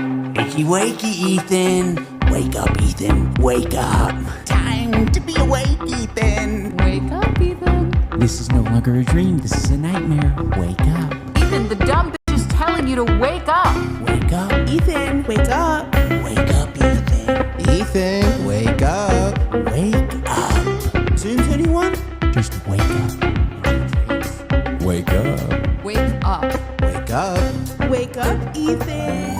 Wakey, wakey, Ethan. Wake up, Ethan. Wake up. Time to be awake, Ethan. Wake up, Ethan. This is no longer a dream. This is a nightmare. Wake up. Ethan, the dumb bitch is telling you to wake up. Wake up. Ethan, wake up. Wake up, Ethan. Ethan, wake up. Wake up. Dreams, anyone? Just wake up. Wake up. Wake up. Wake up. Wake up, Ethan.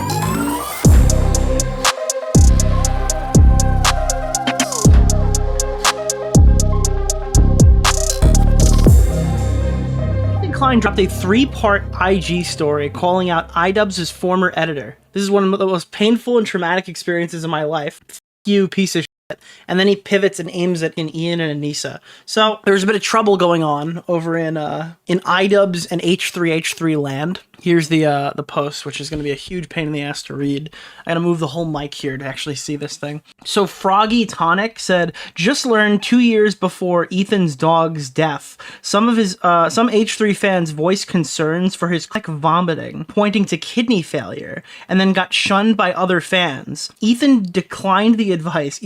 Klein dropped a 3-part IG story calling out iDubbbz' former editor. This is one of the most painful and traumatic experiences of my life. F you, piece of shit. And then he pivots and aims it in Ian and Anissa. So there's a bit of trouble going on over in iDubbbz and H3H3 land. Here's the post, which is going to be a huge pain in the ass to read. I gotta move the whole mic here to actually see this thing. So Froggy Tonic said, just learned 2 years before Ethan's dog's death, some H3 fans voiced concerns for his quick vomiting, pointing to kidney failure, and then got shunned by other fans. Ethan declined the advice,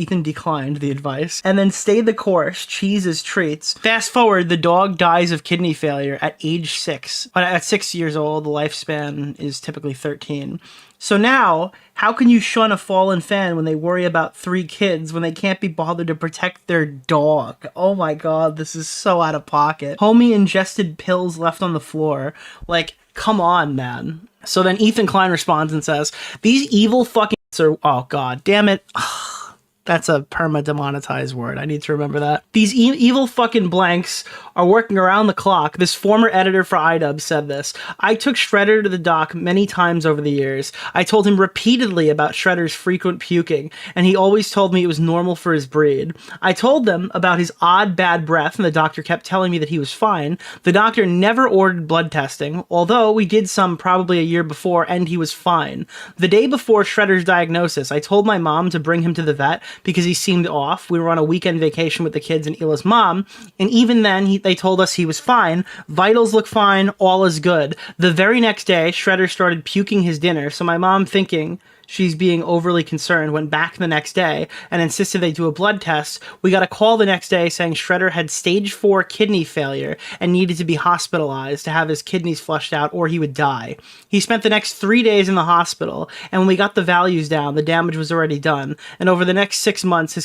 and then stayed the course, cheese as treats. Fast forward, the dog dies of kidney failure at age 6. At 6 years old, the lifespan is typically 13. So now, how can you shun a fallen fan when they worry about 3 kids when they can't be bothered to protect their dog? Oh my god, this is so out of pocket. Homie ingested pills left on the floor. Like, come on, man. So then Ethan Klein responds and says, these evil fucking are, oh god, damn it. That's a perma-demonetized word. I need to remember that. These evil fucking blanks are working around the clock. This former editor for iDubbbz said this. I took Shredder to the doc many times over the years. I told him repeatedly about Shredder's frequent puking, and he always told me it was normal for his breed. I told them about his odd bad breath, and the doctor kept telling me that he was fine. The doctor never ordered blood testing, although we did some probably a year before, and he was fine. The day before Shredder's diagnosis, I told my mom to bring him to the vet, because he seemed off. We were on a weekend vacation with the kids and Ila's mom, and even then they told us he was fine. Vitals look fine, all is good. The very next day, Shredder started puking his dinner, so my mom, thinking she's being overly concerned, went back the next day and insisted they do a blood test. We got a call the next day saying Shredder had stage 4 kidney failure and needed to be hospitalized to have his kidneys flushed out or he would die. He spent the next 3 days in the hospital, and when we got the values down, the damage was already done, and over the next 6 months, his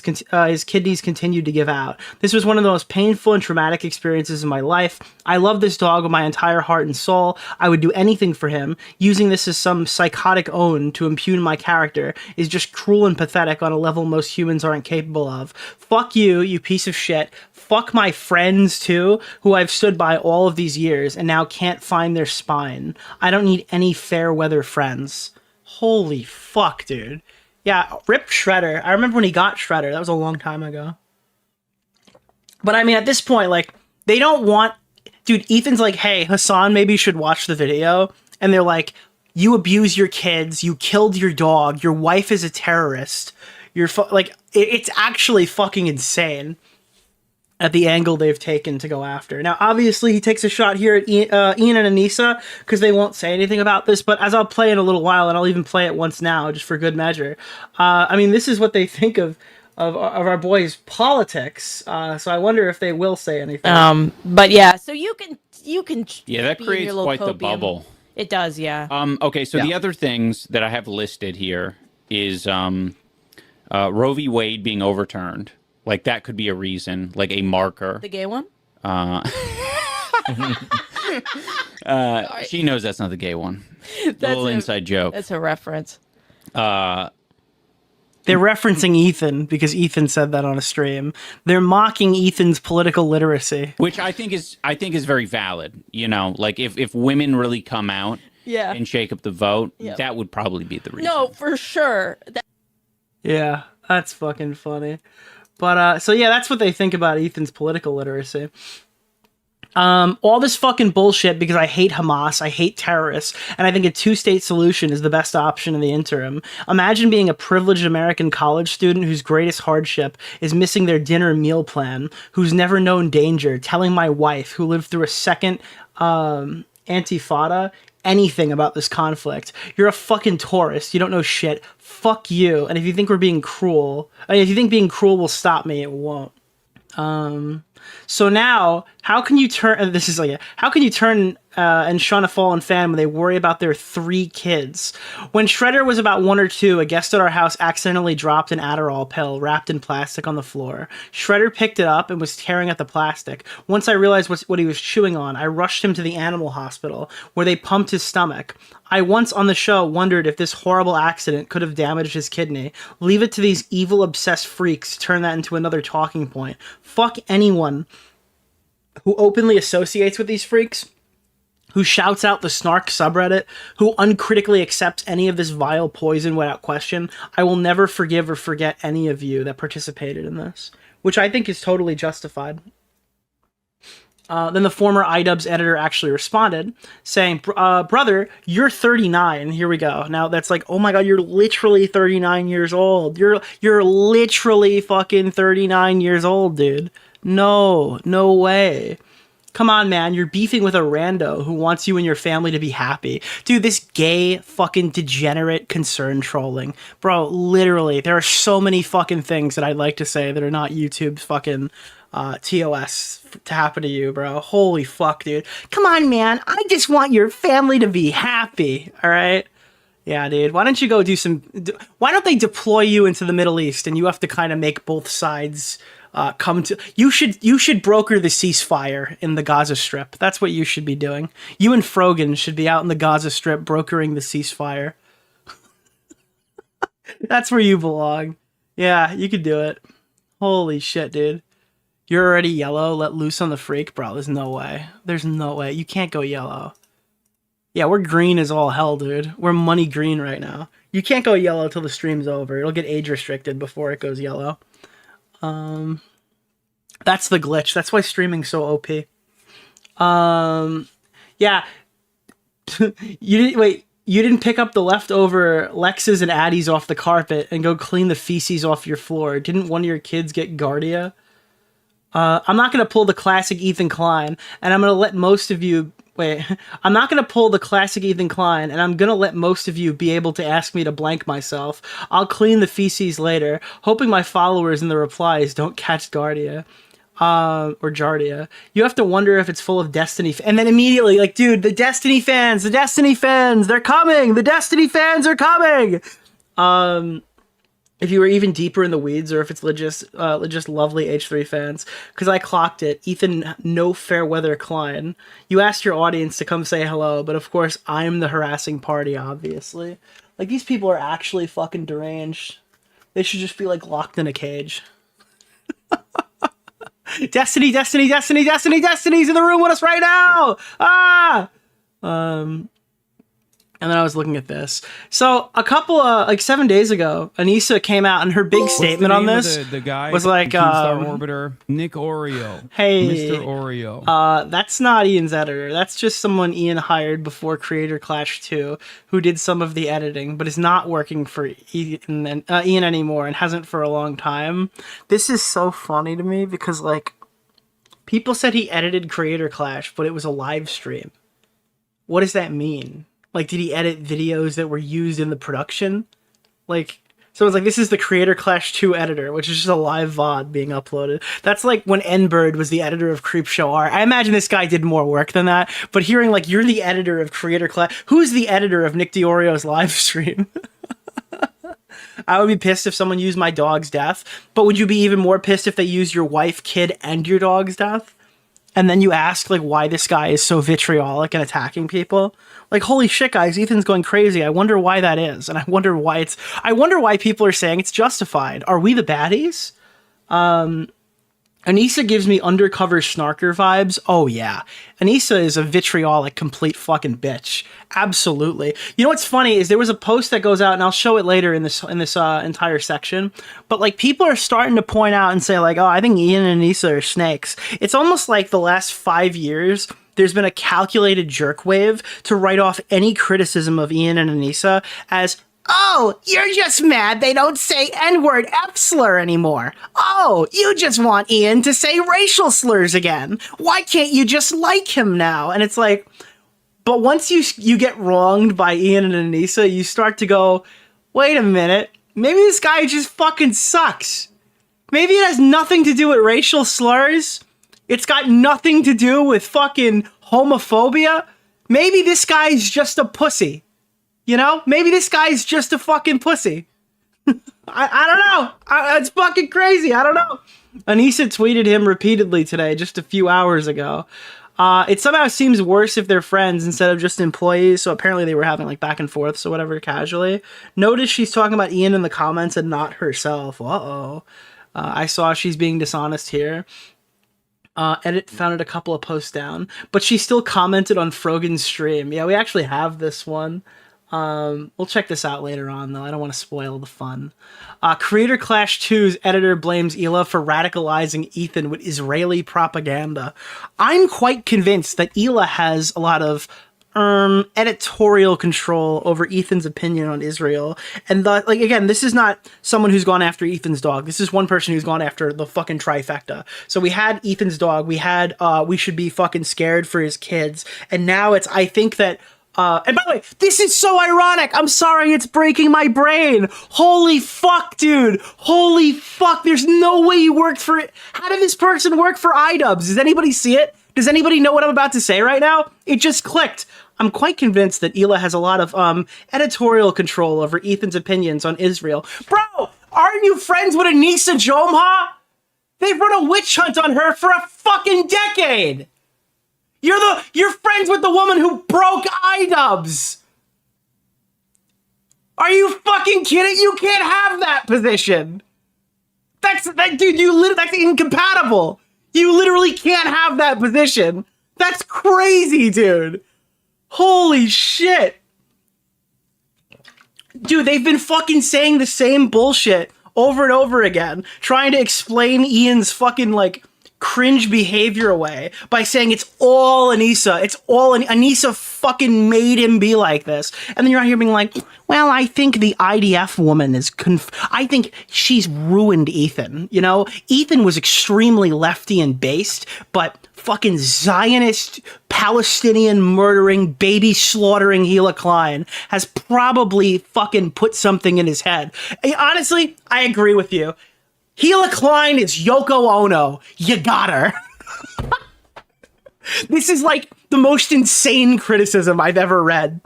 kidneys continued to give out. This was one of the most painful and traumatic experiences of my life. I love this dog with my entire heart and soul. I would do anything for him. Using this as some psychotic own to impugn my character is just cruel and pathetic on a level most humans aren't capable of. Fuck you, you piece of shit. Fuck my friends too, who I've stood by all of these years and now can't find their spine. I don't need any fair weather friends. Holy fuck, dude. Yeah, rip Shredder. I remember when he got Shredder. That was a long time ago. But I mean, at this point, like, they don't want... Dude, Ethan's like, hey, Hassan maybe should watch the video. And they're like, you abuse your kids, you killed your dog, your wife is a terrorist. You're like, it's actually fucking insane at the angle they've taken to go after. Now, obviously, he takes a shot here at Ian and Anissa because they won't say anything about this, but as I'll play in a little while, and I'll even play it once now, just for good measure. I mean, this is what they think of our boys' politics, so I wonder if they will say anything. But yeah, so you can yeah, that creates quite the bubble. It does, yeah. Okay, so the other things that I have listed here is Roe v. Wade being overturned. Like, that could be a reason, like a marker. The gay one? She knows that's not the gay one. That's a little inside joke. That's a reference. They're referencing Ethan because Ethan said that on a stream. They're mocking Ethan's political literacy, which I think is very valid. You know, like if women really come out and shake up the vote, that would probably be the reason. No, for sure. Yeah, that's fucking funny. But so yeah, that's what they think about Ethan's political literacy. All this fucking bullshit because I hate Hamas, I hate terrorists, and I think a 2-state solution is the best option in the interim. Imagine being a privileged American college student whose greatest hardship is missing their dinner meal plan, who's never known danger, telling my wife, who lived through a second Antifada, anything about this conflict. You're a fucking tourist. You don't know shit. Fuck you. And if you think we're being cruel, if you think being cruel will stop me, it won't. So now, how can you turn? This is like, how can you turn and shun a fallen fan when they worry about their 3 kids? When Shredder was about 1 or 2, a guest at our house accidentally dropped an Adderall pill wrapped in plastic on the floor. Shredder picked it up and was tearing at the plastic. Once I realized what he was chewing on, I rushed him to the animal hospital, where they pumped his stomach. I once on the show wondered if this horrible accident could have damaged his kidney. Leave it to these evil, obsessed freaks to turn that into another talking point. Fuck anyone who openly associates with these freaks, who shouts out the snark subreddit, who uncritically accepts any of this vile poison without question. I will never forgive or forget any of you that participated in this, which I think is totally justified. Then the former iDubbbz editor actually responded, saying, brother, you're 39. Here we go. Now that's like, oh my god, you're literally 39 years old. You're literally fucking 39 years old, dude. No way. Come on, man. You're beefing with a rando who wants you and your family to be happy. Dude, this gay fucking degenerate concern trolling. Bro, literally, there are so many fucking things that I'd like to say that are not YouTube's fucking TOS to happen to you, bro. Holy fuck, dude. Come on, man. I just want your family to be happy. All right? Yeah, dude. Why don't you go do some... Why don't they deploy you into the Middle East and you have to kind of make both sides... come to you should broker the ceasefire in the Gaza Strip. That's what you should be doing. You and Frogan should be out in the Gaza Strip brokering the ceasefire. That's where you belong. Yeah, you could do it. Holy shit, dude. You're already yellow, let loose on the freak? Bro, there's no way. There's no way. You can't go yellow. Yeah, we're green as all hell, dude. We're money green right now. You can't go yellow till the stream's over. It'll get age restricted before it goes yellow. That's the glitch. That's why streaming's so OP. Yeah. You didn't pick up the leftover Lexes and Addies off the carpet and go clean the feces off your floor. Didn't one of your kids get Guardia? I'm not going to pull the classic Ethan Klein, and I'm going to let most of you... I'm not going to pull the classic Ethan Klein, and I'm going to let most of you be able to ask me to blank myself. I'll clean the feces later, hoping my followers in the replies don't catch Guardia. Or Jardia. You have to wonder if it's full of Destiny and then immediately, like, dude, the Destiny fans, they're coming! The Destiny fans are coming! If you were even deeper in the weeds, or if it's just lovely H3 fans, because I clocked it. Ethan, no fair weather Klein. You asked your audience to come say hello, but of course I'm the harassing party, obviously. Like, these people are actually fucking deranged. They should just be, like, locked in a cage. Destiny's in the room with us right now! And then I was looking at this. So a couple of, like 7 days ago, Anissa came out and her big statement on this the guy was like, Star Orbiter, Nick Oreo. Hey, Mr. Oreo. That's not Ian's editor. That's just someone Ian hired before Creator Clash 2 who did some of the editing, but is not working for Ian anymore and hasn't for a long time. This is so funny to me because, like, people said he edited Creator Clash, but it was a live stream. What does that mean? Like, did he edit videos that were used in the production? Like, so it's like, this is the Creator Clash 2 editor, which is just a live VOD being uploaded. That's like when N-Bird was the editor of Creepshow R. I imagine this guy did more work than that, but hearing, like, you're the editor of Creator Clash... Who's the editor of Nick DeOrio's live stream? I would be pissed if someone used my dog's death, but would you be even more pissed if they used your wife, kid, and your dog's death? And then you ask, like, why this guy is so vitriolic and attacking people? Like, holy shit, guys, Ethan's going crazy. I wonder why that is. And I wonder why people are saying it's justified. Are we the baddies? Anissa gives me undercover snarker vibes. Oh, yeah. Anissa is a vitriolic, complete fucking bitch. Absolutely. You know what's funny is there was a post that goes out, and I'll show it later in this entire section. But, like, people are starting to point out and say, like, oh, I think Ian and Anissa are snakes. It's almost like the last 5 years, there's been a calculated jerk wave to write off any criticism of Ian and Anissa as, oh, you're just mad they don't say N-word F-slur anymore. Oh, you just want Ian to say racial slurs again. Why can't you just like him now? And it's like, But once you get wronged by Ian and Anissa, you start to go, wait a minute, maybe this guy just fucking sucks. Maybe it has nothing to do with racial slurs. It's got nothing to do with fucking homophobia. Maybe this guy's just a pussy. You know? Maybe this guy's just a fucking pussy. I don't know. It's fucking crazy. I don't know. Anissa tweeted him repeatedly today, just a few hours ago. It somehow seems worse if they're friends instead of just employees, so apparently they were having like back and forth, so whatever, casually. Notice she's talking about Ian in the comments and not herself. Uh-oh. I saw she's being dishonest here. Edit found it a couple of posts down, but she still commented on Frogan's stream. Yeah, we actually have this one. We'll check this out later on, though. I don't want to spoil the fun. Creator Clash 2's editor blames Hila for radicalizing Ethan with Israeli propaganda. I'm quite convinced that Hila has a lot of editorial control over Ethan's opinion on Israel. And like, again, this is not someone who's gone after Ethan's dog. This is one person who's gone after the fucking trifecta. So we had Ethan's dog. We had, we should be fucking scared for his kids. And now it's, I think that, and by the way, this is so ironic. I'm sorry, it's breaking my brain. Holy fuck, dude. Holy fuck. There's no way you worked for it. How did this person work for iDubbbz? Does anybody see it? Does anybody know what I'm about to say right now? It just clicked. I'm quite convinced that Hila has a lot of editorial control over Ethan's opinions on Israel. Bro, aren't you friends with Anissa Jomha? They've run a witch hunt on her for a fucking decade. You're friends with the woman who broke iDubbbz. Are you fucking kidding? You can't have that position. That's incompatible. You literally can't have that position. That's crazy, dude. Holy shit. Dude, they've been fucking saying the same bullshit over and over again, trying to explain Ian's fucking, like, cringe behavior away by saying it's all Anissa. It's all Anissa fucking made him be like this. And then you're out here being like, well, I think the IDF woman is I think she's ruined Ethan. You know, Ethan was extremely lefty and based, but fucking Zionist, Palestinian murdering, baby slaughtering Hila Klein has probably fucking put something in his head. Honestly, I agree with you. Hila Klein is Yoko Ono. You got her. This is like the most insane criticism I've ever read.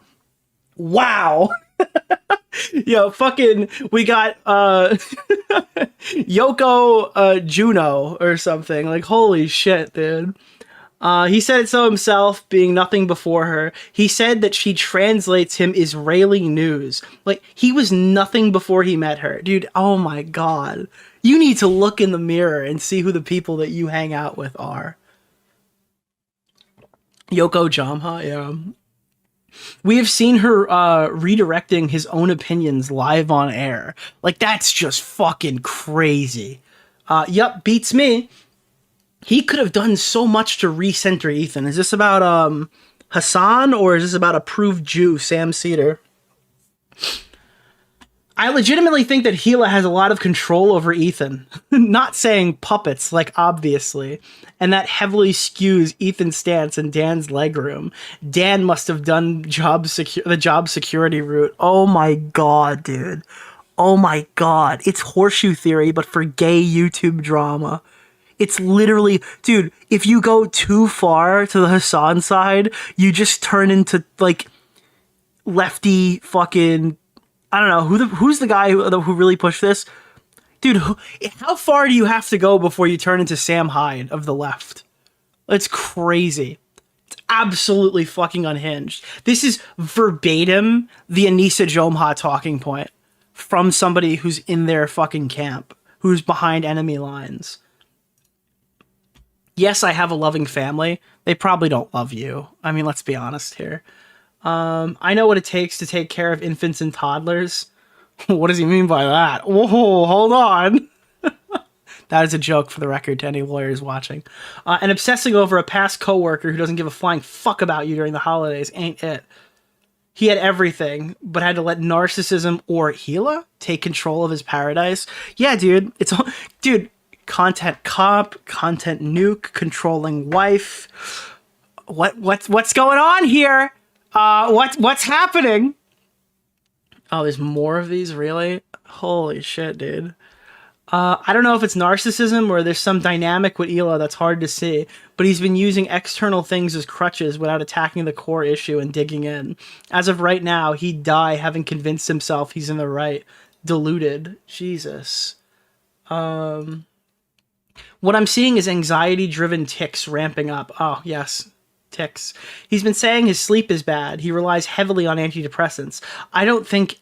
Wow. Yo, fucking, we got Yoko Juno or something. Like, holy shit, dude. He said it so himself, being nothing before her. He said that she translates him Israeli news. Like, he was nothing before he met her. Dude, oh my god. You need to look in the mirror and see who the people that you hang out with are. Yoko Jamha, yeah. We have seen her redirecting his own opinions live on air. Like, that's just fucking crazy. Yup, beats me. He could have done so much to recenter Ethan. Is this about Hassan, or is this about approved Jew Sam Cedar? I legitimately think that Hila has a lot of control over Ethan. Not saying puppets, like, obviously. And that heavily skews Ethan's stance and Dan's legroom. Dan must have done the job security route. Oh my god, dude. Oh my god. It's horseshoe theory, but for gay YouTube drama. It's literally, dude, if you go too far to the Hassan side, you just turn into, like, lefty fucking... I don't know, who's the guy who really pushed this? Dude, how far do you have to go before you turn into Sam Hyde of the left? It's crazy. It's absolutely fucking unhinged. This is verbatim the Anissa Jomha talking point from somebody who's in their fucking camp, who's behind enemy lines. Yes, I have a loving family. They probably don't love you. I mean, let's be honest here. I know what it takes to take care of infants and toddlers. What does he mean by that? Whoa, hold on. That is a joke, for the record, to any lawyers watching. And obsessing over a past coworker who doesn't give a flying fuck about you during the holidays ain't it. He had everything, but had to let narcissism or Hila take control of his paradise. Yeah, dude. Dude, content cop, content nuke, controlling wife. What's going on here? What's happening? Oh, there's more of these, really? Holy shit, dude. I don't know if it's narcissism or there's some dynamic with Hila that's hard to see, but he's been using external things as crutches without attacking the core issue and digging in. As of right now, he'd die having convinced himself he's in the right. Deluded. Jesus. What I'm seeing is anxiety-driven tics ramping up. Oh, yes. Tics. He's been saying his sleep is bad. He relies heavily on antidepressants. I don't think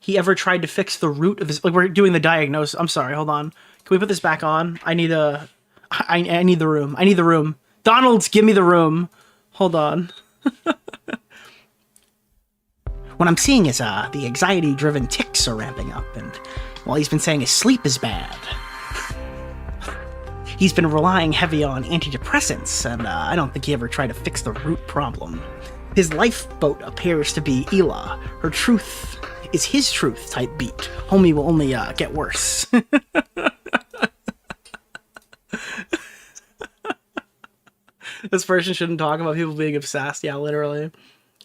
he ever tried to fix the root of his... Like, we're doing the diagnosis. I'm sorry, hold on. Can we put this back on? I need the room. I need the room. Donald's, give me the room. Hold on. What I'm seeing is the anxiety-driven tics are ramping up, and while he's been saying his sleep is bad, he's been relying heavy on antidepressants, and I don't think he ever tried to fix the root problem. His lifeboat appears to be Hila. Her truth is his truth type beat. Homie will only get worse. This person shouldn't talk about people being obsessed. Yeah, literally.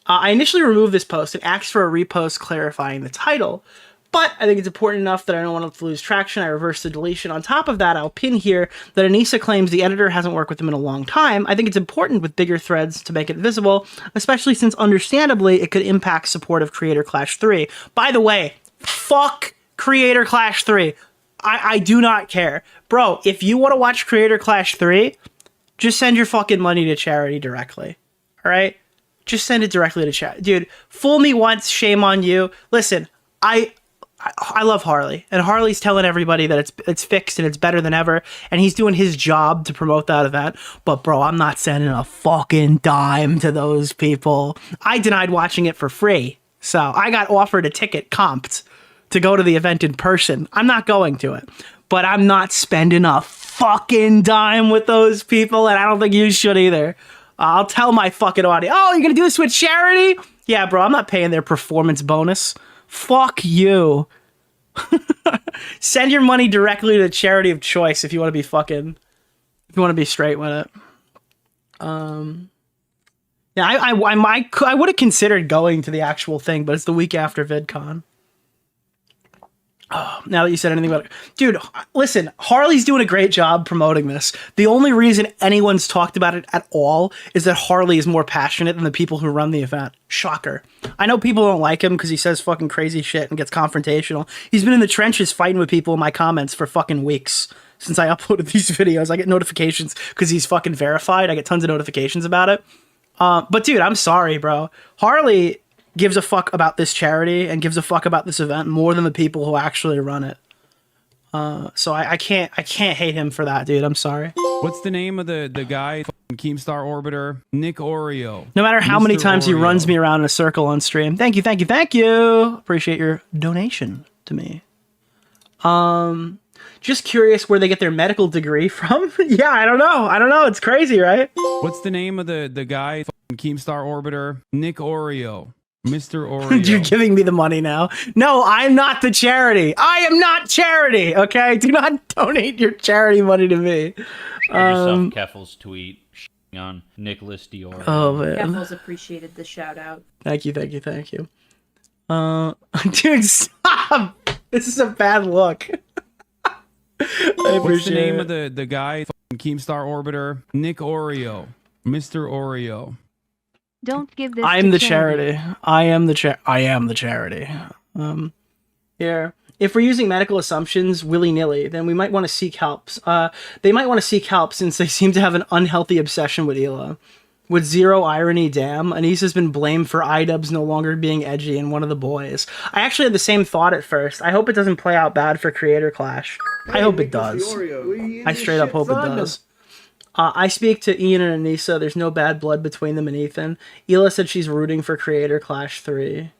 I initially removed this post and asked for a repost clarifying the title, but I think it's important enough that I don't want it to lose traction. I reversed the deletion. On top of that, I'll pin here that Anissa claims the editor hasn't worked with him in a long time. I think it's important with bigger threads to make it visible, especially since, understandably, it could impact support of Creator Clash 3. By the way, fuck Creator Clash 3. I do not care. Bro, if you want to watch Creator Clash 3, just send your fucking money to charity directly. All right? Just send it directly to chat. Dude, fool me once, shame on you. Listen, I love Harley, and Harley's telling everybody that it's fixed and it's better than ever, and he's doing his job to promote that event. But bro, I'm not sending a fucking dime to those people. I denied watching it for free, so I got offered a ticket comped to go to the event in person. I'm not going to it, but I'm not spending a fucking dime with those people, and I don't think you should either. I'll tell my fucking audience, oh, you're gonna do this with charity? Yeah, bro, I'm not paying their performance bonus. Fuck you. Send your money directly to the charity of choice if you want to be straight with it. Yeah, I would have considered going to the actual thing, but it's the week after VidCon. Oh, now that you said anything about it. Dude, listen, Harley's doing a great job promoting this. The only reason anyone's talked about it at all is that Harley is more passionate than the people who run the event. Shocker. I know people don't like him because he says fucking crazy shit and gets confrontational. He's been in the trenches fighting with people in my comments for fucking weeks since I uploaded these videos. I get notifications because he's fucking verified. I get tons of notifications about it. But dude, I'm sorry, bro. Harley gives a fuck about this charity and gives a fuck about this event more than the people who actually run it. So I can't hate him for that, dude. I'm sorry. What's the name of the guy? Keemstar Orbiter, Nick Oreo. No matter how many times he Oreo. runs me around in a circle on stream. Thank you. Appreciate your donation to me. Just curious where they get their medical degree from. Yeah, I don't know. It's crazy, right? What's the name of the guy? Keemstar Orbiter, Nick Oreo. Mr. Oreo. You're giving me the money now. No, I'm not the charity. I am not charity, okay? Do not donate your charity money to me. Yourself Keffel's tweet on Nicholas DeOrio. Oh, man. Keffels appreciated the shout out. Thank you. Dude, stop! This is a bad look. What's the name of the guy? Keemstar Orbiter, Nick Oreo. Mr. Oreo. Don't give this. I am the charity. I am the charity. Here. If we're using medical assumptions willy-nilly, then we might want to seek help. They might want to seek help since they seem to have an unhealthy obsession with Hila. With zero irony, damn, Anissa's been blamed for iDubbbz no longer being edgy and one of the boys. I actually had the same thought at first. I hope it doesn't play out bad for Creator Clash. I hope it does. I straight up hope it does. I speak to Ian and Anissa. There's no bad blood between them and Ethan. Hila said she's rooting for Creator Clash 3.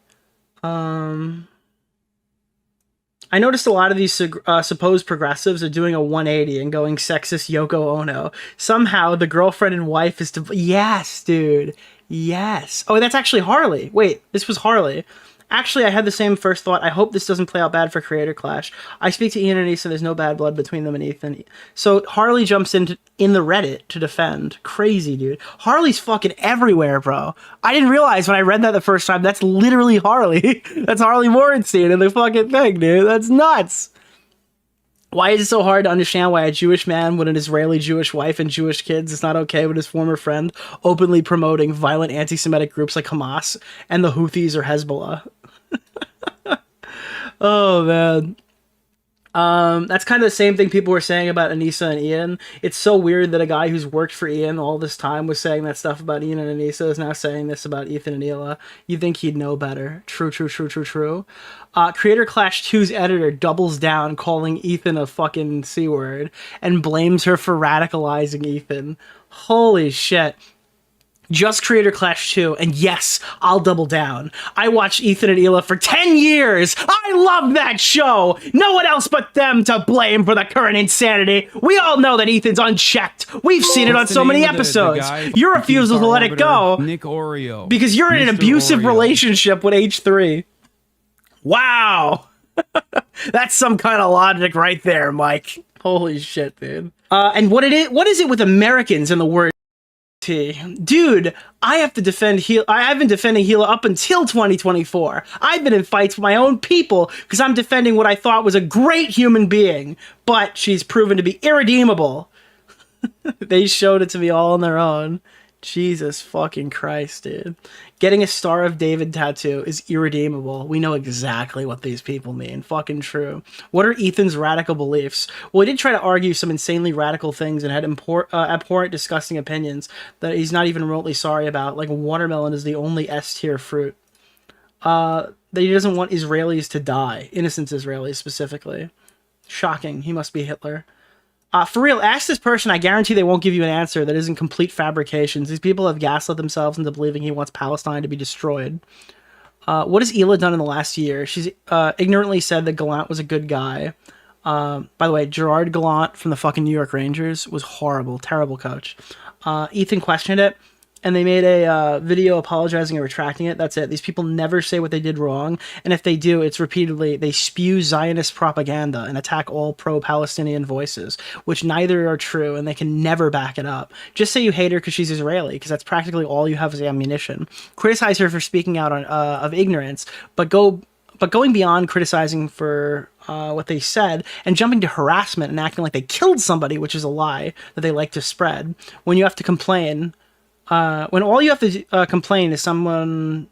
I noticed a lot of these supposed progressives are doing a 180 and going sexist Yoko Ono. Somehow the girlfriend and wife is to... Yes, dude. Yes. Oh, that's actually Harley. Wait, this was Harley. Actually, I had the same first thought. I hope this doesn't play out bad for Creator Clash. I speak to Ian and Issa. There's no bad blood between them and Ethan. So Harley jumps in the Reddit to defend. Crazy, dude. Harley's fucking everywhere, bro. I didn't realize when I read that the first time, that's literally Harley. That's Harley Morenstein in the fucking thing, dude. That's nuts. Why is it so hard to understand why a Jewish man with an Israeli Jewish wife and Jewish kids is not okay with his former friend openly promoting violent anti-Semitic groups like Hamas and the Houthis or Hezbollah? Oh, man. That's kind of the same thing people were saying about Anissa and Ian. It's so weird that a guy who's worked for Ian all this time was saying that stuff about Ian and Anissa is now saying this about Ethan and Hila. You'd think he'd know better. True. Creator Clash 2's editor doubles down, calling Ethan a fucking C-word, and blames her for radicalizing Ethan. Holy shit. Just Creator Clash 2, and yes, I'll double down. I watched Ethan and Hila for 10 years! I love that show! No one else but them to blame for the current insanity! We all know that Ethan's unchecked! We've seen it on so many episodes! Your refusal to let it go! Nick Oreo. Because you're in an abusive relationship with H3. Wow! That's some kind of logic right there, Mike. Holy shit, dude. And what is it with Americans and the word dude, I've been defending Hila up until 2024. I've been in fights with my own people because I'm defending what I thought was a great human being, but she's proven to be irredeemable. They showed it to me all on their own. Jesus fucking Christ, dude. Getting a Star of David tattoo is irredeemable. We know exactly what these people mean. Fucking true. What are Ethan's radical beliefs? Well, he did try to argue some insanely radical things and had abhorrent, disgusting opinions that he's not even remotely sorry about, like watermelon is the only S-tier fruit. That he doesn't want Israelis to die. Innocent Israelis, specifically. Shocking. He must be Hitler. For real, ask this person. I guarantee they won't give you an answer that isn't complete fabrications. These people have gaslit themselves into believing he wants Palestine to be destroyed. What has Hila done in the last year? She's ignorantly said that Gallant was a good guy. By the way, Gerard Gallant from the fucking New York Rangers was horrible. Terrible coach. Ethan questioned it, and they made a video apologizing and retracting it. That's it. These people never say what they did wrong, and if they do, it's repeatedly. They spew Zionist propaganda and attack all pro-Palestinian voices, which neither are true, and they can never back it up. Just say you hate her because she's Israeli, because that's practically all you have as ammunition. Criticize her for speaking out of ignorance, but going beyond criticizing for what they said and jumping to harassment and acting like they killed somebody, which is a lie that they like to spread. When you have to complain. When all you have to complain is something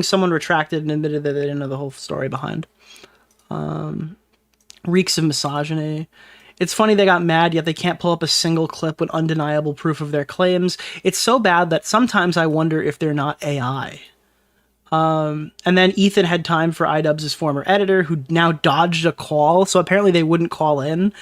someone retracted and admitted that they didn't know the whole story behind. Reeks of misogyny. It's funny they got mad, yet they can't pull up a single clip with undeniable proof of their claims. It's so bad that sometimes I wonder if they're not AI. And then Ethan had time for iDubbbz's former editor, who now dodged a call, so apparently they wouldn't call in.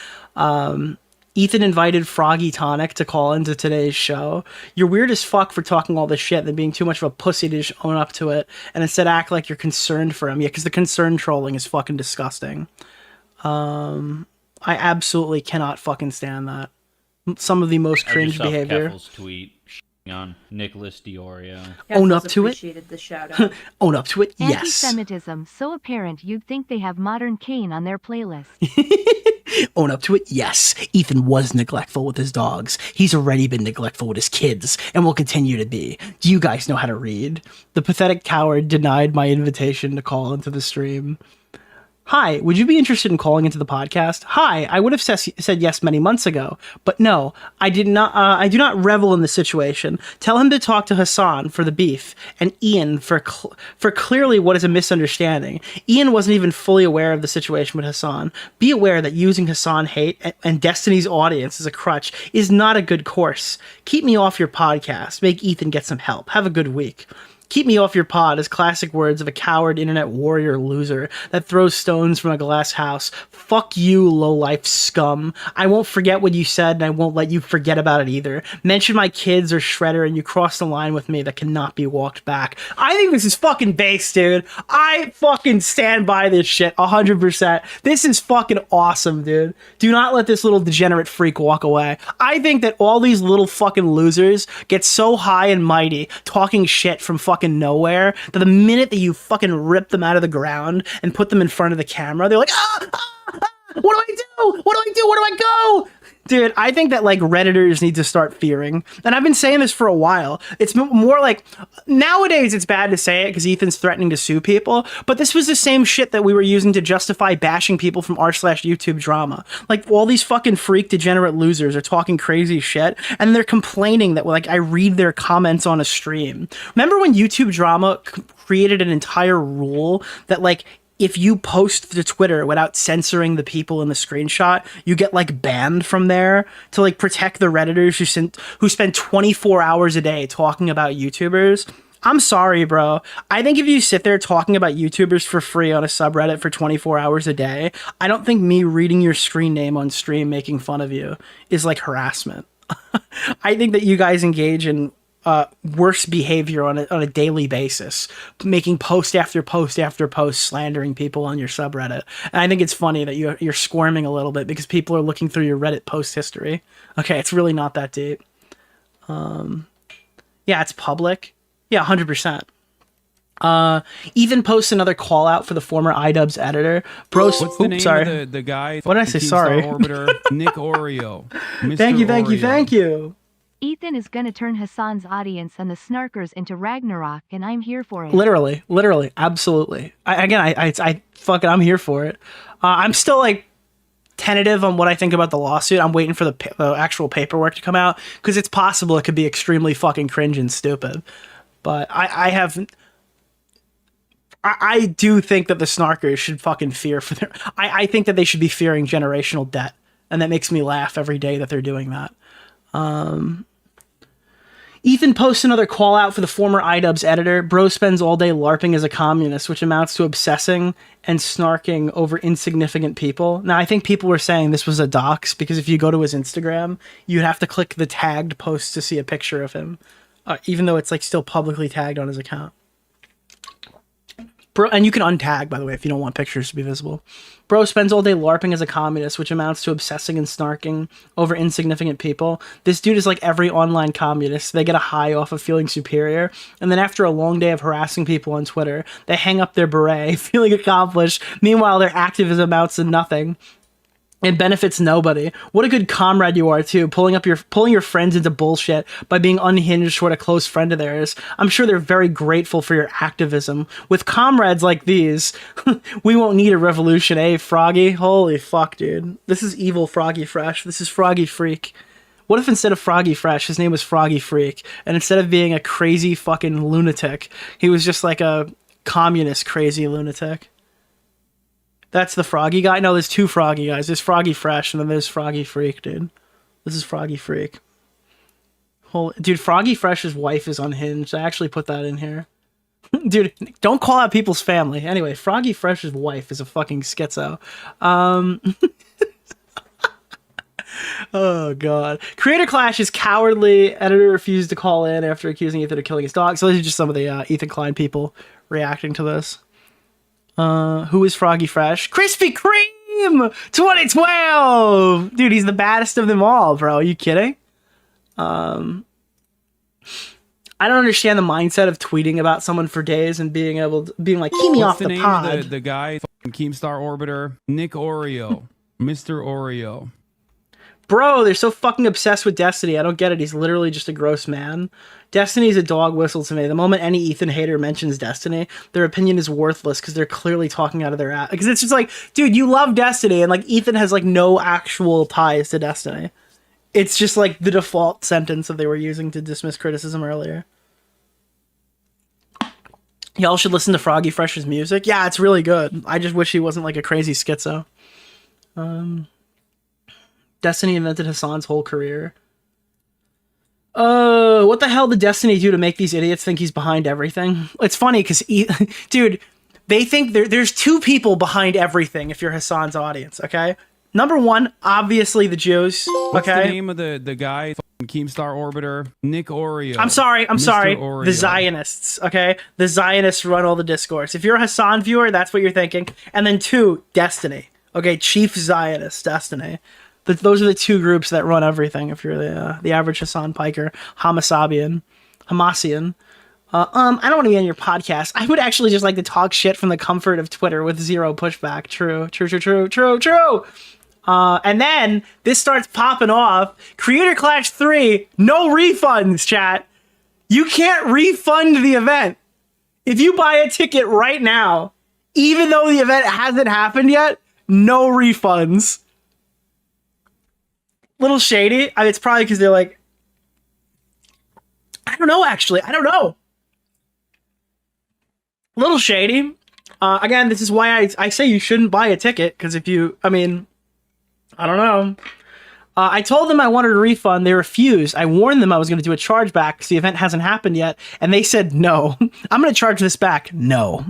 Ethan invited Froggy Tonic to call into today's show. You're weird as fuck for talking all this shit and being too much of a pussy to just own up to it and instead act like you're concerned for him. Yeah, because the concern trolling is fucking disgusting. I absolutely cannot fucking stand that. Some of the most cringe behavior. Keffel's tweet on Nicholas DeOrio. Own up to it? Appreciated the shout out. Own up to it? Yes. Anti-Semitism so apparent you'd think they have Modern Kane on their playlist. Own up to it? Yes. Ethan was neglectful with his dogs. He's already been neglectful with his kids, and will continue to be. Do you guys know how to read? The pathetic coward denied my invitation to call into the stream. Hi, would you be interested in calling into the podcast? Hi, I would have said yes many months ago, but no, I did not. I do not revel in the situation. Tell him to talk to Hassan for the beef, and Ian for clearly what is a misunderstanding. Ian wasn't even fully aware of the situation with Hassan. Be aware that using Hassan hate and Destiny's audience as a crutch is not a good course. Keep me off your podcast. Make Ethan get some help. Have a good week. Keep me off your pod is classic words of a coward internet warrior loser that throws stones from a glass house. Fuck you, low-life scum. I won't forget what you said, and I won't let you forget about it either. Mention my kids or Shredder, and you cross the line with me that cannot be walked back. I think this is fucking base, dude. I fucking stand by this shit 100%. This is fucking awesome, dude. Do not let this little degenerate freak walk away. I think that all these little fucking losers get so high and mighty talking shit from fucking fucking nowhere that the minute that you fucking rip them out of the ground and put them in front of the camera, they're like, what do I do? What do I do? Where do I go? Dude, I think that like Redditors need to start fearing. And I've been saying this for a while. It's more like nowadays it's bad to say it because Ethan's threatening to sue people. But this was the same shit that we were using to justify bashing people from r/YouTube drama. Like all these fucking freak degenerate losers are talking crazy shit. And they're complaining that like I read their comments on a stream. Remember when YouTube drama created an entire rule that like if you post to Twitter without censoring the people in the screenshot, you get like banned from there to like protect the Redditors who spend 24 hours a day talking about YouTubers. I'm sorry, bro. I think if you sit there talking about YouTubers for free on a subreddit for 24 hours a day, I don't think me reading your screen name on stream making fun of you is like harassment. I think that you guys engage in worse behavior on a daily basis, making post after post after post slandering people on your subreddit. And I think it's funny that you're squirming a little bit because people are looking through your Reddit post history. Okay, it's really not that deep. Yeah, it's public. Yeah, 100%. Ethan posts another call out for the former iDubbbz editor. What's the name of the guy? What did I say? Sorry. Orbiter, Nick Oreo. Mr. Thank you. Ethan is gonna turn Hassan's audience and the snarkers into Ragnarok, and I'm here for it. Literally, absolutely. I'm here for it. I'm still like tentative on what I think about the lawsuit. I'm waiting for the actual paperwork to come out because it's possible it could be extremely fucking cringe and stupid. But I do think that the snarkers should fucking fear for their. I think that they should be fearing generational debt, and that makes me laugh every day that they're doing that. Ethan posts another call out for the former iDubbbz editor. Bro spends all day LARPing as a communist, which amounts to obsessing and snarking over insignificant people. Now, I think people were saying this was a dox because if you go to his Instagram, you'd have to click the tagged post to see a picture of him, even though it's like still publicly tagged on his account. Bro, and you can untag, by the way, if you don't want pictures to be visible. Bro spends all day LARPing as a communist, which amounts to obsessing and snarking over insignificant people. This dude is like every online communist. They get a high off of feeling superior, and then after a long day of harassing people on Twitter, they hang up their beret, feeling accomplished. Meanwhile, their activism amounts to nothing. It benefits nobody. What a good comrade you are too, pulling your friends into bullshit by being unhinged toward a close friend of theirs. I'm sure they're very grateful for your activism. With comrades like these, we won't need a revolution, eh, Froggy? Holy fuck, dude. This is evil Froggy Fresh. This is Froggy Freak. What if instead of Froggy Fresh, his name was Froggy Freak, and instead of being a crazy fucking lunatic, he was just like a communist crazy lunatic? That's the Froggy guy? No, there's two Froggy guys. There's Froggy Fresh, and then there's Froggy Freak, dude. This is Froggy Freak. Dude, Froggy Fresh's wife is unhinged. I actually put that in here. Dude, don't call out people's family. Anyway, Froggy Fresh's wife is a fucking schizo. Oh, God. Creator Clash is cowardly. Editor refused to call in after accusing Ethan of killing his dog. So these are just some of the Ethan Klein people reacting to this. Who is Froggy Fresh? Krispy Kreme 2012. Dude, he's the baddest of them all, bro. Are you kidding? I don't understand the mindset of tweeting about someone for days and being like, keep me off the pod. The guy, Keemstar Orbiter, Nick Oreo, Mr. Oreo. Bro, they're so fucking obsessed with Destiny. I don't get it. He's literally just a gross man. Destiny's a dog whistle to me. The moment any Ethan hater mentions Destiny, their opinion is worthless because they're clearly talking out of their ass. Because it's just like, dude, you love Destiny, and like Ethan has like no actual ties to Destiny. It's just like the default sentence that they were using to dismiss criticism earlier. Y'all should listen to Froggy Fresh's music. Yeah, it's really good. I just wish he wasn't like a crazy schizo. Destiny invented Hassan's whole career. What the hell did Destiny do to make these idiots think he's behind everything? It's funny because, dude, they think there's two people behind everything if you're Hassan's audience, okay? Number one, obviously the Jews, okay? What's the name of the guy, Keemstar Orbiter? Nick Oreo. I'm sorry. Oreo. The Zionists, okay? The Zionists run all the discourse. If you're a Hassan viewer, that's what you're thinking. And then two, Destiny, okay? Chief Zionist, Destiny. Those are the two groups that run everything. If you're the average Hassan Piker, Hamasian. I don't want to be on your podcast. I would actually just like to talk shit from the comfort of Twitter with zero pushback. True. And then this starts popping off. Creator Clash 3, no refunds, chat. You can't refund the event. If you buy a ticket right now, even though the event hasn't happened yet, no refunds. Little shady. I mean, it's probably because they're like, I don't know, actually. I don't know. Little shady. Again, this is why I say you shouldn't buy a ticket, because if you, I mean, I don't know. I told them I wanted a refund. They refused. I warned them I was going to do a chargeback because the event hasn't happened yet, and they said no. I'm going to charge this back. No.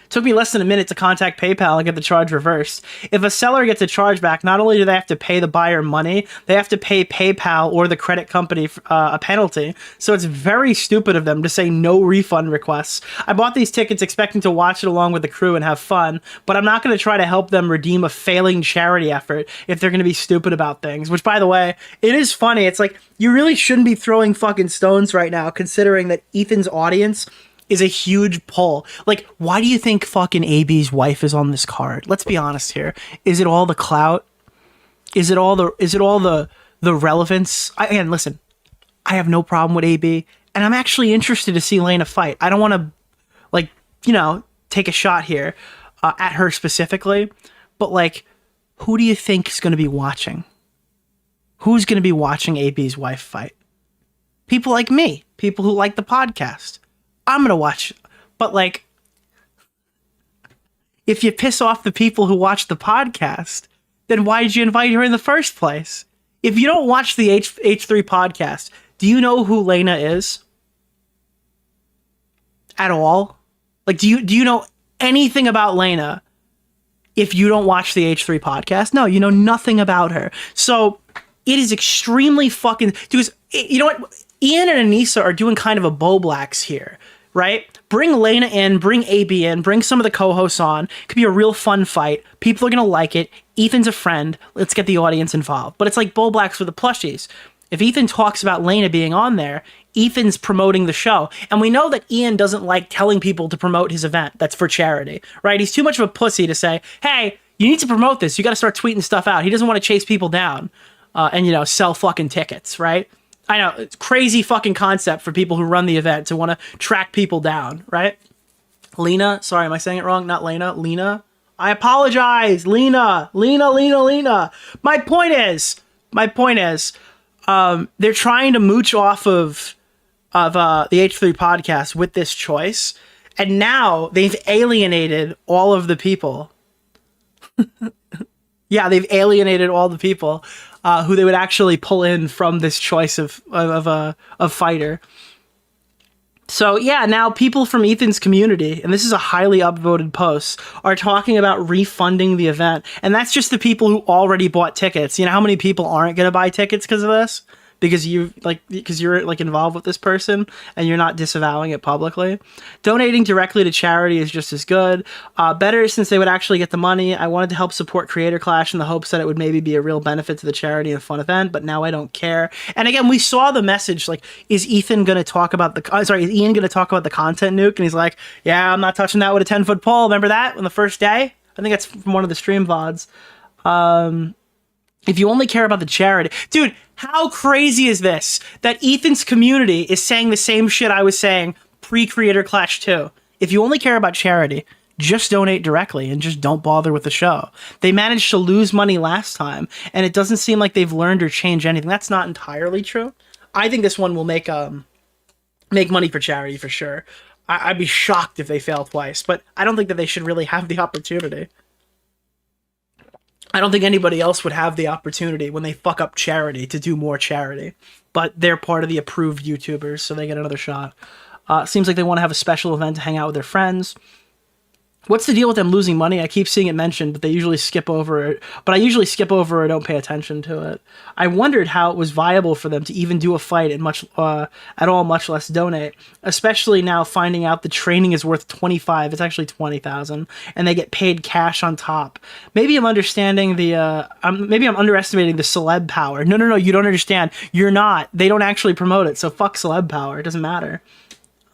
Took me less than a minute to contact PayPal and get the charge reversed. If a seller gets a chargeback, not only do they have to pay the buyer money, they have to pay PayPal or the credit company a penalty. So it's very stupid of them to say no refund requests. I bought these tickets expecting to watch it along with the crew and have fun, but I'm not going to try to help them redeem a failing charity effort if they're going to be stupid about things. Which, by the way, it is funny. It's like, you really shouldn't be throwing fucking stones right now, considering that Ethan's audience is a huge pull. Like, why do you think fucking AB's wife is on this card? Let's be honest here. Is it all the clout? Is it all the relevance? Again, listen, I have no problem with AB, and I'm actually interested to see Lena fight. I don't want to, like, you know, take a shot here at her specifically, but like, who do you think is going to be watching? Who's going to be watching AB's wife fight? People like me, people who like the podcast. I'm going to watch, but like, if you piss off the people who watch the podcast, then why did you invite her in the first place? If you don't watch the H3 podcast, do you know who Lena is? At all? Like, do you know anything about Lena if you don't watch the H3 podcast? No, you know nothing about her. So it is extremely fucking, because you know what? Ian and Anissa are doing kind of a Bo Blacks here, right? Bring Lena in, bring AB in, bring some of the co-hosts on. It could be a real fun fight. People are going to like it. Ethan's a friend. Let's get the audience involved. But it's like Bo Blacks with the plushies. If Ethan talks about Lena being on there, Ethan's promoting the show. And we know that Ian doesn't like telling people to promote his event that's for charity, right? He's too much of a pussy to say, hey, you need to promote this. You got to start tweeting stuff out. He doesn't want to chase people down and, you know, sell fucking tickets, right? I know, it's crazy fucking concept for people who run the event to want to track people down, right? Lena, sorry, am I saying it wrong? Not Lena, Lena. I apologize, Lena. My point is, they're trying to mooch off of the H3 podcast with this choice, and now they've alienated all of the people. Yeah, they've alienated all the people who they would actually pull in from this choice of fighter. So yeah, now people from Ethan's community, and this is a highly upvoted post, are talking about refunding the event. And that's just the people who already bought tickets. You know how many people aren't going to buy tickets because of this? Because you're involved with this person and you're not disavowing it publicly. Donating directly to charity is just as good. Better since they would actually get the money. I wanted to help support Creator Clash in the hopes that it would maybe be a real benefit to the charity and fun event, but now I don't care. And again, we saw the message, like, is Ian going to talk about the content nuke? And he's like, yeah, I'm not touching that with a 10-foot pole. Remember that on the first day? I think that's from one of the stream VODs. If you only care about the charity. Dude, how crazy is this? That Ethan's community is saying the same shit I was saying pre-Creator Clash 2. If you only care about charity, just donate directly and just don't bother with the show. They managed to lose money last time, and it doesn't seem like they've learned or changed anything. That's not entirely true. I think this one will make money for charity for sure. I'd be shocked if they fail twice, but I don't think that they should really have the opportunity. I don't think anybody else would have the opportunity when they fuck up charity to do more charity, but they're part of the approved YouTubers, so they get another shot. Seems like they want to have a special event to hang out with their friends. What's the deal with them losing money? I keep seeing it mentioned, but they usually skip over it. But I usually skip over or don't pay attention to it. I wondered how it was viable for them to even do a fight and much less donate. Especially now finding out the training is worth 25. It's actually 20,000, and they get paid cash on top. Maybe I'm understanding maybe I'm underestimating the celeb power. No, you don't understand. You're not. They don't actually promote it, so fuck celeb power. It doesn't matter.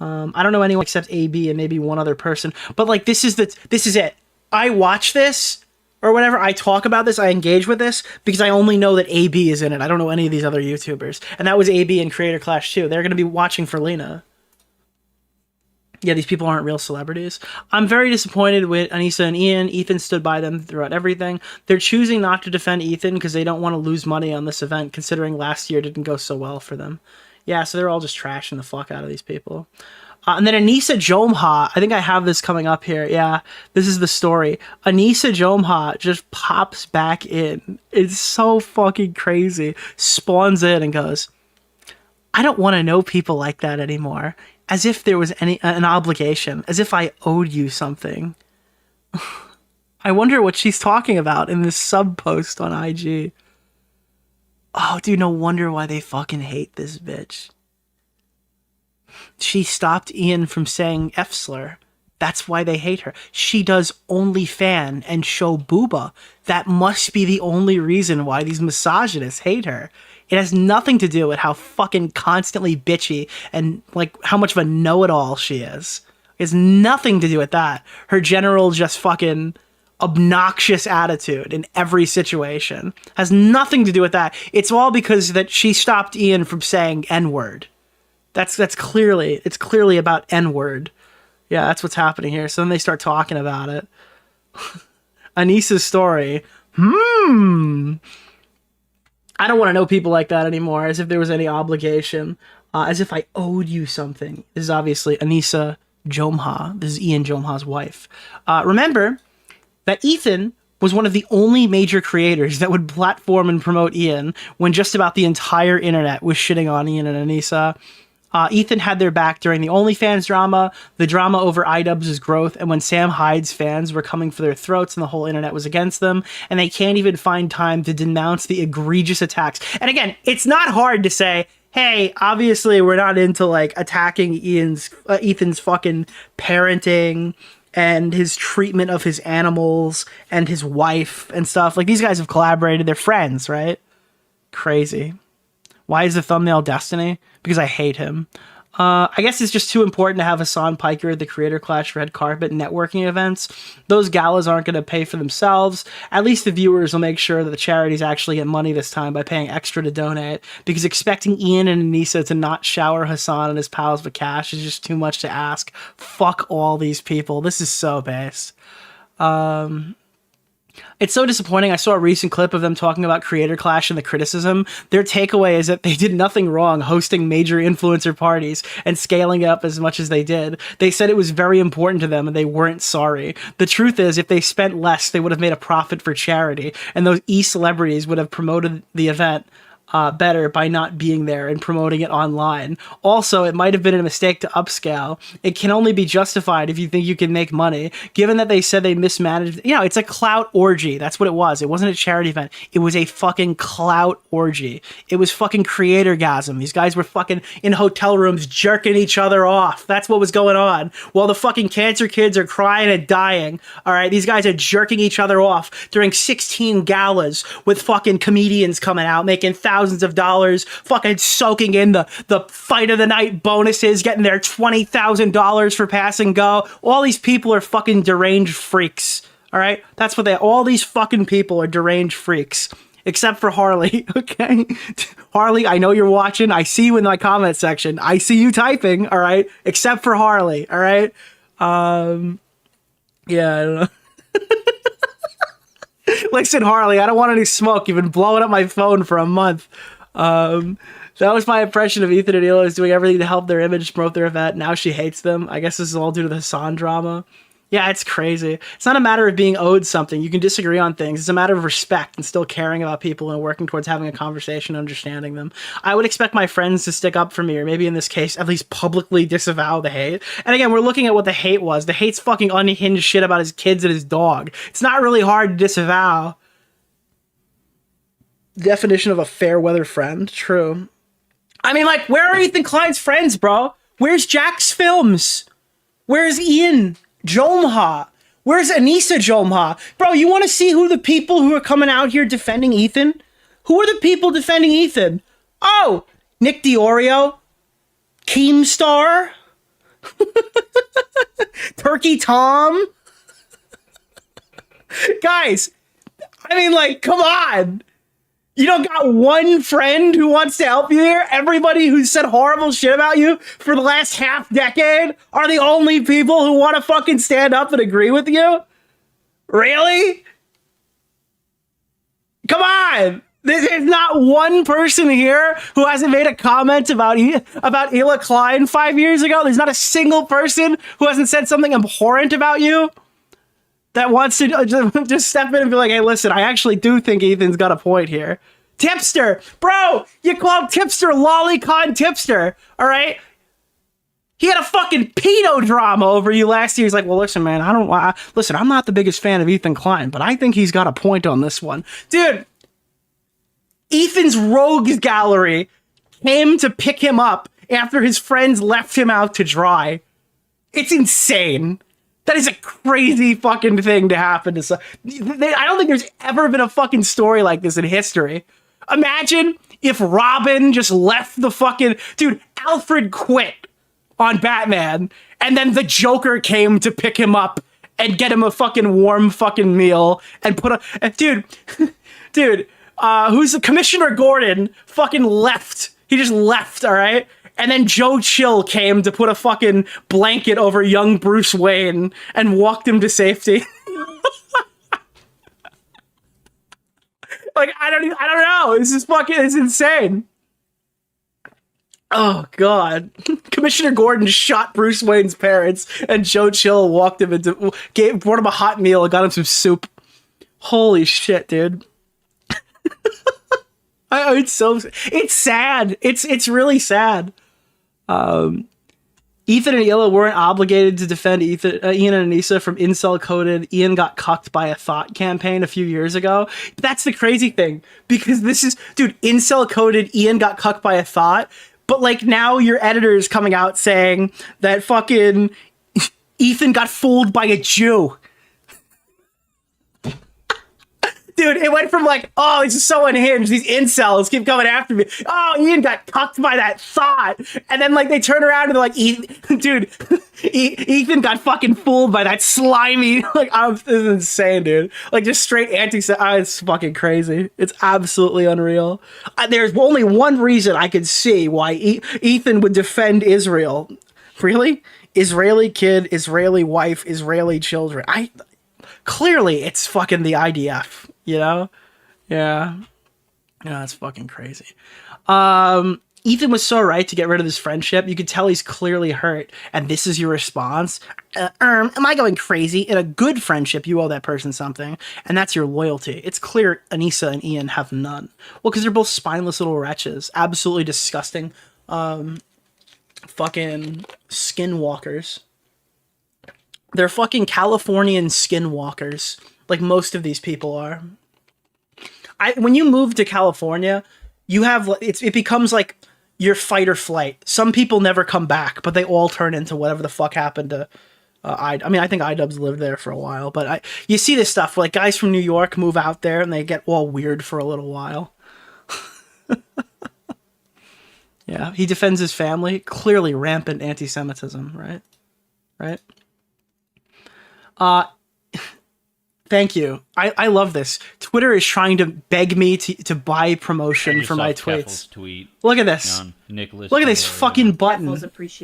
I don't know anyone except AB and maybe one other person. But like, this is it. I watch this or whatever. I talk about this. I engage with this because I only know that AB is in it. I don't know any of these other YouTubers. And that was AB in Creator Clash too. They're going to be watching for Lena. Yeah, these people aren't real celebrities. I'm very disappointed with Anissa and Ian. Ethan stood by them throughout everything. They're choosing not to defend Ethan because they don't want to lose money on this event, considering last year didn't go so well for them. Yeah, so they're all just trashing the fuck out of these people. And then Anissa Jomha, I think I have this coming up here. Yeah, this is the story. Anissa Jomha just pops back in. It's so fucking crazy. Spawns in and goes, I don't want to know people like that anymore. As if there was an obligation. As if I owed you something. I wonder what she's talking about in this sub post on IG. Oh, dude, no wonder why they fucking hate this bitch. She stopped Ian from saying F-slur. That's why they hate her. She does OnlyFan and show booba. That must be the only reason why these misogynists hate her. It has nothing to do with how fucking constantly bitchy and like how much of a know-it-all she is. It has nothing to do with that. Her general just fucking obnoxious attitude in every situation has nothing to do with that. It's all because that she stopped Ian from saying N-word. It's clearly about N-word. Yeah, that's what's happening here. So then they start talking about it. Anissa's story. I don't want to know people like that anymore, as if there was any obligation, as if I owed you something. This is obviously Anissa Jomha. This is Ian Jomha's wife. Remember that Ethan was one of the only major creators that would platform and promote Ian when just about the entire internet was shitting on Ian and Anissa. Ethan had their back during the OnlyFans drama, the drama over iDubbbz' growth, and when Sam Hyde's fans were coming for their throats and the whole internet was against them, and they can't even find time to denounce the egregious attacks. And again, it's not hard to say, hey, obviously we're not into like attacking Ethan's fucking parenting and his treatment of his animals and his wife and stuff. Like, these guys have collaborated, they're friends, right? Crazy. Why is the thumbnail Destiny? Because I hate him. I guess it's just too important to have Hassan Piker at the Creator Clash Red Carpet networking events. Those galas aren't going to pay for themselves. At least the viewers will make sure that the charities actually get money this time by paying extra to donate, because expecting Ian and Anissa to not shower Hassan and his pals with cash is just too much to ask. Fuck all these people. This is so base. It's so disappointing. I saw a recent clip of them talking about Creator Clash and the criticism. Their takeaway is that they did nothing wrong hosting major influencer parties and scaling up as much as they did. They said it was very important to them and they weren't sorry. The truth is, if they spent less, they would have made a profit for charity, and those e-celebrities would have promoted the event better by not being there and promoting it online. Also, it might have been a mistake to upscale. It can only be justified if you think you can make money. Given that they said they mismanaged, it's a clout orgy. That's what it was. It wasn't a charity event. It was a fucking clout orgy. It was fucking creator-gasm. These guys were fucking in hotel rooms jerking each other off. That's what was going on. While the fucking cancer kids are crying and dying. All right, these guys are jerking each other off during 16 galas with fucking comedians coming out, making thousands of dollars, fucking soaking in the fight of the night bonuses, getting their $20,000 for pass and go. All these people are fucking deranged freaks. All right, that's what all these fucking people are deranged freaks, except for Harley. Okay, Harley, I know you're watching. I see you in my comment section. I see you typing. All right, except for Harley. All right. Yeah, I don't know. Listen, Harley, I don't want any smoke. You've been blowing up my phone for a month. That was my impression of Ethan and Ela, is doing everything to help their image, promote their event. Now she hates them. I guess this is all due to the Hassan drama. Yeah, it's crazy. It's not a matter of being owed something. You can disagree on things. It's a matter of respect and still caring about people and working towards having a conversation, understanding them. I would expect my friends to stick up for me, or maybe in this case, at least publicly disavow the hate. And again, we're looking at what the hate was. The hate's fucking unhinged shit about his kids and his dog. It's not really hard to disavow. Definition of a fair weather friend. True. I mean, like, where are Ethan Klein's friends, bro? Where's Jack's Films? Where's Ian Jomha? Where's Anissa Jomha? Bro, you want to see who the people who are coming out here defending Ethan? Who are the people defending Ethan? Oh, Nick DeOrio, Keemstar, Turkey Tom. Guys, I mean, like, come on. You don't got one friend who wants to help you here? Everybody who said horrible shit about you for the last half decade are the only people who want to fucking stand up and agree with you? Really? Come on. There's not one person here who hasn't made a comment about Ela Klein 5 years ago. There's not a single person who hasn't said something abhorrent about you that wants to just step in and be like, hey, listen, I actually do think Ethan's got a point here. Tipster! Bro, you called Tipster Lolicon Tipster, all right? He had a fucking pedo drama over you last year. He's like, well, listen, man, listen, I'm not the biggest fan of Ethan Klein, but I think he's got a point on this one. Dude, Ethan's rogues gallery came to pick him up after his friends left him out to dry. It's insane. That is a crazy fucking thing to happen to I don't think there's ever been a fucking story like this in history. Imagine if Robin just left the fucking... Dude, Alfred quit on Batman, and then the Joker came to pick him up and get him a fucking warm fucking meal and put a... Dude, who's the Commissioner Gordon fucking left. He just left, all right? And then Joe Chill came to put a fucking blanket over young Bruce Wayne and walked him to safety. Like, I don't know. It's insane. Oh, God. Commissioner Gordon shot Bruce Wayne's parents, and Joe Chill walked him brought him a hot meal and got him some soup. Holy shit, dude. It's sad. It's really sad. Ethan and Ela weren't obligated to defend Ian and Anissa from incel-coded Ian got cucked by a thought campaign a few years ago. That's the crazy thing, because this is, dude, incel-coded Ian got cucked by a thought, but like now your editor is coming out saying that fucking Ethan got fooled by a Jew. Dude, it went from like, oh, this is so unhinged. These incels keep coming after me. Oh, Ian got cucked by that thought. And then like they turn around and they're like, dude, Ethan got fucking fooled by that slimy. Like, this is insane, dude. Like just straight it's fucking crazy. It's absolutely unreal. There's only one reason I could see why Ethan would defend Israel. Really? Israeli kid, Israeli wife, Israeli children. Clearly it's fucking the IDF. You know? Yeah. Yeah, that's fucking crazy. Ethan was so right to get rid of this friendship. You could tell he's clearly hurt. And this is your response? Am I going crazy? In a good friendship, you owe that person something. And that's your loyalty. It's clear Anissa and Ian have none. Well, because they're both spineless little wretches. Absolutely disgusting. Fucking skinwalkers. They're fucking Californian skinwalkers. Like most of these people are. When you move to California, you have it becomes like your fight or flight. Some people never come back, but they all turn into whatever the fuck happened to. I mean, I think iDubbbz lived there for a while, but you see this stuff where like guys from New York move out there and they get all weird for a little while. Yeah, he defends his family. Clearly rampant anti-Semitism, right? Right. Thank you. I love this. Twitter is trying to beg me to buy promotion for my tweets. Tweet. Look at this. Nicholas Look at this DeOrio. fucking button.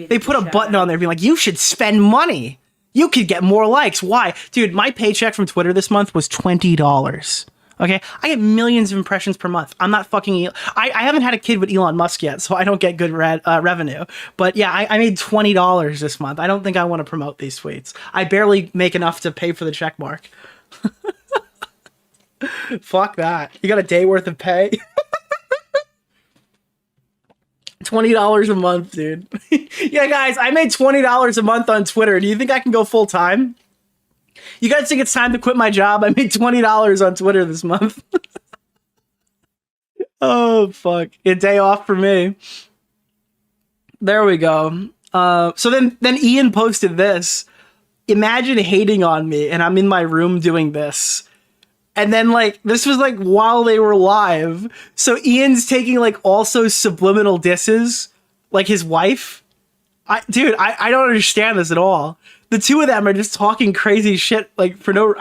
They put a button on there being like, you should spend money. You could get more likes. Why? Dude, my paycheck from Twitter this month was $20. Okay? I get millions of impressions per month. I'm not fucking... I haven't had a kid with Elon Musk yet, so I don't get good revenue. But yeah, I made $20 this month. I don't think I want to promote these tweets. I barely make enough to pay for the check mark. Fuck that. You got a day worth of pay? $20 a month, dude. Yeah, guys, I made $20 a month on Twitter. Do you think I can go full time? You guys think it's time to quit my job? I made $20 on Twitter this month. Oh, fuck. A day off for me. There we go. So then Ian posted this. Imagine hating on me and I'm in my room doing this. And then like, this was like while they were live. So Ian's taking like also subliminal disses, like his wife. I don't understand this at all. The two of them are just talking crazy shit, like, for no...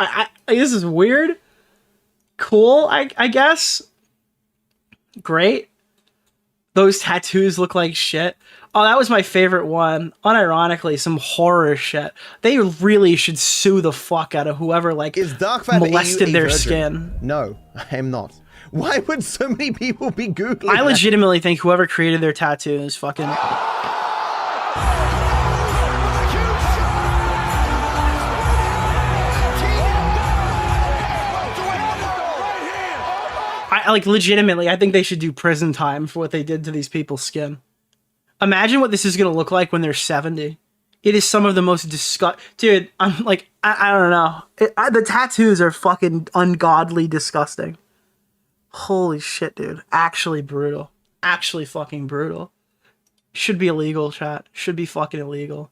this is weird. Cool, I guess. Great. Those tattoos look like shit. Oh, that was my favorite one. Unironically, some horror shit. They really should sue the fuck out of whoever, like, molested their skin. No, I am not. Why would so many people be Googling I legitimately think whoever created their tattoo is fucking... Like, legitimately, I think they should do prison time for what they did to these people's skin. Imagine what this is going to look like when they're 70. It is some of the most Dude, I'm like, I don't know. The tattoos are fucking ungodly disgusting. Holy shit, dude. Actually brutal. Actually fucking brutal. Should be illegal, chat. Should be fucking illegal.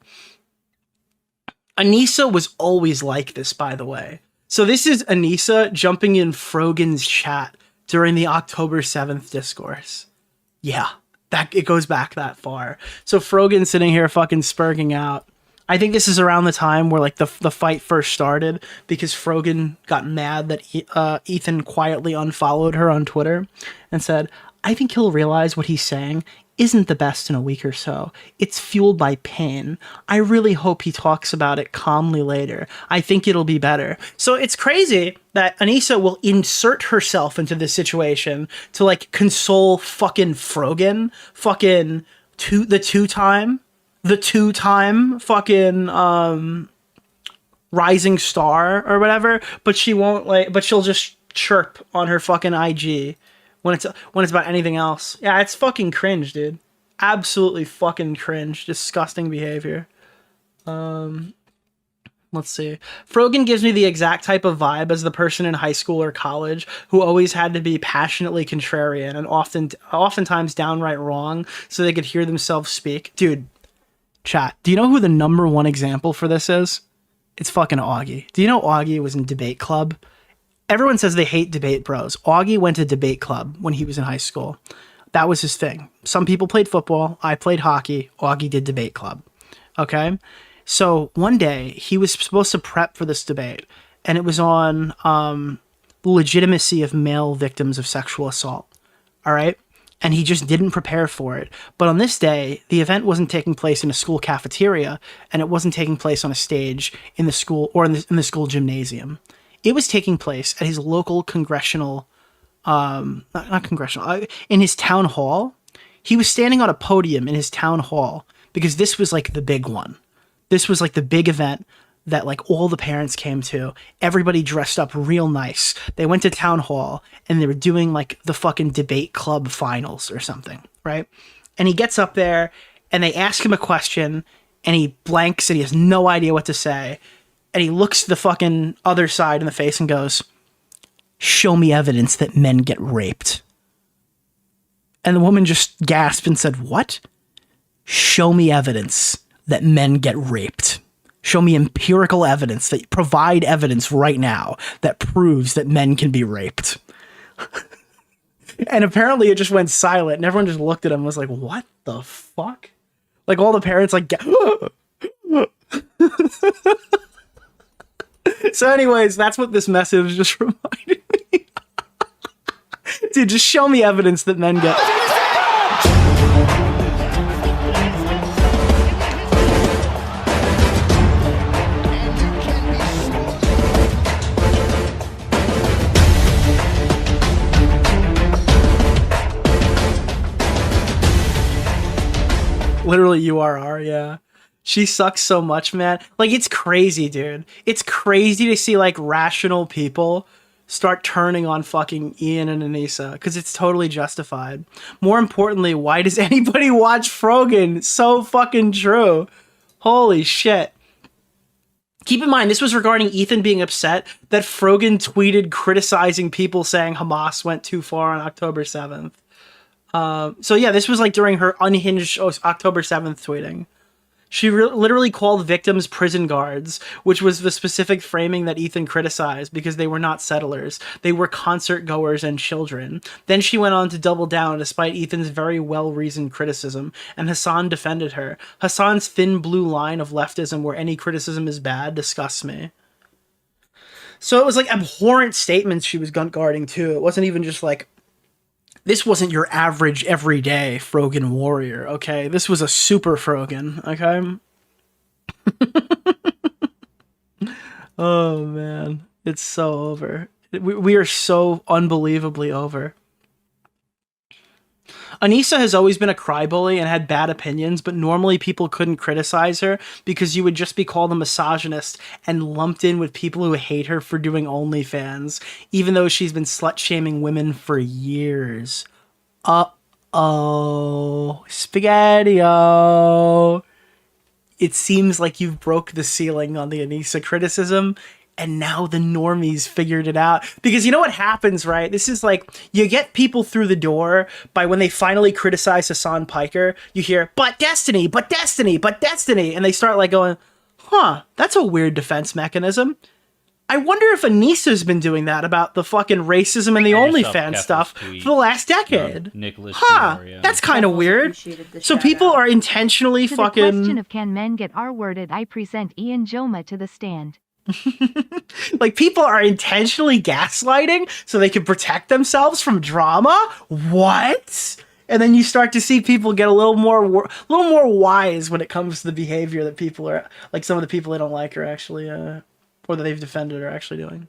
Anissa was always like this, by the way. So this is Anissa jumping in Frogan's chat during the October 7th discourse. Yeah, it goes back that far. So Frogan's sitting here fucking spurging out. I think this is around the time where, like, the fight first started, because Frogan got mad that Ethan quietly unfollowed her on Twitter and said, I think he'll realize what he's saying isn't the best in a week or so. It's fueled by pain. I really hope he talks about it calmly later. I think it'll be better. So it's crazy that Anissa will insert herself into this situation to, like, console fucking Frogan, fucking the two-time fucking rising star or whatever, but she won't, like, but she'll just chirp on her fucking IG when it's about anything else. Yeah, it's fucking cringe, dude. Absolutely fucking cringe. Disgusting behavior. Let's see. Frogan gives me the exact type of vibe as the person in high school or college who always had to be passionately contrarian and oftentimes downright wrong so they could hear themselves speak. Dude, chat, do you know who the #1 example for this is? It's fucking Augie. Do you know Augie was in debate club? Everyone says they hate debate bros. Augie went to debate club when he was in high school. That was his thing. Some people played football. I played hockey. Augie did debate club. Okay? So one day, he was supposed to prep for this debate, and it was on the legitimacy of male victims of sexual assault. All right? And he just didn't prepare for it. But on this day, the event wasn't taking place in a school cafeteria, and it wasn't taking place on a stage in the school or in the school gymnasium. It was taking place at his local congressional, not congressional, in his town hall. He was standing on a podium in his town hall because this was like the big one. This was like the big event that, like, all the parents came to. Everybody dressed up real nice. They went to town hall and they were doing, like, the fucking debate club finals or something, right? And he gets up there and they ask him a question and he blanks and he has no idea what to say. And he looks the fucking other side in the face and goes, show me evidence that men get raped. And the woman just gasped and said, what? Show me evidence that men get raped. Show me empirical evidence, that provide evidence right now that proves that men can be raped. And apparently it just went silent and everyone just looked at him and was like, what the fuck? Like, all the parents, like, So anyways, that's what this message just reminded me. Dude, just show me evidence that men get... Literally URR, yeah. She sucks so much, man. Like, it's crazy, dude. It's crazy to see, like, rational people start turning on fucking Ian and Anissa, because it's totally justified. More importantly, why does anybody watch Frogan? So fucking true. Holy shit. Keep in mind, this was regarding Ethan being upset that Frogan tweeted criticizing people saying Hamas went too far on October 7th. So yeah, this was like during her unhinged October 7th tweeting. She literally called victims prison guards, which was the specific framing that Ethan criticized because they were not settlers. They were concert goers and children. Then she went on to double down despite Ethan's very well-reasoned criticism, and Hassan defended her. Hassan's thin blue line of leftism where any criticism is bad disgusts me. So it was like abhorrent statements she was guarding too. It wasn't even just like, this wasn't your average everyday Frogan warrior, okay? This was a super Frogan, okay? Oh, man. It's so over. We are so unbelievably over. Anissa has always been a crybaby and had bad opinions, but normally people couldn't criticize her because you would just be called a misogynist and lumped in with people who hate her for doing OnlyFans, even though she's been slut-shaming women for years. Uh-oh. Spaghetti-o. It seems like you've broke the ceiling on the Anissa criticism, and now the normies figured it out. Because you know what happens, right? This is like, you get people through the door by when they finally criticize Hassan Piker, you hear, but Destiny, but Destiny, but Destiny. And they start like going, huh, that's a weird defense mechanism. I wonder if Anissa's been doing that about the fucking racism and the OnlyFans stuff for the last decade. Nicholas DeOrio. That's kind of weird. So people are intentionally To fucking... the question of can men get R-worded, I present Ian Joma to the stand. Like, people are intentionally gaslighting so they can protect themselves from drama? What? And then you start to see people get a little more wise when it comes to the behavior that people are, like, some of the people they don't like are actually, or that they've defended are actually doing.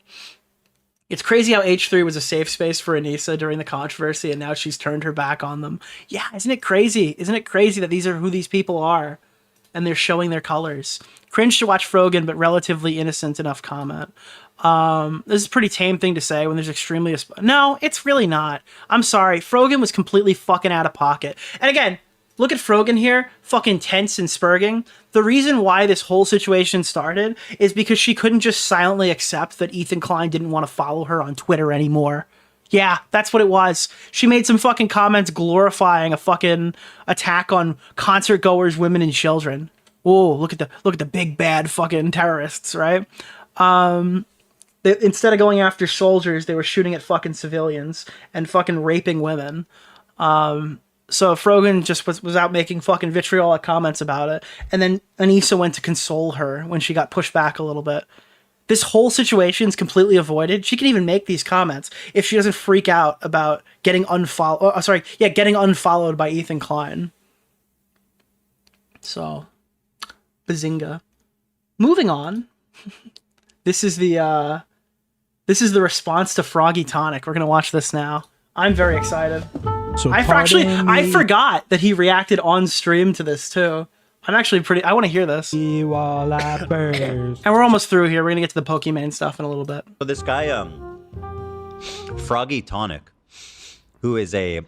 It's crazy how H3 was a safe space for Anissa during the controversy, and now she's turned her back on them. Yeah, isn't it crazy? Isn't it crazy that these are who these people are? And they're showing their colors. Cringe to watch Frogan, but relatively innocent enough comment. This is a pretty tame thing to say when there's extremely... No, it's really not. I'm sorry. Frogan was completely fucking out of pocket. And again, look at Frogan here, fucking tense and spurging. The reason why this whole situation started is because she couldn't just silently accept that Ethan Klein didn't want to follow her on Twitter anymore. Yeah, that's what it was. She made some fucking comments glorifying a fucking attack on concert goers, women, and children. Oh, look at the big bad fucking terrorists, right? Instead of going after soldiers, they were shooting at fucking civilians and fucking raping women. So Frogan just was out making fucking vitriolic comments about it, and then Anissa went to console her when she got pushed back a little bit. This whole situation is completely avoided. She can even make these comments if she doesn't freak out about getting getting unfollowed by Ethan Klein. So, bazinga. Moving on. This is the response to Froggy Tonic. We're gonna watch this now. I'm very excited. So I forgot that he reacted on stream to this too. I want to hear this. And we're almost through here. We're going to get to the Pokemon stuff in a little bit. So this guy, Froggy Tonic, who is a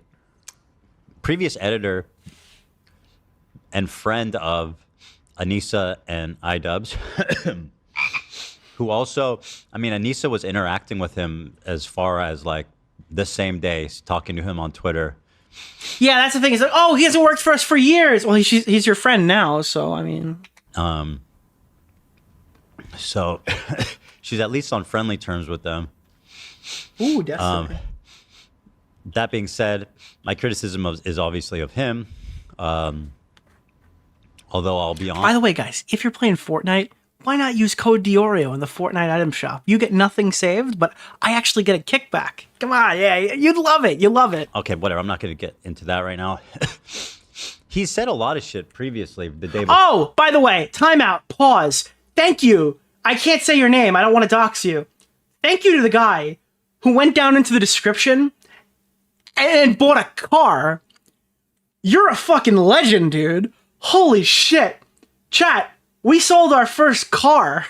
previous editor and friend of Anissa and iDubbbz, who also, I mean, Anissa was interacting with him as far as like the same day, talking to him on Twitter. Yeah, that's the thing. It's like, oh, he hasn't worked for us for years. Well, he's your friend now, so I mean. So she's at least on friendly terms with them. Ooh, definitely. That being said, my criticism is obviously of him. Although I'll be honest. By the way, guys, if you're playing Fortnite, why not use code DeOrio in the Fortnite item shop? You get nothing saved, but I actually get a kickback. Come on, yeah, you'd love it. You love it. Okay, whatever. I'm not going to get into that right now. He said a lot of shit previously the day before. Oh, by the way, timeout, pause. Thank you. I can't say your name. I don't want to dox you. Thank you to the guy who went down into the description and bought a car. You're a fucking legend, dude. Holy shit. Chat. We sold our first car.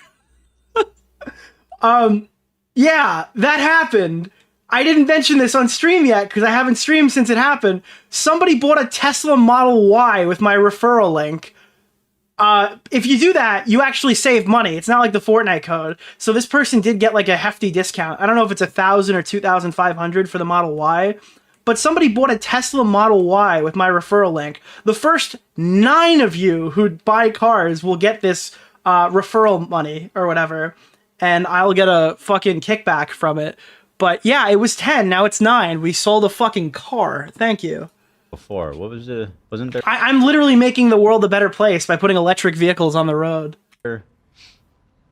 Yeah, that happened. I didn't mention this on stream yet because I haven't streamed since it happened. Somebody bought a Tesla Model Y with my referral link. If you do that, you actually save money. It's not like the Fortnite code. So this person did get like a hefty discount. I don't know if it's 1,000 or 2,500 for the Model Y, but somebody bought a Tesla Model Y with my referral link. The first 9 of you who buy cars will get this referral money or whatever, and I'll get a fucking kickback from it. But yeah, it was 10, now it's 9. We sold a fucking car. Thank you. Before, what was it? Wasn't there? I'm literally making the world a better place by putting electric vehicles on the road.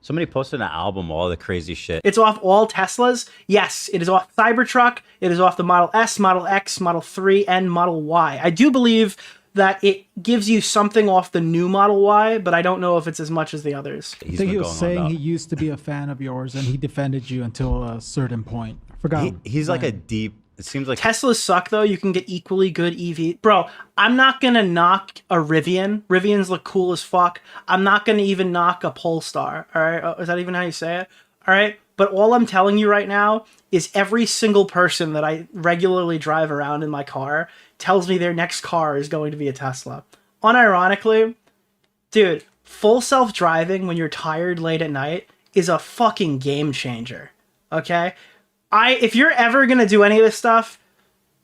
Somebody posted an album, all the crazy shit. It's off all Teslas. Yes, it is off Cybertruck. It is off the Model S, Model X, Model 3, and Model Y. I do believe that it gives you something off the new Model Y, but I don't know if it's as much as the others. I think he was saying he used to be a fan of yours and he defended you until a certain point. I forgot. He's like a deep... It seems like Teslas suck though. You can get equally good EV. Bro, I'm not gonna knock a Rivian. Rivians look cool as fuck. I'm not gonna even knock a Polestar. All right, is that even how you say it? All right, but all I'm telling you right now is every single person that I regularly drive around in my car tells me their next car is going to be a Tesla. Unironically, dude, full self-driving when you're tired late at night is a fucking game changer. Okay. If you're ever going to do any of this stuff,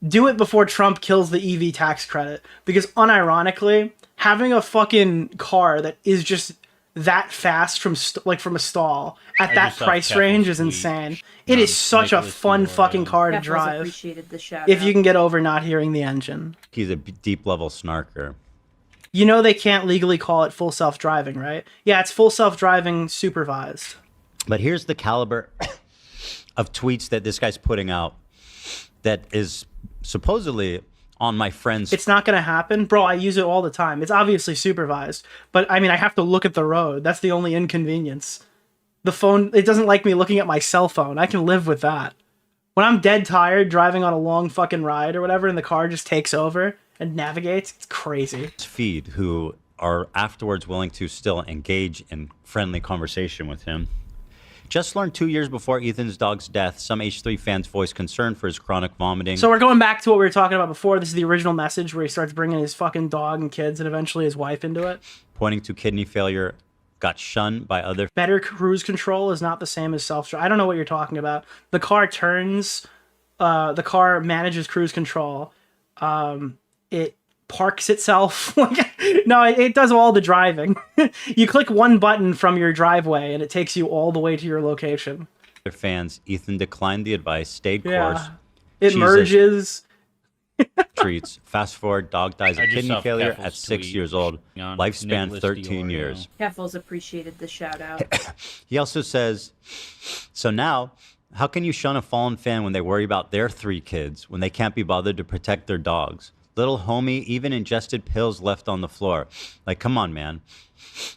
do it before Trump kills the EV tax credit. Because unironically, having a fucking car that is just that fast from a stall at that price range is insane. It is such a fun fucking car to drive. Appreciated the shout if you can get over not hearing the engine. he's a deep level snarker. You know they can't legally call it full self-driving, right? Yeah, it's full self-driving supervised. But here's the caliber of tweets that this guy's putting out that is supposedly on my friend's... It's not going to happen. Bro, I use it all the time. It's obviously supervised. But, I mean, I have to look at the road. That's the only inconvenience. The phone, it doesn't like me looking at my cell phone. I can live with that. When I'm dead tired driving on a long fucking ride or whatever and the car just takes over and navigates, it's crazy. Feed, who are afterwards willing to still engage in friendly conversation with him. Just learned 2 years before Ethan's dog's death, some H3 fans voiced concern for his chronic vomiting. So we're going back to what we were talking about before. This is the original message where he starts bringing his fucking dog and kids and eventually his wife into it. Pointing to kidney failure, got shunned by other... Better cruise control is not the same as self-drive. I don't know what you're talking about. The car turns, the car manages cruise control. It parks itself. No, it does all the driving. You click one button from your driveway and it takes you all the way to your location. Their fans, Ethan declined the advice, stayed course. It merges. Treats. Fast forward, dog dies of kidney failure at 6 years old. Lifespan Nicholas 13 DeOrio. years. Keffels appreciated the shout out. He also says, so now, how can you shun a fallen fan when they worry about their 3 kids, when they can't be bothered to protect their dogs? Little homie even ingested pills left on the floor. Like, come on, man.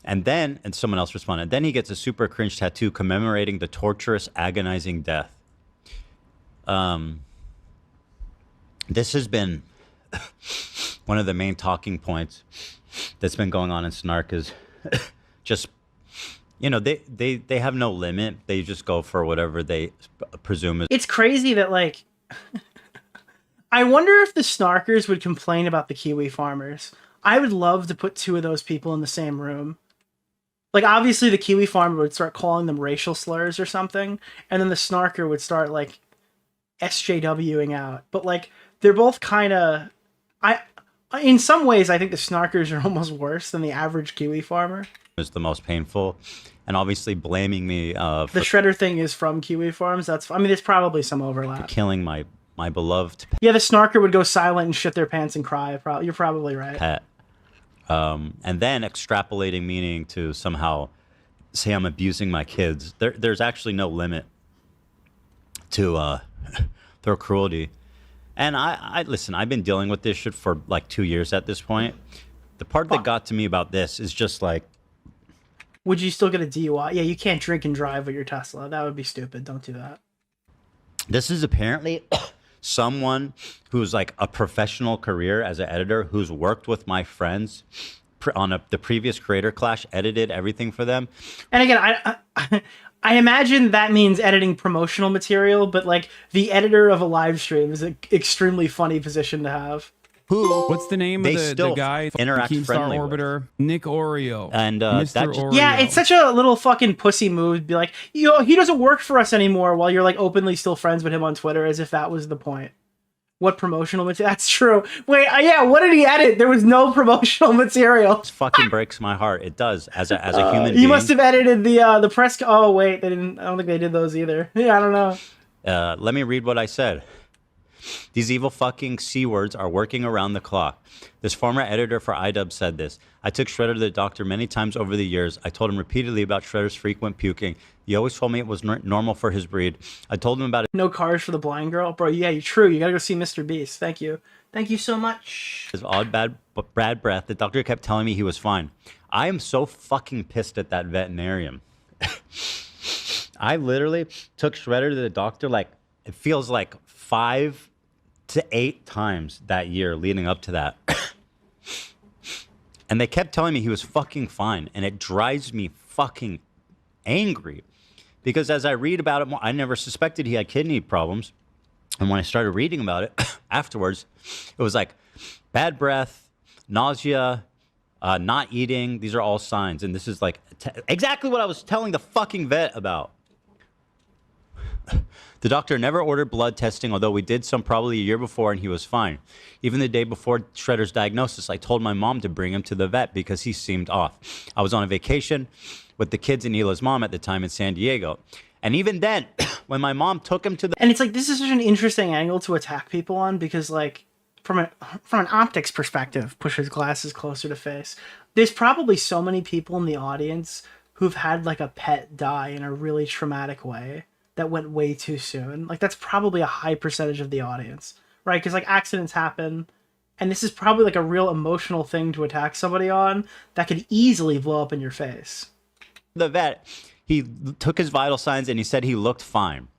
And then, and someone else responded, then he gets a super cringe tattoo commemorating the torturous, agonizing death. This has been one of the main talking points that's been going on in Snark is just, you know, they have no limit. They just go for whatever they presume is... It's crazy that, like... I wonder if the snarkers would complain about the kiwi farmers. I would love to put 2 of those people in the same room. Like, obviously the kiwi farmer would start calling them racial slurs or something, and then the snarker would start, like, SJWing out. But, like, they're both kind of... In some ways, I think the snarkers are almost worse than the average kiwi farmer. Is the most painful, and obviously blaming me for... The shredder thing is from kiwi farms. That's... I mean, there's probably some overlap. Killing my beloved Yeah, the snarker would go silent and shit their pants and cry. You're probably right. pet. And then extrapolating meaning to somehow say I'm abusing my kids. There's actually no limit to their cruelty. And I listen, I've been dealing with this shit for like 2 years at this point. The part that got to me about this is just like... Would you still get a DUI? Yeah, you can't drink and drive with your Tesla. That would be stupid. Don't do that. This is apparently... someone who's like a professional career as an editor who's worked with my friends on the previous Creator Clash, edited everything for them. And again, I imagine that means editing promotional material, but like the editor of a live stream is an extremely funny position to have. What's the name of the guy? Interact Keemstar Orbiter, Nick Oreo, and Mr. Oreo. Yeah, it's such a little fucking pussy move to be like, yo, he doesn't work for us anymore while you're like openly still friends with him on Twitter, as if that was the point. What promotional material? That's true. Wait, yeah, what did he edit? There was no promotional material. This fucking breaks my heart. It does. As a human being. You must have edited the press. Oh wait, they didn't. I don't think they did those either. Yeah, I don't know. Let me read what I said. These evil fucking C words are working around the clock. This former editor for iDubbbz said this. I took Shredder to the doctor many times over the years. I told him repeatedly about Shredder's frequent puking. He always told me it was normal for his breed. I told him about it. No cars for the blind girl, bro. Yeah, you're true. You gotta go see Mr. Beast. Thank you. Thank you so much. His odd bad breath. The doctor kept telling me he was fine. I am so fucking pissed at that veterinarian. I literally took Shredder to the doctor like it feels like 5 to 8 times that year leading up to that. And they kept telling me he was fucking fine. And it drives me fucking angry. Because as I read about it more, I never suspected he had kidney problems. And when I started reading about it afterwards, it was like bad breath, nausea, not eating. These are all signs. And this is like exactly what I was telling the fucking vet about. The doctor never ordered blood testing, although we did some probably a year before and he was fine. Even the day before Shredder's diagnosis, I told my mom to bring him to the vet because he seemed off. I was on a vacation with the kids and Hila's mom at the time in San Diego. And even then, when my mom took him to the... And it's like, this is such an interesting angle to attack people on because like, from an optics perspective, push his glasses closer to face. There's probably so many people in the audience who've had like a pet die in a really traumatic way that went way too soon. Like that's probably a high percentage of the audience, right? Because like accidents happen, and this is probably like a real emotional thing to attack somebody on that could easily blow up in your face. The vet, he took his vital signs and he said he looked fine.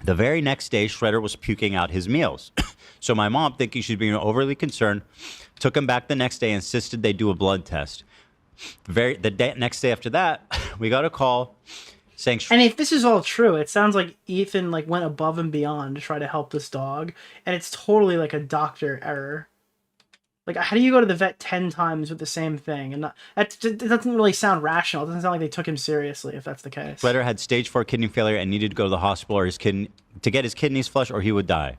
The very next day, Shredder was puking out his meals. So my mom, thinking she'd being overly concerned, took him back the next day and insisted they do a blood test. Next day after that, we got a call saying... And if this is all true, it sounds like Ethan like went above and beyond to try to help this dog, and it's totally like a doctor error. Like, how do you go to the vet 10 times with the same thing? And it doesn't really sound rational. It doesn't sound like they took him seriously, if that's the case. Shredder had stage 4 kidney failure and needed to go to the hospital or to get his kidneys flushed or he would die.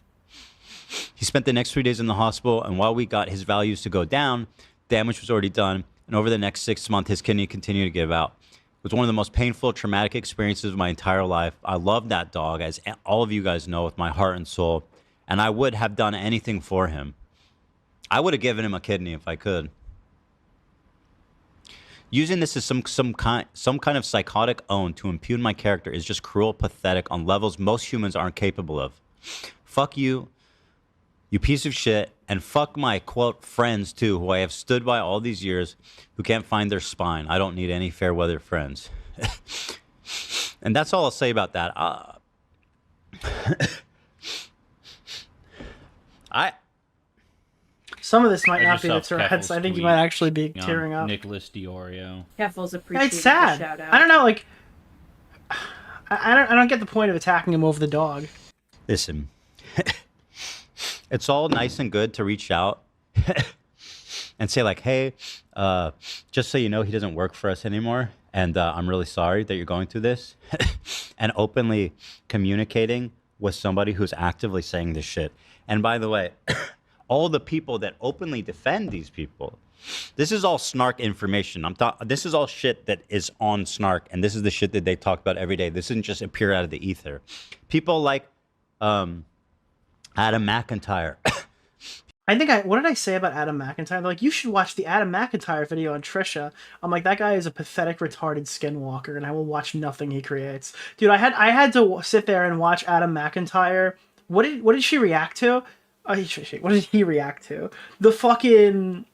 He spent the next 3 days in the hospital, and while we got his values to go down, damage was already done, and over the next 6 months, his kidney continued to give out. It was one of the most painful, traumatic experiences of my entire life. I love that dog, as all of you guys know, with my heart and soul, and I would have done anything for him. I would have given him a kidney if I could. Using this as some kind of psychotic own to impugn my character is just cruel, pathetic on levels most humans aren't capable of. Fuck you, you piece of shit, and fuck my, quote, friends, too, who I have stood by all these years, who can't find their spine. I don't need any fair weather friends. And that's all I'll say about that. Some of this might not be the Tourette's. I think you might actually be tearing up. Nicholas DeOrio. Keffels appreciated It's sad. the shout out. I don't know, like... I don't get the point of attacking him over the dog. Listen. It's all nice and good to reach out and say like, hey, just so you know, he doesn't work for us anymore. And I'm really sorry that you're going through this. And openly communicating with somebody who's actively saying this shit. And by the way, all the people that openly defend these people, this is all snark information. This is all shit that is on snark. And this is the shit that they talk about every day. This isn't just appear out of the ether. People like Adam McIntyre. What did I say about Adam McIntyre? They're like, you should watch the Adam McIntyre video on Trisha. I'm like, that guy is a pathetic, retarded skinwalker, and I will watch nothing he creates. Dude, I had to sit there and watch Adam McIntyre. What did she react to? What did he react to? The fucking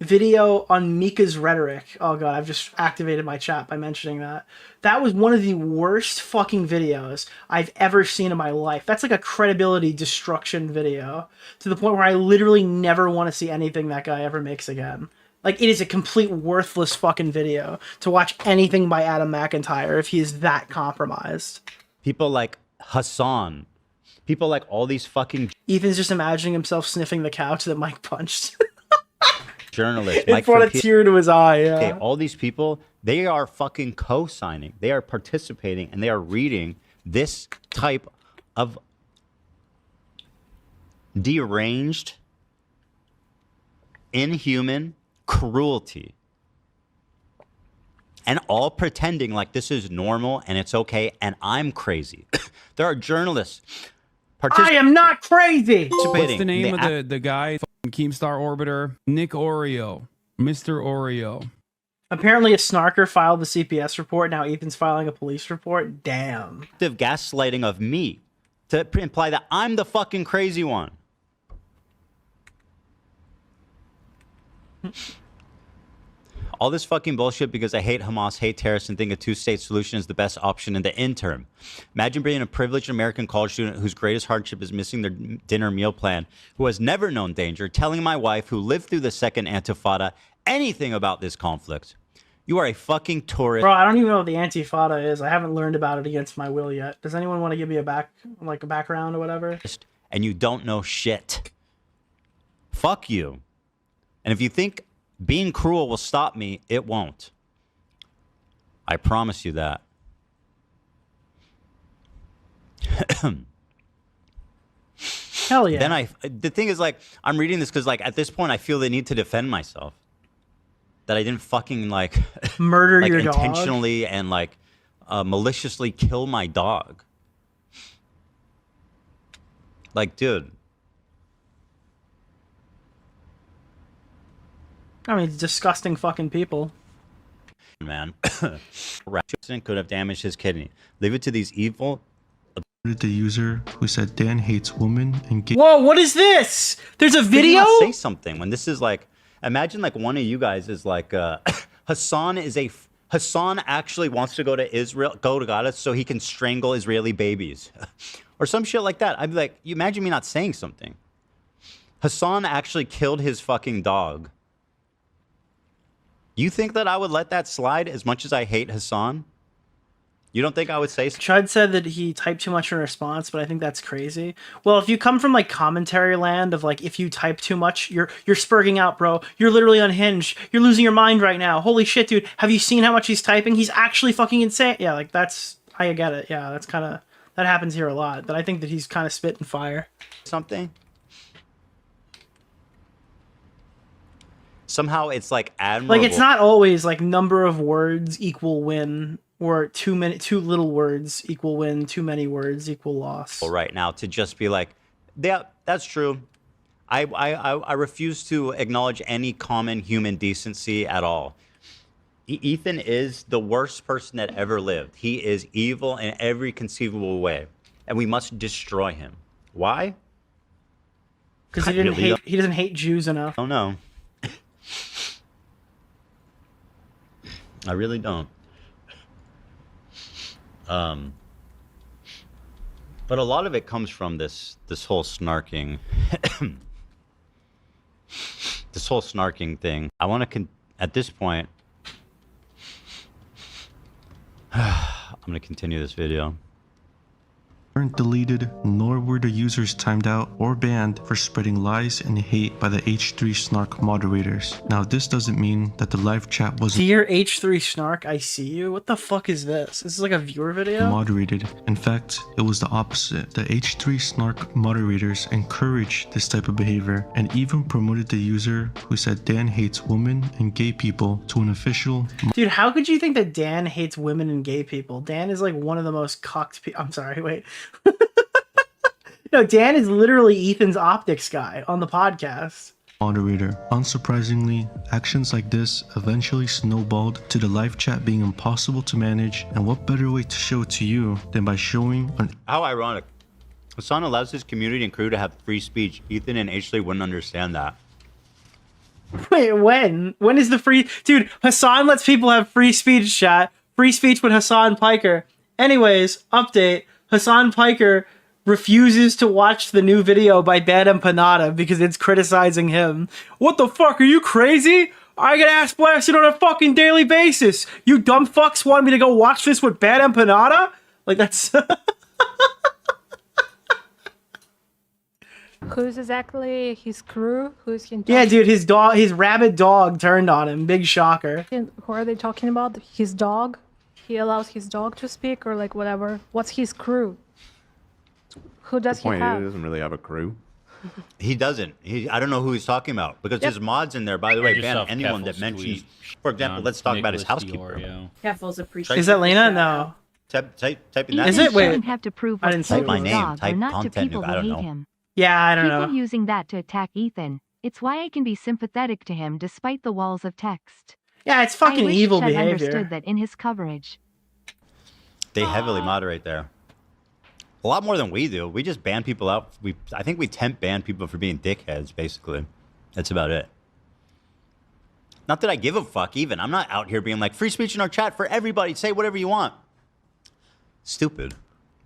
video on Mika's rhetoric. Oh god, I've just activated my chat by mentioning that. That was one of the worst fucking videos I've ever seen in my life. That's like a credibility destruction video to the point where I literally never want to see anything that guy ever makes again. Like, it is a complete worthless fucking video to watch anything by Adam McIntyre if he is that compromised. People like Hassan. People like all these fucking... Ethan's just imagining himself sniffing the couch that Mike punched. Journalists. It brought a tear to his eye, yeah. Okay, all these people, they are fucking co-signing. They are participating, and they are reading this type of deranged, inhuman cruelty. And all pretending like this is normal and it's okay and I'm crazy. There are journalists I am not crazy. What's the name of the guy? Keemstar Orbiter? Nick DeOrio. Mr. Oreo. Apparently a snarker filed the CPS report. Now Ethan's filing a police report. Damn. Active gaslighting of me to imply that I'm the fucking crazy one. All this fucking bullshit because I hate Hamas, hate terrorists, and think a two-state solution is the best option in the interim. Imagine being a privileged American college student whose greatest hardship is missing their dinner meal plan, who has never known danger, telling my wife, who lived through the second Antifada, anything about this conflict. You are a fucking tourist. Bro, I don't even know what the Antifada is. I haven't learned about it against my will yet. Does anyone want to give me a background or whatever? And you don't know shit. Fuck you. And if you think being cruel will stop me, it won't. I promise you that. Hell yeah. Then the thing is, like, I'm reading this because, like, at this point I feel the need to defend myself. That I didn't fucking, like, murder like, your intentionally dog? And, like, maliciously kill my dog. Like, dude. I mean, disgusting fucking people. Man. Could have damaged his kidney. Leave it to these evil... The user who said Dan hates women and gay... Whoa, what is this? There's a video? Say something when this is like... Imagine like one of you guys is like... Hassan actually wants to go to Israel, go to Gaza so he can strangle Israeli babies. Or some shit like that. I'd be like, you imagine me not saying something. Hassan actually killed his fucking dog. You think that I would let that slide as much as I hate Hassan? You don't think I would say so? Chud said that he typed too much in response, but I think that's crazy. Well, if you come from like commentary land of like, if you type too much, you're spurging out, bro. You're literally unhinged. You're losing your mind right now. Holy shit, dude. Have you seen how much he's typing? He's actually fucking insane. Yeah, like that's, I get it. Yeah, that's kind of, that happens here a lot. But I think that he's kind of spitting fire. Something? Somehow it's like admirable. Like it's not always like number of words equal win, or too little words equal win, too many words equal loss. Right now to just be like, yeah, that's true. I refuse to acknowledge any common human decency at all. Ethan is the worst person that ever lived. He is evil in every conceivable way, and we must destroy him. Why? Because he doesn't hate Jews enough. Oh no. I really don't. But a lot of it comes from this whole snarking, this whole snarking thing. I want to at this point, I'm going to continue this video. Weren't deleted, nor were the users timed out or banned for spreading lies and hate by the H3 Snark moderators. Now, this doesn't mean that the live chat wasn't Dear H3 Snark, I see you. What the fuck is this? This is like a viewer video? moderated. In fact, it was the opposite. The H3 Snark moderators encouraged this type of behavior and even promoted the user who said Dan hates women and gay people to an official... Dude, how could you think that Dan hates women and gay people? Dan is like one of the most cocked people. I'm sorry, wait. No, Dan is literally Ethan's optics guy on the podcast. Moderator. Unsurprisingly, actions like this eventually snowballed to the live chat being impossible to manage, and what better way to show it to you than by showing an... How ironic. Hassan allows his community and crew to have free speech. Ethan and Ashley wouldn't understand that. Wait, when? When is the free... Dude, Hassan lets people have free speech, chat. Free speech with Hassan Piker. Anyways, update. Hassan Piker refuses to watch the new video by Bad Empanada because it's criticizing him. What the fuck? Are you crazy? I get ass blasted on a fucking daily basis. You dumb fucks want me to go watch this with Bad Empanada? Like, that's... Who's exactly his crew? Who's he? Yeah, dude, his rabid dog turned on him. Big shocker. Who are they talking about? His dog? He allows his dog to speak, or like whatever. What's his crew? Who does he have? He doesn't really have a crew. He doesn't. I don't know who he's talking about because there's mods in there. By the way, ban anyone that mentions. For example, let's talk about his housekeeper. Kefel's appreciated. Is that the Lena? shout-out. No. Type in that. Is it? You Wait. shouldn't have to prove I what didn't see killed my his name, dog type or not to content, people I who don't hate know. him. Yeah, I don't People know. using that to attack Ethan. It's why I can be sympathetic to him despite the walls of text. Yeah, it's fucking I wish evil Chet behavior. understood that in his coverage. They heavily moderate there. A lot more than we do. We just ban people out. I think we temp ban people for being dickheads, basically. That's about it. Not that I give a fuck, even. I'm not out here being like, free speech in our chat for everybody. Say whatever you want. Stupid.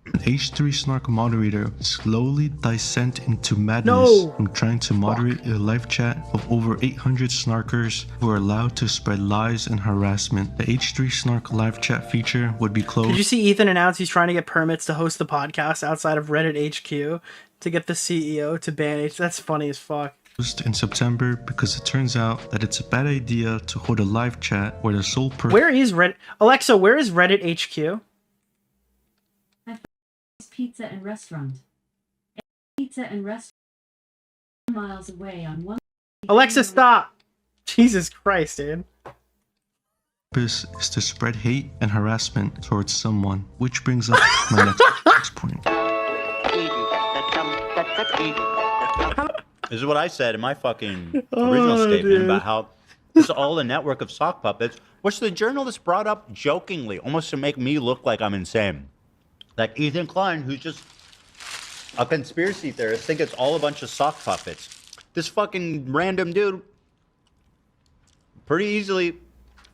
H3 Snark moderator slowly descent into madness No. from trying to moderate a live chat of over 800 snarkers who are allowed to spread lies and harassment. The H3 Snark live chat feature would be closed. Did you see Ethan announce he's trying to get permits to host the podcast outside of Reddit HQ to get the CEO to ban H? That's funny as fuck. In September because it turns out that it's a bad idea to hold a live chat where the sole person. Where is Reddit? Alexa, where is Reddit HQ? Pizza and restaurant. Pizza and restaurant miles away on one. Alexa, stop! Jesus Christ, dude. Purpose is to spread hate and harassment towards someone, which brings up my next point. This is what I said in my fucking original statement about how it's all a network of sock puppets, which the journalist brought up jokingly, almost to make me look like I'm insane. Like Ethan Klein, who's just a conspiracy theorist, think it's all a bunch of sock puppets. This fucking random dude pretty easily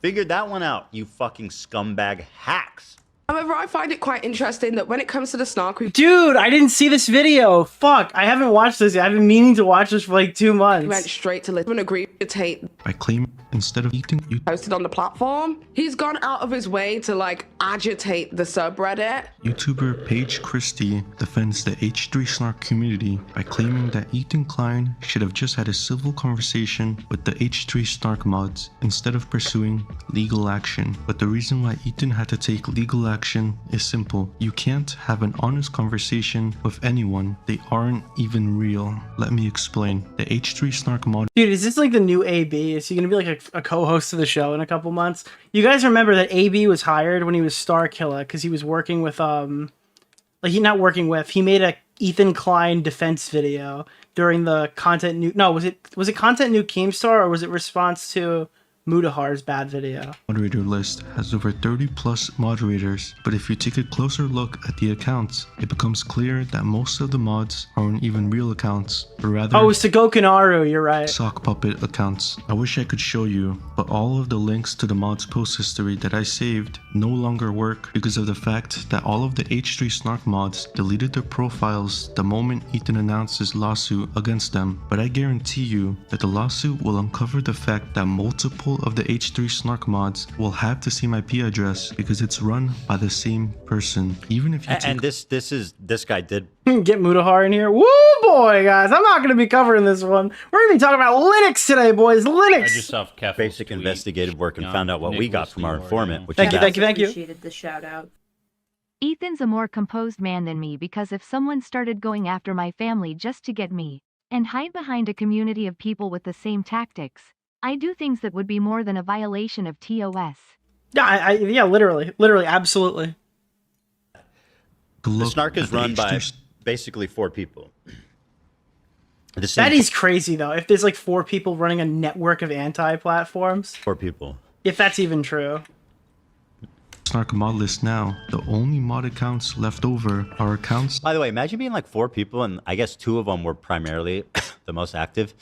figured that one out, you fucking scumbag hacks. However, I find it quite interesting that when it comes to the snark, Dude, I didn't see this video. Fuck, I haven't watched this yet. I've been meaning to watch this for like 2 months. went straight to listen and agree to take By claiming instead of eating, you posted on the platform. He's gone out of his way to like agitate the subreddit. YouTuber Paige Christie defends the H3 Snark community by claiming that Ethan Klein should have just had a civil conversation with the H3 Snark mods instead of pursuing legal action. But the reason why Ethan had to take legal action is simple. You can't have an honest conversation with anyone. They aren't even real. Let me explain. The H3 Snark mod. Dude, is this like the new AB? Is he gonna be like a co-host of the show in a couple months? You guys remember that AB was hired when he was Star Killer because he was working with he made a Ethan Klein defense video during the content new. No, was it content new Keemstar or was it response to Mudahar's bad video? Moderator list has over 30 plus moderators, but if you take a closer look at the accounts, it becomes clear that most of the mods aren't even real accounts, but rather Oh, it's Sagokinaru, you're right. sock puppet accounts. I wish I could show you, but all of the links to the mods post history that I saved no longer work because of the fact that all of the H3 Snark mods deleted their profiles the moment Ethan announced his lawsuit against them. But I guarantee you that the lawsuit will uncover the fact that multiple of the H3 Snark mods will have the same IP address because it's run by the same person. Even if you And this guy did. Get Mudahar in here. Woo, boy, guys. I'm not going to be covering this one. We're going to be talking about Linux today, boys. Linux. Basic investigative work and found out what we got from our informant. Which Thank you. Appreciated the shout out. Ethan's a more composed man than me because if someone started going after my family just to get me, and hide behind a community of people with the same tactics, I do things that would be more than a violation of TOS. Yeah, yeah, literally, absolutely. The Snark is run by basically 4 people. That is crazy, though. If there's like 4 people running a network of anti-platforms. 4 people. If that's even true. Snark mod list now, the only mod accounts left over are accounts. By the way, imagine being like 4 people, and I guess 2 of them were primarily the most active.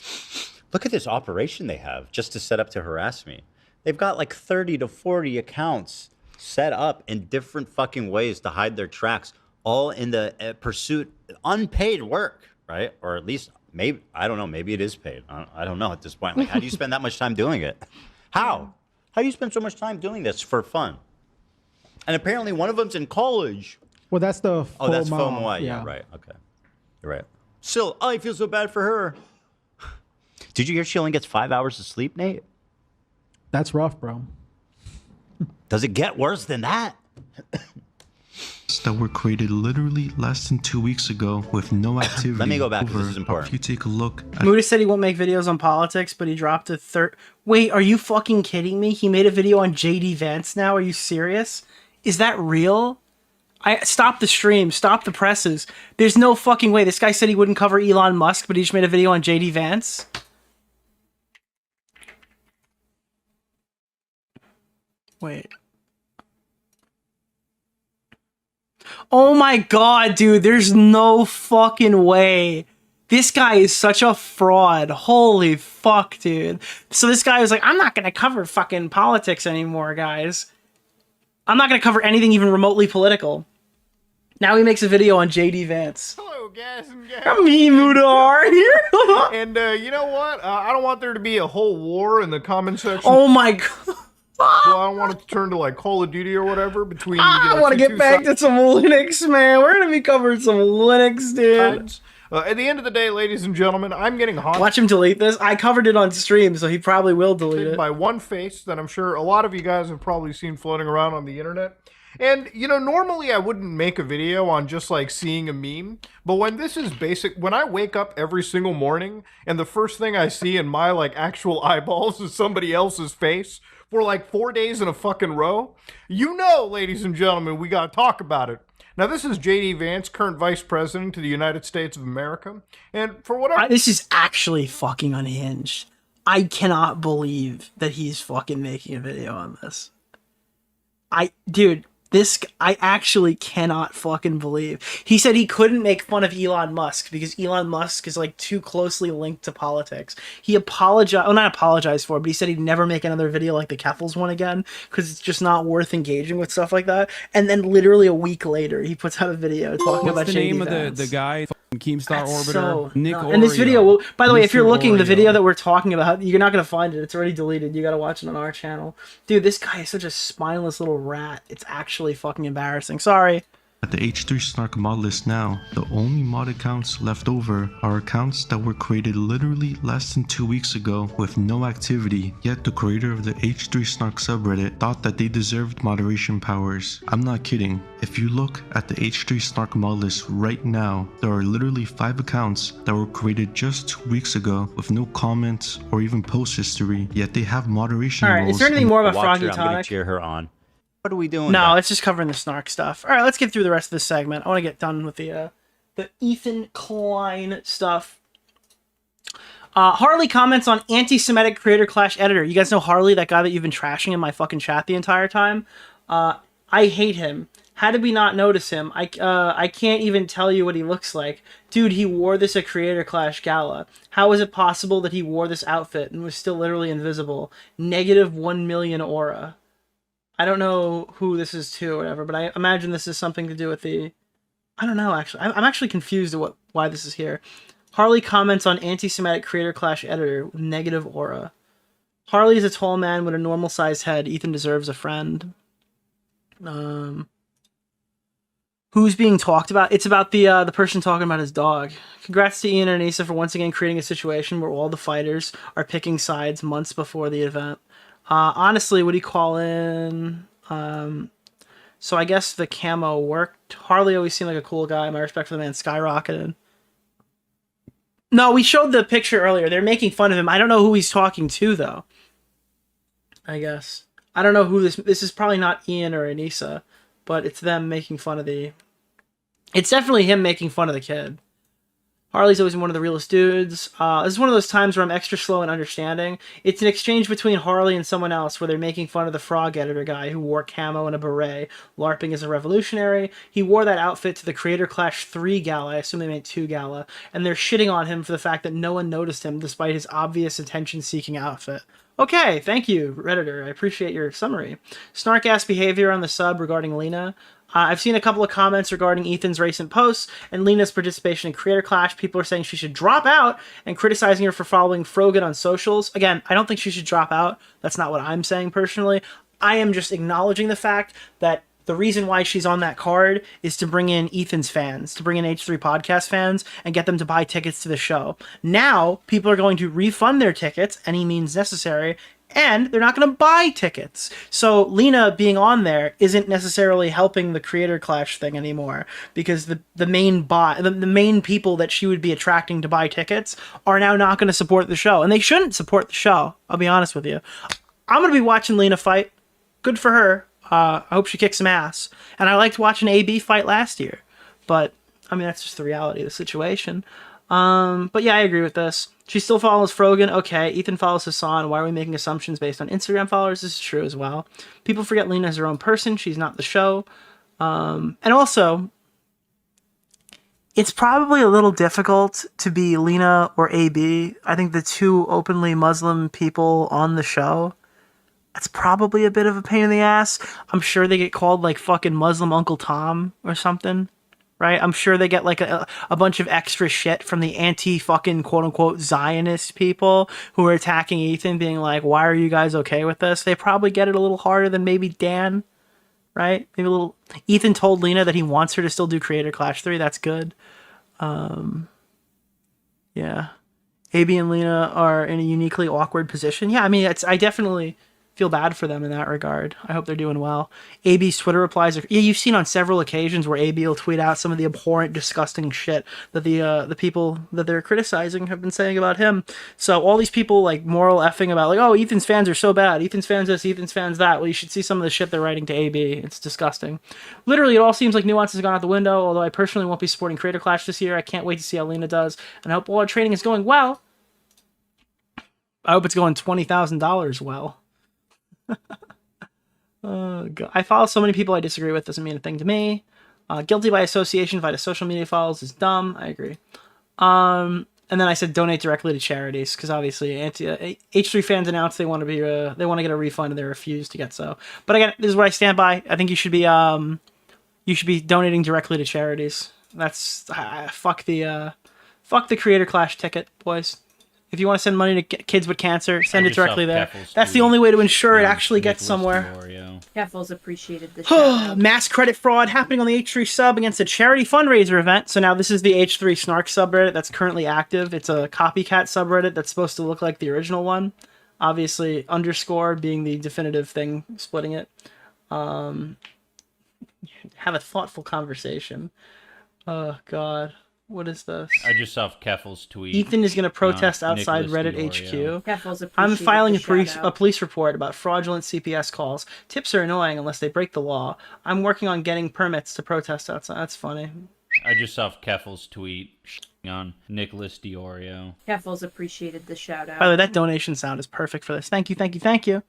Look at this operation they have just to set up to harass me. They've got like 30 to 40 accounts set up in different fucking ways to hide their tracks, all in the pursuit, unpaid work, right? Or at least, maybe, I don't know, maybe it is paid. I don't know at this point. Like, how do you spend that much time doing it? How? How do you spend so much time doing this for fun? And apparently one of them's in college. Well, that's the Oh, that's FOMO. FOMO. Yeah, right. Okay. You're right. Still, I feel so bad for her. Did you hear she only gets 5 hours of sleep, Nate? That's rough, bro. Does it get worse than that? that were created literally less than 2 weeks ago with no activity. Let me go back, 'cause this is important. If you take a look at Muda said he won't make videos on politics, but he dropped a third. Wait, are you fucking kidding me? He made a video on JD Vance now? Are you serious? Is that real? Stop the stream. Stop the presses. There's no fucking way. This guy said he wouldn't cover Elon Musk, but he just made a video on JD Vance? Wait. Oh my god, dude. There's no fucking way. This guy is such a fraud. Holy fuck, dude. So this guy was like, I'm not going to cover fucking politics anymore, guys. I'm not going to cover anything even remotely political. Now he makes a video on JD Vance. Hello, guys and gals. Me, Mudar, here. And you know what? I don't want there to be a whole war in the comment section. Oh my god. Well, I don't want it to turn to like Call of Duty or whatever between. I want to get back to some Linux, man. We're going to be covering some Linux, dude. At the end of the day, ladies and gentlemen, I'm getting haunted. Watch him delete this. I covered it on stream, so he probably will delete it. By one face that I'm sure a lot of you guys have probably seen floating around on the internet. And, you know, normally I wouldn't make a video on just like seeing a meme, but when this is basic, when I wake up every single morning and the first thing I see in my like actual eyeballs is somebody else's face for like 4 days in a fucking row, you know, ladies and gentlemen, we gotta talk about it. Now, this is J.D. Vance, current Vice President of the United States of America, and for whatever... This is actually fucking unhinged. I cannot believe that he's fucking making a video on this. Dude, I actually cannot fucking believe. He said he couldn't make fun of Elon Musk because Elon Musk is like too closely linked to politics. He apologized, well, not apologized for it, but he said he'd never make another video like the Keffels one again because it's just not worth engaging with stuff like that. And then literally a week later, he puts out a video talking about What's the name JD of Vance. the guy? Keemstar Orbiter. So, Nick no. And this video, by the way, if you're Mr. looking, the Oreo. video that we're talking about, you're not going to find it. It's already deleted. You got to watch it on our channel. Dude, this guy is such a spineless little rat. It's actually fucking embarrassing. Sorry. At the H3 Snark mod list now, the only mod accounts left over are accounts that were created literally less than 2 weeks ago with no activity, yet the creator of the H3 Snark subreddit thought that they deserved moderation powers. I'm not kidding. If you look at the H3 Snark mod list right now, there are literally 5 accounts that were created just 2 weeks ago with no comments or even post history, yet they have moderation All right, roles. is there anything more about Froggy I'm gonna Tonic? cheer her on. What are we doing? No, it's just covering the snark stuff. All right, let's get through the rest of this segment. I want to get done with the Ethan Klein stuff. Harley comments on anti-Semitic creator clash editor. You guys know Harley, that guy that you've been trashing in my fucking chat the entire time? I hate him. How did we not notice him? I can't even tell you what he looks like. Dude, he wore this at Creator Clash Gala. How is it possible that he wore this outfit and was still literally invisible? Negative 1 million aura. I don't know who this is to or whatever, but I imagine this is something to do with the... I don't know, actually. I'm actually confused at why this is here. Harley comments on anti-Semitic creator clash editor with negative aura. Harley is a tall man with a normal-sized head. Ethan deserves a friend. Who's being talked about? It's about the person talking about his dog. Congrats to Ian and Anissa for once again creating a situation where all the fighters are picking sides months before the event. Honestly, what do you call in? So I guess the camo worked. Harley always seemed like a cool guy. My respect for the man skyrocketed. No, we showed the picture earlier. They're making fun of him. I don't know who he's talking to, though. I guess. I don't know who this is probably not Ian or Anissa, but it's them making fun of the... It's definitely him making fun of the kid. Harley's always one of the realest dudes. This is one of those times where I'm extra slow in understanding. It's an exchange between Harley and someone else where they're making fun of the frog editor guy who wore camo and a beret, LARPing as a revolutionary. He wore that outfit to the Creator Clash 3 gala, I assume they made 2 gala, and they're shitting on him for the fact that no one noticed him despite his obvious attention-seeking outfit. Okay, thank you, Redditor. I appreciate your summary. Snark-ass behavior on the sub regarding Lena. I've seen a couple of comments regarding Ethan's recent posts and Lena's participation in Creator Clash. People are saying she should drop out and criticizing her for following Frogan on socials. Again, I don't think she should drop out. That's not what I'm saying personally. I am just acknowledging the fact that the reason why she's on that card is to bring in Ethan's fans, to bring in H3 podcast fans and get them to buy tickets to the show. Now, people are going to refund their tickets, any means necessary, and they're not going to buy tickets. So Lena being on there isn't necessarily helping the creator clash thing anymore, because the main people that she would be attracting to buy tickets are now not going to support the show, and they shouldn't support the show. I'll be honest with you. I'm going to be watching Lena fight. Good for her. I hope she kicks some ass. And I liked watching AB fight last year, but I mean, that's just the reality of the situation. But yeah, I agree with this. She still follows Frogan. Okay, Ethan follows Hassan. Why are we making assumptions based on Instagram followers? This is true as well. People forget Lena is her own person. She's not the show. And also, it's probably a little difficult to be Lena or AB. I think the two openly Muslim people on the show, that's probably a bit of a pain in the ass. I'm sure they get called like fucking Muslim Uncle Tom or something. Right? I'm sure they get like a bunch of extra shit from the anti-fucking quote-unquote Zionist people who are attacking Ethan, being like, why are you guys okay with this? They probably get it a little harder than maybe Dan, right? Maybe a little... Ethan told Lena that he wants her to still do Creator Clash 3. That's good. Yeah. AB and Lena are in a uniquely awkward position. Yeah, I mean, I definitely feel bad for them in that regard. I hope they're doing well. AB's Twitter replies are... Yeah, you've seen on several occasions where AB will tweet out some of the abhorrent, disgusting shit that the people that they're criticizing have been saying about him. So all these people, like, moral effing about, like, oh, Ethan's fans are so bad. Ethan's fans this, Ethan's fans that. Well, you should see some of the shit they're writing to AB. It's disgusting. Literally, it all seems like nuance has gone out the window, although I personally won't be supporting Creator Clash this year. I can't wait to see how Lena does, and I hope all our training is going well. I hope it's going $20,000 well. Oh, God. I follow so many people I disagree with. Doesn't mean a thing to me. Guilty by association via social media follows is dumb. I agree. And then I said donate directly to charities, because obviously H3 fans announced they want to get a refund and they refuse to get so. But again, this is what I stand by. I think you should be donating directly to charities. That's fuck the Creator Clash ticket, boys. If you want to send money to kids with cancer, send it directly there. That's the only way to ensure it actually gets somewhere. Keffels appreciated the shout. Mass credit fraud happening on the H3 sub against a charity fundraiser event. So now this is the H3 Snark subreddit that's currently active. It's a copycat subreddit that's supposed to look like the original one. Obviously, underscore being the definitive thing splitting it. Have a thoughtful conversation. Oh, God. What is this? I just saw Keffel's tweet. Ethan is going to protest outside Reddit HQ. I'm filing a police report about fraudulent CPS calls. Tips are annoying unless they break the law. I'm working on getting permits to protest outside. That's funny. I just saw Keffel's tweet on Nicholas DeOrio. Keffels appreciated the shout out. By the way, that donation sound is perfect for this. Thank you, thank you, thank you.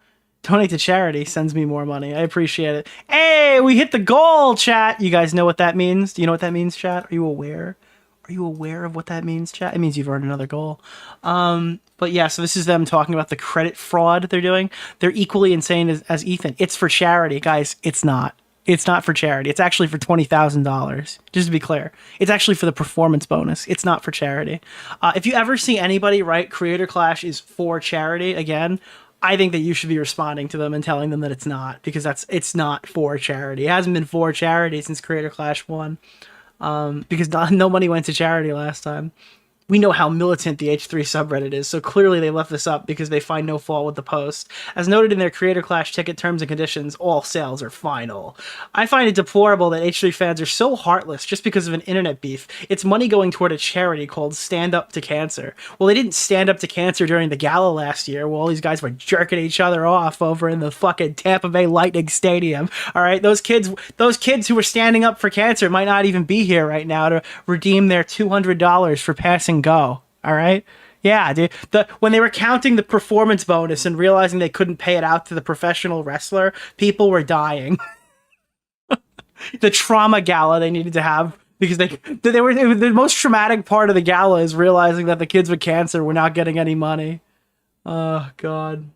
Donate to charity sends me more money. I appreciate it. Hey, we hit the goal, chat. You guys know what that means? Do you know what that means, chat? Are you aware? Are you aware of what that means, chat? It means you've earned another goal. But yeah, so this is them talking about the credit fraud they're doing. They're equally insane as Ethan. It's for charity. Guys, it's not. It's not for charity. It's actually for $20,000. Just to be clear. It's actually for the performance bonus. It's not for charity. If you ever see anybody write Creator Clash is for charity again, I think that you should be responding to them and telling them that it's not, because it's not for charity. It hasn't been for charity since Creator Clash 1. Because no money went to charity last time. We know how militant the H3 subreddit is, so clearly they left this up because they find no fault with the post. As noted in their Creator Clash ticket terms and conditions, all sales are final. I find it deplorable that H3 fans are so heartless just because of an internet beef. It's money going toward a charity called Stand Up to Cancer. Well, they didn't stand up to cancer during the gala last year while all these guys were jerking each other off over in the fucking Tampa Bay Lightning Stadium. All right, those kids who were standing up for cancer might not even be here right now to redeem their $200 for passing go. All right. Yeah, dude. When they were counting the performance bonus and realizing they couldn't pay it out to the professional wrestler, people were dying. The trauma gala they needed to have because the most traumatic part of the gala is realizing that the kids with cancer were not getting any money. Oh, God.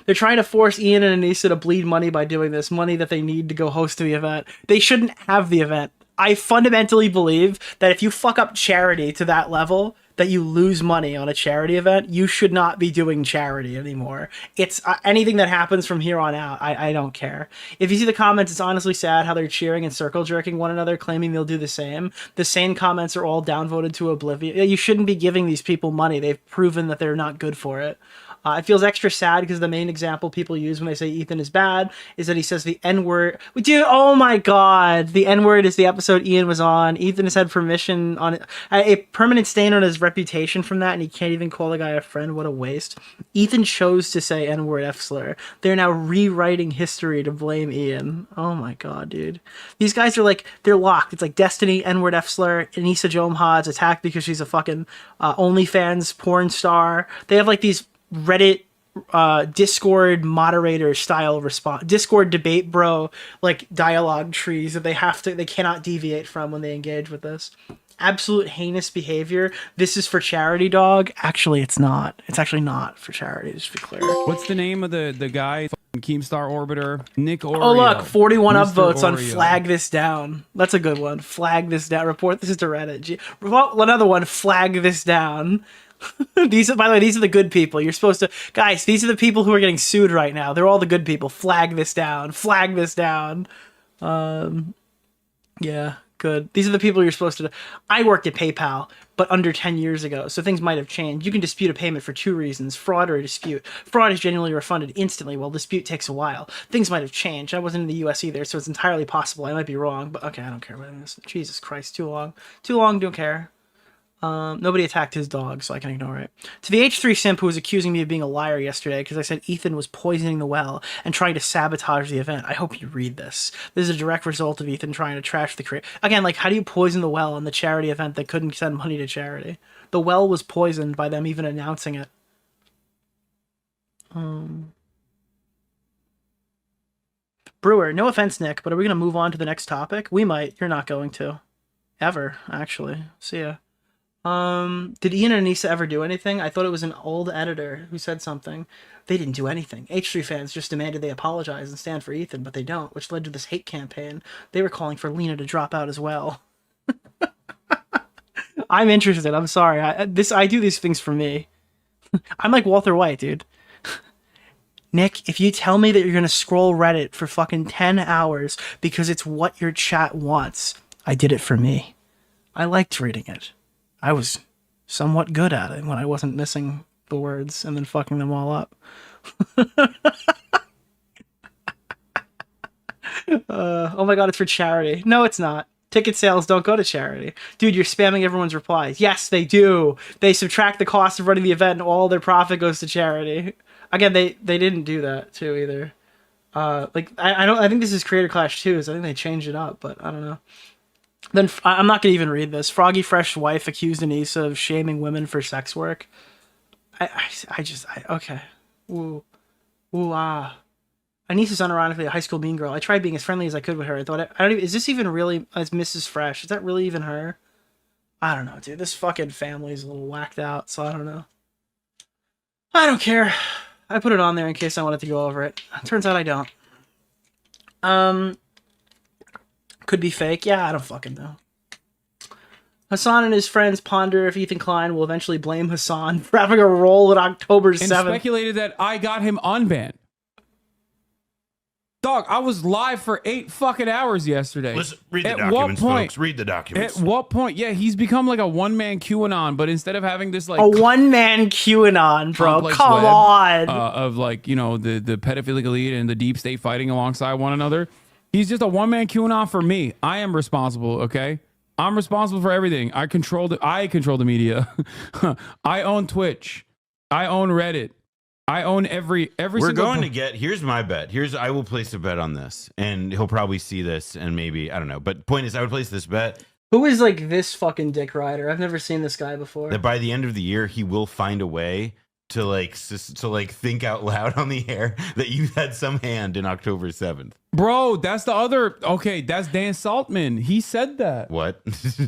They're trying to force Ian and Anissa to bleed money by doing this, money that they need to go host the event. They shouldn't have the event. I fundamentally believe that if you fuck up charity to that level, that you lose money on a charity event, you should not be doing charity anymore. It's anything that happens from here on out, I don't care. If you see the comments, it's honestly sad how they're cheering and circle jerking one another, claiming they'll do the same. The same comments are all downvoted to oblivion. You shouldn't be giving these people money. They've proven that they're not good for it. It feels extra sad because the main example people use when they say Ethan is bad is that he says the N-word. Dude, oh my god. The N-word is the episode Ian was on. Ethan has had permission on it. A permanent stain on his reputation from that, and he can't even call the guy a friend. What a waste. Ethan chose to say N-word F-slur. They're now rewriting history to blame Ian. Oh my god, dude. These guys are like, they're locked. It's like Destiny, N-word F-slur, Anissa Jomhod's attacked because she's a fucking OnlyFans porn star. They have like these Reddit Discord moderator style response, Discord debate bro, like dialogue trees that they cannot deviate from when they engage with this. Absolute heinous behavior. This is for charity, dog. Actually, it's not. It's actually not for charity, just to be clear. What's the name of the guy? Keemstar Orbiter, Nick Oreo. Oh look, 41 Mr. upvotes on Oreo. flag this down. That's a good one. Flag this down. Report this to Reddit. Another one. Flag this down. These are, by the way, these are the good people. You're supposed to, guys. These are the people who are getting sued right now. They're all the good people. Flag this down. Flag this down. Yeah, good. These are the people you're supposed to. I worked at PayPal, but under 10 years ago, so things might have changed. You can dispute a payment for two reasons: fraud or a dispute. Fraud is genuinely refunded instantly, while dispute takes a while. Things might have changed. I wasn't in the U.S. either, so it's entirely possible. I might be wrong, but okay, I don't care about this. Jesus Christ, too long. Too long, don't care. Nobody attacked his dog, so I can ignore it. To the H3 simp who was accusing me of being a liar yesterday because I said Ethan was poisoning the well and trying to sabotage the event, I hope you read this. This is a direct result of Ethan trying to trash the creator. Again, like, how do you poison the well on the charity event that couldn't send money to charity? The well was poisoned by them even announcing it. Brewer, no offense, Nick, but are we going to move on to the next topic? We might. You're not going to. Ever, actually. See ya. Did Ian and Anissa ever do anything? I thought it was an old editor who said something. They didn't do anything. H3 fans just demanded they apologize and stand for Ethan, but they don't, which led to this hate campaign. They were calling for Lena to drop out as well. I'm interested. I'm sorry. I do these things for me. I'm like Walter White, dude. Nick, if you tell me that you're going to scroll Reddit for fucking 10 hours because it's what your chat wants, I did it for me. I liked reading it. I was somewhat good at it when I wasn't missing the words and then fucking them all up. Oh my god, it's for charity. No, it's not. Ticket sales don't go to charity. Dude, you're spamming everyone's replies. Yes, they do. They subtract the cost of running the event and all their profit goes to charity. Again, they didn't do that too either. I think this is Creator Clash 2, so I think they changed it up, but I don't know. Then I'm not gonna even read this. Froggy Fresh wife accused Anissa of shaming women for sex work. Okay. Ooh, ah. Anissa's unironically a high school mean girl. I tried being as friendly as I could with her. I thought, is this even really as Mrs. Fresh? Is that really even her? I don't know, dude. This fucking family's a little whacked out, so I don't know. I don't care. I put it on there in case I wanted to go over it. Turns out I don't. Could be fake. Yeah, I don't fucking know. Hassan and his friends ponder if Ethan Klein will eventually blame Hassan for having a role at October 7th. And speculated that I got him unbanned. Dog, I was live for 8 fucking hours yesterday. Listen, read the documents, folks. Read the documents. At what point? Yeah, he's become like a one-man QAnon, but instead of having this like a one-man QAnon, bro, come on, of like, you know, the pedophilic elite and the deep state fighting alongside one another, he's just a one-man QAnon for me. I am responsible, okay? I'm responsible for everything. I control the media. I own Twitch. I own Reddit. I own every We're going to get, here's my bet. I will place a bet on this, and he'll probably see this, and maybe, I don't know. But point is, I would place this bet. Who is like this fucking dick rider? I've never seen this guy before. That by the end of the year, he will find a way to like think out loud on the air that you had some hand in October 7th. Bro, that's the other. Okay, that's Dan Saltman. He said that. What?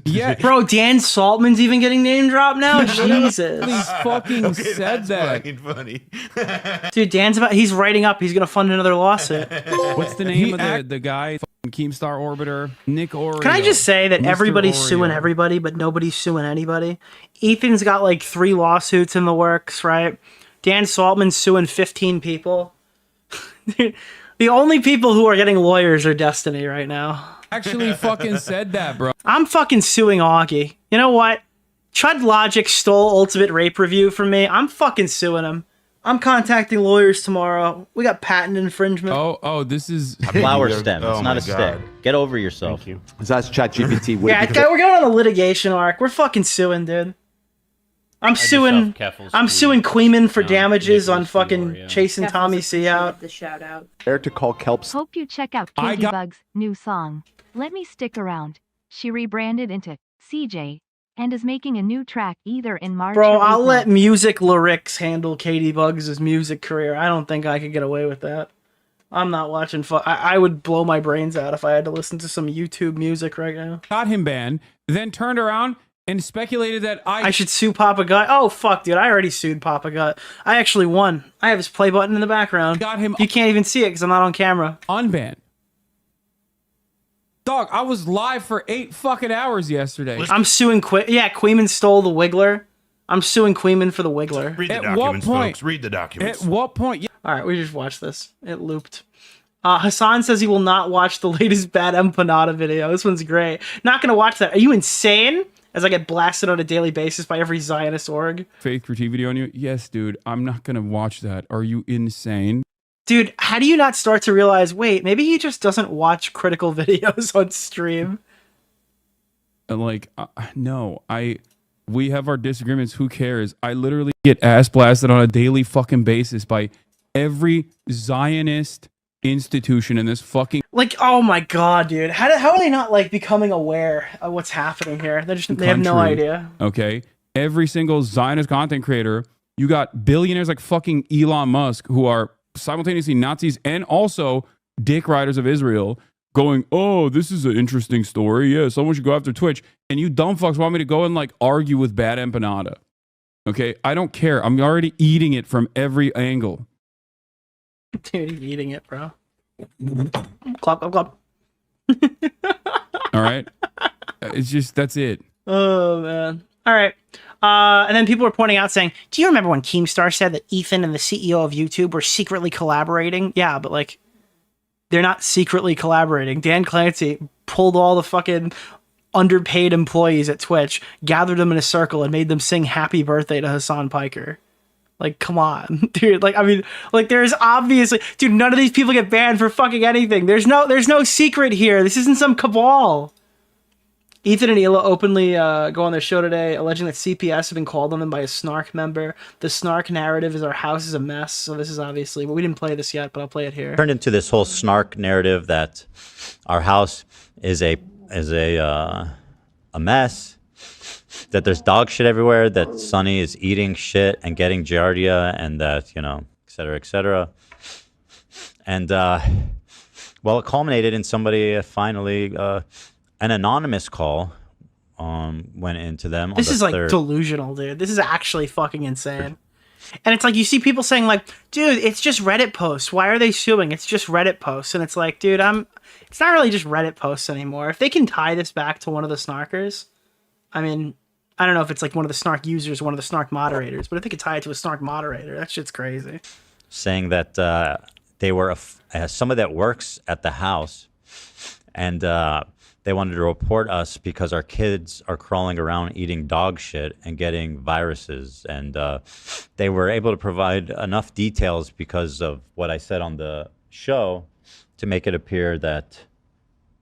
Yeah, bro, Dan Saltman's even getting name dropped now. Jesus, he's fucking said that. Fucking funny. Dude, he's writing up. He's gonna fund another lawsuit. What's the name of the guy? Keemstar Orbiter, Nick Oreo. Can I just say that Mr. everybody's Oreo. suing everybody, but nobody's suing anybody? Ethan's got like 3 lawsuits in the works, right? Dan Saltman's suing 15 people. The only people who are getting lawyers are Destiny right now. Actually fucking said that, bro. I'm fucking suing Augie. You know what? Chud Logic stole Ultimate Rape Review from me. I'm fucking suing him. I'm contacting lawyers tomorrow. We got patent infringement. Oh, this is a flower stem. Oh It's not my a stick. God. Get over yourself. Thank you. So that's ChatGPT. Yeah, we're going on a litigation arc. We're fucking suing, dude. I'm suing Queeman for damages on fucking chasing Tommy C out. The shout out. Dare to call Kelps. Hope you check out iDubbbz' new song, Let Me Stick Around. She rebranded into CJ and is making a new track either in March Bro, or I'll April. let music lyrics handle Katie Bugs' music career. I don't think I could get away with that. I'm not watching. I would blow my brains out if I had to listen to some YouTube music right now. Got him banned, then turned around and speculated that I should sue Papa Gut. Oh fuck, dude! I already sued Papa Gut. I actually won. I have his play button in the background. Got him. You can't even see it because I'm not on camera. Unbanned. Dog, I was live for 8 fucking hours yesterday. I'm suing Queeman stole the Wiggler. I'm suing Queeman for the Wiggler. Read the At documents, what point? folks. Read the documents. At what point? All right, we just watched this. It looped. Hassan says he will not watch the latest Bad Empanada video. This one's great. Not gonna watch that. Are you insane? As I get blasted on a daily basis by every Zionist org. Faith critique video on you? Yes, dude. I'm not gonna watch that. Are you insane? Dude, how do you not start to realize, wait, maybe he just doesn't watch critical videos on stream? No. We have our disagreements. Who cares? I literally get ass blasted on a daily fucking basis by every Zionist institution in this fucking Oh my god, dude. How are they not becoming aware of what's happening here? They have no country, idea. Okay? Every single Zionist content creator, you got billionaires like fucking Elon Musk who are simultaneously Nazis and also dick riders of Israel going, oh, this is an interesting story. Yeah, someone should go after Twitch. And you dumb fucks want me to go and argue with Bad Empanada. Okay? I don't care. I'm already eating it from every angle. Dude, he's eating it, bro. Clop, clop, clop. All right? It's just, that's it. Oh, man. All right. And then people were pointing out saying, do you remember when Keemstar said that Ethan and the CEO of YouTube were secretly collaborating? Yeah, but they're not secretly collaborating. Dan Clancy pulled all the fucking underpaid employees at Twitch, gathered them in a circle, and made them sing happy birthday to Hassan Piker. Come on, dude. There's obviously, dude, none of these people get banned for fucking anything. There's no secret here. This isn't some cabal. Ethan and Hila openly go on their show today, alleging that CPS have been called on them by a Snark member. The Snark narrative is our house is a mess. So this is obviously, but we didn't play this yet, but I'll play it here. Turned into this whole Snark narrative that our house is a mess. That there's dog shit everywhere, that Sonny is eating shit and getting giardia, and that, et cetera, et cetera. And, it culminated in somebody finally, an anonymous call went into them. This is delusional, dude. This is actually fucking insane. And it's you see people saying dude, it's just Reddit posts. Why are they suing? It's just Reddit posts. And it's dude, it's not really just Reddit posts anymore. If they can tie this back to one of the Snarkers, I mean, I don't know if it's one of the Snark users, one of the Snark moderators, but if they could tie it to a Snark moderator, that shit's crazy. Saying that they were somebody that works at the house, and they wanted to report us because our kids are crawling around eating dog shit and getting viruses. And they were able to provide enough details because of what I said on the show to make it appear that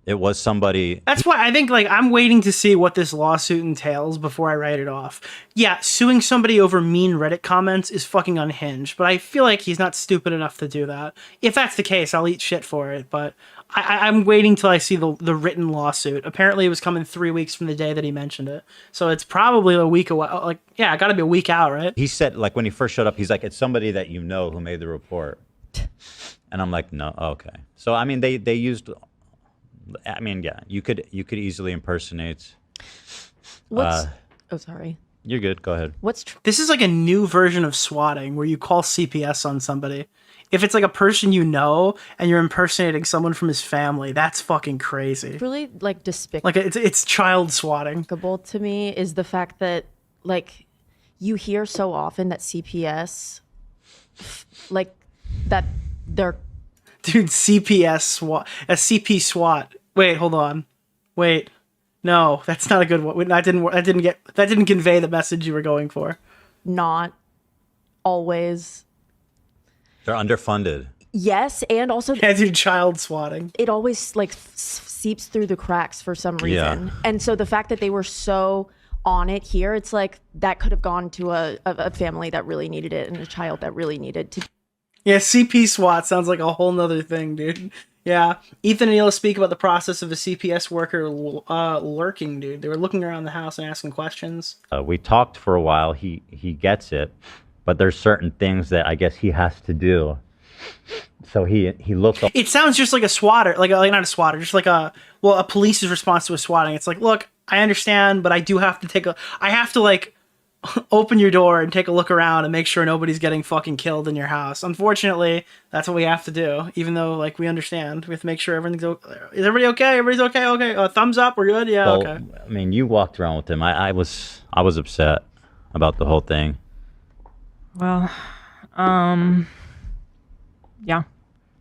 it was somebody. That's why I think I'm waiting to see what this lawsuit entails before I write it off. Yeah, suing somebody over mean Reddit comments is fucking unhinged, but I feel like he's not stupid enough to do that. If that's the case, I'll eat shit for it, but I'm waiting till I see the written lawsuit. Apparently it was coming 3 weeks from the day that he mentioned it. So it's probably a week away. Yeah, gotta be a week out, right? He said, when he first showed up, he's like, it's somebody that you know who made the report. And I'm like, no, okay. So, I mean, they used... I mean, yeah, you could easily impersonate. Oh, sorry. You're good. Go ahead. This is a new version of swatting where you call CPS on somebody. If it's a person you know and you're impersonating someone from his family, that's fucking crazy. Really despicable. It's child swatting. To me is the fact that you hear so often that CPS that they're dude CPS SWAT a CP SWAT. Wait, hold on. Wait. No, that's not a good one. That didn't convey the message you were going for. Not always They're underfunded. Yes, and also Yeah, dude, child swatting. it always like seeps through the cracks for some reason. Yeah. And so the fact that they were so on it here, it's like that could have gone to a family that really needed it and a child that really needed to. Yeah, CP SWAT sounds like a whole nother thing, dude. Yeah, Ethan and Neil speak about the process of a CPS worker lurking, dude. They were looking around the house and asking questions. We talked for a while. He gets it, but there's certain things that I guess he has to do. So he looked up. It sounds just like a swatter, like not a swatter, just like a police's response to a swatting. It's like, look, I understand, but I do have to I have to like open your door and take a look around and make sure nobody's getting fucking killed in your house. Unfortunately, that's what we have to do. Even though like we understand, we have to make sure everything's okay. Is everybody okay? Everybody's okay. Okay. Thumbs up. We're good. Yeah. Well, okay. I mean, you walked around with him. I was upset about the whole thing. Well, yeah,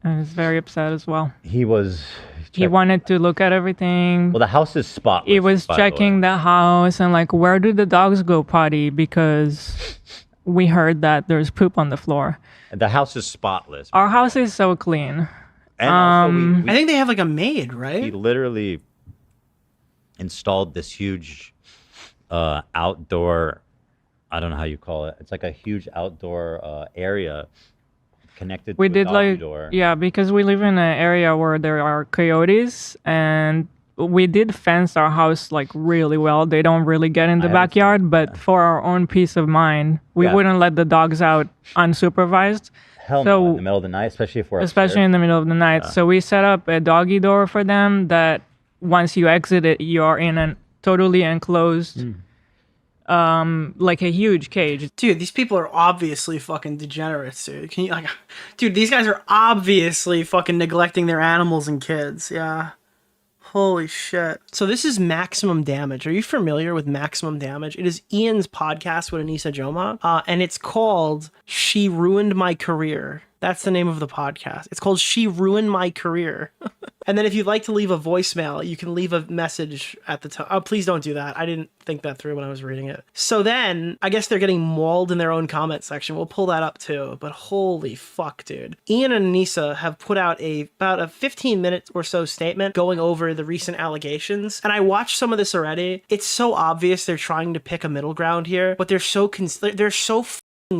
I was very upset as well. He wanted to look at everything. Well, the house is spotless. He was checking the house and like, where do the dogs go potty? Because we heard that there's poop on the floor. The house is spotless. Our house is so clean. And also I think they have like a maid, right? He literally installed this huge outdoor, I don't know how you call it. It's like a huge outdoor area connected We to did a doggy like, door. yeah, because we live in an area where there are coyotes, and we did fence our house like really well. They don't really get in the backyard, but for our own peace of mind, we Yeah. wouldn't let the dogs out unsupervised. Hell no, in the middle of the night, especially if we're Especially in the middle of the night. So we set up a doggy door for them that once you exit it, you're in a totally enclosed, like a huge cage. Dude, these people are obviously fucking degenerates, dude. Can you like, dude, these guys are obviously fucking neglecting their animals and kids. Yeah. Holy shit. So this is Maximum Damage. Are you familiar with Maximum Damage? It is Ian's podcast with Anissa Joma, and it's called She Ruined My Career. That's the name of the podcast. It's called She Ruined My Career. And then if you'd like to leave a voicemail, you can leave a message at the top. Oh, please don't do that. I didn't think that through when I was reading it. So then, I guess they're getting mauled in their own comment section. We'll pull that up too. But holy fuck, dude. Ian and Anissa have put out about a 15-minute or so statement going over the recent allegations. And I watched some of this already. It's so obvious they're trying to pick a middle ground here, but they're so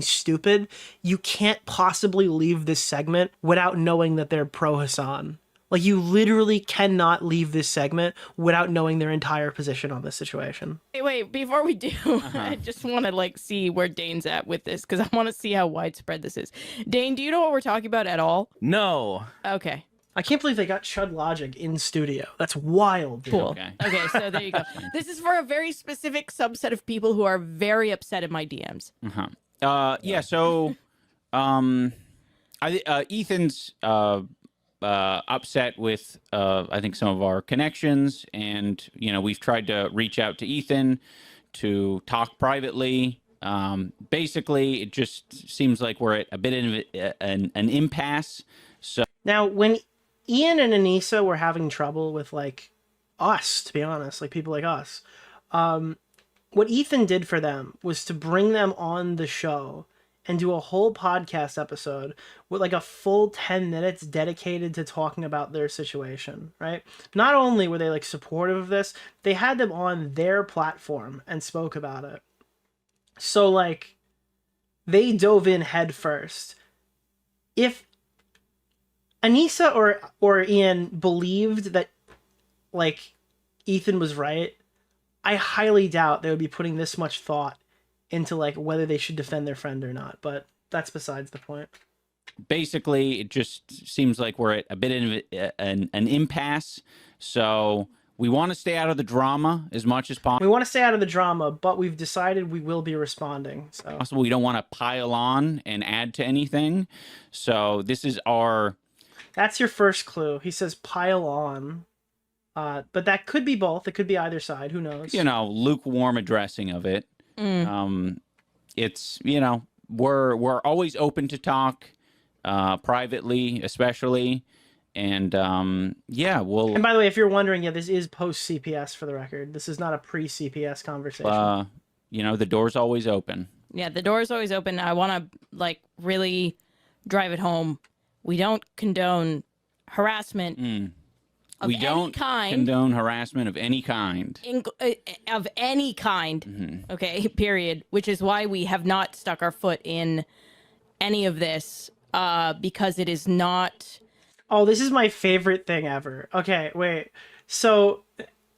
stupid. You can't possibly leave this segment without knowing that they're pro Hassan. Like, you literally cannot leave this segment without knowing their entire position on this situation. Wait, before we do, I just want to like see where Dane's at with this because I want to see how widespread this is. Dane, do you know what we're talking about at all? No. Okay. I can't believe they got Chud Logic in studio. That's wild, dude. Cool. Okay, so there you go. This is for a very specific subset of people who are very upset at my DMs. Yeah, so Ethan's upset with I think some of our connections, and we've tried to reach out to Ethan to talk privately. Basically, it just seems like we're at a bit of an impasse. So now, when Ian and Anissa were having trouble with like us, to be honest, like people like us, what Ethan did for them was to bring them on the show and do a whole podcast episode with like a full 10 minutes dedicated to talking about their situation, right? Not only were they like supportive of this, they had them on their platform and spoke about it. So like they dove in head first. If Anissa or Ian believed that like Ethan was right, I highly doubt they would be putting this much thought into like whether they should defend their friend or not, but that's besides the point. basically, it just seems like we're at a bit of an impasse. So we want to stay out of the drama as much as possible. We want to stay out of the drama, but we've decided we will be responding. So We don't want to pile on and add to anything. So this is our... That's your first clue. He says pile on. But that could be both. It could be either side. Who knows? Lukewarm addressing of it. It's, we're always open to talk, privately, especially. And, we'll... And by the way, if you're wondering, this is post-CPS for the record. This is not a pre-CPS conversation. The door's always open. Yeah, the door is always open. I want to, really drive it home. We don't condone harassment of We any don't kind. condone harassment of any kind. Of any kind. Okay, period. Which is why we have not stuck our foot in any of this because it is not. Oh, this is my favorite thing ever. Okay, wait. So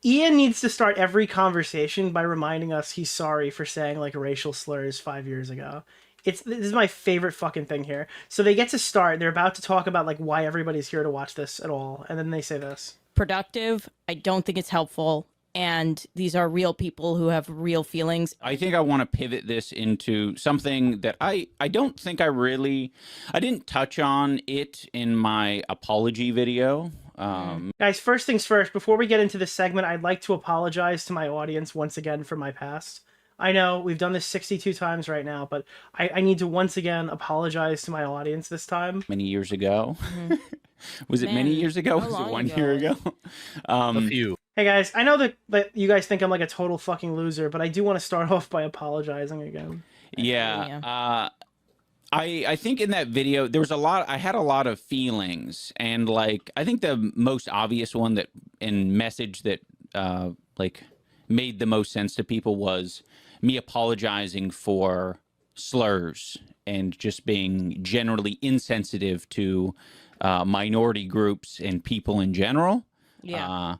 Ian needs to start every conversation by reminding us he's sorry for saying like racial slurs 5 years ago. This is my favorite fucking thing here. So they get to start. They're about to talk about like why everybody's here to watch this at all, and then they say this. Productive. I don't think it's helpful. And these are real people who have real feelings. I think I want to pivot this into something that I don't think I didn't touch on it in my apology video. Guys, first things first, before we get into this segment, I'd like to apologize to my audience once again for my past. I know we've done this 62 times right now, but I need to once again apologize to my audience this time. Many years ago. Was it many years ago? Was it 1 year ago? A few. Hey guys, I know that you guys think I'm like a total fucking loser, but I do want to start off by apologizing again. Yeah. I think in that video there was I had a lot of feelings, and like I think the most obvious one that and message that like made the most sense to people was me apologizing for slurs and just being generally insensitive to minority groups and people in general. Yeah.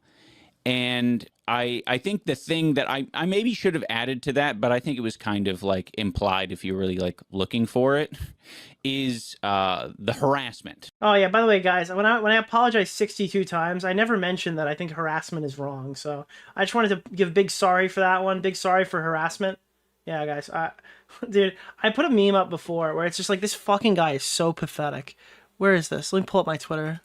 And I think the thing that I maybe should have added to that, but I think it was kind of like implied if you're really like looking for it, is the harassment. Oh yeah, by the way, guys, when I apologize 62 times, I never mentioned that I think harassment is wrong. So I just wanted to give a big sorry for that one. Big sorry for harassment. Yeah, guys. Dude, I put a meme up before where it's just like this fucking guy is so pathetic. Where is this? Let me pull up my Twitter.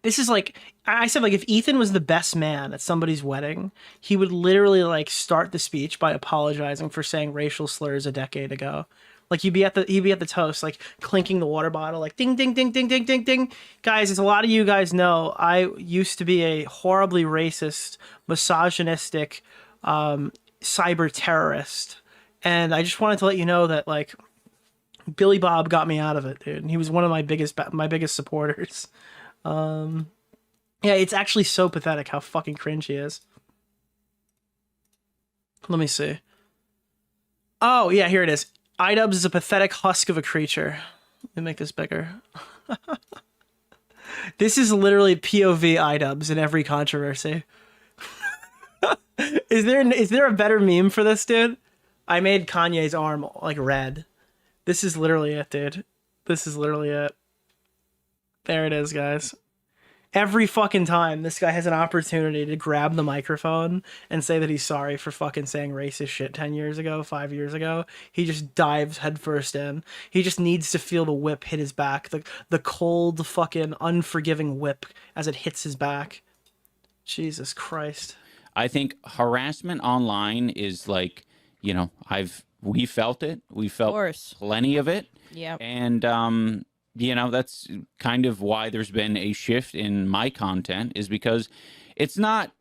This is like, I said, like, if Ethan was the best man at somebody's wedding, he would literally, like, start the speech by apologizing for saying racial slurs a decade ago. Like, he'd be at the toast, like, clinking the water bottle, like, ding, ding, ding, ding, ding, ding, ding. Guys, as a lot of you guys know, I used to be a horribly racist, misogynistic, cyber terrorist. And I just wanted to let you know that, like, Billy Bob got me out of it, dude. And he was one of my biggest supporters. Yeah, it's actually so pathetic how fucking cringe he is. Let me see. Oh, yeah, here it is. iDubbbz is a pathetic husk of a creature. Let me make this bigger. This is literally POV iDubbbz in every controversy. Is there a better meme for this, dude? I made Kanye's arm, like, red. This is literally it, dude. This is literally it. There it is, guys. Every fucking time this guy has an opportunity to grab the microphone and say that he's sorry for fucking saying racist shit 10 years ago, 5 years ago, he just dives headfirst in. He just needs to feel the whip hit his back. The cold, fucking unforgiving whip as it hits his back. Jesus Christ. I think harassment online is like, you know, we felt it. We felt plenty of it. Yeah. And, you know, that's kind of why there's been a shift in my content, is because it's not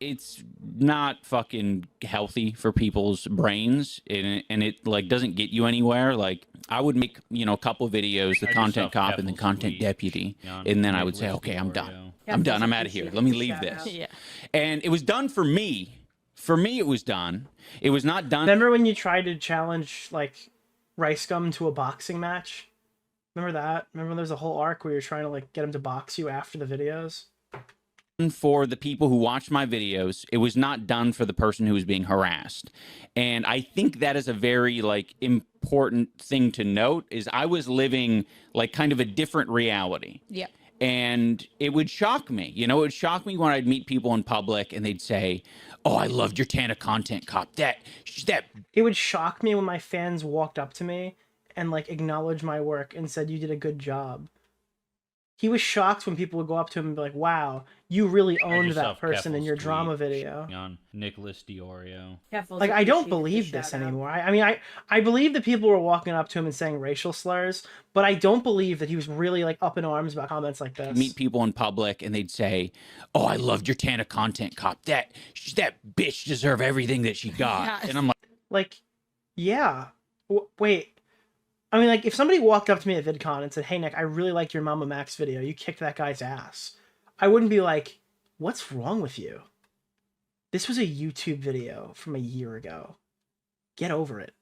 fucking healthy for people's brains, and it like doesn't get you anywhere. Like I would make, you know, a couple videos, the content cop and the content deputy, and then I would say, okay, I'm done. I'm done. I'm out of here. Let me leave this. Yeah. And it was done for me. For me, it was done. It was not done. Remember when you tried to challenge like Rice Gum to a boxing match? Remember that? Remember when there's a whole arc where you're trying to like get him to box you after the videos? For the people who watch my videos, it was not done for the person who was being harassed. And I think that is a very like important thing to note, is I was living like kind of a different reality. Yeah. And it would shock me, you know, it would shock me when I'd meet people in public and they'd say, oh, I loved your Tana content cop. That. It would shock me when my fans walked up to me and like acknowledged my work and said, you did a good job. He was shocked when people would go up to him and be like, wow, you really owned that person in your drama video. On Nicholas DeOrio. Like, I don't believe this anymore. I mean, I believe that people were walking up to him and saying racial slurs, but I don't believe that he was really like up in arms about comments like this. Meet people in public and they'd say, oh, I loved your Tana content cop. That bitch deserve everything that she got. Yeah. And I'm like, yeah. Wait. I mean, like, if somebody walked up to me at VidCon and said, "Hey, Nick, I really liked your Mama Max video. You kicked that guy's ass," I wouldn't be like, "What's wrong with you? This was a YouTube video from a year ago. Get over it."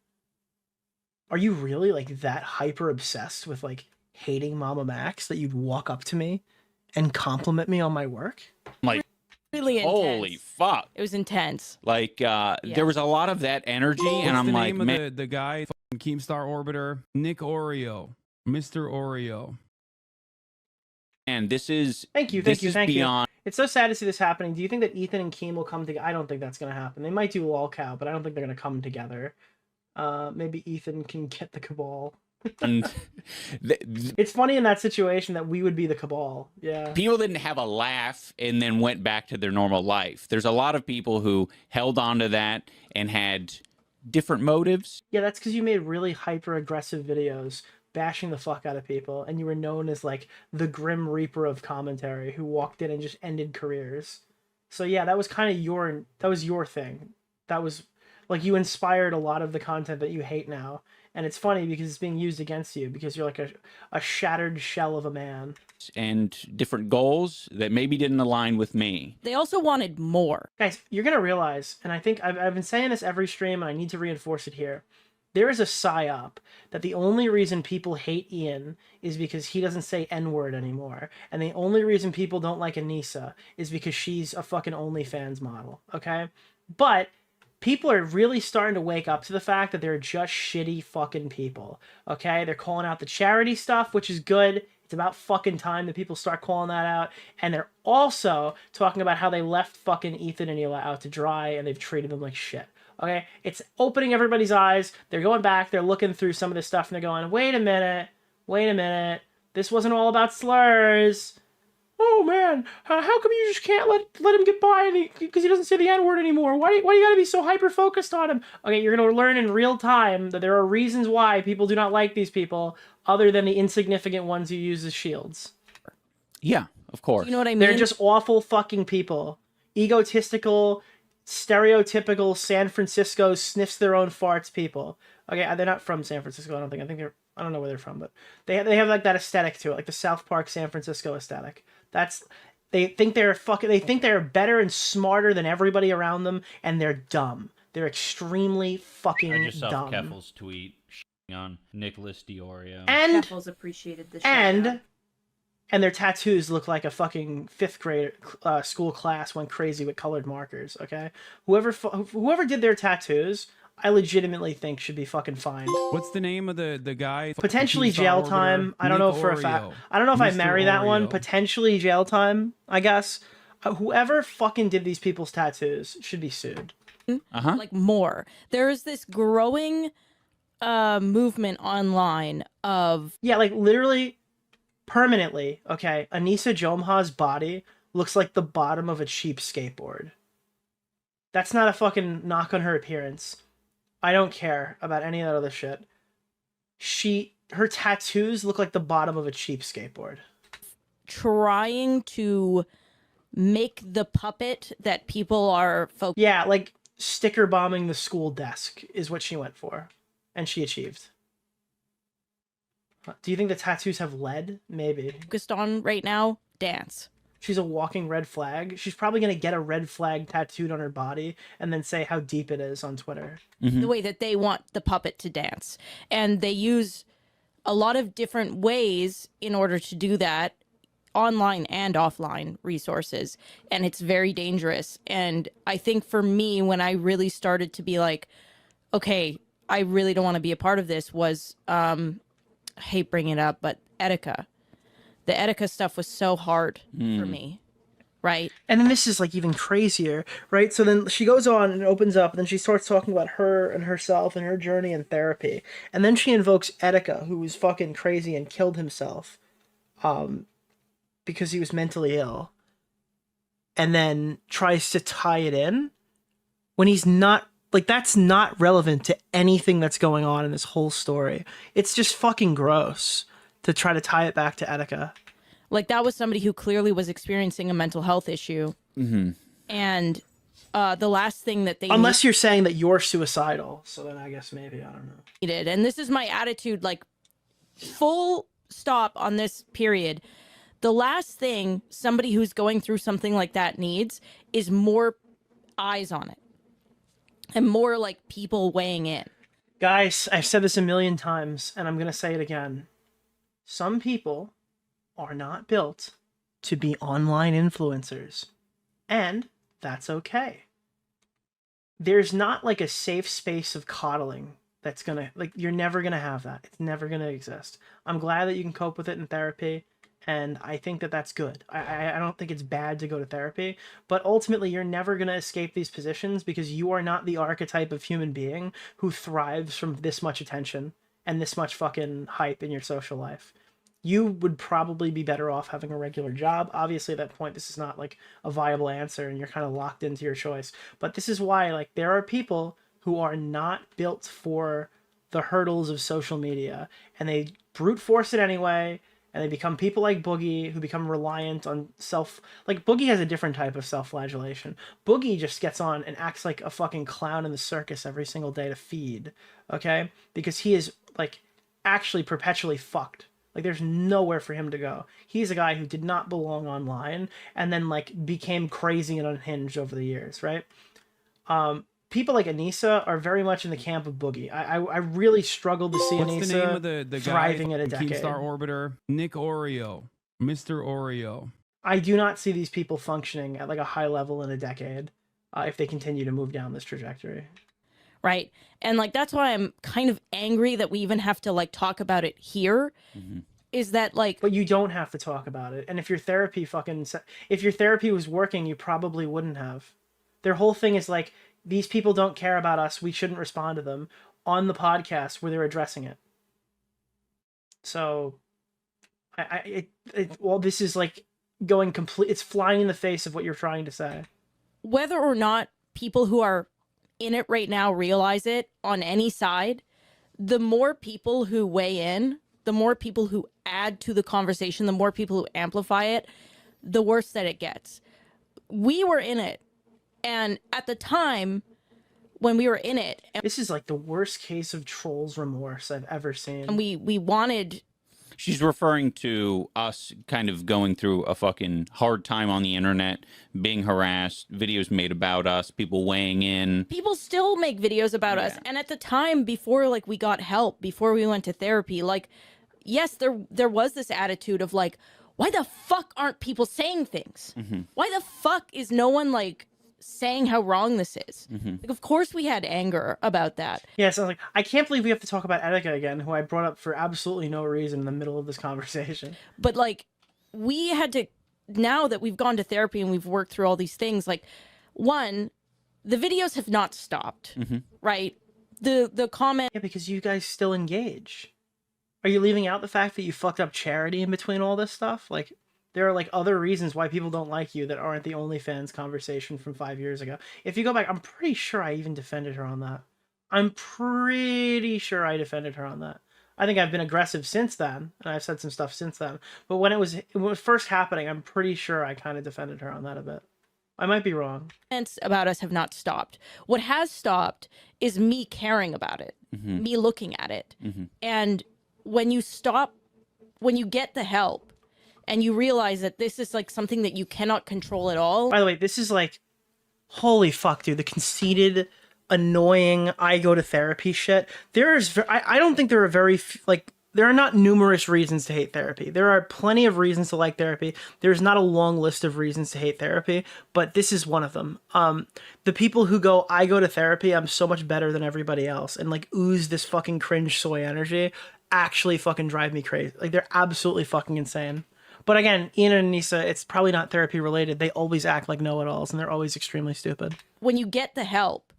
Are you really, like, that hyper obsessed with, like, hating Mama Max that you'd walk up to me and compliment me on my work? Like, Really intense. holy fuck. It was intense. Like, there was a lot of that energy, and What's I'm the like, name of man, the guy, Keemstar Orbiter, Nick Oreo, Mr. Oreo. and this is Thank you, this thank you, is thank beyond. you. It's so sad to see this happening. Do you think that Ethan and Keem will come together? I don't think that's going to happen. They might do lolcow, but I don't think they're going to come together. Maybe Ethan can get the Cabal. And It's funny in that situation that we would be the Cabal. Yeah. people didn't have a laugh and then went back to their normal life. There's a lot of people who held on to that and had different motives. Yeah, that's because you made really hyper aggressive videos bashing the fuck out of people, and you were known as like the Grim Reaper of commentary who walked in and just ended careers. So yeah, that was kind of your thing. That was like you inspired a lot of the content that you hate now. And it's funny because it's being used against you because you're like a shattered shell of a man. And different goals that maybe didn't align with me. They also wanted more. Guys, you're going to realize, and I think I've been saying this every stream and I need to reinforce it here. There is a psyop that the only reason people hate Ian is because he doesn't say N-word anymore. And the only reason people don't like Anissa is because she's a fucking OnlyFans model, okay? But people are really starting to wake up to the fact that they're just shitty fucking people, okay? They're calling out the charity stuff, which is good. It's about fucking time that people start calling that out. And they're also talking about how they left fucking Ethan and Hila out to dry and they've treated them like shit. Okay? It's opening everybody's eyes. They're going back. They're looking through some of this stuff and they're going, wait a minute. This wasn't all about slurs. Oh man, how come you just can't let him get by because he doesn't say the N-word anymore? Why do you gotta be so hyper-focused on him? Okay, you're gonna learn in real time that there are reasons why people do not like these people other than the insignificant ones you use as shields. Yeah, of course. You know what I mean? They're just awful fucking people. Egotistical, stereotypical San Francisco sniffs their own farts people. Okay, they're not from San Francisco, I don't think. I don't know where they're from, but they have like that aesthetic to it, like the South Park San Francisco aesthetic. They think they're better and smarter than everybody around them, and they're dumb. They're extremely fucking I just saw dumb. Keffel's tweet on Nicholas DeOrio. And Keffel's appreciated the shout-out. and their tattoos look like a fucking 5th grade school class went crazy with colored markers. Okay, whoever did their tattoos, I legitimately think should be fucking fined. What's the name of the guy? Potentially Keemstar jail Orbiter, time. I don't Nick know for a fact. Oreo. I don't know if I Mr. marry that one. Oreo. Potentially jail time, I guess. Whoever fucking did these people's tattoos should be sued. Like more. There is this growing movement online of Yeah, like literally permanently, okay, Anissa Jomha's body looks like the bottom of a cheap skateboard. That's not a fucking knock on her appearance. I don't care about any of that other shit. Her tattoos look like the bottom of a cheap skateboard. trying to make the puppet that people are focused. Yeah, like sticker bombing the school desk is what she went for, and she achieved. Do you think the tattoos have lead? Maybe. Focused on right now, dance. She's a walking red flag. She's probably going to get a red flag tattooed on her body and then say how deep it is on Twitter. The way that they want the puppet to dance. And they use a lot of different ways in order to do that, online and offline resources. And it's very dangerous. And I think for me, when I really started to be like, okay, I really don't want to be a part of this, was, I hate bringing it up, but Etika. The Etika stuff was so hard for me, right? And then this is like even crazier, right? So then she goes on and opens up, and then she starts talking about her and herself and her journey in therapy. And then she invokes Etika, who was fucking crazy and killed himself because he was mentally ill. And then tries to tie it in when he's not. Like, that's not relevant to anything that's going on in this whole story. It's just fucking gross to try to tie it back to Etika. Like, that was somebody who clearly was experiencing a mental health issue. Mm-hmm. And the last thing that they Unless you're saying that you're suicidal. So then I guess maybe, I don't know. needed, and this is my attitude, like, full stop on this period. The last thing somebody who's going through something like that needs is more eyes on it and more like people weighing in. Guys, I've said this a million times and I'm going to say it again. Some people are not built to be online influencers, and that's okay. There's not like a safe space of coddling that's gonna, like, you're never gonna have that. It's never gonna exist. I'm glad that you can cope with it in therapy, and I think that that's good. I don't think it's bad to go to therapy, but ultimately you're never gonna escape these positions because you are not the archetype of human being who thrives from this much attention and this much fucking hype in your social life. You would probably be better off having a regular job. Obviously, at that point, this is not like a viable answer and you're kind of locked into your choice. But this is why, like, there are people who are not built for the hurdles of social media and they brute force it anyway. And they become people like Boogie who become reliant on like Boogie has a different type of self-flagellation. Boogie just gets on and acts like a fucking clown in the circus every single day to feed. Okay? Because he is like actually perpetually fucked. Like, there's nowhere for him to go. He's a guy who did not belong online and then, like, became crazy and unhinged over the years, right? People like Anissa are very much in the camp of Boogie. I really struggled to see What's Anissa the name of the thriving guy at a from decade. Keemstar Orbiter? Nick Oreo. Mr. Oreo. I do not see these people functioning at, like, a high level in a decade if they continue to move down this trajectory. Right. And like, that's why I'm kind of angry that we even have to like talk about it here. Is that like, but you don't have to talk about it. And if your therapy if your therapy was working, you probably wouldn't have. Their whole thing is like, these people don't care about us. We shouldn't respond to them on the podcast where they're addressing it. So well, this is like going complete. It's flying in the face of what you're trying to say. Whether or not people who are in it right now realize it on any side, the more people who weigh in, the more people who add to the conversation, the more people who amplify it, the worse that it gets. We were in it. And at the time when we were in it, this is like the worst case of trolls remorse I've ever seen. And we wanted. She's referring to us kind of going through a fucking hard time on the internet, being harassed, videos made about us, people weighing in. People still make videos about us. And at the time, before like we got help, before we went to therapy, like, yes, there was this attitude of like, why the fuck aren't people saying things? Why the fuck is no one like saying how wrong this is? Like, of course we had anger about that. Yeah, so I was like, I can't believe we have to talk about Etika again, who I brought up for absolutely no reason in the middle of this conversation. But like, we had to, now that we've gone to therapy and we've worked through all these things, like, one, the videos have not stopped, right? The comment. Yeah, because you guys still engage. Are you leaving out the fact that you fucked up Charity in between all this stuff? Like, there are like other reasons why people don't like you that aren't the OnlyFans conversation from 5 years ago. If you go back, I'm pretty sure I even defended her on that. I'm pretty sure I defended her on that. I think I've been aggressive since then, and I've said some stuff since then. But when it was first happening, I'm pretty sure I kind of defended her on that a bit. I might be wrong. Comments about us have not stopped. What has stopped is me caring about it, me looking at it. And when you stop, when you get the help, and you realize that this is like something that you cannot control at all. By the way, this is like, holy fuck, dude, the conceited, annoying, I go to therapy shit. I don't think there are there are not numerous reasons to hate therapy. There are plenty of reasons to like therapy. There's not a long list of reasons to hate therapy, but this is one of them. The people who go, I go to therapy, I'm so much better than everybody else, and like ooze this fucking cringe soy energy, actually fucking drive me crazy. Like, they're absolutely fucking insane. But again, Ian and Anissa, it's probably not therapy related. They always act like know-it-alls, and they're always extremely stupid. When you get the help,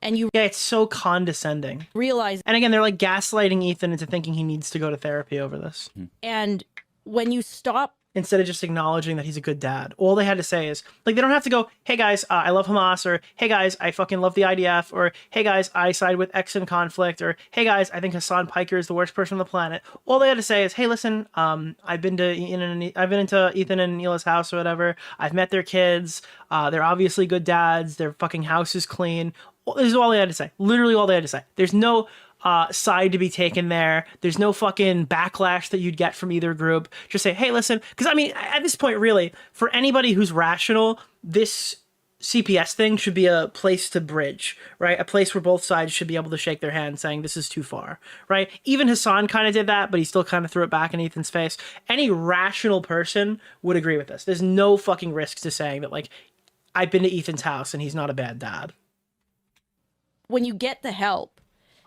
and you... Yeah, it's so condescending. Realize... And again, they're like gaslighting Ethan into thinking he needs to go to therapy over this. And when you stop... Instead of just acknowledging that he's a good dad. All they had to say is, like, they don't have to go, hey guys, I love Hamas, or hey guys, I fucking love the IDF, or hey guys, I side with X in conflict, or hey guys, I think Hassan Piker is the worst person on the planet. All they had to say is, hey, listen, I've been into Ethan and Neela's house or whatever. I've met their kids. They're obviously good dads. Their fucking house is clean. This is all they had to say. Literally all they had to say. There's no side to be taken there. There's no fucking backlash that you'd get from either group. Just say, hey, listen, because I mean, at this point, really, for anybody who's rational, this CPS thing should be a place to bridge, right? A place where both sides should be able to shake their hand saying this is too far, right? Even Hassan kind of did that, but he still kind of threw it back in Ethan's face. Any rational person would agree with this. There's no fucking risk to saying that, like, I've been to Ethan's house and he's not a bad dad. When you get the help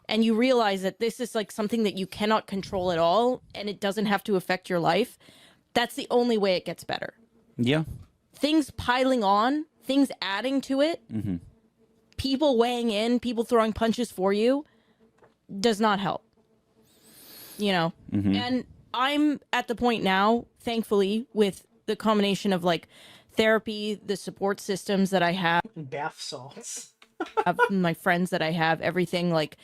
and you realize that this is like something that you cannot control at all and it doesn't have to affect your life, that's the only way it gets better. Yeah. Things piling on, things adding to it, Mm-hmm. people weighing in, people throwing punches for you, does not help. You know? Mhm. And I'm at the point now, thankfully, with the combination of like therapy, the support systems that I have, bath salts, of my friends that I have, everything, like,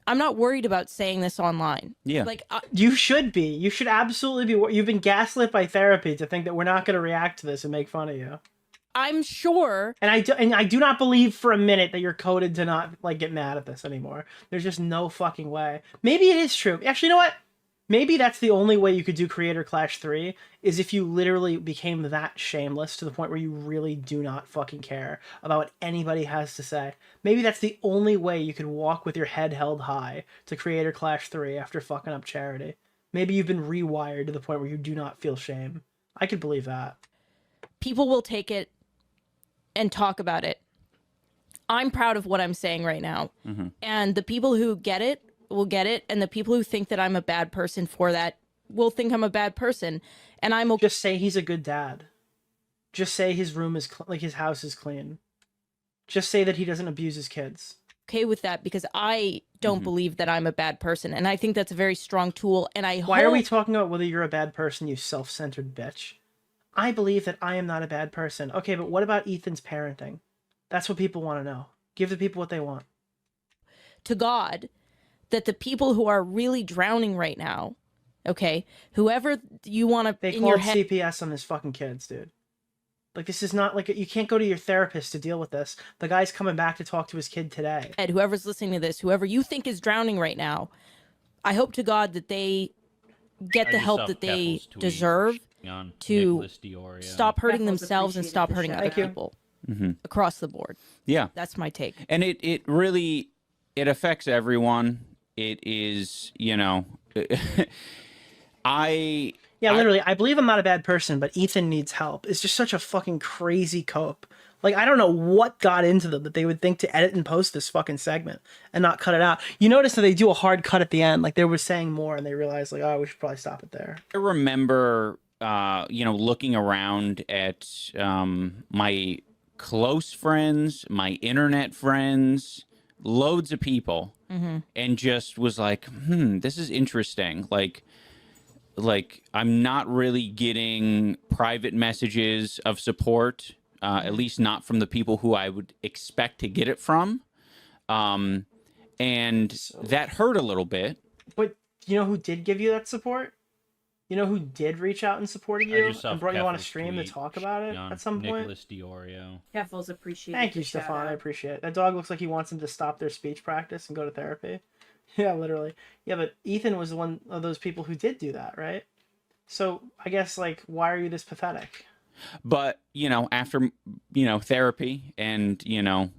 I'm not worried about saying this online. Yeah. Like, You should be. You should absolutely be. You've been gaslit by therapy to think that we're not going to react to this and make fun of you. I'm sure. And I do not believe for a minute that you're coded to not like get mad at this anymore. There's just no fucking way. Maybe it is true. Actually, you know what? Maybe that's the only way you could do Creator Clash 3 is if you literally became that shameless to the point where you really do not fucking care about what anybody has to say. Maybe that's the only way you could walk with your head held high to Creator Clash 3 after fucking up Charity. Maybe you've been rewired to the point where you do not feel shame. I could believe that. People will take it and talk about it. I'm proud of what I'm saying right now. Mm-hmm. And the people who get it will get it, and the people who think that I'm a bad person for that will think I'm a bad person. And I'm just say he's a good dad. Just say his room is like his house is clean. Just say that he doesn't abuse his kids. Okay with that because I don't believe that I'm a bad person, and I think that's a very strong tool. And Why are we talking about whether you're a bad person, you self-centered bitch? I believe that I am not a bad person. Okay, but what about Ethan's parenting? That's what people want to know. Give the people what they want. To God, that the people who are really drowning right now, okay, whoever you want to They in your called head, CPS on his fucking kids, dude. Like, this is not like you can't go to your therapist to deal with this. The guy's coming back to talk to his kid today. Ed, whoever's listening to this, whoever you think is drowning right now, I hope to God that they get the help that they deserve on to Nicholas DeOrio. stop hurting Keffels themselves and stop hurting other people across the board. Yeah. That's my take. And it really, it affects everyone. It is, you know, literally, I believe I'm not a bad person, but Ethan needs help. It's just such a fucking crazy cope. Like, I don't know what got into them that they would think to edit and post this fucking segment and not cut it out. You notice that they do a hard cut at the end. Like, they were saying more and they realized, like, oh, we should probably stop it there. I remember, you know, looking around at my close friends, my internet friends, loads of people, and just was like, this is interesting. Like I'm not really getting private messages of support, at least not from the people who I would expect to get it from. And that hurt a little bit. But you know who did give you that support? You know who did reach out and supported you and brought you on a stream to talk about it at some point? Nicholas DeOrio. Keffels appreciate. Thank you, Stefan. I appreciate it. That dog looks like he wants him to stop their speech practice and go to therapy. Yeah, literally. Yeah, but Ethan was one of those people who did do that, right? So I guess, like, why are you this pathetic? But, you know, after, you know, therapy and, you know,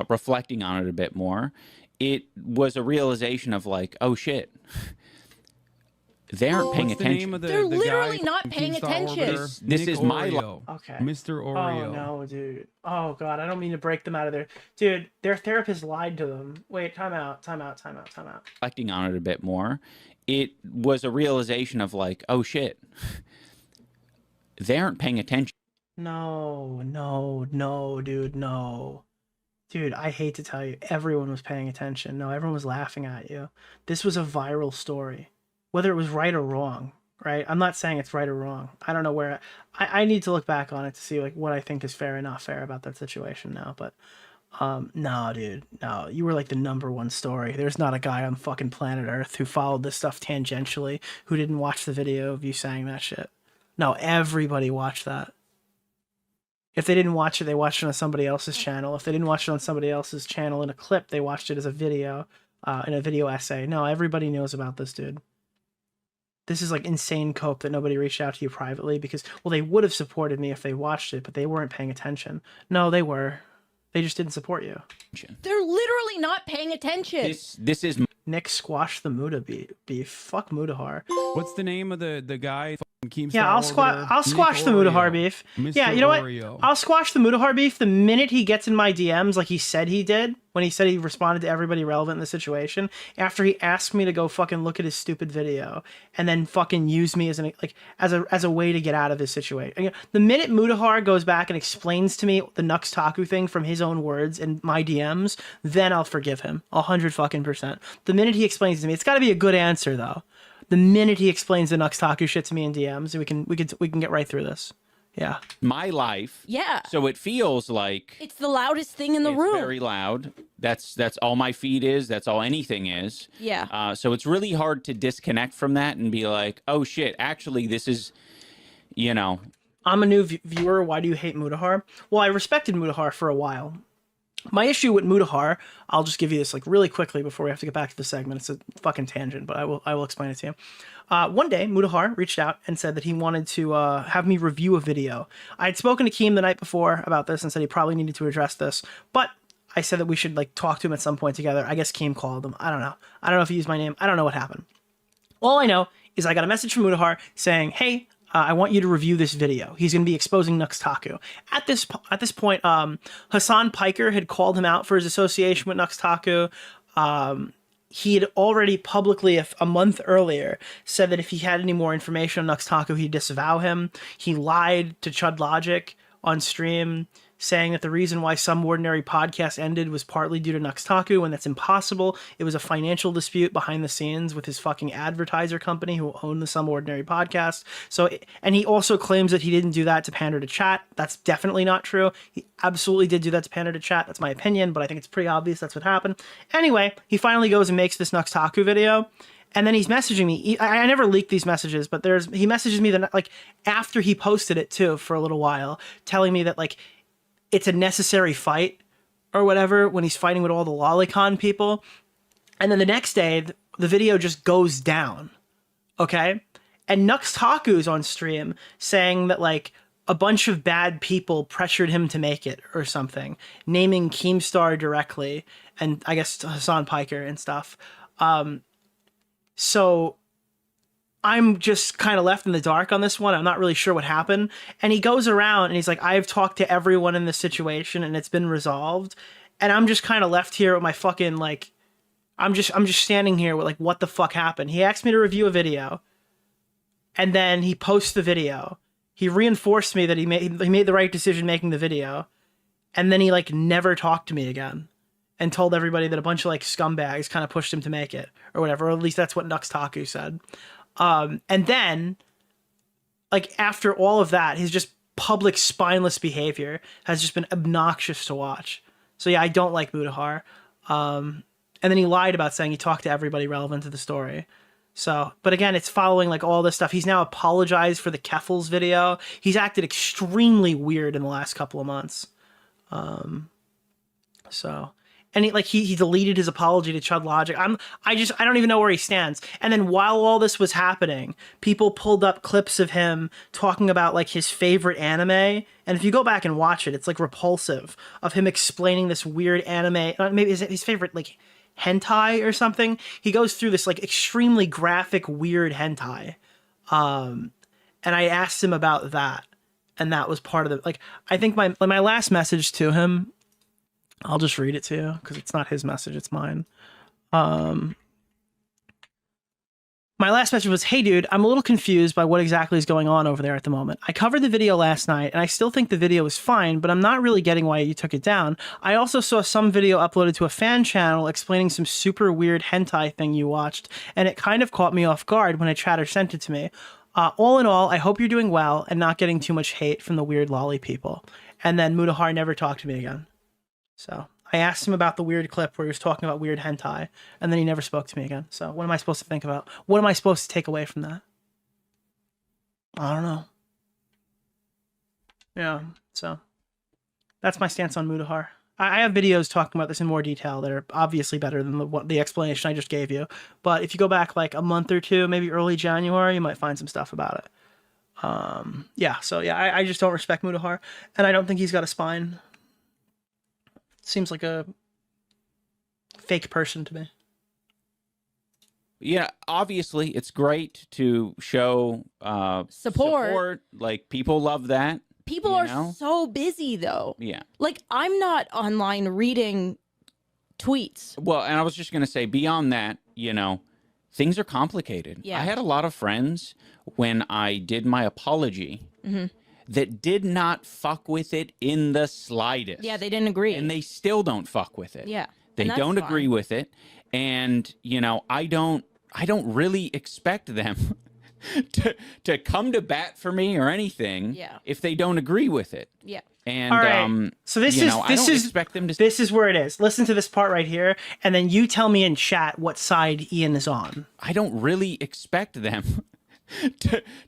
reflecting on it a bit more, it was a realization of like, oh shit. They aren't paying attention. They're literally not paying attention. This is my life. Okay. Mr. Oreo. Oh, no, dude. Oh, God. I don't mean to break them out of there. Dude, their therapist lied to them. Wait, time out. Reflecting on it a bit more, it was a realization of like, oh, shit. They aren't paying attention. No, dude, no. Dude, I hate to tell you, everyone was paying attention. No, everyone was laughing at you. This was a viral story. Whether it was right or wrong, right? I'm not saying it's right or wrong. I don't know where I need to look back on it to see like what I think is fair and not fair about that situation now. But no, dude, no, you were like the #1 story. There's not a guy on fucking planet Earth who followed this stuff tangentially who didn't watch the video of you saying that shit. No, everybody watched that. If they didn't watch it, they watched it on somebody else's channel. If they didn't watch it on somebody else's channel in a clip, they watched it as a video, in a video essay. No, everybody knows about this dude. This is like insane cope that nobody reached out to you privately because, well, they would have supported me if they watched it, but they weren't paying attention. No, they were. They just didn't support you. They're literally not paying attention. This is Nick squash the Muda beef. Fuck Mudahar. What's the name of the guy? Yeah, I'll squash the Mudahar beef. Yeah, you know what? I'll squash the Mudahar beef the minute he gets in my DMs like he said he did, when he said he responded to everybody relevant in the situation, after he asked me to go fucking look at his stupid video and then fucking use me as a way to get out of his situation. The minute Mudahar goes back and explains to me the Nux Taku thing from his own words in my DMs, then I'll forgive him 100%. The minute he explains to me, it's got to be a good answer though. The minute he explains the Nux Taku shit to me in DMs, we can get right through this. Yeah. my life. Yeah. So it feels like It's the loudest thing in the room. very loud. That's all my feed is. That's all anything is. Yeah. So it's really hard to disconnect from that and be like, oh shit, actually this is, you know. I'm a new viewer. Why do you hate Mudahar? Well, I respected Mudahar for a while. My issue with Mudahar, I'll just give you this like really quickly before we have to get back to the segment. It's a fucking tangent, but I will explain it to you. One day, Mudahar reached out and said that he wanted to have me review a video. I had spoken to Keem the night before about this and said he probably needed to address this, but I said that we should like talk to him at some point together. I guess Keem called him. I don't know. I don't know if he used my name. I don't know what happened. All I know is I got a message from Mudahar saying, hey, I want you to review this video. He's going to be exposing Nux Taku. At this point, Hassan Piker had called him out for his association with Nux Taku. He had already publicly, a month earlier, said that if he had any more information on Nux Taku, he'd disavow him. He lied to Chud Logic on stream, saying that the reason why Some Ordinary podcast ended was partly due to Nux Taku, when that's impossible. It was a financial dispute behind the scenes with his fucking advertiser company who owned the Some Ordinary podcast. And he also claims that he didn't do that to pander to chat. That's definitely not true. He absolutely did do that to pander to chat. That's my opinion, but I think it's pretty obvious that's what happened. Anyway, he finally goes and makes this Nux Taku video. And then he's messaging me. I never leaked these messages, but he messages me like after he posted it too for a little while, telling me that like it's a necessary fight or whatever when he's fighting with all the lolicon people. And then the next day, the video just goes down. Okay? And Nux Taku's on stream saying that like a bunch of bad people pressured him to make it or something, naming Keemstar directly and I guess Hassan Piker and stuff. So I'm just kind of left in the dark on this one. I'm not really sure what happened. And he goes around and he's like, I've talked to everyone in this situation and it's been resolved. And I'm just kind of left here with my fucking like, I'm just standing here with like, what the fuck happened? He asked me to review a video and then he posts the video. He reinforced me that he made the right decision making the video. And then he like never talked to me again and told everybody that a bunch of like scumbags kind of pushed him to make it or whatever. Or at least that's what Nux Taku said. And then, like, after all of that, his just public spineless behavior has just been obnoxious to watch. So yeah, I don't like Mudahar. And then he lied about saying he talked to everybody relevant to the story. So, but again, it's following like all this stuff. He's now apologized for the Keffels video. He's acted extremely weird in the last couple of months. And he deleted his apology to Chud Logic. I don't even know where he stands. And then while all this was happening, people pulled up clips of him talking about like his favorite anime. And if you go back and watch it, it's like repulsive of him explaining this weird anime. Maybe is it his favorite like hentai or something? He goes through this like extremely graphic, weird hentai. And I asked him about that. And that was part of the, like, I think my last message to him, I'll just read it to you because it's not his message, it's mine. My last message was, hey dude, I'm a little confused by what exactly is going on over there at the moment. I covered the video last night and I still think the video is fine, but I'm not really getting why you took it down. I also saw some video uploaded to a fan channel explaining some super weird hentai thing you watched, and it kind of caught me off guard when a chatter sent it to me. All in all, I hope you're doing well and not getting too much hate from the weird lolly people. And then Mudahar never talked to me again. So I asked him about the weird clip where he was talking about weird hentai, and then he never spoke to me again. So what am I supposed to think about? What am I supposed to take away from that? I don't know. Yeah, so That's my stance on Mudahar. I have videos talking about this in more detail that are obviously better than the explanation I just gave you. But if you go back like a month or two, maybe early January, you might find some stuff about it. Yeah, so yeah, I just don't respect Mudahar, and I don't think he's got a spine. Seems like a fake person to me. Yeah, obviously it's great to show support. Like, people love that. People are so busy though. Yeah. Like, I'm not online reading tweets. Well, and I was just going to say, beyond that, things are complicated. Yeah. I had a lot of friends when I did my apology that did not fuck with it in the slightest. Yeah, they didn't agree. And they still don't fuck with it. Yeah. They and that's don't fine. agree with it. And, I don't really expect them to come to bat for me or anything if they don't agree with it. Yeah. And all right. So this is where it is. Listen to this part right here, and then you tell me in chat what side Ian is on. I don't really expect them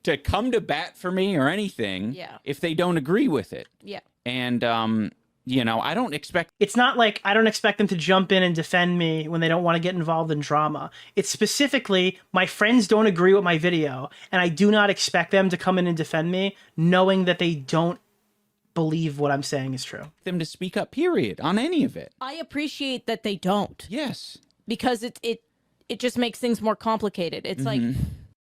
to come to bat for me or anything if they don't agree with it. Yeah. And I don't expect... It's not like I don't expect them to jump in and defend me when they don't want to get involved in drama. It's specifically, my friends don't agree with my video, and I do not expect them to come in and defend me, knowing that they don't believe what I'm saying is true. Them to speak up, period, on any of it. I appreciate that they don't. Yes. Because it just makes things more complicated. It's like...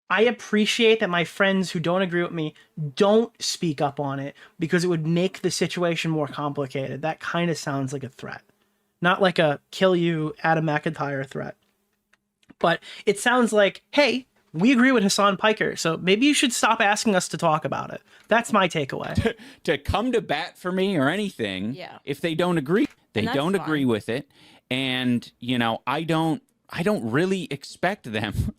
I appreciate that my friends who don't agree with me don't speak up on it because it would make the situation more complicated. That kind of sounds like a threat. Not like a kill you Adam McIntyre threat. But it sounds like, hey, we agree with Hassan Piker, so maybe you should stop asking us to talk about it. That's my takeaway. To come to bat for me or anything if they don't agree. They don't agree with it. And, I don't really expect them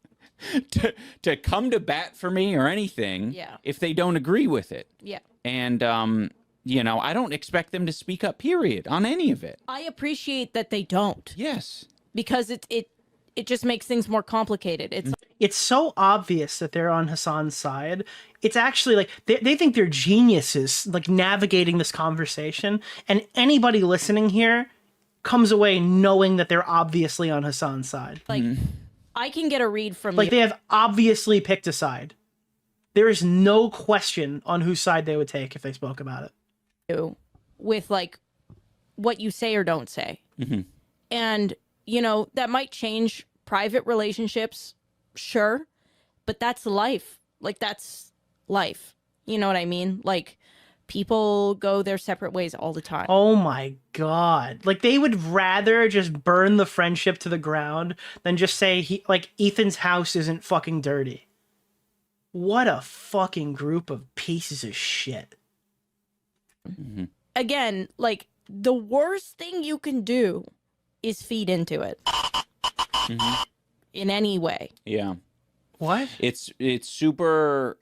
to come to bat for me or anything if they don't agree with it. Yeah. And, I don't expect them to speak up, period, on any of it. I appreciate that they don't. Yes. Because it just makes things more complicated. It's so obvious that they're on Hassan's side. It's actually like they think they're geniuses, like navigating this conversation. And anybody listening here comes away knowing that they're obviously on Hassan's side. Like, I can get a read from they have obviously picked a side. There is no question on whose side they would take if they spoke about it. With like what you say or don't say. And, that might change private relationships, sure, but that's life. Like, that's life. You know what I mean? Like, people go their separate ways all the time. Oh my God. Like, they would rather just burn the friendship to the ground than just say, Ethan's house isn't fucking dirty. What a fucking group of pieces of shit. Again, like, the worst thing you can do is feed into it. In any way. Yeah. What? It's super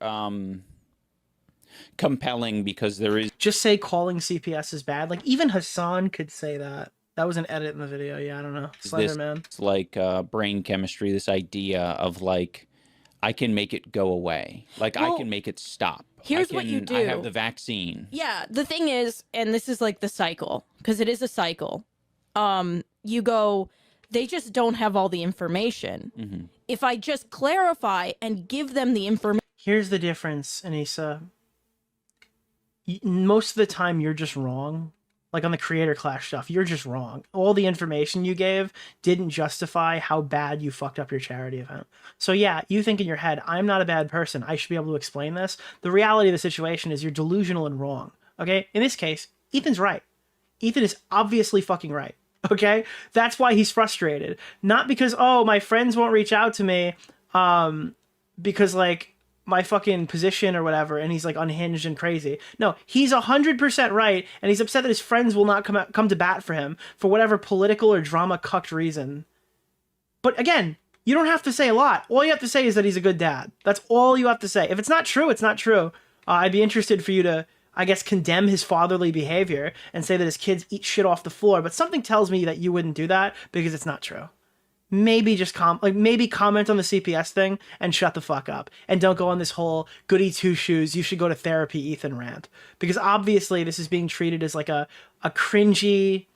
compelling because there is... Just say calling CPS is bad. Like, even Hassan could say that. That was an edit in the video. Yeah, I don't know. Slenderman. It's like brain chemistry, this idea of, like, I can make it go away. Like, I can make it stop. Here's what you do. I have the vaccine. Yeah, the thing is, and this is like the cycle, because it is a cycle. You go, they just don't have all the information. If I just clarify and give them the information. Here's the difference, Anissa. Most of the time, you're just wrong. Like on the Creator Clash stuff, you're just wrong. All the information you gave didn't justify how bad you fucked up your charity event. So yeah, you think in your head, I'm not a bad person. I should be able to explain this. The reality of the situation is you're delusional and wrong. Okay? In this case, Ethan's right. Ethan is obviously fucking right. Okay? That's why he's frustrated. Not because, oh, my friends won't reach out to me because, like, my fucking position or whatever, and he's, like, unhinged and crazy. No, he's 100% right, and he's upset that his friends will not come to bat for him for whatever political or drama-cucked reason. But, again, you don't have to say a lot. All you have to say is that he's a good dad. That's all you have to say. If it's not true, it's not true. I'd be interested for you to, I guess, condemn his fatherly behavior and say that his kids eat shit off the floor, but something tells me that you wouldn't do that because it's not true. maybe just maybe comment on the CPS thing and shut the fuck up. And don't go on this whole goody two shoes, you should go to therapy Ethan rant. Because obviously this is being treated as like a cringy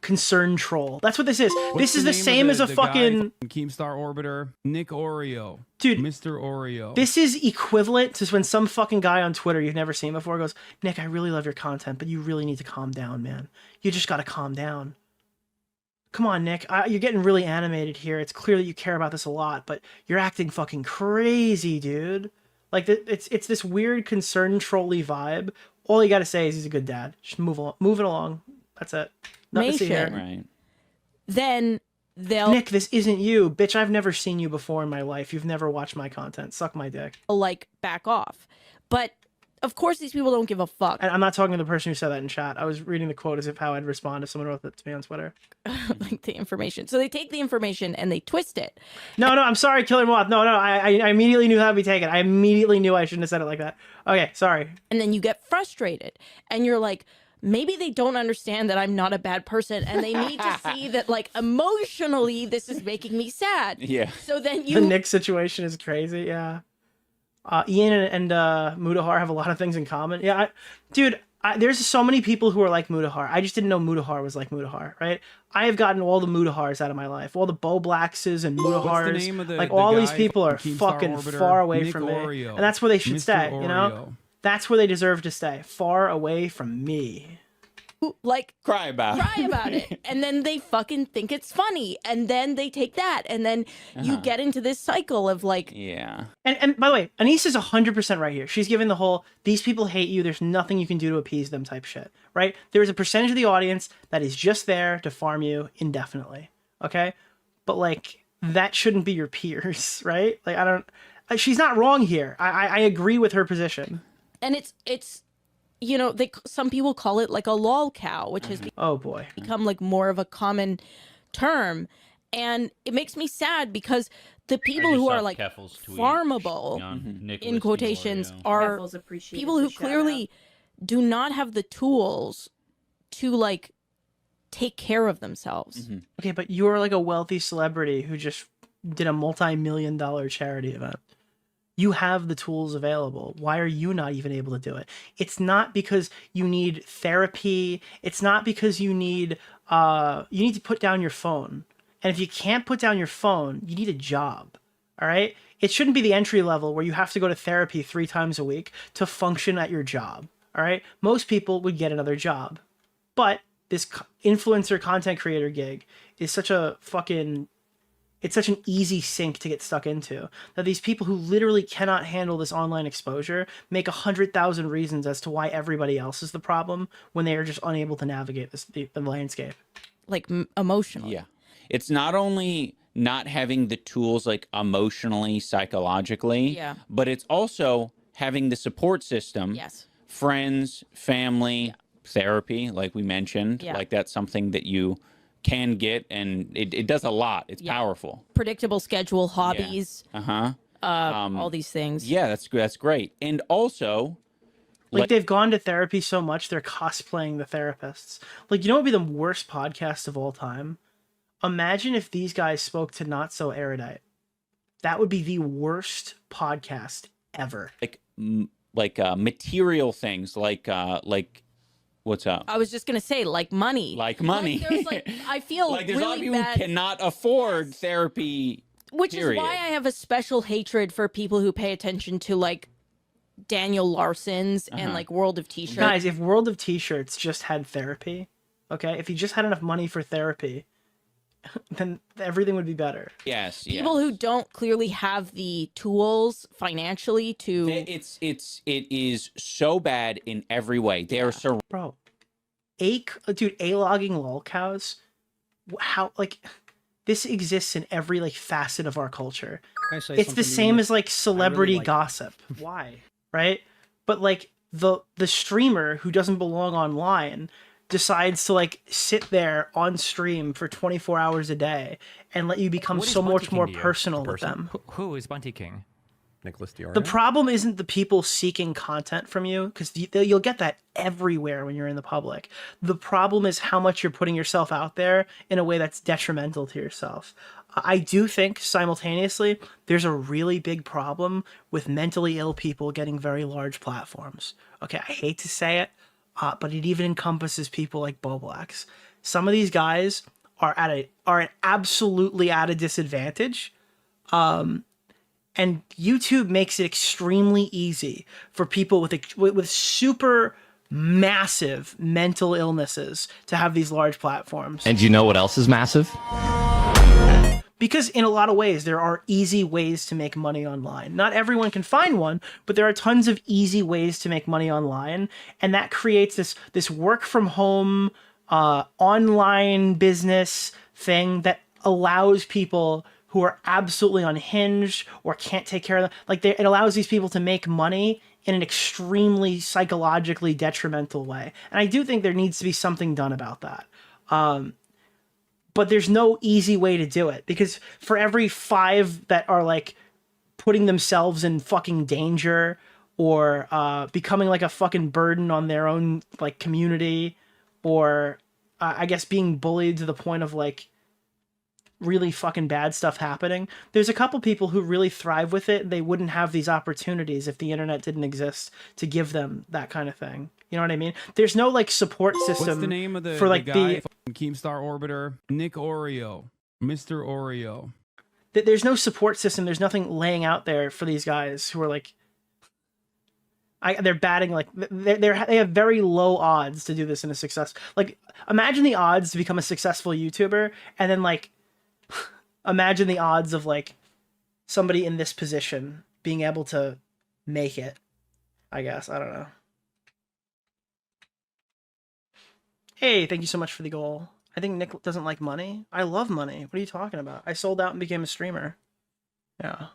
concern troll. That's what this is. This is the same as a fucking Keemstar Orbiter, Nick Oreo. Dude, Mr. Oreo. This is equivalent to when some fucking guy on Twitter you've never seen before goes, Nick, I really love your content, but you really need to calm down, man. You just gotta calm down. Come on, Nick. You're getting really animated here. It's clear that you care about this a lot, but you're acting fucking crazy, dude. Like, it's this weird concern trolly vibe. All you gotta say is he's a good dad. Just move it along. That's it. Nothing to see here. Right. Then they'll Nick, this isn't you, bitch. I've never seen you before in my life. You've never watched my content. Suck my dick. Like back off, but of course these people don't give a fuck. And I'm not talking to the person who said that in chat. I was reading the quote as if how I'd respond if someone wrote that to me on Twitter. Like the information. So they take the information and they twist it. No, I'm sorry, Killer Moth. No, I immediately knew how to be taken. I immediately knew I shouldn't have said it like that. Okay, sorry. And then you get frustrated and you're like, maybe they don't understand that I'm not a bad person and they need to see that, like, emotionally this is making me sad. Yeah. So then The Nick situation is crazy, yeah. Ian and Mudahar have a lot of things in common. Yeah, dude, there's so many people who are like Mudahar. I just didn't know Mudahar was like Mudahar, right? I have gotten all the Mudahars out of my life. All the Bo Blackses and Mudahars. Like, all these people are fucking far away from me. And that's where they should stay, you know? That's where they deserve to stay. Far away from me. Like, cry about it. And then they fucking think it's funny. And then they take that. And then you get into this cycle of like... Yeah. And by the way, Anise is 100% right here. She's given the whole, these people hate you, there's nothing you can do to appease them type shit, right? There's a percentage of the audience that is just there to farm you indefinitely, okay? But like, that shouldn't be your peers, right? Like, she's not wrong here. I agree with her position. And it's you know, some people call it like a lol cow, which has become like more of a common term. And it makes me sad because the people who are like farmable, in quotations, are people who clearly do not have the tools to like take care of themselves. Okay, but you're like a wealthy celebrity who just did a multi-million-dollar charity event. You have the tools available. Why are you not even able to do it? It's not because you need therapy. It's not because you need to put down your phone. And if you can't put down your phone, you need a job. All right? It shouldn't be the entry level where you have to go to therapy 3 times a week to function at your job. All right? Most people would get another job. But this influencer content creator gig is such a fucking... It's such an easy sink to get stuck into that these people who literally cannot handle this online exposure make 100,000 reasons as to why everybody else is the problem when they are just unable to navigate the landscape. Like emotionally. Yeah. It's not only not having the tools like emotionally, psychologically, but it's also having the support system. Yes. Friends, family, therapy, like we mentioned. Like that's something that you can get, and it does a lot. It's powerful. Predictable schedule, hobbies, all these things. Yeah, that's great. And also, like they've gone to therapy so much they're cosplaying the therapists. Like, you know what would be the worst podcast of all time? Imagine if these guys spoke to Not So Erudite. That would be the worst podcast ever. Like material things, like what's up? I was just gonna say, like money. Like money. Like, there's like, I feel like there's really a lot of people bad. who cannot afford therapy. Which is why I have a special hatred for people who pay attention to like Daniel Larson's and like World of T-Shirts. Guys, if World of T-Shirts just had therapy, okay, if he just had enough money for therapy, then everything would be better. Yes. People who don't clearly have the tools financially to... It is so bad in every way. They are so... Bro, A-logging lolcows, how, like, this exists in every, like, facet of our culture. It's the same as, like, celebrity gossip. Why? Right? But, like, the streamer who doesn't belong online decides to like sit there on stream for 24 hours a day and let you become so much more personal with them. Who is Bunty King? Nicholas DeOrio. The problem isn't the people seeking content from you, because you'll get that everywhere when you're in the public. The problem is how much you're putting yourself out there in a way that's detrimental to yourself. I do think simultaneously there's a really big problem with mentally ill people getting very large platforms. Okay, I hate to say it, but it even encompasses people like Boblax. Some of these guys are absolutely at a disadvantage. And YouTube makes it extremely easy for people with super massive mental illnesses to have these large platforms. And do you know what else is massive? Because in a lot of ways, there are easy ways to make money online. Not everyone can find one, but there are tons of easy ways to make money online. And that creates this work from home, online business thing that allows people who are absolutely unhinged or can't take care of them. Like it allows these people to make money in an extremely psychologically detrimental way. And I do think there needs to be something done about that. But there's no easy way to do it, because for every 5 that are like putting themselves in fucking danger or becoming like a fucking burden on their own like community, or I guess being bullied to the point of like really fucking bad stuff happening, there's a couple people who really thrive with it. They wouldn't have these opportunities if the internet didn't exist to give them that kind of thing. You know what I mean? There's no like support system. What's the name of the for like the guy? Keemstar Orbiter, Nick Oreo, Mr. Oreo. There's no support system. There's nothing laying out there for these guys who are like, they're batting like they have very low odds to do this in a success. Like imagine the odds to become a successful YouTuber, and then like imagine the odds of like somebody in this position being able to make it. I guess I don't know. Hey, thank you so much for the goal. I think Nick doesn't like money. I love money. What are you talking about? I sold out and became a streamer. Yeah.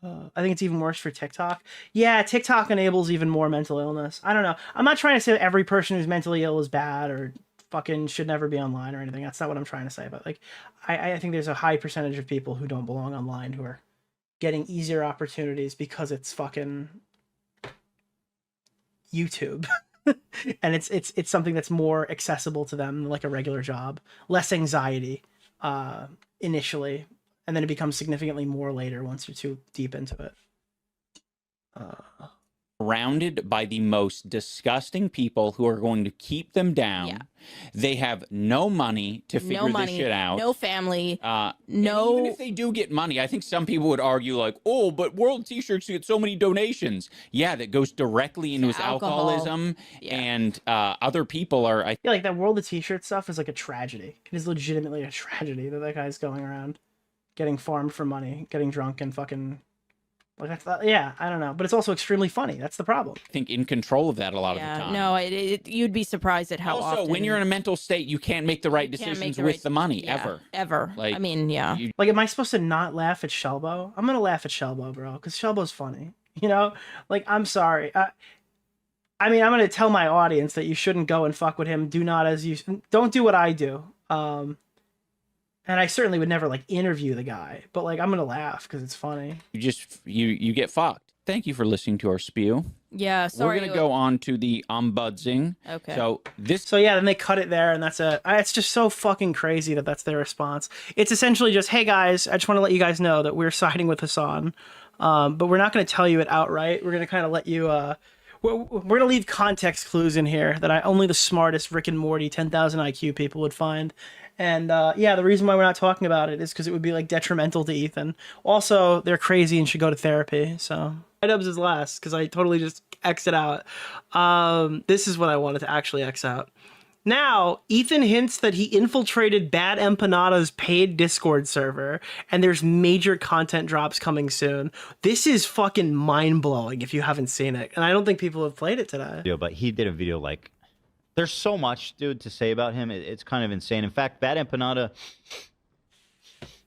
I think it's even worse for TikTok. Yeah, TikTok enables even more mental illness. I don't know. I'm not trying to say that every person who's mentally ill is bad or fucking should never be online or anything. That's not what I'm trying to say. But like, I think there's a high percentage of people who don't belong online who are getting easier opportunities because it's fucking YouTube. And it's something that's more accessible to them than like a regular job. Less anxiety initially, and then it becomes significantly more later once you're too deep into it. Surrounded by the most disgusting people who are going to keep them down. Yeah. They have no money to figure this shit out. No family. No. Even No. if they do get money, I think some people would argue like, oh, but World T-shirts get so many donations. Yeah, that goes directly into his alcoholism, and other people are. Yeah, like that World of T-shirt stuff is like a tragedy. It is legitimately a tragedy that guy's going around getting farmed for money, getting drunk, and fucking. Like that's yeah, I don't know, but it's also extremely funny. That's the problem. I think in control of that a lot of the time. No, you'd be surprised at how also, often. when you're in a mental state, you can't make the right decisions with the money ever. Like, I mean, yeah. Like, am I supposed to not laugh at Shelbo? I'm gonna laugh at Shelbo, bro, because Shelbo's funny. You know, like I'm sorry. I mean, I'm gonna tell my audience that you shouldn't go and fuck with him. Don't do what I do. And I certainly would never like interview the guy, but like I'm gonna laugh because it's funny. You get fucked. Thank you for listening to our spew. Yeah, sorry. We're gonna go on to the ombudsing. Okay. So yeah, then they cut it there, and that's it. It's just so fucking crazy that that's their response. It's essentially just, hey guys, I just want to let you guys know that we're siding with Hassan, but we're not gonna tell you it outright. We're gonna kind of let you. We're gonna leave context clues in here that only the smartest Rick and Morty 10,000 IQ people would find. And yeah, the reason why we're not talking about it is because it would be like detrimental to Ethan. Also, they're crazy and should go to therapy. So iDubbbz is last because I totally just X'd it out. This is what I wanted to actually X out. Now, Ethan hints that he infiltrated Bad Empanada's paid Discord server, and there's major content drops coming soon. This is fucking mind-blowing if you haven't seen it, and I don't think people have played it today. But he did a video like... There's so much, dude, to say about him. It's kind of insane. In fact, Bad Empanada...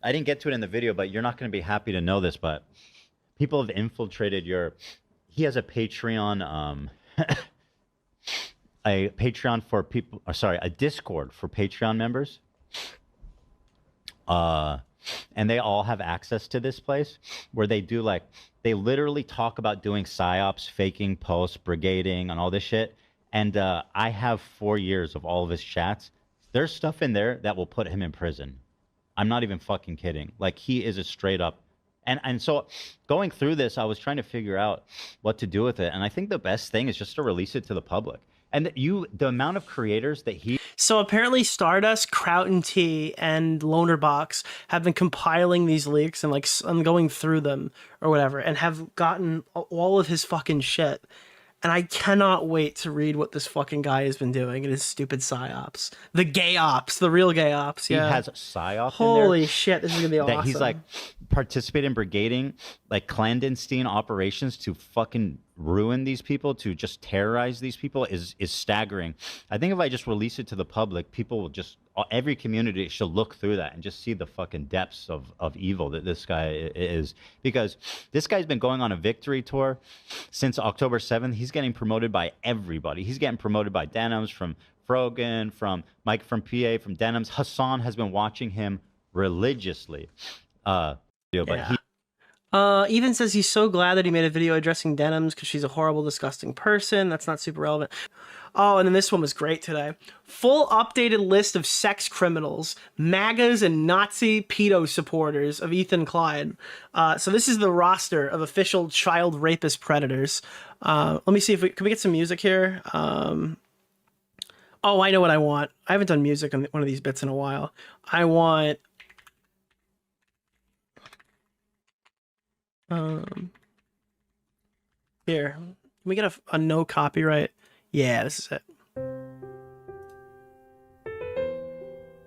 I didn't get to it in the video, but you're not going to be happy to know this, but people have infiltrated your... He has a Patreon... a Patreon for people, a Discord for Patreon members. and they all have access to this place where they do like, they literally talk about doing psyops, faking posts, brigading, and all this shit. And I have 4 years of all of his chats. There's stuff in there that will put him in prison. I'm not even fucking kidding. Like, he is a straight up. And so going through this, I was trying to figure out what to do with it. And I think the best thing is just to release it to the public. And the amount of creators that he... So apparently Stardust, Kraut and T, and Lonerbox have been compiling these leaks and like I'm going through them or whatever, and have gotten all of his fucking shit. And I cannot wait to read what this fucking guy has been doing in his stupid psyops. The gay ops, the real gay ops. Yeah. He has psyops. Holy shit, this is gonna be awesome. That he's like participating in brigading, like clandestine operations to fucking ruin these people, to just terrorize these people is staggering. I think if I just release it to the public, people will just, every community should look through that and just see the fucking depths of evil that this guy is. Because this guy's been going on a victory tour since October 7th. He's getting promoted by everybody. He's getting promoted by Denims, from Frogan, from Mike from PA, from Denims. Hassan has been watching him religiously. But yeah. Ethan says he's so glad that he made a video addressing Denims because she's a horrible, disgusting person. That's not super relevant. Oh, and then this one was great today. Full updated list of sex criminals, MAGAs, and Nazi pedo supporters of Ethan Klein. So this is the roster of official child rapist predators. Let me see if can we get some music here? Oh, I know what I want. I haven't done music on one of these bits in a while. I want... here, can we get a no copyright? Yeah, this is it.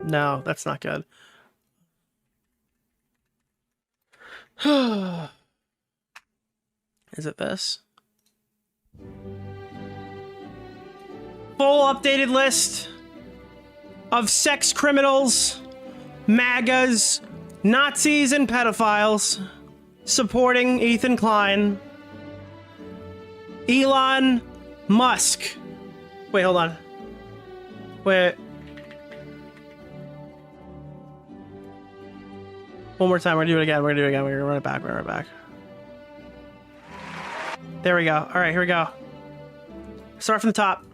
No, that's not good. Is it this? Full updated list of sex criminals, MAGAs, Nazis, and pedophiles supporting Ethan Klein. Elon Musk. Wait, hold on. Wait. One more time. We're gonna do it again. We're gonna run it back. We're gonna run it back. There we go. All right, here we go. Start from the top.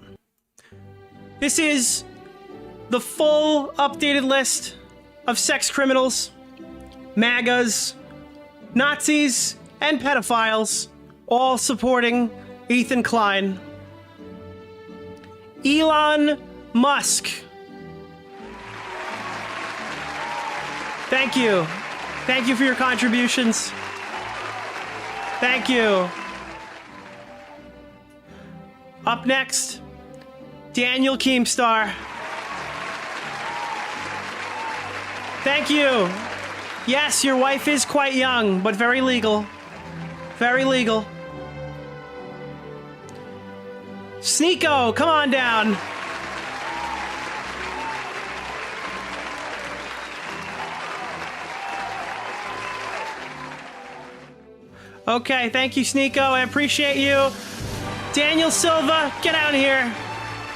This is the full updated list of sex criminals, MAGAs, Nazis, and pedophiles, all supporting Ethan Klein. Elon Musk. Thank you. Thank you for your contributions. Thank you. Up next, Daniel Keemstar. Thank you. Yes, your wife is quite young, but very legal. Very legal. Sneeko, come on down. Okay, thank you, Sneeko. I appreciate you. Daniel Silva, get out here.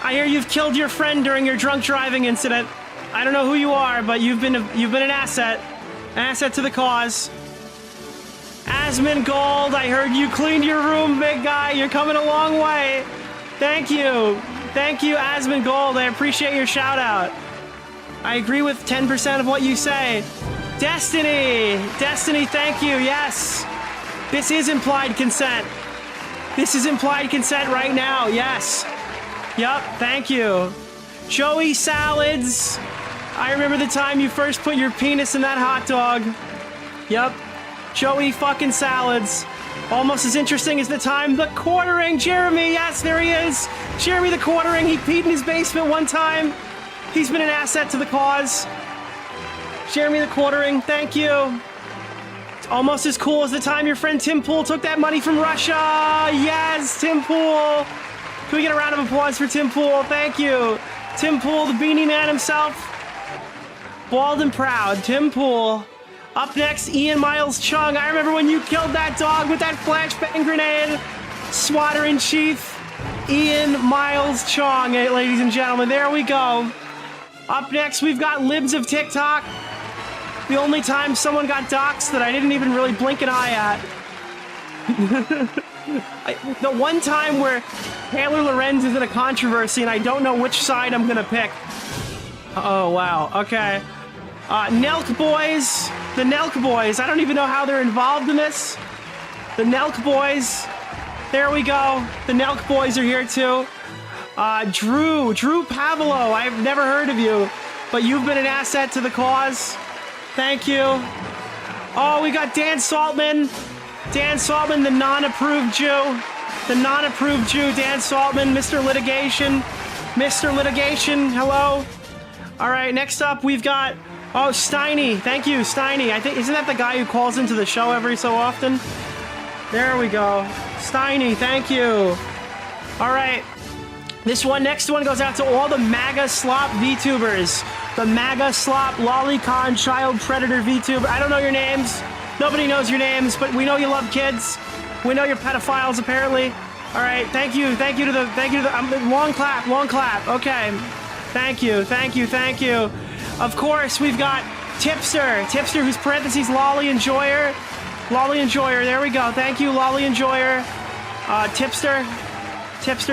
I hear you've killed your friend during your drunk driving incident. I don't know who you are, but you've been an asset to the cause. Asmongold, I heard you cleaned your room, big guy. You're coming a long way. Thank you. Thank you, Asmongold. I appreciate your shout out. I agree with 10% of what you say. Destiny, thank you. Yes. This is implied consent. This is implied consent right now. Yes. Yup, thank you. Joey Salads. I remember the time you first put your penis in that hot dog. Yup. Joey fucking Salads. Almost as interesting as the time the quartering. Jeremy, yes, there he is. Jeremy the quartering. He peed in his basement one time. He's been an asset to the cause. Jeremy the quartering, thank you. It's almost as cool as the time your friend Tim Pool took that money from Russia. Yes, Tim Pool. Can we get a round of applause for Tim Pool? Thank you. Tim Pool, the beanie man himself. Bald and proud, Tim Pool. Up next, Ian Miles Chung. I remember when you killed that dog with that flashbang grenade. Swatter in chief, Ian Miles Chung, ladies and gentlemen. There we go. Up next, we've got Libs of TikTok. The only time someone got doxxed that I didn't even really blink an eye at. The one time where Taylor Lorenz is in a controversy and I don't know which side I'm gonna pick. Oh, wow. Okay. Nelk Boys. The Nelk Boys. I don't even know how they're involved in this. The Nelk Boys. There we go. The Nelk Boys are here too. Drew Pavlo. I've never heard of you, but you've been an asset to the cause. Thank you. Oh, we got Dan Saltman. Dan Saltman, the non-approved Jew. The non-approved Jew, Dan Saltman, Mr. Litigation. Mr. Litigation, hello. All right, next up we've got, oh, Steiny. Thank you, Steiny. I think, isn't that the guy who calls into the show every so often? There we go. Steiny, thank you. All right. Next one goes out to all the MAGA slop VTubers. The MAGA slop lolicon child predator VTuber. I don't know your names. Nobody knows your names, but we know you love kids. We know you're pedophiles, apparently. All right, thank you to the, long clap. Okay, thank you. Of course, we've got Tipster, who's parentheses Lolly Enjoyer. There we go. Thank you, Lolly Enjoyer. Tipster,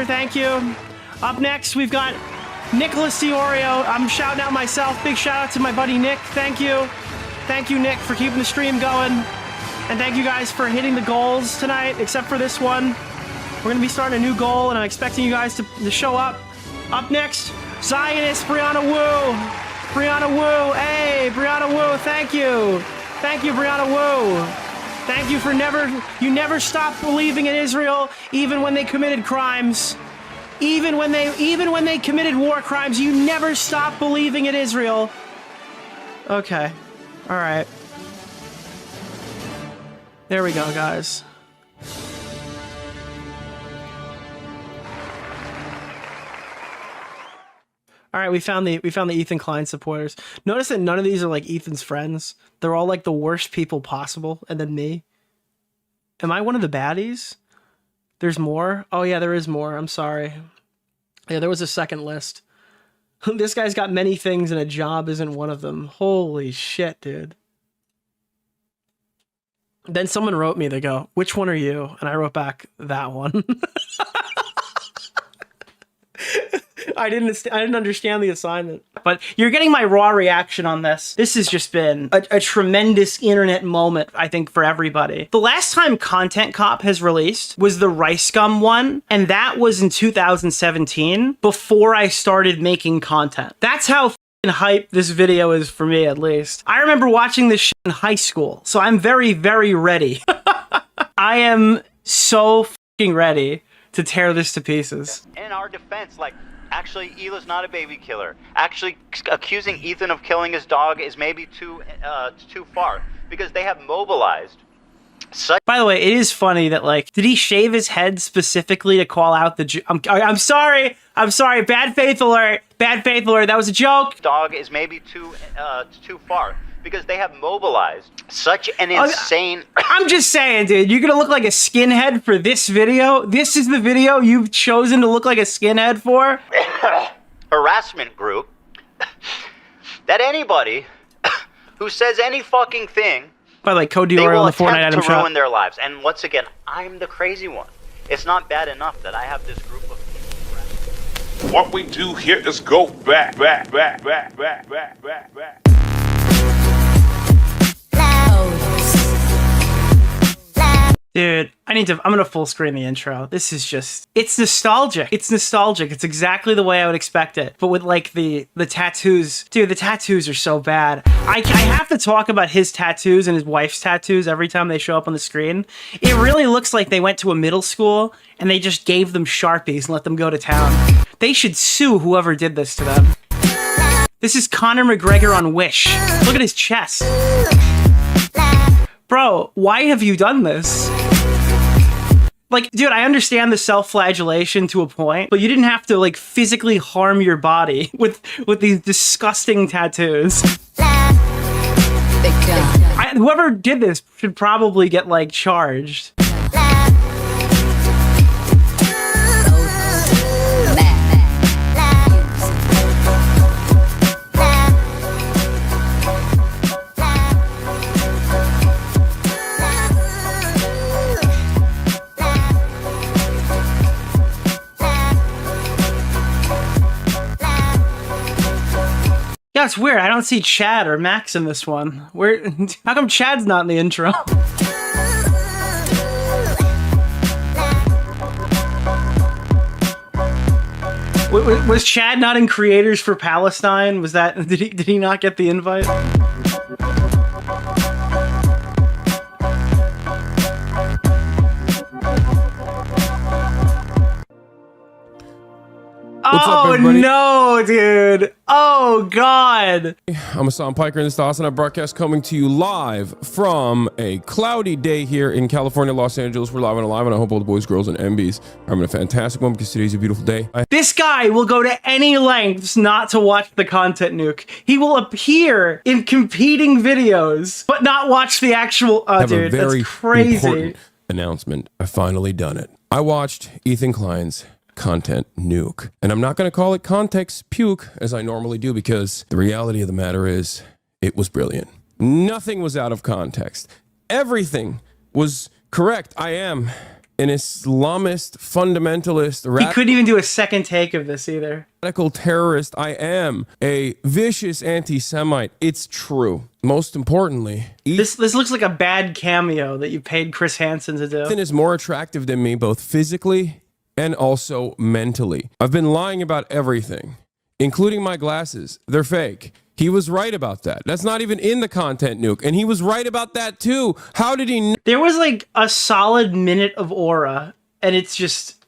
thank you. Up next, we've got Nicholas DeOrio. I'm shouting out myself. Big shout out to my buddy Nick. Thank you. Thank you, Nick, for keeping the stream going. And thank you guys for hitting the goals tonight, except for this one. We're going to be starting a new goal, and I'm expecting you guys to show up. Up next, Zionist Brianna Wu. Hey, Brianna Wu, thank you. Thank you, Brianna Wu. Thank you for you never stopped believing in Israel, even when they committed crimes. Even when they committed war crimes, you never stopped believing in Israel. Okay. All right. There we go, guys. All right, we found the Ethan Klein supporters. Notice that none of these are like Ethan's friends. They're all like the worst people possible, and then me. Am I one of the baddies? There's more? Oh yeah, there is more. I'm sorry. Yeah, there was a second list. This guy's got many things and a job isn't one of them. Holy shit, dude. Then someone wrote me, they go, which one are you? And I wrote back, that one. I didn't understand the assignment. But you're getting my raw reaction on this. This has just been a tremendous internet moment, I think, for everybody. The last time Content Cop has released was the Rice Gum one, and that was in 2017, before I started making content. That's how f***ing hype this video is for me, at least. I remember watching this shit in high school, so I'm very, very ready. I am so f***ing ready to tear this to pieces. In our defense, like, actually, Hila's not a baby killer. Actually, accusing Ethan of killing his dog is maybe too far, because they have mobilized such. By the way, it is funny that, like, did he shave his head specifically to call out the I'm sorry. Bad faith alert. That was a joke. Dog is maybe too far, because they have mobilized such an insane. I'm just saying, dude, you're gonna look like a skinhead for this video? This is the video you've chosen to look like a skinhead for? Harassment group that anybody who says any fucking thing, by like Code DeOrio on the Fortnite item to shop, ruin their lives. And once again, I'm the crazy one. It's not bad enough that I have this group of people. What we do here is go back. Dude, I'm gonna full screen the intro. This is just, it's nostalgic. It's exactly the way I would expect it. But with like the tattoos, dude, the tattoos are so bad. I have to talk about his tattoos and his wife's tattoos every time they show up on the screen. It really looks like they went to a middle school and they just gave them Sharpies and let them go to town. They should sue whoever did this to them. This is Conor McGregor on Wish. Look at his chest. Bro, why have you done this? Like, dude, I understand the self-flagellation to a point, but you didn't have to, like, physically harm your body with these disgusting tattoos. Whoever did this should probably get, like, charged. That's weird. I don't see Chad or Max in this one. Where? How come Chad's not in the intro? Was Chad not in Creators for Palestine? Was that? Did he not get the invite? What's up, Oh everybody? no, dude! Oh god! I'm Hassan Piker, and this is the Awesome Night broadcast coming to you live from a cloudy day here in California, Los Angeles. We're live and alive, and I hope all the boys, girls, and MBs are having a fantastic one because today's a beautiful day. This guy will go to any lengths not to watch the content nuke. He will appear in competing videos, but not watch the actual. Oh, have dude, a very that's crazy. important announcement. I finally done it. I watched Ethan Klein's content nuke, and I'm not going to call it context puke as I normally do, because the reality of the matter is it was brilliant. Nothing was out of context. Everything was correct. I am an Islamist fundamentalist. He couldn't even do a second take of this either. Radical terrorist. I am a vicious anti-Semite. It's true. Most importantly, This looks like a bad cameo that you paid Chris Hansen to do. Ethan is more attractive than me, both physically and also mentally. I've been lying about everything, including my glasses. They're fake. He was right about that. That's not even in the content nuke, and he was right about that too. How did he know? There was like a solid minute of aura, and it's just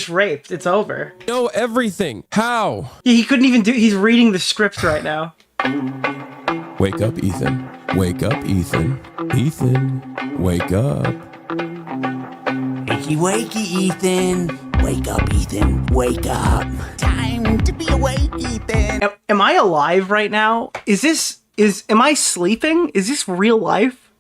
raped. It's over. Know everything. How? He couldn't even do. He's reading the script right now. Wake up, Ethan. Wake up, Ethan. Ethan, wake up. Wakey, wakey, Ethan. Wake up, Ethan. Wake up. Time to be awake, Ethan. Am I alive right now? Am I sleeping? Is this real life?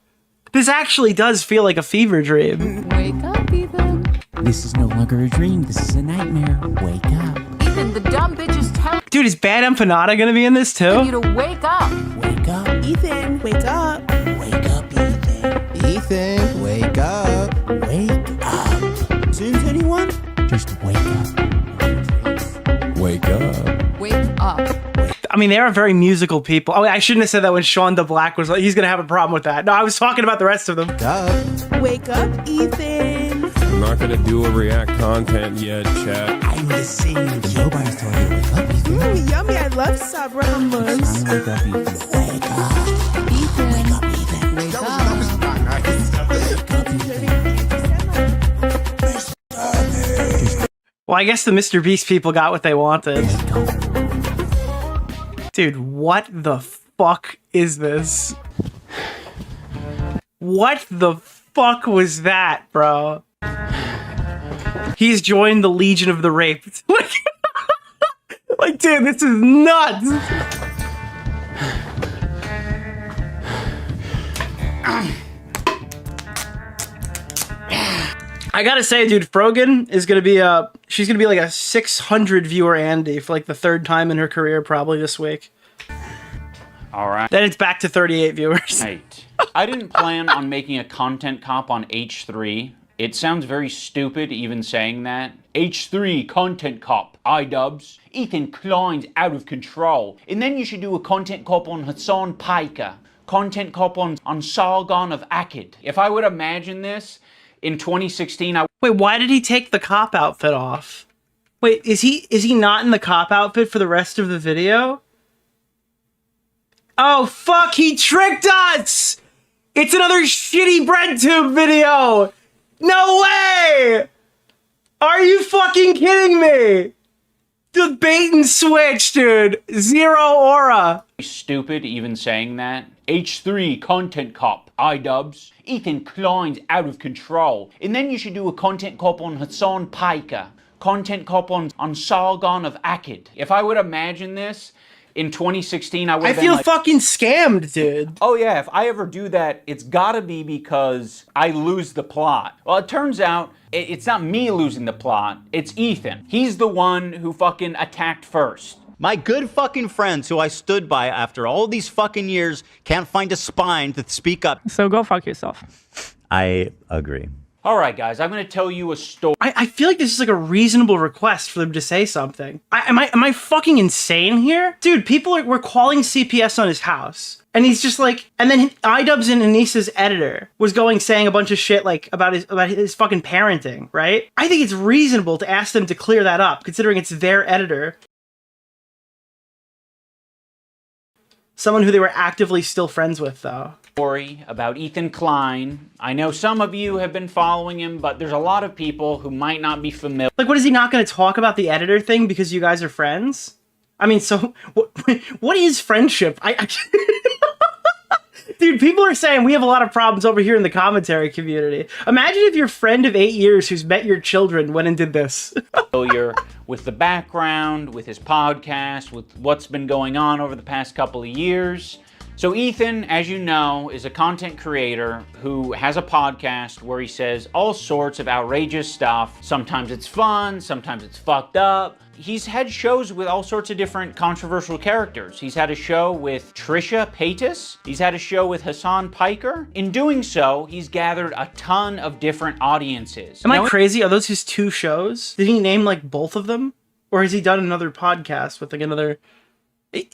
This actually does feel like a fever dream. Wake up, Ethan. This is no longer a dream. This is a nightmare. Wake up. Ethan, the dumb bitch is telling Dude, is Bad Empanada gonna be in this too? you to wake up. Wake up, Ethan. Wake up. Wake up, Ethan. Ethan, wake up. Wake up. Since anyone? Just wake up. Wake up. Wake up. I mean, they are very musical people. Oh, I shouldn't have said that when Sean DeBlack was like, he's gonna have a problem with that. No, I was talking about the rest of them. Wake up, Ethan. I'm not gonna do a react content yet, chat. I'm listening. Nobody's told you to wake up, Ethan. Ooh, yummy. I love Sabra hummus. Wake up, Ethan. Wake up. Ethan. Wake up, Ethan. Wake up. Well, I guess the Mr. Beast people got what they wanted. Dude, what the fuck is this? What the fuck was that, bro? He's joined the Legion of the Raped. Like, dude, this is nuts! I gotta say, dude, Frogan is gonna be she's gonna be like a 600 viewer Andy for like the third time in her career probably this week. All right. Then it's back to 38 viewers. Right. I didn't plan on making a content cop on H3. It sounds very stupid even saying that. H3 content cop, iDubbbz. Ethan Klein's out of control. And then you should do a content cop on Hassan Piker. Content cop on Saga of Akkad. If I would imagine this in 2016, Wait, why did he take the cop outfit off? Wait, is he not in the cop outfit for the rest of the video? Oh fuck, he tricked us! It's another shitty BreadTube video! No way! Are you fucking kidding me? The bait and switch, dude. Zero aura. Stupid even saying that. H3 content cop, iDubbbz. Ethan Klein's out of control. And then you should do a content cop on Hassan Piker. Content cop on Saga of Akkad. If I would imagine this in 2016, I would have been feel like, fucking scammed, dude. oh yeah, if I ever do that, it's gotta be because I lose the plot. Well, it turns out it's not me losing the plot, it's Ethan. He's the one who fucking attacked first. My good fucking friends who I stood by after all these fucking years can't find a spine to speak up. So go fuck yourself. I agree. All right, guys, I'm going to tell you a story. I feel like this is like a reasonable request for them to say something. Am I fucking insane here? Dude, were calling CPS on his house. And he's just like, and then iDubbbz and Anissa's editor was saying a bunch of shit like about his fucking parenting, right? I think it's reasonable to ask them to clear that up, considering it's their editor. Someone who they were actively still friends with, though. Story about Ethan Klein. I know some of you have been following him, but there's a lot of people who might not be familiar. Like, what, is he not going to talk about the editor thing because you guys are friends? I mean, so what is friendship? Dude, people are saying we have a lot of problems over here in the commentary community. Imagine if your friend of 8 years who's met your children went and did this. Familiar with the background, with his podcast, with what's been going on over the past couple of years. So Ethan, as you know, is a content creator who has a podcast where he says all sorts of outrageous stuff. Sometimes it's fun, sometimes it's fucked up. He's had shows with all sorts of different controversial characters. He's had a show with Trisha Paytas. He's had a show with Hassan Piker. In doing so, he's gathered a ton of different audiences. Am I crazy? Are those his 2 shows? Did he name like both of them? Or has he done another podcast with like another...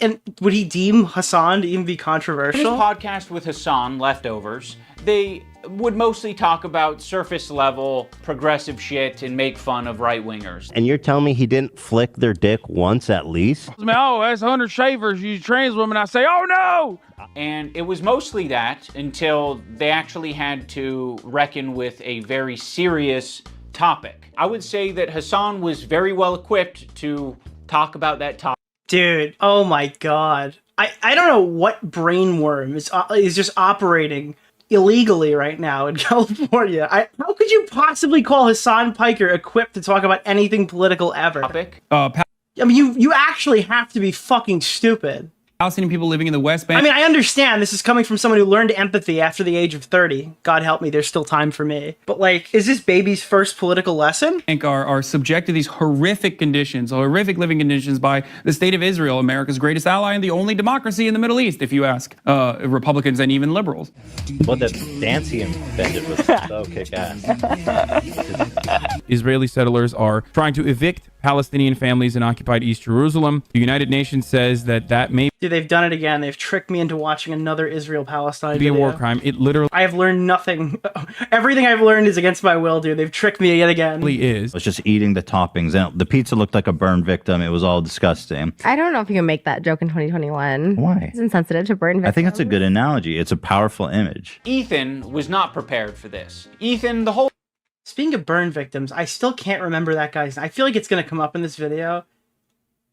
And would he deem Hassan to even be controversial? In his podcast with Hassan, Leftovers, they would mostly talk about surface level progressive shit and make fun of right-wingers. And you're telling me he didn't flick their dick once at least? Oh, that's 100 shavers. You trans women. I say, oh no! And it was mostly that until they actually had to reckon with a very serious topic. I would say that Hassan was very well equipped to talk about that topic. Dude, oh my god. I don't know what brainworm is just operating illegally right now in California. How could you possibly call Hassan Piker equipped to talk about anything political ever? I mean, you actually have to be fucking stupid. Palestinian people living in the West Bank. I mean, I understand this is coming from someone who learned empathy after the age of 30. God help me, there's still time for me. But like, is this baby's first political lesson? Are subject to these horrific conditions, horrific living conditions by the state of Israel, America's greatest ally and the only democracy in the Middle East, if you ask Republicans and even liberals. Well, the dance he invented was so kick-ass. Israeli settlers are trying to evict Palestinian families in occupied East Jerusalem. The United Nations says that may Dude, they've done it again. They've tricked me into watching another Israel-Palestine be a video. war crime. It literally I have learned nothing. Everything I've learned is against my will, dude. They've tricked me yet again. is. I was just eating the toppings, and the pizza looked like a burn victim. It was all disgusting. I don't know if you can make that joke in 2021. Why? It's insensitive to burn victims. I think it's a good analogy. It's a powerful image. Ethan was not prepared for this. Ethan, the whole... Speaking of burn victims, I still can't remember that guy's name. I feel like it's going to come up in this video.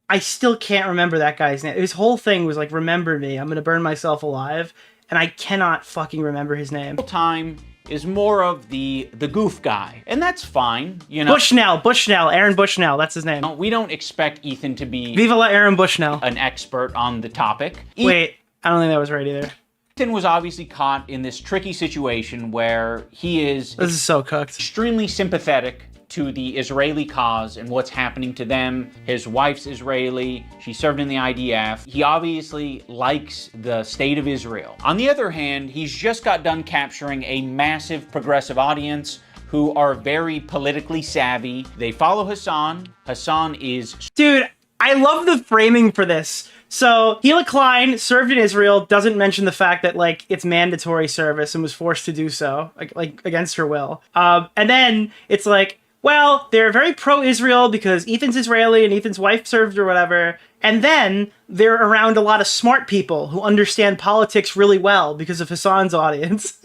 I still can't remember that guy's name. His whole thing was like, remember me, I'm going to burn myself alive. And I cannot fucking remember his name. Time is more of the goof guy. And that's fine, you know. Bushnell, Aaron Bushnell, that's his name. We don't expect Ethan to be... Viva la Aaron Bushnell. ...an expert on the topic. Wait, I don't think that was right either. Ethan was obviously caught in this tricky situation where he is... This is so cooked. ...extremely sympathetic to the Israeli cause and what's happening to them. His wife's Israeli. She served in the IDF. He obviously likes the state of Israel. On the other hand, he's just got done capturing a massive progressive audience who are very politically savvy. They follow Hassan. Hassan is... Dude, I love the framing for this. So, Hila Klein served in Israel, doesn't mention the fact that, like, it's mandatory service and was forced to do so, like against her will. And then it's like, well, they're very pro-Israel because Ethan's Israeli and Ethan's wife served or whatever. And then they're around a lot of smart people who understand politics really well because of Hassan's audience.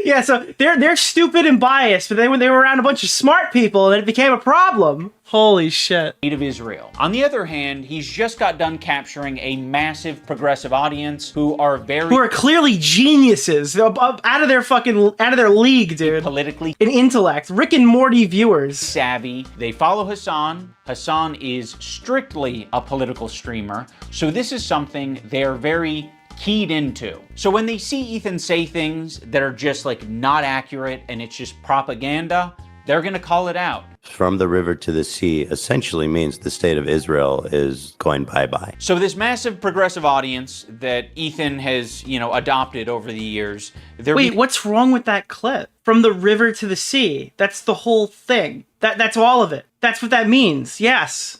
Yeah, so they're stupid and biased, but then when they were around a bunch of smart people, then it became a problem. Holy shit. ...of Israel. On the other hand, he's just got done capturing a massive progressive audience who are clearly geniuses, out of their league, dude. Politically in intellect, Rick and Morty viewers. Savvy. They follow Hassan. Hassan is strictly a political streamer, so this is something they're very keyed into. So when they see Ethan say things that are just like not accurate and it's just propaganda, they're going to call it out. From the river to the sea essentially means the state of Israel is going bye-bye. So this massive progressive audience that Ethan has, you know, adopted over the years. Wait, what's wrong with that clip? From the river to the sea. That's the whole thing. That's all of it. That's what that means. Yes.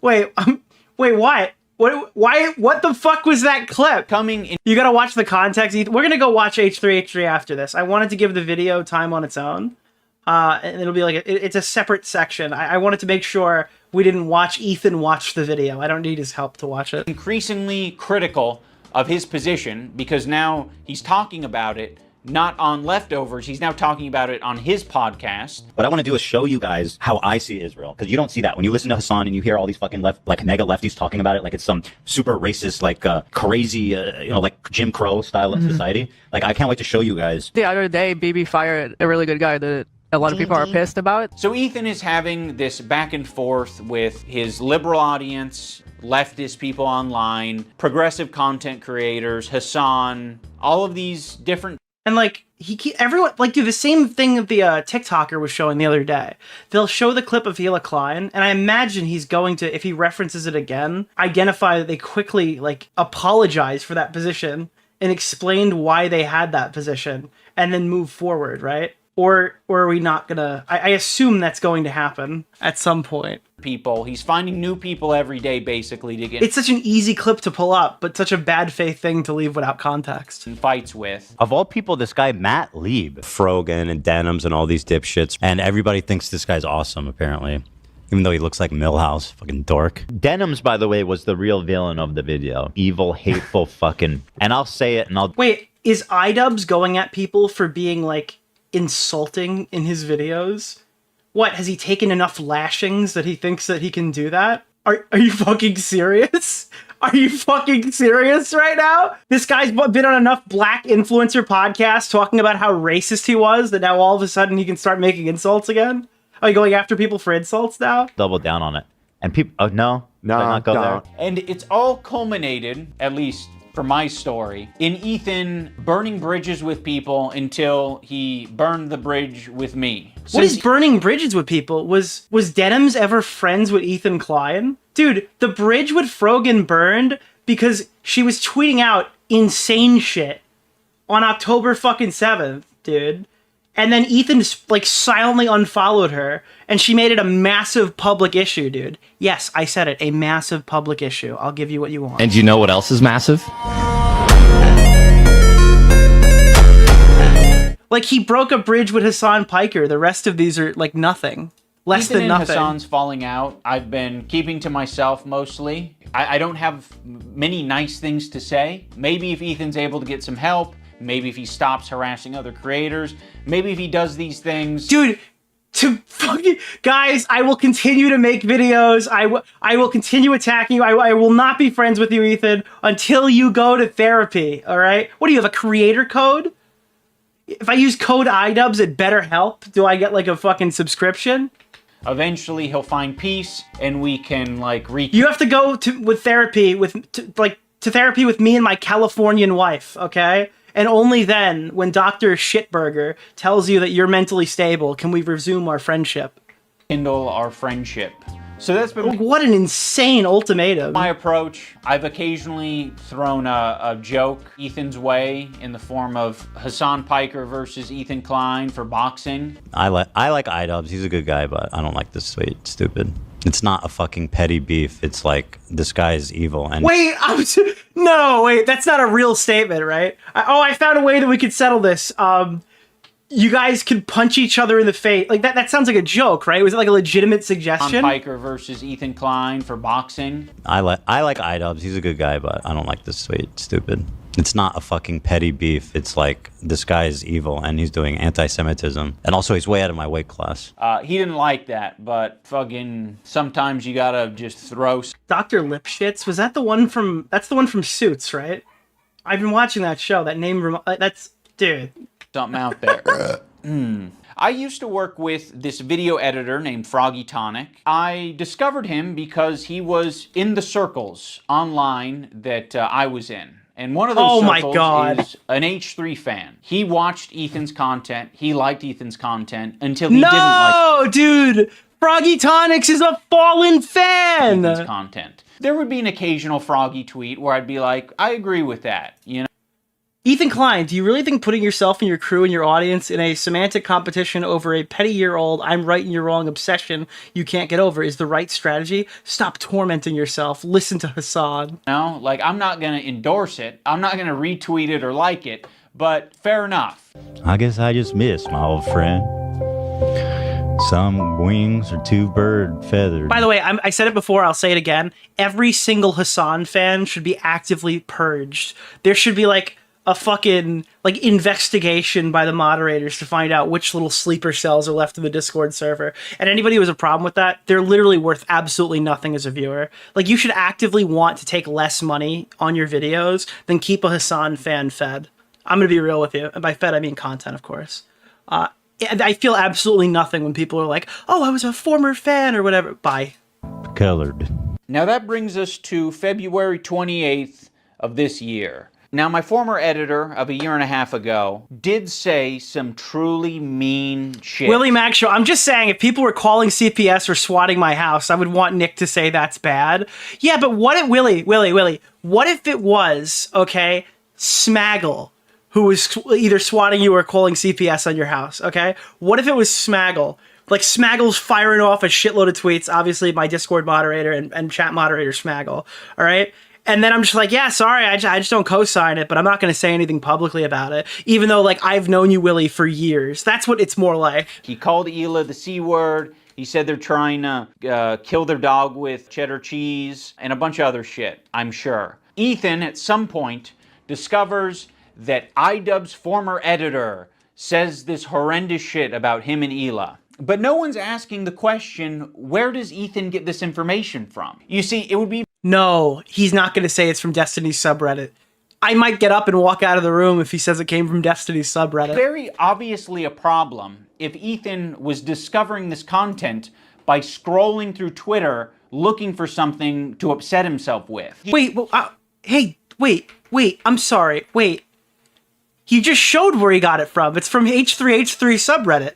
Wait, what? Why? What the fuck was that clip? You gotta watch the context. We're gonna go watch H3 after this. I wanted to give the video time on its own. And it'll be like, it's a separate section. I wanted to make sure we didn't watch Ethan watch the video. I don't need his help to watch it. Increasingly critical of his position because now he's talking about it not on Leftovers. He's now talking about it on his podcast. What I want to do is show you guys how I see Israel, because you don't see that when you listen to Hassan and you hear all these fucking mega lefties talking about it like it's some super racist, like crazy, like Jim Crow style of society. Like, I can't wait to show you guys. The other day, BB fired a really good guy that a lot of people are pissed about. So Ethan is having this back and forth with his liberal audience, leftist people online, progressive content creators, Hassan, all of these different. And like everyone do the same thing that the TikToker was showing the other day. They'll show the clip of Hila Klein, and I imagine he's going to, if he references it again, identify that they quickly apologize for that position and explained why they had that position, and then move forward, right? Or are we not gonna? I assume that's going to happen at some point. People. He's finding new people every day, basically, to get. It's such an easy clip to pull up, but such a bad faith thing to leave without context. Fights with. Of all people, this guy, Matt Lieb, Frogan and Denims and all these dipshits. And everybody thinks this guy's awesome, apparently. Even though he looks like Millhouse, fucking dork. Denims, by the way, was the real villain of the video. Evil, hateful fucking. And I'll say it and I'll. Wait, is iDubbbz going at people for being insulting in his videos? What, has he taken enough lashings that he thinks that he can do that? Are you fucking serious? Are you fucking serious right now? This guy's been on enough black influencer podcasts talking about how racist he was that now all of a sudden he can start making insults again? Are you going after people for insults now? Double down on it. And people, oh no, not go there. And it's all culminated, at least for my story, in Ethan burning bridges with people until he burned the bridge with me. What is burning bridges with people? Was Denims ever friends with Ethan Klein? Dude, the bridge with Frogan burned because she was tweeting out insane shit on October fucking 7th, dude. And then Ethan silently unfollowed her, and she made it a massive public issue, dude. Yes, I said it, a massive public issue. I'll give you what you want. And you know what else is massive? He broke a bridge with Hassan Piker. The rest of these are nothing. Less Ethan than nothing. And Hassan's falling out. I've been keeping to myself mostly. I don't have many nice things to say. Maybe if Ethan's able to get some help, maybe if he stops harassing other creators, maybe if he does these things. Dude, guys, I will continue to make videos. I will continue attacking you. I will not be friends with you, Ethan, until you go to therapy, all right? What do you have, a creator code? If I use code iDubbbz at BetterHelp, do I get a fucking subscription? Eventually he'll find peace and we can reach. You have to go to therapy with me and my Californian wife, okay? And only then, when Dr. Shitburger tells you that you're mentally stable, can we resume our friendship. Kindle our friendship. So that's been what an insane ultimatum. My approach. I've occasionally thrown a joke Ethan's way in the form of Hassan Piker versus Ethan Klein for boxing. I like iDubbbz. He's a good guy, but I don't like this stupid. It's not a fucking petty beef. It's this guy is evil. And wait, that's not a real statement, right? I found a way that we could settle this. You guys could punch each other in the face. That sounds like a joke, right? Was it a legitimate suggestion? Piker versus Ethan Klein for boxing. I like iDubbbz. He's a good guy, but I don't like this stupid. It's not a fucking petty beef. It's this guy is evil and he's doing anti-Semitism. And also he's way out of my weight class. He didn't like that, but fucking sometimes you gotta just throw. Dr. Lipschitz, was that that's the one from Suits, right? I've been watching that show. That name, that's, dude. Something out there. I used to work with this video editor named Froggy Tonic. I discovered him because he was in the circles online that I was in. And one of those my circles God. is an H3 fan. He watched Ethan's content. He liked Ethan's content until he didn't like No, dude. Froggy Tonics is a fallen fan. Ethan's content. There would be an occasional Froggy tweet where I'd be like, I agree with that, you know? Ethan Klein, do you really think putting yourself and your crew and your audience in a semantic competition over a petty-year-old I'm right and you're wrong obsession you can't get over is the right strategy? Stop tormenting yourself. Listen to Hassan. No, like, I'm not going to endorse it. I'm not going to retweet it or like it, but fair enough. I guess I just missed my old friend. Some wings are too bird feathered. By the way, I said it before, I'll say it again. Every single Hassan fan should be actively purged. There should be like a fucking like investigation by the moderators to find out which little sleeper cells are left in the Discord server. And anybody who has a problem with that, they're literally worth absolutely nothing as a viewer. Like, you should actively want to take less money on your videos than keep a Hassan fan fed. I'm gonna be real with you. And by fed, I mean content, of course. I feel absolutely nothing when people are like, oh, I was a former fan or whatever. Bye. Colored. Now that brings us to February 28th of this year. Now, my former editor of a year and a half ago did say some truly mean shit. Willie Mac Show. I'm just saying, if people were calling CPS or swatting my house, I would want Nick to say that's bad. Yeah, but what if, Willie, what if it was, okay, Smaggle, who was either swatting you or calling CPS on your house, okay? What if it was Smaggle? Like, Smaggle's firing off a shitload of tweets, obviously my Discord moderator and chat moderator Smaggle, all right? And then I'm just like, yeah, sorry, I just don't co-sign it, but I'm not going to say anything publicly about it, even though, like, I've known you, Willie, for years. That's what it's more like. He called Hila the C word. He said they're trying to kill their dog with cheddar cheese and a bunch of other shit, I'm sure. Ethan, at some point, discovers that iDubbbz former editor says this horrendous shit about him and Hila. But no one's asking the question, where does Ethan get this information from? You see, it would be... No, he's not going to say it's from Destiny's subreddit. I might get up and walk out of the room if he says it came from Destiny's subreddit. Very obviously a problem if Ethan was discovering this content by scrolling through Twitter looking for something to upset himself with. Wait, I'm sorry, wait. He just showed where he got it from. It's from H3H3 subreddit.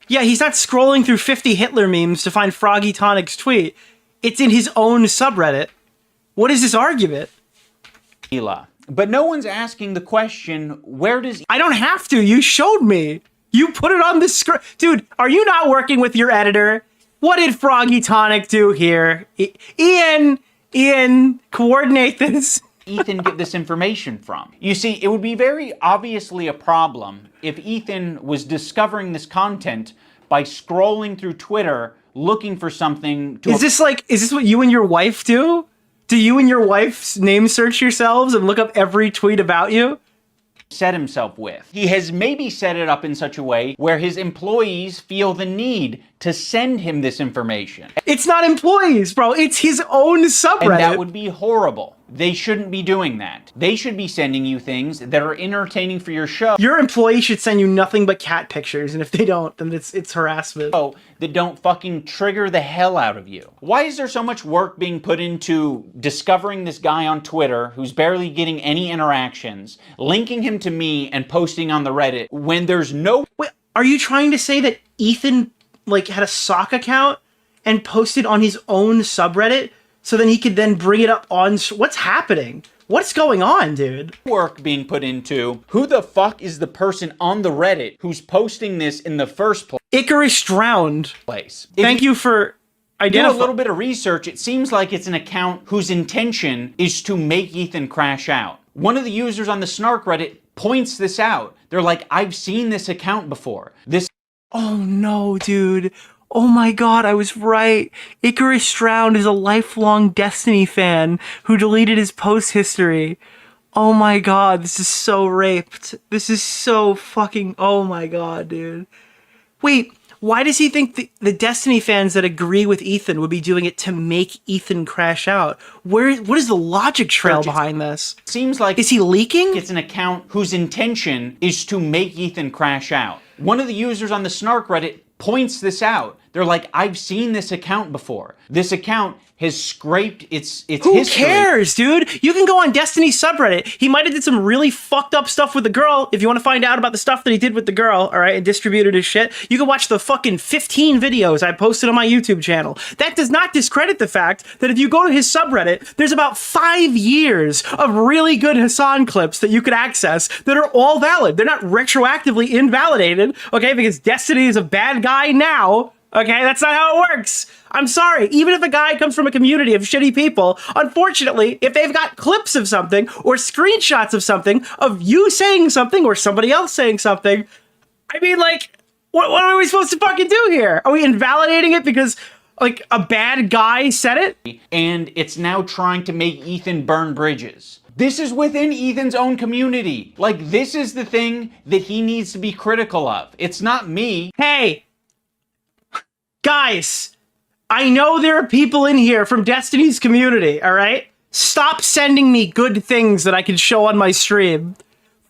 Yeah, he's not scrolling through 50 Hitler memes to find Froggy Tonic's tweet. It's in his own subreddit. What is this argument? But no one's asking the question, where does... I don't have to. You showed me. You put it on the screen. Dude, are you not working with your editor? What did Froggy Tonic do here? Ian, coordinate this. Ethan get this information from? You see, it would be very obviously a problem if Ethan was discovering this content by scrolling through Twitter looking for something to... Is this what you and your wife do? Do you and your wife name search yourselves and look up every tweet about you? Set himself with. He has maybe set it up in such a way where his employees feel the need to send him this information. It's not employees, bro. It's his own subreddit. And that would be horrible. They shouldn't be doing that. They should be sending you things that are entertaining for your show. Your employee should send you nothing but cat pictures, and if they don't, then it's harassment. Oh, that don't fucking trigger the hell out of you. Why is there so much work being put into discovering this guy on Twitter who's barely getting any interactions, linking him to me and posting on the Reddit when there's no... Wait, are you trying to say that Ethan, like, had a sock account and posted on his own subreddit so then he could then bring it up on... What's happening? What's going on, dude? Work being put into who the fuck is the person on the Reddit who's posting this in the first place? Icarus drowned. Thank you for identifying. Do a little bit of research. It seems like it's an account whose intention is to make Ethan crash out. One of the users on the Snark Reddit points this out. They're like, I've seen this account before. This... Oh no, dude. Oh my god, I was right. Icarus Stroud is a lifelong Destiny fan who deleted his post history. Oh my god, this is so raped. This is so fucking... Oh my god, dude. Wait, why does he think the Destiny fans that agree with Ethan would be doing it to make Ethan crash out? What is the logic trail behind this? Seems like... Is he leaking? It's an account whose intention is to make Ethan crash out. One of the users on the Snark Reddit points this out. They're like, I've seen this account before. This account has scraped its Who history. cares, dude? You can go on Destiny's subreddit. He might have did some really fucked up stuff with the girl. If you want to find out about the stuff that he did with the girl, all right, and distributed his shit, you can watch the fucking 15 videos I posted on my YouTube channel. That does not discredit the fact that if you go to his subreddit, there's about 5 years of really good Hassan clips that you could access that are all valid. They're not retroactively invalidated, okay, because Destiny is a bad guy now. Okay, that's not how it works. I'm sorry. Even if a guy comes from a community of shitty people, unfortunately, if they've got clips of something or screenshots of something, of you saying something or somebody else saying something, I mean, like, what are we supposed to fucking do here? Are we invalidating it because, like, a bad guy said it? And it's now trying to make Ethan burn bridges. This is within Ethan's own community. Like, this is the thing that he needs to be critical of. It's not me. Hey! Guys, I know there are people in here from Destiny's community, all right? Stop sending me good things that I can show on my stream.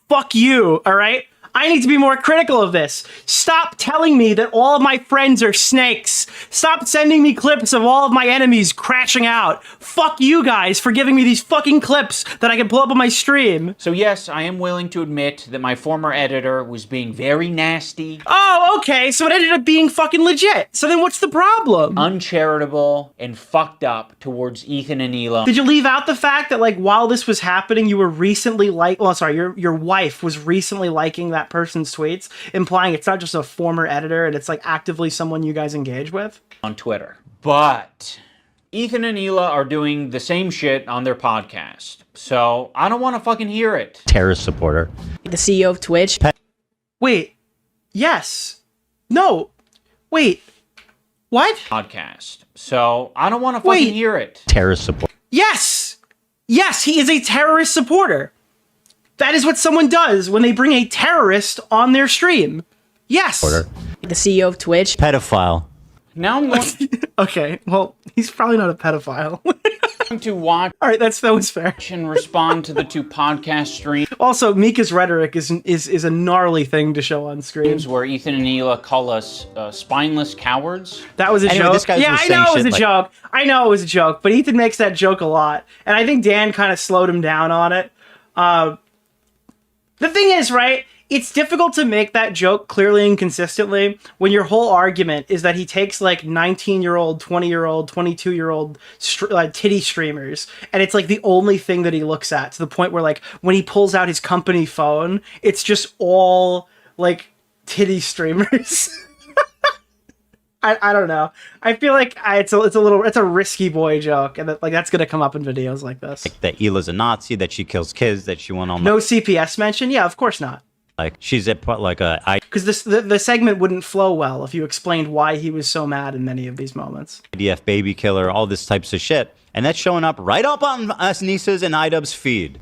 Fuck you, all right? I need to be more critical of this. Stop telling me that all of my friends are snakes. Stop sending me clips of all of my enemies crashing out. Fuck you guys for giving me these fucking clips that I can pull up on my stream. So yes, I am willing to admit that my former editor was being very nasty. Oh, okay, so it ended up being fucking legit. So then what's the problem? Uncharitable and fucked up towards Ethan and Elo. Did you leave out the fact that, like, while this was happening, you were recently your wife was recently liking that person's tweets, implying it's not just a former editor and it's like actively someone you guys engage with? On Twitter. But Ethan and Ela are doing the same shit on their podcast. So I don't want to fucking hear it. Terrorist supporter. The CEO of Twitch. Wait. Yes. No. Wait. What? Podcast. So I don't want to fucking hear it. Terrorist supporter. Yes. Yes, he is a terrorist supporter. That is what someone does when they bring a terrorist on their stream. Yes. The CEO of Twitch. Pedophile. Now I'm going okay, well, he's probably not a pedophile. to watch. All right, that was fair. And respond to the 2 podcast streams. Also, Mika's rhetoric is a gnarly thing to show on screen. Where Ethan and Ela call us spineless cowards. That was a Anyway, joke. this guy Yeah, was I saying know it was shit a like- joke. I know it was a joke, but Ethan makes that joke a lot, and I think Dan kind of slowed him down on it. The thing is, right, it's difficult to make that joke clearly and consistently when your whole argument is that he takes like 19-year-old, 20-year-old, 22-year-old titty streamers, and it's like the only thing that he looks at, to the point where, like, when he pulls out his company phone, it's just all like titty streamers. I don't know. I feel like it's a risky boy joke, and that's gonna come up in videos like this. That Ela's a Nazi, that she kills kids, that she went on. No CPS mention? Yeah, of course not. Like, she's at like a. Because the segment wouldn't flow well if you explained why he was so mad in many of these moments. IDF baby killer, all this types of shit. And that's showing up right up on us Nisa's and iDubbbz feed.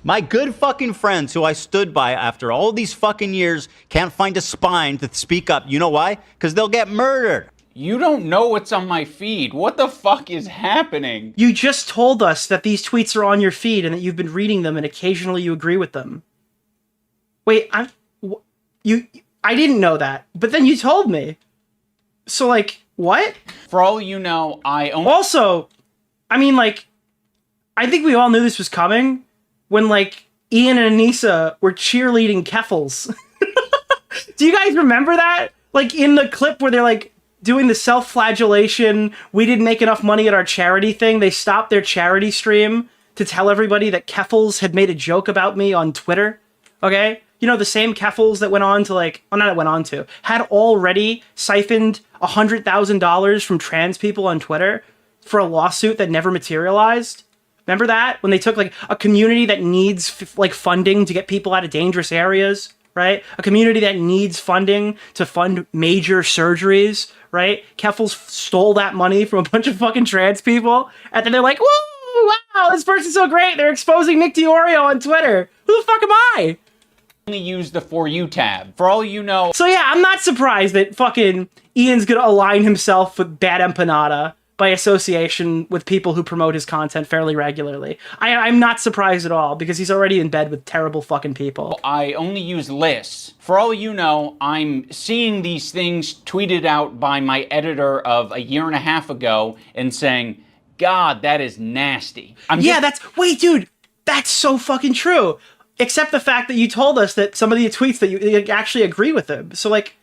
My good fucking friends who I stood by after all these fucking years can't find a spine to speak up. You know why? Because they'll get murdered. You don't know what's on my feed. What the fuck is happening? You just told us that these tweets are on your feed and that you've been reading them and occasionally you agree with them. Wait, I didn't know that, but then you told me. So, like, what? For all you know, Also, I mean, like, I think we all knew this was coming when, like, Ian and Anissa were cheerleading Keffels. Do you guys remember that? Like, in the clip where they're, like, doing the self-flagellation, we didn't make enough money at our charity thing, they stopped their charity stream to tell everybody that Keffels had made a joke about me on Twitter, okay? You know, the same Keffels that went on to, like, well, not went on to, had already siphoned $100,000 from trans people on Twitter for a lawsuit that never materialized. Remember that? When they took, like, a community that needs, funding to get people out of dangerous areas, right? A community that needs funding to fund major surgeries, right? Keffels stole that money from a bunch of fucking trans people, and then they're like, woo, wow, this person's so great, they're exposing Nick DeOrio on Twitter. Who the fuck am I? Only use the For You tab. For all you know. So yeah, I'm not surprised that fucking Ian's gonna align himself with Bad Empanada by association with people who promote his content fairly regularly. I'm not surprised at all because he's already in bed with terrible fucking people. I only use lists. For all you know, I'm seeing these things tweeted out by my editor of a year and a half ago and saying, God, that is nasty. Wait, dude, that's so fucking true. Except the fact that you told us that some of the tweets that you actually agree with him. So, like,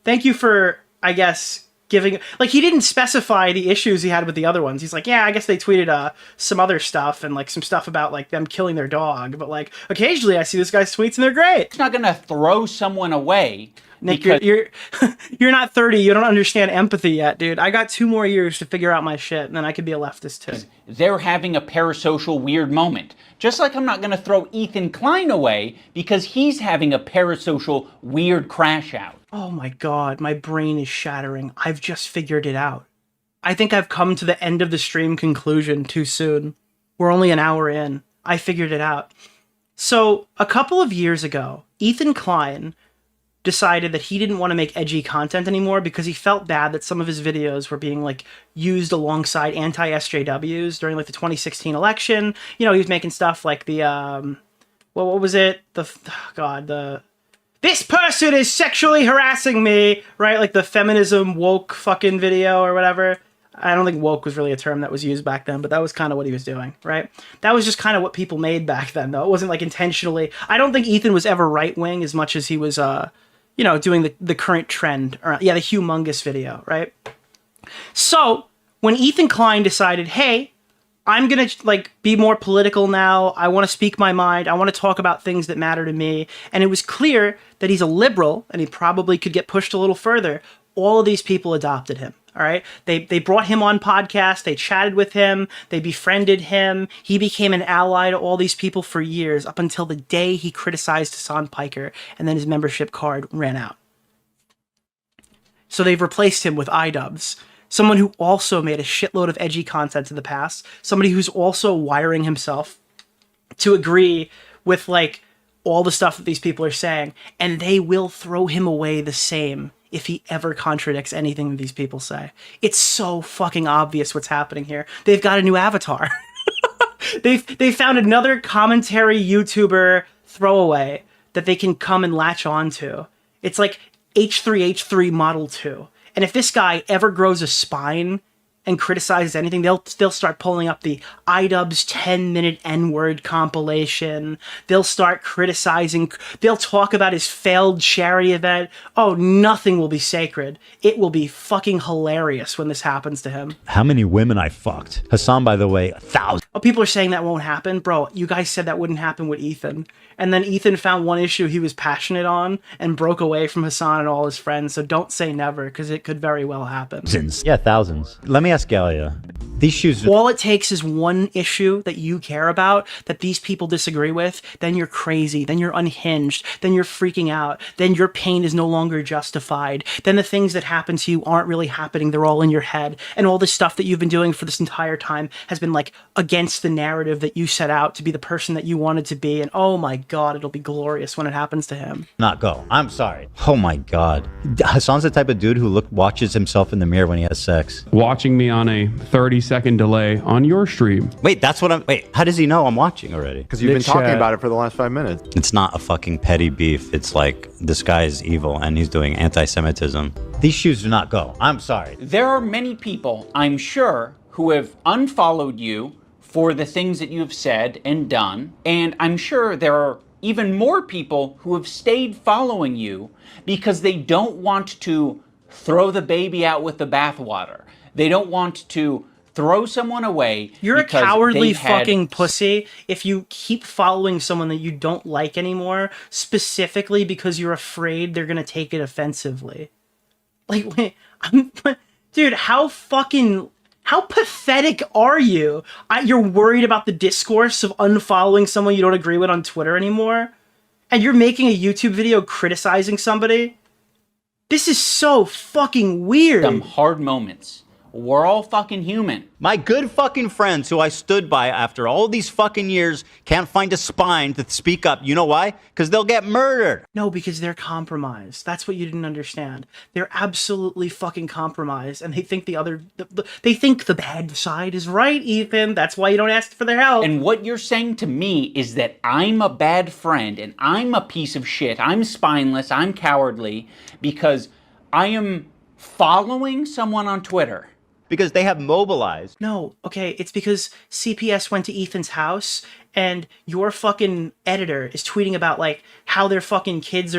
thank you for, I guess, giving... Like, he didn't specify the issues he had with the other ones. He's like, yeah, I guess they tweeted some other stuff and, like, some stuff about, like, them killing their dog. But, like, occasionally I see this guy's tweets and they're great. It's not going to throw someone away. Nick, you're not 30. You don't understand empathy yet, dude. I got 2 more years to figure out my shit, and then I could be a leftist, too. They're having a parasocial weird moment. Just like I'm not going to throw Ethan Klein away because he's having a parasocial weird crash out. Oh my god, my brain is shattering. I've just figured it out. I think I've come to the end of the stream conclusion too soon. We're only an hour in. I figured it out. So, a couple of years ago, Ethan Klein decided that he didn't want to make edgy content anymore because he felt bad that some of his videos were being like used alongside anti-SJWs during like the 2016 election. You know, he was making stuff like the what was it? This person is sexually harassing me, right? Like the feminism woke fucking video or whatever. I don't think woke was really a term that was used back then, but that was kind of what he was doing, right? That was just kind of what people made back then, though. It wasn't like intentionally. I don't think Ethan was ever right-wing as much as he was, doing the current trend. Or, the humongous video, right? So when Ethan Klein decided, hey, I'm going to like be more political now. I want to speak my mind. I want to talk about things that matter to me. And it was clear that he's a liberal and he probably could get pushed a little further. All of these people adopted him. All right. They brought him on podcasts. They chatted with him. They befriended him. He became an ally to all these people for years up until the day he criticized Hassan Piker and then his membership card ran out. So they've replaced him with iDubbbz. Someone who also made a shitload of edgy content in the past. Somebody who's also wiring himself to agree with, like, all the stuff that these people are saying. And they will throw him away the same if he ever contradicts anything that these people say. It's so fucking obvious what's happening here. They've got a new avatar. They found another commentary YouTuber throwaway that they can come and latch onto. It's like H3H3 Model 2. And if this guy ever grows a spine and criticizes anything, they'll start pulling up the iDubbbz 10-minute N-word compilation. They'll start criticizing. They'll talk about his failed charity event. Oh, nothing will be sacred. It will be fucking hilarious when this happens to him. How many women I fucked? Hassan, by the way, 1,000. Oh, people are saying that won't happen. Bro, you guys said that wouldn't happen with Ethan. And then Ethan found one issue he was passionate on and broke away from Hassan and all his friends. So don't say never, because it could very well happen. Yeah, thousands. Let me ask Galia. These shoes... All it takes is one issue that you care about, that these people disagree with, then you're crazy, then you're unhinged, then you're freaking out, then your pain is no longer justified, then the things that happen to you aren't really happening, they're all in your head, and all this stuff that you've been doing for this entire time has been, like, against the narrative that you set out to be the person that you wanted to be, and oh my god, it'll be glorious when it happens to him. Not go. I'm sorry. Oh my god. Hassan's the type of dude who watches himself in the mirror when he has sex. Watching me on a 30-second delay on your stream. Wait, that's what I'm... Wait, how does he know I'm watching already? Because you've been talking about it for the last 5 minutes. It's not a fucking petty beef. It's like, this guy is evil and he's doing anti-Semitism. These shoes do not go. I'm sorry. There are many people, I'm sure, who have unfollowed you for the things that you have said and done. And I'm sure there are even more people who have stayed following you because they don't want to throw the baby out with the bathwater. They don't want to throw someone away. You're a cowardly fucking pussy if you keep following someone that you don't like anymore, specifically because you're afraid they're gonna take it offensively. Like, wait, dude, how pathetic are you? You're worried about the discourse of unfollowing someone you don't agree with on Twitter anymore? And you're making a YouTube video criticizing somebody? This is so fucking weird. Some hard moments We're all fucking human. My good fucking friends who I stood by after all these fucking years can't find a spine to speak up. You know why? Because they'll get murdered. No, because they're compromised. That's what you didn't understand. They're absolutely fucking compromised, and they think they think the bad side is right, Ethan. That's why you don't ask for their help. And what you're saying to me is that I'm a bad friend and I'm a piece of shit. I'm spineless. I'm cowardly because I am following someone on Twitter. Because they have mobilized. No, okay, it's because CPS went to Ethan's house and your fucking editor is tweeting about like how their kids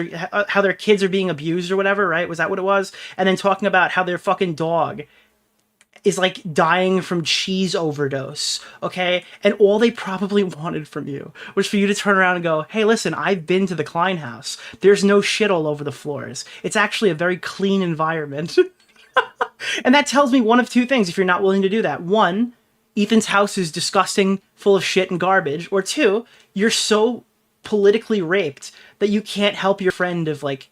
are being abused or whatever, right? Was that what it was? And then talking about how their fucking dog is like dying from cheese overdose, okay? And all they probably wanted from you was for you to turn around and go, hey, listen, I've been to the Klein house. There's no shit all over the floors. It's actually a very clean environment. And that tells me one of two things if you're not willing to do that. One, Ethan's house is disgusting, full of shit and garbage. Or two, you're so politically raped that you can't help your friend of like,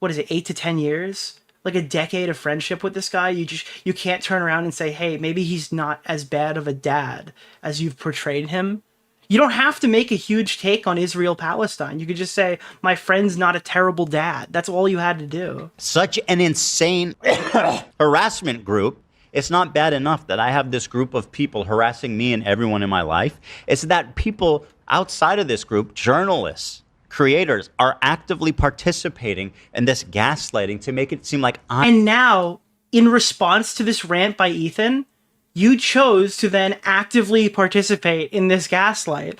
8 to 10 years? Like a decade of friendship with this guy? You can't turn around and say, hey, maybe he's not as bad of a dad as you've portrayed him. You don't have to make a huge take on Israel-Palestine. You could just say, my friend's not a terrible dad. That's all you had to do. Such an insane harassment group. It's not bad enough that I have this group of people harassing me and everyone in my life. It's that people outside of this group, journalists, creators, are actively participating in this gaslighting to make it seem like I'm... And now, in response to this rant by Ethan, you chose to then actively participate in this gaslight.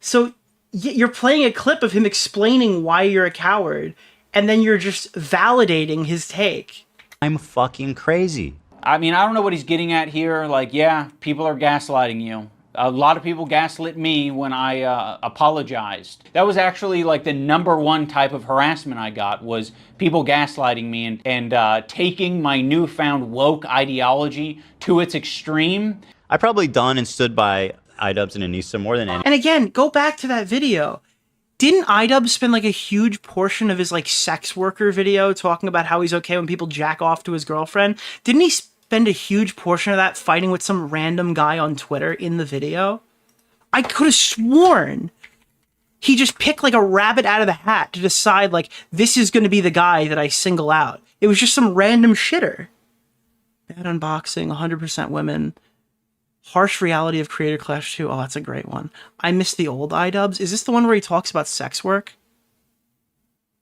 So you're playing a clip of him explaining why you're a coward, and then you're just validating his take. I'm fucking crazy. I mean, I don't know what he's getting at here. Like, yeah, people are gaslighting you. A lot of people gaslit me when I apologized. That was actually like the #1 type of harassment I got, was people gaslighting me and taking my newfound woke ideology to its extreme. I probably done and stood by iDubbbz and Anissa more than any. And again, go back to that video. Didn't iDubbbz spend like a huge portion of his like sex worker video talking about how he's okay when people jack off to his girlfriend? Didn't he spend a huge portion of that fighting with some random guy on Twitter in the video? I could have sworn he just picked like a rabbit out of the hat to decide like, this is going to be the guy that I single out. It was just some random shitter. Bad unboxing, 100% women. Harsh reality of Creator Clash 2. Oh, that's a great one. I miss the old iDubbbz. Is this the one where he talks about sex work?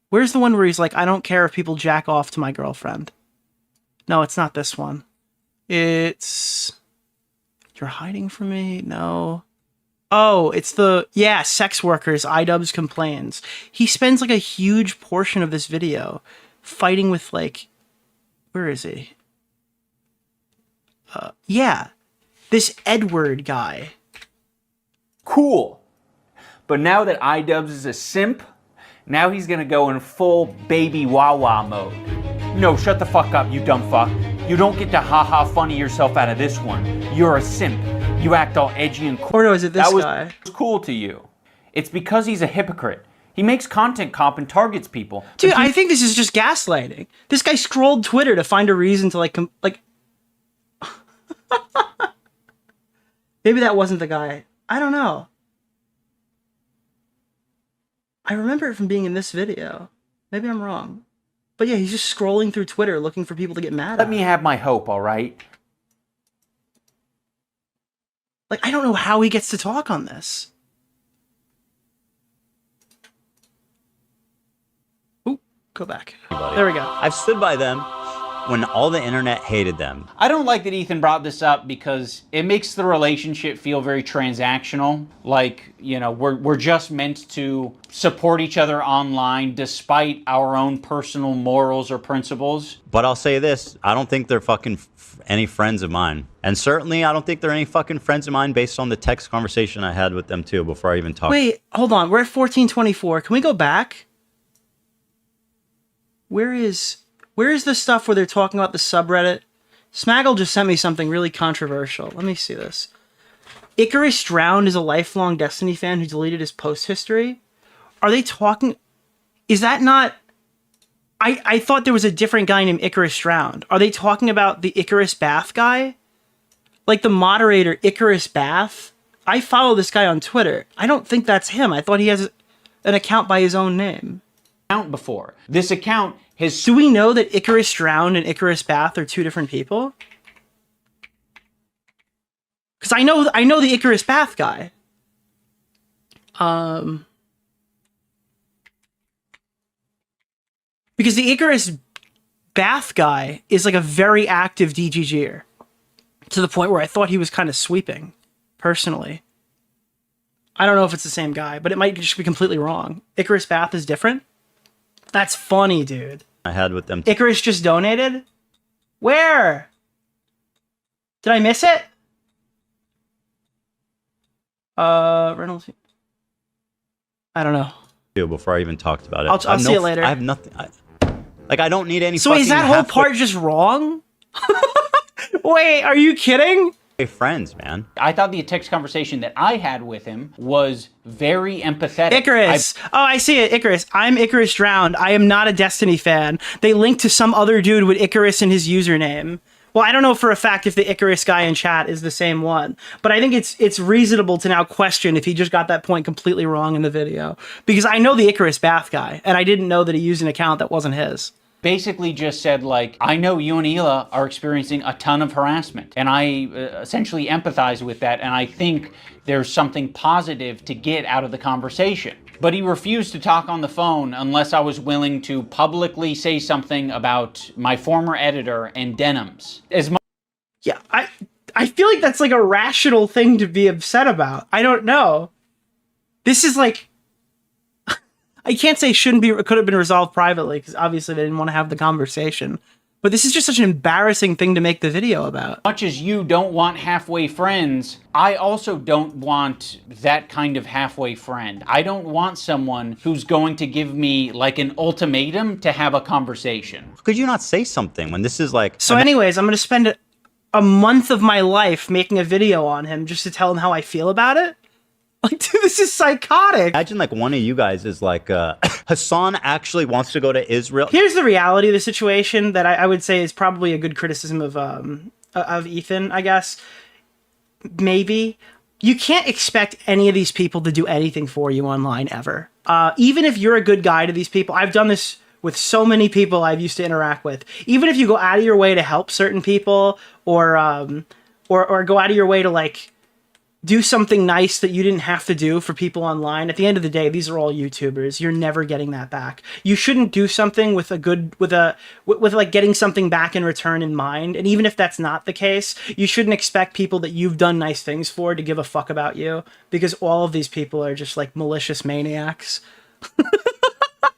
Where's the one where he's like, I don't care if people jack off to my girlfriend? No, it's not this one. It's... You're hiding from me? No. Oh, it's the... Yeah, sex workers. iDubbbz complains. He spends like a huge portion of this video fighting with like... Where is he? Yeah. This Edward guy. Cool. But now that iDubbbz is a simp, now he's gonna go in full baby Wawa mode. No, shut the fuck up, you dumb fuck. You don't get to ha-ha funny yourself out of this one. You're a simp. You act all edgy and cool. Or no, is it this guy? That was cool to you. It's because he's a hypocrite. He makes content comp and targets people. Dude, I think this is just gaslighting. This guy scrolled Twitter to find a reason to like... Maybe that wasn't the guy. I don't know. I remember it from being in this video. Maybe I'm wrong. But yeah, he's just scrolling through Twitter looking for people to get mad at. Let me have my hope, all right? Like, I don't know how he gets to talk on this. Ooh, go back. There we go. I've stood by them when all the internet hated them. I don't like that Ethan brought this up because it makes the relationship feel very transactional. Like, you know, we're just meant to support each other online despite our own personal morals or principles. But I'll say this, I don't think they're fucking any friends of mine. And certainly I don't think they're any fucking friends of mine based on the text conversation I had with them too before I even talked. Wait, hold on. We're at 1424. Can we go back? Where is the stuff where they're talking about the subreddit? Smaggle just sent me something really controversial. Let me see this. Icarus Drowned is a lifelong Destiny fan who deleted his post history. Are they talking... Is that not... I thought there was a different guy named Icarus Drowned. Are they talking about the Icarus Bath guy? Like the moderator, Icarus Bath? I follow this guy on Twitter. I don't think that's him. I thought he has an account by his own name. Before. This account has... Do we know that Icarus Drowned and Icarus Bath are two different people? Because I know the Icarus Bath guy. Because the Icarus Bath guy is like a very active DGGer. To the point where I thought he was kind of sweeping, personally. I don't know if it's the same guy, but it might just be completely wrong. Icarus Bath is different? That's funny, dude. I had with them. Icarus just donated? Where? Did I miss it? Reynolds. I don't know. Before I even talked about it. I'll see it later. I have nothing. I don't need any. So is that whole part just wrong? Wait, are you kidding? Friends, man. I thought the text conversation that I had with him was very empathetic. Icarus. I see it. Icarus. I'm Icarus Drowned. I am not a Destiny fan. They linked to some other dude with Icarus in his username. Well, I don't know for a fact if the Icarus guy in chat is the same one, but I think it's reasonable to now question if he just got that point completely wrong in the video. Because I know the Icarus Bath guy, and I didn't know that he used an account that wasn't his. Basically just said, like, I know you and Hila are experiencing a ton of harassment, and I essentially empathize with that, and I think there's something positive to get out of the conversation. But he refused to talk on the phone unless I was willing to publicly say something about my former editor and denims. Yeah, I feel like that's like a rational thing to be upset about. I don't know. This is like... I can't say it could have been resolved privately, because obviously they didn't want to have the conversation. But this is just such an embarrassing thing to make the video about. Much as you don't want halfway friends, I also don't want that kind of halfway friend. I don't want someone who's going to give me like an ultimatum to have a conversation. Could you not say something when this is like... So anyways, I'm going to spend a month of my life making a video on him just to tell him how I feel about it? Like, dude, this is psychotic. Imagine like one of you guys is like, Hassan actually wants to go to Israel. Here's the reality of the situation that I would say is probably a good criticism of Ethan, I guess. Maybe. You can't expect any of these people to do anything for you online ever. Even if you're a good guy to these people, I've done this with so many people I've used to interact with. Even if you go out of your way to help certain people or go out of your way to like do something nice that you didn't have to do for people online. At the end of the day, these are all YouTubers. You're never getting that back. You shouldn't do something with like getting something back in return in mind. And even if that's not the case, you shouldn't expect people that you've done nice things for to give a fuck about you, because all of these people are just like malicious maniacs.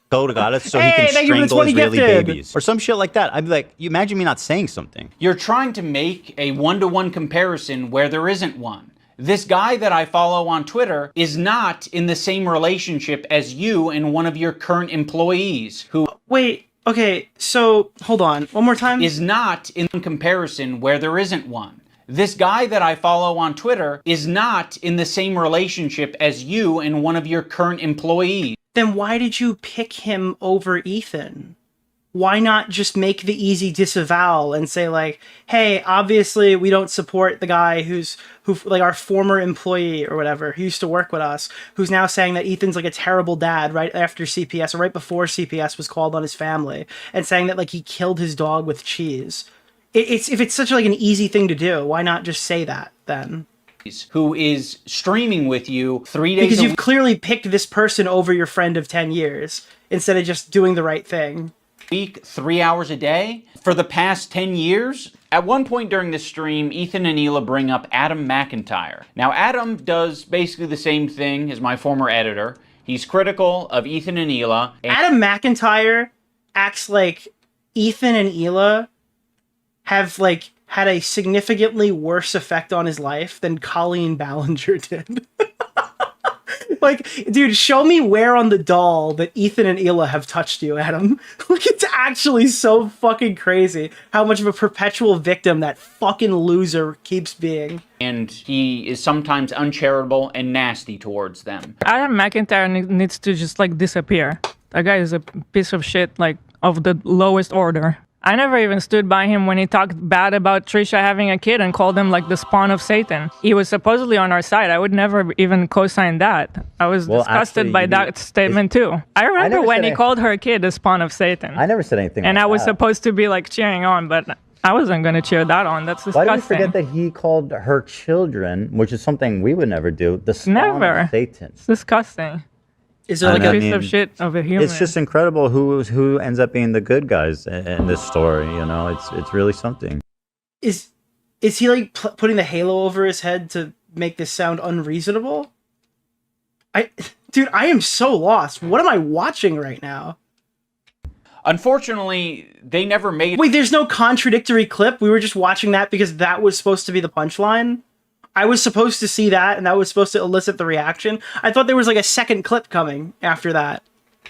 Go to God so he can strangle Israeli babies or some shit like that. I'd be like, you imagine me not saying something. You're trying to make a one-to-one comparison where there isn't one. This guy that I follow on Twitter is not in the same relationship as you and one of your current employees who... Wait, okay, so hold on, one more time. Is not in comparison where there isn't one. This guy that I follow on Twitter is not in the same relationship as you and one of your current employees. Then why did you pick him over Ethan? Why not just make the easy disavowal and say like, hey, obviously we don't support the guy who like our former employee or whatever, who used to work with us, who's now saying that Ethan's like a terrible dad right after CPS or right before CPS was called on his family, and saying that like he killed his dog with cheese. If it's such like an easy thing to do, why not just say that then? Who is streaming with you 3 days because you've clearly picked this person over your friend of 10 years instead of just doing the right thing. Week, 3 hours a day for the past 10 years. At one point during this stream, Ethan and Hila bring up Adam McIntyre. Now, Adam does basically the same thing as my former editor. He's critical of Ethan and Hila. Adam McIntyre acts like Ethan and Hila have like had a significantly worse effect on his life than Colleen Ballinger did. Like, dude, show me where on the doll that Ethan and Hila have touched you, Adam. Like, it's actually so fucking crazy how much of a perpetual victim that fucking loser keeps being. And he is sometimes uncharitable and nasty towards them. Adam McIntyre needs to just, like, disappear. That guy is a piece of shit, like, of the lowest order. I never even stood by him when he talked bad about Trisha having a kid and called him like the spawn of Satan. He was supposedly on our side. I would never even co-sign that. I was disgusted by that statement too. I remember when he called her kid the spawn of Satan. I never said anything And like I was that. supposed to be like cheering on, but I wasn't going to cheer that on. That's disgusting. Why do we forget that he called her children, which is something we would never do, the spawn Never. of Satan? It's disgusting. Is there like a a piece of shit of a human? It's just incredible who ends up being the good guys in this story. You know, it's really something. Is he like putting the halo over his head to make this sound unreasonable? Dude, I am so lost. What am I watching right now? Unfortunately, they never made. Wait, there's no contradictory clip. We were just watching that because that was supposed to be the punchline. I was supposed to see that, and that was supposed to elicit the reaction. I thought there was like a second clip coming after that.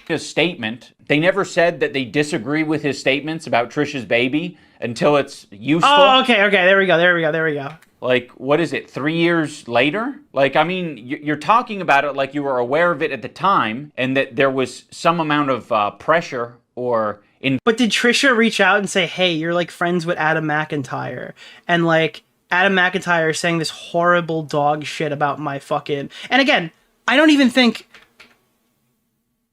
His statement. They never said that they disagree with his statements about Trisha's baby until it's useful. Oh, okay. There we go. Like, what is it, 3 years later? Like, I mean, you're talking about it like you were aware of it at the time and that there was some amount of pressure or... But did Trisha reach out and say, hey, you're like friends with Adam McIntyre? And like, Adam McIntyre is saying this horrible dog shit about my fucking... And again, I don't even think...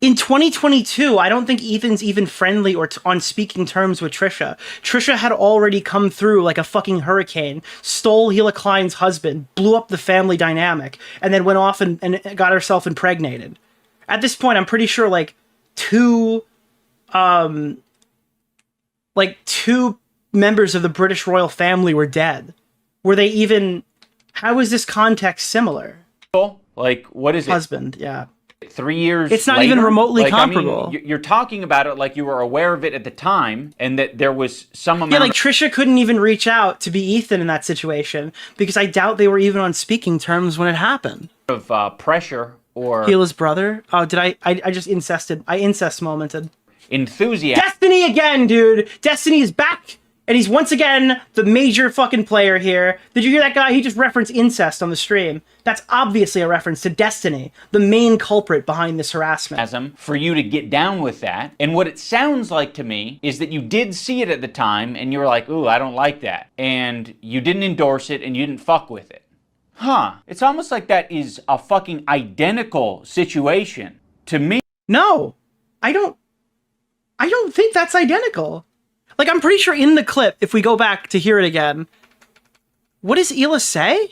In 2022, I don't think Ethan's even friendly or on speaking terms with Trisha. Trisha had already come through like a fucking hurricane, stole Hila Klein's husband, blew up the family dynamic, and then went off and got herself impregnated. At this point, I'm pretty sure like two members of the British royal family were dead. Were they even... How is this context similar? Like, what is it? Husband, yeah. 3 years It's not later? even remotely Like, comparable. I mean, you're talking about it like you were aware of it at the time and that there was some amount Yeah, like Trisha couldn't even reach out to be Ethan in that situation because I doubt they were even on speaking terms when it happened. of pressure or... Hila's brother? Oh, did I just incested. I incest momented. Enthusiasm. Destiny again, dude! Destiny is back! And he's once again the major fucking player here. Did you hear that guy? He just referenced incest on the stream. That's obviously a reference to Destiny, the main culprit behind this harassment. For you to get down with that. And what it sounds like to me is that you did see it at the time and you were like, ooh, I don't like that. And you didn't endorse it and you didn't fuck with it. Huh. It's almost like that is a fucking identical situation to me. No, I don't think that's identical. Like, I'm pretty sure in the clip, if we go back to hear it again, what does Hila say?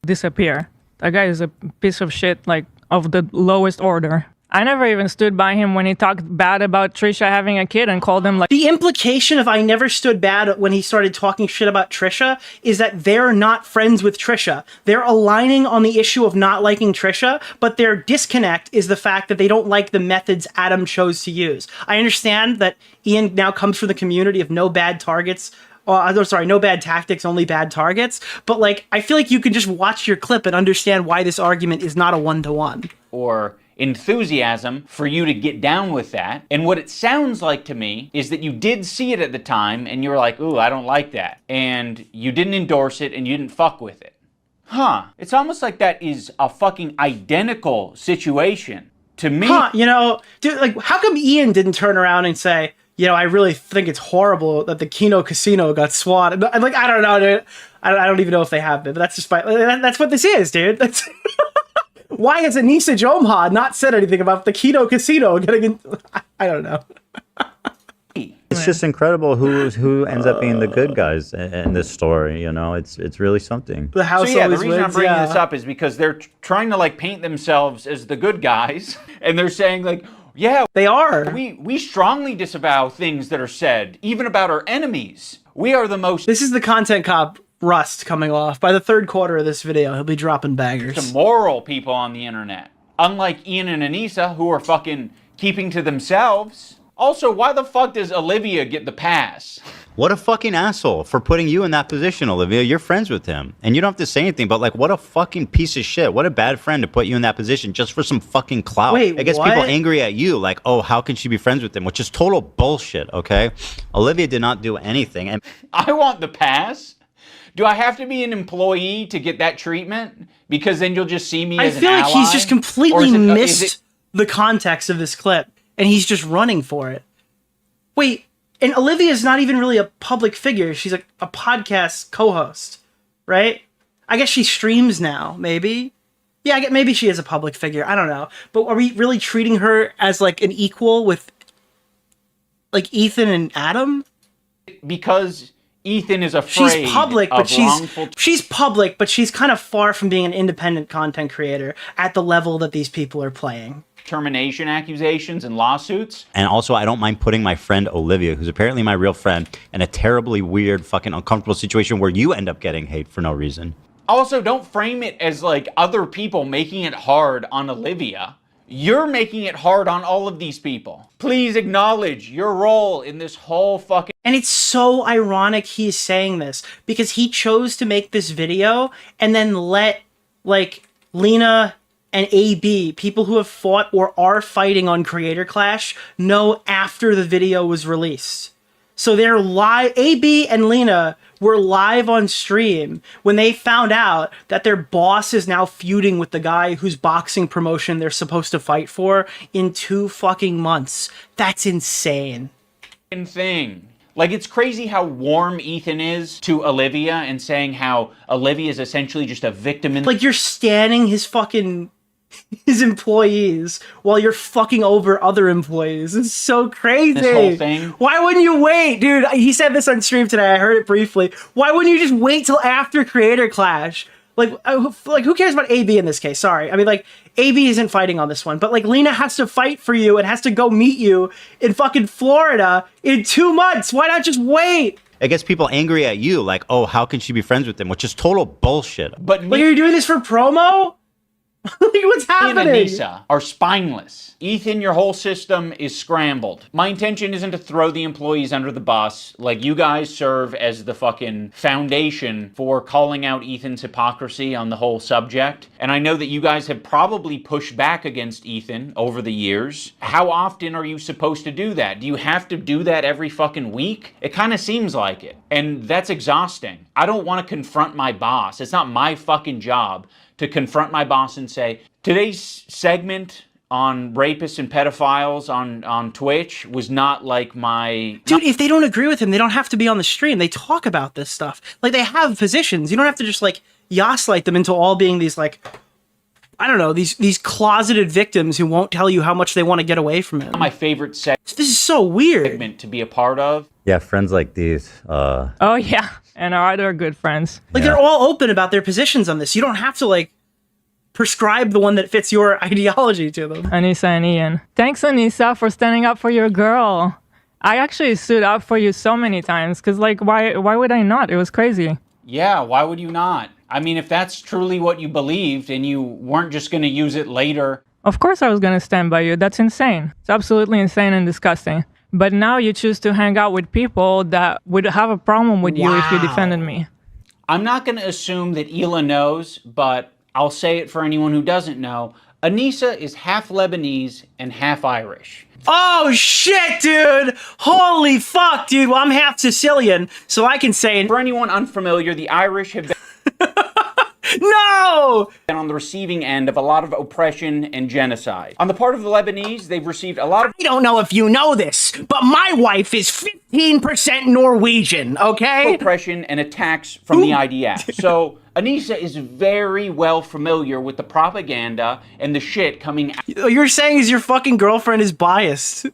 Disappear. That guy is a piece of shit, like, of the lowest order. I never even stood by him when he talked bad about Trisha having a kid and called him like... The implication of I never stood bad when he started talking shit about Trisha is that they're not friends with Trisha. They're aligning on the issue of not liking Trisha, but their disconnect is the fact that they don't like the methods Adam chose to use. I understand that Ian now comes from the community of no bad targets. No bad tactics, only bad targets. But like, I feel like you can just watch your clip and understand why this argument is not a one-to-one. Or enthusiasm for you to get down with that. And what it sounds like to me is that you did see it at the time and you were like, ooh, I don't like that. And you didn't endorse it and you didn't fuck with it. Huh. It's almost like that is a fucking identical situation to me. Huh, you know, dude, like, how come Ian didn't turn around and say, you know, I really think it's horrible that the Kino Casino got swatted. Like, I don't know, dude. I don't even know if they have been, but that's just fine. That's what this is, dude. That's... Why has Anissa Jomha not said anything about the Kino Casino getting in? I don't know. It's just incredible who ends up being the good guys in this story. You know, it's really something. The house so yeah, the always reason I'm wins, bringing yeah. this up is because they're trying to like paint themselves as the good guys, and they're saying like, yeah, they are. We strongly disavow things that are said, even about our enemies. We are the most. This is the content cop Rust coming off. By the third quarter of this video, he'll be dropping bangers. Moral people on the internet, unlike Ian and Anissa, who are fucking keeping to themselves. Also, why the fuck does Olivia get the pass? What a fucking asshole for putting you in that position, Olivia. You're friends with him. And you don't have to say anything, but like, what a fucking piece of shit. What a bad friend to put you in that position just for some fucking clout. Wait, it gets what? people angry at you, like, oh, how can she be friends with him? Which is total bullshit, okay? Olivia did not do anything. And I want the pass. Do I have to be an employee to get that treatment? Because then you'll just see me as an ally? I feel like he's just completely missed the context of this clip, and he's just running for it. Wait, and Olivia's not even really a public figure. She's like a podcast co-host, right? I guess she streams now, maybe. Yeah, maybe she is a public figure. I don't know. But are we really treating her as like an equal with like Ethan and Adam? Because Ethan is afraid she's public, of but she's public, but she's kind of far from being an independent content creator at the level that these people are playing. Termination accusations and lawsuits. And also, I don't mind putting my friend Olivia, who's apparently my real friend, in a terribly weird, fucking uncomfortable situation where you end up getting hate for no reason. Also, don't frame it as like other people making it hard on Olivia. You're making it hard on all of these people. Please acknowledge your role in this whole fucking... And it's so ironic he's saying this, because he chose to make this video and then let, like, Lena and AB, people who have fought or are fighting on Creator Clash, know after the video was released. So they're live. AB and Lena were live on stream when they found out that their boss is now feuding with the guy whose boxing promotion they're supposed to fight for in 2 fucking months. That's insane. Thing. Like, it's crazy how warm Ethan is to Olivia and saying how Olivia is essentially just a victim in... Like, you're standing his employees while you're fucking over other employees. It's so crazy. This whole thing. Why wouldn't you wait? Dude, he said this on stream today. I heard it briefly. Why wouldn't you just wait till after Creator Clash? Like who cares about AB in this case? Sorry. I mean, like, AB isn't fighting on this one, but like Lena has to fight for you and has to go meet you in fucking Florida in 2 months. Why not just wait? It gets people angry at you, like, oh, how can she be friends with him? Which is total bullshit. But like, you're doing this for promo? Like, what's happening? and Anissa are spineless. Ethan, your whole system is scrambled. My intention isn't to throw the employees under the bus. Like, you guys serve as the fucking foundation for calling out Ethan's hypocrisy on the whole subject. And I know that you guys have probably pushed back against Ethan over the years. How often are you supposed to do that? Do you have to do that every fucking week? It kind of seems like it. And that's exhausting. I don't want to confront my boss. It's not my fucking job to confront my boss and say, today's segment on rapists and pedophiles on Twitch was not like my... Dude, if they don't agree with him, they don't have to be on the stream. They talk about this stuff. Like, they have positions. You don't have to just, like, gaslight them into all being these, like, I don't know, these closeted victims who won't tell you how much they want to get away from him. My favorite This is so weird. segment to be a part of. Yeah, friends like these. Oh, yeah. And our other good friends. Like, they're all open about their positions on this. You don't have to, like, prescribe the one that fits your ideology to them. Anissa and Ian. Thanks, Anissa, for standing up for your girl. I actually stood up for you so many times, because, like, why would I not? It was crazy. Yeah, why would you not? I mean, if that's truly what you believed and you weren't just going to use it later. Of course I was going to stand by you. That's insane. It's absolutely insane and disgusting. But now you choose to hang out with people that would have a problem with you if you defended me. I'm not going to assume that Hila knows, but I'll say it for anyone who doesn't know. Anissa is half Lebanese and half Irish. Oh, shit, dude! Holy fuck, dude! Well, I'm half Sicilian, so I can say... For anyone unfamiliar, the Irish have been... No! ...been on the receiving end of a lot of oppression and genocide. On the part of the Lebanese, they've received a lot of... I don't know if you know this, but my wife is 15% Norwegian, okay? ...oppression and attacks from the IDF. So... Anissa is very well familiar with the propaganda and the shit coming out. You're saying is your fucking girlfriend is biased.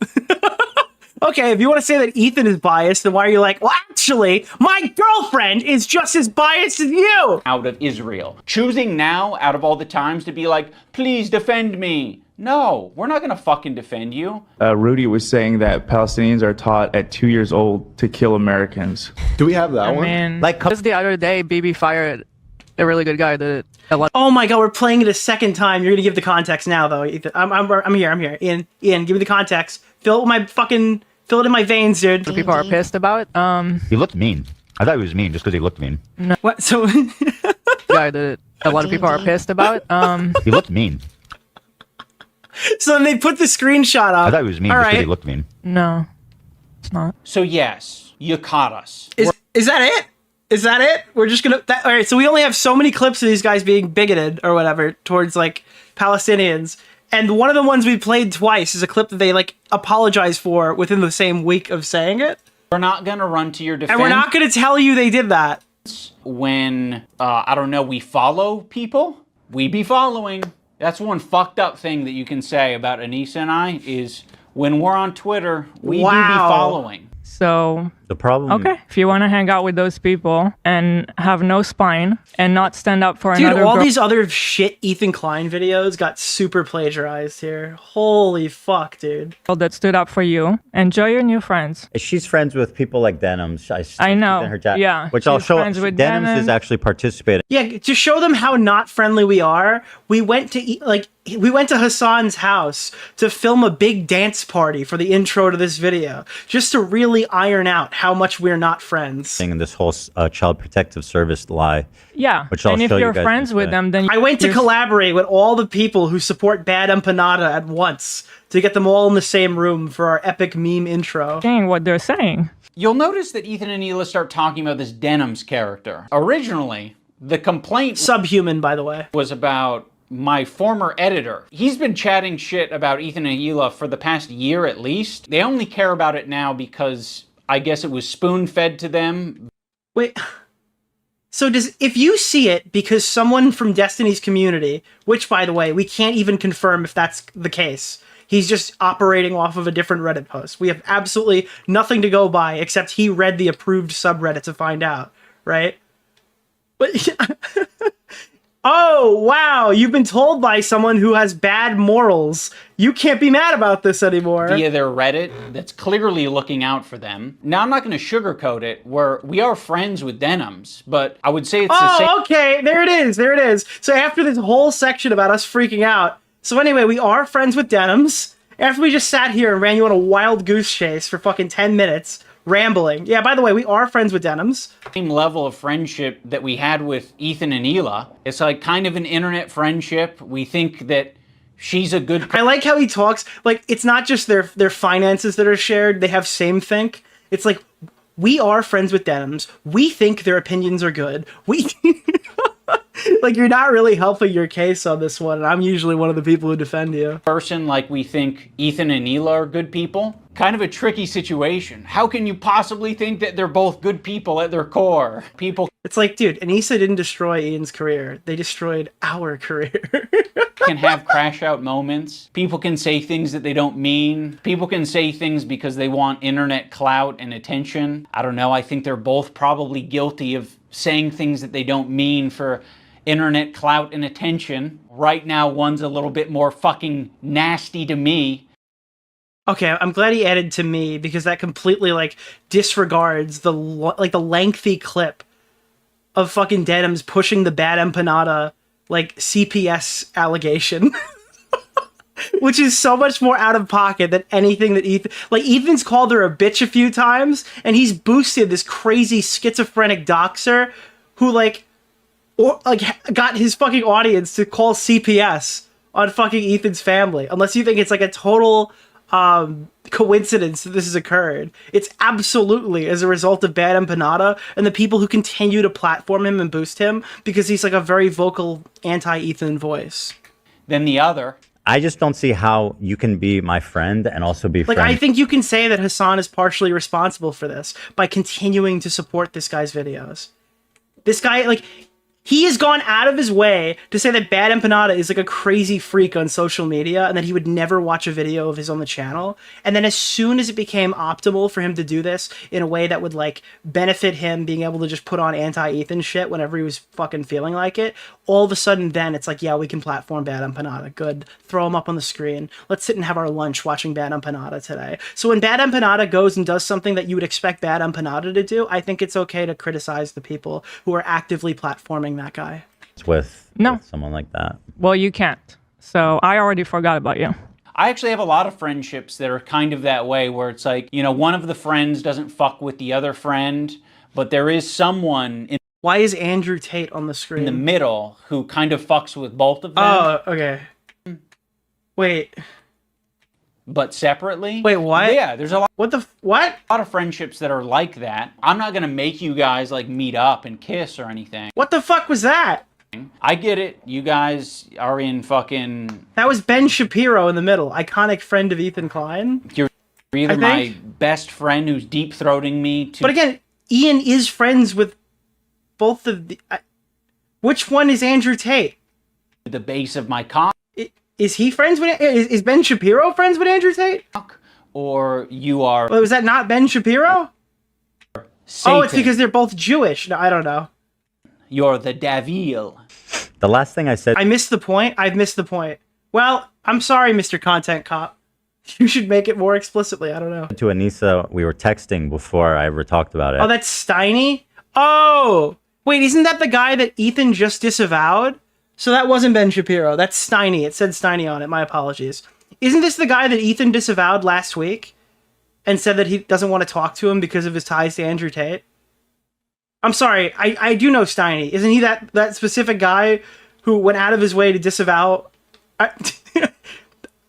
Okay, if you want to say that Ethan is biased, then why are you like, well, actually, my girlfriend is just as biased as you? Out of Israel. Choosing now, out of all the times, to be like, please defend me. No, we're not going to fucking defend you. Rudy was saying that Palestinians are taught at 2 years old to kill Americans. Do we have that I one? mean, Like, just the other day, BB fired a really good guy that... Oh my god, we're playing it a second time. You're gonna give the context now, though, Ethan. I'm here. Ian, give me the context. Fill it in my veins, dude. People are pissed about. He looked mean. I thought he was mean just because he looked mean. No. What? So... guy that a lot of people are pissed about. He looked mean. So then they put the screenshot up. I thought he was mean just because he looked mean. No, it's not. So yes, you caught us. Is that it? Is that it? We're just gonna... all right, so we only have so many clips of these guys being bigoted or whatever towards, like, Palestinians. And one of the ones we played twice is a clip that they like apologize for within the same week of saying it. We're not gonna run to your defense. And we're not gonna tell you they did that. When, I don't know, we follow people, we be following. That's one fucked up thing that you can say about Anissa and I is when we're on Twitter, we do be following. So the problem. Okay, if you want to hang out with those people and have no spine and not stand up for another Dude, all girl- these other shit Ethan Klein videos got super plagiarized here. Holy fuck, dude. that stood up for you, enjoy your new friends. She's friends with people like Denims. I know. In her chat, Yeah, which I'll she's show. friends with Denims Denim. is actually participating. Yeah, to show them how not friendly we are, we went to Hassan's house to film a big dance party for the intro to this video, just to really iron out how much we're not friends. In this whole child protective service lie. Yeah, Which I'll and if show you you're guys friends with them, then I went to you're- collaborate with all the people who support Bad Empanada at once to get them all in the same room for our epic meme intro. saying what they're saying. You'll notice that Ethan and Hila start talking about this Denims character. Originally, the complaint subhuman, by the way, was about my former editor. He's been chatting shit about Ethan and Hila for the past year at least. They only care about it now because I guess it was spoon-fed to them. Wait, so if you see it because someone from Destiny's community, which by the way, we can't even confirm if that's the case. He's just operating off of a different Reddit post. We have absolutely nothing to go by except he read the approved subreddit to find out, right? But oh, wow, you've been told by someone who has bad morals. You can't be mad about this anymore. Via their Reddit that's clearly looking out for them. Now, I'm not going to sugarcoat it, where we are friends with Denims, but I would say it's the same. Oh, okay, there it is. So after this whole section about us freaking out, so anyway, we are friends with Denims. After we just sat here and ran you on a wild goose chase for fucking 10 minutes, rambling. Yeah, by the way, we are friends with Denims. Same level of friendship that we had with Ethan and Hila. It's like kind of an internet friendship. We think that she's a good... I like how he talks. Like, it's not just their finances that are shared. They have same think. It's like, we are friends with Denims. We think their opinions are good. We... Like, you're not really helping your case on this one, and I'm usually one of the people who defend you. Person like we think Ethan and Hila are good people. Kind of a tricky situation. How can you possibly think that they're both good people at their core? It's like, dude, Anissa didn't destroy Ian's career. They destroyed our career. Can have crash out moments. People can say things that they don't mean. People can say things because they want internet clout and attention. I don't know. I think they're both probably guilty of saying things that they don't mean for internet clout and attention. Right now, one's a little bit more fucking nasty to me. Okay, I'm glad he added to me because that completely like disregards the lengthy clip of fucking Denims pushing the Bad Empanada like CPS allegation. Which is so much more out of pocket than anything that Ethan... Like, Ethan's called her a bitch a few times, and he's boosted this crazy schizophrenic doxer who, got his fucking audience to call CPS on fucking Ethan's family. Unless you think it's, like, a total coincidence that this has occurred. It's absolutely as a result of Bad Empanada and the people who continue to platform him and boost him because he's, like, a very vocal anti-Ethan voice. Then the other... I just don't see how you can be my friend and also be Like, friends. I think you can say that Hassan is partially responsible for this by continuing to support this guy's videos. This guy, like, he has gone out of his way to say that Bad Empanada is like a crazy freak on social media and that he would never watch a video of his on the channel. And then as soon as it became optimal for him to do this in a way that would like benefit him being able to just put on anti-Ethan shit whenever he was fucking feeling like it, all of a sudden then it's like, yeah, we can platform Bad Empanada. Good. Throw him up on the screen. Let's sit and have our lunch watching Bad Empanada today. So when Bad Empanada goes and does something that you would expect Bad Empanada to do, I think it's okay to criticize the people who are actively platforming that guy. With someone like that. Well, you can't. So I already forgot about you. I actually have a lot of friendships that are kind of that way where it's like, you know, one of the friends doesn't fuck with the other friend, but there is someone in... Why is Andrew Tate on the screen? In the middle who kind of fucks with both of them. Oh, okay. Wait. But separately? Wait, what? Yeah, there's a lot... What the... What? A lot of friendships that are like that. I'm not going to make you guys, like, meet up and kiss or anything. What the fuck was that? I get it. You guys are in fucking... That was Ben Shapiro in the middle, iconic friend of Ethan Klein. You're either my best friend who's deep-throating me to... But again, Ian is friends with both of the... which one is Andrew Tate? The base of my cock. Is he friends with... Is Ben Shapiro friends with Andrew Tate? Or you are... Well, was that not Ben Shapiro? Satan. Oh, it's because they're both Jewish. No, I don't know. You're the devil. The last thing I said... I missed the point. I've missed the point. Well, I'm sorry, Mr. Content Cop. You should make it more explicitly. I don't know. To Anissa, we were texting before I ever talked about it. Oh, that's Steiny? Oh! Wait, isn't that the guy that Ethan just disavowed? So that wasn't Ben Shapiro. That's Steiny. It said Steiny on it. My apologies. Isn't this the guy that Ethan disavowed last week? And said that he doesn't want to talk to him because of his ties to Andrew Tate? I'm sorry, I do know Steiny. Isn't he that specific guy who went out of his way to disavow?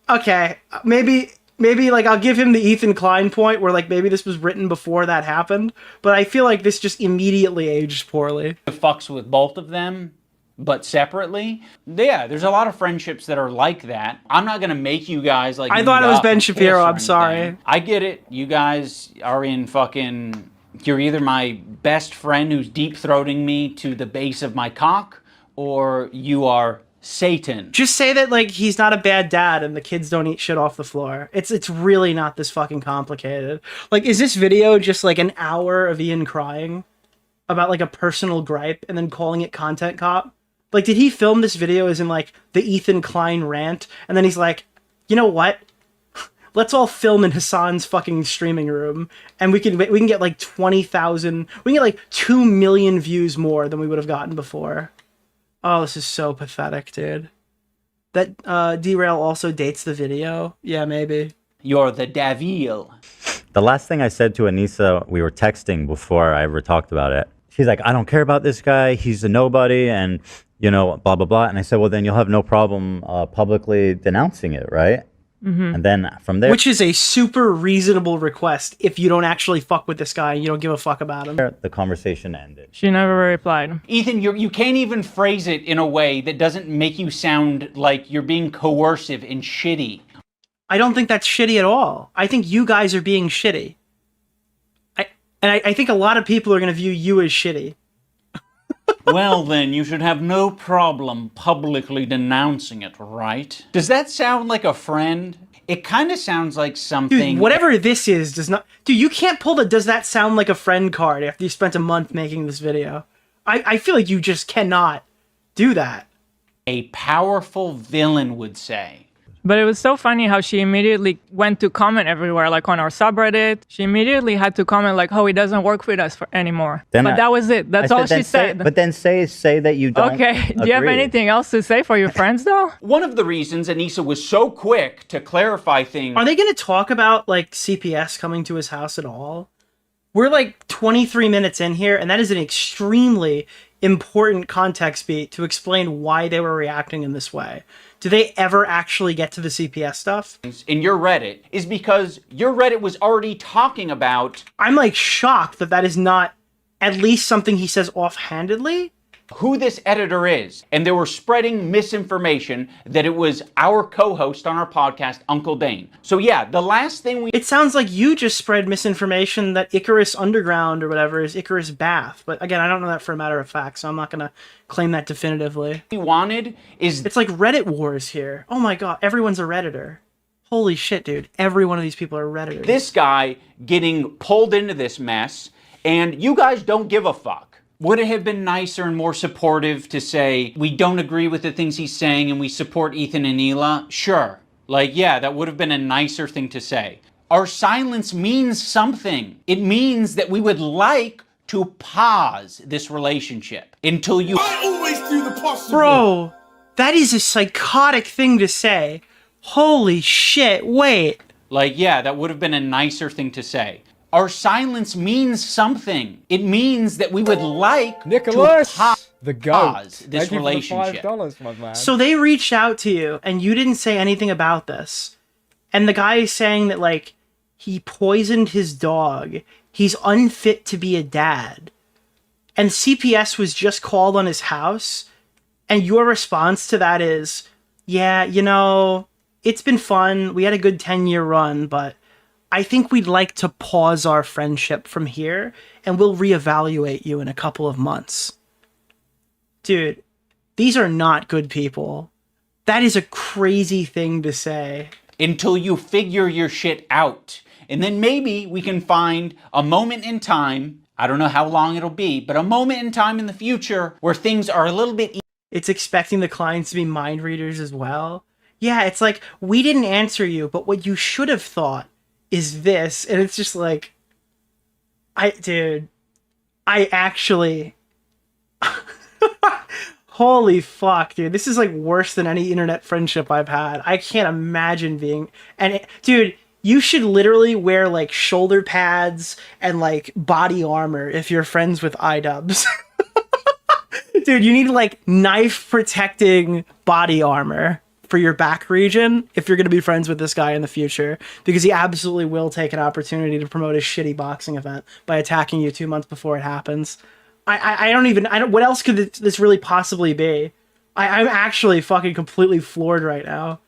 Okay, maybe like I'll give him the Ethan Klein point where like maybe this was written before that happened, but I feel like this just immediately aged poorly. Fucks with both of them, but separately. Yeah, there's a lot of friendships that are like that. I'm not gonna make you guys like... I thought it was Ben Shapiro, I'm sorry. I get it. You guys are in fucking... You're either my best friend who's deep-throating me to the base of my cock, or you are Satan. Just say that like he's not a bad dad and the kids don't eat shit off the floor. It's really not this fucking complicated. Like, is this video just like an hour of Ian crying about like a personal gripe and then calling it Content Cop? Like, did he film this video as in like the Ethan Klein rant and then he's like, you know what? Let's all film in Hassan's fucking streaming room, and we can get like 20,000. We can get like 2 million views more than we would have gotten before. Oh, this is so pathetic, dude. That Derail also dates the video. Yeah, maybe. You're the devil. The last thing I said to Anissa, we were texting before I ever talked about it. She's like, I don't care about this guy. He's a nobody, and you know, blah blah blah. And I said, well, then you'll have no problem publicly denouncing it, right? Mm-hmm. And then from there, which is a super reasonable request if you don't actually fuck with this guy and you don't give a fuck about him. The conversation ended. She never replied. Ethan, you can't even phrase it in a way that doesn't make you sound like you're being coercive and shitty. I don't think that's shitty at all. I think you guys are being shitty. I think a lot of people are going to view you as shitty. Well, then, you should have no problem publicly denouncing it, right? Does that sound like a friend? It kind of sounds like something... Dude, whatever this is does not... Dude, you can't pull the does that sound like a friend card after you spent a month making this video. I feel like you just cannot do that. A powerful villain would say. But it was so funny how she immediately went to comment everywhere, like on our subreddit. She immediately had to comment like, oh, he doesn't work with us anymore. Then but that was it. That's all she said. But then say that you don't Okay, do you have anything else to say for your friends, though? One of the reasons Anissa was so quick to clarify things... Are they going to talk about, like, CPS coming to his house at all? We're, like, 23 minutes in here, and that is an extremely important context beat to explain why they were reacting in this way. Do they ever actually get to the CPS stuff? In your Reddit is because your Reddit was already talking about... I'm like shocked that that is not at least something he says offhandedly. Who this editor is. And they were spreading misinformation that it was our co-host on our podcast, Uncle Dane. So yeah, the last thing we... It sounds like you just spread misinformation that Icarus Underground or whatever is Icarus Bath. But again, I don't know that for a matter of fact, so I'm not going to claim that definitively. We wanted is... It's like Reddit wars here. Oh my god, everyone's a Redditor. Holy shit, dude. Every one of these people are Redditors. This guy getting pulled into this mess, and you guys don't give a fuck. Would it have been nicer and more supportive to say, we don't agree with the things he's saying and we support Ethan and Hila? Sure. Like, yeah, that would have been a nicer thing to say. Our silence means something. It means that we would like to pause this relationship until you... I always do the possible. Bro, that is a psychotic thing to say. Holy shit, wait. Like, yeah, that would have been a nicer thing to say. Our silence means something. It means that we would like Nicholas, to the goat. This relationship. $5, my man. So they reached out to you, and you didn't say anything about this. And the guy is saying that, like, he poisoned his dog. He's unfit to be a dad. And CPS was just called on his house. and your response to that is, yeah, you know, it's been fun. We had a good 10-year run, but I think we'd like to pause our friendship from here, and we'll reevaluate you in a couple of months. Dude, these are not good people. That is a crazy thing to say. Until you figure your shit out. And then maybe we can find a moment in time, I don't know how long it'll be, but a moment in time in the future where things are a little bit... It's expecting the clients to be mind readers as well. Yeah, it's like, we didn't answer you, but what you should have thought is this. And it's just like, I actually... Holy fuck, dude. This is like worse than any internet friendship I've had. I can't imagine being... Dude, you should literally wear like shoulder pads and like body armor if you're friends with iDubbbz. Dude, you need like knife protecting body armor for your back region if you're going to be friends with this guy in the future, because he absolutely will take an opportunity to promote his shitty boxing event by attacking you 2 months before it happens. I don't, what else could this really possibly be? I'm actually fucking completely floored right now,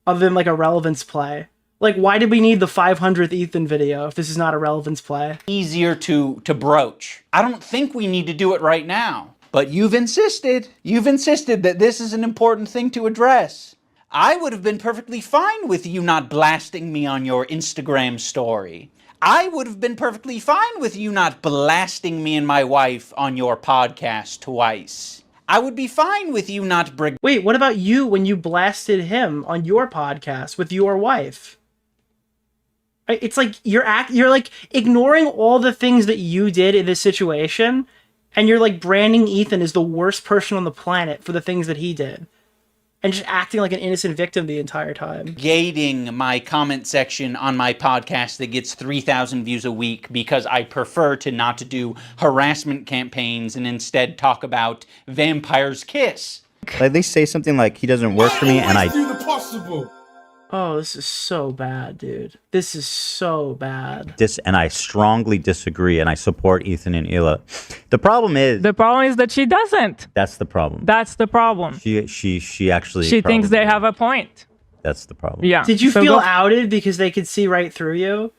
other than like a relevance play. Like, why did we need the 500th Ethan video if this is not a relevance play? Easier to broach. I don't think we need to do it right now. But you've insisted that this is an important thing to address. I would have been perfectly fine with you not blasting me on your Instagram story. I would have been perfectly fine with you not blasting me and my wife on your podcast twice. I would be fine with you not Wait, what about you when you blasted him on your podcast with your wife? It's like you're like ignoring all the things that you did in this situation, and you're like branding Ethan as the worst person on the planet for the things that he did, and just acting like an innocent victim the entire time. Gating my comment section on my podcast that gets 3,000 views a week because I prefer to not to do harassment campaigns and instead talk about Vampire's Kiss. Like, they say something like, he doesn't work for me, and I do the possible. Oh, this is so bad, dude. This is so bad. And I strongly disagree, and I support Ethan and Ila. The problem is that she doesn't. That's the problem. That's the problem. She actually... She thinks they have a point. That's the problem. Yeah. Did you feel outed because they could see right through you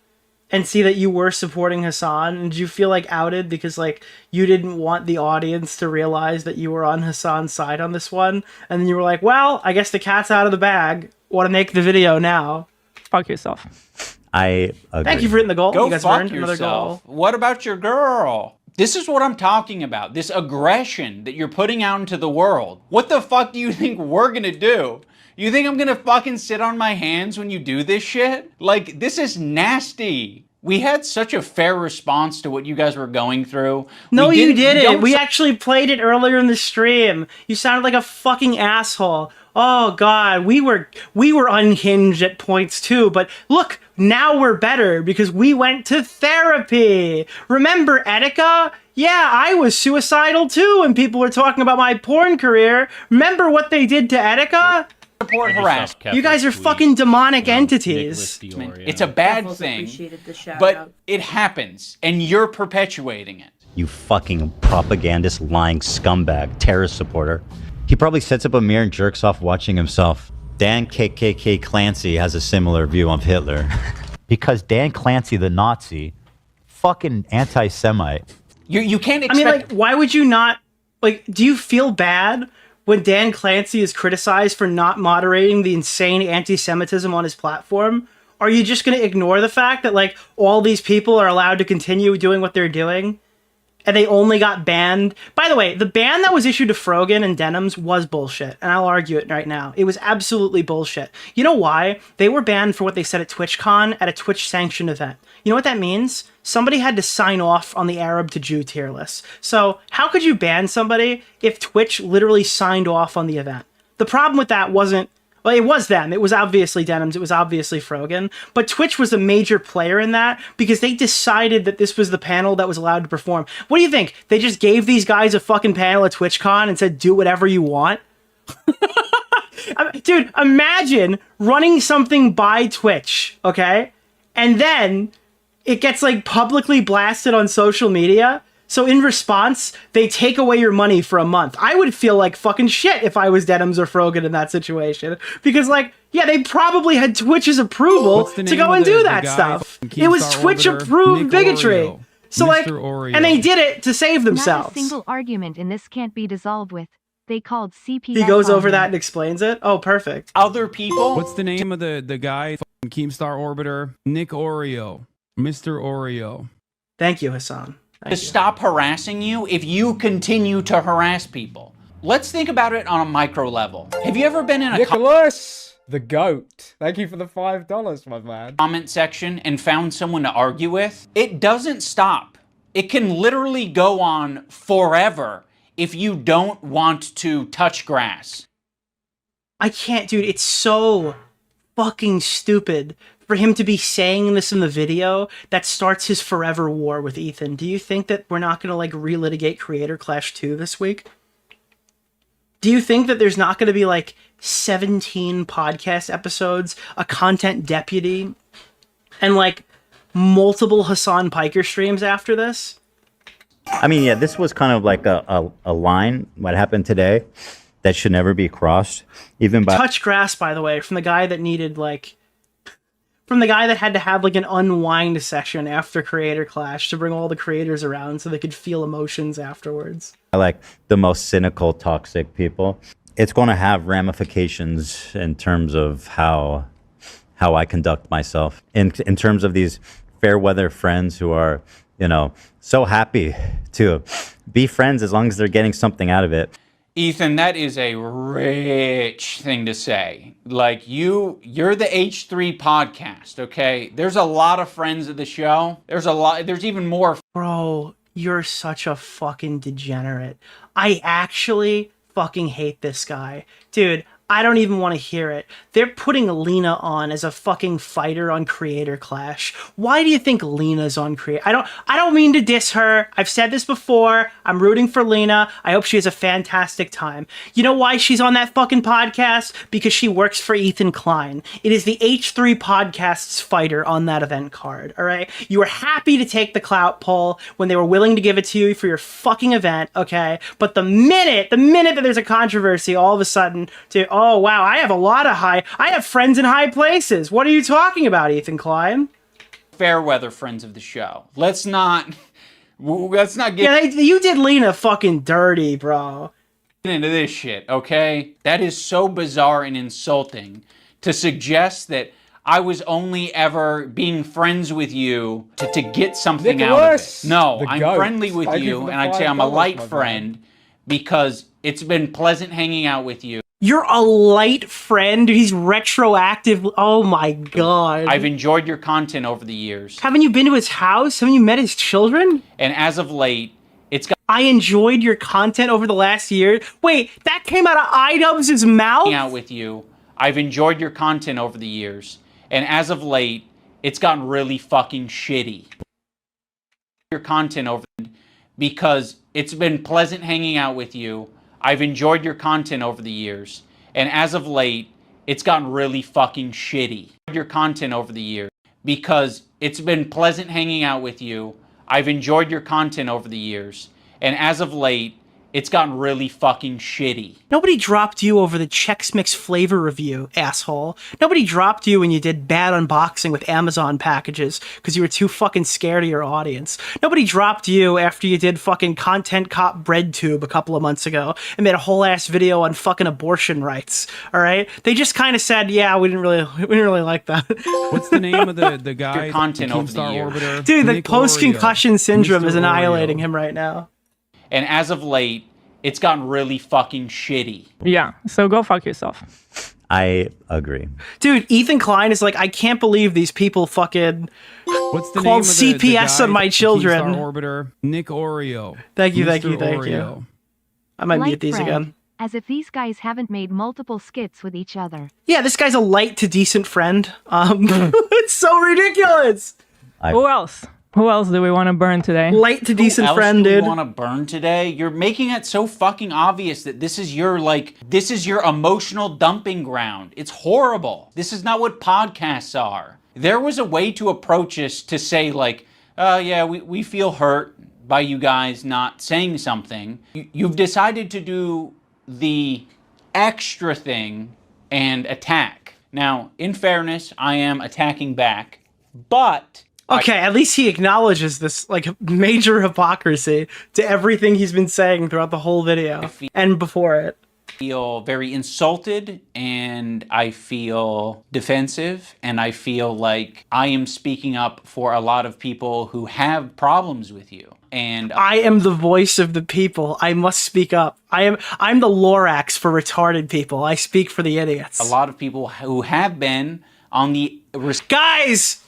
and see that you were supporting Hassan? And did you feel like outed because like you didn't want the audience to realize that you were on Hassan's side on this one? And then you were like, well, I guess the cat's out of the bag. Want to make the video now? Fuck yourself. I agree. Thank you for hitting the goal. Go you guys fuck earned another yourself. goal. What about your girl? This is what I'm talking about. This aggression that you're putting out into the world. What the fuck do you think we're gonna do? You think I'm gonna fucking sit on my hands when you do this shit? Like, this is nasty. We had such a fair response to what you guys were going through. No, you didn't. We actually played it earlier in the stream. You sounded like a fucking asshole. Oh God, we were unhinged at points too, but look, now we're better because we went to therapy. Remember Etika? Yeah, I was suicidal too, and people were talking about my porn career. Remember what they did to Etika? Report harass. You guys are fucking demonic entities. It's a bad thing, but it happens, and you're perpetuating it. You fucking propagandist, lying scumbag, terrorist supporter. He probably sets up a mirror and jerks off watching himself. Dan KKK Clancy has a similar view of Hitler. Because Dan Clancy, the Nazi, fucking anti-Semite. You can't expect... I mean, like, why would you not... Like, do you feel bad when Dan Clancy is criticized for not moderating the insane anti-Semitism on his platform? Are you just going to ignore the fact that, like, all these people are allowed to continue doing what they're doing? And they only got banned. By the way, the ban that was issued to Frogan and Denims was bullshit. And I'll argue it right now. It was absolutely bullshit. You know why? They were banned for what they said at TwitchCon at a Twitch-sanctioned event. You know what that means? Somebody had to sign off on the Arab to Jew tier list. So how could you ban somebody if Twitch literally signed off on the event? The problem with that wasn't... Well, it was them. It was obviously Denims. It was obviously Frogan. But Twitch was a major player in that because they decided that this was the panel that was allowed to perform. What do you think? They just gave these guys a fucking panel at TwitchCon and said, do whatever you want? Dude, imagine running something by Twitch, okay? And then it gets like publicly blasted on social media So in response, they take away your money for a month. I would feel like fucking shit if I was Denims or Frogan in that situation. Because, like, yeah, they probably had Twitch's approval to go and do that stuff. It was Twitch-approved bigotry. So, like, and they did it to save themselves. Not a single argument in this can't be dissolved with. They called CPS. He goes over that and explains it? Oh, perfect. Other people? What's the name of the guy? Keemstar Orbiter? Nick Oreo. Mr. Oreo. Thank you, Hassan. To stop harassing you if you continue to harass people. Let's think about it on a micro level. Have you ever been in a Nicholas, the goat. Thank you for the $5, my man. comment section and found someone to argue with? It doesn't stop. It can literally go on forever if you don't want to touch grass. I can't, dude. It's so fucking stupid for him to be saying this in the video that starts his forever war with Ethan. Do you think that we're not going to, like, relitigate Creator Clash 2 this week? Do you think that there's not going to be, like, 17 podcast episodes, a content deputy, and, like, multiple Hassan Piker streams after this? I mean, yeah, this was kind of like a line, what happened today, that should never be crossed. Even by Touch grass, by the way, from the guy that needed, like, from the guy that had to have, like, an unwind session after Creator Clash to bring all the creators around so they could feel emotions afterwards. like the most cynical, toxic people. It's going to have ramifications in terms of how I conduct myself. In terms of these fair weather friends who are, you know, so happy to be friends as long as they're getting something out of it. Ethan, that is a rich thing to say. Like, you're the H3 podcast, okay? There's a lot of friends of the show. There's even more. Bro, you're such a fucking degenerate. I actually fucking hate this guy. Dude, I don't even want to hear it. They're putting Lena on as a fucking fighter on Creator Clash. Why do you think Lena's on Creator? I don't mean to diss her. I've said this before. I'm rooting for Lena. I hope she has a fantastic time. You know why she's on that fucking podcast? Because she works for Ethan Klein. It is the H3 Podcast's fighter on that event card, all right? You were happy to take the clout poll when they were willing to give it to you for your fucking event, okay? But the minute that there's a controversy, all of a sudden, oh wow, I have friends in high places. What are you talking about, Ethan Klein? Fair weather friends of the show. Let's not get... Yeah, you did Lena fucking dirty, bro. Into this shit, okay? That is so bizarre and insulting to suggest that I was only ever being friends with you to get something out of it. No, I'm friendly with you, and I'd say I'm a light friend because it's been pleasant hanging out with you. You're a light friend? He's retroactive. Oh my god. I've enjoyed your content over the years. Haven't you been to his house? Haven't you met his children? And as of late, it's got... I enjoyed your content over the last year. Wait, that came out of iDubbbz's mouth? Out with you. I've enjoyed your content over the years. And as of late, it's gotten really fucking shitty. Your content over because it's been pleasant hanging out with you. I've enjoyed your content over the years. And as of late, it's gotten really fucking shitty. Your content over the years because it's been pleasant hanging out with you. I've enjoyed your content over the years. And as of late, it's gotten really fucking shitty. Nobody dropped you over the Chex Mix flavor review, asshole. Nobody dropped you when you did bad unboxing with Amazon packages because you were too fucking scared of your audience. Nobody dropped you after you did fucking Content Cop Bread Tube a couple of months ago and made a whole ass video on fucking abortion rights. All right? They just kind of said, yeah, we didn't really like that. What's the name of the guy? Your content over the years. Orbiter? Dude, the post-concussion syndrome Mr. is annihilating Oreo. him right now. And as of late, it's gotten really fucking shitty. Yeah, so go fuck yourself. I agree. Dude, Ethan Klein is like, I can't believe these people fucking What's the called name of the CPS guy, on my children. Keemstar Orbiter? Nick Oreo. Thank you. Oreo. I might Light mute these friend, again. As if these guys haven't made multiple skits with each other. Yeah, this guy's a light to decent friend. It's so ridiculous. Who else? Who else do we want to burn today? Light to decent friend, dude. dude. Want to burn today? You're making it so fucking obvious that this is your emotional dumping ground. It's horrible. This is not what podcasts are. There was a way to approach this to say like, yeah, we feel hurt by you guys not saying something. You've decided to do the extra thing and attack. Now, in fairness, I am attacking back, but... Okay, at least he acknowledges this like major hypocrisy to everything he's been saying throughout the whole video and before it. Feel very insulted, and I feel defensive, and I feel like I am speaking up for a lot of people who have problems with you. And I am the voice of the people. I must speak up. I'm the Lorax for retarded people. I speak for the idiots. A lot of people who have been on the... Guys!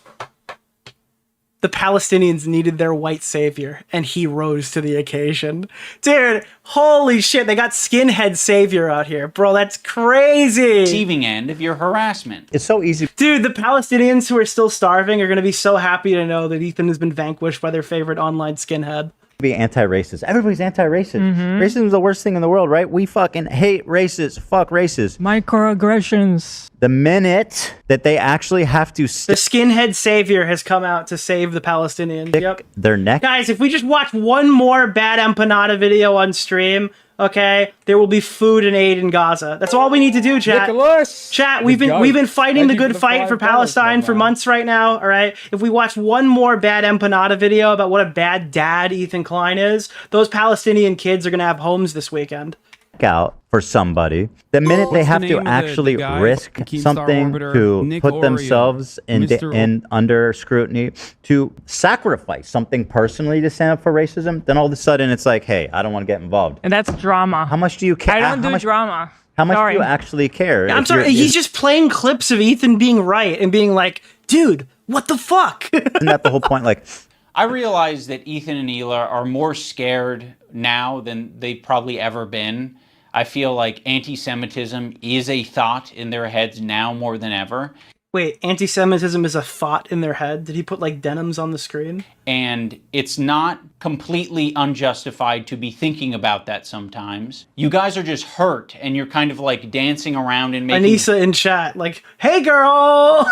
The Palestinians needed their white savior, and he rose to the occasion. Dude, holy shit, they got skinhead savior out here. Bro, that's crazy. Receiving end of your harassment. It's so easy. Dude, the Palestinians who are still starving are going to be so happy to know that Ethan has been vanquished by their favorite online skinhead. Be anti-racist. Everybody's anti-racist. Racism is the worst thing in the world, right? We fucking hate racists. Fuck racists. Microaggressions. The minute that they actually have to The skinhead savior has come out to save the Palestinians. Yep. their neck. Guys, if we just watch one more bad empanada video on stream, okay, there will be food and aid in Gaza. That's all we need to do, chat. Nicholas, Chat, we've been fighting the good fight for Palestine for months right now, all right? If we watch one more bad empanada video about what a bad dad Ethan Klein is, those Palestinian kids are going to have homes this weekend. Out for somebody. The minute they have to actually risk something to put themselves in under scrutiny, to sacrifice something personally to stand up for racism, then all of a sudden it's like, hey, I don't want to get involved. And that's drama. How much do you care? I don't do drama. How much Sorry. do you actually care? I'm sorry, he's just playing clips of Ethan being right and being like, dude, what the fuck? Isn't that the whole point? Like, I realize that Ethan and Hila are more scared now than they've probably ever been. I feel like anti-Semitism is a thought in their heads now more than ever. Wait, anti-Semitism is a thought in their head? Did he put like denims on the screen? And it's not completely unjustified to be thinking about that sometimes. You guys are just hurt, and you're kind of like dancing around and making... Anissa in chat, like, hey girl!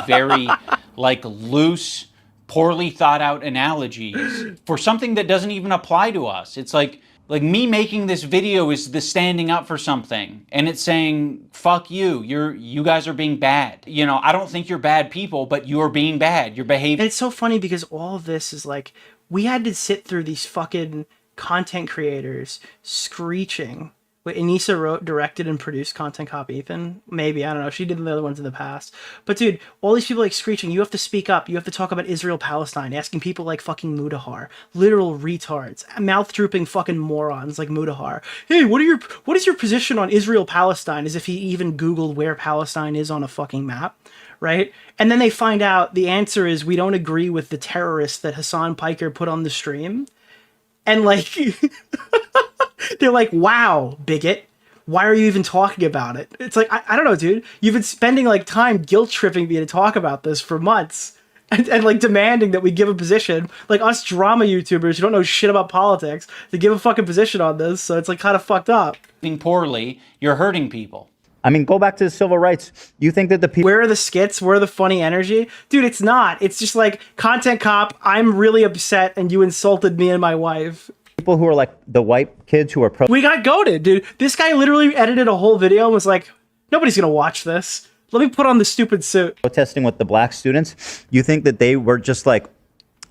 very like loose, poorly thought out analogies for something that doesn't even apply to us. It's like me making this video is the standing up for something, and it's saying, fuck you, you guys are being bad. You know, I don't think you're bad people, but you're being bad. You're behaving. And it's so funny because all of this is like, we had to sit through these fucking content creators screeching. Wait, Anissa wrote, directed, and produced Content Cop Ethan? Maybe, I don't know. She did the other ones in the past. But dude, all these people like screeching, you have to speak up. You have to talk about Israel-Palestine, asking people like fucking Mudahar. Literal retards. Mouth-drooping fucking morons like Mudahar. Hey, what is your position on Israel-Palestine? As if he even Googled where Palestine is on a fucking map. Right? And then they find out the answer is we don't agree with the terrorists that Hassan Piker put on the stream. And like... They're like, wow, bigot. Why are you even talking about it? It's like, I don't know, dude. You've been spending like time guilt tripping me to talk about this for months. And like demanding that we give a position. Like us drama YouTubers who don't know shit about politics to give a fucking position on this. So it's like kind of fucked up. Being poorly, you're hurting people. I mean, go back to the civil rights. You think that the people... Where are the skits? Where are the funny energy? Dude, it's not. It's just like, Content Cop, I'm really upset and you insulted me and my wife. People who are like the white kids who are we got goated, dude. This guy literally edited a whole video and was like, nobody's gonna watch this. Let me put on the stupid suit. Protesting with the black students. You think that they were just like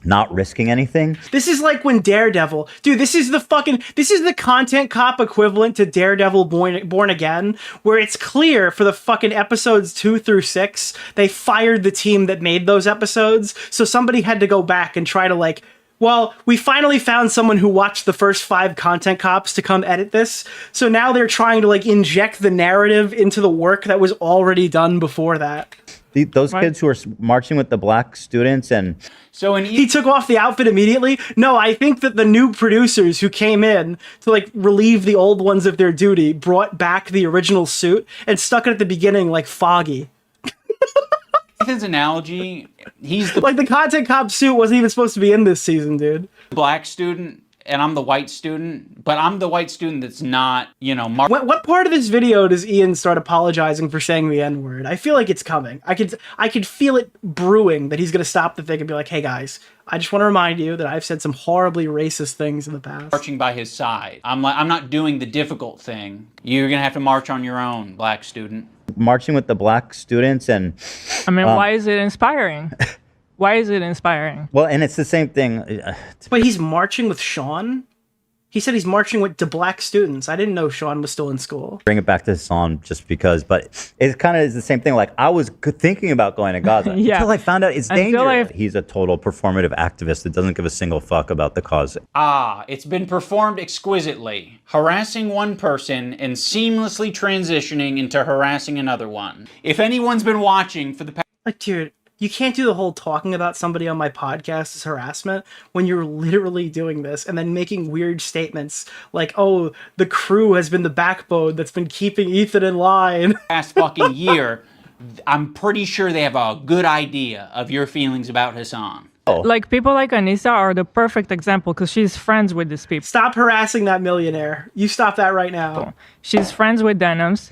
not risking anything? This is like when Daredevil, dude, this is the Content Cop equivalent to Daredevil Born Again, where it's clear for the fucking episodes 2 through 6, they fired the team that made those episodes. So somebody had to go back and try to like, well, we finally found someone who watched the first 5 Content Cops to come edit this. So now they're trying to like inject the narrative into the work that was already done before that. Those kids who are marching with the black students and... So he took off the outfit immediately? No, I think that the new producers who came in to like relieve the old ones of their duty brought back the original suit and stuck it at the beginning like Foggy. Ethan's analogy, he's the... Like the Content Cop suit wasn't even supposed to be in this season, dude. Black student, and I'm the white student, but I'm the white student that's not, you know, What part of this video does Ian start apologizing for saying the N-word? I feel like it's coming. I could feel it brewing that he's gonna stop the thing and be like, hey guys, I just want to remind you that I've said some horribly racist things in the past. marching by his side. I'm not doing the difficult thing. You're gonna have to march on your own, black student. Marching with the black students and... I mean, why is it inspiring? Why is it inspiring? Well, and it's the same thing. But he's marching with Sean? He said he's marching with the black students. I didn't know Sean was still in school. Bring it back to Hassan just because, but it kind of is the same thing. Like, I was thinking about going to Gaza until I found out it's dangerous. He's a total performative activist that doesn't give a single fuck about the cause. It's been performed exquisitely. Harassing one person and seamlessly transitioning into harassing another one. If anyone's been watching for the past... Like, dude, you can't do the whole talking about somebody on my podcast as harassment when you're literally doing this and then making weird statements like, oh, the crew has been the backbone that's been keeping Ethan in line. Past fucking year, I'm pretty sure they have a good idea of your feelings about Hassan. Like, people like Anissa are the perfect example because she's friends with these people. Stop harassing that millionaire. You stop that right now. She's friends with Denims.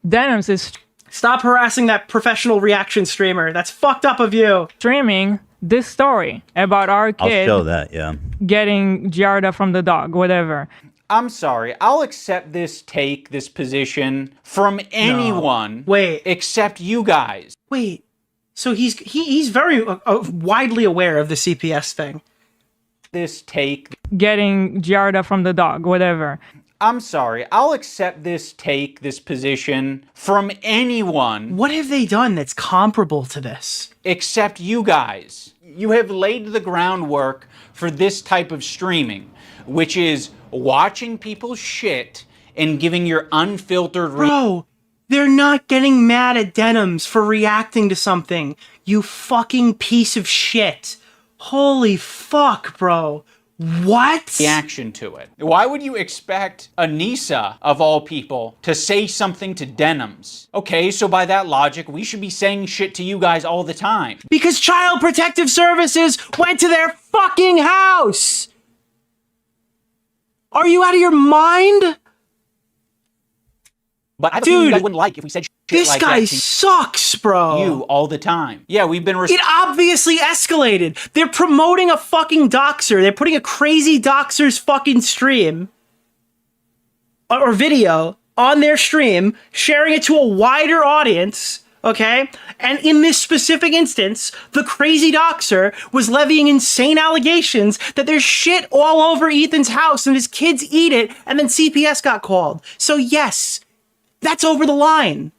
Denims is... Stop harassing that professional reaction streamer. That's fucked up of you. Streaming this story about our kid I'll show that, yeah. getting Giarda from the dog, whatever. I'm sorry, I'll accept this position from anyone except you guys. Wait, so he's very widely aware of the CPS thing. Getting Giarda from the dog, whatever. I'm sorry, I'll accept this position from anyone. What have they done that's comparable to this? Except you guys. You have laid the groundwork for this type of streaming, which is watching people shit and giving your unfiltered... Bro, they're not getting mad at Denims for reacting to something. You fucking piece of shit. Holy fuck, bro. What? Reaction to it. Why would you expect Anissa, of all people, to say something to Denims? Okay, so by that logic, we should be saying shit to you guys all the time. Because Child Protective Services went to their fucking house! Are you out of your mind? But I have a feeling you guys wouldn't like if we said shit this like guy that to sucks, bro. you all the time. Yeah, we've been... It obviously escalated. They're promoting a fucking doxer. They're putting a crazy doxer's fucking stream or video on their stream, sharing it to a wider audience, okay? And in this specific instance, the crazy doxer was levying insane allegations that there's shit all over Ethan's house and his kids eat it, and then CPS got called. So yes, that's over the line.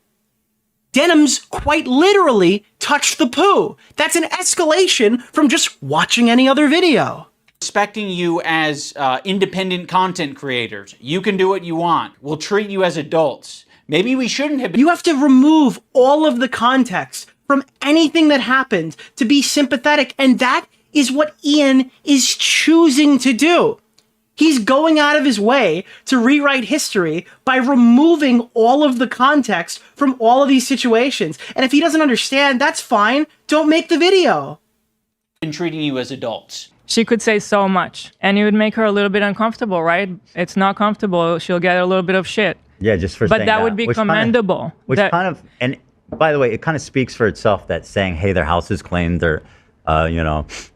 Denims quite literally touched the poo. That's an escalation from just watching any other video. Respecting you as independent content creators. You can do what you want. We'll treat you as adults. Maybe we shouldn't have been... You have to remove all of the context from anything that happened to be sympathetic, and that is what Ian is choosing to do. He's going out of his way to rewrite history by removing all of the context from all of these situations. And if he doesn't understand, that's fine. Don't make the video. ...been treating you as adults. She could say so much, and it would make her a little bit uncomfortable, right? It's not comfortable. She'll get a little bit of shit. Yeah, just for but saying that would be commendable. And by the way, it kind of speaks for itself that saying, hey, their house is clean, they're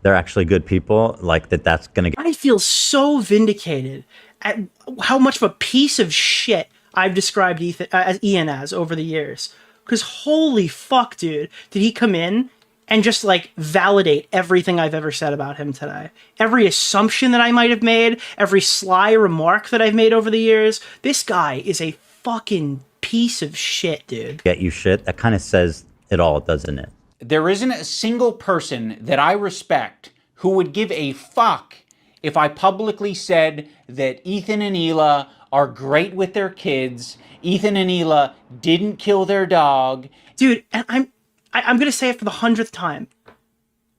actually good people, like that's gonna get... I feel so vindicated at how much of a piece of shit I've described Ian as over the years. Because holy fuck, dude, did he come in and just like validate everything I've ever said about him today. Every assumption that I might have made, every sly remark that I've made over the years. This guy is a fucking piece of shit, dude. Get you shit. That kind of says it all, doesn't it? There isn't a single person that I respect who would give a fuck if I publicly said that Ethan and Hila are great with their kids, Ethan and Hila didn't kill their dog. Dude, and I'm going to say it for the 100th time.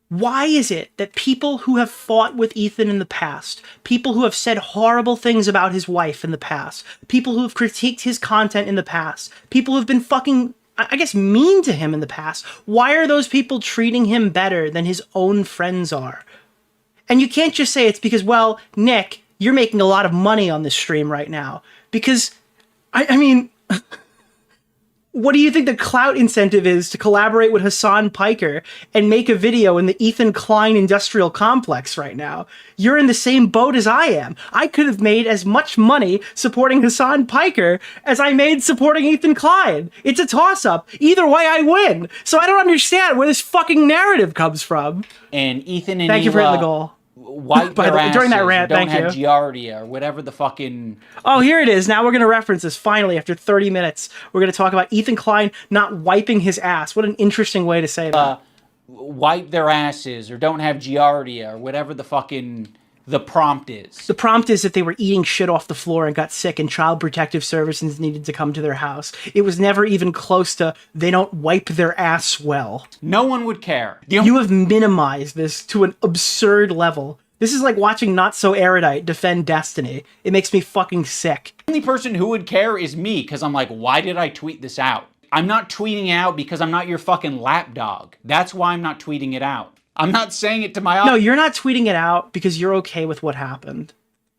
Why is it that people who have fought with Ethan in the past, people who have said horrible things about his wife in the past, people who have critiqued his content in the past, people who have been fucking, I guess, mean to him in the past, why are those people treating him better than his own friends are? And you can't just say it's because, well, Nick, you're making a lot of money on this stream right now. Because, I mean, what do you think the clout incentive is to collaborate with Hassan Piker and make a video in the Ethan Klein industrial complex right now? You're in the same boat as I am. I could have made as much money supporting Hassan Piker as I made supporting Ethan Klein. It's a toss-up. Either way, I win. So I don't understand where this fucking narrative comes from. And Ethan and Thank you for hitting the goal. Wipe By their the way, during that asses, rant, or thank don't have you. Giardia or whatever the fucking. Oh, here it is. Now we're going to reference this. Finally, after 30 minutes, we're going to talk about Ethan Klein not wiping his ass. What an interesting way to say that. Wipe their asses or don't have Giardia or whatever the fucking the prompt is. The prompt is that they were eating shit off the floor and got sick and Child Protective Services needed to come to their house. It was never even close to they don't wipe their ass well. No one would care. You have minimized this to an absurd level. This is like watching Not So Erudite defend Destiny. It makes me fucking sick. The only person who would care is me, because I'm like, why did I tweet this out? I'm not tweeting out because I'm not your fucking lapdog. That's why I'm not tweeting it out. I'm not saying it to my No, you're not tweeting it out because you're okay with what happened.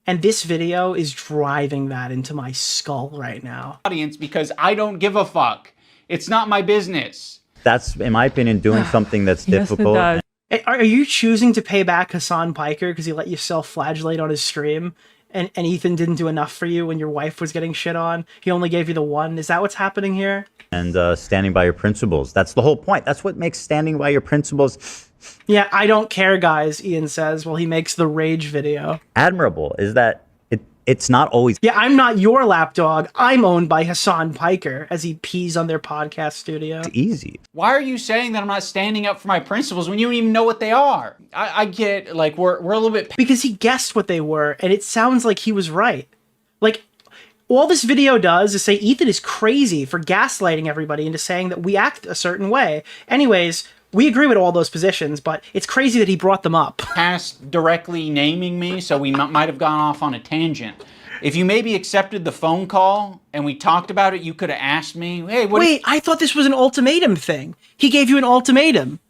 And this video is driving that into my skull right now. Audience, because I don't give a fuck. It's not my business. That's, in my opinion, doing something that's difficult. Are you choosing to pay back Hassan Piker because he let you self-flagellate on his stream? And Ethan didn't do enough for you when your wife was getting shit on? He only gave you the one? Is that what's happening here? And standing by your principles. That's the whole point. That's what makes standing by your principles... Yeah, I don't care, guys, Ian says while he makes the rage video. Admirable is that it's not always... Yeah, I'm not your lapdog. I'm owned by Hassan Piker as he pees on their podcast studio. It's easy. Why are you saying that I'm not standing up for my principles when you don't even know what they are? I get, like, we're a little bit... Because he guessed what they were, and it sounds like he was right. Like, all this video does is say Ethan is crazy for gaslighting everybody into saying that we act a certain way. Anyways... We agree with all those positions, but it's crazy that he brought them up. Past directly naming me, so we might have gone off on a tangent. If you maybe accepted the phone call and we talked about it, you could have asked me, hey, what... Wait, I thought this was an ultimatum thing. He gave you an ultimatum.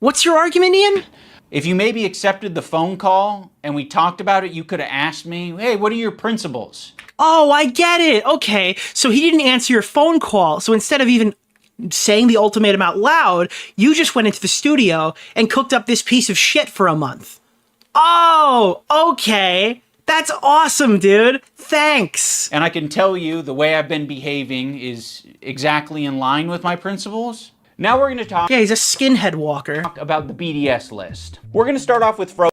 What's your argument, Ian? If you maybe accepted the phone call and we talked about it, you could have asked me, hey, what are your principles? Oh, I get it. Okay, so he didn't answer your phone call, so instead of even... saying the ultimatum out loud, you just went into the studio and cooked up this piece of shit for a month. Oh, okay. That's awesome, dude. Thanks. And I can tell you the way I've been behaving is exactly in line with my principles. Now we're going to talk... Yeah, he's a skinhead walker. ...about the BDS list. We're going to start off with Frozen.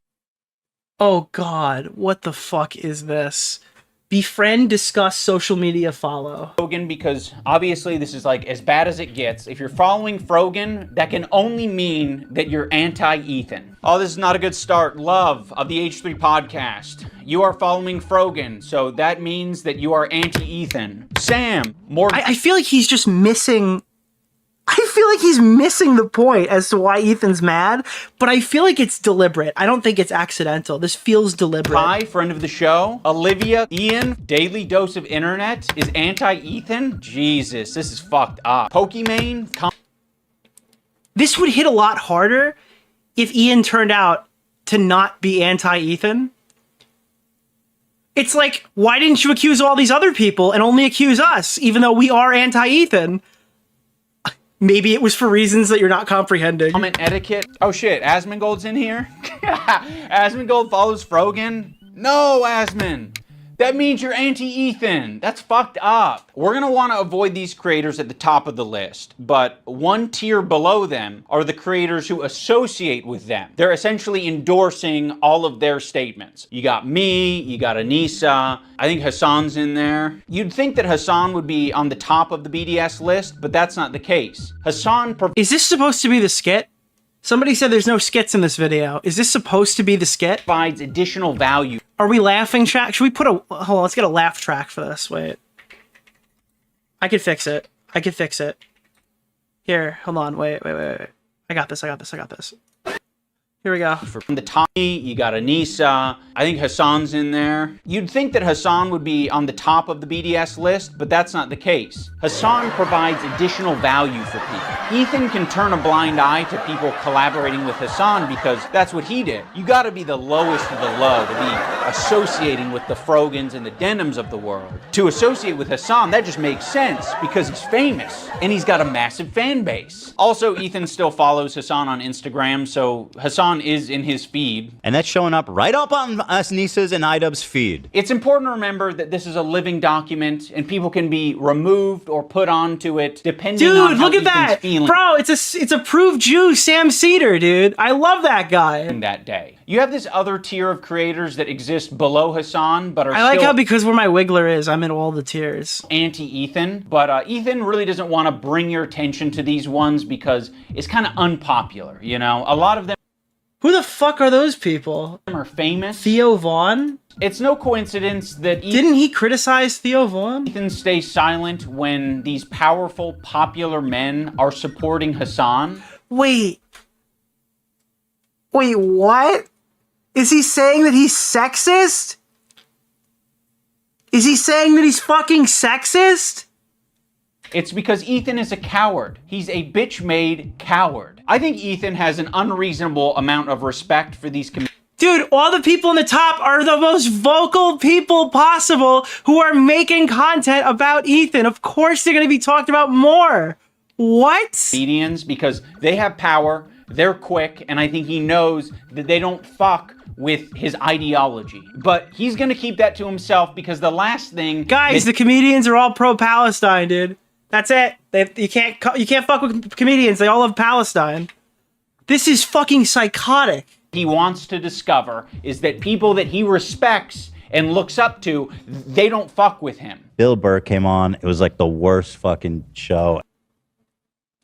Oh, God. What the fuck is this? Befriend, discuss, social media, follow. Frogan, because obviously this is like as bad as it gets. If you're following Frogan, that can only mean that you're anti-Ethan. Oh, this is not a good start. Love of the H3 podcast. You are following Frogan, so that means that you are anti-Ethan. Sam, more... I feel like he's just missing... I feel like he's missing the point as to why Ethan's mad, but I feel like it's deliberate. I don't think it's accidental. This feels deliberate. Hi, friend of the show. Olivia, Ian, Daily Dose of Internet is anti-Ethan? Jesus, this is fucked up. Pokimane, this would hit a lot harder if Ian turned out to not be anti-Ethan. It's like, why didn't you accuse all these other people and only accuse us, even though we are anti-Ethan? Maybe it was for reasons that you're not comprehending. Comment etiquette. Oh shit, Asmongold's in here? Asmongold follows Frogan? No, Asmon! That means you're anti-Ethan. That's fucked up. We're gonna want to avoid these creators at the top of the list, but one tier below them are the creators who associate with them. They're essentially endorsing all of their statements. You got me, you got Anissa, I think Hassan's in there. You'd think that Hassan would be on the top of the BDS list, but that's not the case. Hassan... Is this supposed to be the skit? Somebody said there's no skits in this video. Is this supposed to be the skit? Provides additional value. Are we laughing track? Should we put a... Hold on, let's get a laugh track for this. Wait. I could fix it. I could fix it. Here, hold on. Wait. I got this. Here we go. From the Tommy, you got Anissa. I think Hassan's in there. You'd think that Hassan would be on the top of the BDS list, but that's not the case. Hassan provides additional value for people. Ethan can turn a blind eye to people collaborating with Hassan because that's what he did. You gotta be the lowest of the low to be associating with the Frogans and the Denims of the world. To associate with Hassan, that just makes sense because he's famous and he's got a massive fan base. Also, Ethan still follows Hassan on Instagram, so Hassan is in his feed. And that's showing up right up on Anissa's and iDubbbz feed. It's important to remember that this is a living document and people can be removed or put onto it depending on Dude, how look at Ethan's that. feeling. Bro, it's a proved Jew, Sam Cedar, dude. I love that guy. That day. You have this other tier of creators that exist below Hassan, but are I like still how because where my Wiggler is, I'm in all the tiers. anti-Ethan, but Ethan really doesn't want to bring your attention to these ones because it's kind of unpopular, you know? A lot of them Who the fuck are those people? are famous. Theo Vaughn? It's no coincidence that Didn't he criticize Theo Vaughn? Ethan stays silent when these powerful, popular men are supporting Hassan. Wait, what? Is he saying that he's sexist? Is he saying that he's fucking sexist? It's because Ethan is a coward. He's a bitch-made coward. I think Ethan has an unreasonable amount of respect for these communities. Dude, all the people in the top are the most vocal people possible who are making content about Ethan. Of course they're going to be talked about more. What? Comedians, because they have power, they're quick, and I think he knows that they don't fuck with his ideology. But he's gonna keep that to himself because the last thing... Guys, the comedians are all pro-Palestine, dude. That's it. You can't fuck with comedians. They all love Palestine. This is fucking psychotic. He wants to discover is that people that he respects and looks up to, they don't fuck with him. Bill Burr came on. It was like the worst fucking show.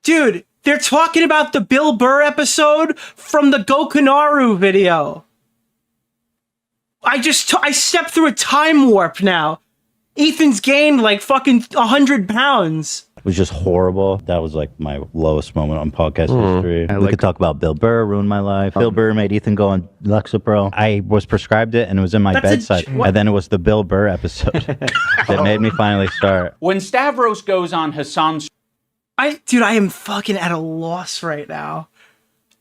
Dude, they're talking about the Bill Burr episode from the Gokunaru video. I stepped through a time warp now. Ethan's gained like fucking 100 pounds. It was just horrible. That was like my lowest moment on podcast history. We could talk about Bill Burr, ruined my life. Bill Burr made Ethan go on Lexapro. I was prescribed it and it was in my bedside. And then it was the Bill Burr episode that made me finally start. When Stavros goes on Hassan's... Dude, I am fucking at a loss right now.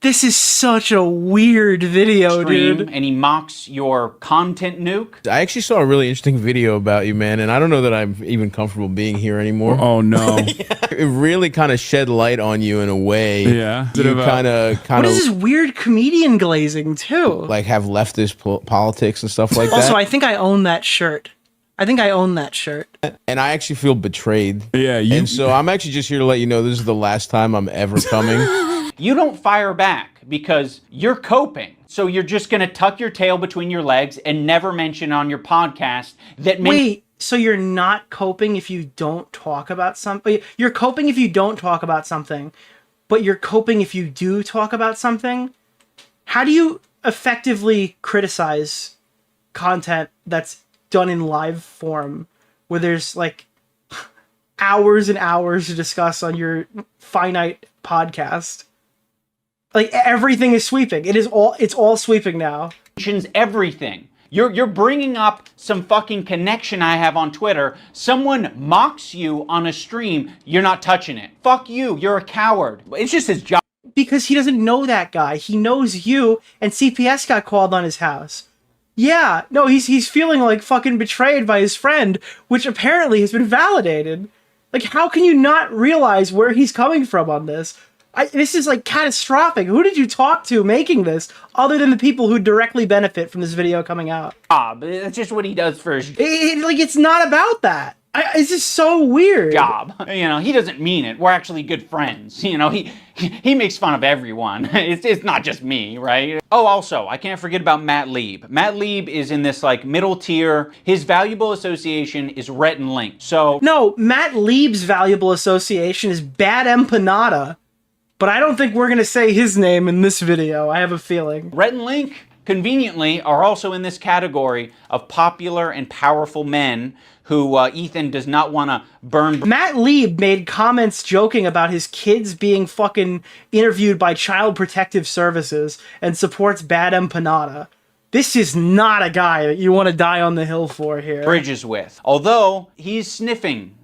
This is such a weird video, dude. And he mocks your content nuke. I actually saw a really interesting video about you, man, and I don't know that I'm even comfortable being here anymore. Oh no! It really kind of shed light on you in a way. Yeah, you kind of. What is this weird comedian glazing too? Like have leftist politics and stuff like that. Also, I think I own that shirt. And I actually feel betrayed. Yeah, and so I'm actually just here to let you know this is the last time I'm ever coming. You don't fire back because you're coping. So you're just going to tuck your tail between your legs and never mention on your podcast that... Wait, so you're not coping if you don't talk about something? You're coping if you don't talk about something, but you're coping if you do talk about something? How do you effectively criticize content that's done in live form where there's like hours and hours to discuss on your finite podcast? Like everything is sweeping. It's all sweeping now. Everything. You're bringing up some fucking connection I have on Twitter. Someone mocks you on a stream. You're not touching it. Fuck you. You're a coward. It's just his job. Because he doesn't know that guy. He knows you, and CPS got called on his house. Yeah, no, he's feeling like fucking betrayed by his friend, which apparently has been validated. Like, how can you not realize where he's coming from on this? This is like catastrophic. Who did you talk to making this, other than the people who directly benefit from this video coming out? That's just what he does for his it's not about that. It's just so weird. Job. You know, he doesn't mean it. We're actually good friends. You know, he makes fun of everyone. It's not just me, right? Oh, also, I can't forget about Matt Lieb. Matt Lieb is in this like middle tier. His valuable association is Rhett and Link. So no, Matt Lieb's valuable association is Bad Empanada. But I don't think we're going to say his name in this video. I have a feeling. Rhett and Link conveniently are also in this category of popular and powerful men who Ethan does not want to burn. Matt Lieb made comments joking about his kids being fucking interviewed by Child Protective Services and supports Bad Empanada. This is not a guy that you want to die on the hill for here. Bridges with. Although he's sniffing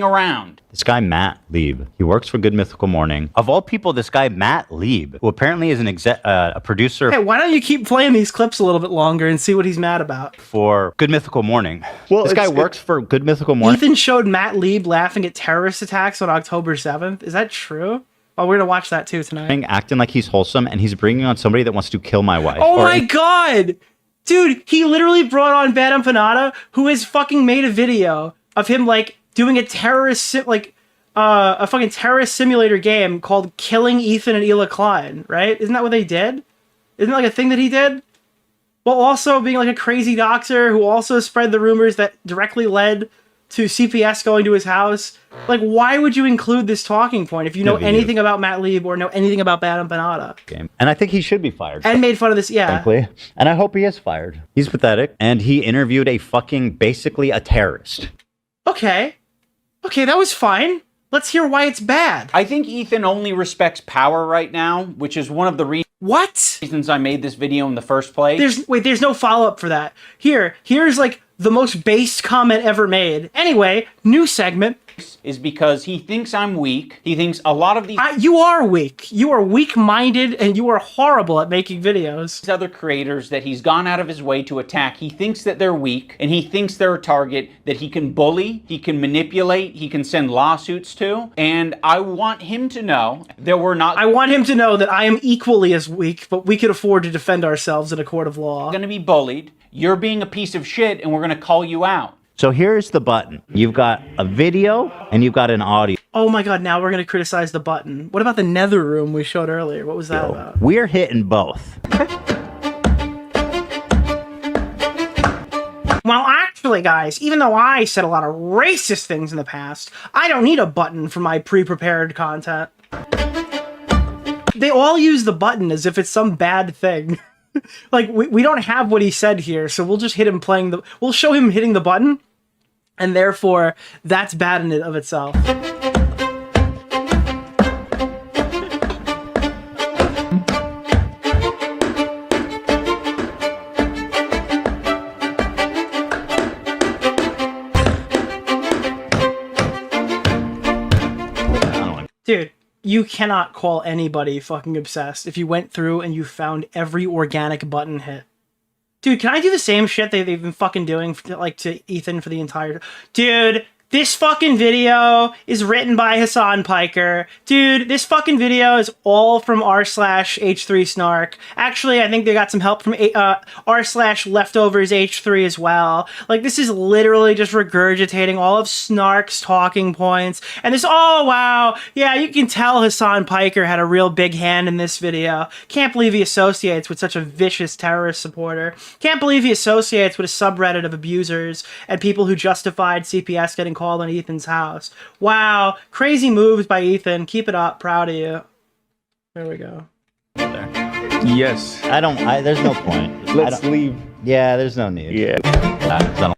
around. This guy, Matt Lieb, he works for Good Mythical Morning. Of all people, this guy, Matt Lieb, who apparently is a producer. Hey, why don't you keep playing these clips a little bit longer and see what he's mad about? For Good Mythical Morning. Well, this guy works for Good Mythical Morning. Ethan showed Matt Lieb laughing at terrorist attacks on October 7th. Is that true? Oh, we're going to watch that too tonight. Acting like he's wholesome, and he's bringing on somebody that wants to kill my wife. Oh my god! Dude, he literally brought on Bad Empanada, who has fucking made a video of him, like, doing a terrorist, a fucking terrorist simulator game called Killing Ethan and Ela Klein, right? Isn't that what they did? Isn't that like a thing that he did? While also being like a crazy doxer who also spread the rumors that directly led to CPS going to his house. Like, why would you include this talking point if you know anything about Matt Lieb or know anything about Bad Empanada? And I think he should be fired. And made fun of this, yeah. Frankly. And I hope he is fired. He's pathetic. And he interviewed basically a terrorist. Okay, that was fine. Let's hear why it's bad. I think Ethan only respects power right now, which is one of the reasons I made this video in the first place. There's no follow-up for that. Here's like the most base comment ever made. Anyway, new segment. Is because he thinks I'm weak. He thinks a lot of these... You are weak. You are weak-minded, and you are horrible at making videos. Other creators that he's gone out of his way to attack, he thinks that they're weak, and he thinks they're a target that he can bully, he can manipulate, he can send lawsuits to, and I want him to know that we're not... I want him to know that I am equally as weak, but we can afford to defend ourselves in a court of law. Going to be bullied. You're being a piece of shit, and we're going to call you out. So here's the button. You've got a video and you've got an audio. Oh my god, now we're going to criticize the button. What about the nether room we showed earlier? What was that about? We're hitting both. Well, actually, guys, even though I said a lot of racist things in the past, I don't need a button for my pre-prepared content. They all use the button as if it's some bad thing. Like, we don't have what he said here, so we'll just hit him we'll show him hitting the button, and therefore, that's bad in and of itself. Dude, you cannot call anybody fucking obsessed if you went through and you found every organic button hit. Dude, can I do the same shit they've been fucking doing to Ethan for the entire... Dude, this fucking video is written by Hassan Piker. Dude, this fucking video is all from r/h3snark. Actually, I think they got some help from r/leftovers h3 as well. Like, this is literally just regurgitating all of Snark's talking points. And this, oh wow, yeah, you can tell Hassan Piker had a real big hand in this video. Can't believe he associates with such a vicious terrorist supporter. Can't believe he associates with a subreddit of abusers and people who justified CPS getting called on Ethan's house. Wow, crazy moves by Ethan. Keep it up. Proud of you. There we go. Yes. There's no point. Let's leave. Yeah, there's no need. Yeah.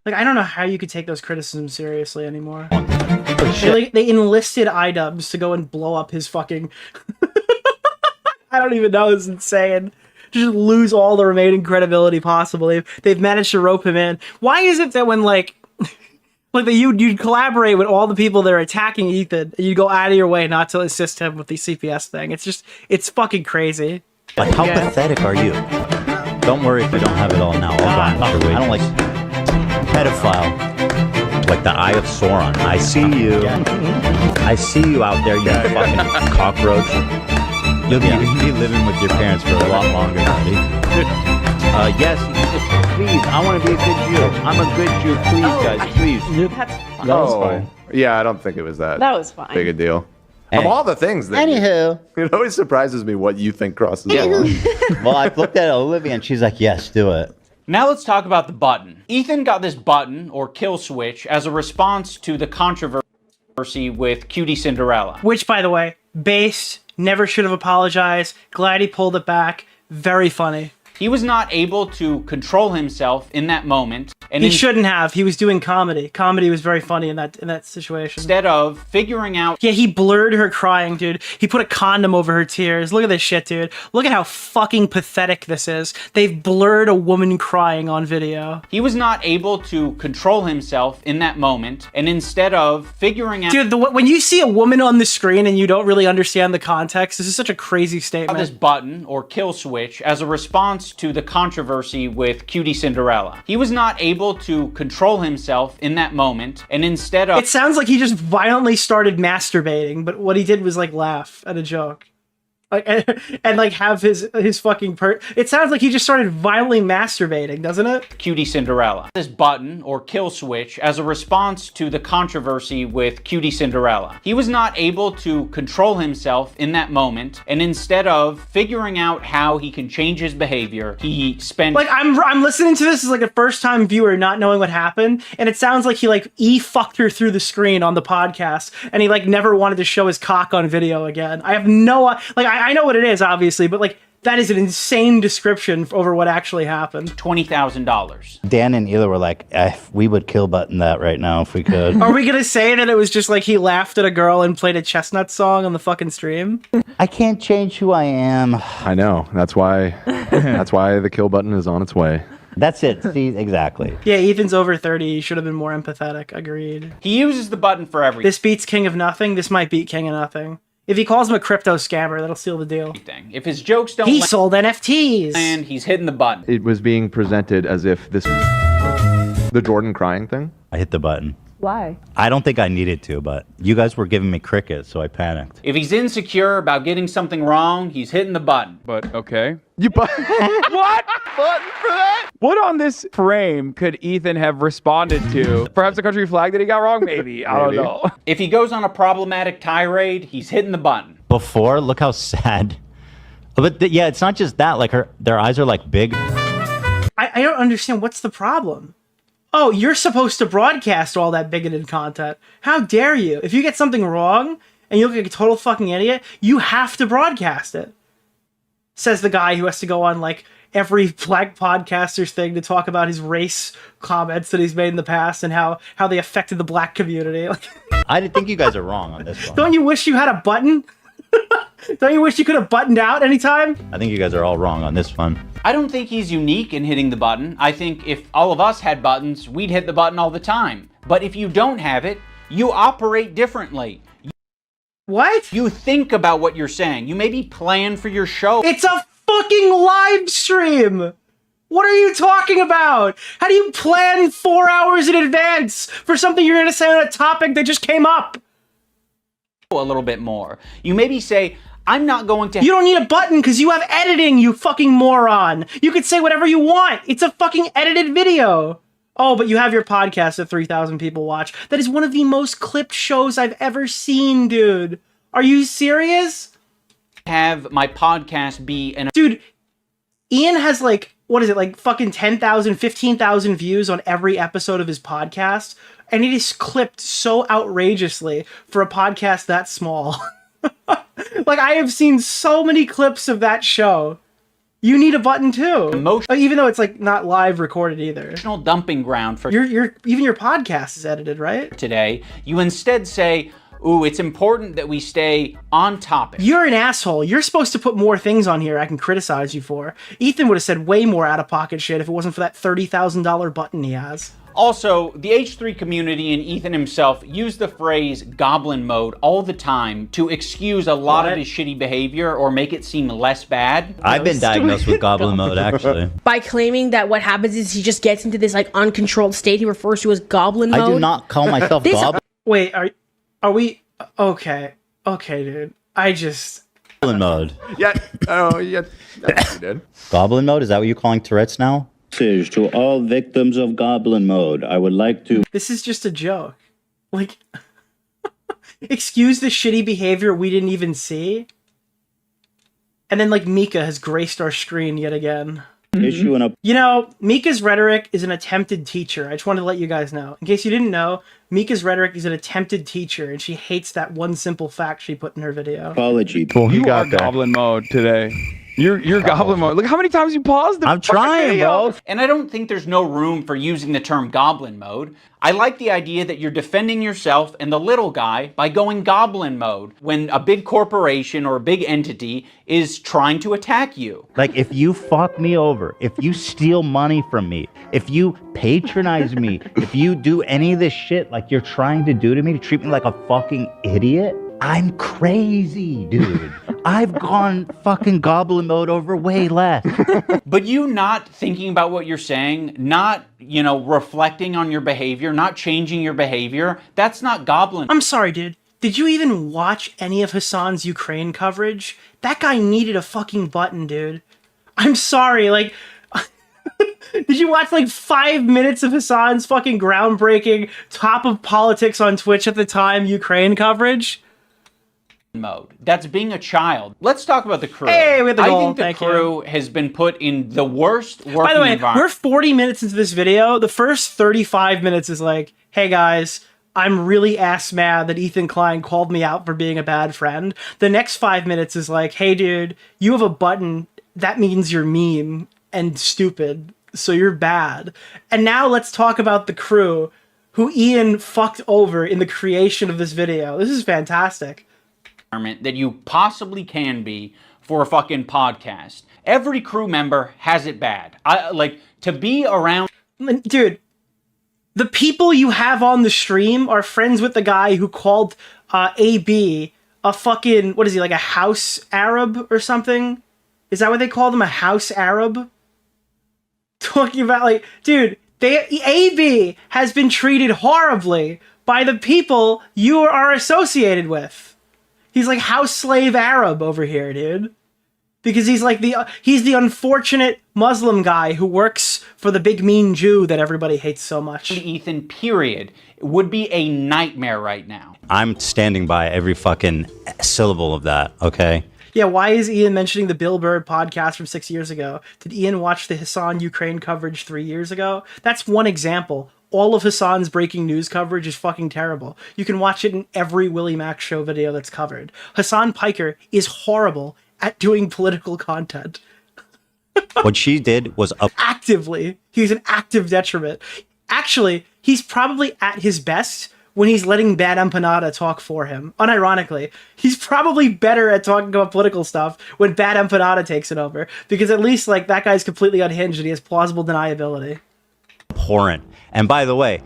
Like, I don't know how you could take those criticisms seriously anymore. They enlisted iDubbbz to go and blow up his fucking... I don't even know. It's insane. Just lose all the remaining credibility possible. They've managed to rope him in. Why is it that when, like you'd collaborate with all the people that are attacking Ethan, and you'd go out of your way not to assist him with the CPS thing? It's fucking crazy. Like, how pathetic are you? Don't worry if you don't have it all now. I don't like pedophile. Like the Eye of Sauron. I see you. I see you out there, you fucking cockroach. You'll be living with your parents for a lot longer, buddy. Yes, please, I want to be a good Jew. I'm a good Jew, please, guys, please. That's That was fine. Yeah, I don't think it was that was fine. big a deal. Hey. Of all the things that it always surprises me what you think crosses the line. Well, I looked at Olivia and she's like, yes, do it. Now let's talk about the button. Ethan got this button, or kill switch, as a response to the controversy with Cutie Cinderella. Which, by the way, based, never should have apologized. Glad he pulled it back. Very funny. He was not able to control himself in that moment. And he shouldn't have. He was doing comedy. Comedy was very funny in that situation. Instead of figuring out... Yeah, he blurred her crying, dude. He put a condom over her tears. Look at this shit, dude. Look at how fucking pathetic this is. They've blurred a woman crying on video. He was not able to control himself in that moment. And instead of figuring out... Dude, when you see a woman on the screen and you don't really understand the context, this is such a crazy statement. This button or kill switch as a response to the controversy with Cutie Cinderella. He was not able to control himself in that moment, and instead of... It sounds like he just violently started masturbating, but what he did was like laugh at a joke. Like, and like have his fucking it sounds like he just started violently masturbating, doesn't it? Cutie Cinderella. This button or kill switch as a response to the controversy with Cutie Cinderella. He was not able to control himself in that moment, and instead of figuring out how he can change his behavior, he spent... Like, I'm listening to this as like a first-time viewer not knowing what happened, and it sounds like he like fucked her through the screen on the podcast, and he like never wanted to show his cock on video again. I have no... Like, I know what it is, obviously, but like, that is an insane description over what actually happened. $20,000. Dan and Ela were like, we would kill button that right now if we could. Are we gonna say that it was just like he laughed at a girl and played a Chestnut song on the fucking stream? I can't change who I am. I know. That's why the kill button is on its way. That's it. See, exactly. Yeah, Ethan's over 30. He should have been more empathetic. Agreed. He uses the button for everything. This beats King of Nothing. This might beat King of Nothing. If he calls him a crypto scammer, that'll seal the deal. If his jokes don't... He sold NFTs! And he's hitting the button. It was being presented as if the Jordan crying thing. I hit the button. Why? I don't think I needed to, but you guys were giving me crickets, so I panicked. If he's insecure about getting something wrong, he's hitting the button. But, okay. What? Button for that? What on this frame could Ethan have responded to? Perhaps the country flag that he got wrong? Maybe. I don't know. If he goes on a problematic tirade, he's hitting the button. Before, look how sad. But yeah, it's not just that. Like their eyes are like big. I don't understand. What's the problem? Oh, you're supposed to broadcast all that bigoted content. How dare you? If you get something wrong and you look like a total fucking idiot, you have to broadcast it. Says the guy who has to go on like every black podcaster's thing to talk about his race comments that he's made in the past and how they affected the black community. I think you guys are wrong on this one. Don't you wish you had a button? Don't you wish you could have buttoned out anytime? I think you guys are all wrong on this one. I don't think he's unique in hitting the button. I think if all of us had buttons, we'd hit the button all the time. But if you don't have it, you operate differently. What? You think about what you're saying. You maybe plan for your show. It's a fucking live stream! What are you talking about? How do you plan 4 hours in advance for something you're gonna say on a topic that just came up? A little bit more. You maybe say, I'm not going to... You don't need a button because you have editing, you fucking moron. You could say whatever you want. It's a fucking edited video. Oh, but you have your podcast that 3,000 people watch. That is one of the most clipped shows I've ever seen, dude. Are you serious? Have my podcast be an... Dude, Ian has like, what is it, like fucking 10,000, 15,000 views on every episode of his podcast. And it is clipped so outrageously for a podcast that small. Like, I have seen so many clips of that show. You need a button too. Even though it's like not live recorded either. Emotional dumping ground for even your podcast is edited, right? Today, you instead say, ooh, it's important that we stay on topic. You're an asshole. You're supposed to put more things on here I can criticize you for. Ethan would have said way more out-of-pocket shit if it wasn't for that $30,000 button he has. Also, the H3 community and Ethan himself use the phrase goblin mode all the time to excuse a lot of his shitty behavior or make it seem less bad. I've been diagnosed with goblin mode, actually. By claiming that what happens is he just gets into this like uncontrolled state he refers to as goblin mode. I do not call myself goblin. Wait, are we... Okay, dude. Goblin mode. Yeah, oh, yeah, that's what you did. Goblin mode? Is that what you're calling Tourette's now? To all victims of goblin mode, I would like to... This is just a joke. Like, excuse the shitty behavior we didn't even see. And then, like, Mika has graced our screen yet again. You know, Mika's rhetoric is an attempted teacher. I just wanted to let you guys know. In case you didn't know, Mika's rhetoric is an attempted teacher, and she hates that one simple fact she put in her video. Apology. You are goblin mode today. You're goblin mode. Look how many times you paused the I'm trying, video. bro. And I don't think there's no room for using the term goblin mode. I like the idea that you're defending yourself and the little guy by going goblin mode when a big corporation or a big entity is trying to attack you. Like, if you fuck me over, if you steal money from me, if you patronize me, if you do any of this shit like you're trying to do to me, to treat me like a fucking idiot, I'm crazy, dude. I've gone fucking goblin mode over way less. But you not thinking about what you're saying, not, reflecting on your behavior, not changing your behavior, that's not goblin. I'm sorry, dude. Did you even watch any of Hassan's Ukraine coverage? That guy needed a fucking button, dude. I'm sorry, like... Did you watch like 5 minutes of Hassan's fucking groundbreaking top of politics on Twitch at the time Ukraine coverage? Mode. That's being a child. Let's talk about the crew. Hey, we have the goal. I think the crew has been put in the worst working By the way, environment. we're 40 minutes into this video. The first 35 minutes is like, hey guys, I'm really ass mad that Ethan Klein called me out for being a bad friend. The next 5 minutes is like, hey dude, you have a button. That means you're mean and stupid, so you're bad. And now let's talk about the crew who Ian fucked over in the creation of this video. This is fantastic. That you possibly can be for a fucking podcast. Every crew member has it bad. To be around... Dude, the people you have on the stream are friends with the guy who called AB a fucking... What is he, like a house Arab or something? Is that what they called him? A house Arab? Talking about, like... Dude, AB has been treated horribly by the people you are associated with. He's like house slave Arab over here, dude. Because he's like he's the unfortunate Muslim guy who works for the big mean Jew that everybody hates so much. Ethan, period, would be a nightmare right now. I'm standing by every fucking syllable of that, okay? Yeah, why is Ian mentioning the Bill Burr podcast from 6 years ago? Did Ian watch the Hassan Ukraine coverage 3 years ago? That's one example. All of Hassan's breaking news coverage is fucking terrible. You can watch it in every Willie Mac show video that's covered. Hassan Piker is horrible at doing political content. What she did was actively. He's an active detriment. Actually, he's probably at his best when he's letting Bad Empanada talk for him. Unironically, he's probably better at talking about political stuff when Bad Empanada takes it over. Because at least like that guy's completely unhinged and he has plausible deniability. abhorrent. And by the way,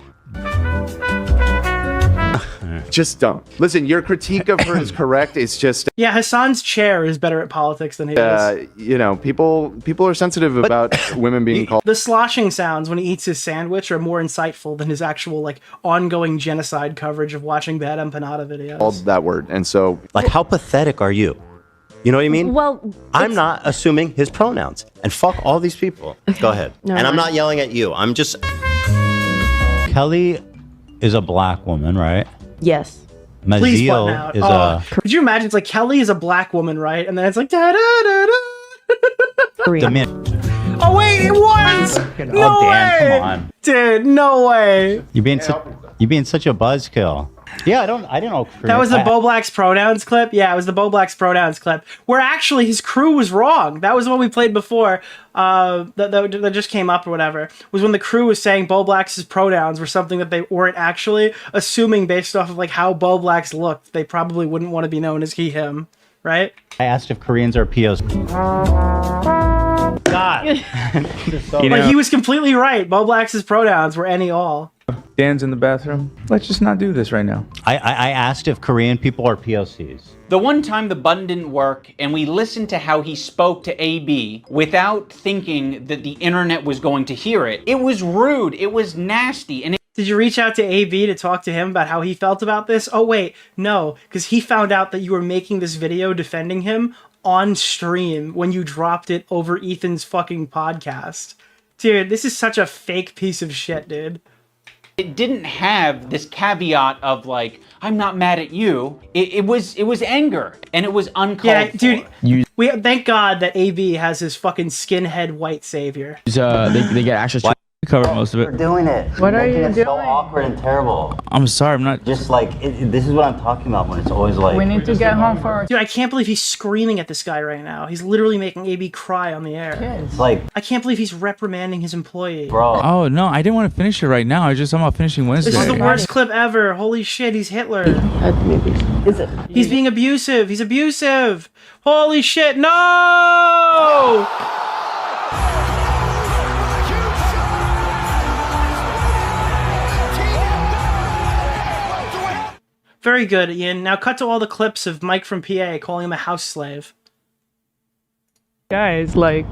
just don't. Listen, your critique of her is correct. It's just... Yeah, Hassan's chair is better at politics than he is. People are sensitive about women being called... The sloshing sounds when he eats his sandwich are more insightful than his actual, like, ongoing genocide coverage of watching Bad Empanada videos. Called that word, and so... Like, how pathetic are you? You know what I mean? Well, I'm not assuming his pronouns. And fuck all these people. Go ahead. No, and I'm not yelling at you. I'm just... Kelly is a black woman, right? Yes. Please button Maziel out. is a... Could you imagine? It's like Kelly is a black woman, right? And then it's like da da da da. Oh wait, it was. No Dan, way, come on. dude. No way. You being such a buzzkill. Yeah, I didn't know. That was the Bo Black's pronouns clip. Yeah, it was the Bo Black's pronouns clip, where actually his crew was wrong. That was the one we played before. That just came up or whatever. Was when the crew was saying Bo Black's pronouns were something that they weren't actually, assuming based off of like how Bo Black's looked, they probably wouldn't want to be known as he, him, right? I asked if Koreans are POs. God. But he was completely right. Bo Black's pronouns were any all. Dan's in the bathroom. Let's just not do this right now. I asked if Korean people are POCs. The one time the button didn't work and we listened to how he spoke to AB without thinking that the internet was going to hear it, it was rude, it was nasty, and Did you reach out to AB to talk to him about how he felt about this? Oh wait, no, because he found out that you were making this video defending him on stream when you dropped it over Ethan's fucking podcast. Dude, this is such a fake piece of shit, dude. it didn't have this caveat of like, I'm not mad at you. It was anger, and it was uncalled for. Dude, thank God that AB has his fucking skinhead white savior. They get access to covered most of We're it. doing it. What are Making you it doing? so awkward and terrible. I'm sorry, I'm not. Just like this is what I'm talking about when it's always like. We need to get home for Dude, I can't believe he's screaming at this guy right now. He's literally making AB cry on the air. It's like, I can't believe he's reprimanding his employee. bro. Oh no, I didn't want to finish it right now. I was just talking about finishing Wednesday. This is the worst clip ever. Holy shit, he's Hitler. Is it? He's being abusive. He's abusive. Holy shit, no! Very good, Ian. Now cut to all the clips of Mike from PA calling him a house slave. guys. Like,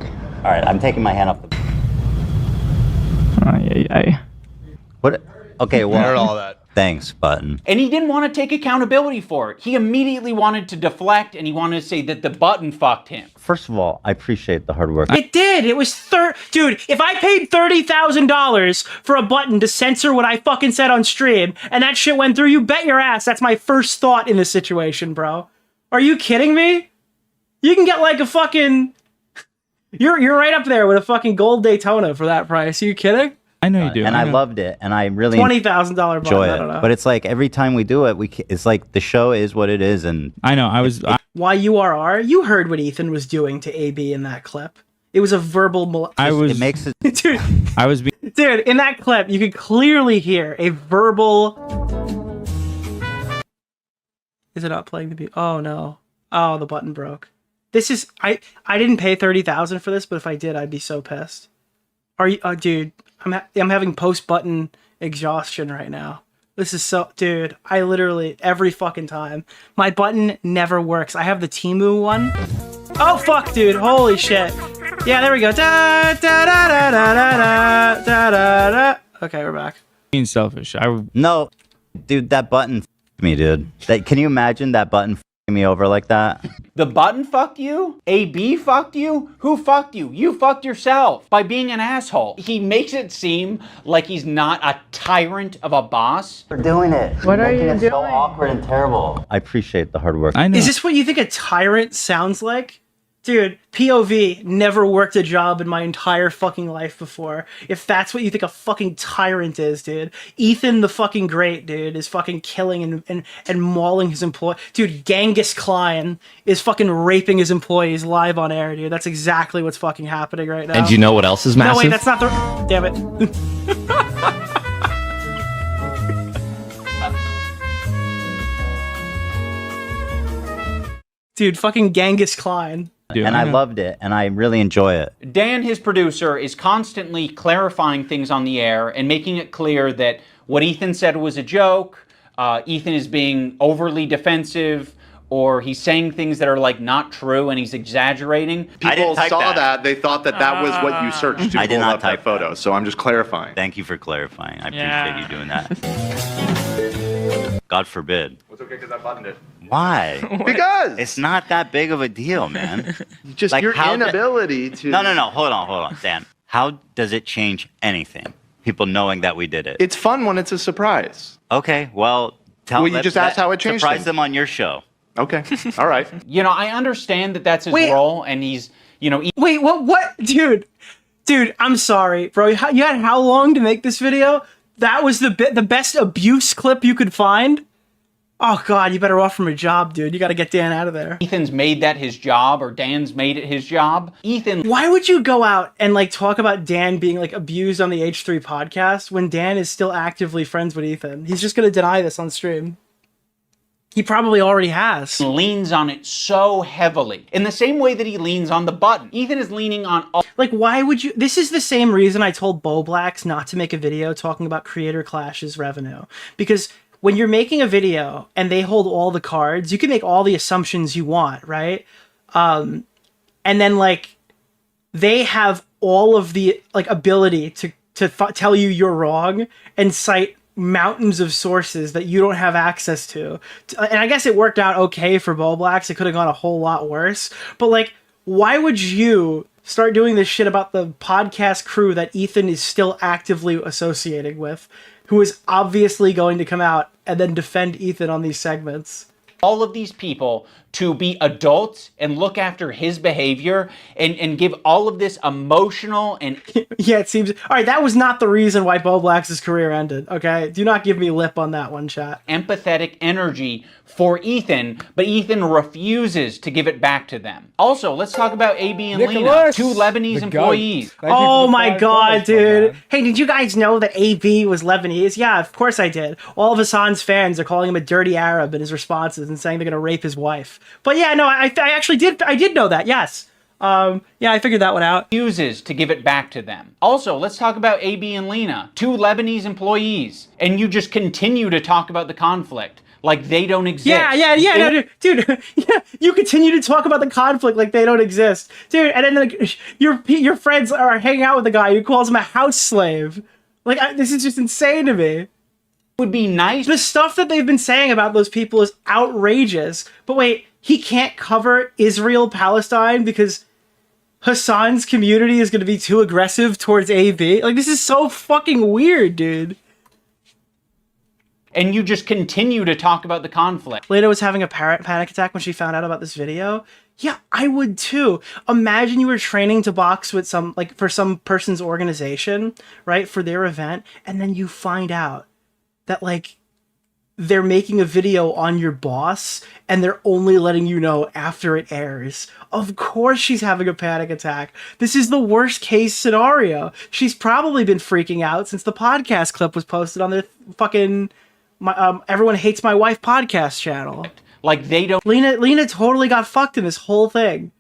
All right, I'm taking my hand off the. What? Okay, well. Heard all that. Thanks, button. And he didn't want to take accountability for it. He immediately wanted to deflect, and he wanted to say that the button fucked him. First of all, I appreciate the hard work. It did. It was dude. If I paid $30,000 for a button to censor what I fucking said on stream, and that shit went through, you bet your ass that's my first thought in this situation, bro. Are you kidding me? You can get like a fucking. You're right up there with a fucking gold Daytona for that price. Are you kidding? I know you do. And I loved it, and I really $20,000 button. enjoy I don't know. it. But it's like every time we do it, it's like the show is what it is, and I know. YURR, you heard what Ethan was doing to AB in that clip. It was a verbal. It makes it. Dude, I was. Dude, in that clip, you could clearly hear a verbal. Is it not playing the beat? Oh no! Oh, the button broke. This is I didn't pay $30,000 for this, but if I did, I'd be so pissed. Are you, dude? I'm having post button exhaustion right now. This is so, dude. I literally every fucking time my button never works. I have the Temu one. Oh fuck, dude! Holy shit! Yeah, there we go. Da da da da da da da da da. Okay, we're back. Being selfish. No, dude, that button f***ed me, dude. Can you imagine that button f***ing me over like that? The button fucked you? AB fucked you? Who fucked you? You fucked yourself by being an asshole. He makes it seem like he's not a tyrant of a boss. We're doing it. What are you Making it doing? so awkward and terrible. I appreciate the hard work. I know. Is this what you think a tyrant sounds like? Dude, POV, never worked a job in my entire fucking life before. If that's what you think a fucking tyrant is, dude. Ethan the fucking Great, dude, is fucking killing and mauling his employee. Dude, Genghis Klein is fucking raping his employees live on air, dude. That's exactly what's fucking happening right now. And do you know what else is massive? No, wait, that's not the... Damn it. Dude, fucking Genghis Klein. And I loved it, and I really enjoy it. Dan, his producer, is constantly clarifying things on the air and making it clear that what Ethan said was a joke. Ethan is being overly defensive, or he's saying things that are like not true and he's exaggerating. People saw that. They thought that was what you searched to I did pull not up that photo. So I'm just clarifying. Thank you for clarifying. I appreciate you doing that. God forbid. It's okay because I buttoned it. Why? Because it's not that big of a deal, man. Just Like, your how inability to. No. Hold on, Dan. How does it change anything? People knowing that we did it. It's fun when it's a surprise. Okay, well, Well, you just asked how it changed Surprise things. them on your show. Okay, all right. You know, I understand that that's his role, and he's, you know... Wait, what? Dude, I'm sorry, bro. You had how long to make this video? That was the best abuse clip you could find? Oh, God, you better offer him a job, dude. You got to get Dan out of there. Ethan's made that his job, or Dan's made it his job. Ethan... Why would you go out and, like, talk about Dan being, like, abused on the H3 podcast when Dan is still actively friends with Ethan? He's just going to deny this on stream. He probably already has. Leans on it so heavily. In the same way that he leans on the button. Ethan is leaning on all... Like, why would you... This is the same reason I told Bo Blacks not to make a video talking about Creator Clash's revenue. Because when you're making a video and they hold all the cards, you can make all the assumptions you want, right? And then, like, they have all of the, like, ability to tell you you're wrong and cite mountains of sources that you don't have access to. And I guess it worked out okay for Bo Blacks. It could have gone a whole lot worse. But, like, why would you start doing this shit about the podcast crew that Ethan is still actively associating with, who is obviously going to come out and then defend Ethan on these segments? all of these people to be adults and look after his behavior and give all of this emotional and yeah, it seems all right. That was not the reason why Bo Black's career ended. Okay, do not give me lip on that one, chat. empathetic energy for Ethan, but Ethan refuses to give it back to them. Also, let's talk about AB and Lena, Nicholas, 2 Lebanese employees. Oh my god, dude. Hey, did you guys know that AB was Lebanese? Yeah, of course I did. All of Hassan's fans are calling him a dirty Arab in his responses and saying they're gonna rape his wife. But yeah, no, I actually did know that, yes. Yeah, I figured that one out. Refuses to give it back to them. Also, let's talk about AB and Lena, 2 Lebanese employees, and you just continue to talk about the conflict like they don't exist. Yeah, no, dude, yeah, you continue to talk about the conflict like they don't exist, dude, and then like, your friends are hanging out with a guy who calls him a house slave. Like, this is just insane to me. Would be nice. The stuff that they've been saying about those people is outrageous. But wait, he can't cover Israel-Palestine because Hassan's community is going to be too aggressive towards AB? Like, this is so fucking weird, dude. And you just continue to talk about the conflict. Lena was having a panic attack when she found out about this video. Yeah, I would too. Imagine you were training to box with for some person's organization, right, for their event, and then you find out that, like, they're making a video on your boss and they're only letting you know after it airs. Of course she's having a panic attack. This is the worst case scenario. She's probably been freaking out since the podcast clip was posted on their fucking Everyone Hates My Wife podcast channel. Like, they don't... Lena totally got fucked in this whole thing.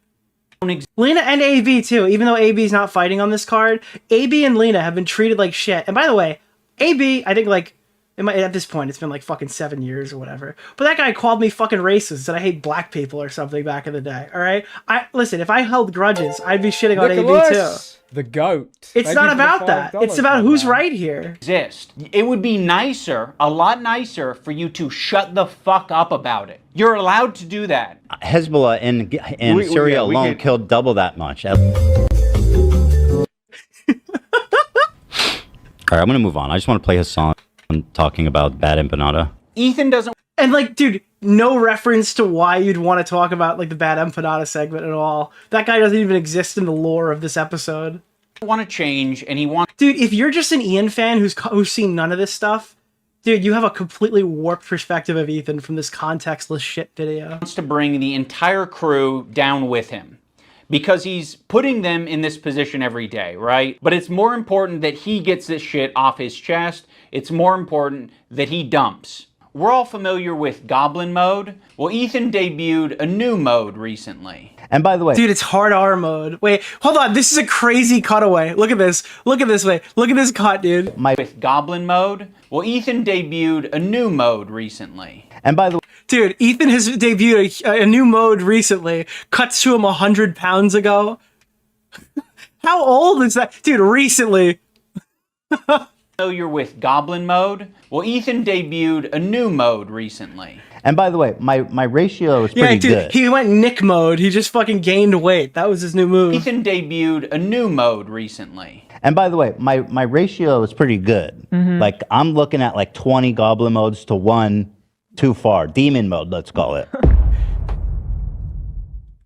Lena and AB too, even though AB's not fighting on this card. AB and Lena have been treated like shit. And by the way, AB, I think, like, at this point, it's been like fucking 7 years or whatever. But that guy called me fucking racist and I hate black people or something back in the day. All right, listen. If I held grudges, I'd be shitting on AB too. The goat. It's not about that. It's about who's right here. Exist. It would be nicer, a lot nicer, for you to shut the fuck up about it. You're allowed to do that. Hezbollah in Syria alone killed double that much. All right, I'm gonna move on. I just want to play Hassan talking about bad empanada. Ethan doesn't... And, like, dude, no reference to why you'd want to talk about, like, the bad empanada segment at all. That guy doesn't even exist in the lore of this episode. Want to change, and he wants... Dude, if you're just an Ian fan who's seen none of this stuff, dude, you have a completely warped perspective of Ethan from this contextless shit video. Wants to bring the entire crew down with him, because he's putting them in this position every day, right? But it's more important that he gets this shit off his chest. It's more important that he dumps. We're all familiar with Goblin mode. Well, Ethan debuted a new mode recently. And by the way... Dude, it's hard R mode. Wait, hold on. This is a crazy cutaway. Look at this. Look at this way. Look at this cut, dude. With Goblin mode. Well, Ethan debuted a new mode recently. And by the way... Dude, Ethan has debuted a new mode recently. Cuts to him 100 pounds ago. How old is that? Dude, recently. Familiar with Goblin mode? Well, Ethan debuted a new mode recently. And by the way, my ratio is pretty good. He went Nick mode. He just fucking gained weight. That was his new move. Ethan debuted a new mode recently. And by the way, my ratio is pretty good. Mm-hmm. Like, I'm looking at like 20 Goblin modes to 1 too far. Demon mode, let's call it.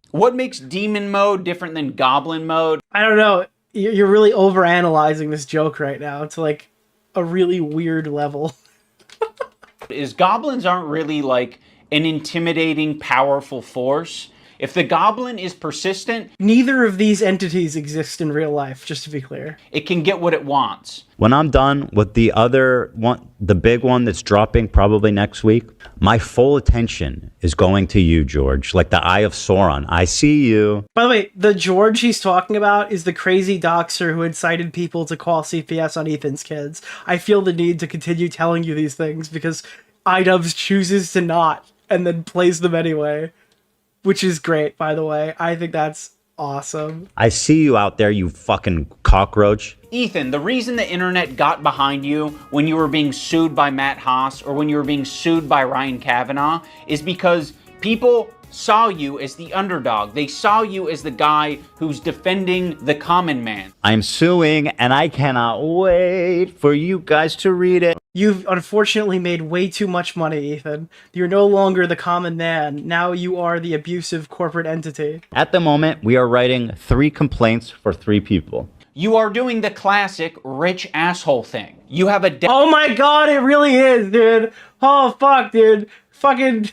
What makes Demon mode different than Goblin mode? I don't know. You're really overanalyzing this joke right now to, like, a really weird level. Is goblins aren't really like an intimidating, powerful force. If the goblin is persistent... Neither of these entities exist in real life, just to be clear. It can get what it wants. When I'm done with the other one, the big one that's dropping probably next week, my full attention is going to you, George. Like the Eye of Sauron. I see you. By the way, the George he's talking about is the crazy doxer who incited people to call CPS on Ethan's kids. I feel the need to continue telling you these things because iDubbbz chooses to not and then plays them anyway. Which is great, by the way. I think that's awesome. I see you out there, you fucking cockroach. Ethan, the reason the internet got behind you when you were being sued by Matt Haas or when you were being sued by Ryan Kavanaugh is because people saw you as the underdog. They saw you as the guy who's defending the common man. I'm suing, and I cannot wait for you guys to read it. You've unfortunately made way too much money, Ethan. You're no longer the common man. Now you are the abusive corporate entity. At the moment, we are writing 3 complaints for 3 people. You are doing the classic rich asshole thing. You have a... Oh my god, it really is, dude. Oh, fuck, dude. Fucking...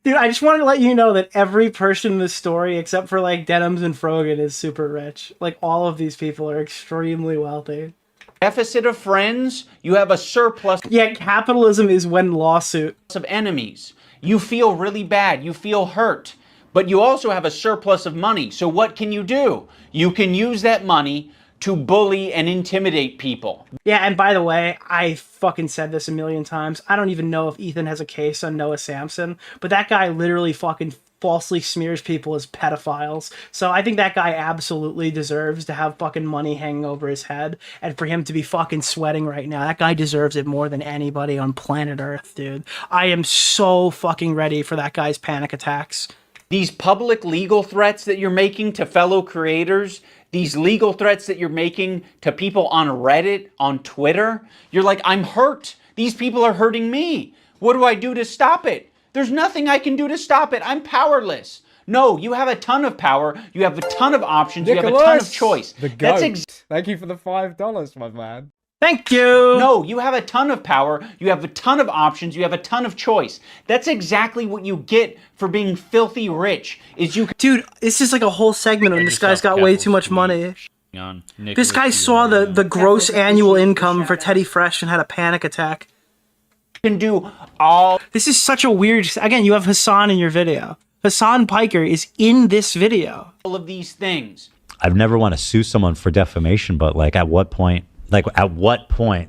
Dude, I just wanted to let you know that every person in this story, except for, like, Denims and Frogan, is super rich. Like, all of these people are extremely wealthy. Deficit of friends, you have a surplus. Yeah, capitalism is when lawsuit. Of enemies. You feel really bad. You feel hurt. But you also have a surplus of money. So what can you do? You can use that money to bully and intimidate people. Yeah, and by the way, I fucking said this a million times. I don't even know if Ethan has a case on Noah Samson, but that guy literally fucking falsely smears people as pedophiles. So I think that guy absolutely deserves to have fucking money hanging over his head, and for him to be fucking sweating right now. That guy deserves it more than anybody on planet Earth, dude. I am so fucking ready for that guy's panic attacks. These public legal threats that you're making to fellow creators, these legal threats that you're making to people on Reddit, on Twitter, you're like, I'm hurt. These people are hurting me. What do I do to stop it? There's nothing I can do to stop it. I'm powerless. No, you have a ton of power. You have a ton of options. Nicholas, you have a ton of choice. The goat. Thank you for the $5, my man. Thank you! No, you have a ton of power, you have a ton of options, you have a ton of choice. That's exactly what you get for being filthy rich, is you... Dude, this is like a whole segment and this guy's got way too much money. This guy saw the gross annual income for Teddy Fresh and had a panic attack. Can do all... This is such a weird... Again, you have Hassan in your video. Hassan Piker is in this video. All of these things. I've never want to sue someone for defamation, but like at what point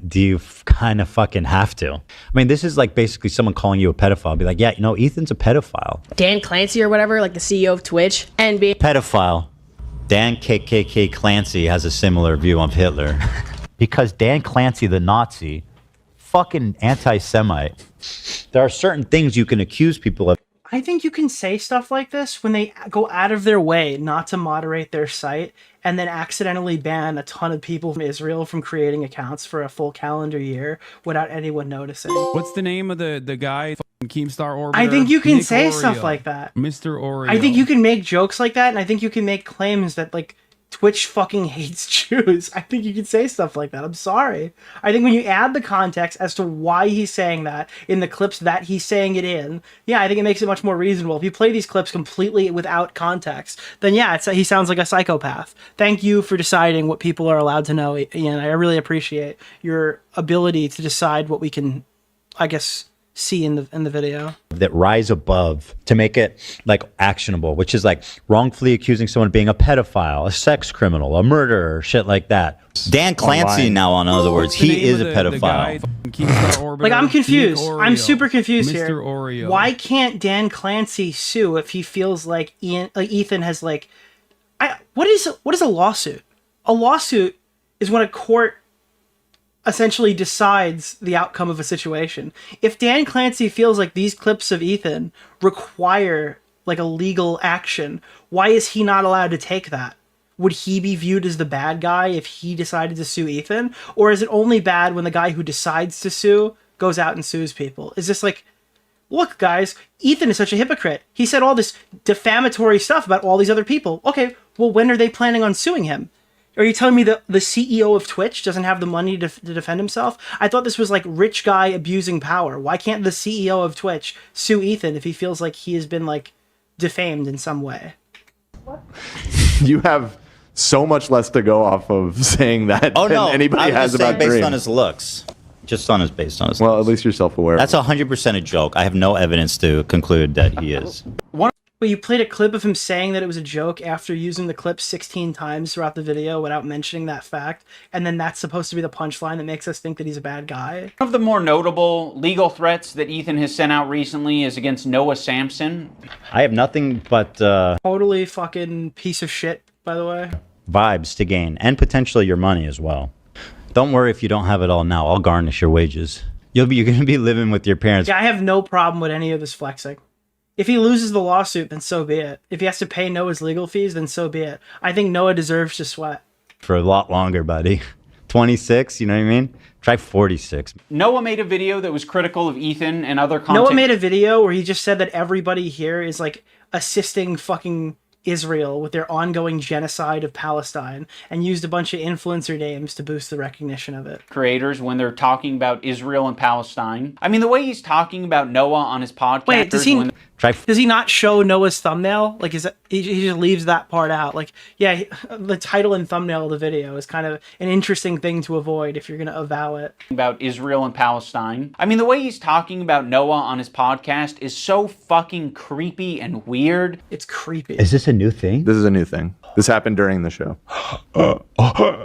do you kind of fucking have to? I mean, this is like basically someone calling you a pedophile. Be like, yeah, you know, Ethan's a pedophile. Dan Clancy or whatever, like the CEO of Twitch, and be Pedophile. Dan KKK Clancy has a similar view of Hitler. Because Dan Clancy, the Nazi, fucking anti-Semite. There are certain things you can accuse people of. I think you can say stuff like this when they go out of their way not to moderate their site and then accidentally ban a ton of people from Israel from creating accounts for a full calendar year without anyone noticing. What's the name of the guy? Keemstar Orbiter? I think you can Nick say Oreo. stuff like that. Mr. Oreo. I think you can make jokes like that, and I think you can make claims that, like, Twitch fucking hates Jews. I think you can say stuff like that. I'm sorry. I think when you add the context as to why he's saying that in the clips that he's saying it in, yeah, I think it makes it much more reasonable. If you play these clips completely without context, then yeah, he sounds like a psychopath. Thank you for deciding what people are allowed to know, Ian. I really appreciate your ability to decide what we can, I guess, see in the video. That rise above to make it like actionable, which is like wrongfully accusing someone of being a pedophile, a sex criminal, a murderer, shit like that. Dan Clancy now, in other words, he is a pedophile. Like, I'm confused. I'm super confused Mr. here. Oreo. Why can't Dan Clancy sue if he feels like Ethan has like... What is a lawsuit? A lawsuit is when a court essentially decides the outcome of a situation. If Dan Clancy feels like these clips of Ethan require like a legal action, why is he not allowed to take that? Would he be viewed as the bad guy if he decided to sue Ethan? Or is it only bad when the guy who decides to sue goes out and sues people? Is this like, look guys, Ethan is such a hypocrite. He said all this defamatory stuff about all these other people. Okay, well when are they planning on suing him? Are you telling me that the CEO of Twitch doesn't have the money to defend himself? I thought this was like rich guy abusing power. Why can't the CEO of Twitch sue Ethan if he feels like he has been like defamed in some way? You have so much less to go off of saying that Oh than no, anybody has just saying about based Dream. on his looks. Just based on his Well, looks. at least you're self-aware. That's 100% a joke. I have no evidence to conclude that he is. But you played a clip of him saying that it was a joke after using the clip 16 times throughout the video without mentioning that fact, and then that's supposed to be the punchline that makes us think that he's a bad guy. One of the more notable legal threats that Ethan has sent out recently is against Noah Samson. I have nothing but Totally fucking piece of shit, by the way. vibes to gain, and potentially your money as well. Don't worry if you don't have it all now. I'll garnish your wages. You're going to be living with your parents. Yeah, I have no problem with any of this flexing. If he loses the lawsuit, then so be it. If he has to pay Noah's legal fees, then so be it. I think Noah deserves to sweat. For a lot longer, buddy. 26, you know what I mean? Try 46. Noah made a video that was critical of Ethan and other content. Noah made a video where he just said that everybody here is like assisting fucking Israel with their ongoing genocide of Palestine and used a bunch of influencer names to boost the recognition of it. Creators when they're talking about Israel and Palestine. I mean, the way he's talking about Noah on his podcast. Wait, does he not show Noah's thumbnail? Like, he just leaves that part out? Like, yeah, the title and thumbnail of the video is kind of an interesting thing to avoid if you're going to avow it. About Israel and Palestine. I mean, the way he's talking about Noah on his podcast is so fucking creepy and weird. It's creepy. Is this a new thing? This is a new thing. This happened during the show.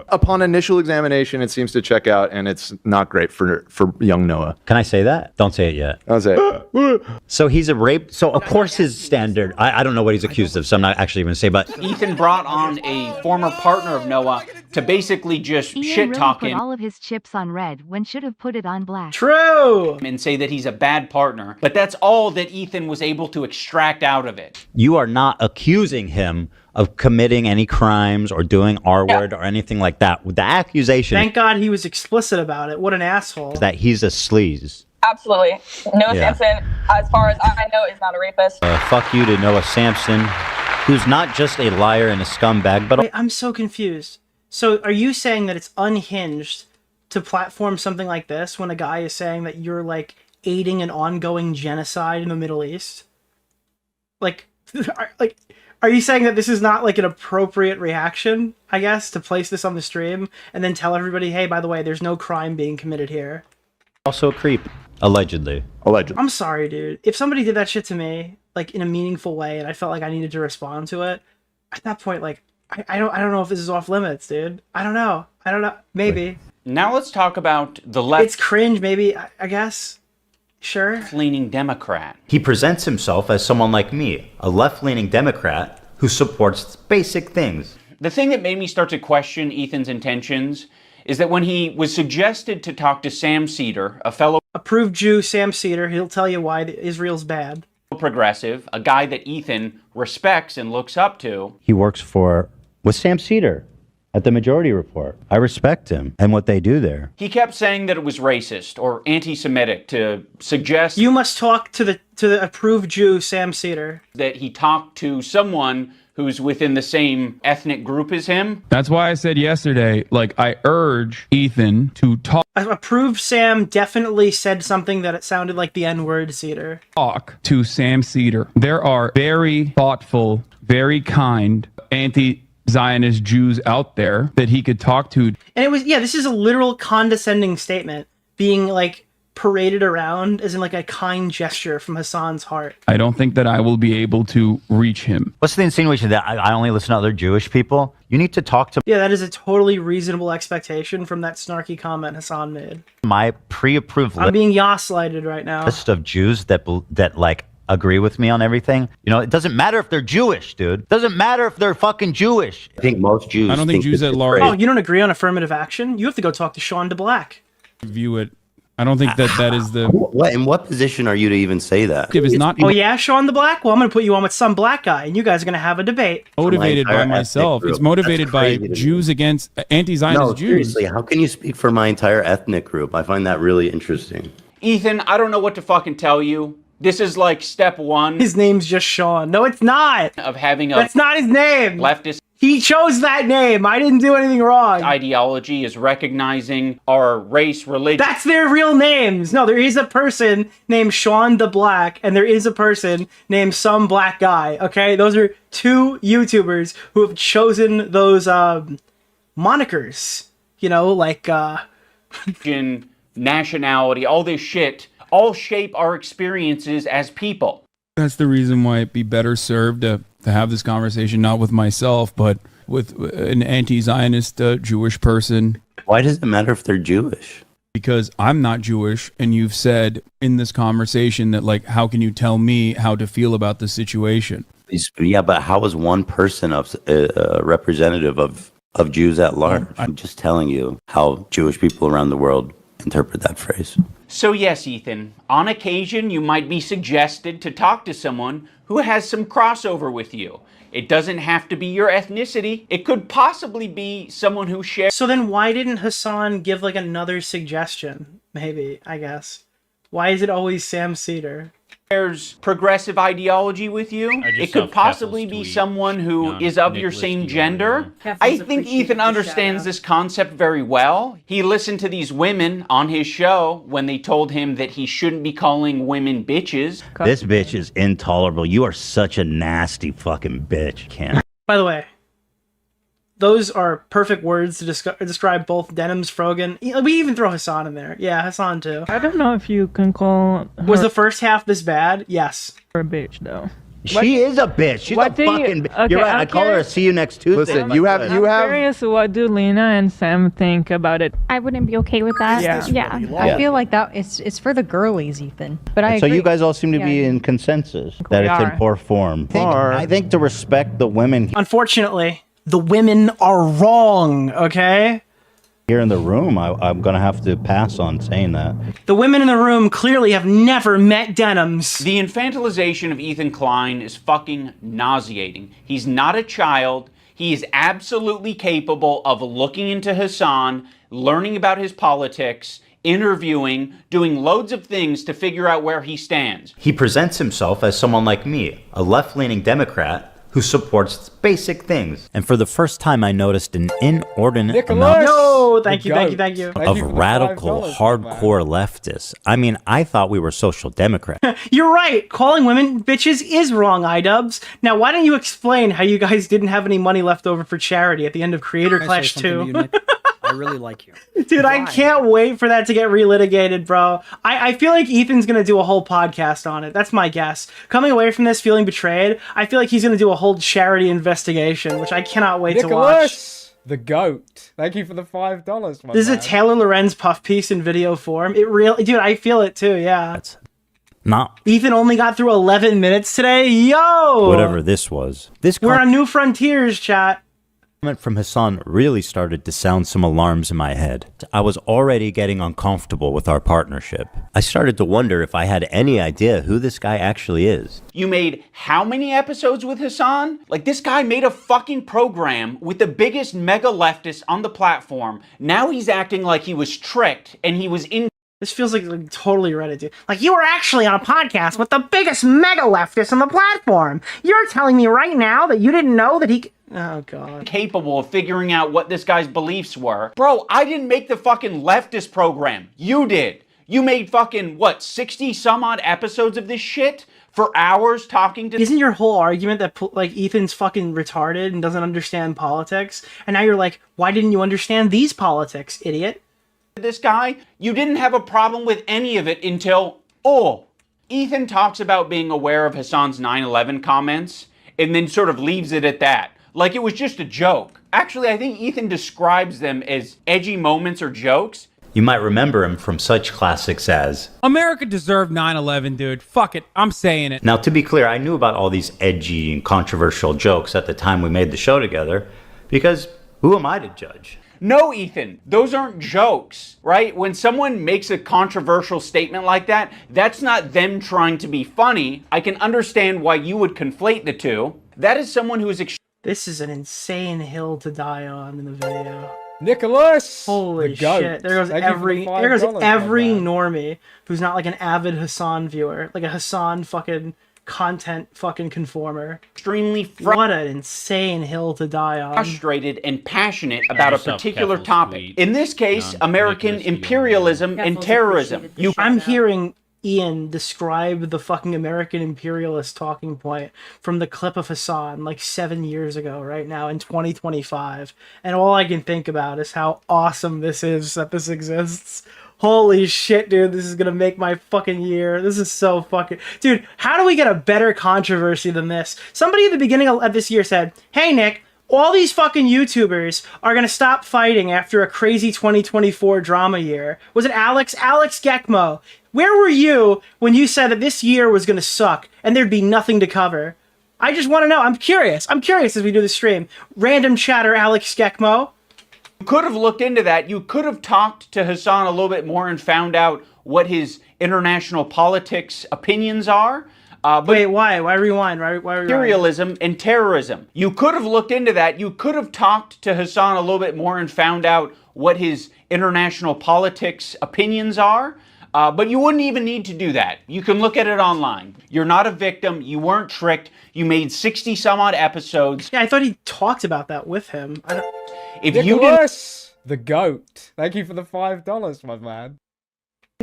Upon initial examination, it seems to check out, and it's not great for young Noah. Can I say that? Don't say it yet. I'll say it. So he's a rape. So of course his standard. I don't know what he's accused of, so I'm not actually going to say. But Ethan brought on a former partner of Noah to basically just Ian shit really talking. put all of his chips on red when should have put it on black. True. And say that he's a bad partner. But that's all that Ethan was able to extract out of it. you are not accusing him of committing any crimes or doing R-word or anything like that. The accusation Thank God he was explicit about it. What an asshole. is that he's a sleaze. Absolutely. Noah Yeah. Sampson, as far as I know, is not a rapist. Fuck you to Noah Sampson, who's not just a liar and a scumbag, but Wait, I'm so confused. So are you saying that it's unhinged to platform something like this when a guy is saying that you're like aiding an ongoing genocide in the Middle East? Like, are you saying that this is not like an appropriate reaction, I guess, to place this on the stream and then tell everybody, hey, by the way, there's no crime being committed here? also a creep, allegedly. I'm sorry, dude. If somebody did that shit to me, like in a meaningful way, and I felt like I needed to respond to it, at that point, like, I don't know if this is off limits, dude. I don't know. Maybe. Now let's talk about the left. It's cringe, maybe, I guess. Sure. Left-leaning Democrat. He presents himself as someone like me, a left-leaning Democrat who supports basic things. The thing that made me start to question Ethan's intentions is that when he was suggested to talk to Sam Cedar, a fellow approved Jew, Sam Cedar, he'll tell you why Israel's bad. Progressive, a guy that Ethan respects and looks up to. He works with Sam Cedar at the Majority Report. I respect him and what they do there. He kept saying that it was racist or anti-Semitic to suggest you must talk to the approved Jew, Sam Cedar. That he talked to someone who's within the same ethnic group as him. That's why I said yesterday, like, I urge Ethan to Approved Sam definitely said something that it sounded like the N-word, Cedar. talk to Sam Cedar. There are very thoughtful, very kind anti-Zionist Jews out there that he could talk to. And it was, this is a literal condescending statement being like paraded around as in like a kind gesture from Hassan's heart. I don't think that I will be able to reach him. What's the insinuation that I only listen to other Jewish people? You need to talk to Yeah, that is a totally reasonable expectation from that snarky comment Hassan made. my pre-approved I'm being gaslighted right now. list of Jews that like agree with me on everything. You know, it doesn't matter if they're Jewish, dude. Doesn't matter if they're fucking Jewish. I think most Jews. I don't think Jews at large Oh, you don't agree on affirmative action? You have to go talk to Sean DeBlack. view it. I don't think that is the. In what position are you to even say that? If it's not Oh yeah, Sean DeBlack? Well, I'm going to put you on with some black guy, and you guys are going to have a debate. motivated by entire myself. ethnic It's group. motivated That's by crazy to me. Jews against anti-Zionist No, Jews. seriously, how can you speak for my entire ethnic group? I find that really interesting. Ethan, I don't know what to fucking tell you. This is like step one. His name's just Sean. No, it's not. Of having a That's not his name. leftist He chose that name. I didn't do anything wrong. ideology is recognizing our race, religion. That's their real names. No, there is a person named Sean DeBlack, and there is a person named some black guy. Okay, those are two YouTubers who have chosen those monikers. You know, like nationality, all this shit, all shape our experiences as people. That's the reason why it'd be better served to have this conversation not with myself, but with an anti-Zionist Jewish person. Why does it matter if they're Jewish? Because I'm not Jewish, and you've said in this conversation that, like, how can you tell me how to feel about the situation? Yeah, but how is one person a representative of Jews at large? I'm just telling you how Jewish people around the world interpret that phrase. So yes, Ethan, on occasion you might be suggested to talk to someone who has some crossover with you. It doesn't have to be your ethnicity. It could possibly be someone who shares... So then why didn't Hassan give like another suggestion? Maybe, I guess. Why is it always Sam Cedar? Progressive ideology with you. It could possibly be someone who is of your same gender. I think Ethan understands this concept very well. He listened to these women on his show when they told him that he shouldn't be calling women bitches. This bitch is intolerable. You are such a nasty fucking bitch, Cam. By the way, those are perfect words to describe both Denim's Frogan. We even throw Hassan in there. Yeah, Hassan too. I don't know if you can call her Was the first half this bad? Yes. a bitch though. She is a bitch. She's a fucking bitch. You're right. I call her a see you next Tuesday. Listen, you have I'm curious, what do Lena and Sam think about it? I wouldn't be okay with that. Yeah. I feel like that it's for the girlies, Ethan. But I So agree. you guys all seem to be in consensus that it's in are. poor form. I think to respect the women Unfortunately, the women are wrong, okay? here in the room, I'm going to have to pass on saying that. The women in the room clearly have never met Denims. The infantilization of Ethan Klein is fucking nauseating. He's not a child. He is absolutely capable of looking into Hassan, learning about his politics, interviewing, doing loads of things to figure out where he stands. He presents himself as someone like me, a left-leaning Democrat who supports basic things. And for the first time, I noticed an inordinate amount No, thank you. of radical, hardcore leftists. I mean, I thought we were social democrats. You're right. Calling women bitches is wrong, iDubbbz. Now, why don't you explain how you guys didn't have any money left over for charity at the end of Creator Clash 2? I really like you. Dude, I can't wait for that to get relitigated, bro. I feel like Ethan's gonna do a whole podcast on it. That's my guess. Coming away from this feeling betrayed, I feel like he's gonna do a whole charity investigation, which I cannot wait to watch. Nicholas, the goat. Thank you for the $5. My This is a man. Taylor Lorenz puff piece in video form. It really, dude, I feel it too, yeah. Not Ethan only got through 11 minutes today. Yo! whatever this was. We're on new frontiers, chat. Comment from Hassan really started to sound some alarms in my head. I was already getting uncomfortable with our partnership. I started to wonder if I had any idea who this guy actually is. You made how many episodes with Hassan? Like, this guy made a fucking program with the biggest mega leftist on the platform. Now he's acting like he was tricked and he was in... This feels like totally Reddit, dude. Like, you were actually on a podcast with the biggest mega leftist on the platform. You're telling me right now that you didn't know that he... Oh, God. Capable of figuring out what this guy's beliefs were. Bro, I didn't make the fucking leftist program. You did. You made fucking, what, 60 some odd episodes of this shit? For hours talking to... Isn't your whole argument that, like, Ethan's fucking retarded and doesn't understand politics? And now you're like, why didn't you understand these politics, idiot? This guy, you didn't have a problem with any of it until, Ethan talks about being aware of Hassan's 9/11 comments and then sort of leaves it at that. Like it was just a joke. Actually, I think Ethan describes them as edgy moments or jokes. You might remember him from such classics as... America deserved 9/11, dude. Fuck it. I'm saying it. Now, to be clear, I knew about all these edgy and controversial jokes at the time we made the show together, because who am I to judge? No, Ethan, those aren't jokes, right? When someone makes a controversial statement like that, that's not them trying to be funny. I can understand why you would conflate the two. That is someone who is... This is an insane hill to die on in the video. Nicholas! Holy the goat. shit. There goes Thank you for every the $5, every my man. normie who's not like an avid Hassan viewer. Like a Hassan fucking content fucking conformer. Extremely what an insane hill to die on. Frustrated and passionate about a particular topic. In this case, American imperialism and terrorism. I'm hearing Ian describe the fucking American imperialist talking point from the clip of Hassan like 7 years ago right now in 2025. And all I can think about is how awesome this is that this exists. Holy shit, dude, this is gonna make my fucking year. This is so fucking... Dude, how do we get a better controversy than this? Somebody at the beginning of this year said, hey, Nick, all these fucking YouTubers are gonna stop fighting after a crazy 2024 drama year. Was it Alex? Alex Gekmo. Where were you when you said that this year was gonna suck and there'd be nothing to cover? I just want to know. I'm curious. I'm curious as we do the stream. Random chatter, Alex Gekmo. You could have looked into that. You could have talked to Hassan a little bit more and found out what his international politics opinions are. But wait, why? Why rewind? Why rewind? Imperialism and terrorism. You could have looked into that. You could have talked to Hassan a little bit more and found out what his international politics opinions are. But you wouldn't even need to do that. You can look at it online. You're not a victim. You weren't tricked. You made 60 some odd episodes. Yeah, I thought he talked about that with him. If Nicholas, you didn't, the goat. Thank you for the $5, my man.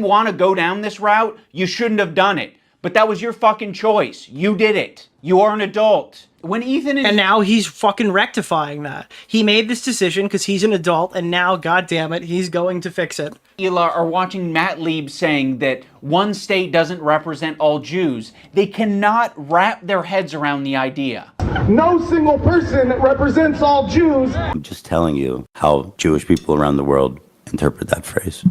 want to go down this route, you shouldn't have done it. But that was your fucking choice. You did it. You are an adult. When Ethan is... And now he's fucking rectifying that. He made this decision because he's an adult, and now, goddammit, he's going to fix it. Are watching Matt Lieb saying that one state doesn't represent all Jews. They cannot wrap their heads around the idea. No single person represents all Jews. I'm just telling you how Jewish people around the world interpret that phrase.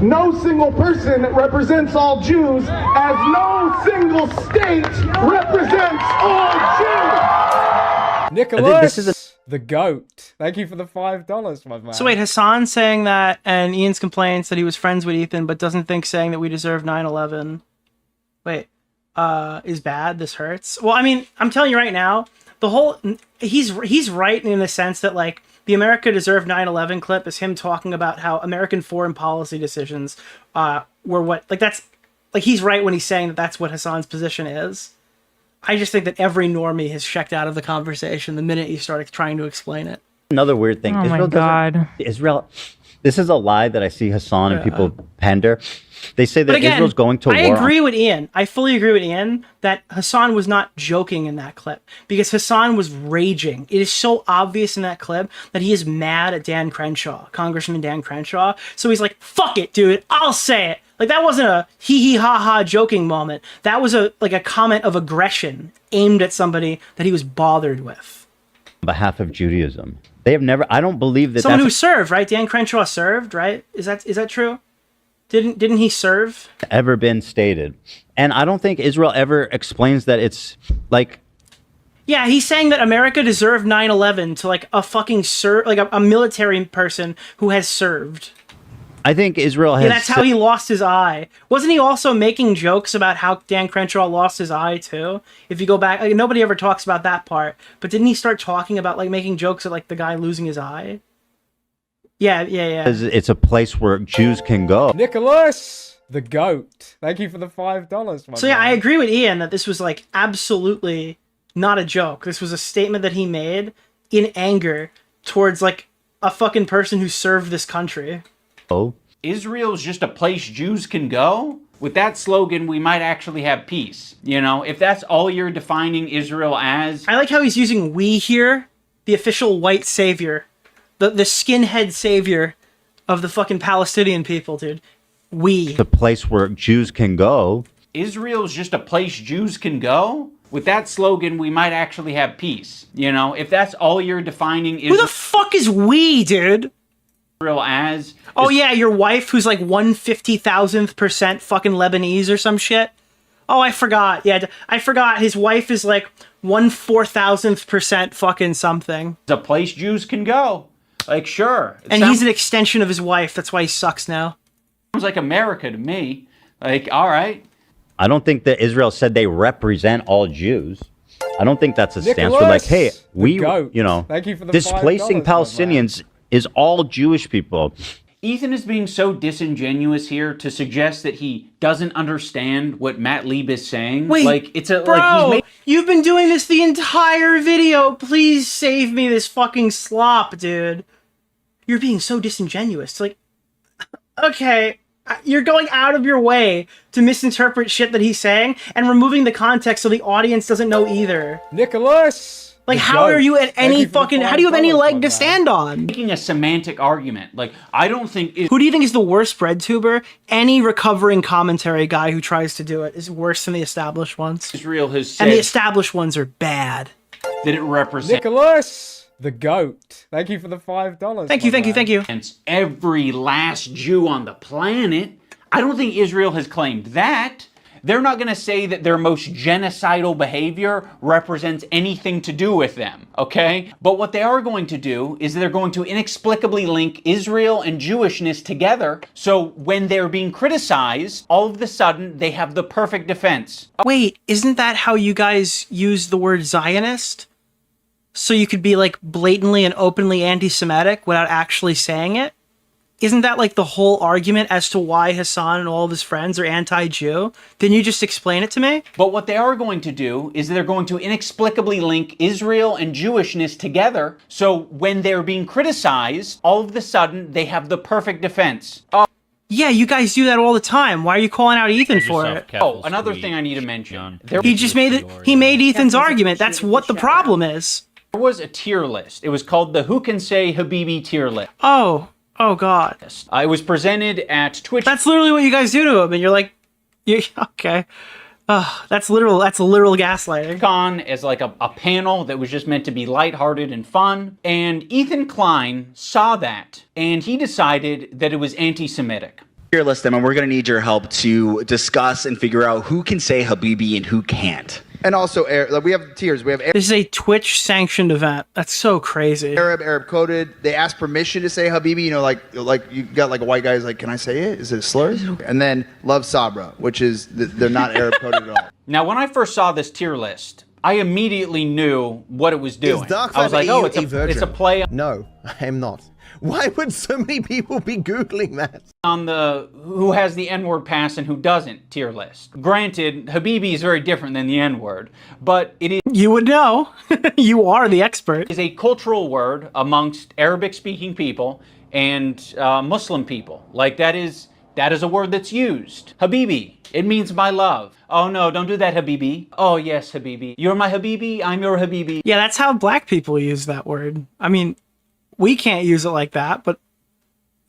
No single person represents all Jews, as no single state represents all Jews. Nicholas, the goat. Thank you for the $5, my man. So wait, Hassan saying that, and Ian's complaints that he was friends with Ethan, but doesn't think saying that we deserve 9/11. Wait, is bad. This hurts. Well, I mean, I'm telling you right now, the whole he's right in the sense that like the America deserved 9/11 clip is him talking about how American foreign policy decisions were what like that's like he's right when he's saying that that's what Hassan's position is. I just think that every normie has checked out of the conversation the minute you start trying to explain it. Another weird thing. Oh Israel my God. Israel. This is a lie that I see Hassan and people pander. They say that Israel's going to war. I agree with Ian. I fully agree with Ian that Hassan was not joking in that clip because Hassan was raging. It is so obvious in that clip that he is mad at Dan Crenshaw, Congressman Dan Crenshaw. So he's like, fuck it, dude. I'll say it. Like that wasn't a hee hee ha ha joking moment. That was a comment of aggression aimed at somebody that he was bothered with. On behalf of Judaism. They have never, I don't believe that someone who served, right? Dan Crenshaw served, right? Is that true? Didn't he serve? Ever been stated. And I don't think Israel ever explains that it's like... Yeah, he's saying that America deserved 9/11 to like a fucking a military person who has served. I think Israel has... Yeah, that's how he lost his eye. Wasn't he also making jokes about how Dan Crenshaw lost his eye too? If you go back, like, nobody ever talks about that part. But didn't he start talking about like making jokes at like the guy losing his eye? Yeah. It's a place where Jews can go. Nicholas, the goat. Thank you for the $5, my So yeah, I agree with Ian that this was like absolutely not a joke. This was a statement that he made in anger towards like a fucking person who served this country. Oh. Israel's just a place Jews can go? With that slogan, we might actually have peace. You know, if that's all you're defining Israel as. I like how he's using we here, the official white savior, the skinhead savior of the fucking Palestinian people, dude. We. The place where Jews can go. Israel's just a place Jews can go? With that slogan, we might actually have peace. You know, if that's all you're defining Israel. Who the fuck is we, dude? As oh yeah, your wife who's like 150,000% fucking Lebanese or some shit. Oh, I forgot. Yeah, I forgot. His wife is like 1/4000% fucking something. It's a place Jews can go. Like sure, and he's an extension of his wife. That's why he sucks now. Sounds like America to me. Like all right. I don't think that Israel said they represent all Jews. I don't think that's a stance. We're like, hey, we, you know, thank you for the displacing Palestinians is all Jewish people. Ethan is being so disingenuous here to suggest that he doesn't understand what Matt Lieb is saying. Wait, like it's a bro, like you've been doing this the entire video. Please save me this fucking slop, dude. You're being so disingenuous. It's like, okay, you're going out of your way to misinterpret shit that he's saying and removing the context so the audience doesn't know either. Nicholas. Like, how are you at any fucking... How do you have any leg to stand on? Making a semantic argument. Like, I don't think... Who do you think is the worst bread tuber? Any recovering commentary guy who tries to do it is worse than the established ones. Israel has said... And the established ones are bad. That it represents... Nicholas, the goat. Thank you for the $5. Thank you. And every last Jew on the planet. I don't think Israel has claimed that. they're not going to say that their most genocidal behavior represents anything to do with them, okay? But what they are going to do is they're going to inexplicably link Israel and Jewishness together, so when they're being criticized, all of a sudden they have the perfect defense. Wait, isn't that how you guys use the word Zionist? So you could be like blatantly and openly anti-Semitic without actually saying it? Isn't that like the whole argument as to why Hassan and all of his friends are anti-Jew? Didn't you just explain it to me? But what they are going to do is they're going to inexplicably link Israel and Jewishness together, so when they're being criticized, all of a sudden they have the perfect defense. Yeah, you guys do that all the time. Why are you calling out Ethan for it? Oh, another thing I need to mention. He just made it. He made Ethan's argument. That's what the problem is. There was a tier list. It was called the Who Can Say Habibi tier list. Oh God. It was presented at Twitch. That's literally what you guys do to him, and you're like, okay. That's a literal gaslighting. On as like a panel that was just meant to be lighthearted and fun. And Ethan Klein saw that, and he decided that it was anti-Semitic. Tier list them, and we're going to need your help to discuss and figure out who can say Habibi and who can't. And also, we have tiers. We have This is a Twitch sanctioned event. That's so crazy. Arab coded. They ask permission to say Habibi. You know, like you got like a white guy who's like, "Can I say it? Is it a slur?" And then love Sabra, which is they're not Arab coded at all. Now, when I first saw this tier list, I immediately knew what it was doing. I was like, oh, it's a play. No, I am not. Why would so many people be Googling that? On the who has the N-word pass and who doesn't tier list. Granted, Habibi is very different than the N-word, but it is... You would know. You are the expert. ...is a cultural word amongst Arabic-speaking people and Muslim people. Like, that is a word that's used. Habibi. It means my love. Oh no, don't do that, Habibi. Oh yes, Habibi. You're my Habibi, I'm your Habibi. Yeah, that's how black people use that word. I mean... We can't use it like that, but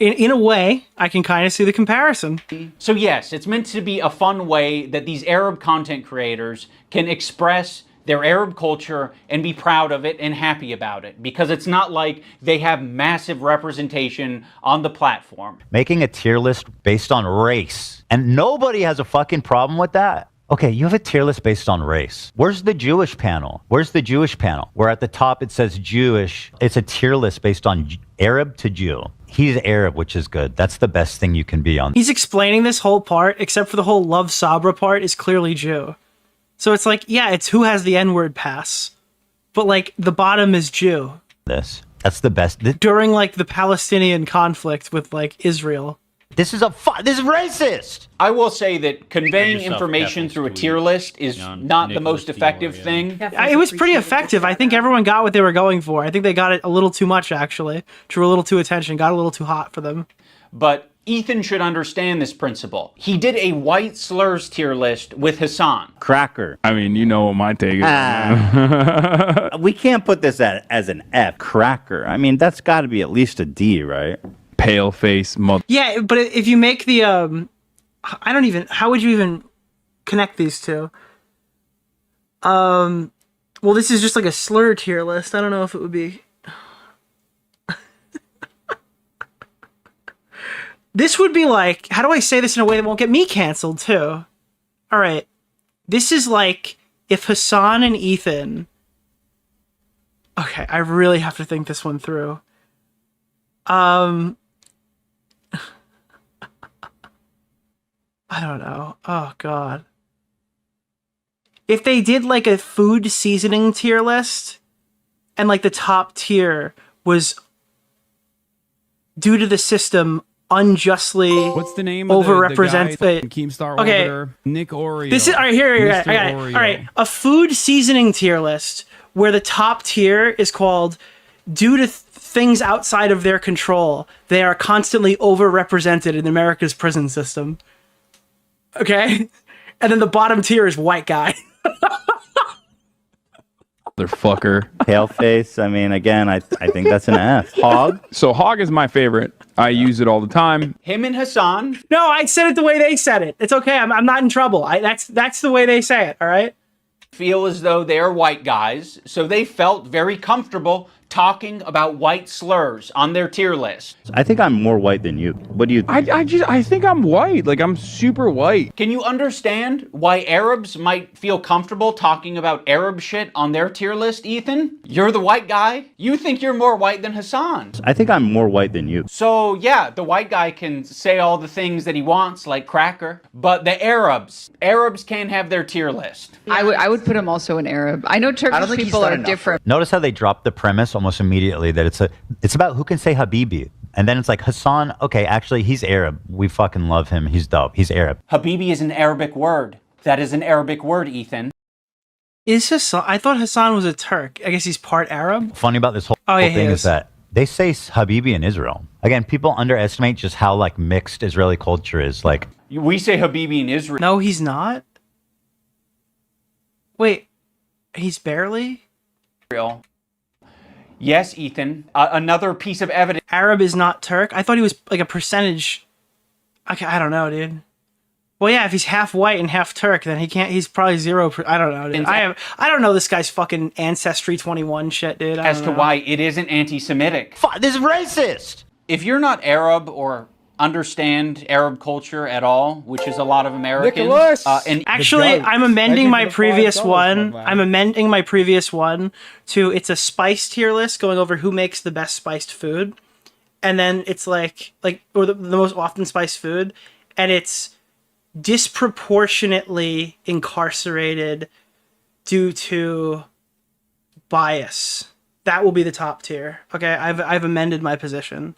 in a way, I can kind of see the comparison. So yes, it's meant to be a fun way that these Arab content creators can express their Arab culture and be proud of it and happy about it, because it's not like they have massive representation on the platform. Making a tier list based on race, and nobody has a fucking problem with that. Okay, you have a tier list based on race. Where's the Jewish panel? Where's the Jewish panel? Where at the top it says Jewish. It's a tier list based on Arab to Jew. He's Arab, which is good. That's the best thing you can be on. He's explaining this whole part, except for the whole love Sabra part is clearly Jew. So it's like, yeah, it's who has the N-word pass. But like, the bottom is Jew. That's the best. During like the Palestinian conflict with like Israel. This is racist. I will say that conveying information through a tier list is not the most effective thing. It was pretty effective. I think everyone got what they were going for. I think they got it a little too much, actually. Drew a little too attention, got a little too hot for them. But Ethan should understand this principle. He did a white slurs tier list with Hassan. Cracker. I mean, you know what my take is. We can't put this as an F. Cracker. I mean, that's got to be at least a D, right? Pale face mother. Yeah, but if you make the I don't even, how would you even connect these two? Well, this is just like a slur tier list. I don't know if it would be. This would be like, how do I say this in a way that won't get me canceled too? All right. This is like if Hassan and Ethan. Okay, I really have to think this one through. I don't know. Oh, God. If they did like a food seasoning tier list and like the top tier was due to the system unjustly What's the name overrepresent of the Keemstar Orbiter? Nick Oreo. This is all right, here I got it. Oreo. All right, a food seasoning tier list where the top tier is called due to things outside of their control, they are constantly overrepresented in America's prison system. Okay? And then the bottom tier is white guy. Motherfucker. Pale face. I mean, again, I think that's an F. Hog. So Hog is my favorite. I use it all the time. Him and Hassan. No, I said it the way they said it. It's okay. I'm not in trouble. That's the way they say it. All right? Feel as though they are white guys, so they felt very comfortable talking about white slurs on their tier list. I think I'm more white than you. What do you think? I think I'm white. Like, I'm super white. Can you understand why Arabs might feel comfortable talking about Arab shit on their tier list, Ethan? You're the white guy. You think you're more white than Hassan. I think I'm more white than you. So yeah, the white guy can say all the things that he wants, like cracker, but the Arabs can't have their tier list. I would put him also in Arab. I know Turkish people are different. Notice how they dropped the premise almost immediately that it's about who can say Habibi. And then it's like, Hassan, okay, actually, he's Arab. We fucking love him. He's dope. He's Arab. Habibi is an Arabic word. That is an Arabic word, Ethan. Is Hassan? I thought Hassan was a Turk. I guess he's part Arab. Funny about this whole he thing is that they say Habibi in Israel. Again, people underestimate just how like mixed Israeli culture is. Like, we say Habibi in Israel. No, he's not. Wait, he's barely? Yes, Ethan. Another piece of evidence. Arab is not Turk? I thought he was like a percentage. Okay, I don't know, dude. Well, yeah, if he's half white and half Turk, then he can't. He's probably 0%. I don't know, dude. I don't know this guy's fucking Ancestry 21 shit, dude. As to why it isn't anti-Semitic. This is racist. If you're not Arab or understand Arab culture at all, which is a lot of Americans. Nicholas! And actually, I'm amending my previous one. I'm amending my previous one to it's a spice tier list going over who makes the best spiced food, and then it's like or the most often spiced food, and it's disproportionately incarcerated due to bias. That will be the top tier. Okay, I've amended my position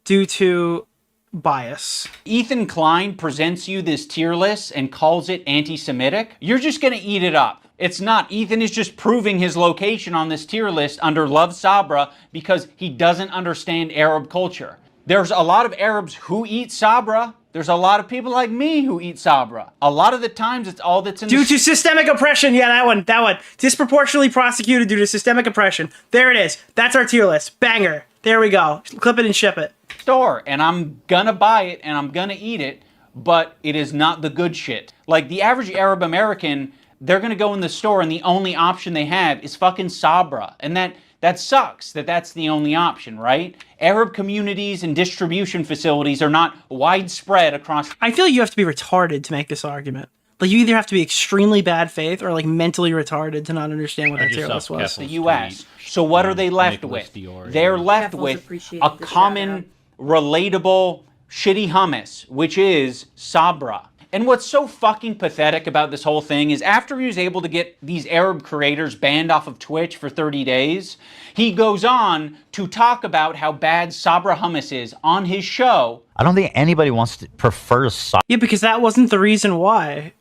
due to bias. Ethan Klein presents you this tier list and calls it anti-Semitic. You're just gonna eat it up. It's not. Ethan is just proving his location on this tier list under Love Sabra because he doesn't understand Arab culture. There's a lot of Arabs who eat Sabra. There's a lot of people like me who eat Sabra. A lot of the times it's all that's in due to systemic oppression. Yeah, that one. Disproportionately prosecuted due to systemic oppression. There it is. That's our tier list. Banger. There we go. Clip it and ship it. Store, and I'm gonna buy it and I'm gonna eat it, but it is not the good shit. Like the average Arab American, they're gonna go in the store and the only option they have is fucking Sabra, and that sucks that's the only option, right? Arab communities and distribution facilities are not widespread across. I feel like you have to be retarded to make this argument. Like you either have to be extremely bad faith or like mentally retarded to not understand what that tier list was. The U.S. So what are they left with? They're left with a common, relatable, shitty hummus, which is Sabra. And what's so fucking pathetic about this whole thing is after he was able to get these Arab creators banned off of Twitch for 30 days, he goes on to talk about how bad Sabra hummus is on his show. I don't think anybody wants to prefer Sabra. Yeah, because that wasn't the reason why.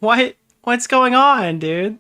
Wait, what's going on, dude?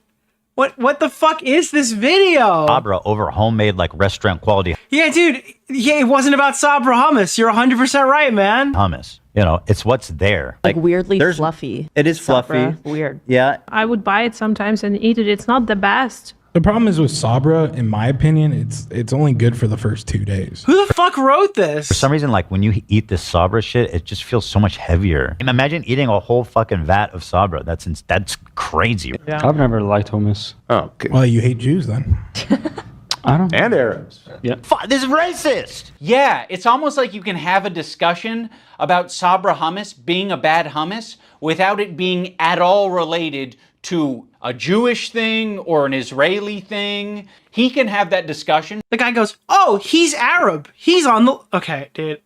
What the fuck is this video? Sabra over homemade like restaurant quality. Yeah, dude. Yeah, it wasn't about Sabra hummus. You're 100% right, man. Hummus. You know, it's what's there. Like weirdly fluffy. It is Sabra. fluffy. Weird. Yeah. I would buy it sometimes and eat it. It's not the best. The problem is with Sabra, in my opinion, it's only good for the first 2 days. Who the fuck wrote this? For some reason, like when you eat this Sabra shit, it just feels so much heavier. Imagine eating a whole fucking vat of Sabra. That's crazy. Yeah. I've never liked hummus. Oh, okay. Well, you hate Jews then. I don't. And Arabs. Yeah. This is racist. Yeah, it's almost like you can have a discussion about Sabra hummus being a bad hummus without it being at all related to a Jewish thing or an Israeli thing. He can have that discussion. The guy goes, oh, he's Arab. He's on the... Okay, dude.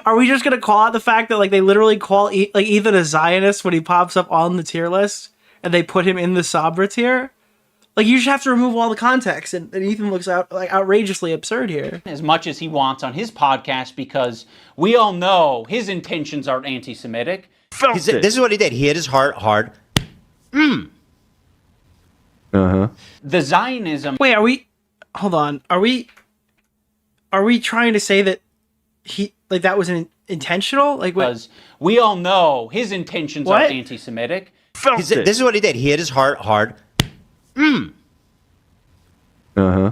Are we just going to call out the fact that like they literally call like Ethan a Zionist when he pops up on the tier list and they put him in the Sabra tier? Like you just have to remove all the context and Ethan looks outrageously absurd here. As much as he wants on his podcast because we all know his intentions aren't anti-Semitic. This is what he did. He hit his heart hard. Uh-huh. The Zionism... Wait, hold on. Are we trying to say that that was intentional? Like, because we all know his intentions are anti-Semitic. This is what he did. He hit his heart hard. Uh-huh.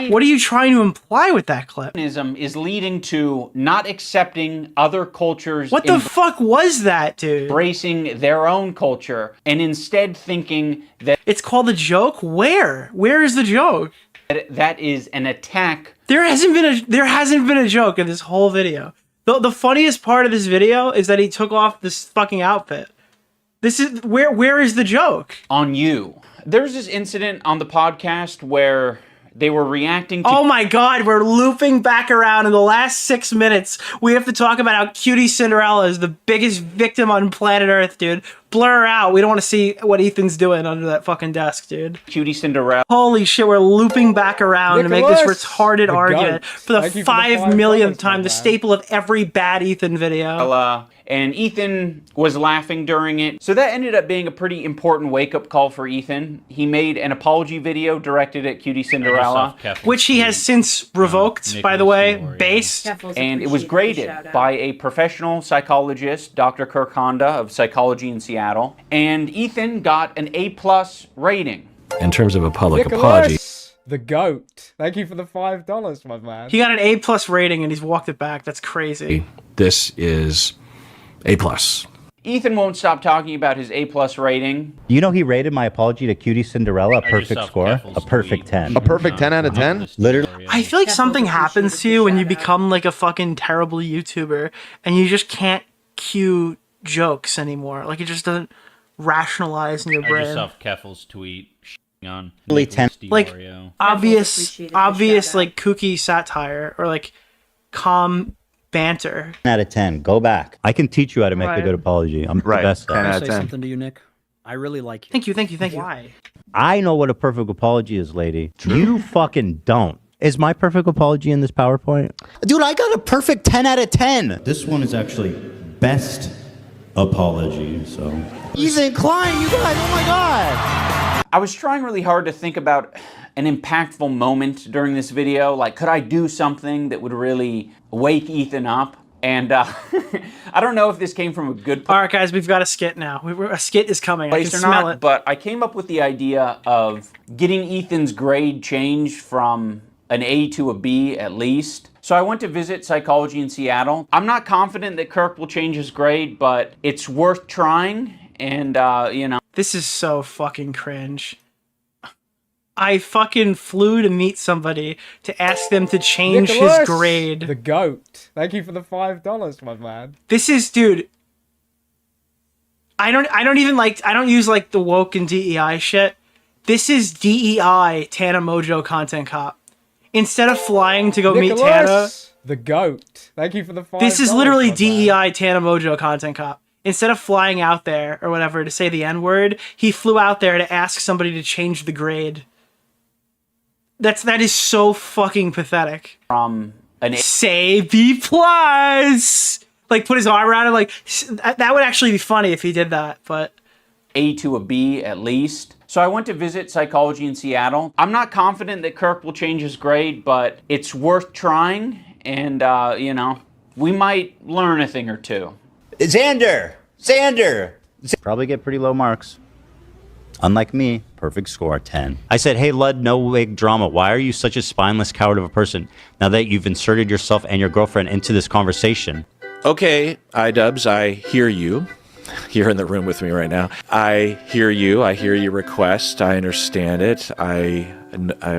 What are you trying to imply with that clip? Is leading to not accepting other cultures. What the fuck was that, dude? Embracing their own culture and instead thinking that it's called a joke. Where is the joke? That is an attack. There hasn't been a joke in this whole video. The funniest part of this video is that he took off this fucking outfit. This is where is the joke? On you. There's this incident on the podcast where they were reacting to... Oh my god, we're looping back around in the last 6 minutes. We have to talk about how Cutie Cinderella is the biggest victim on planet Earth, dude. Blur her out. We don't want to see what Ethan's doing under that fucking desk, dude. Cutie Cinderella. Holy shit, we're looping back around to make this retarded the argument goat. for the Thank you for the 5 millionth $5, time, my the man. staple of every bad Ethan video. And Ethan was laughing during it. So that ended up being a pretty important wake-up call for Ethan. He made an apology video directed at Cutie Cinderella, which he has since revoked, by the way, based. and it was graded by a professional psychologist, Dr. Kirk Honda of Psychology in Seattle, and Ethan got an A+ rating. In terms of a public Nicholas, apology, the goat. Thank you for the $5, my man. He got an A+ rating and he's walked it back. That's crazy. this is A+. Ethan won't stop talking about his A+ rating. You know, he rated my apology to Cutie Cinderella a perfect score, a perfect 10. A perfect 10 out of 10? Literally. I feel like something happens to you when you become like a fucking terrible YouTuber and you just can't cue jokes anymore. Like it just doesn't rationalize in your I brain. just saw Keffel's tweet on Really Nicholas Like DeOrio. obvious like kooky satire or like calm banter. 10 out of 10. Go back. I can teach you how to make a Right. good apology. I'm the best at Can I it. say something to you, Nick? I really like you. Thank you. Why? I know what a perfect apology is, lady. You fucking don't. Is my perfect apology in this PowerPoint? Dude, I got a perfect 10 out of 10. This one is actually best apology, so. Ethan Klein, you guys, oh my god. I was trying really hard to think about an impactful moment during this video. Like, could I do something that would really wake Ethan up? And I don't know if this came from a good All right, guys, we've got a skit now. A skit is coming. I can place or smell not, it. but I came up with the idea of getting Ethan's grade changed from an A to a B at least. So I went to visit Psychology in Seattle. I'm not confident that Kirk will change his grade, but it's worth trying. And, you know. This is so fucking cringe. I fucking flew to meet somebody to ask them to change Nicholas, his grade. the goat. Thank you for the $5, my man. This is, dude. I don't use like the woke and DEI shit. This is DEI Tana Mojo content cop. Instead of flying to go meet Tana, Nicholas, the goat. Thank you for the $5. this is literally my man. DEI Tana Mojo content cop. Instead of flying out there or whatever to say the N-word, he flew out there to ask somebody to change the grade. That is so fucking pathetic. From an A. Say B+. Like put his arm around it. Like that would actually be funny if he did that. But A to a B at least. So I went to visit Psychology in Seattle. I'm not confident that Kirk will change his grade, but it's worth trying. And, you know, we might learn a thing or two. Xander! Probably get pretty low marks. Unlike me, perfect score, 10. I said, hey, Lud, no wig drama. Why are you such a spineless coward of a person now that you've inserted yourself and your girlfriend into this conversation? Okay, iDubbbz, I hear you. You're in the room with me right now. I hear you. I hear your request. I understand it. I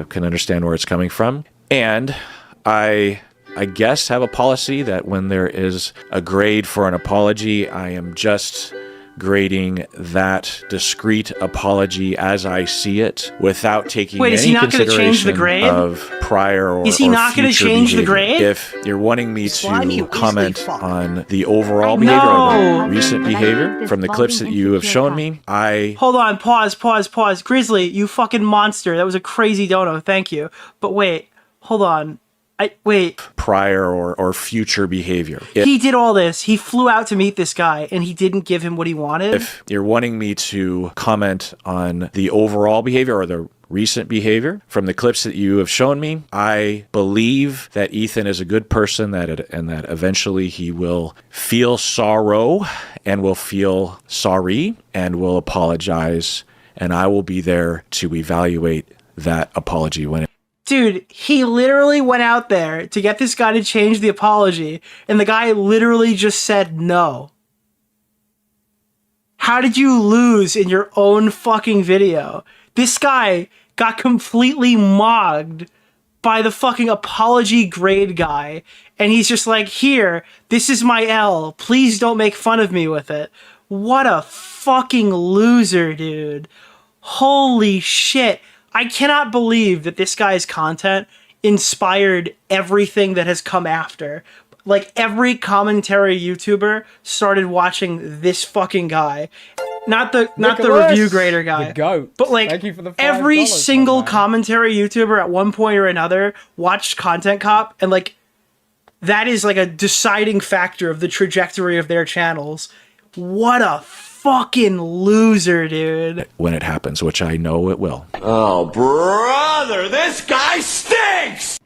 can understand where it's coming from. And I guess have a policy that when there is a grade for an apology, I am just grading that discrete apology as I see it without taking wait, is any he not going to change the consideration grade? of prior or is he not going to future change the behavior. grade? If you're wanting me to comment on the overall No. behavior or the recent behavior from the clips that you have shown me, Hold on, pause. Grizzly, you fucking monster. That was a crazy dono. Thank you. But wait, hold on. Wait. Prior or future behavior. He did all this. He flew out to meet this guy, and he didn't give him what he wanted. If you're wanting me to comment on the overall behavior or the recent behavior from the clips that you have shown me, I believe that Ethan is a good person and that eventually he will feel sorrow and will feel sorry and will apologize, and I will be there to evaluate that apology when it. Dude, he literally went out there to get this guy to change the apology, and the guy literally just said no. How did you lose in your own fucking video? This guy got completely mogged by the fucking apology grade guy, and he's just like, here, this is my L. Please don't make fun of me with it. What a fucking loser, dude. Holy shit. I cannot believe that this guy's content inspired everything that has come after. Like, every commentary YouTuber started watching this fucking guy. Not the review grader guy. The GOAT. But like, Thank you for the $5, every single my man. commentary YouTuber at one point or another watched Content Cop, and like, that is like a deciding factor of the trajectory of their channels. What a fucking loser, dude. When it happens, which I know it will. Oh, brother, this guy stinks!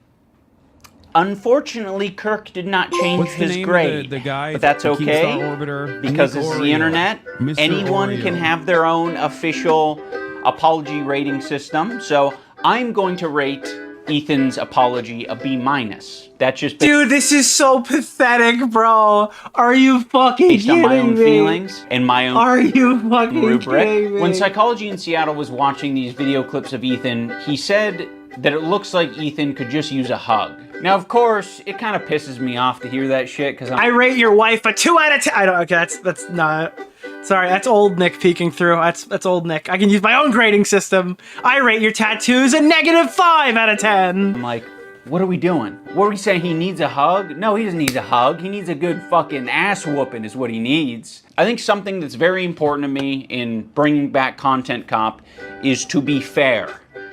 Unfortunately, Kirk did not change What's the his name of grade, the guy, but that's the okay Keemstar Orbiter? because Nick it's the Oreo. internet. Mr. Anyone Oreo. can have their own official apology rating system. So I'm going to rate Ethan's apology a B-. That's just Dude, this is so pathetic, bro. Are you fucking based on kidding my own me? feelings and my own Are you fucking rubric. kidding me? When Psychology in Seattle was watching these video clips of Ethan, he said that it looks like Ethan could just use a hug. Now, of course, it kind of pisses me off to hear that shit because I rate your wife a 2 out of 10. I don't. Okay, that's not. Sorry, that's old Nick peeking through. That's old Nick. I can use my own grading system. I rate your tattoos a -5 out of 10. I'm like, what are we doing? What are we saying? He needs a hug? No, he doesn't need a hug. He needs a good fucking ass whooping is what he needs. I think something that's very important to me in bringing back Content Cop is to be fair.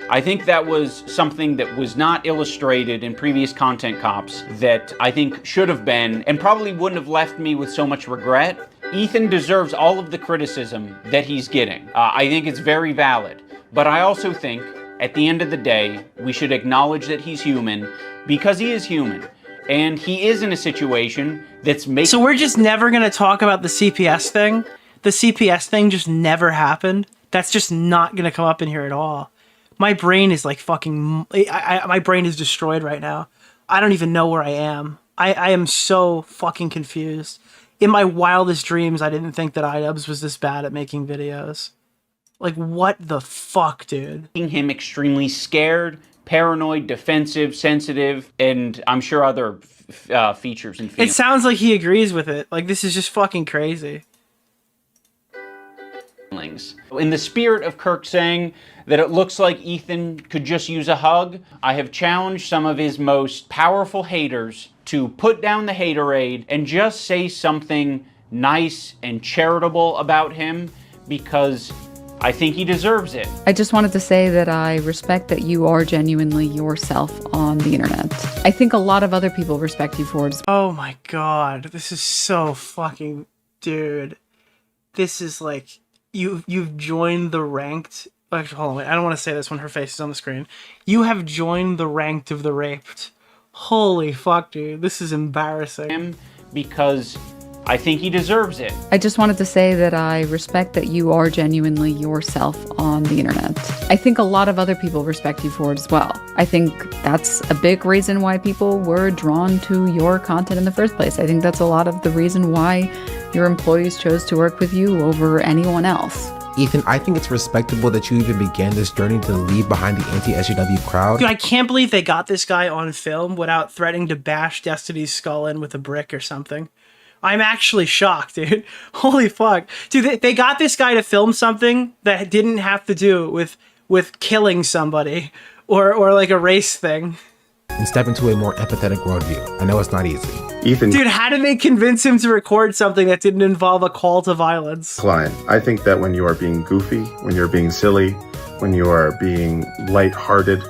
I think that was something that was not illustrated in previous Content Cops that I think should have been and probably wouldn't have left me with so much regret. Ethan deserves all of the criticism that he's getting. I think it's very valid. But I also think, at the end of the day, we should acknowledge that he's human because he is human. And he is in a situation that's making... So we're just never going to talk about the CPS thing? The CPS thing just never happened? That's just not going to come up in here at all. My brain is like fucking... my brain is destroyed right now. I don't even know where I am. I am so fucking confused. In my wildest dreams, I didn't think that iDubbbz was this bad at making videos. Like, what the fuck, dude? Making him extremely scared, paranoid, defensive, sensitive, and I'm sure other features and feelings. It sounds like he agrees with it. Like, this is just fucking crazy. In the spirit of Kirk saying that it looks like Ethan could just use a hug, I have challenged some of his most powerful haters to put down the haterade and just say something nice and charitable about him because I think he deserves it. I just wanted to say that I respect that you are genuinely yourself on the internet. I think a lot of other people respect you for it. Oh my god, this is so fucking... Dude. This is like... You've joined the ranked... Actually, hold on, wait. I don't want to say this when her face is on the screen. You have joined the ranked of the raped. Holy fuck, dude. This is embarrassing. Because I think he deserves it. I just wanted to say that I respect that you are genuinely yourself on the internet. I think a lot of other people respect you for it as well. I think that's a big reason why people were drawn to your content in the first place. I think that's a lot of the reason why your employees chose to work with you over anyone else. Ethan, I think it's respectable that you even began this journey to leave behind the anti-SJW crowd. Dude, I can't believe they got this guy on film without threatening to bash Destiny's skull in with a brick or something. I'm actually shocked, dude. Holy fuck. Dude, they got this guy to film something that didn't have to do with killing somebody or like a race thing. And step into a more empathetic worldview. I know it's not easy. Ethan. Dude, how did they convince him to record something that didn't involve a call to violence? Klein, I think that when you are being goofy, when you're being silly, when you are being lighthearted,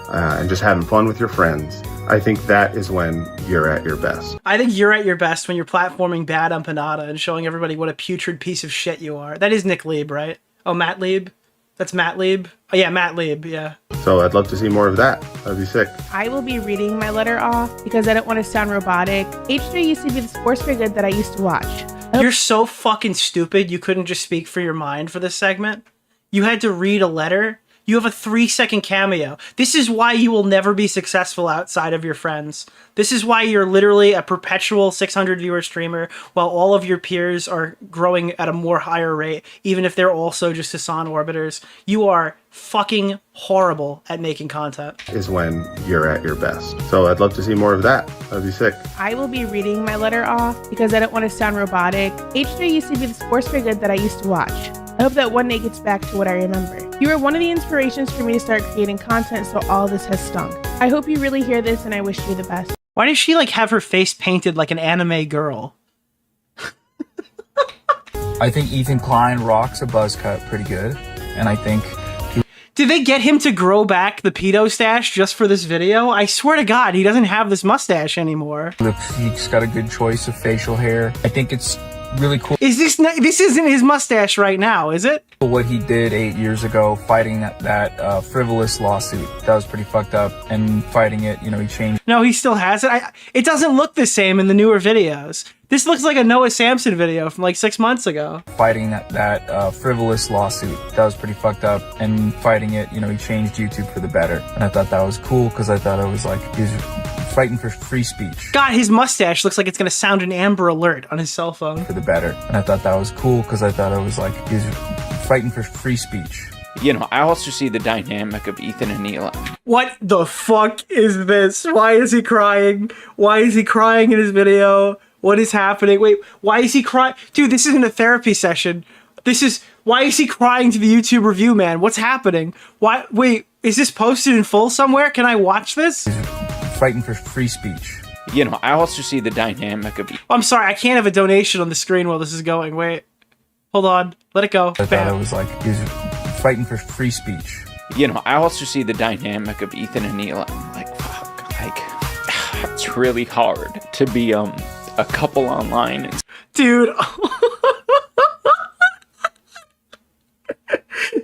and just having fun with your friends, I think that is when you're at your best. I think you're at your best when you're platforming bad empanada and showing everybody what a putrid piece of shit you are. That is Nick Lieb, right? Oh, Matt Lieb? That's Matt Lieb? Oh, yeah, Matt Lieb, yeah. So I'd love to see more of that. That'd be sick. I will be reading my letter off because I don't want to sound robotic. H3 used to be the sports for good that I used to watch. You're so fucking stupid you couldn't just speak for your mind for this segment. You had to read a letter You have a 3-second cameo. This is why you will never be successful outside of your friends. This is why you're literally a perpetual 600 viewer streamer while all of your peers are growing at a more higher rate, even if they're also just Hassan orbiters. You are fucking horrible at making content. Is when you're at your best. So I'd love to see more of that. That'd be sick. I will be reading my letter off because I don't want to sound robotic. H3 used to be the sports for good that I used to watch. I hope that one day gets back to what I remember. You were one of the inspirations for me to start creating content, so all this has stunk. I hope you really hear this, and I wish you the best. Why does she like have her face painted like an anime girl? I think Ethan Klein rocks a buzz cut pretty good, and I think... Did they get him to grow back the pedo stash just for this video? I swear to God, he doesn't have this mustache anymore. He's got a good choice of facial hair. I think it's really cool. Is this isn't his mustache right now, is it? What he did 8 years ago, fighting that frivolous lawsuit, that was pretty fucked up. And fighting it, you know, he changed. No, he still has it. It doesn't look the same in the newer videos. This looks like a Noah Samson video from like 6 months ago. Fighting that frivolous lawsuit, that was pretty fucked up. And fighting it, you know, he changed YouTube for the better. And I thought that was cool because I thought it was like he was fighting for free speech. God, his mustache looks like it's gonna sound an Amber Alert on his cell phone. For the better. And I thought that was cool because I thought it was like he was fighting for free speech. You know, I also see the dynamic of Ethan and Eli. What the fuck is this? Why is he crying? Why is he crying in his video? What is happening? Wait, why is he crying? Dude, this isn't a therapy session. Why is he crying to the YouTube review man? What's happening? Wait, is this posted in full somewhere? Can I watch this? Fighting for free speech. You know, I also see the dynamic of... I'm sorry, I can't have a donation on the screen while this is going. Wait, hold on, let it go. I thought it was like he was fighting for free speech. You know, I also see the dynamic of Ethan and Eli. Like, fuck, like, it's really hard to be a couple online. Dude.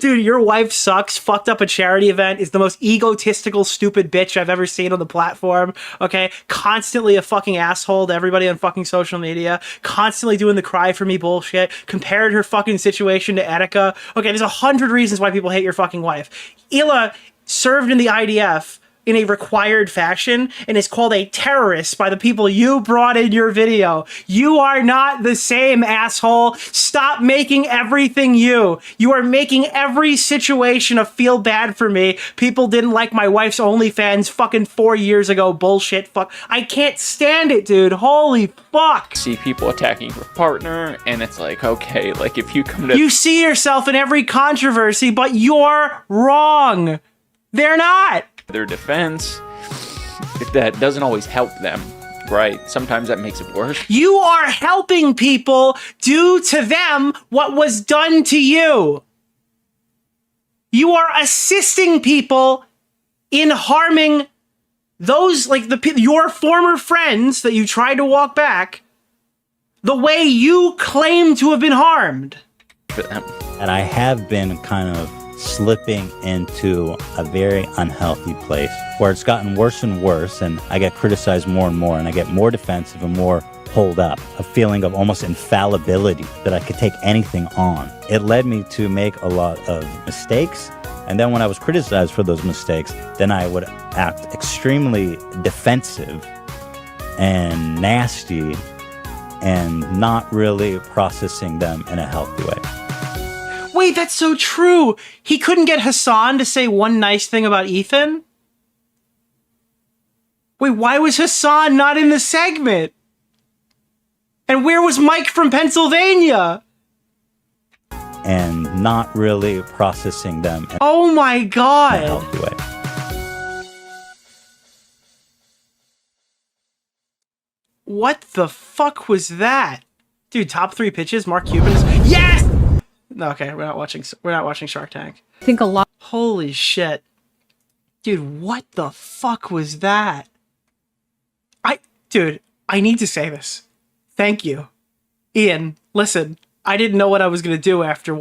Dude, your wife sucks, fucked up a charity event, is the most egotistical, stupid bitch I've ever seen on the platform, okay? Constantly a fucking asshole to everybody on fucking social media, constantly doing the cry for me bullshit, compared her fucking situation to Etika. Okay, there's 100 reasons why people hate your fucking wife. Ila served in the IDF in a required fashion and is called a terrorist by the people you brought in your video. You are not the same, asshole. Stop making everything you. You are making every situation a feel bad for me. People didn't like my wife's OnlyFans fucking 4 years ago. Bullshit. Fuck. I can't stand it, dude. Holy fuck. See people attacking your partner, and it's like, okay, like if you come to... You see yourself in every controversy, but you're wrong. They're not. Their defense, that doesn't always help them, right? Sometimes that makes it worse. You are helping people do to them what was done to you. You are assisting people in harming those, like your former friends that you tried to walk back, the way you claim to have been harmed. For them. And I have been kind of slipping into a very unhealthy place where it's gotten worse and worse, and I get criticized more and more, and I get more defensive and more pulled up, a feeling of almost infallibility that I could take anything on. It led me to make a lot of mistakes, and then when I was criticized for those mistakes, then I would act extremely defensive and nasty and not really processing them in a healthy way. Wait, that's so true. He couldn't get Hassan to say one nice thing about Ethan? Wait, why was Hassan not in the segment? And where was Mike from Pennsylvania? And not really processing them in oh my God. a healthy way. What the fuck was that? Dude, top 3 pitches, Mark Cuban is... Yes! Okay, we're not watching Shark Tank. I think a lot. Holy shit. Dude, what the fuck was that? Dude, I need to say this. Thank you. Ian, listen, I didn't know what I was gonna do after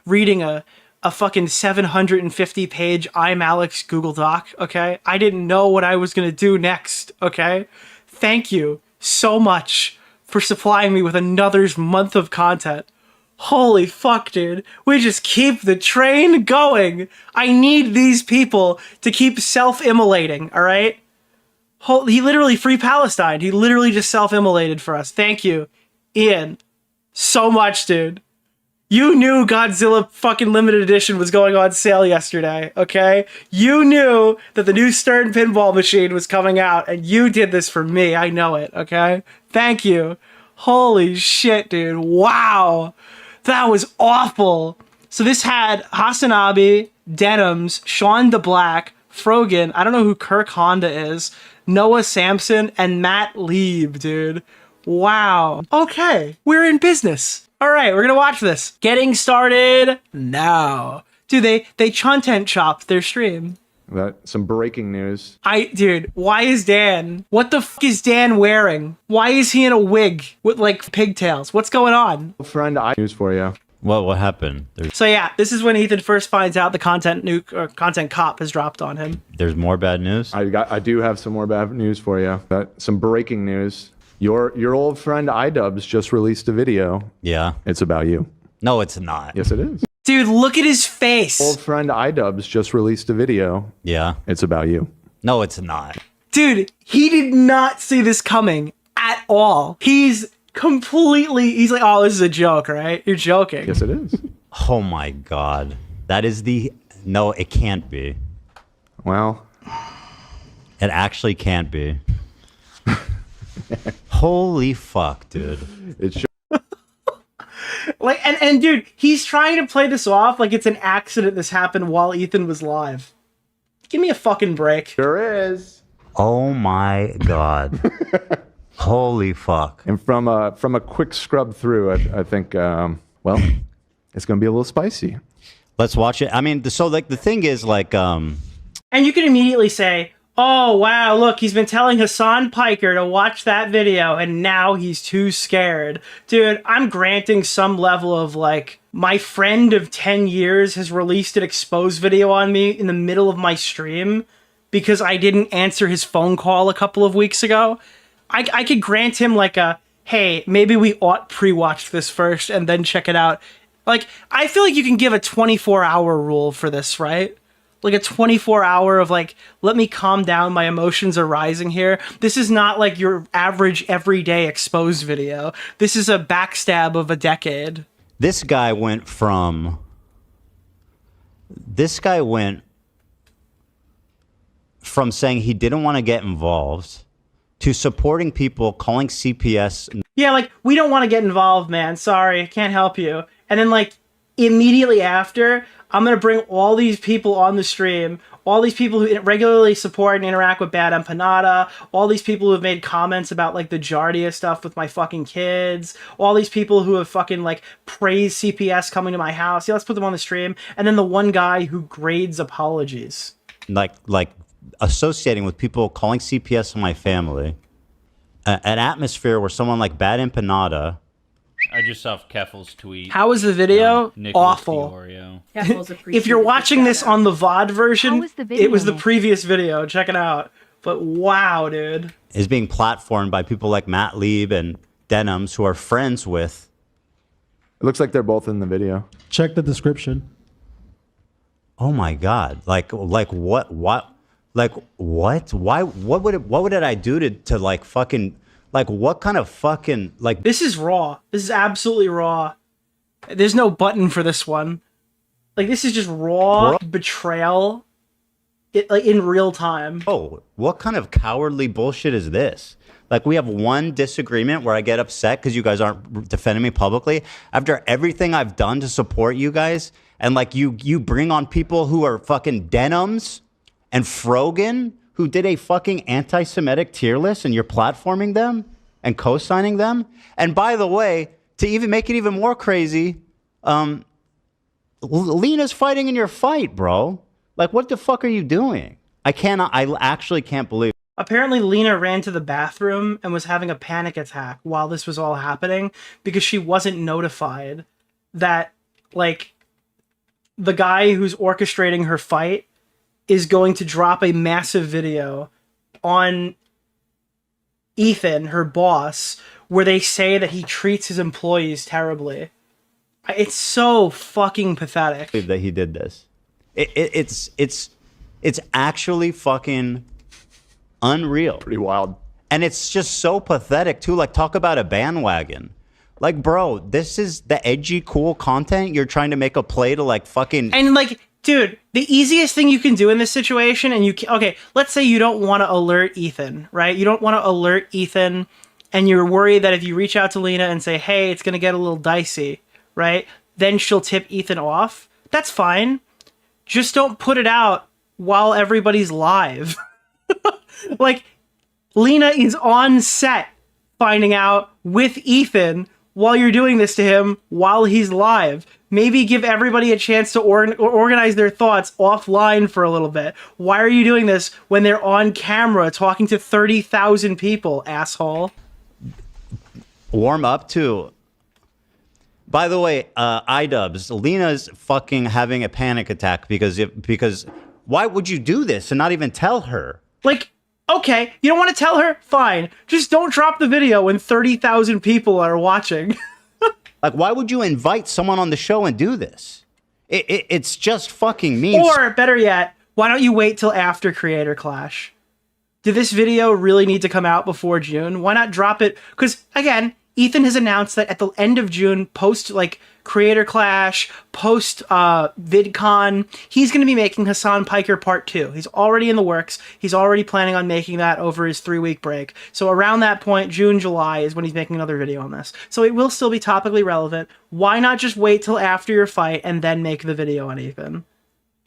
reading a fucking 750 page I'm Alex Google Doc, okay? I didn't know what I was gonna do next, okay? Thank you so much for supplying me with another month of content. Holy fuck, dude. We just keep the train going. I need these people to keep self-immolating, all right? He literally free Palestine. He literally just self-immolated for us. Thank you, Ian. So much, dude. You knew Godzilla fucking limited edition was going on sale yesterday, okay? You knew that the new Stern pinball machine was coming out, and you did this for me. I know it, okay? Thank you. Holy shit, dude. Wow. That was awful. So this had Hassan Denims, Sean DeBlack, Frogan, I don't know who Kirk Honda is, Noah Sampson, and Matt Lieb, dude. Wow. Okay, we're in business. All right, we're gonna watch this. Getting started now. Dude, they content chopped their stream. Some breaking news. Dude, why is Dan? What the fuck is Dan wearing? Why is he in a wig with like pigtails? What's going on? Friend, I news for you. What happened? So yeah, this is when Ethan first finds out the content nuke or content cop has dropped on him. There's more bad news? I do have some more bad news for you. Some breaking news. Your old friend iDubbbz just released a video. Yeah. It's about you. No, it's not. Yes, it is. Dude, look at his face. Old friend iDubbbz just released a video. Yeah. It's about you. No, it's not. Dude, he did not see this coming at all. He's like, oh, this is a joke, right? You're joking. Yes, it is. Oh my God. That is no, it can't be. Well. It actually can't be. Holy fuck, dude. It's like, and dude, he's trying to play this off like it's an accident this happened while Ethan was live. Give me a fucking break. Sure is. Oh my God. Holy fuck. And from a quick scrub through, I think, well, it's going to be a little spicy. Let's watch it. I mean, so like the thing is like, And you can immediately say, oh, wow, look, he's been telling Hassan Piker to watch that video, and now he's too scared. Dude, I'm granting some level of, like, my friend of 10 years has released an exposed video on me in the middle of my stream because I didn't answer his phone call a couple of weeks ago. I could grant him, like, hey, maybe we ought pre-watch this first and then check it out. Like, I feel like you can give a 24-hour rule for this, right? Like a 24-hour of like, let me calm down, my emotions are rising here. This is not like your average everyday exposed video. This is a backstab of a decade. This guy went from saying he didn't want to get involved to supporting people calling CPS. Yeah, like, we don't want to get involved, man. Sorry, can't help you. And then like immediately after, I'm going to bring all these people on the stream, all these people who regularly support and interact with Bad Empanada, all these people who have made comments about, like, the Giardia stuff with my fucking kids, all these people who have fucking, like, praised CPS coming to my house. Yeah, let's put them on the stream. And then the one guy who grades apologies. Like associating with people calling CPS on my family. An atmosphere where someone like Bad Empanada... I just saw Keffel's tweet. How was the video? Nicholas Awful. DeOrio. If you're watching this on the VOD version, it was the previous video. Check it out. But wow, dude. Is being platformed by people like Matt Lieb and Denims, who are friends with. It looks like they're both in the video. Check the description. Oh my God! Like what? Like what? Why? What would I do to like fucking? Like, what kind of fucking, like... This is raw. This is absolutely raw. There's no button for this one. Like, this is just raw betrayal like, in real time. Oh, what kind of cowardly bullshit is this? Like, we have one disagreement where I get upset because you guys aren't defending me publicly. After everything I've done to support you guys, and, like, you bring on people who are fucking Denims and Frogan... who did a fucking anti-Semitic tier list, and you're platforming them and co-signing them. And by the way, to even make it even more crazy, Lena's fighting in your fight, bro. Like, what the fuck are you doing? I actually can't believe. Apparently, Lena ran to the bathroom and was having a panic attack while this was all happening because she wasn't notified that, like, the guy who's orchestrating her fight is going to drop a massive video on Ethan, her boss, where they say that he treats his employees terribly. It's so fucking pathetic that he did this. It's actually fucking unreal. Pretty wild. And it's just so pathetic too. Like, talk about a bandwagon. Like, bro, this is the edgy, cool content. You're trying to make a play to like fucking. And like, dude, the easiest thing you can do in this situation, and okay, let's say you don't want to alert Ethan, right? You don't want to alert Ethan, and you're worried that if you reach out to Lena and say, hey, it's gonna get a little dicey, right? Then she'll tip Ethan off. That's fine. Just don't put it out while everybody's live. Like, Lena is on set finding out with Ethan while you're doing this to him while he's live. Maybe give everybody a chance to organize their thoughts offline for a little bit. Why are you doing this when they're on camera talking to 30,000 people, asshole? Warm up too. By the way, iDubbbz, Lena's fucking having a panic attack because why would you do this and not even tell her? Like, okay, you don't want to tell her? Fine. Just don't drop the video when 30,000 people are watching. Like, why would you invite someone on the show and do this? It's just fucking mean. Or, better yet, why don't you wait till after Creator Clash? Did this video really need to come out before June? Why not drop it? Because, again, Ethan has announced that at the end of June, post, like, Creator Clash, post VidCon, he's going to be making Hassan Piker Part 2. He's already in the works. He's already planning on making that over his 3-week break. So around that point, June, July, is when he's making another video on this. So it will still be topically relevant. Why not just wait till after your fight and then make the video on Ethan?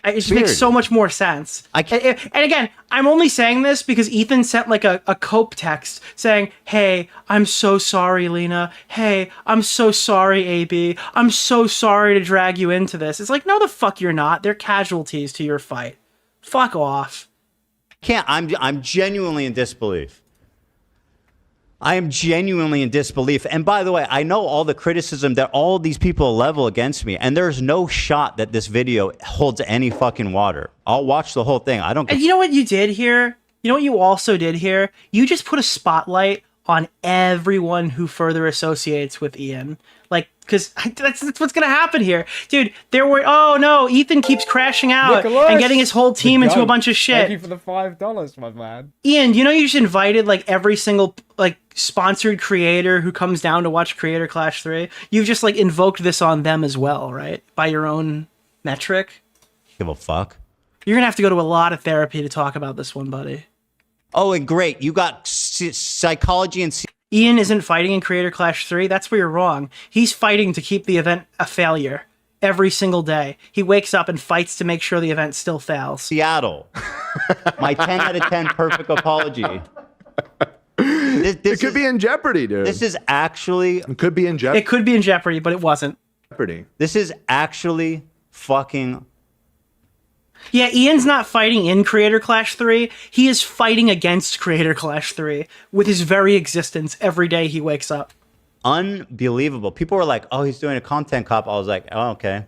It just makes so much more sense. And again, I'm only saying this because Ethan sent like a cope text saying, hey, I'm so sorry, Lena. Hey, I'm so sorry, AB. I'm so sorry to drag you into this. It's like, no, the fuck you're not. They're casualties to your fight. Fuck off. I'm genuinely in disbelief. I am genuinely in disbelief. And by the way, I know all the criticism that all these people level against me, and there's no shot that this video holds any fucking water. I'll watch the whole thing. I don't. And you know what you did here? You know what you also did here? You just put a spotlight on everyone who further associates with Ian. Like, because that's what's going to happen here. Dude, oh no, Ethan keeps crashing out Nicholas, and getting his whole team into a bunch of shit. Thank you for the $5, my man. Ian, you know you just invited like every single like sponsored creator who comes down to watch Creator Clash 3. You've just like invoked this on them as well, right? By your own metric. Give a fuck. You're going to have to go to a lot of therapy to talk about this one, buddy. Oh, and great. You got psychology and... Ian isn't fighting in Creator Clash 3. That's where you're wrong. He's fighting to keep the event a failure every single day. He wakes up and fights to make sure the event still fails. Seattle. My 10 out of 10 perfect apology. It could be in jeopardy, dude. This is actually... It could be in jeopardy. It could be in jeopardy, but it wasn't. Jeopardy. This is actually fucking... Yeah, Ian's not fighting in Creator Clash 3. He is fighting against Creator Clash 3 with his very existence every day he wakes up. Unbelievable. People were like, oh, he's doing a content cop. I was like, oh, okay.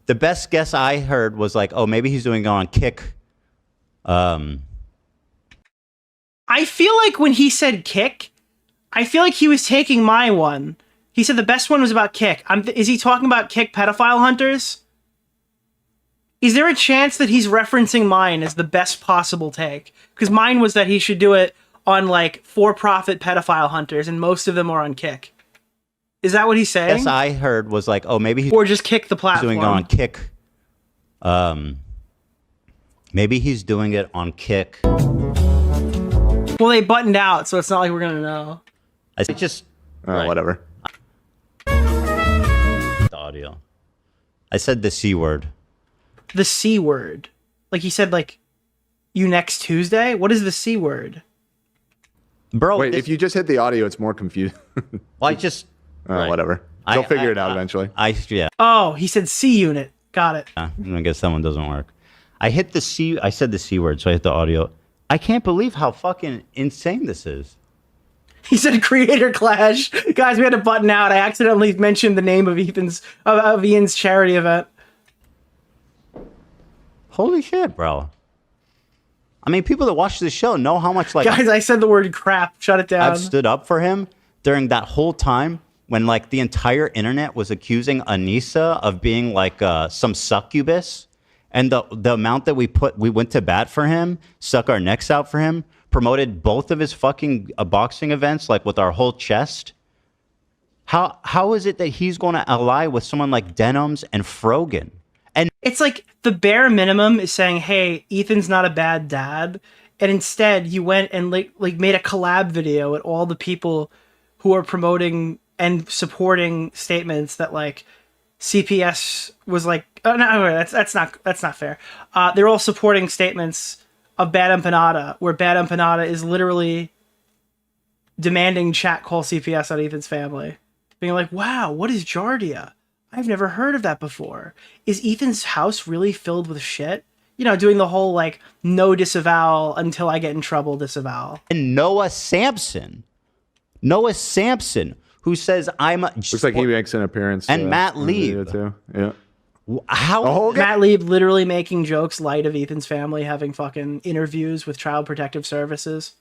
The best guess I heard was like, oh, maybe he's doing it on Kick. I feel like when he said Kick, I feel like he was taking my one. He said the best one was about Kick. Is he talking about Kick pedophile hunters? Is there a chance that he's referencing mine as the best possible take? Because mine was that he should do it on, like, for-profit pedophile hunters, and most of them are on Kick. Is that what he's saying? Yes, I heard was like, oh, maybe he's... Or just Kick the platform. Doing it on Kick. Maybe he's doing it on Kick. Well, they buttoned out, so it's not like we're going to know. I just... Right. Whatever. The audio. I said the C word. The C word. Like he said, like, you next Tuesday? What is the C word? Bro, wait, if you just hit the audio, it's more confusing. Well, I just... Whatever. They'll figure it out eventually. Yeah. Oh, he said C unit. Got it. I guess that one doesn't work. I hit the C... I said the C word, so I hit the audio. I can't believe how fucking insane this is. He said Creator Clash. Guys, we had to button out. I accidentally mentioned the name of Ian's charity event. Holy shit, bro. I mean, people that watch this show know how much, like... Guys, I said the word crap. Shut it down. I've stood up for him during that whole time. when like the entire internet was accusing Anissa of being like some succubus, and the amount that we went to bat for him, stuck our necks out for him, promoted both of his fucking boxing events like with our whole chest. How is it that he's going to ally with someone like Denims and Frogan? And it's like the bare minimum is saying, hey, Ethan's not a bad dad. And instead you went and like made a collab video with all the people who are promoting and supporting statements that like CPS was like, oh, no, that's not fair. They're all supporting statements of Bad Empanada, where Bad Empanada is literally demanding chat call CPS on Ethan's family. Being like, wow, what is Jardia? I've never heard of that before. Is Ethan's house really filled with shit? You know, doing the whole like no disavowal until I get in trouble disavowal. And Noah Sampson, who says I'm looks like he makes an appearance. And Matt Lieb too. Yeah. How Matt Lieb literally making jokes light of Ethan's family having fucking interviews with Child Protective Services.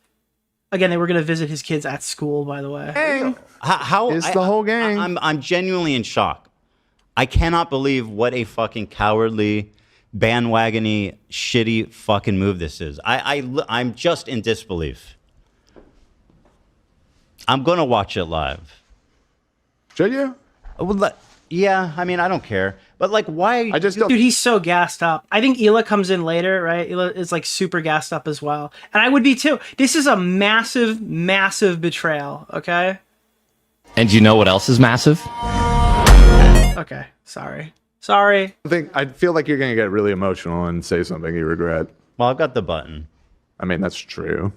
Again, they were going to visit his kids at school, by the way. How is the whole gang? I'm genuinely in shock. I cannot believe what a fucking cowardly, bandwagony, shitty fucking move this is. I'm just in disbelief. I'm gonna watch it live. Should you? Well, yeah. I mean, I don't care. But like, why? I just don't. Dude, he's so gassed up. I think Hila comes in later, right? Hila is like super gassed up as well. And I would be too. This is a massive, massive betrayal, okay? And you know what else is massive? Okay, sorry. I feel like you're gonna get really emotional and say something you regret. Well, I've got the button. I mean, that's true.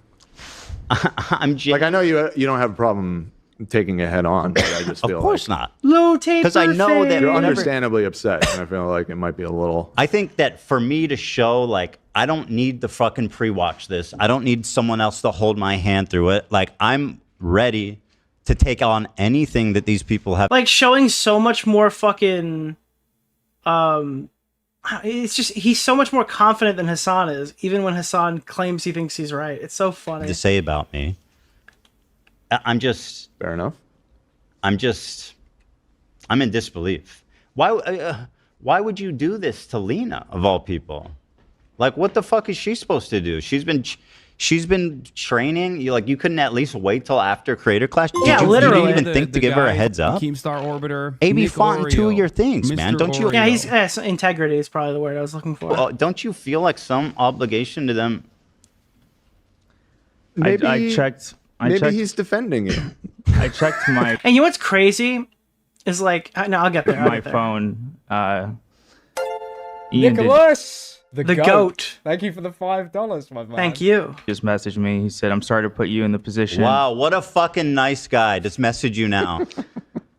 I'm like, I know you don't have a problem taking it head on, but I just feel of course not. Low tape. Because I know that you're understandably upset, and I feel like it might be a little. I think that for me to show, like, I don't need to fucking pre-watch this. I don't need someone else to hold my hand through it. Like, I'm ready to take on anything that these people have. Like, showing so much more fucking, it's just, he's so much more confident than Hassan is, even when Hassan claims he thinks he's right. It's so funny. To say about me. I'm just... Fair enough. I'm in disbelief. Why would you do this to Lena, of all people? Like, what the fuck is she supposed to do? She's been training. You couldn't at least wait till after Creator Clash? Yeah, literally. You didn't even think to give her a heads up? Keemstar Orbiter. AB Font, two of your things, man. Don't you? Yeah, he's integrity is probably the word I was looking for. Well, don't you feel like some obligation to them? Maybe I checked. Maybe he's defending you. I checked my. And you know what's crazy is like, no, I'll get there. My phone. Ian Nicholas, the the goat. goat. Thank you for the $5, my man. Thank you. just messaged me. He said, "I'm sorry to put you in the position." Wow, what a fucking nice guy. Just message you now.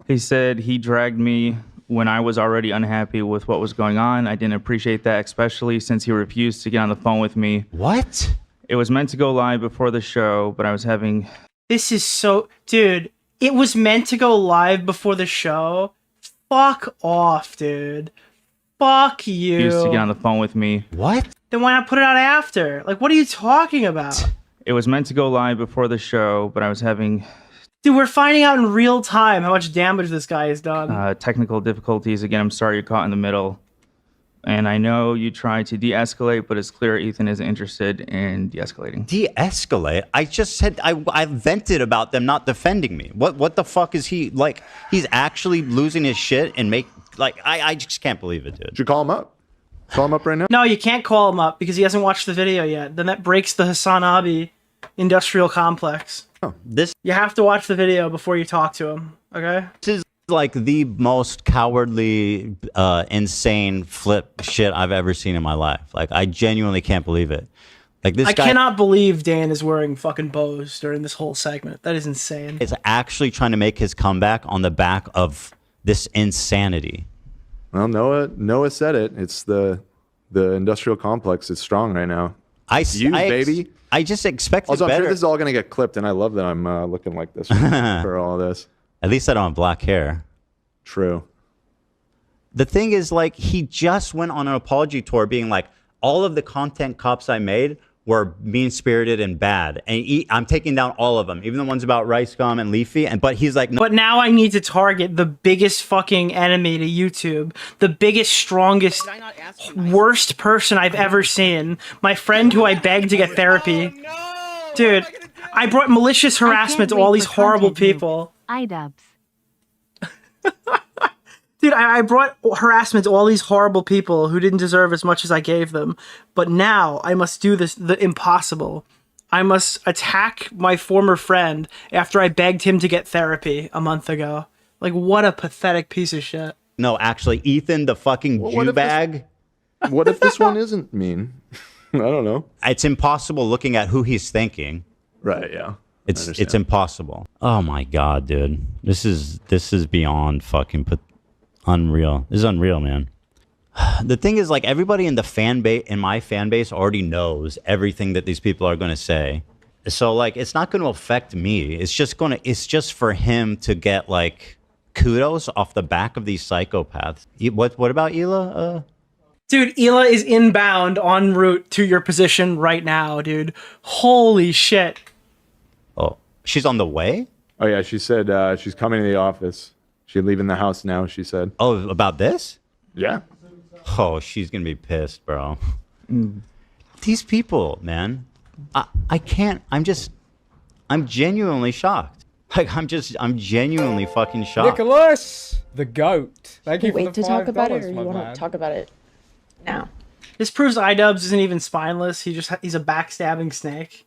He said he dragged me when I was already unhappy with what was going on. I didn't appreciate that, especially since he refused to get on the phone with me. What? It was meant to go live before the show, but I was having... This is so... Dude, it was meant to go live before the show? Fuck off, dude. Fuck you. Refused to get on the phone with me. What? Then why not put it out after? Like, what are you talking about? It was meant to go live before the show, but I was having... Dude, we're finding out in real time how much damage this guy has done. Technical difficulties. Again, I'm sorry you're caught in the middle. And I know you tried to de-escalate, but it's clear Ethan isn't interested in de-escalating. De-escalate? I just said I vented about them not defending me. What the fuck is he like? He's actually losing his shit and I just can't believe it, dude. Should you call him up? Call him up right now? No, you can't call him up because he hasn't watched the video yet. Then that breaks the Hassan Abi industrial complex. Oh, you have to watch the video before you talk to him, okay? This is like the most cowardly, insane flip shit I've ever seen in my life. Like, I genuinely can't believe it. Like, this guy cannot believe Dan is wearing fucking bows during this whole segment. That is insane. is actually trying to make his comeback on the back of this insanity. Well, Noah said it. It's the industrial complex is strong right now. Baby. I just expected also, better. I'm sure this is all going to get clipped, and I love that I'm looking like this for all this. At least I don't have black hair. True. The thing is, like, he just went on an apology tour being like, all of the content cops I made were mean-spirited and bad. And I'm taking down all of them, even the ones about Rice Gum and Leafy. But he's like, no. But now I need to target the biggest fucking enemy to YouTube, the biggest, strongest, worst person I've ever seen. My friend who I begged to get therapy. Dude, I brought malicious harassment to all these horrible people. iDubbbz. Dude, I brought harassment to all these horrible people who didn't deserve as much as I gave them. But now I must do the impossible. I must attack my former friend after I begged him to get therapy a month ago. Like, what a pathetic piece of shit. No, actually, Ethan, the fucking Jew bag. What if this one isn't mean? I don't know. It's impossible looking at who he's thinking. Right, yeah. It's impossible. Oh my god, dude. This is beyond fucking unreal. This is unreal, man. The thing is, like, everybody in the my fan base already knows everything that these people are going to say. So, like, it's not going to affect me. It's just for him to get, like, kudos off the back of these psychopaths. What about Hila? Dude, Hila is inbound en route to your position right now, dude. Holy shit. Oh, she's on the way? Oh, yeah, she said she's coming to the office. She's leaving the house now, she said. Oh, about this? Yeah. Oh, she's going to be pissed, bro. These people, man. I can't. I'm genuinely shocked. Like, I'm genuinely fucking shocked. Nicholas, the goat. Thank you for Wait the to talk about it, or $5, you my want man. to talk about it now? This proves iDubbbz isn't even spineless. He's a backstabbing snake.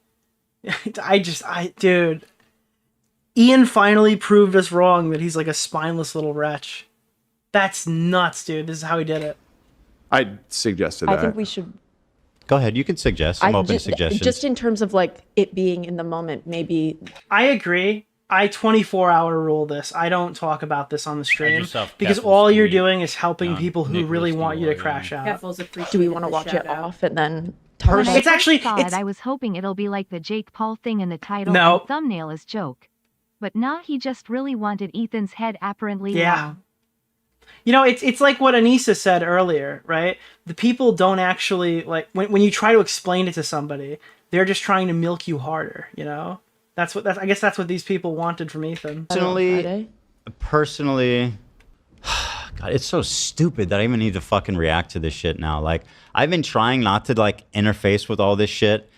Dude. Ian finally proved us wrong that he's like a spineless little wretch. That's nuts, dude. This is how he did it. I suggested that. I think we should. Go ahead. You can suggest. I'm open to suggestions. Just in terms of like it being in the moment, maybe. I agree. I 24-hour rule this. I don't talk about this on the stream yourself because Keffel's all you're tweet doing is helping people who Nicholas really want you to DeOrio. crash out. Do we want to watch it off and then? Talk When about I It's actually- first saw it's- it, I was hoping it'll be like the Jake Paul thing in the title No. and thumbnail is joke. But nah, he just really wanted Ethan's head apparently Yeah. long. You know, it's like what Anissa said earlier, right? The people don't actually, like, when you try to explain it to somebody, they're just trying to milk you harder, you know? I guess that's what these people wanted from Ethan. Personally, God, it's so stupid that I even need to fucking react to this shit now. Like, I've been trying not to, like, interface with all this shit,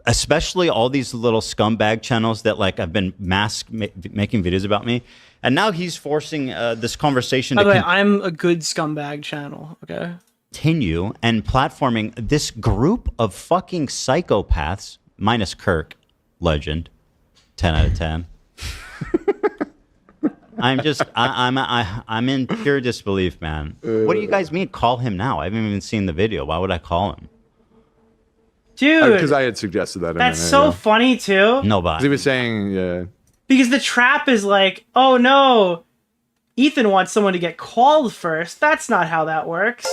especially all these little scumbag channels that, like, have been making videos about me. And now he's forcing this conversation By to the way, I'm a good scumbag channel, okay? continue and platforming this group of fucking psychopaths, minus Kirk, legend, 10 out of 10. I'm in pure disbelief, man. What do you guys mean? Call him now? I haven't even seen the video. Why would I call him? Dude, because I had suggested that. that's so funny too. Nobody. He was saying, yeah. Because the trap is like, oh no, Ethan wants someone to get called first. That's not how that works.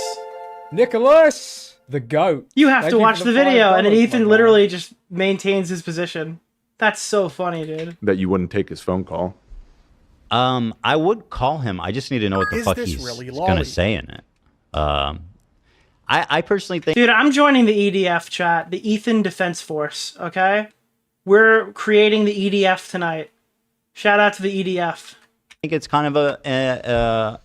Nicholas, the goat. You have Thank to you watch for the video, and then $5, Ethan my literally just maintains his position. That's so funny, dude. That you wouldn't take his phone call. I would call him. I just need to know what the Is fuck this he's really going to lolly? say in it. I personally think... Dude, I'm joining the EDF chat, the Ethan Defense Force, okay? We're creating the EDF tonight. Shout out to the EDF. I think it's kind of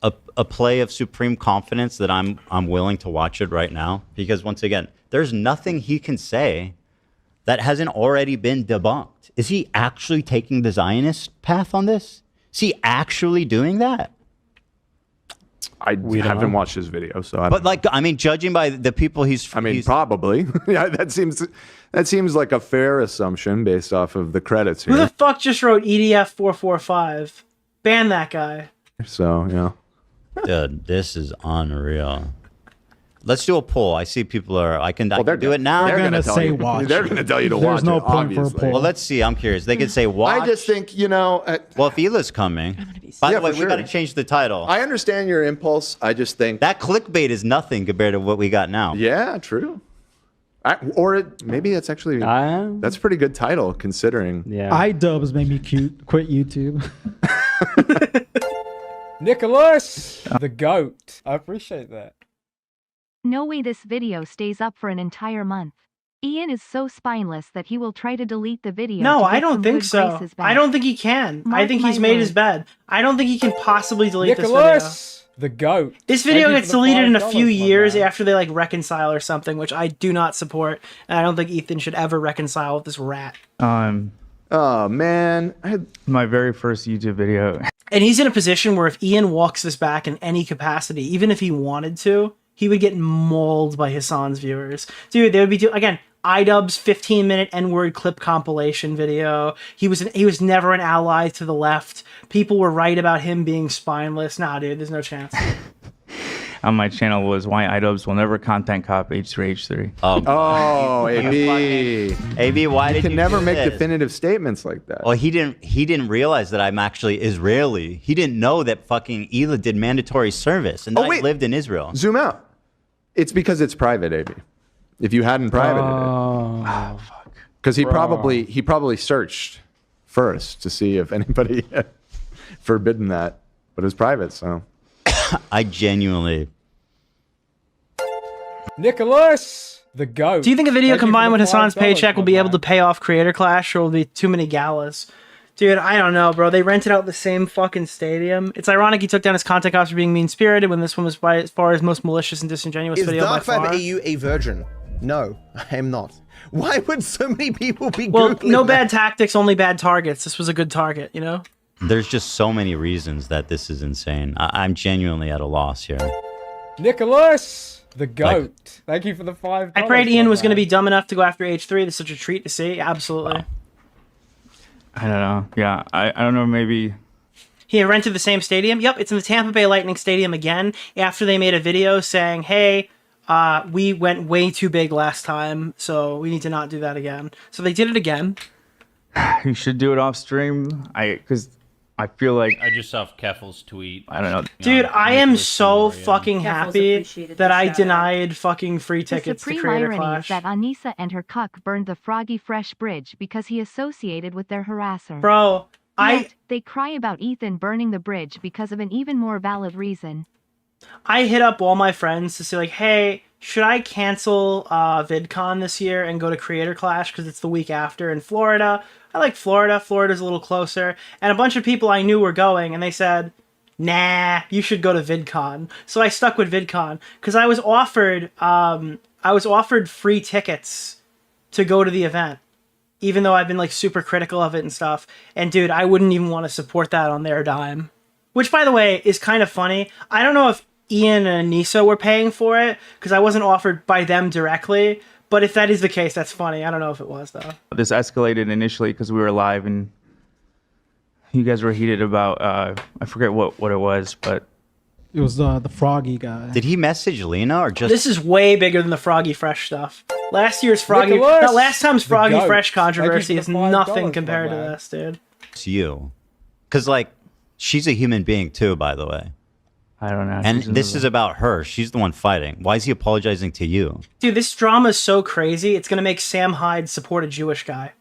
a play of supreme confidence that I'm willing to watch it right now, because once again, there's nothing he can say that hasn't already been debunked. Is he actually taking the Zionist path on this? Is he actually doing that? I haven't watched his video, so I don't But like, I mean, judging by the people he's probably. Yeah, that seems like a fair assumption based off of the credits Who the here. fuck just wrote EDF 445? Ban that guy. So, yeah. Dude, this is unreal. Let's do a poll. I see people are. I can do it now. They're gonna say watch. They're gonna tell you to watch. no it, obviously. Well, let's see. I'm curious. They could say watch. I just think, you know. Well, if Hila's coming. By the way, we got to change the title. I understand your impulse. I just think that clickbait is nothing compared to what we got now. Yeah, true. Maybe that's actually that's a pretty good title considering. iDubbbz made me quit YouTube. Nicholas, the goat. I appreciate that. No way this video stays up for an entire month. Ian is so spineless that he will try to delete the video. No, to I get don't some think good so. graces back. I don't think he can. I Mark think he's my made his words. bed. I don't think he can possibly delete this video. Nicholas, the goat. This video Thank you gets for the deleted in a $5, few my years man. after they like reconcile or something, which I do not support. And I don't think Ethan should ever reconcile with this rat. Oh man, my very first YouTube video. And he's in a position where if Ian walks this back in any capacity, even if he wanted to, he would get mauled by Hassan's viewers. Dude, they would be again, iDubbbz 15-minute N-word clip compilation video. He was never an ally to the left. People were right about him being spineless. Nah, dude, there's no chance. On my channel was why iDubbbz will never content cop H3H3. Oh, AB. AB, why did you you never do make this? definitive statements like that? Well, he didn't realize that I'm actually Israeli. He didn't know that fucking Ela did mandatory service and that I lived in Israel. Zoom out. It's because it's private, AB. If you hadn't privated Oh, it, because he probably searched first to see if anybody had forbidden that, but it's private, so. I genuinely. Nicholas, the goat. Do you think a video Thank you combined for with the Hassan's $5, paycheck will my be man. able to pay off Creator Clash, or will be too many galas? Dude, I don't know, bro. They rented out the same fucking stadium. It's ironic he took down his content cops for being mean-spirited when this one was by as far as most malicious and disingenuous Is video by Dark Vibe far. EU a virgin? No, I am not. Why would so many people be Well, Googling no that? bad tactics, only bad targets. This was a good target, you know? There's just so many reasons that this is insane. I'm genuinely at a loss here. Nicholas, the goat. Thank you for the $5. I prayed Ian my was going to man. be dumb enough to go after H3. This is such a treat to see. Absolutely. I don't know. Yeah, I don't know. Maybe He rented the same stadium. Yep, it's in the Tampa Bay Lightning Stadium again after they made a video saying, hey, we went way too big last time, so we need to not do that again. So they did it again. you should do it off stream. Because I feel like I just saw Keffel's tweet. I don't know. Dude, I am Nicholas so DeOrio. fucking happy that I denied fucking free The tickets to supreme Creator irony Clash. is that Anissa and her cuck burned the Froggy Fresh bridge because he associated with their harasser. Bro, Yet, they cry about Ethan burning the bridge because of an even more valid reason. I hit up all my friends to say, like, hey, should I cancel VidCon this year and go to Creator Clash because it's the week after in Florida? I like Florida. Florida's a little closer. And a bunch of people I knew were going, and they said, nah, you should go to VidCon. So I stuck with VidCon because I was offered free tickets to go to the event, even though I've been like super critical of it and stuff. And dude, I wouldn't even want to support that on their dime. Which, by the way, is kind of funny. I don't know if Ian and Anissa were paying for it because I wasn't offered by them directly. But if that is the case, that's funny. I don't know if it was, though. This escalated initially because we were live and you guys were heated about, I forget what it was, but. It was the Froggy guy. Did he message Lena or just? This is way bigger than the Froggy Fresh stuff. Last time's Froggy goat. Fresh controversy Thank is you for the $5, nothing compared to my man. this, dude. It's you. Because, like, she's a human being, too, by the way. I don't know. And this is about her. She's the one fighting. Why is he apologizing to you? Dude, this drama is so crazy, it's going to make Sam Hyde support a Jewish guy.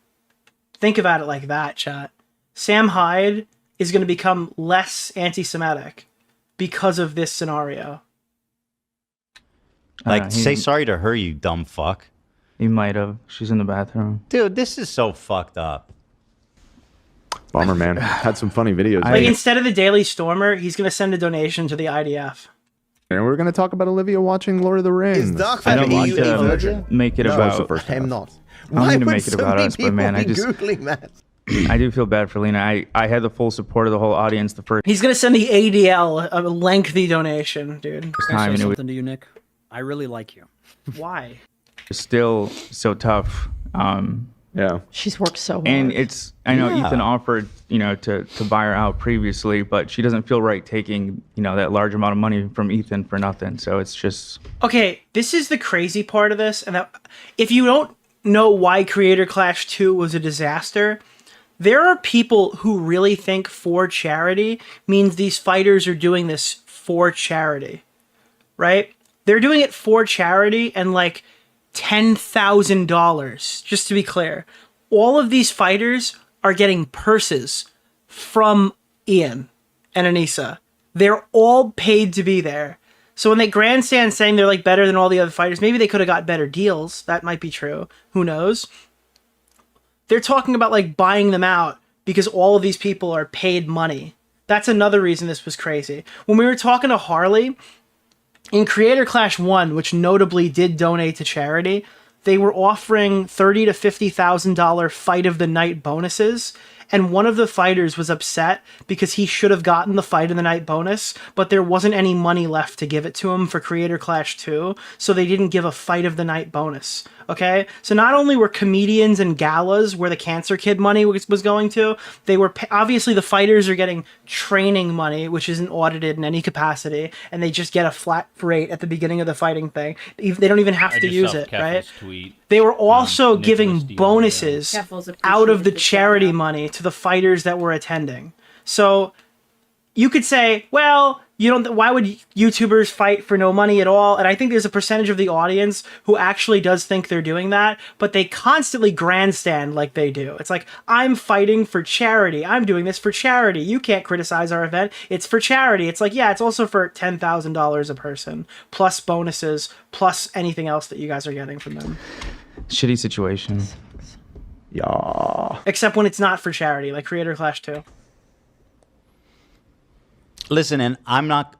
Think about it like that, chat. Sam Hyde is going to become less anti-Semitic because of this scenario. Like, say sorry to her, you dumb fuck. He might have. She's in the bathroom. Dude, this is so fucked up. Bummer, man. Had some funny videos. Like, instead of the Daily Stormer, he's going to send a donation to the IDF. And we're going to talk about Olivia watching Lord of the Rings. Is Dark I don't Vibe want EU a to virgin? make it No, about. I am not. I don't Why mean to would make it so about many us, but man, people I just. be Googling that? I do feel bad for Lena. I had the full support of the whole audience the first He's going to send the ADL a lengthy donation, dude. time, and it was Something to you, Nick. I really like you. Why? still so tough. Yeah. She's worked so hard. And it's, I know Yeah. Ethan offered, to buy her out previously, but she doesn't feel right taking, that large amount of money from Ethan for nothing. So it's just. Okay, this is the crazy part of this, and that if you don't know why Creator Clash 2 was a disaster, there are people who really think for charity means these fighters are doing this for charity, right? They're doing it for charity and like $10,000, just to be clear. All of these fighters are getting purses from Ian and Anissa. They're all paid to be there. So when they grandstand saying they're like better than all the other fighters, maybe they could have got better deals. That might be true. Who knows? They're talking about like buying them out because all of these people are paid money. That's another reason this was crazy. When we were talking to Harley, in Creator Clash 1, which notably did donate to charity, they were offering $30,000 to $50,000 fight of the night bonuses. And one of the fighters was upset because he should have gotten the fight of the night bonus, but there wasn't any money left to give it to him for Creator Clash 2, so they didn't give a fight of the night bonus. Okay? So not only were comedians and galas where the Cancer Kid money was going to, they were obviously the fighters are getting training money, which isn't audited in any capacity, and they just get a flat rate at the beginning of the fighting thing. They don't even have to use it, right? Tweet. They were also giving Nicholas DeOrio. bonuses Keffels out of the appreciated the charity money to the fighters that were attending. So you could say, well, you don't. Why would YouTubers fight for no money at all? And I think there's a percentage of the audience who actually does think they're doing that, but they constantly grandstand like they do. It's like, I'm fighting for charity. I'm doing this for charity. You can't criticize our event. It's for charity. It's like, yeah, it's also for $10,000 a person, plus bonuses, plus anything else that you guys are getting from them. Shitty situation. Yeah. Except when it's not for charity, like Creator Clash 2. Listen, and I'm not.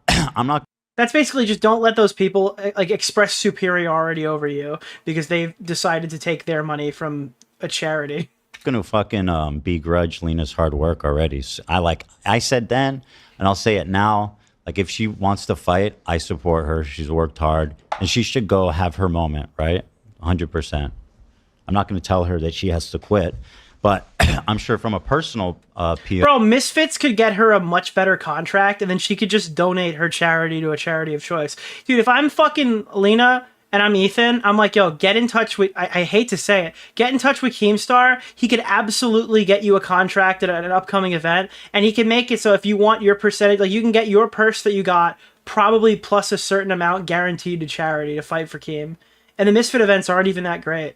That's basically just don't let those people like express superiority over you because they've decided to take their money from a charity. Gonna fucking begrudge Lena's hard work already. So I said then, and I'll say it now. Like, if she wants to fight, I support her. She's worked hard, and she should go have her moment, right? 100%. I'm not going to tell her that she has to quit, but I'm sure from a personal PR. Bro, Misfits could get her a much better contract, and then she could just donate her charity to a charity of choice. Dude, if I'm fucking Lena and I'm Ethan, I'm like, yo, get in touch with, I hate to say it, get in touch with Keemstar. He could absolutely get you a contract at an upcoming event, and he can make it so if you want your percentage, like you can get your purse that you got, probably plus a certain amount guaranteed to charity to fight for Keem. And the Misfit events aren't even that great.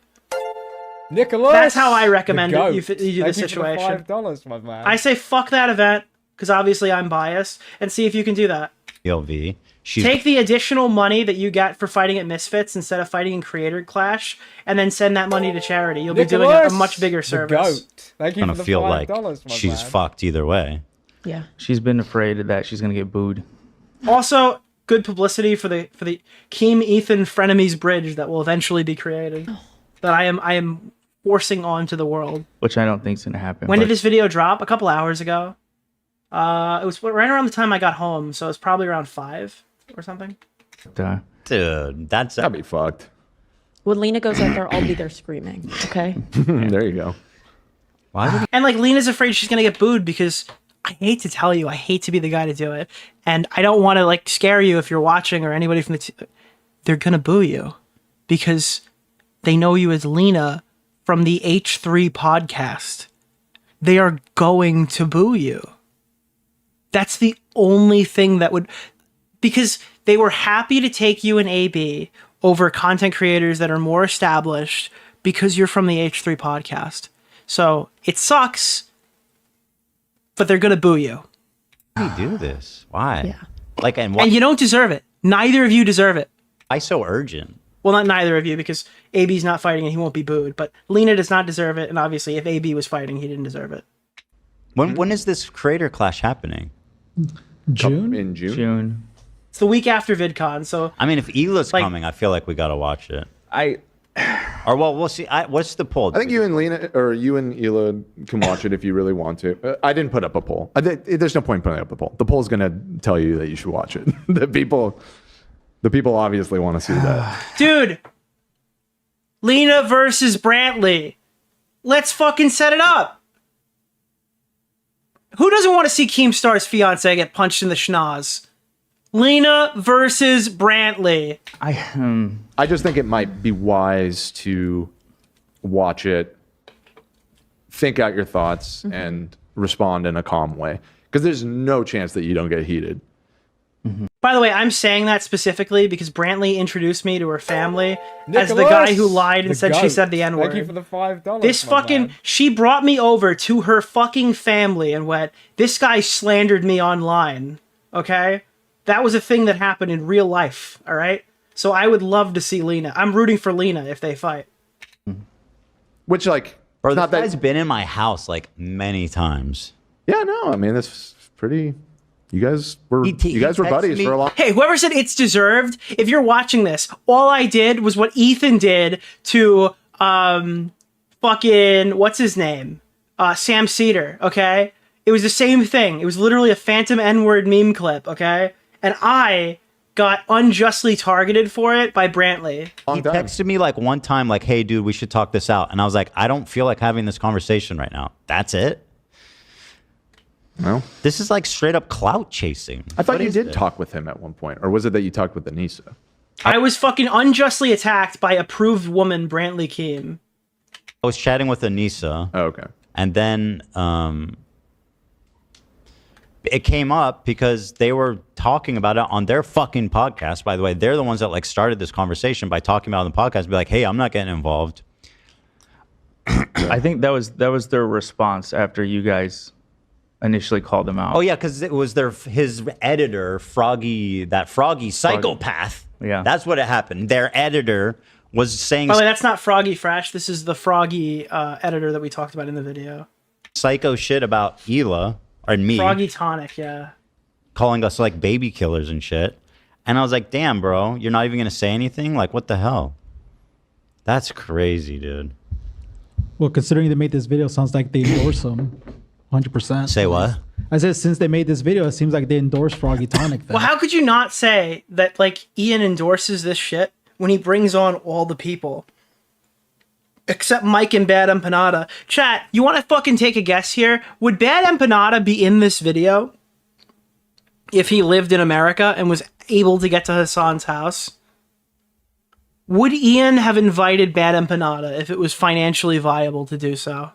Nicholas, that's how I recommend the it. You goat. do the Thank you for situation. $5, my man. I say fuck that event because obviously I'm biased, and see if you can do that. PLV. Take the additional money that you get for fighting at Misfits instead of fighting in Creator Clash, and then send that money to charity. You'll be doing a much bigger service. Goat. Thank you Gonna for the feel $5, like my she's man. fucked either way. Yeah. She's been afraid of that she's gonna get booed. Also, good publicity for the Keem Ethan frenemies bridge that will eventually be created. That I am forcing onto the world. Which I don't think's gonna happen. When but did this video drop? A couple hours ago. It was right around the time I got home, so it's probably around 5 or something. Dude, that'd be fucked. When Lena goes out there, I'll be there screaming. Okay. There you go. Why? And like Lena's afraid she's gonna get booed because I hate to tell you, I hate to be the guy to do it, and I don't want to like scare you if you're watching or anybody from they're gonna boo you because they know you as Lena from the H3 podcast. They are going to boo you. That's the only thing that would, because they were happy to take you and AB over content creators that are more established because you're from the H3 podcast. So it sucks, but they're going to boo you. Why do you do this? Why? Yeah. Like, and you don't deserve it. Neither of you deserve it. Why so urgent? Well, not neither of you, because AB's not fighting and he won't be booed. But Lena does not deserve it, and obviously, if AB was fighting, he didn't deserve it. When is this Creator Clash happening? June? In June? June. It's the week after VidCon, so... I mean, if Ela's coming, I feel like we gotta watch it. Or, well, we'll see. What's the poll? I think you and Lena, or you and Ela can watch it if you really want to. I didn't put up a poll. There's no point putting up a poll. The poll's going to tell you that you should watch it. The people obviously want to see that. Dude! Lena versus Brantley. Let's fucking set it up. Who doesn't want to see Keemstar's fiance get punched in the schnoz? Lena versus Brantley. I just think it might be wise to watch it, think out your thoughts, and respond in a calm way. Because there's no chance that you don't get heated. By the way, I'm saying that specifically because Brantley introduced me to her family as the guy who lied and said she said the N-word. Thank you for the $5. This fucking... She brought me over to her fucking family and went, this guy slandered me online. Okay? That was a thing that happened in real life, all right? So I would love to see Lena. I'm rooting for Lena if they fight. Which, like, bro, not this guy's been in my house like many times. Yeah, no, I mean that's pretty. You guys were buddies for a long. Hey, whoever said it's deserved, if you're watching this, all I did was what Ethan did to fucking what's his name? Sam Cedar, okay? It was the same thing. It was literally a phantom N-word meme clip, okay? And I got unjustly targeted for it by Brantley. He texted me like one time, like, "Hey, dude, we should talk this out." And I was like, "I don't feel like having this conversation right now." That's it. No, this is like straight up clout chasing. I thought What you is did this? talk with him at one point, or was it that you talked with Anissa? I was fucking unjustly attacked by approved woman Brantley Keem. I was chatting with Anissa. Oh, okay. And then it came up because they were talking about it on their fucking podcast. By the way, they're the ones that like started this conversation by talking about it on the podcast. Be like, "Hey, I'm not getting involved." I think that was their response after you guys initially called them out. Oh yeah, because it was his editor, Froggy psychopath. Yeah, that's what it happened. Their editor was saying By the way, that's not Froggy Fresh. This is the Froggy editor that we talked about in the video. psycho shit about Hila and me, Froggy Tonic, yeah. calling us like baby killers and shit. And I was like, "Damn, bro, you're not even gonna say anything? Like, what the hell? That's crazy, dude." Well, considering they made this video, sounds like they endorse him 100%. Say what? I said since they made this video, it seems like they endorse Froggy Tonic. Then. Well, how could you not say that, like, Ian endorses this shit when he brings on all the people? Except Mike and Bad Empanada. Chat, you want to fucking take a guess here? Would Bad Empanada be in this video if he lived in America and was able to get to Hassan's house? Would Ian have invited Bad Empanada if it was financially viable to do so?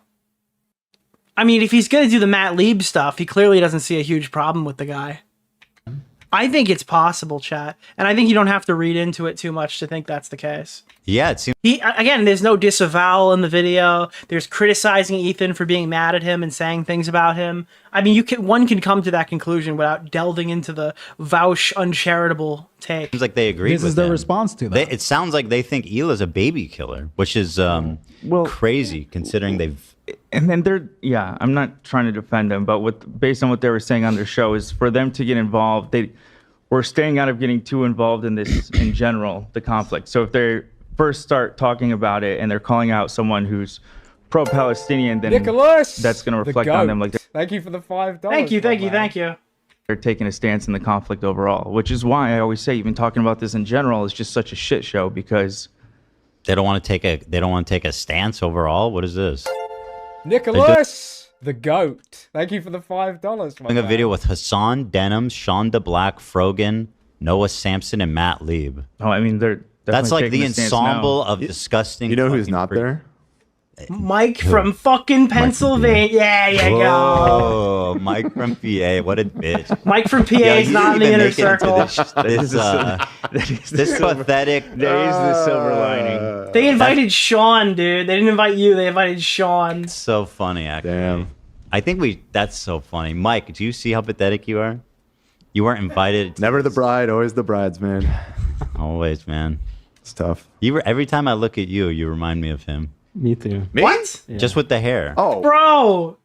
I mean, if he's going to do the Matt Lieb stuff, he clearly doesn't see a huge problem with the guy. I think it's possible, chat. And I think you don't have to read into it too much to think that's the case. Yeah, it seems. Again, there's no disavowal in the video. There's criticizing Ethan for being mad at him and saying things about him. I mean, one can come to that conclusion without delving into the vouch uncharitable take. Seems like they agree. This is their response to that. It sounds like they think Hila's a baby killer, which is crazy considering they've. And then I'm not trying to defend them, but based on what they were saying on their show, is for them to get involved, they were staying out of getting too involved in this in general, the conflict. So if they first start talking about it and they're calling out someone who's pro-Palestinian, then Nicholas, that's going to the reflect on them. goat. Like Thank you for the $5. Thank you. they're taking a stance in the conflict overall, which is why I always say even talking about this in general is just such a shit show because they don't want to take a stance overall. What is this? Nicholas, the goat. Thank you for the $5. Doing a video with Hassan, Denim, Shonda Black, Frogan, Noah Sampson, and Matt Lieb. Oh, I mean, that's like the ensemble of disgusting. You know who's not there? Mike from fucking Pennsylvania. Yeah, you go. Oh, Mike from PA. What a bitch. Mike from PA is not in the inner circle. This pathetic. There is the silver lining. They invited Sean, dude. They didn't invite you. They invited Sean. So funny, actually. Damn. I think that's so funny. Mike, do you see how pathetic you are? You weren't invited. Never the bride, always the bridesmaid. Always, man. It's tough. Every time I look at you, you remind me of him. Me too. What? Yeah. Just with the hair. Oh, bro,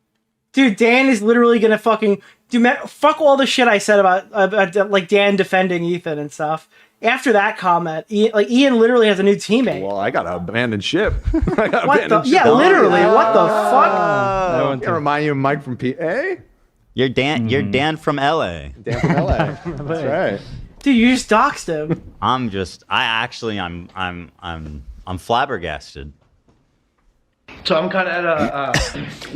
dude, Dan is literally gonna fucking fuck all the shit I said about like Dan defending Ethan and stuff. After that comment, Ian literally has a new teammate. Well, I got to abandon ship. What the? Yeah, literally. What the fuck? I can remind you of Mike from PA. You're Dan. You're Dan from LA. Dan from LA. That's right. Dude, you just doxed him. I'm flabbergasted. So I'm kind of at a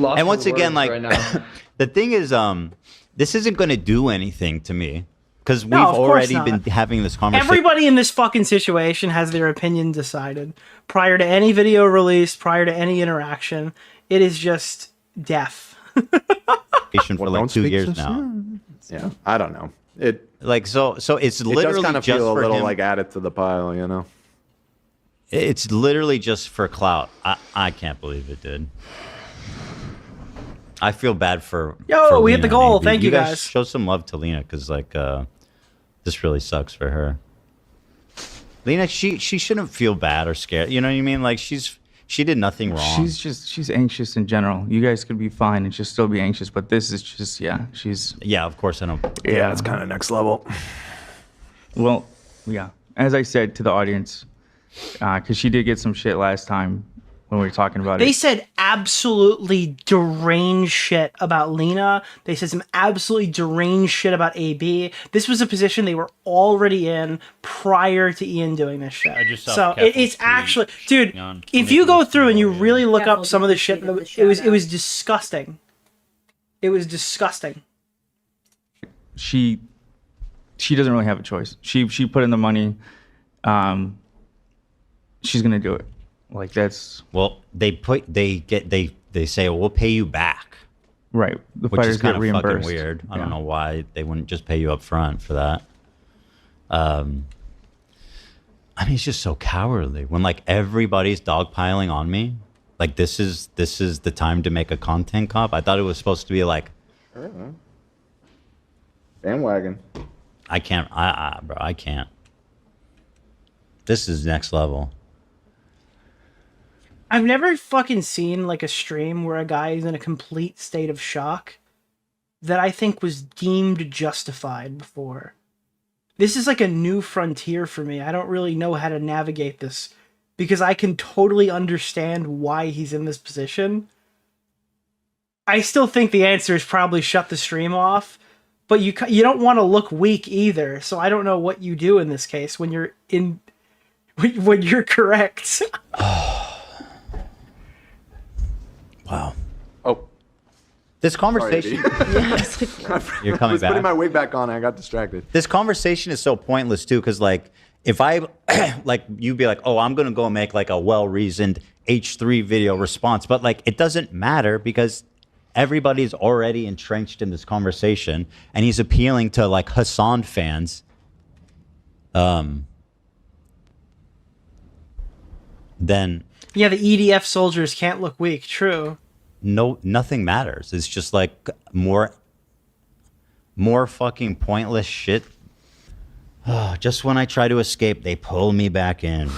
loss. And once again, like right now. the thing is, this isn't going to do anything to me because we've No, of course already not. been having this conversation. Everybody in this fucking situation has their opinion decided prior to any video release, prior to any interaction. It is just death. For like 2 years now. Yeah, I don't know. It so it's literally does kind of just feel a for little him. like added to the pile, you know. It's literally just for clout. I can't believe it, dude. I feel bad for. Yo, for we hit Lena, the goal. man. Thank you, guys. Show some love to Lena because, like, This really sucks for her. Lena, she shouldn't feel bad or scared. You know what I mean? Like she did nothing wrong. She's anxious in general. You guys could be fine and she'll still be anxious, but this is just she's of course I don't. Yeah, it's kind of next level. Well, yeah. As I said to the audience, because she did get some shit last time when we were talking about it. They said absolutely deranged shit about Lena. They said some absolutely deranged shit about AB. This was a position they were already in prior to Ian doing this shit. So it's actually, dude, if you go through and you really look up some of the shit, it was disgusting. It was disgusting. She doesn't really have a choice. She put in the money. She's gonna do it. Like that's they say we'll pay you back. Right. The which fighters is kind get of fucking reimbursed. weird. I don't Yeah. know why they wouldn't just pay you up front for that. I mean, it's just so cowardly when like everybody's dogpiling on me. Like this is the time to make a content cop. I thought it was supposed to be like bandwagon. I can't. Bro, I can't. This is next level. I've never fucking seen like a stream where a guy is in a complete state of shock that I think was deemed justified before. This is like a new frontier for me. I don't really know how to navigate this because I can totally understand why he's in this position. I still think the answer is probably shut the stream off, but you don't want to look weak either. So I don't know what you do in this case when you're correct. Wow. Oh. This conversation. You're coming I was back. putting my wig back on. I got distracted. This conversation is so pointless too, because like if I like you'd be like, oh, I'm gonna go make like a well-reasoned H3 video response, but like it doesn't matter because everybody's already entrenched in this conversation, and he's appealing to like Hassan fans. Then Yeah, the EDF soldiers can't look weak. True. nothing matters. It's just like more fucking pointless shit. Just when I try to escape, they pull me back in. All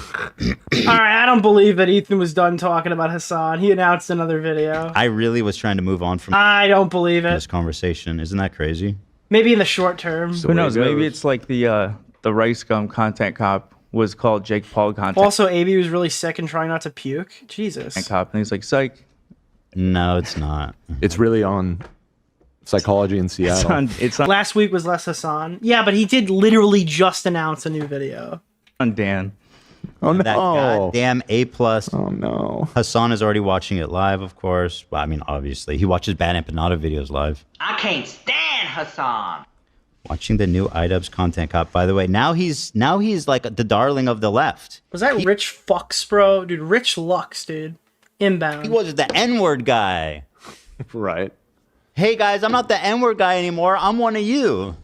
right, I don't believe that Ethan was done talking about Hassan. He announced another video. I really was trying to move on from I don't believe it. this conversation. Isn't that crazy? Maybe in the short term. Who knows? Maybe it's like the Rice Gum content cop was called Jake Paul content Also, AB was really sick and trying not to puke. Jesus. cop, and he's like, psych. No, it's not. It's really on psychology in Seattle. It's on Last week was less Hassan. Yeah, but he did literally just announce a new video. Dan. Oh no! That goddamn A+. Oh no! Hassan is already watching it live, of course. Well, I mean, obviously, he watches Bad Empanada videos live. I can't stand Hassan. Watching the new iDubbbz content cop. By the way, now he's like the darling of the left. Was that Rich Fox, bro? Dude, Rich Lux, dude. Inbound. He was the N-word guy. Right. Hey guys, I'm not the N-word guy anymore. I'm one of you.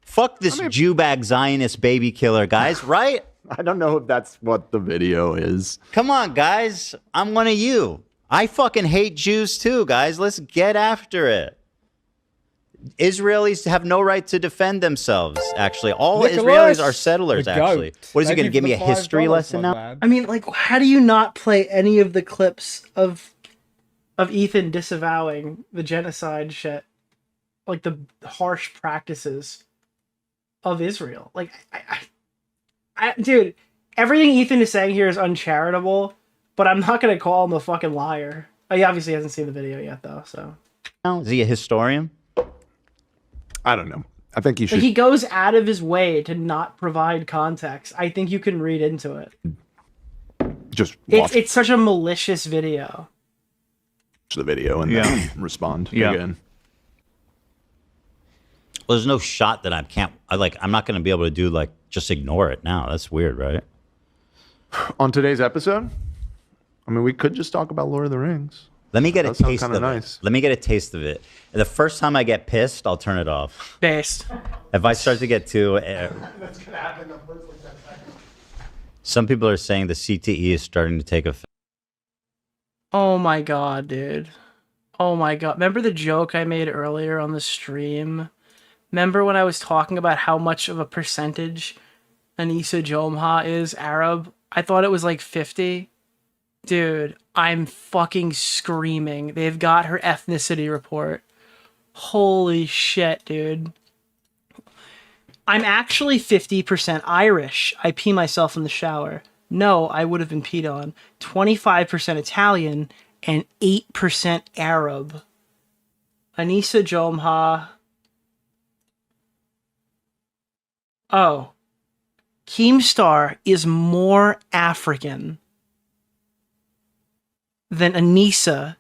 Fuck this Jew bag Zionist baby killer, guys. Right? I don't know if that's what the video is. Come on, guys. I'm one of you. I fucking hate Jews too, guys. Let's get after it. Israelis have no right to defend themselves, actually. All Nicholas, Israelis are settlers, the actually. goat. What is he Thank going to you give for me a the history $5, lesson my now? man. I mean, like, how do you not play any of the clips of Ethan disavowing the genocide shit? Like, the harsh practices of Israel. Like, dude, everything Ethan is saying here is uncharitable, but I'm not going to call him a fucking liar. He obviously hasn't seen the video yet, though, so. Is he a historian? I don't know. I think you should. Like, he goes out of his way to not provide context. I think you can read into it. Just watch It's such a malicious video. the video and then respond again. Well, there's no shot that I'm not going to be able to do like just ignore it now. That's weird, right? On today's episode, I mean, we could just talk about Lord of the Rings. Let me get a taste of nice. it. Let me get a taste of it. The first time I get pissed, I'll turn it off. Based. If I start to get too... That's gonna happen. Some people are saying the CTE is starting to take effect. Oh my god, dude. Oh my god. Remember the joke I made earlier on the stream Remember when I was talking about how much of a percentage Anissa Jomha is Arab? I thought it was like 50. Dude, I'm fucking screaming. They've got her ethnicity report. Holy shit, dude. I'm actually 50% Irish. I pee myself in the shower. No, I would have been peed on. 25% Italian and 8% Arab. Anissa Jomha. Oh. Keemstar is more African than Anissa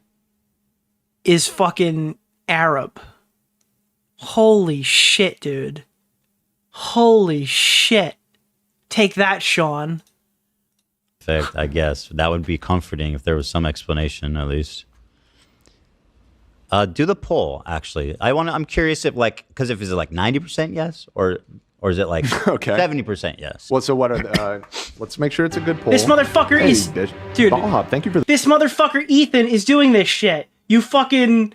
is fucking Arab. Holy shit, dude. Holy shit. Take that, Sean. Fact, I guess. That would be comforting if there was some explanation, at least. Do the poll, actually. I'm curious if, like, because if is it like 90% yes? Or is it like 70% yes? Well, so what are the, let's make sure it's a good poll. This motherfucker is... Dude. Ball Hop, thank you for This motherfucker Ethan is doing this shit. You fucking...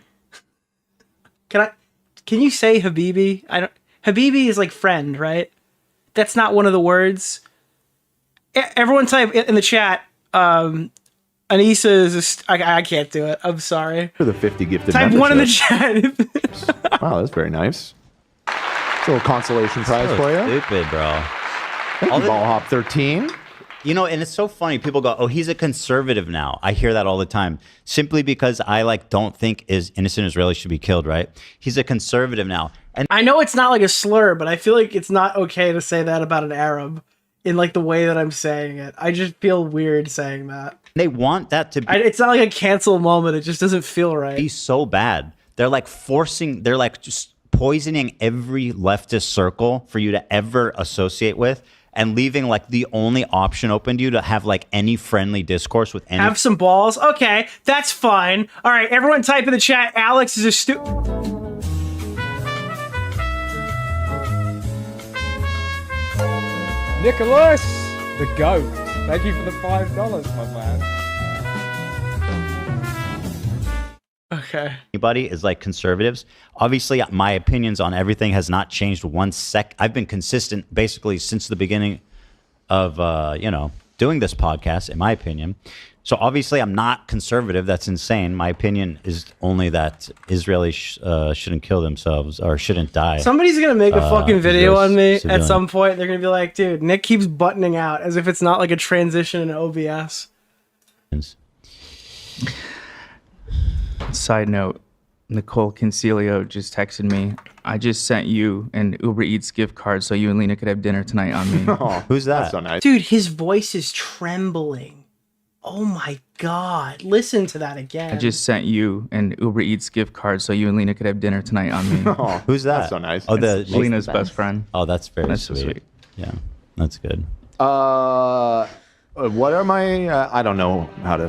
Can you say Habibi? Habibi is like friend, right? That's not one of the words. Everyone type in the chat, Anissa is I can't do it. I'm sorry. For the 50 gifted Type membership. one in the chat. Wow, that's very nice. It's a little consolation prize So for you. stupid, bro. Thank you, Ball Hop 13. You know, and it's so funny. People go, "Oh, he's a conservative now." I hear that all the time, simply because I don't think innocent Israelis should be killed. Right? He's a conservative now, and I know it's not like a slur, but I feel like it's not okay to say that about an Arab in like the way that I'm saying it. I just feel weird saying that. they want that to be. It's not like a cancel moment. It just doesn't feel right. Be so bad. They're like they're like just poisoning every leftist circle for you to ever associate with, and leaving like the only option open to you to have like any friendly discourse with any. Have some balls. Okay, that's fine. All right, everyone type in the chat. Alex is a Nicholas, the goat. Thank you for the $5, my man. Okay. Anybody is like conservatives. Obviously, my opinions on everything has not changed one sec. I've been consistent basically since the beginning of doing this podcast, in my opinion. So obviously, I'm not conservative. That's insane. My opinion is only that Israelis shouldn't kill themselves or shouldn't die. Somebody's gonna make a fucking video on me civilian. at some point. They're gonna be like, dude, Nick keeps buttoning out as if it's not like a transition in OBS. Side note, Nicole Concilio just texted me. I just sent you an Uber Eats gift card so you and Lena could have dinner tonight on me. Oh, who's that? That's so nice. Dude, his voice is trembling. Oh my god. Listen to that again. I just sent you an Uber Eats gift card so you and Lena could have dinner tonight on me. Oh, who's that? That's so nice. Oh, Lena's best friend. Oh, that's very That's so sweet. sweet. Yeah, that's good. What are my? I don't know how to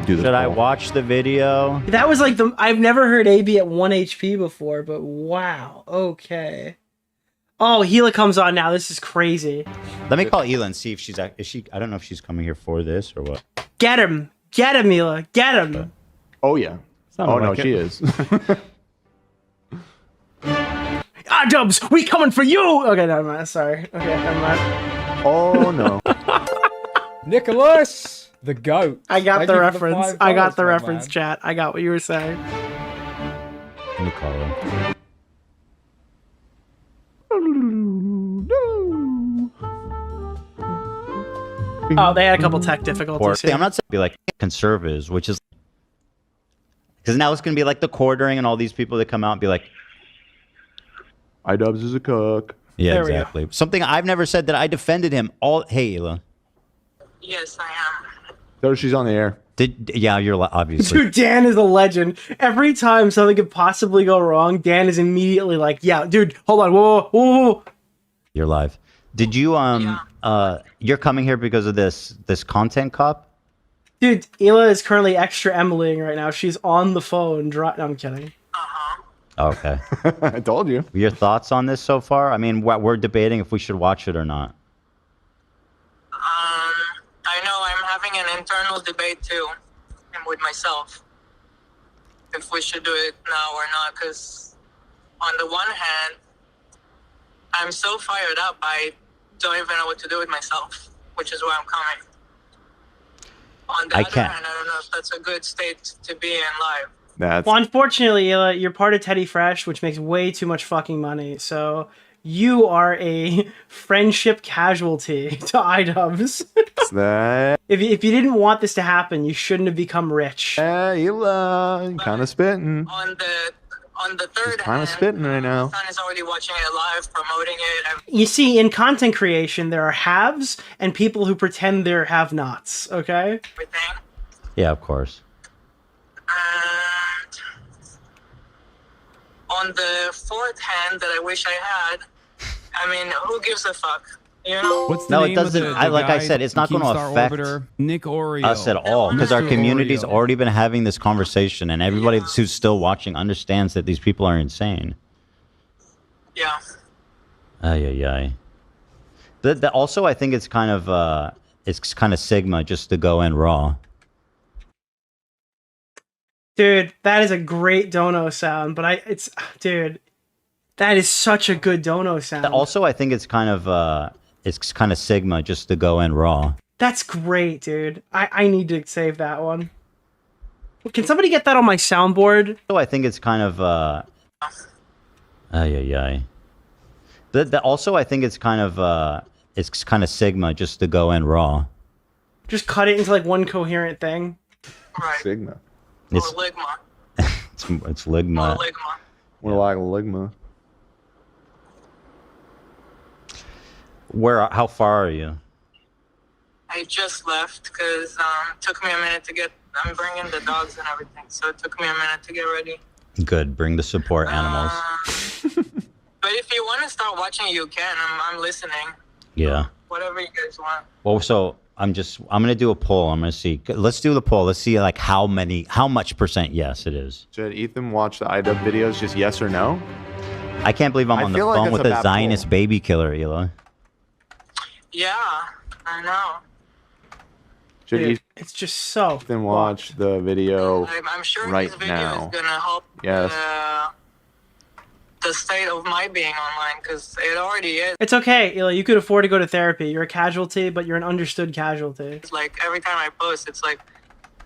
do this. Should I watch the video? That was like I've never heard AB at 1 HP before, but wow. Okay. Oh, Gila comes on now. This is crazy. Let me call Ela and see if is she. I don't know if she's coming here for this or what. Get him. Get him, Hila. Get him. Oh yeah. Oh no, like she it. is. iDubbbz, we coming for you. Okay, never mind. Sorry. Okay, never mind. Oh no. Nicholas, the goat. I got Thank the you for reference. $5, I got the my reference, man. chat. I got what you were saying. Let me call her. Oh, they had a couple tech difficulties here. I'm not saying be like conservatives, which is because now it's gonna be like the quartering and all these people that come out and be like, iDubbbz is a cook. yeah, There we go. exactly. Something I've never said that I defended him. Hey, Ela. Yes, I am. There, she's on the air. Yeah, you're obviously. Dude, Dan is a legend. Every time something could possibly go wrong, Dan is immediately like, yeah, dude, hold on. Whoa, whoa, whoa, whoa. You're live. Did you you're coming here because of this content cop? Dude, Hila is currently extra Emilying right now. She's on the phone. No, I'm kidding. Okay. I told you. Your thoughts on this so far? I mean, we're debating if we should watch it or not. I know I'm having an internal debate too, and with myself, if we should do it now or not. Because on the one hand, I'm so fired up, I don't even know what to do with myself, which is why I'm coming. On the other hand, I don't know if that's a good state to be in live. Well, unfortunately, you're part of Teddy Fresh, which makes way too much fucking money. So you are a friendship casualty to iDubbbz. If you didn't want this to happen, you shouldn't have become rich. Hila, kind of spitting. On the third Kind of spitting right now. son is already watching it live, promoting it. You see, in content creation, there are haves and people who pretend they're have-nots, okay? Yeah, of course. On the fourth hand that I wish I had, I mean, who gives a fuck? You know? What's the No, name it doesn't. Of the like I guy said, it's not going to Keemstar affect Orbiter? Nick Oreo. us at all because our Mr. community's Oreo. already been having this conversation, and everybody who's still watching understands that these people are insane. Yeah. Ay, ay, ay. Also, I think it's kind of Sigma just to go in raw. Dude, that is a great dono sound, but dude, that is such a good dono sound. Also, I think it's kind of Sigma just to go in raw. That's great, dude. I need to save that one. Can somebody get that on my soundboard? So I think it's kind of ay, ay, ay. Also, I think it's kind of Sigma just to go in raw. Just cut it into like one coherent thing. Sigma. It's Ligma. it's Ligma. We're like Ligma. How far are you? I just left because it took me a minute to get. I'm bringing the dogs and everything, so it took me a minute to get ready. Good. Bring the support animals. But if you want to start watching, you can. I'm listening. Yeah. Whatever you guys want. Well, so I'm gonna do a poll. I'm gonna see. Let's do the poll. Let's see like how much percent yes it is. Should Ethan watch the iDub videos? Just yes or no? I can't believe I'm on the feel like phone it's with a a bad Zionist baby killer, Eli. Yeah, I know. Should it's just so. Ethan watch the video I'm sure right this video now? is gonna help Yes. the state of my being online, because it already is. It's okay, Eli. You could afford to go to therapy. You're a casualty, but you're an understood casualty. It's like every time I post, it's like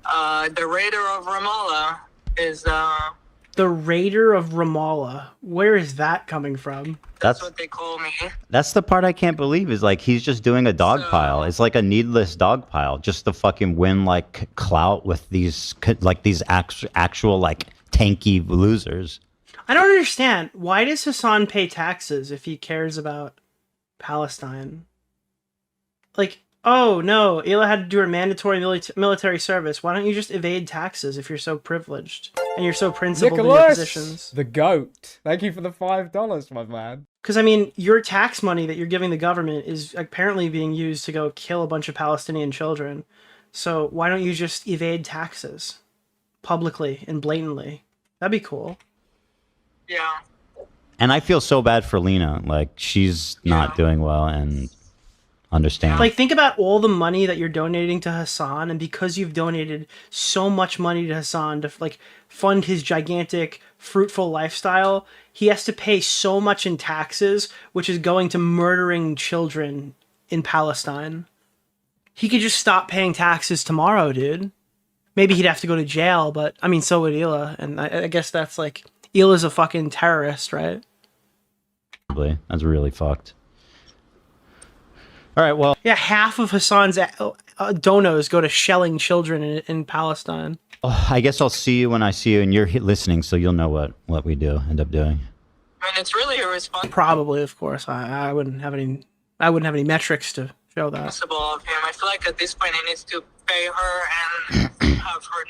the Raider of Ramallah is The Raider of Ramallah. Where is that coming from? that's what they call me. That's the part I can't believe is like he's just doing a dog pile. It's like a needless dog pile just to fucking win like clout with these actual like tanky losers. I don't understand. Why does Hassan pay taxes if he cares about Palestine? Like, oh no, Ela had to do her mandatory military service. Why don't you just evade taxes if you're so privileged and you're so principled in your positions? Nicholas, the goat. Thank you for the $5, my man. Because, I mean, your tax money that you're giving the government is apparently being used to go kill a bunch of Palestinian children. So why don't you just evade taxes publicly and blatantly? That'd be cool. Yeah. And I feel so bad for Lena. Like she's not doing well and understand. Like, think about all the money that you're donating to Hassan, and because you've donated so much money to Hassan to like fund his gigantic, fruitful lifestyle, he has to pay so much in taxes, which is going to murdering children in Palestine. He could just stop paying taxes tomorrow, dude. Maybe he'd have to go to jail, but I mean, so would Ela, and I guess that's like Ela's a fucking terrorist, right? Probably. That's really fucked. All right, well. Yeah, half of Hassan's donos go to shelling children in Palestine. Oh, I guess I'll see you when I see you, and you're listening, so you'll know what we do end up doing. I mean, it's really irresponsible Probably, of course. I wouldn't have any metrics to show that. of him. I feel like at this point he needs to pay her and have her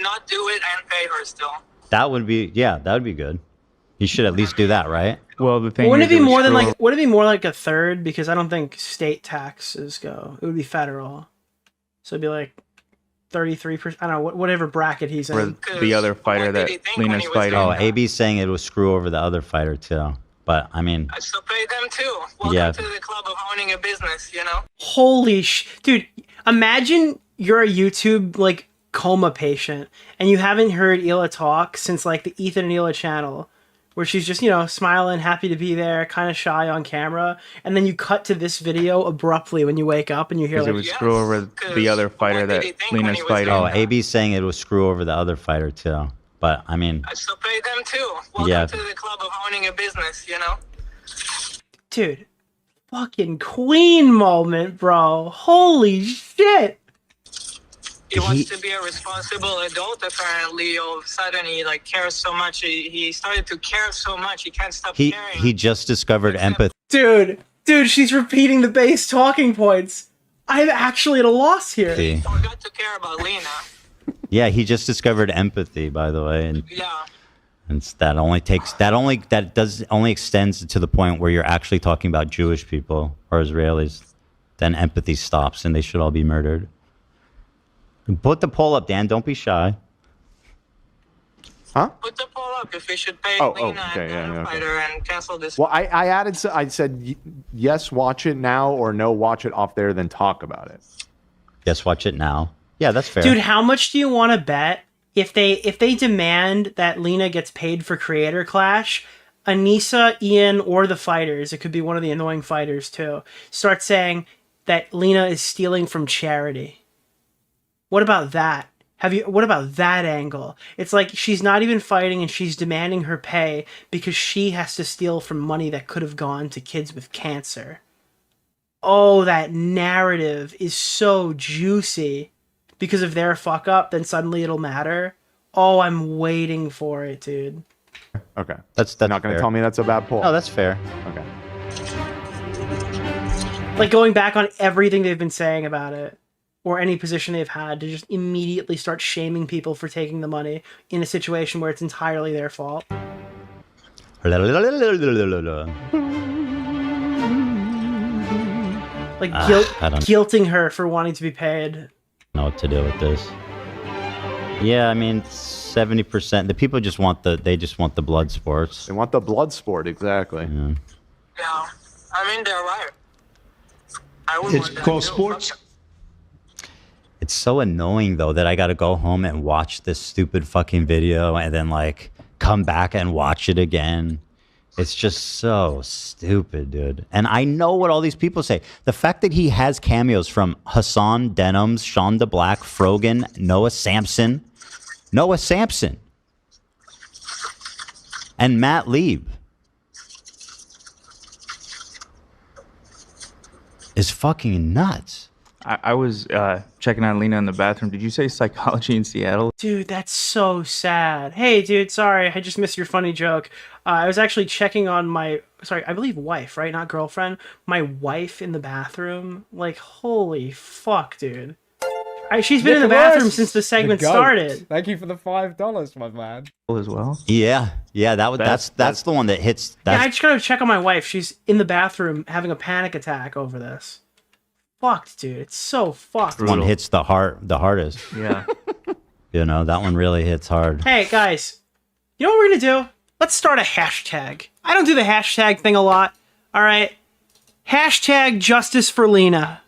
not do it and pay her still. That would be good. You should at least do that, right? Well, the thing Wouldn't it be more than like? Would it be more like a third? Because I don't think state taxes go. It would be federal, so it'd be like 33%. I don't know whatever bracket he's in. The other fighter that Lena's fighting. Oh, AB's saying it will screw over the other fighter too. But I mean, I still pay them too. Welcome to the club of owning a business. You know. Holy dude! Imagine you're a YouTube like coma patient and you haven't heard Ela talk since like the Ethan and Ela channel, where she's just, you know, smiling, happy to be there, kind of shy on camera, and then you cut to this video abruptly when you wake up and you hear Because like, it would screw over the other fighter that Lena's fighting. Oh, AB's saying it will screw over the other fighter too. But I mean, I still pay them too. Welcome yeah. to the club of owning a business, you know? dude, fucking queen moment, bro. Holy shit. He wants to be a responsible adult, apparently. All of a sudden, he like cares so much. He started to care so much. He can't stop caring. He just discovered empathy. Dude, she's repeating the base talking points. I'm actually at a loss here. Forgot to care about Lena. Yeah, he just discovered empathy, by the way, and that only extends to the point where you're actually talking about Jewish people or Israelis. Then empathy stops, and they should all be murdered. Put the poll up, Dan. Don't be shy. Huh? Put the poll up if we should pay Oh, Lena okay, and fighter and cancel this. Well, I added. I said yes, watch it now, or no, watch it off there, then talk about it. Yes, watch it now. Yeah, that's fair. Dude, how much do you want to bet if they demand that Lena gets paid for Creator Clash, Anissa, Ian, or the fighters, it could be one of the annoying fighters too, start saying that Lena is stealing from charity? What about that? What about that angle? It's like she's not even fighting and she's demanding her pay because she has to steal from money that could have gone to kids with cancer. Oh, that narrative is so juicy. Because if they're a fuck up, then suddenly it'll matter. Oh, I'm waiting for it, dude. Okay. That's not going to fair. tell me that's a bad poll. No, that's fair. Okay. Like going back on everything they've been saying about it, or any position they've had, to just immediately start shaming people for taking the money in a situation where it's entirely their fault. Like guilting her for wanting to be paid. Know what to do with this. Yeah, I mean, 70%. The people just want the blood sports. They want the blood sport, exactly. Yeah. Yeah, I mean, they're right. It's called sports. It's so annoying though that I got to go home and watch this stupid fucking video and then like come back and watch it again. It's just so stupid, dude. And I know what all these people say. The fact that he has cameos from Hassan, Denims, Shonda Black, Frogan, Noah Sampson, and Matt Lieb is fucking nuts. I was checking on Lena in the bathroom. Did you say psychology in Seattle? Dude, that's so sad. Hey, dude, sorry, I just missed your funny joke. I was actually checking on I believe wife, right? Not girlfriend. My wife in the bathroom. Like, holy fuck, dude. She's been in the bathroom since the segment started. Thank you for the $5, my man. As well. Yeah, that's the one that hits. Yeah, I just gotta check on my wife. She's in the bathroom having a panic attack over this. Fucked, dude. It's so fucked. One hits the hardest. Yeah. You know, that one really hits hard. Hey, guys. You know what we're gonna do? Let's start a hashtag. I don't do the hashtag thing a lot. Alright? Hashtag justice for Lena.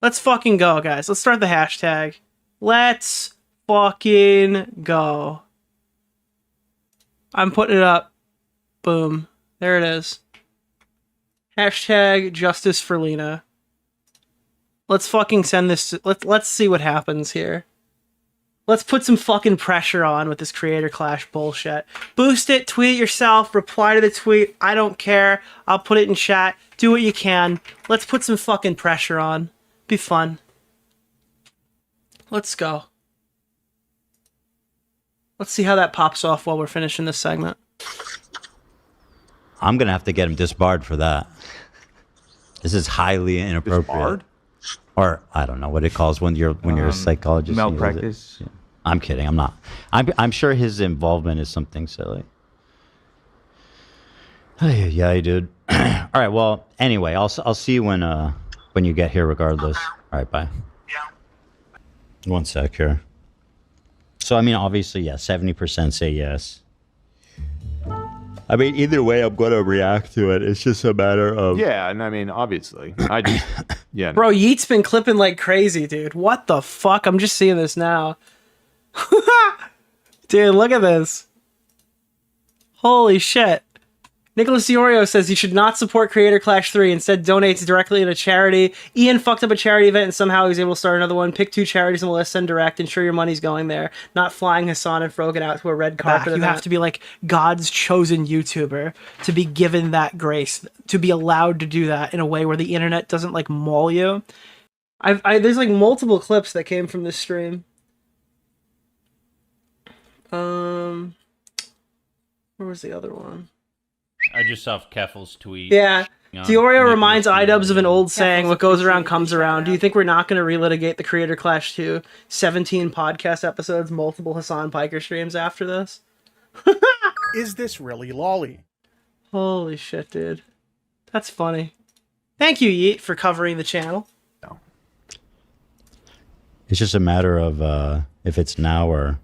Let's fucking go, guys. Let's start the hashtag. Let's fucking go. I'm putting it up. Boom. There it is. Hashtag justice for Lena. Let's fucking send this. Let's see what happens here. Let's put some fucking pressure on with this Creator Clash bullshit. Boost it, tweet it yourself, reply to the tweet. I don't care. I'll put it in chat. Do what you can. Let's put some fucking pressure on. Be fun. Let's go. Let's see how that pops off while we're finishing this segment. I'm gonna have to get him disbarred for that. This is highly inappropriate. Disbarred? Or I don't know what it calls when you're a psychologist. Malpractice. Yeah. I'm kidding. I'm not. I'm sure his involvement is something silly. Yeah, dude. All right. Well, anyway, I'll see you when you get here, regardless. All right. Bye. Yeah. One sec here. So I mean, obviously, yeah, 70% say yes. I mean, either way, I'm going to react to it. It's just a matter of... Yeah, and I mean, obviously. Yeah. Bro, Yeet's been clipping like crazy, dude. What the fuck? I'm just seeing this now. Dude, look at this. Holy shit. Nicholas DeOrio says you should not support Creator Clash 3. Instead, donates directly to charity. Ian fucked up a charity event and somehow he's able to start another one. Pick 2 charities on the list, send direct. Ensure your money's going there. Not flying Hassan and Frogan out to a red carpet. You have to be like God's chosen YouTuber to be given that grace, to be allowed to do that in a way where the internet doesn't like maul you. There's like multiple clips that came from this stream. Where was the other one? I just saw Keffel's tweet. Yeah. On DeOrio reminds Nicholas iDubbbz of an old DeOrio. saying, what goes around comes around. Do you think we're not going to relitigate the Creator Clash 2 17 podcast episodes, multiple Hassan Piker streams after this? Is this really lolly? Holy shit, dude. That's funny. Thank you, Yeet, for covering the channel. It's just a matter of if it's now or...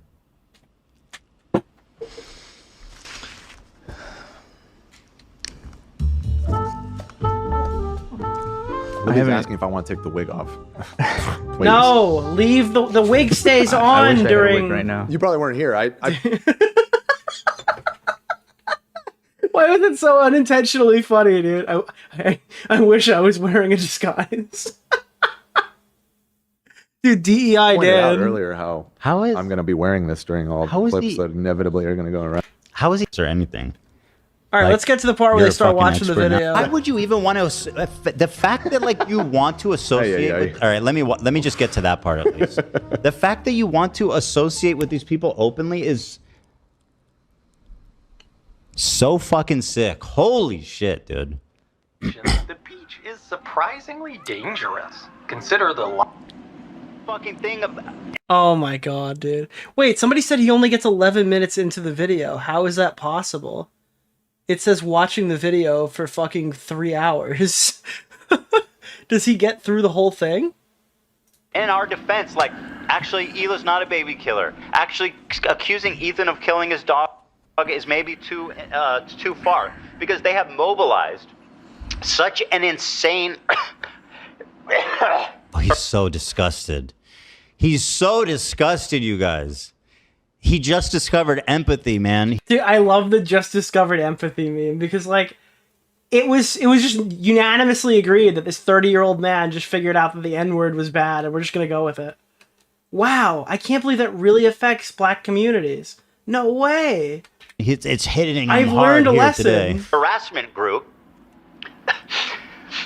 He's asking if I want to take the wig off. Please. No, leave the wig stays on during... right now. You probably weren't here. I Why was it so unintentionally funny, dude? I wish I was wearing a disguise. Dude, DEI pointed out Dan. earlier how I'm going to be wearing this during all the clips that inevitably are going to go around. How is he or anything? All right, let's get to the part where they start watching the video. Why would you even want to? The fact that like you want to associate with. All right, let me just get to that part at least. The fact that you want to associate with these people openly is so fucking sick. Holy shit, dude. The beach is surprisingly dangerous. Consider the fucking thing of. Oh my god, dude. Wait, somebody said he only gets 11 minutes into the video. How is that possible? It says watching the video for fucking 3 hours. Does he get through the whole thing? In our defense, like, actually, Hila's not a baby killer. Actually, accusing Ethan of killing his dog is maybe too far because they have mobilized such an insane. Oh, he's so disgusted. He's so disgusted, you guys. He just discovered empathy, man. Dude, I love the just discovered empathy meme because like it was just unanimously agreed that this 30-year-old man just figured out that the N-word was bad and we're just gonna go with it. Wow, I can't believe that really affects black communities. No way. It's hitting him I've hard learned a here lesson. Today. Harassment group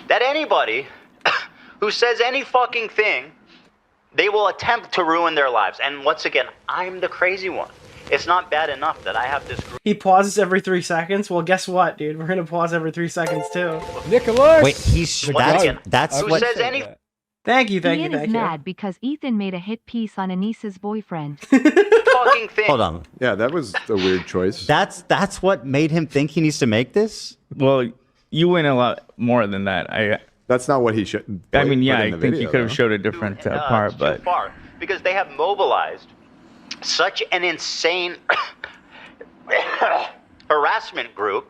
that anybody who says any fucking thing, they will attempt to ruin their lives. And once again, I'm the crazy one. It's not bad enough that I have this group. He pauses every 3 seconds. Well, guess what, dude? We're gonna pause every 3 seconds too. Nicholas. Wait, that's who what says any. Thank you. Ian is mad because Ethan made a hit piece on Anissa's boyfriend. fucking thing. Hold on. Yeah, that was a weird choice. That's what made him think he needs to make this? Well, you win a lot more than that. That's not what he should. I mean, yeah, put I in the think video, you could have though. showed a different part, but Too far because they have mobilized such an insane harassment group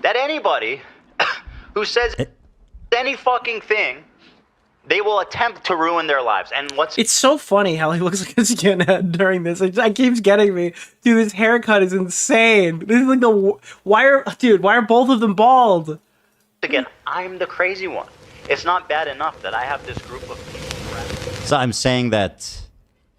that anybody who says any fucking thing, they will attempt to ruin their lives. And It's so funny how he looks like a skinhead during this. It keeps getting me. Dude, this haircut is insane. This is like why are both of them bald? Again, I'm the crazy one. It's not bad enough that I have this group of people. So I'm saying that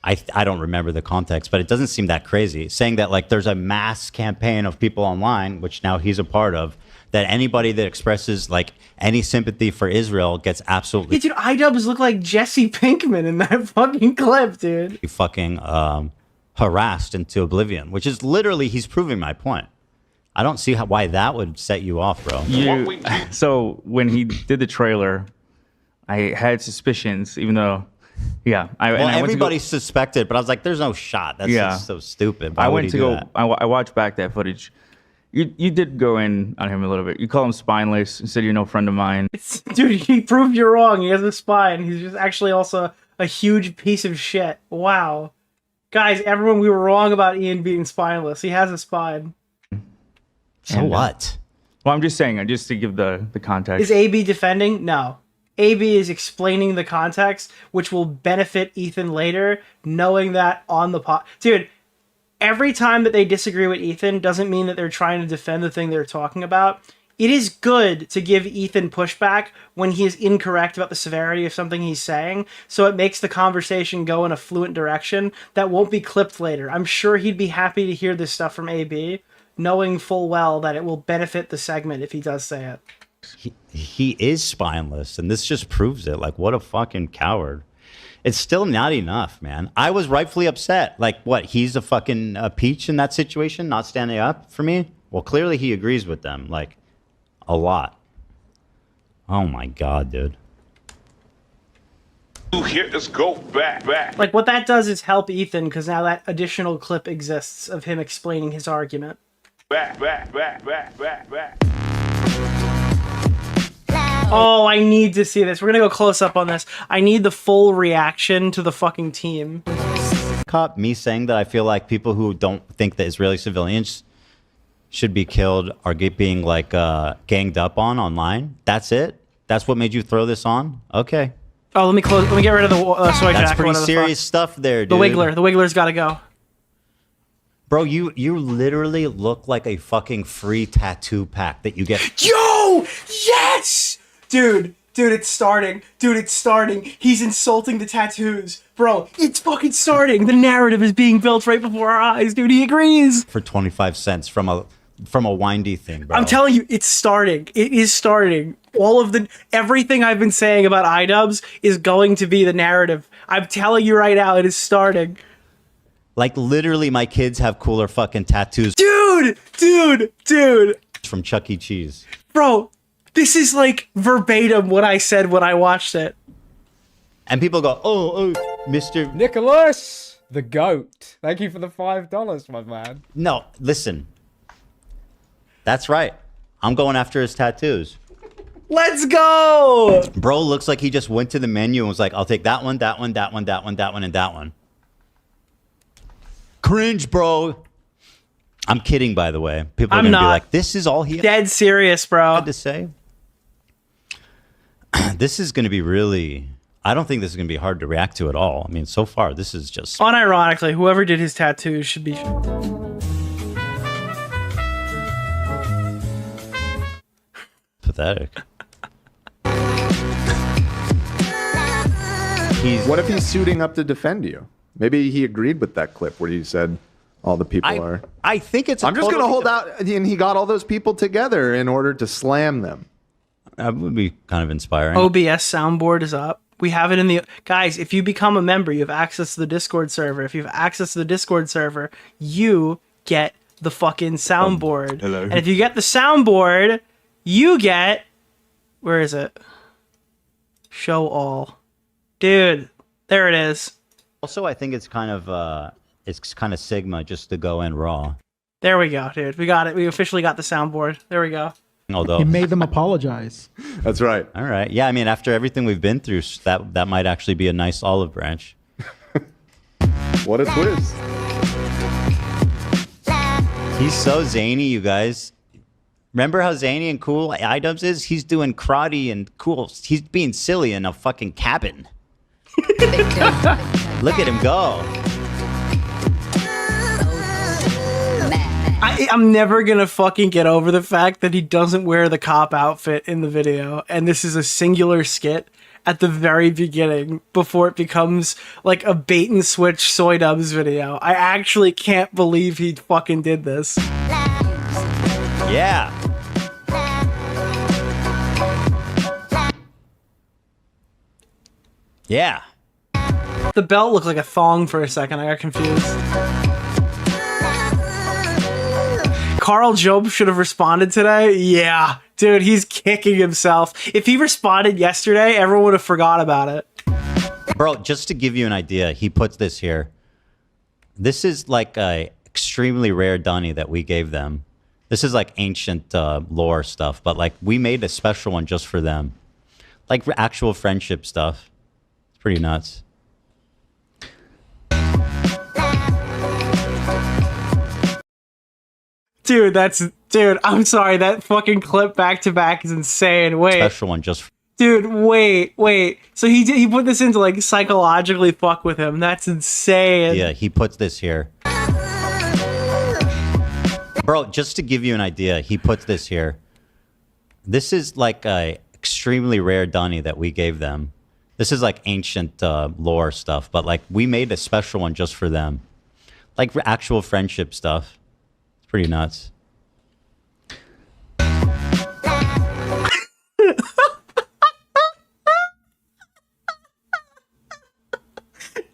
I don't remember the context, but it doesn't seem that crazy. Saying that like there's a mass campaign of people online, which now he's a part of, that anybody that expresses like any sympathy for Israel gets absolutely Yeah, dude, iDubbbz look like Jesse Pinkman in that fucking clip, dude. fucking harassed into oblivion, which is literally he's proving my point. I don't see why that would set you off, bro. So when he did the trailer, I had suspicions, even though, yeah. Everybody suspected, but I was like, "There's no shot. That's just so stupid." Why I would went he to do go. that? I watched back that footage. You did go in on him a little bit. You call him spineless and said you're no friend of mine. Dude, he proved you're wrong. He has a spine. He's just actually also a huge piece of shit. Wow. Guys, everyone, we were wrong about Ian being spineless. He has a spine. So what? Well, I'm just saying, just to give the context. Is AB defending? No. AB is explaining the context, which will benefit Ethan later, knowing that on the pot. Dude, every time that they disagree with Ethan doesn't mean that they're trying to defend the thing they're talking about. It is good to give Ethan pushback when he is incorrect about the severity of something he's saying, so it makes the conversation go in a fluent direction that won't be clipped later. I'm sure he'd be happy to hear this stuff from AB, knowing full well that it will benefit the segment if he does say it. He is spineless, and this just proves it. Like, what a fucking coward. It's still not enough, man. I was rightfully upset. Like, what, he's a fucking peach in that situation, not standing up for me? Well, clearly he agrees with them, like, a lot. Oh my God, dude. Here, let's go back. Like, what that does is help Ethan, because now that additional clip exists of him explaining his argument. Back. Oh, I need to see this. We're gonna go close up on this. I need the full reaction to the fucking team. Cop me saying that I feel like people who don't think that Israeli civilians should be killed are being like ganged up on online. That's it? That's what made you throw this on? Okay. Oh, let me get rid of the soy jack. That's pretty serious stuff there, dude. The Wiggler's gotta go. Bro, you literally look like a fucking free tattoo pack that you get. Yo! Yes! Dude, it's starting. He's insulting the tattoos. Bro, it's fucking starting. The narrative is being built right before our eyes, dude. He agrees. For 25 cents from a windy thing, bro. I'm telling you, it's starting. It is starting. Everything I've been saying about iDubbbz is going to be the narrative. I'm telling you right now, it is starting. Like, literally, my kids have cooler fucking tattoos. Dude! From Chuck E. Cheese. Bro, this is like verbatim what I said when I watched it. And people go, oh, Mr. Nicholas, the goat. Thank you for the $5, my man. No, listen. That's right. I'm going after his tattoos. Let's go! Bro looks like he just went to the menu and was like, I'll take that one, and that one. Cringe, bro. I'm kidding, by the way. People are going to be like, this is all he dead serious, bro. had to say. This is going to be really... I don't think this is going to be hard to react to at all. I mean, so far, this is just... Unironically, whoever did his tattoos should be... pathetic. What if he's suiting up to defend you? Maybe he agreed with that clip where he said all the people are... I think it's... I'm just going to hold out, and he got all those people together in order to slam them. That would be kind of inspiring. OBS soundboard is up. We have it in the... Guys, if you become a member, you have access to the Discord server. If you have access to the Discord server, you get the fucking soundboard. Hello. And if you get the soundboard, you get... Where is it? Show all. Dude, there it is. Also, I think it's kind of Sigma just to go in raw. There we go, dude. We got it. We officially got the soundboard. There we go. Although He made them apologize. That's right. All right. Yeah, I mean, after everything we've been through, that might actually be a nice olive branch. What a twist. He's so zany, you guys. Remember how zany and cool iDubbbz is? He's doing karate and cool. He's being silly in a fucking cabin. Look at him go. I'm never gonna fucking get over the fact that he doesn't wear the cop outfit in the video, and this is a singular skit at the very beginning before it becomes like a bait and switch iDubbbz video. I actually can't believe he fucking did this. Yeah. Yeah. The belt looked like a thong for a second. I got confused. Carl Job should have responded today. Yeah, dude, he's kicking himself. If he responded yesterday, everyone would have forgot about it. Bro, just to give you an idea, he puts this here. This is like a extremely rare dunny that we gave them. This is like ancient lore stuff, but like we made a special one just for them. Like actual friendship stuff. It's pretty nuts. Dude, I'm sorry, that fucking clip back to back is insane. Wait. Special one just Dude, wait. So he put this in to like psychologically fuck with him. That's insane. Yeah, he puts this here. Bro, just to give you an idea, he puts this here. This is like a extremely rare dunny that we gave them. This is like ancient lore stuff, but like we made a special one just for them. Like actual friendship stuff. It's pretty nuts.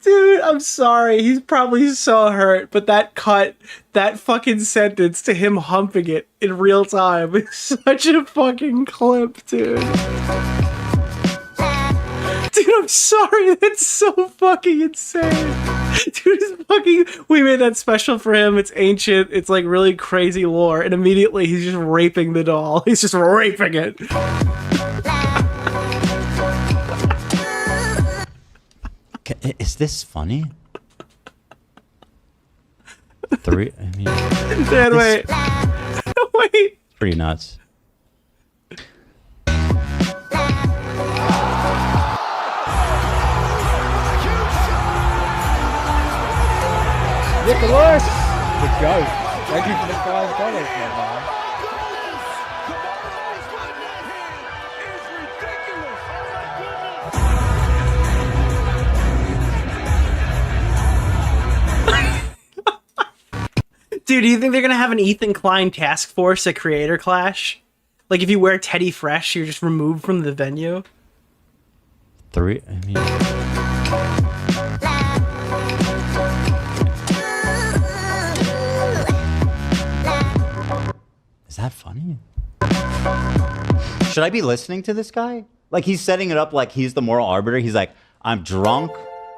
Dude, I'm sorry. He's probably so hurt, but that fucking sentence to him humping it in real time is such a fucking clip, dude. Dude, I'm sorry. That's so fucking insane. Dude, it's fucking... We made that special for him. It's ancient. It's like really crazy lore. And immediately he's just raping the doll. He's just raping it. Is this funny? I mean, Dad, wait. Wait. Pretty nuts. Nicholas, the goat. Thank you for the $5, my man. Dude, do you think they're gonna have an Ethan Klein task force at Creator Clash? Like if you wear Teddy Fresh, you're just removed from the venue? I mean... Is that funny? Should I be listening to this guy? Like he's setting it up like he's the moral arbiter. He's like, I'm drunk.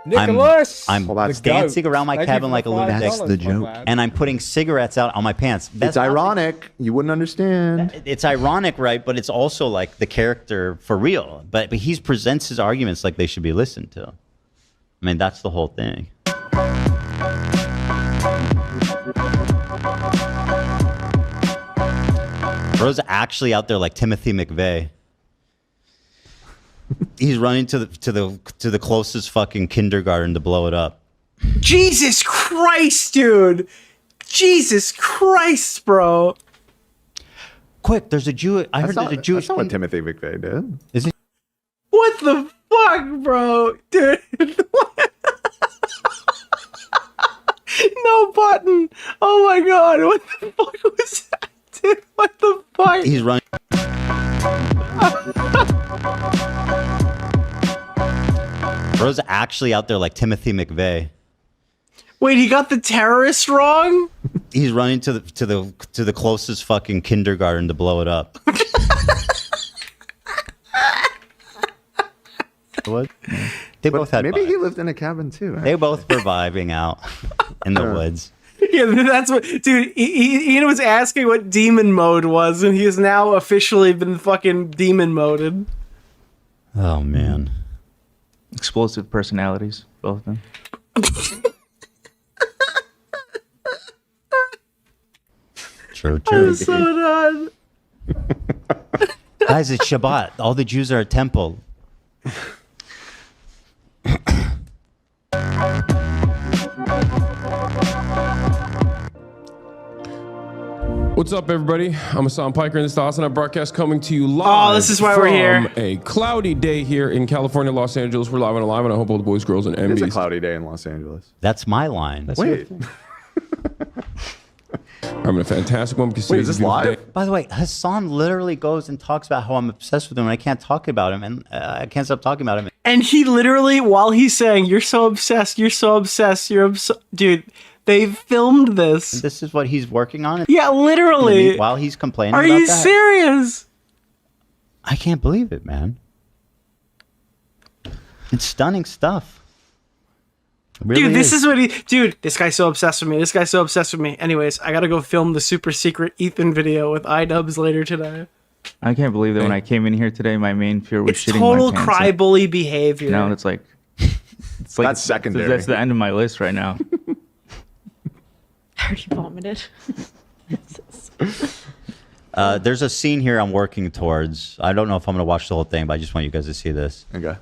Nicholas, I'm dancing around my cabin like a lunatic. That's the joke. And I'm putting cigarettes out on my pants. It's ironic. You wouldn't understand. It's ironic, right? But it's also like the character for real. But he presents his arguments like they should be listened to. I mean, that's the whole thing. Bro's actually out there like Timothy McVeigh. He's running to the closest fucking kindergarten to blow it up. Jesus Christ, dude! Jesus Christ, bro! Quick, there's a Jew. I heard there's a Jewish. That's not what Timothy McVeigh did. Is he? What the fuck, bro? Dude, what? No button. Oh my god, what the fuck was that, dude? What the fuck? He's running. Bro's actually out there like Timothy McVeigh. Wait, he got the terrorists wrong? He's running to the closest fucking kindergarten to blow it up. What? They both had. Maybe he lived in a cabin too. Right? They both were vibing out in the woods. Yeah, that's what, dude. Ian was asking what demon mode was, and he has now officially been fucking demon moded. Oh man. Explosive personalities, both of them. True. I'm so done. Guys, it's Shabbat. All the Jews are at temple. What's up, everybody? I'm Hassan Piker, and this is the Hassan broadcast coming to you live. Oh, this is why we're here. From a cloudy day here in California, Los Angeles. We're live and alive, and I hope all the boys, girls, and MBs. It's a cloudy day in Los Angeles. That's my line. That's Wait. I'm having a fantastic one. Because Wait, is this live? By the way, Hassan literally goes and talks about how I'm obsessed with him, and I can't talk about him, and I can't stop talking about him. And he literally, while he's saying, "You're so obsessed, you're so obsessed, you're obsessed," dude. They filmed this. This is what he's working on? Yeah, literally. While he's complaining Are about you that? serious? I can't believe it, man. It's stunning stuff. It really Dude, this is what he... Dude, this guy's so obsessed with me. This guy's so obsessed with me. Anyways, I gotta go film the super secret Ethan video with iDubbbz later today. I can't believe that when I came in here today, my main fear was It's shitting total my pants. cry bully behavior. No, it's like That's secondary. That's the end of my list right now. I already vomited. There's a scene here I'm working towards. I don't know if I'm going to watch the whole thing, but I just want you guys to see this. Okay.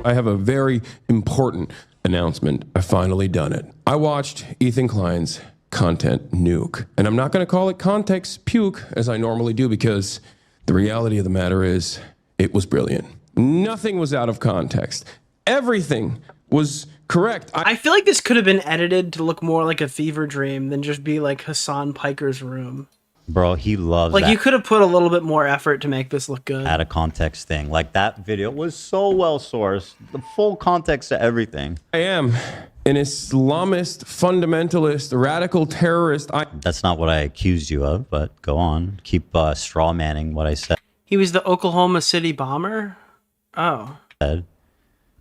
I have a very important announcement. I've finally done it. I watched Ethan Klein's content nuke. And I'm not going to call it context puke as I normally do, because the reality of the matter is it was brilliant. Nothing was out of context. Everything was correct. I feel like this could have been edited to look more like a fever dream than just be like Hassan Piker's room. Bro, he loves Like that you could have put a little bit more effort to make this look good. out of context thing. Like that video was so well sourced. The full context to everything. I am an Islamist, fundamentalist, radical terrorist. That's not what I accused you of, but go on. Keep straw manning what I said. He was the Oklahoma City bomber? Oh.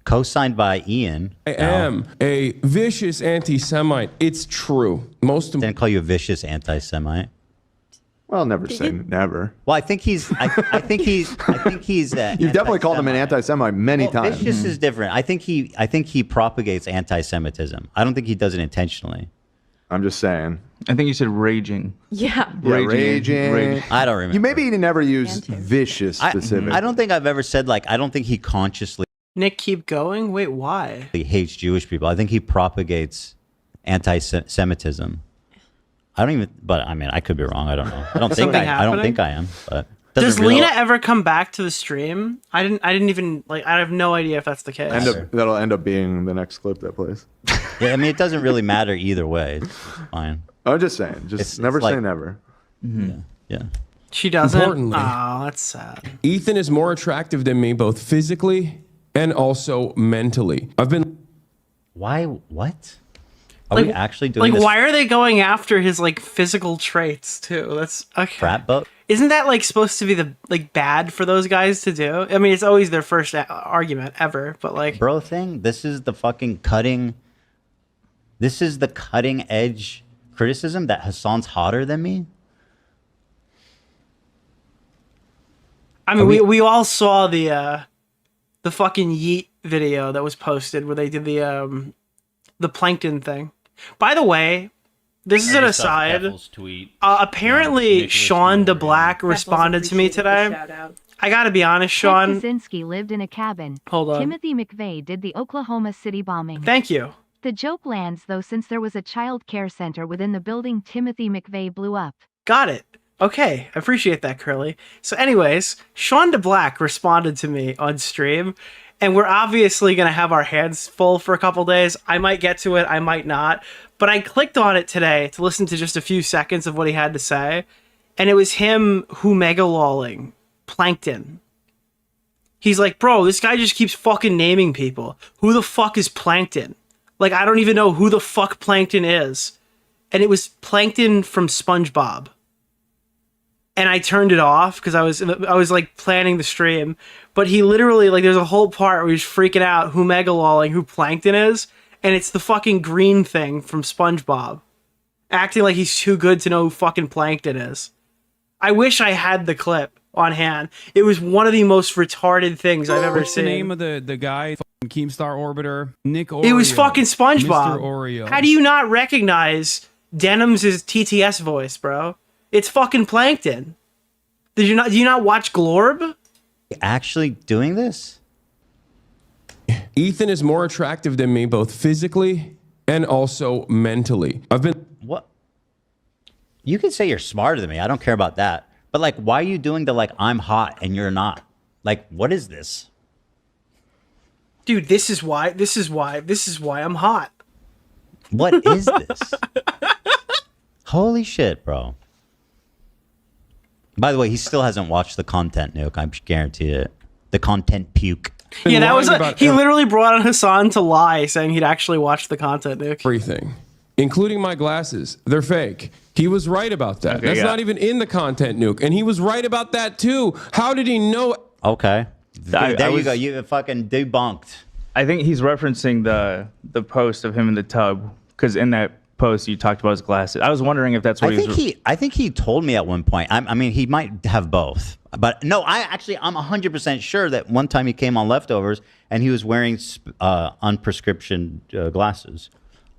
Co-signed by Ian. I am a vicious anti-Semite. It's true. Didn't call you a vicious anti-Semite. Well, never say never. Well, I think he's. I think he's. You've definitely called him an anti-Semite many times. Vicious is different. I think he propagates anti-Semitism. I don't think he does it intentionally. I'm just saying. I think you said raging. Yeah. Raging. I don't remember. You maybe never used vicious specific. I don't think I've ever said I don't think he consciously. Nick, keep going? Wait, why? He hates Jewish people. I think he propagates anti-Semitism. I don't even. But I mean, I could be wrong. I don't know. I don't think I am. But does Lena ever come back to the stream? I didn't even I have no idea if that's the case. That'll end up being the next clip that plays. Yeah, I mean, it doesn't really matter either way. It's fine. I'm just saying. Just never say never. Mm-hmm. Yeah. She doesn't. Importantly, oh, that's sad. Ethan is more attractive than me, both physically and also mentally. I've been. Why? What? Are we actually doing why are they going after his physical traits too? That's okay. Frat boat? Isn't that supposed to be the bad for those guys to do? I mean, it's always their first argument ever, but bro thing. This is the fucking cutting. This is the cutting edge criticism that Hassan's hotter than me. I mean, we all saw the fucking Yeet video that was posted where they did the plankton thing. By the way, this is an aside. Apparently, Sean DeBlack responded to me today. I gotta be honest, Sean. Ted Kaczynski lived in a cabin. Hold on. Timothy McVeigh did the Oklahoma City bombing. Thank you. The joke lands, though, since there was a child care center within the building Timothy McVeigh blew up. Got it. Okay, I appreciate that, Curly. So anyways, Sean DeBlack responded to me on stream, and we're obviously going to have our hands full for a couple days. I might get to it, I might not. But I clicked on it today to listen to just a few seconds of what he had to say, and it was him megalolling Plankton. He's like, bro, this guy just keeps fucking naming people. Who the fuck is Plankton? I don't even know who the fuck Plankton is. And it was Plankton from SpongeBob. And I turned it off because I was planning the stream. But he literally, there's a whole part where he's freaking out who megalolling who Plankton is. And it's the fucking green thing from SpongeBob. Acting like he's too good to know who fucking Plankton is. I wish I had the clip on hand. It was one of the most retarded things I've ever What's seen. the name of the guy? Keemstar Orbiter? Nick Oreo. It was fucking SpongeBob. Mr. Oreo. How do you not recognize Denim's TTS voice, bro? It's fucking Plankton. Do you not watch Glorb? Actually doing this? Ethan is more attractive than me, both physically and also mentally. What? You can say you're smarter than me. I don't care about that. But why are you doing the I'm hot and you're not? What is this? Dude, this is why I'm hot. What is this? Holy shit, bro. By the way, he still hasn't watched the content nuke. I guarantee it. The content puke. Yeah, that was he literally brought on Hassan to lie, saying he'd actually watched the content nuke. Everything, including my glasses, they're fake. He was right about that. Okay, That's yeah. not even in the content nuke, and he was right about that too. How did he know? Okay. There you go. You fucking debunked. I think he's referencing the post of him in the tub, because in that post you talked about his glasses. I was wondering if that's what I think he told me at one point. I mean, he might have both. But no, I'm 100% sure that one time he came on Leftovers and he was wearing unprescription glasses.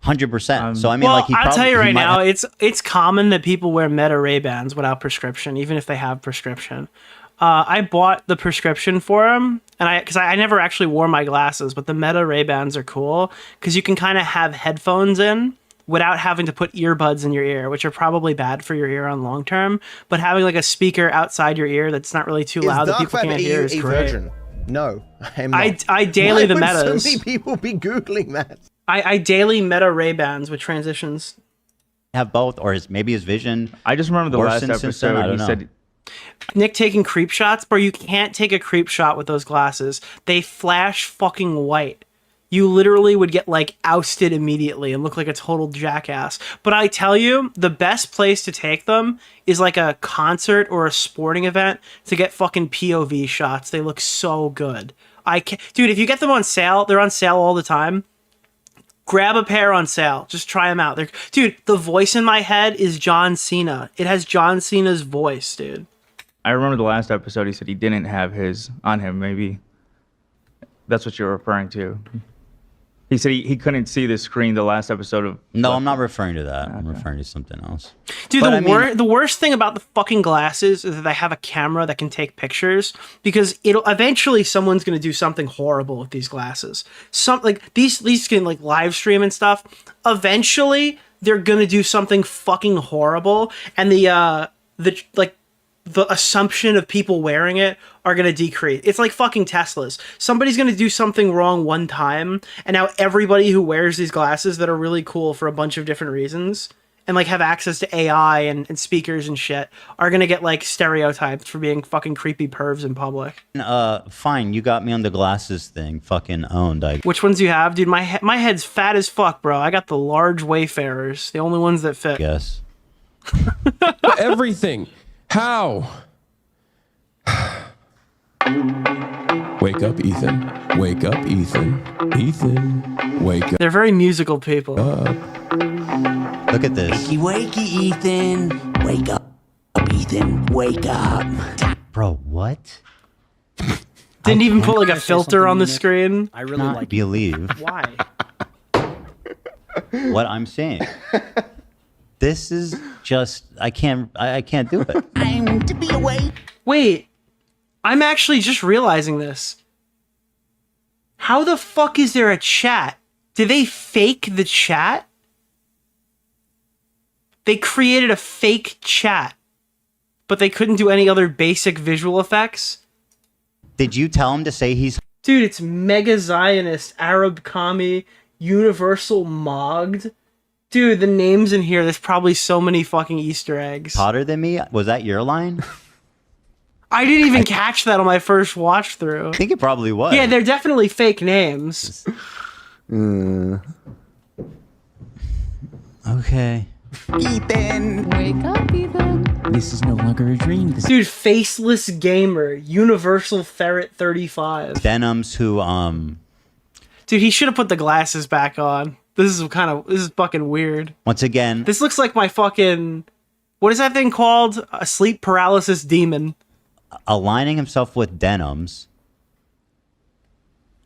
100%. So I mean, I'll tell you right now, it's common that people wear Meta Ray-Bans without prescription, even if they have prescription. I bought the prescription for him, and because I never actually wore my glasses, but the Meta Ray-Bans are cool because you can kind of have headphones in, without having to put earbuds in your ear, which are probably bad for your ear on long term. But having like a speaker outside your ear that's not really too loud that people can't hear is great. Virgin? No, I'm not. I daily the Why would metas. so many people be googling that? I daily meta Ray-Bans with transitions. Have both, or maybe his vision. I just remember the last worsened since then? episode. I He don't said know. Nick taking creep shots, bro. You can't take a creep shot with those glasses. They flash fucking white. You literally would get like ousted immediately and look like a total jackass. But I tell you, the best place to take them is like a concert or a sporting event to get fucking POV shots. They look so good. Dude, if you get them on sale, they're on sale all the time. Grab a pair on sale. Just try them out. Dude, the voice in my head is John Cena. It has John Cena's voice, dude. I remember the last episode. He said he didn't have his on him. Maybe that's what you're referring to. He said he couldn't see the screen the last episode of... No, I'm not referring to that. I'm referring to something else. Dude, the worst thing about the fucking glasses is that they have a camera that can take pictures, because it'll eventually someone's going to do something horrible with these glasses. These can like live stream and stuff. Eventually, they're going to do something fucking horrible, and the assumption of people wearing it are going to decrease. It's like fucking Teslas. Somebody's going to do something wrong one time, and now everybody who wears these glasses that are really cool for a bunch of different reasons and like have access to AI and speakers and shit are going to get like stereotyped for being fucking creepy pervs in public. Fine, you got me on the glasses thing. Fucking owned. Which ones do you have? Dude, my head's fat as fuck, bro. I got the large Wayfarers, the only ones that fit. Yes. Everything. How? Wake up, Ethan. Wake up, Ethan. Ethan, wake up. They're very musical people. Look at this. Wakey, wakey, Ethan. Wake up, Ethan. Wake up. Bro, what? Didn't even put like a filter on the screen. I really Not like believe Why? what I'm saying. This is just I can't do it. I'm to be awake. Wait, I'm actually just realizing this. How the fuck is there a chat? Did they fake the chat? They created a fake chat, but they couldn't do any other basic visual effects? Did you tell him to say he's... Dude, it's Mega Zionist, Arab Commie, Universal Mogged. Dude, the names in here, there's probably so many fucking Easter eggs. hotter than me? Was that your line? I didn't even catch that on my first watch through. I think it probably was. Yeah, they're definitely fake names. Okay. Ethan. Wake up, Ethan. This is no longer a dream. Dude, Faceless Gamer, Universal Ferret 35. Denims who, Dude, he should have put the glasses back on. This is fucking weird. once again, This looks like my fucking... What is that thing called? A sleep paralysis demon. aligning himself with Denims,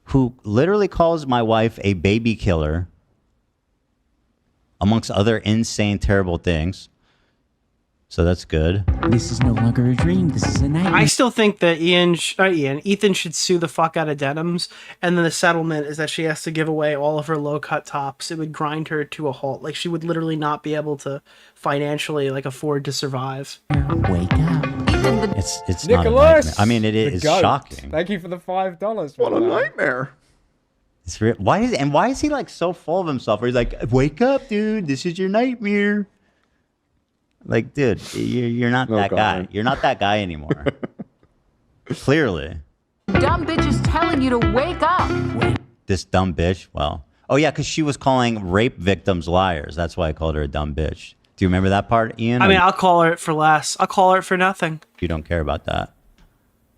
who literally calls my wife a baby killer, amongst other insane, terrible things. So that's good. This is no longer a dream. This is a nightmare. I still think that Ethan should sue the fuck out of Denims, and then the settlement is that she has to give away all of her low-cut tops. It would grind her to a halt. Like, she would literally not be able to financially, like, afford to survive. Wake up. It's not a Nicholas! nightmare. I mean, it is shocking. Thank you for the $5. What a nightmare. It's why is he like so full of himself? Where he's like, "Wake up, dude! This is your nightmare." Like, dude, you're not that guy. You're not that guy anymore. Clearly, Dumb bitch is telling you to wake up. this dumb bitch. Well, oh yeah, because she was calling rape victims liars. That's why I called her a dumb bitch. Do you remember that part, Ian? I mean, I'll call her it for less. I'll call her it for nothing. You don't care about that.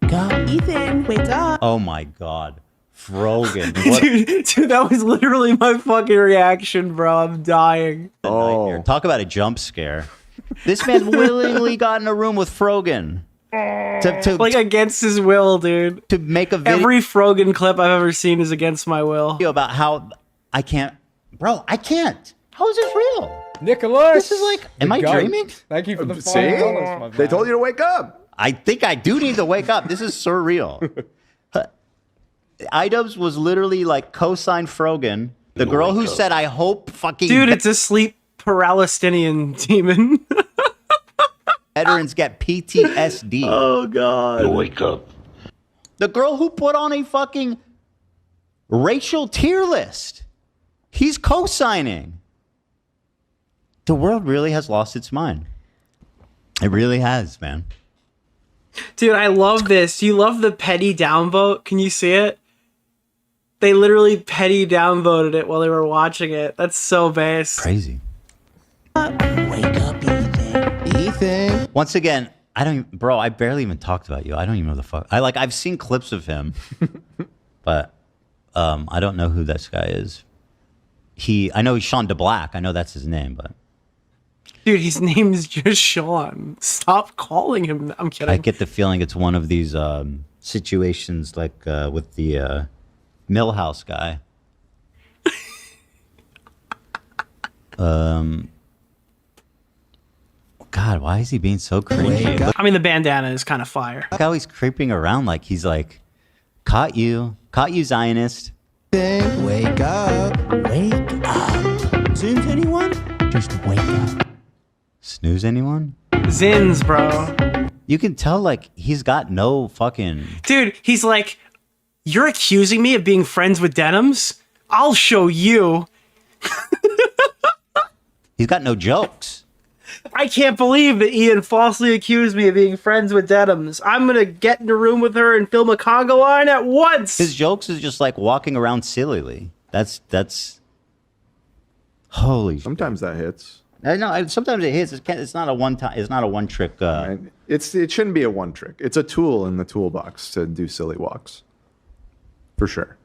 Ethan, wake up. Oh my God, Frogan. Dude, that was literally my fucking reaction, bro. I'm dying. Oh, talk about a jump scare. This man willingly got in a room with Frogan. Like against his will, dude. To make a video. Every Frogan clip I've ever seen is against my will. About how I can't. Bro, I can't. How is this real? Nicholas! This is like, am I dreaming? Thank you for the $5, my They man. told you to wake up. I think I do need to wake up. This is surreal. iDubbbz was literally like co-signed Frogan The girl who said, "I hope fucking Dude, it's a sleep Palestinian demon. veterans get PTSD." Oh god. Wake up. The girl who put on a fucking racial tier list. He's co-signing. The world really has lost its mind. It really has, man. Dude, I love this. You love the petty downvote. Can you see it? They literally petty downvoted it while they were watching it. That's so base. Crazy. Wake up, Ethan. Ethan. Once again, bro, I barely even talked about you. I don't even know the fuck. I've seen clips of him, but I don't know who this guy is. I know he's Sean DeBlack. I know that's his name, but. Dude, his name is just Sean. Stop calling him. I'm kidding. I get the feeling it's one of these situations like with the Millhouse guy. God, why is he being so creepy? I mean, the bandana is kind of fire. Look how he's creeping around like he's like, caught you, Zionist. Wake up. Wake up. Snooze anyone? Just wake up. Snooze anyone? Zins, bro. You can tell like he's got no fucking... Dude, he's like, you're accusing me of being friends with Denims? I'll show you. He's got no jokes. I can't believe that Ian falsely accused me of being friends with Denims. I'm gonna get in a room with her and film a conga line at once. His jokes is just like walking around sillily. That's holy. Sometimes that hits. No, sometimes it hits. It's not a one time. It's not a one trick. Right. It shouldn't be a one trick. It's a tool in the toolbox to do silly walks. For sure.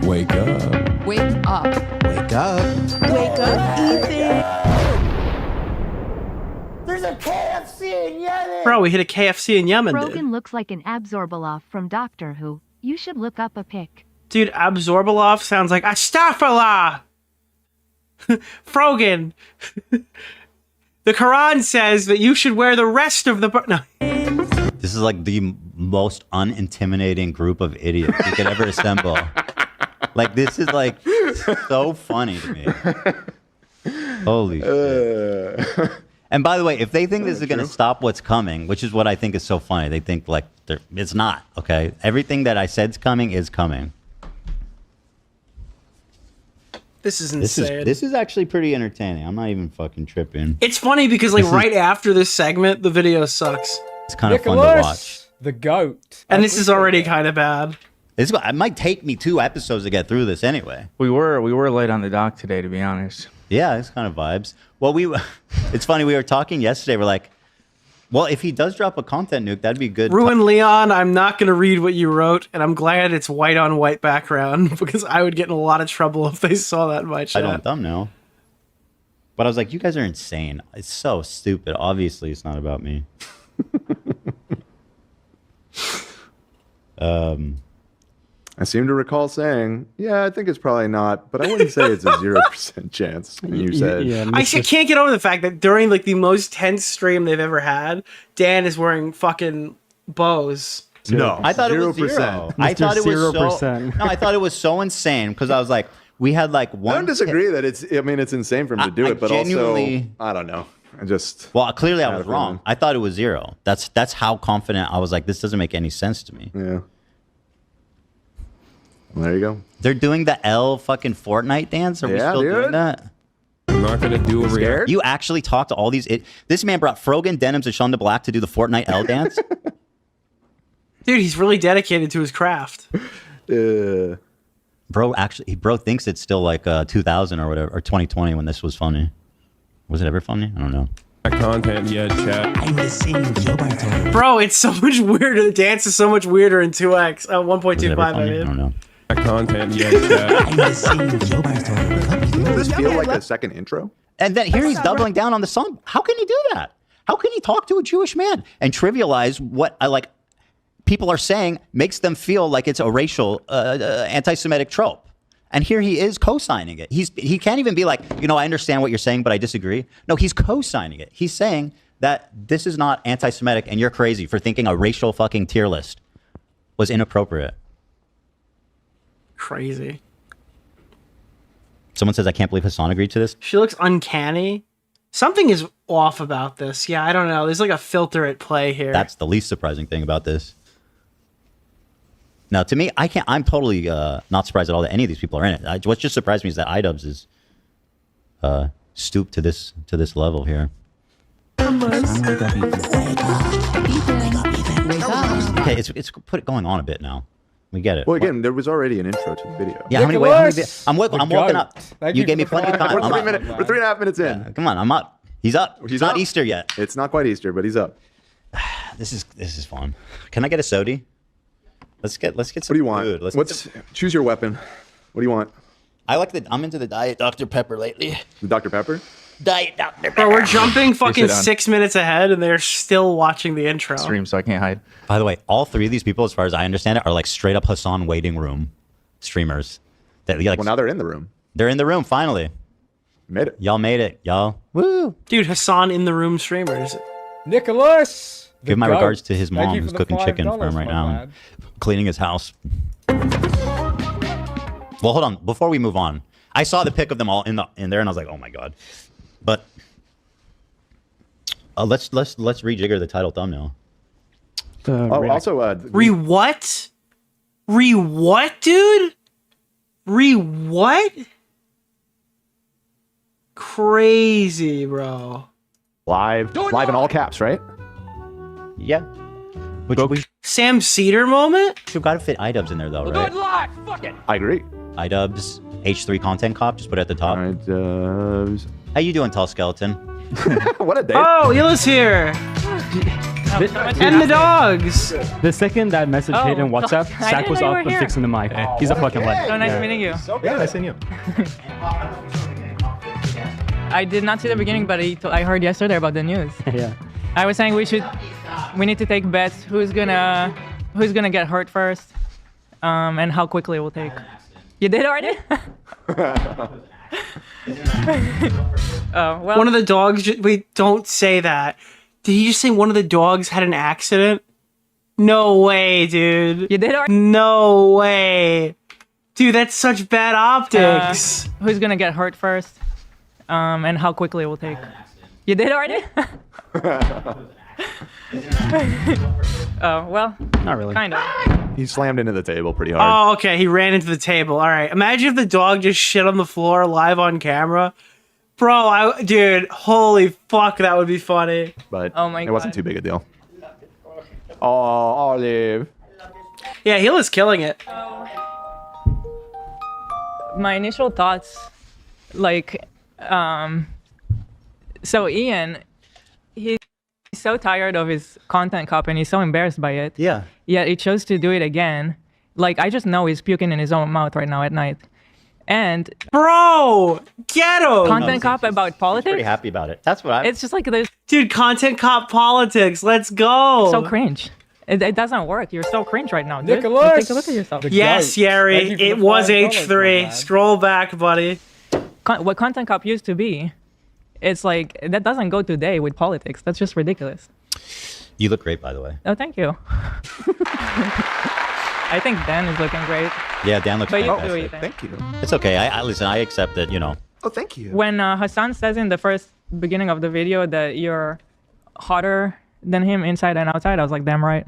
Wake up. Wake up. Wake up. Wake up, Ethan. There's a KFC in Yemen. Bro, we hit a KFC in Yemen, dude. Frogan looks like an Absorbaloff from Doctor Who. You should look up a pic. Dude, Absorbaloff sounds like Astaghfirullah. Frogan. The Quran says that you should wear the rest of the... No. This is like the most unintimidating group of idiots you could ever assemble. Like, this is like so funny to me. Holy shit. And by the way, if they think this is going to stop what's coming, which is what I think is so funny, they think like it's not, okay? Everything that I said's coming is coming. This is insane. This is actually pretty entertaining. I'm not even fucking tripping. It's funny because like right after this segment, the video sucks. It's kind of fun to watch. The goat. And this is already kind of bad. It might take me 2 episodes to get through this anyway. We were late on the dock today, to be honest. Yeah, it's kind of vibes. Well, it's funny. We were talking yesterday. We're like, well, if he does drop a content nuke, that'd be good. Ruin Leon, I'm not going to read what you wrote, and I'm glad it's white on white background because I would get in a lot of trouble if they saw that in my chat. I don't thumbnail. But I was like, you guys are insane. It's so stupid. Obviously, it's not about me. I seem to recall saying, yeah, I think it's probably not, but I wouldn't say it's a 0% chance. And you said, I can't get over the fact that during like the most tense stream they've ever had, Dan is wearing fucking bows. No, I thought 0%. It was 0. I thought it was 0%. No, I thought it was so insane because I was like, we had like one. I don't disagree that it's insane for him to do it, but also, I don't know. Well, clearly I was wrong. I thought it was 0. That's how confident I was. Like, this doesn't make any sense to me. Yeah. Well, there you go. They're doing the L fucking Fortnite dance. Are we still doing that? I'm not gonna do a react. You actually talked to all these. This man brought Frogan, Denims, and Sean DeBlack to do the Fortnite L dance. Dude, he's really dedicated to his craft. Bro thinks it's still like 2000 or whatever, or 2020 when this was funny. Was it ever funny? I don't know. Content yet, chat. I'm missing Joe Bartolo. Bro, it's so much weirder. The dance is so much weirder in 2x. 1.25, I mean. I don't know. Content yet, chat. I'm missing Joe Bartolo. Does this feel like a second intro? And then here he's doubling down on the song. How can he do that? How can he talk to a Jewish man and trivialize what people are saying makes them feel like it's a racial anti-Semitic trope? And here he is co-signing it. He can't even be like, I understand what you're saying, but I disagree. No, he's co-signing it. He's saying that this is not anti-Semitic and you're crazy for thinking a racial fucking tier list was inappropriate. Crazy. Someone says, I can't believe Hassan agreed to this. She looks uncanny. Something is off about this. Yeah, I don't know. There's like a filter at play here. That's the least surprising thing about this. Now, to me, I'm totally not surprised at all that any of these people are in it. What just surprised me is that iDubbbz is stooped to this level here. Okay, it's going on a bit now. We get it. Well, again, there was already an intro to the video. Yeah, how many I'm walking up. You gave me plenty of time. We're 3.5 minutes in. Yeah, come on, I'm up. He's up. He's not Easter yet. It's not quite Easter, but he's up. This is fun. Can I get a sody? Let's get some What do you want? Food. Choose your weapon. What do you want? I'm into the Diet Dr. Pepper lately. The Dr. Pepper? Diet Dr. Pepper. Bro, we're jumping fucking 6 minutes ahead and they're still watching the intro. Stream, so I can't hide. By the way, all three of these people, as far as I understand it, are like straight up Hassan waiting room streamers. Well, now they're in the room. They're in the room, finally. Made it. Y'all made it. Y'all. Woo. Dude, Hassan in the room streamers. Nicholas! Give my regards to his mom who's cooking chicken for him right now and cleaning his house. Well, hold on. Before we move on, I saw the pic of them all in there and I was like, oh my God. But let's rejigger the title thumbnail. Also, Re-what? Re-what, dude? Re-what? Crazy, bro. Live in all caps, right? Yeah. Sam Cedar moment? You've got to fit iDubbbz in there, though, right? Do it live. Fuck it. I agree. iDubbbz, H3 content cop, just put it at the top. iDubbbz. How you doing, tall skeleton? What a day. Oh, Ila's here. And the dogs. The second that message hit in WhatsApp, Zach was up and fixing the mic. He's a fucking legend. So nice meeting you. Yeah, nice seeing you. I did not see the beginning, but I heard yesterday about the news. Yeah. I was saying we need to take bets. Who's gonna get hurt first, and how quickly it will take. You did already? Oh well. One of the dogs. Wait, don't say that. Did he just say one of the dogs had an accident? No way, dude. You did already? No way, dude. That's such bad optics. Who's gonna get hurt first, and how quickly it will take. You did already? Oh, well, not really. Kind of. He slammed into the table pretty hard. Oh, okay. He ran into the table. All right. Imagine if the dog just shit on the floor live on camera. Bro, dude, holy fuck, that would be funny. But oh my it wasn't too big a deal. Oh, Olive. Yeah, Hila's killing it. My initial thoughts, like, so Ian, he's so tired of his content cop and he's so embarrassed by it. Yeah. Yet he chose to do it again. Like, I just know he's puking in his own mouth right now at night. And bro, get him. Content cop about politics. Pretty happy about it. That's what I. It's just like there's. Dude, content cop politics. Let's go. So cringe. It doesn't work. You're so cringe right now, dude. Nicholas, take a look at yourself. Yes, Yari. It was H3. Scroll back, buddy. What content cop used to be, it's like that doesn't go today with politics. That's just ridiculous. You look great, by the way. Oh, thank you. I think Dan is looking great. Yeah, Dan looks but fantastic. you do, Ethan. Thank you. It's okay. I listen. I accept that. You know. Oh, thank you. When Hassan says in the first beginning of the video that you're hotter than him inside and outside, I was like, damn right.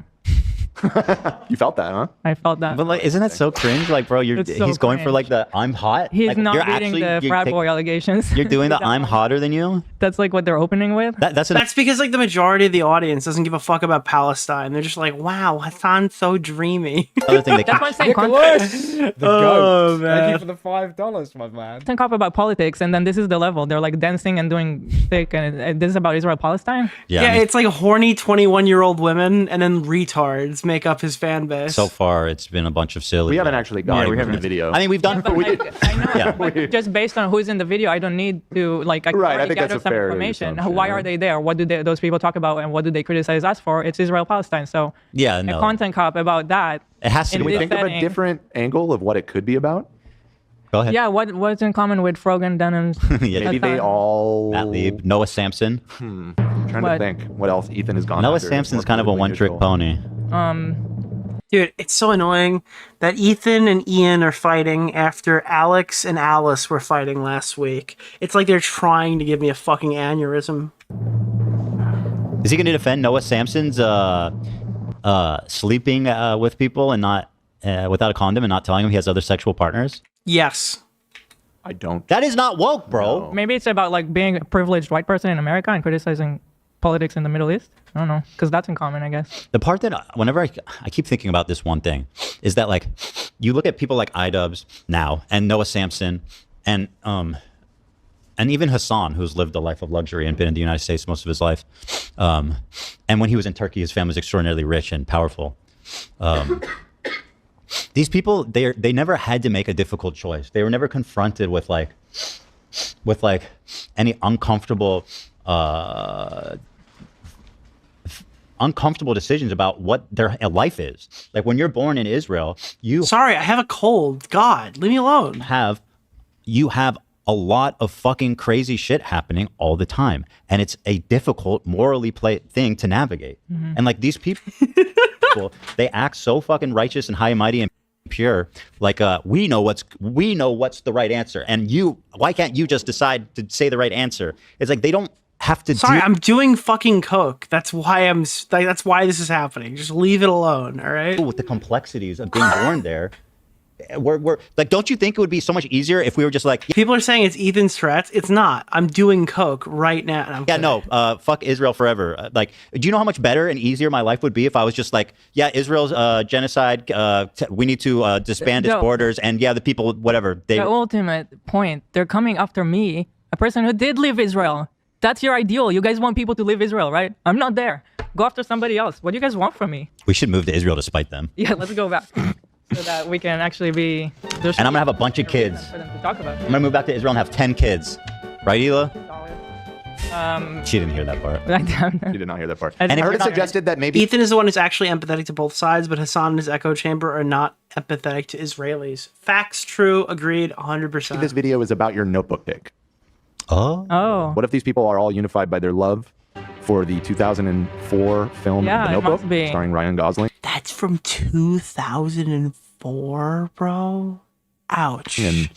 You felt that, huh? I felt that. But like, isn't that so cringe? Like, bro, he's going for like the I'm hot. He's like, not you're reading actually, the frat boy allegations. You're doing the I'm hotter than you. That's like what they're opening with. That's because like the majority of the audience doesn't give a fuck about Palestine. They're just like, wow, Hassan's so dreamy. Other thing That's why I'm saying Nicholas, the goat. man. Thank you for the $5, my man. Content cop about politics, and then this is the level. They're like dancing and doing thick, and this is about Israel Palestine. Yeah, it's like horny 21-year-old women and then retards make up his fan base. So far, it's been a bunch of silly. We haven't actually gotten the video. I mean, we've done. I know. But just based on who's in the video, I don't need to like. I Right, I already think that's gathered a some fair information. assumption, Why yeah. are they there? What do those people talk about, and what do they criticize us for? It's Israel Palestine. So Yeah, a no. content cop about that. It has to Can be. we think of a different angle of what it could be about? Go ahead. Yeah, what's in common with Frogan, Denims? Yeah, Maybe they all. Matt Lieb, Noah Samson. I'm trying to think what else Ethan has gone. Noah after. Samson's More kind of a politically one-trick neutral. pony. Dude, it's so annoying that Ethan and Ian are fighting after Alex and Alice were fighting last week. It's like they're trying to give me a fucking aneurysm. Is he going to defend Noah Samson's sleeping with people and not without a condom and not telling him he has other sexual partners? Yes. I don't. That is not woke, bro. Maybe it's about like being a privileged white person in America and criticizing politics in the Middle East. I don't know, because that's in common, I guess. The part that whenever I keep thinking about this one thing is that like you look at people like iDubbbz now and Noah Samson and even Hassan, who's lived a life of luxury and been in the United States most of his life. And when he was in Turkey, his family was extraordinarily rich and powerful. These people, they never had to make a difficult choice. They were never confronted with any uncomfortable decisions about what their life is. Like when you're born in Israel, Sorry, I have a cold. God, leave me alone. You have a lot of fucking crazy shit happening all the time. And it's a difficult, morally thing to navigate. Mhm. And like these people, they act so fucking righteous and high and mighty and pure. Like we know what's the right answer. And why can't you just decide to say the right answer? It's like they don't have to. Sorry, I'm doing fucking coke. That's why that's why this is happening. Just leave it alone, all right? With the complexities of being born there. We're like, don't you think it would be so much easier if we were just like, people are saying it's Ethan's threats. It's not. I'm doing coke right now. And I'm yeah, no, fuck Israel forever. Like, do you know how much better and easier my life would be if I was just like, yeah, Israel's genocide. We need to disband its borders, and yeah, the people, whatever. The ultimate point, they're coming after me, a person who did leave Israel. That's your ideal. You guys want people to leave Israel, right? I'm not there. Go after somebody else. What do you guys want from me? We should move to Israel to spite them. Yeah, let's go back. So that we can actually be... And I'm going to have a bunch of kids. For them to talk about. I'm going to move back to Israel and have 10 kids. Right, Hila? Um, She didn't hear that part. She did not hear that part. And I heard it suggested that maybe Ethan is the one who's actually empathetic to both sides, but Hassan and his echo chamber are not empathetic to Israelis. Facts, true, agreed, 100%. this video is about your notebook pick. Oh. What if these people are all unified by their love for the 2004 film Yeah, The it Notebook, must be. starring Ryan Gosling? That's from 2004, bro. Ouch. And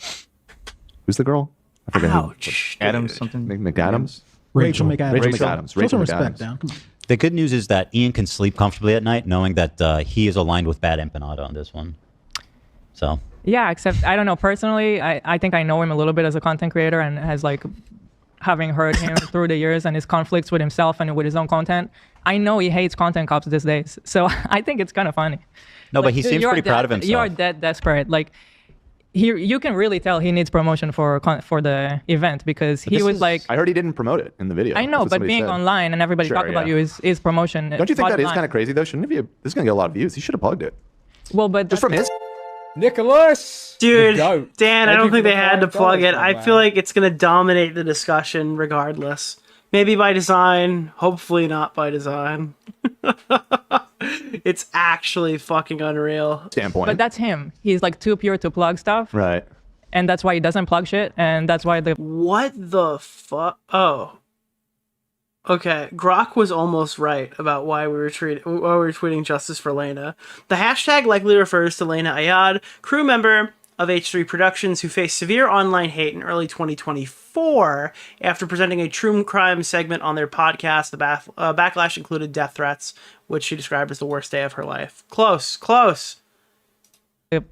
who's the girl? I forget Ouch. Adams something? McAdams? Rachel McAdams. Rachel McAdams. Show Rachel some respect McAdams. down. Come on. The good news is that Ian can sleep comfortably at night knowing that he is aligned with bad empanada on this one. So... Yeah, except I don't know. Personally, I think I know him a little bit as a content creator and as like having heard him through the years and his conflicts with himself and with his own content. I know he hates content cops these days. So I think it's kind of funny. No, but he dude, seems you're pretty proud of himself. You are dead desperate. Like you can really tell he needs promotion for the event because he was like. I heard he didn't promote it in the video. I know, That's what but somebody being said. online and everybody Sure, talk about yeah. you is promotion. Don't you think that bottom is line. kind of crazy though? Shouldn't it be? This is gonna get a lot of views. He should have plugged it. Well, but just from his. Nicholas, Dude, the goat. Dan, I Thank don't you think for they the had to plug $5, it. I my feel man. like it's going to dominate the discussion regardless. Maybe by design, hopefully not by design. It's actually fucking unreal. Standpoint. But that's him. He's like too pure to plug stuff. Right. And that's why he doesn't plug shit. And that's why the... What the fuck? Oh. Okay, Grok was almost right about why we were tweeting justice for Lena. The hashtag likely refers to Lena Ayad, crew member of H3 Productions, who faced severe online hate in early 2024 after presenting a true crime segment on their podcast. The backlash included death threats, which she described as the worst day of her life. Close. It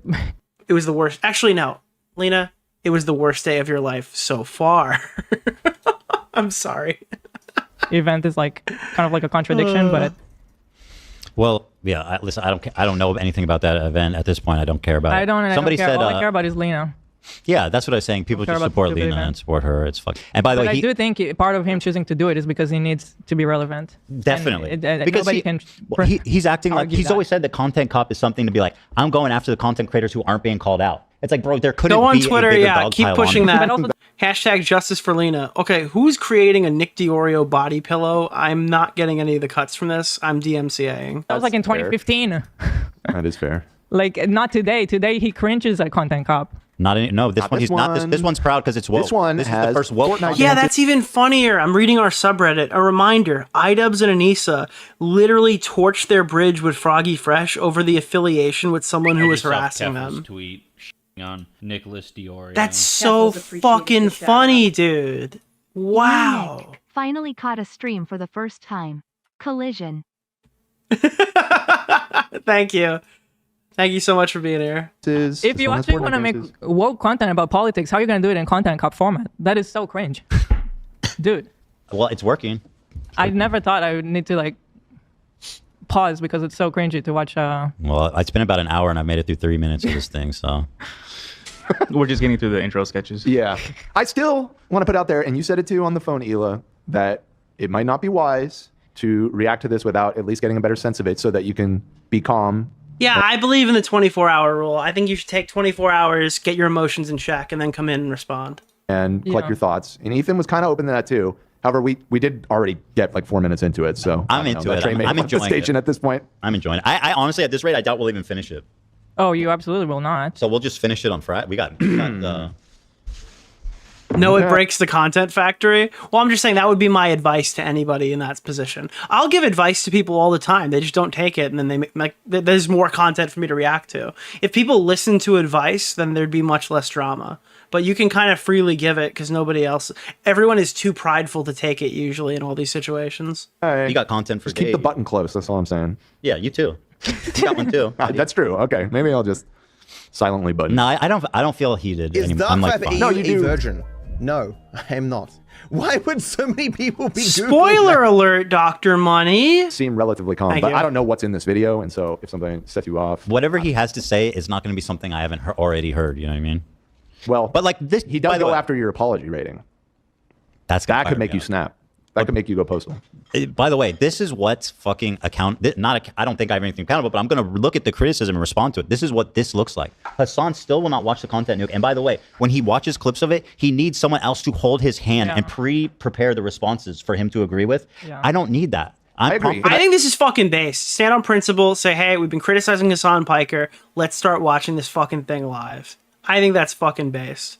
was the worst. Actually, no. Lena, it was the worst day of your life so far. I'm sorry. event is like kind of like a contradiction, but Well, yeah. Listen, I don't know anything about that event at this point. I don't care about it. I don't Somebody care. said, All I care about is Lena. yeah, that's what I was saying. People care just about support stupid Lena event. and support her. It's fuck. And by the But way, I do think part of him choosing to do it is because he needs to be relevant. definitely And because nobody he, can. well, he's acting like argue he's that. always said that content cop is something to be like, I'm going after the content creators who aren't being called out. It's like, bro, there couldn't Go on be Twitter, a bigger yeah. dog Keep pile pushing on. that. Hashtag justice for Lena. Okay, who's creating a Nick DeOrio body pillow? I'm not getting any of the cuts from this. I'm DMCAing. That was like in 2015. That is fair. Like not today. Today he cringes at content cop. Not any, no. This Not one. this He's not. This one. one's proud because it's woke. This one This is has the first woke. Fortnite Yeah, that's even funnier. I'm reading our subreddit. A reminder, iDubbbz and Anissa literally torched their bridge with Froggy Fresh over the affiliation with someone who was harassing them. Tweet on Nicholas DeOrio. That's so fucking funny, dude. Wow. Nick finally caught a stream for the first time. Collision. Thank you. Thank you so much for being here. If you actually want to make woke content about politics, how are you going to do it in content cop format? That is so cringe. Dude. Well, it's working. I never thought I would need to like pause because it's so cringy to watch. Well, it's been about an hour and I've made it through 3 minutes of this thing, so. We're just getting through the intro sketches. Yeah. I still want to put out there, and you said it too on the phone, Hila, that it might not be wise to react to this without at least getting a better sense of it so that you can be calm. Yeah, I believe in the 24-hour rule. I think you should take 24 hours, get your emotions in check, and then come in and respond. And collect your thoughts. And Ethan was kind of open to that too. However, we did already get like 4 minutes into it, so I'm into it. I'm enjoying the station at this point. I'm enjoying it. I honestly, at this rate, I doubt we'll even finish it. Oh, you absolutely will not. So we'll just finish it on Friday. We got No, it breaks the content factory. Well, I'm just saying that would be my advice to anybody in that position. I'll give advice to people all the time. They just don't take it, and then they make there's more content for me to react to. If people listen to advice, then there'd be much less drama. But you can kind of freely give it because everyone is too prideful to take it usually in all these situations. You got content for just keep the button close. That's all I'm saying. Yeah, you too. You got one too. That's true. Okay, maybe I'll just silently button. No, I don't feel heated Is anymore. Dark I'm like, Five No, you a do. virgin? No, I am not. Why would so many people be Spoiler alert, Dr. Money. Seem relatively calm, Thank but you. I don't know what's in this video, and so if something sets you off, whatever he has to say is not going to be something I haven't already heard. You know what I mean? well, But like this, he does go after your apology rating. That could make you snap. That could make you go postal. By the way, this is what's fucking I don't think I have anything accountable, but I'm going to look at the criticism and respond to it. This is what this looks like. Hassan still will not watch the content nuke. And by the way, when he watches clips of it, he needs someone else to hold his hand and prepare the responses for him to agree with. Yeah. I don't need that. I agree. I think this is fucking based. Stand on principle. Say, hey, we've been criticizing Hassan Piker. Let's start watching this fucking thing live. I think that's fucking based.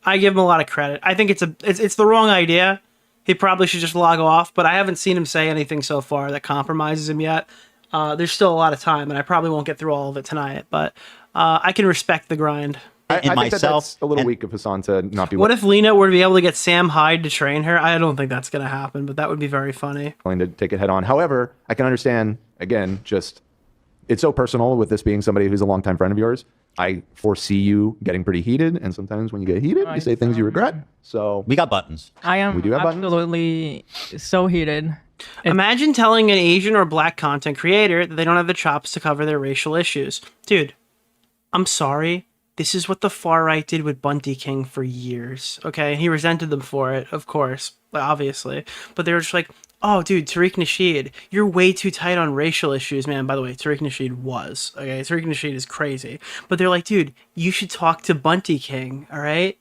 I give him a lot of credit. I think it's the wrong idea. He probably should just log off, but I haven't seen him say anything so far that compromises him yet. There's still a lot of time, and I probably won't get through all of it tonight, but I can respect the grind. I think that's a little weak of Hassan to not be. What if Lena were to be able to get Sam Hyde to train her? I don't think that's going to happen, but that would be very funny. Willing to take it head on. However, I can understand, again, just it's so personal with this being somebody who's a longtime friend of yours. I foresee you getting pretty heated, and sometimes when you get heated, you say things you regret. So we got buttons. I am we do have absolutely so heated. Imagine telling an Asian or black content creator that they don't have the chops to cover their racial issues. Dude, I'm sorry. This is what the far right did with Bunty King for years. Okay, and he resented them for it, of course, obviously. But they were just like, oh, dude, Tariq Nasheed, you're way too tight on racial issues, man. By the way, Tariq Nasheed was. Okay, Tariq Nasheed is crazy. But they're like, dude, you should talk to Bunty King, all right?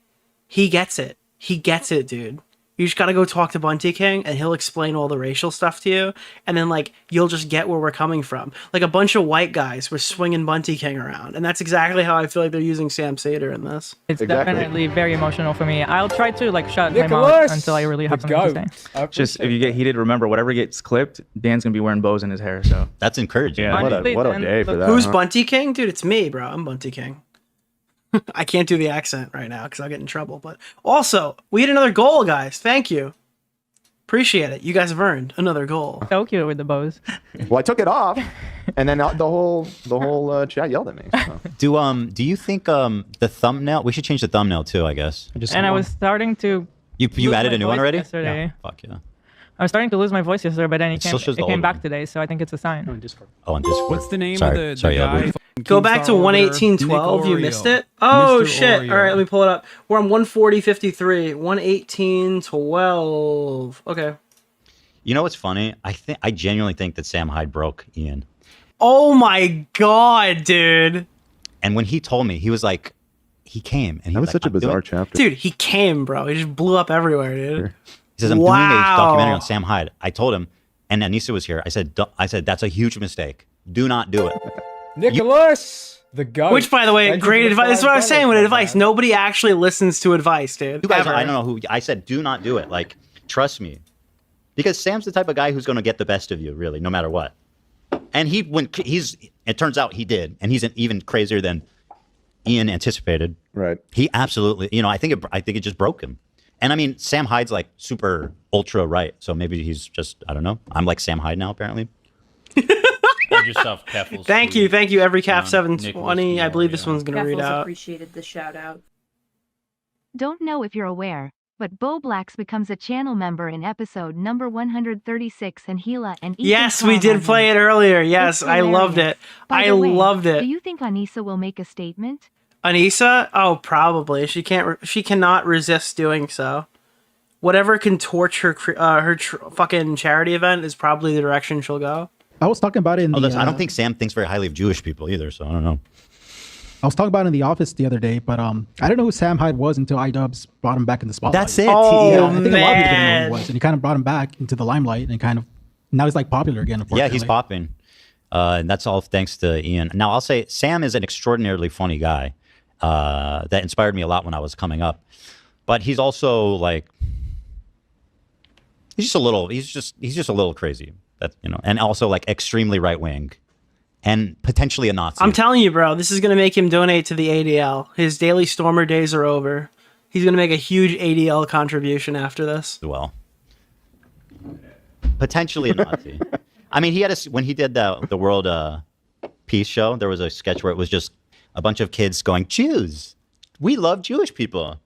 He gets it. He gets it, dude. You just gotta go talk to Bunty King, and he'll explain all the racial stuff to you, and then, like, you'll just get where we're coming from. Like, a bunch of white guys were swinging Bunty King around, and that's exactly how I feel like they're using Sam Sater in this. It's definitely very emotional for me. I'll try to, like, shut my mouth until I really have something to say. Just, if you get heated, remember, whatever gets clipped, Dan's going to be wearing bows in his hair, so. That's encouraging. Yeah, Honestly, what a day for that. Who's Bunty King? Dude, it's me, bro. I'm Bunty King. I can't do the accent right now because I'll get in trouble. But also, we had another goal, guys. Thank you. Appreciate it. You guys have earned another goal. So cute with the bows. Well, I took it off, and then the whole chat yelled at me. So. Do you think the thumbnail? We should change the thumbnail too, I guess. I was starting to. You added a new one already? Yesterday. Yeah. Fuck yeah. I was starting to lose my voice yesterday, but then it still shows the came old back one. today, so I think it's a sign. Oh, on Discord. What's the name Sorry. of the guy? Go back to 118.12. You missed it? Oh, shit. All right, let me pull it up. We're on 140.53. 118.12. Okay. You know what's funny? I genuinely think that Sam Hyde broke Ian. Oh my god, dude. And when he told me, he was like, he came. And that was such a bizarre chapter. Dude, he came, bro. He just blew up everywhere, dude. Sure. He says, I'm doing a documentary on Sam Hyde. I told him, and Anissa was here. I said, that's a huge mistake. Do not do it. Nicholas! The goat. Which, by the way, Thank you great for the advice. That's what I was saying with $5, advice. Nobody actually listens to advice, dude. You guys, Ever. I don't know who. I said, do not do it. Like, trust me, because Sam's the type of guy who's going to get the best of you, really, no matter what. And it turns out he did, and he's even crazier than Ian anticipated. Right. He absolutely, I think it just broke him. And I mean, Sam Hyde's like super ultra right, so maybe he's just, I don't know. I'm like Sam Hyde now, apparently. Yourself, thank you, every cap 720. Nicholas I believe this one's gonna read Keffels out. appreciated the shout out. Don't know if you're aware, but Bo Blacks becomes a channel member in episode number 136, and Gila and Ethan Yes, we call did on play him. it earlier. It's Yes, I loved it. hilarious. By I the way, loved it. Do you think Anissa will make a statement? Anissa? Oh, probably. She cannot resist doing so. Whatever can torch her fucking charity event is probably the direction she'll go. I was talking about it in I don't think Sam thinks very highly of Jewish people either, so I don't know. I was talking about it in the office the other day, but I didn't know who Sam Hyde was until iDubbbz brought him back in the spotlight. That's it. Yeah, I think a lot of people didn't know who he was, and he kind of brought him back into the limelight, and now he's like popular again. Yeah, he's popping. And that's all thanks to Ian. Now, I'll say Sam is an extraordinarily funny guy that inspired me a lot when I was coming up. But he's also like, he's just a little crazy. And also like extremely right wing and potentially a Nazi. I'm telling you, bro, this is going to make him donate to the ADL. His Daily Stormer days are over. He's going to make a huge ADL contribution after this. Well, potentially a Nazi. I mean, when he did the World Peace show, there was a sketch where it was just a bunch of kids going, Jews, we love Jewish people.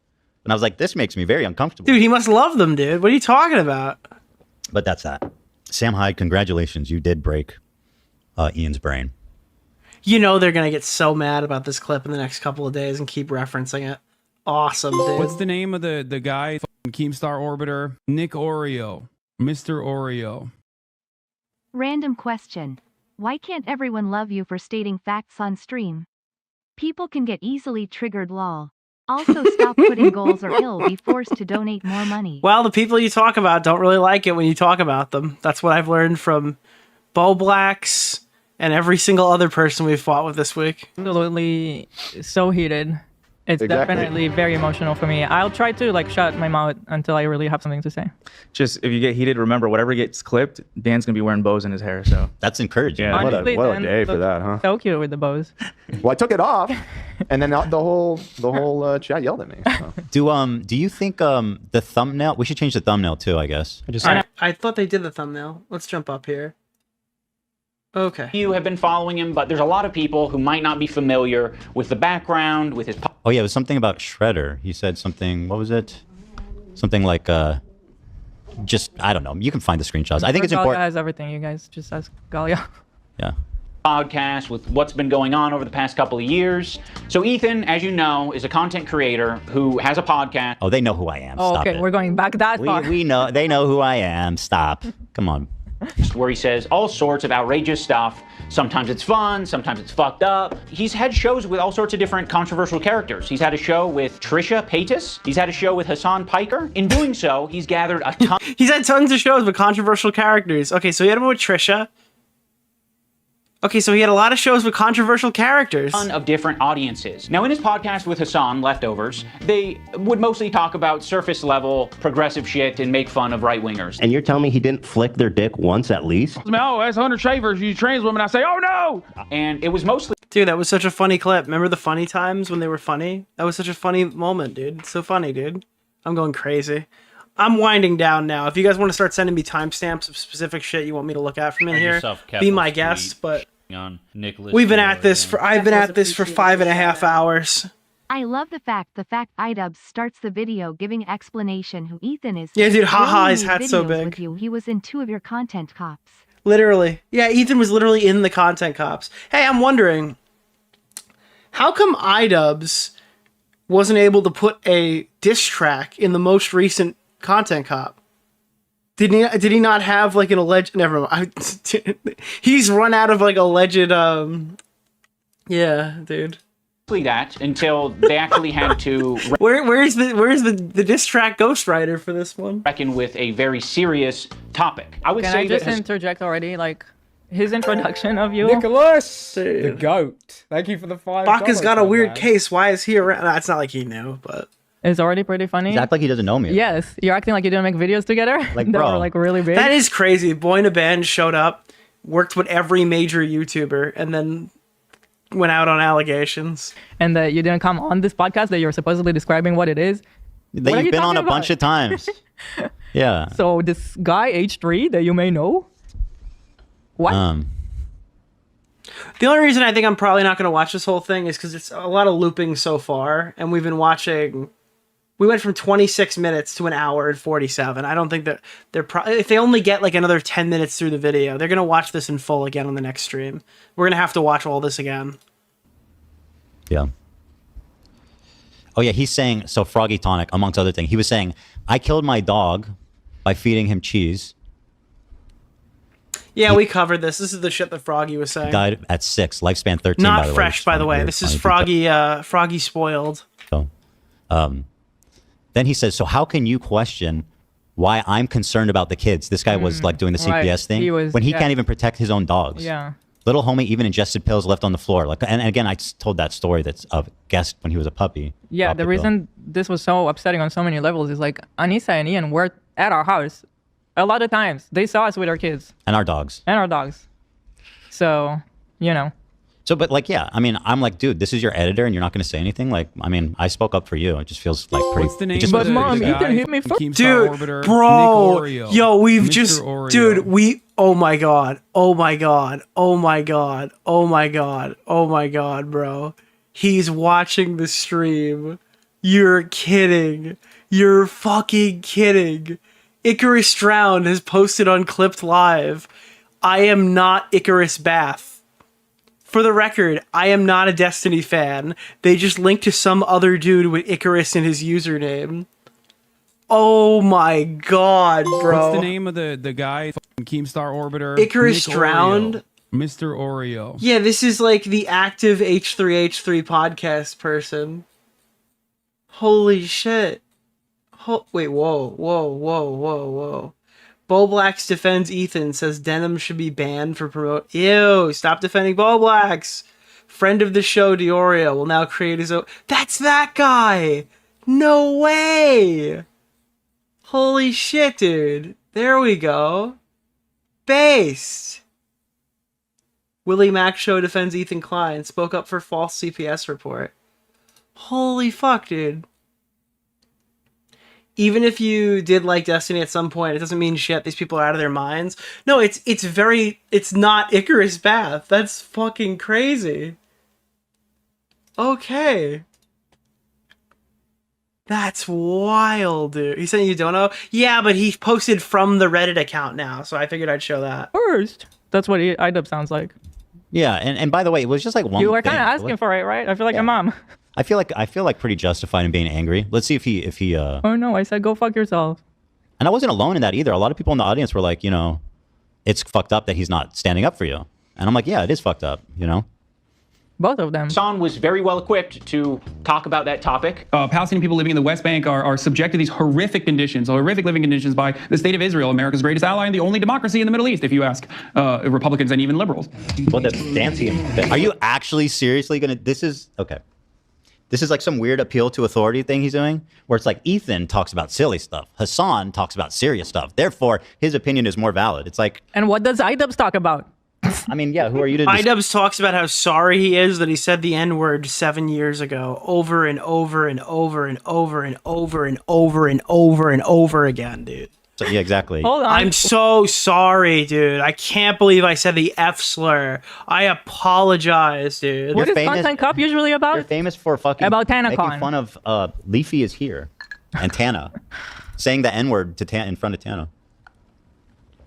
And I was like, this makes me very uncomfortable. Dude, he must love them, dude. What are you talking about? But that's that. Sam Hyde, congratulations. You did break Ian's brain. You know they're going to get so mad about this clip in the next couple of days and keep referencing it. Awesome, dude. What's the name of the guy? Keemstar Orbiter? Nick Oreo. Mr. Oreo. Random question. Why can't everyone love you for stating facts on stream? People can get easily triggered lol. Also, stop putting goals or he'll be forced to donate more money. Well, the people you talk about don't really like it when you talk about them. That's what I've learned from Bo Blacks and every single other person we've fought with this week. Absolutely so heated. It's definitely very emotional for me. I'll try to shut my mouth until I really have something to say. Just if you get heated, remember whatever gets clipped, Dan's gonna be wearing bows in his hair. So that's encouraging. Yeah, Honestly, what a Dan day for looks that, huh? So cute with the bows. Well, I took it off, and then the whole chat yelled at me. So. Do you think the thumbnail? We should change the thumbnail too, I guess. I thought they did the thumbnail. Let's jump up here. Okay. You have been following him, but there's a lot of people who might not be familiar with the background, with his... Oh yeah, it was something about Shredder. He said something, what was it? Something like, just, I don't know. You can find the screenshots. I think it's Galia important. has everything. You guys just ask Galia. Yeah. Podcast with what's been going on over the past couple of years. So Ethan, as you know, is a content creator who has a podcast. Oh, they know who I am. Oh, Stop okay, it. we're going back that far. We know, they know who I am. Stop. Come on. Where he says all sorts of outrageous stuff. Sometimes it's fun, sometimes it's fucked up. He's had shows with all sorts of different controversial characters. He's had a show with Trisha Paytas. He's had a show with Hassan Piker. In doing so, he's gathered a ton. He's had tons of shows with controversial characters. Okay, so he had one with Trisha. Okay, so he had a lot of shows with controversial characters. Ton of different audiences. Now, in his podcast with Hassan, Leftovers, they would mostly talk about surface level progressive shit and make fun of right wingers. And you're telling me he didn't flick their dick once at least? Oh, that's 100 shavers, you trans women. I say, oh no! And it was mostly. Dude, that was such a funny clip. Remember the funny times when they were funny? That was such a funny moment, dude. It's so funny, dude. I'm going crazy. I'm winding down now. If you guys want to start sending me timestamps of specific shit you want me to look at from in here, be my guest. But on Nicholas we've been at this for. I've been at this for 5.5 hours. I love the fact iDubbbz starts the video giving explanation who Ethan is. Yeah, dude, haha, Really his made hat's so videos big. with you. He was in 2 of your content cops. Literally. Yeah, Ethan was literally in the content cops. Hey, I'm wondering, how come iDubbbz wasn't able to put a diss track in the most recent content cop? Did he not have like an alleged? Never mind. He's run out of like alleged. Yeah, dude. That until they actually had to. Where's the diss track ghostwriter for this one? Reckon with a very serious topic. I would Can say I just that interject already? His introduction of you. Nicholas, the goat. Thank you for the $5. Baka's got a weird man. case. Why is he around? Nah, it's not like he knew, but It's already pretty funny. You act like he doesn't know me. Yes, you're acting like you didn't make videos together. Like, that bro. were like really big. that is crazy. Boy in a Band showed up, worked with every major YouTuber, and then went out on allegations. And that you didn't come on this podcast that you're supposedly describing what it is. That What are you've you been on talking a bunch of times. Yeah. So this guy H3 that you may know. What? The only reason I think I'm probably not going to watch this whole thing is because it's a lot of looping so far, and we've been watching. We went from 26 minutes to an hour and 47. I don't think that they're probably, if they only get like another 10 minutes through the video, they're going to watch this in full again on the next stream. We're going to have to watch all this again. Yeah. Oh yeah, he's saying, so Froggy Tonic, amongst other things, he was saying, I killed my dog by feeding him cheese. Yeah, we covered this. This is the shit that Froggy was saying. Died at 6, lifespan 13. Not by the fresh, way, by the way. weird. This is Froggy spoiled. So, then he says, so how can you question why I'm concerned about the kids? This guy was like doing the CPS right. thing He was- when he yeah. can't even protect his own dogs. Yeah. Little homie even ingested pills left on the floor. Like, and again, I told that story that's of guest when he was a puppy. Yeah, Dropped the the pill. reason this was so upsetting on so many levels is like Anissa and Ian were at our house a lot of times. They saw us with our kids And our dogs. and our dogs. So, you know. So, but like, yeah, I mean, I'm like, dude, this is your editor and you're not going to say anything? Like, I mean, I spoke up for you. It just feels like pretty... What's the name it just of feels the Mom, pretty you bad. can hit me for Dude, Orbiter, bro, Nick Oreo, yo, we've Mr. just, Oreo. dude, oh my god, oh my god, oh my god, oh my god, oh my god, bro. He's watching the stream. You're kidding. You're fucking kidding. Icarus Drowned has posted on Clipped Live. I am not Icarus Bath. For the record, I am not a Destiny fan. They just linked to some other dude with Icarus in his username. Oh my god, bro. What's the name of the guy? Keemstar Orbiter. Icarus Nick Drowned? Oreo. Mr. Oreo. Yeah, this is like the active H3H3 podcast person. Holy shit. Wait, whoa. Bo Blacks defends Ethan, says denim should be banned for promote. Ew, stop defending Bo Blacks. Friend of the show, DeOrio, will now create his own. That's that guy! No way! Holy shit, dude. There we go. Based. Willie Mac Show defends Ethan Klein, spoke up for false CPS report. Holy fuck, dude. Even if you did like Destiny at some point, it doesn't mean shit. These people are out of their minds. No, it's not Icarus Bath. That's fucking crazy. Okay. That's wild, dude. He said you don't know? Yeah, but he posted from the Reddit account now, so I figured I'd show that. First. That's what iDubbbz sounds like. Yeah, and by the way, it was just like one You were thing. kind of asking for it, right? I feel like a mom. I feel like pretty justified in being angry. Let's see if he Oh no, I said go fuck yourself. And I wasn't alone in that either. A lot of people in the audience were like, you know, it's fucked up that he's not standing up for you. And I'm like, yeah, it is fucked up, you know? Both of them. Hassan was very well equipped to talk about that topic. Palestinian people living in the West Bank are subject to these horrific conditions, horrific living conditions by the state of Israel, America's greatest ally and the only democracy in the Middle East, if you ask Republicans and even liberals. Well, that's dancing. Are you actually seriously gonna? This is okay. This is like some weird appeal to authority thing he's doing, where it's like Ethan talks about silly stuff, Hassan talks about serious stuff. Therefore, his opinion is more valid. It's like, and what does iDubbbz talk about? I mean, yeah, who are you to? iDubbbz talks about how sorry he is that he said the N-word 7 years ago, over and over and over and over and over and over and over and over again, dude. So, yeah, exactly. Hold on. I'm so sorry, dude. I can't believe I said the F slur. I apologize, dude. What is Content Cup usually about? You're famous for fucking about making TanaCon. fun of Leafy is here and Tana, saying the N-word to in front of Tana.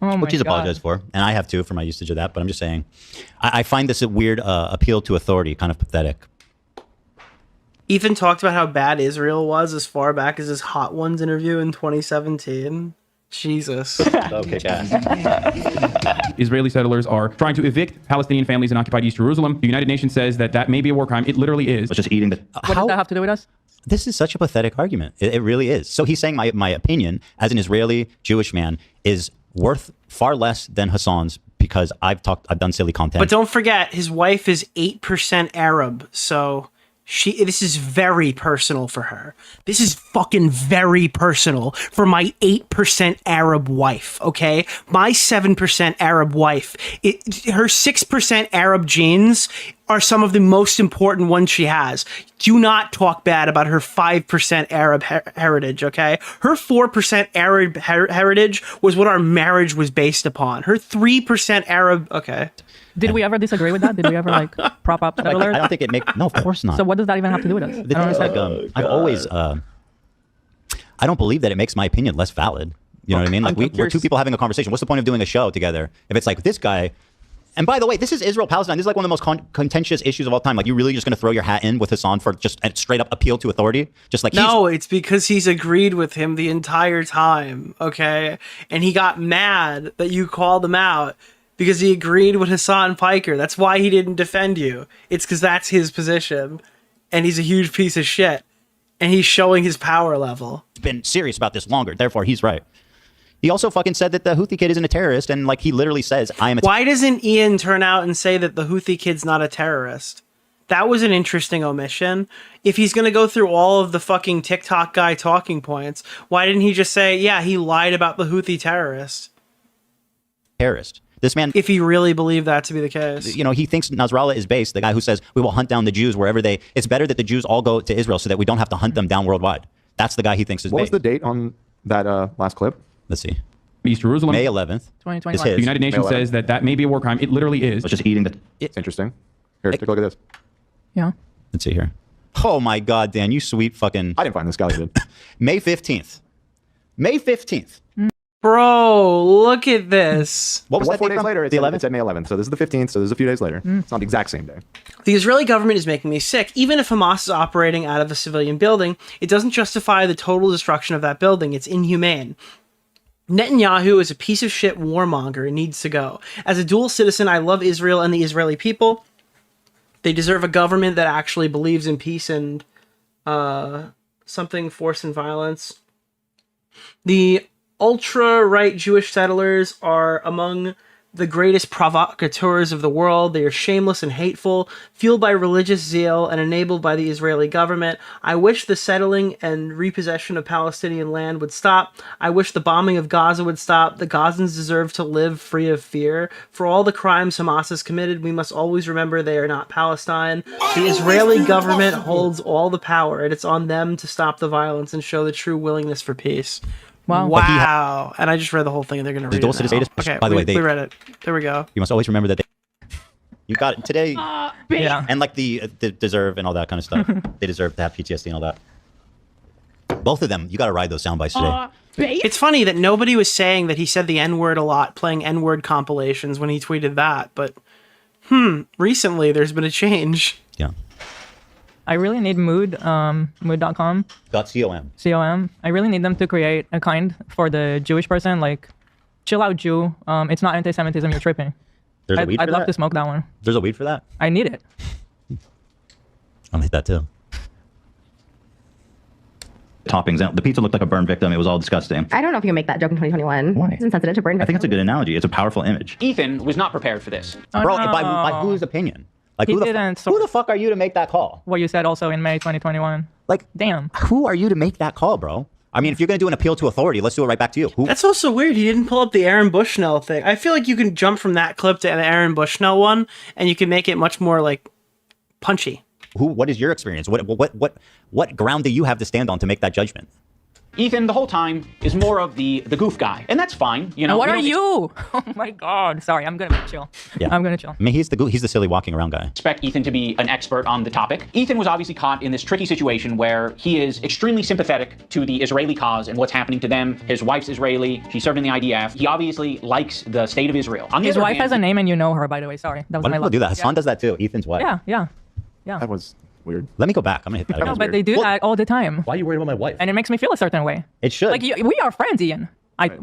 Oh my Which he's God. apologized for, and I have too for my usage of that. But I'm just saying, I find this a weird appeal to authority, kind of pathetic. Ethan talked about how bad Israel was as far back as his Hot Ones interview in 2017. Jesus. Okay, guys. Israeli settlers are trying to evict Palestinian families in occupied East Jerusalem. The United Nations says that may be a war crime. It literally is. It's just eating the. What does that have to do with us? This is such a pathetic argument. It really is. So he's saying my opinion as an Israeli Jewish man is worth far less than Hassan's because I've done silly content. But don't forget, his wife is 8% Arab, so this is very personal for her. This is fucking very personal for my 8% Arab wife, okay? My 7% Arab wife, her 6% Arab genes are some of the most important ones she has. Do not talk bad about her 5% Arab heritage, okay? Her 4% Arab heritage was what our marriage was based upon. Her 3% Arab, okay. Did we ever disagree with that? Did we ever like prop up settlers? I don't think it makes. No, of course not. So what does that even have to do with us? The thing is, like, I've always, I don't believe that it makes my opinion less valid. You know what I mean? Like, we're two people having a conversation. What's the point of doing a show together if it's like this guy? And by the way, this is Israel-Palestine. This is like one of the most contentious issues of all time. Like, you really just going to throw your hat in with Hassan for just a straight up appeal to authority? Just like no, it's because he's agreed with him the entire time. Okay, and he got mad that you called him out. Because he agreed with Hassan Piker. That's why he didn't defend you. It's because that's his position. And he's a huge piece of shit. And he's showing his power level. He's been serious about this longer. Therefore, he's right. He also fucking said that the Houthi kid isn't a terrorist. And like, he literally says, I am a Why doesn't Ian turn out and say that the Houthi kid's not a terrorist? That was an interesting omission. If he's going to go through all of the fucking TikTok guy talking points, why didn't he just say, yeah, he lied about the Houthi terrorist? Terrorist. This man, if he really believed that to be the case, you know, he thinks Nasrallah is based. The guy who says we will hunt down the Jews wherever it's better that the Jews all go to Israel so that we don't have to hunt them down worldwide. That's the guy he thinks is What based. was the date on that last clip? Let's see. East Jerusalem. May 11th. 2021. The United Nations says that may be a war crime. It literally is. It's just eating the... It's interesting. Here, take a look at this. Yeah. Let's see here. Oh my God, Dan, you sweet fucking... I didn't find this guy, did. May 15th. May 15th. Bro, look at this. What was that 4 days later? It's the 11th. It's at May 11th. So this is the 15th. So this is a few days later. It's not the exact same day. The Israeli government is making me sick. Even if Hamas is operating out of a civilian building, it doesn't justify the total destruction of that building. It's inhumane. Netanyahu is a piece of shit warmonger and needs to go. As a dual citizen, I love Israel and the Israeli people. They deserve a government that actually believes in peace and something force and violence. The ultra-right Jewish settlers are among the greatest provocateurs of the world. They are shameless and hateful, fueled by religious zeal and enabled by the Israeli government. I wish the settling and repossession of Palestinian land would stop. I wish the bombing of Gaza would stop. The Gazans deserve to live free of fear. For all the crimes Hamas has committed, we must always remember they are not Palestine. The Israeli government holds all the power, and it's on them to stop the violence and show the true willingness for peace. Wow. And I just read the whole thing and they're going to read it now. Okay, by the way, we read it. There we go. You must always remember that you got it today. Yeah. And like the deserve and all that kind of stuff. They deserve to have PTSD and all that. Both of them, you got to ride those sound bites today. It's funny that nobody was saying that he said the N-word a lot, playing N-word compilations when he tweeted that. But, recently there's been a change. Yeah. I really need mood, mood.com. .com. .com. I really need them to create a kind for the Jewish person, like, chill out Jew. It's not anti-Semitism, you're tripping. There's a weed for I'd love that? to smoke that one. There's a weed for that? I need it. I'll hit that too. Toppings. The pizza looked like a burn victim. It was all disgusting. I don't know if you can make that joke in 2021. Why? It's insensitive to burn. I think it's a good analogy. It's a powerful image. Ethan was not prepared for this. Bro, by whose opinion? Like, who the fuck are you to make that call? What you said also in May 2021. Like, damn. Who are you to make that call, bro? I mean, if you're going to do an appeal to authority, let's do it right back to you. That's also weird. He didn't pull up the Aaron Bushnell thing. I feel like you can jump from that clip to the Aaron Bushnell one, and you can make it much more, like, punchy. What is your experience? What ground do you have to stand on to make that judgment? Ethan, the whole time, is more of the goof guy. And that's fine. You know. What are you? Oh my God. Sorry, I'm going to chill. Yeah. I'm going to chill. I mean, he's the silly walking around guy. Expect Ethan to be an expert on the topic. Ethan was obviously caught in this tricky situation where he is extremely sympathetic to the Israeli cause and what's happening to them. His wife's Israeli. She served in the IDF. He obviously likes the state of Israel. His wife has a name and you know her, by the way. Sorry. That was Why my do luck. people do that? Hassan does that too. Ethan's wife. Yeah. That was weird. Let me go back. I'm going to hit that. No, but they do that all the time. Why are you worried about my wife? And it makes me feel a certain way. It should. Like, we are friends, Ian.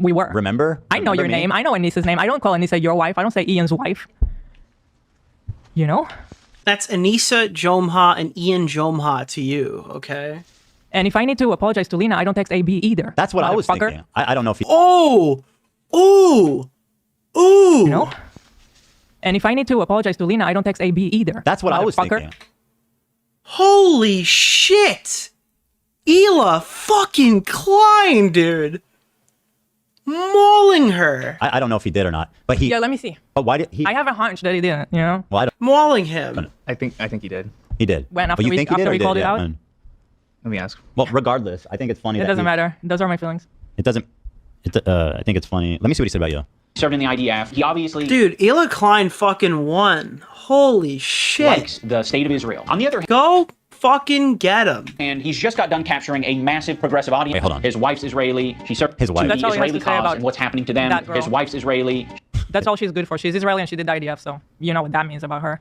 We were. Remember? I know your name. I know Anissa's name. I don't call Anissa your wife. I don't say Ian's wife. You know? That's Anissa Jomha and Ian Jomha to you, okay? And if I need to apologize to Lena, I don't text AB either. That's what I was thinking. I don't know if he... You know? And if I need to apologize to Lena, I don't text AB either. That's what I was Motherfucker. thinking. Holy shit! Ela fucking Klein, dude. Mauling her. I don't know if he did or not, but he. Yeah, let me see. But why did he? I have a hunch that he didn't, you know? Well, I don't. Mauling him. I think he did. He did. When, after But you we- think he did after or we did? called it Yeah. out? Let me ask. Well, regardless, I think it's funny. It that doesn't he- matter. Those are my feelings. It doesn't. I think it's funny. Let me see what he said about you. Served in the IDF. He obviously Dude, Ela Klein fucking won. Holy shit. likes the state of Israel. On the other hand, Go fucking get him. and he's just got done capturing a massive progressive audience. Wait, hold on. His wife's Israeli. She served His wife. the That's all he has Israeli to say cause about and what's happening to them. that girl. His wife's Israeli. That's all she's good for. She's Israeli and she did the IDF, so you know what that means about her.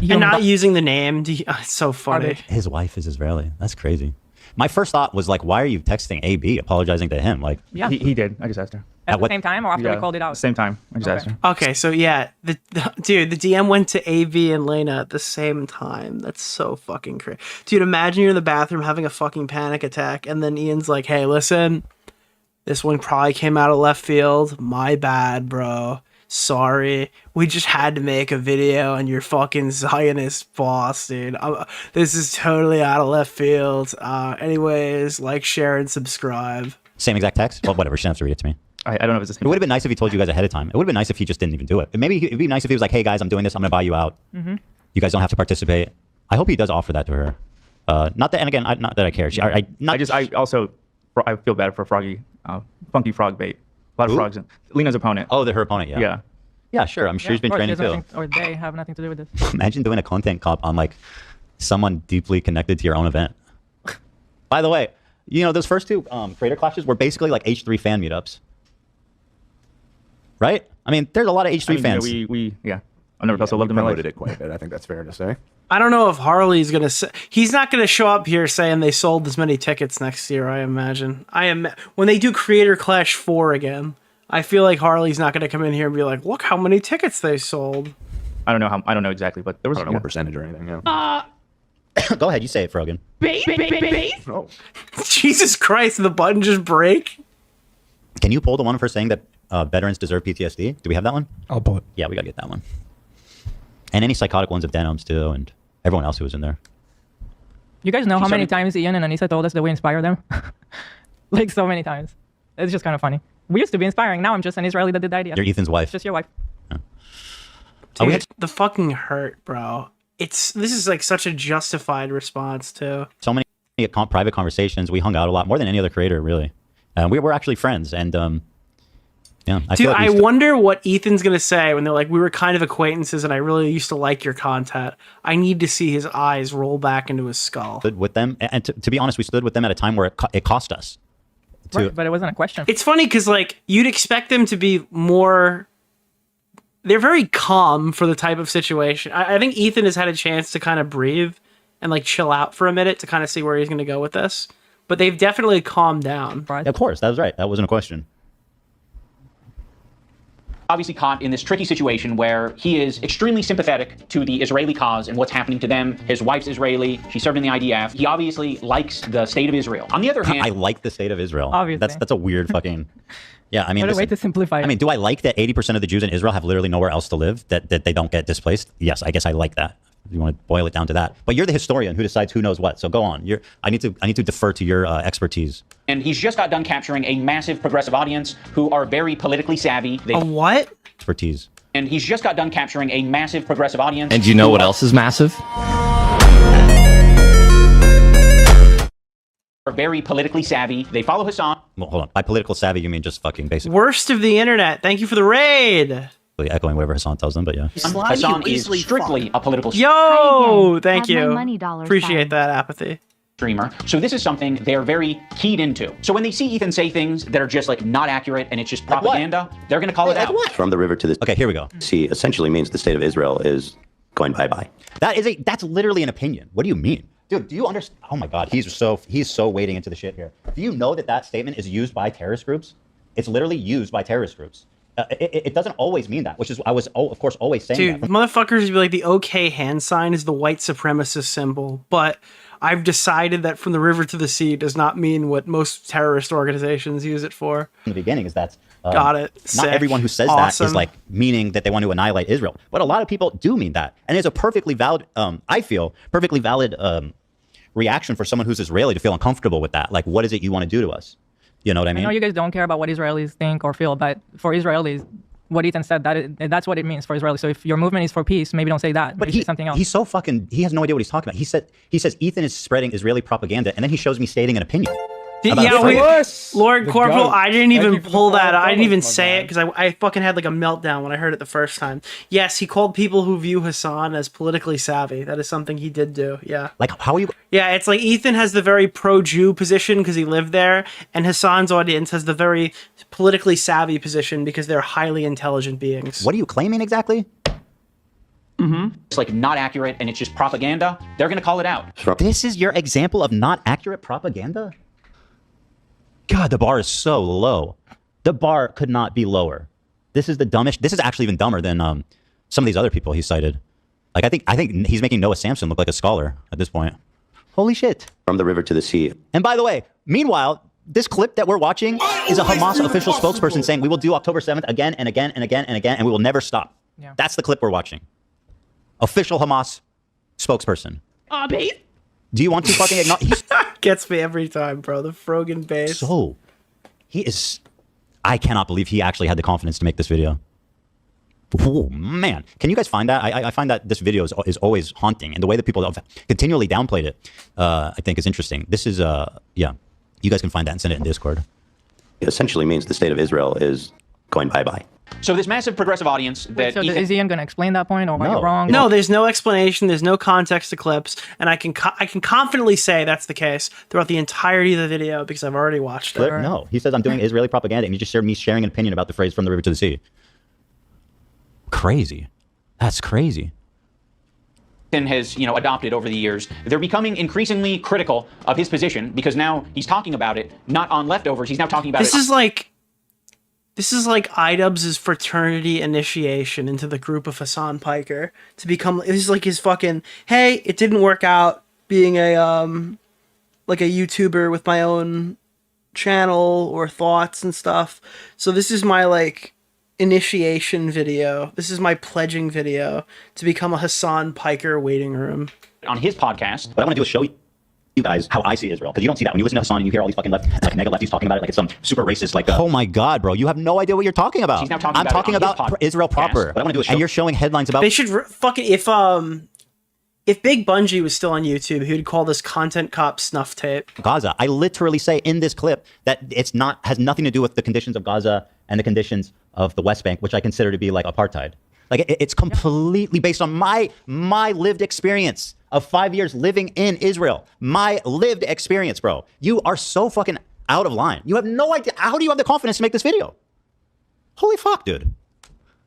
And not using the name. It's so funny. His wife is Israeli. That's crazy. My first thought was like, why are you texting AB apologizing to him? Like, Yeah. He did. I just asked her. At the what- same time or after we called it out? Same time. I just asked her. Okay, so yeah, dude, the DM went to AV and Lena at the same time. That's so fucking crazy. Dude, imagine you're in the bathroom having a fucking panic attack, and then Ian's like, "Hey, listen, this one probably came out of left field. My bad, bro. Sorry. We just had to make a video on your fucking Zionist boss, dude. This is totally out of left field. Anyways, like, share, and subscribe." same exact text? Well, whatever. She doesn't have to read it to me. I don't know if it's the same. It would have been nice if he told you guys ahead of time. It would have been nice if he just didn't even do it. Maybe it'd be nice if he was like, "Hey guys, I'm doing this. I'm gonna buy you out. Mm-hmm. You guys don't have to participate." I hope he does offer that to her. Not that, and again, not that I care. I feel bad for Froggy, Funky Frog Bait. A lot of Who? frogs. Lena's opponent. Oh, her opponent. Yeah. Yeah. Yeah, sure. I'm sure Yeah, he's been of course, training she has too. nothing- or they have nothing to do with this. Imagine doing a content cop on like someone deeply connected to your own event. By the way, you know those first two creator clashes were basically like H3 fan meetups, right? I mean, there's a lot of H3 fans. I never also loved him in my life. promoted it quite a bit. I think that's fair to say. I don't know if Harley's gonna say, he's not gonna show up here saying they sold as many tickets next year. I imagine. When they do Creator Clash 4 again, I feel like Harley's not gonna come in here and be like, "Look how many tickets they sold." I don't know exactly, but there was I don't know what percentage or anything. Yeah. Go ahead, you say it, Frogan. Oh. Jesus Christ! The button just break. Can you pull the one for saying that veterans deserve PTSD? Do we have that one? I'll pull it. Yeah, we gotta get that one. And any psychotic ones of Denims too, and everyone else who was in there. You guys know how She's many starting- times Ian and Anissa told us that we inspire them? Like so many times. It's just kind of funny. We used to be inspiring. Now I'm just an Israeli that did the idea. You're Ethan's wife. Just your wife. Dude, the fucking hurt, bro. This is like such a justified response too. So many private conversations. We hung out a lot more than any other creator, really. We were actually friends, and yeah. Dude, I wonder what Ethan's gonna say when they're like, "We were kind of acquaintances, and I really used to like your content." I need to see his eyes roll back into his skull. Stood with them, and to be honest, we stood with them at a time where it cost us. Right, but it wasn't a question. It's funny because like you'd expect them to be more. They're very calm for the type of situation. I think Ethan has had a chance to kind of breathe and like chill out for a minute to kind of see where he's going to go with this. But they've definitely calmed down. Of course, that was right. That wasn't a question. Obviously caught in this tricky situation where he is extremely sympathetic to the Israeli cause and what's happening to them. His wife's Israeli. She served in the IDF. He obviously likes the state of Israel. On the other hand, I like the state of Israel. Obviously. That's a weird fucking. Yeah, I mean, What a way listen, to simplify it. I mean, do I like that 80% of the Jews in Israel have literally nowhere else to live? That they don't get displaced? Yes, I guess I like that. If you want to boil it down to that. But you're the historian who decides who knows what. So go on. I need to defer to your expertise. and he's just got done capturing a massive progressive audience who are very politically savvy. A what? Expertise. And he's just got done capturing a massive progressive audience. And do you know what else is massive? Are very politically savvy. They follow Hassan. Well, hold on. By political savvy, you mean just fucking basically Worst of the internet. Thank you for the raid. echoing whatever Hassan tells them, but yeah. Hassan is strictly a political Yo, thank Have my you. money dollar Appreciate sign. that apathy. streamer. So this is something they're very keyed into. So when they see Ethan say things that are just like not accurate and it's just propaganda, they're going to call it out. From the river to the Okay, here we go. sea essentially means the state of Israel is going bye-bye. That's literally an opinion. What do you mean? Dude, do you understand? Oh my God, he's so wading into the shit here. Do you know that statement is used by terrorist groups? It's literally used by terrorist groups. It doesn't always mean that, which is I was of course always saying Dude, that. motherfuckers would be like the OK hand sign is the white supremacist symbol, but I've decided that from the river to the sea does not mean what most terrorist organizations use it for. In the beginning is that Got it. Not Sick. everyone who says that Awesome. is like meaning that they want to annihilate Israel, but a lot of people do mean that, and it's a perfectly valid, I feel, perfectly valid reaction for someone who's Israeli to feel uncomfortable with that. Like, what is it you want to do to us? You know what I I mean? know you guys don't care about what Israelis think or feel, but for Israelis, what Ethan said, that's what it means for Israelis. So if your movement is for peace, maybe don't say that. But Maybe say something else. He's so fucking, he has no idea what he's talking about. He says Ethan is spreading Israeli propaganda, and then he shows me stating an opinion. about Yeah, Israel. Lord The Corporal, goat. I didn't Thank even you for the pull that. $5, I didn't even my say it because I fucking had like a meltdown when I heard it the first time. Yes, he called people who view Hassan as politically savvy. That is something he did do. Yeah. Like, how are you? Yeah, it's like Ethan has the very pro-Jew position because he lived there, and Hassan's audience has the very politically savvy position because they're highly intelligent beings. What are you claiming exactly? It's like not accurate and it's just propaganda. They're going to call it out. This is your example of not accurate propaganda? God, the bar is so low. The bar could not be lower. This is the dumbest. This is actually even dumber than some of these other people he cited. Like, I think he's making Noah Samson look like a scholar at this point. Holy shit. From the river to the sea. And by the way, meanwhile, this clip that we're watching is a Hamas official spokesperson saying we will do October 7th again and again and again and again, and we will never stop. Yeah. That's the clip we're watching. Official Hamas spokesperson. Do you want to fucking acknowledge? Gets me every time, bro. The Frogan base. So, he is... I cannot believe he actually had the confidence to make this video. Oh, man. Can you guys find that? I find that this video is always haunting, and the way that people have continually downplayed it, I think is interesting. This is, yeah. You guys can find that and send it in Discord. It essentially means the state of Israel is going bye-bye. So this massive progressive audience that So is Ian going to explain that point or why you're wrong? No, there's no explanation. There's no context to clips, and I can confidently say that's the case throughout the entirety of the video because I've already watched it. No, he says I'm doing Israeli propaganda, and you just shared me sharing an opinion about the phrase "from the river to the sea." Crazy. That's crazy. has, adopted over the years, they're becoming increasingly critical of his position because now he's talking about it, not on leftovers. He's now talking about This it. is like iDubbbz's fraternity initiation into the group of Hassan Piker to become. This is like his fucking. Hey, it didn't work out being a like a YouTuber with my own channel or thoughts and stuff. So this is my like initiation video. This is my pledging video to become a Hassan Piker waiting room. On his podcast. What I want to do is show you guys how I see Israel, because you don't see that when you listen to Hassan and you hear all these fucking mega lefties talking about it like it's some super racist oh my god, bro, you have no idea what you're talking about. He's now talking I'm about talking about Israel proper. What I want to do is and you're showing headlines about. They should fucking if Big Bungie was still on YouTube, he would call this content cop snuff tape. Gaza. I literally say in this clip that has nothing to do with the conditions of Gaza and the conditions of the West Bank, which I consider to be like apartheid. Like it's completely based on my lived experience of 5 years living in Israel. My lived experience, bro. You are so fucking out of line. You have no idea. How do you have the confidence to make this video? Holy fuck, dude.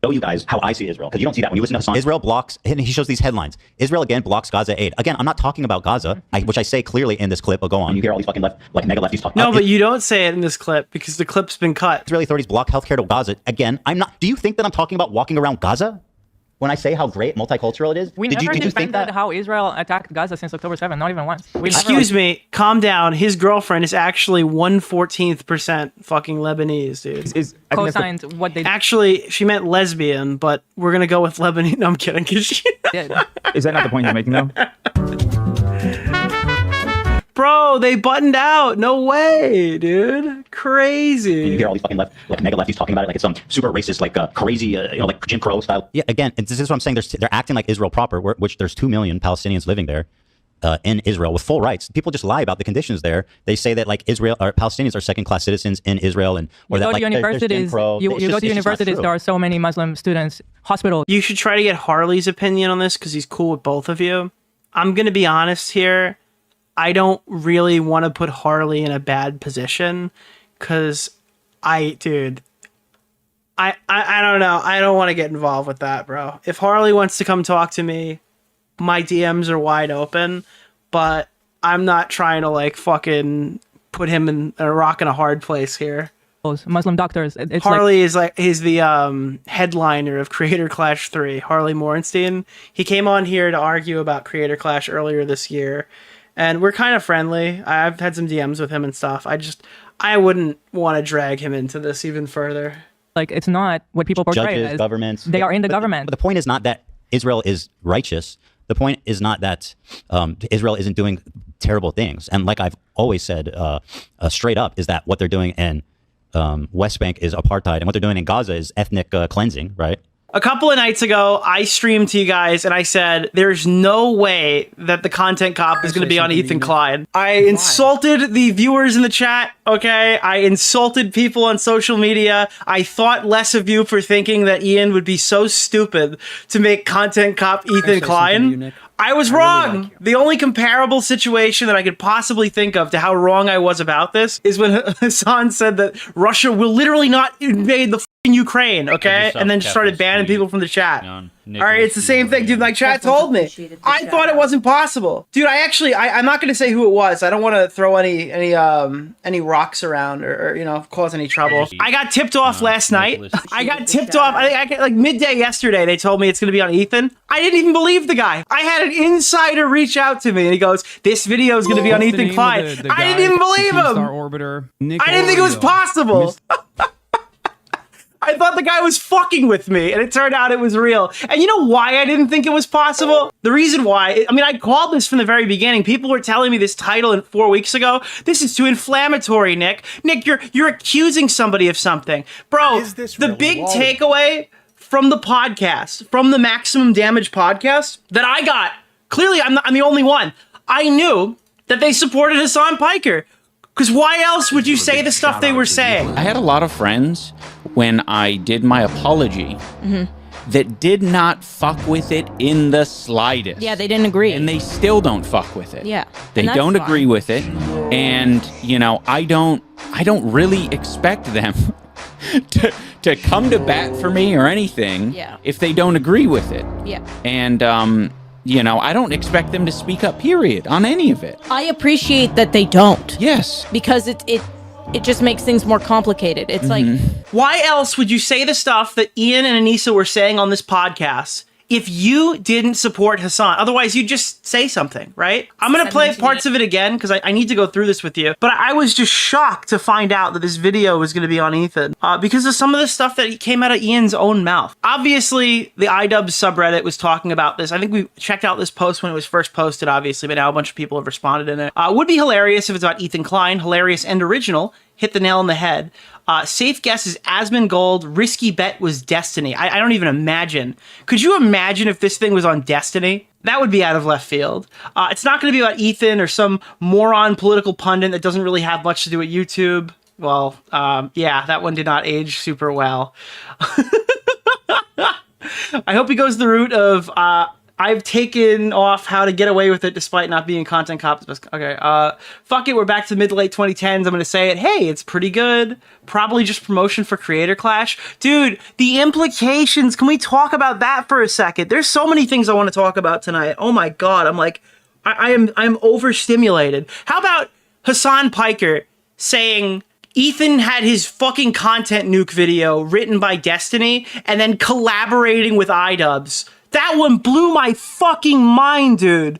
Show you guys how I see Israel, because you don't see that when you listen to Hassan. Israel blocks, and he shows these headlines. Israel again blocks Gaza aid. Again, I'm not talking about Gaza, which I say clearly in this clip, but go on. You hear all these fucking mega lefties talking. No, but you don't say it in this clip because the clip's been cut. Israeli authorities block healthcare to Gaza. Again, I'm not. Do you think that I'm talking about walking around Gaza when I say how great multicultural it is? We did never you think defended that? how Israel attacked Gaza since October 7th, not even once. Excuse me, calm down. His girlfriend is actually 1/14% fucking Lebanese, dude. Co-signed what they Actually, she meant lesbian, but we're gonna go with Lebanese. No, I'm kidding. did. Is that not the point you're making, though? Bro, they buttoned out. No way, dude. Crazy. You hear all these fucking mega lefties talking about it like it's some super racist, crazy, like Jim Crow style. Yeah, again, this is what I'm saying. They're acting like Israel proper, which there's 2 million Palestinians living there in Israel with full rights. People just lie about the conditions there. They say that Israel or Palestinians are second-class citizens in Israel, and or You that go to universities. You go to universities. There are so many Muslim students. Hospitals. You should try to get Harley's opinion on this because he's cool with both of you. I'm gonna be honest here. I don't really want to put Harley in a bad position because I don't know. I don't want to get involved with that, bro. If Harley wants to come talk to me, my DMs are wide open, but I'm not trying to fucking put him in a rock and a hard place here. Muslim doctors. It's Harley is the headliner of Creator Clash 3, Harley Morenstein. He came on here to argue about Creator Clash earlier this year. And we're kind of friendly. I've had some DMs with him and stuff. I wouldn't want to drag him into this even further. Like, it's not what people portray Judges, as. governments. They are in the But government. the point is not that Israel is righteous. The point is not that Israel isn't doing terrible things. And like I've always said, straight up, is that what they're doing in West Bank is apartheid, and what they're doing in Gaza is ethnic cleansing, right? A couple of nights ago, I streamed to you guys and I said, there's no way that the content cop is going to be on Ethan Klein. I insulted the viewers in the chat, okay? I insulted people on social media. I thought less of you for thinking that Ian would be so stupid to make content cop Ethan Klein. I was wrong. The only comparable situation that I could possibly think of to how wrong I was about this is when Hassan said that Russia will literally not invade the fucking Ukraine, okay? And then just started banning people from the chat. All right, it's the same thing, dude. My chat told me. I thought it wasn't possible, dude. I'm not gonna say who it was. I don't want to throw any rocks around or you know cause any trouble. I got tipped off last night. I got tipped off. I like midday yesterday. They told me it's gonna be on Ethan. I didn't even believe the guy. I had an insider reach out to me and he goes, "This video is gonna be on Ethan Klein." I didn't even believe him. Orbiter, I didn't think it was possible. I thought the guy was fucking with me, and it turned out it was real. And you know why I didn't think it was possible? The reason why, I mean, I called this from the very beginning. People were telling me this title 4 weeks ago. This is too inflammatory, Nick. Nick, you're accusing somebody of something. Bro, the big takeaway from the podcast, from the Maximum Damage podcast that I got, clearly I'm the only one. I knew that they supported Hassan Piker. Because why else would you say the stuff they were saying? I had a lot of friends when I did my apology that did not fuck with it in the slightest. Yeah, they didn't agree. And they still don't fuck with it. Yeah. They don't agree with it. And, you know, I don't really expect them to come to bat for me or anything if they don't agree with it. Yeah. And, you know, I don't expect them to speak up, period, on any of it. I appreciate that they don't. Yes. Because it just makes things more complicated. It's like... Why else would you say the stuff that Ian and Anissa were saying on this podcast if you didn't support Hassan? Otherwise, you'd just say something, right? I'm going to play parts of it again because I need to go through this with you. But I was just shocked to find out that this video was going to be on Ethan because of some of the stuff that came out of Ian's own mouth. Obviously, the iDubbbz subreddit was talking about this. I think we checked out this post when it was first posted, obviously, but now a bunch of people have responded in it. Would be hilarious if it's about Ethan Klein. Hilarious and original. Hit the nail on the head. Safe guess is Asmongold. Risky bet was Destiny. I don't even imagine. Could you imagine if this thing was on Destiny? That would be out of left field. It's not going to be about Ethan or some moron political pundit that doesn't really have much to do with YouTube. Well, yeah, that one did not age super well. I hope he goes the route of... I've taken off how to get away with it despite not being content cops. Okay, fuck it, we're back to mid to late 2010s. I'm gonna say it. Hey, it's pretty good. Probably just promotion for Creator Clash. Dude, the implications, can we talk about that for a second? There's so many things I want to talk about tonight. Oh my god, I'm like, I'm overstimulated. How about Hassan Piker saying Ethan had his fucking content nuke video written by Destiny and then collaborating with iDubbbz? That one blew my fucking mind, dude.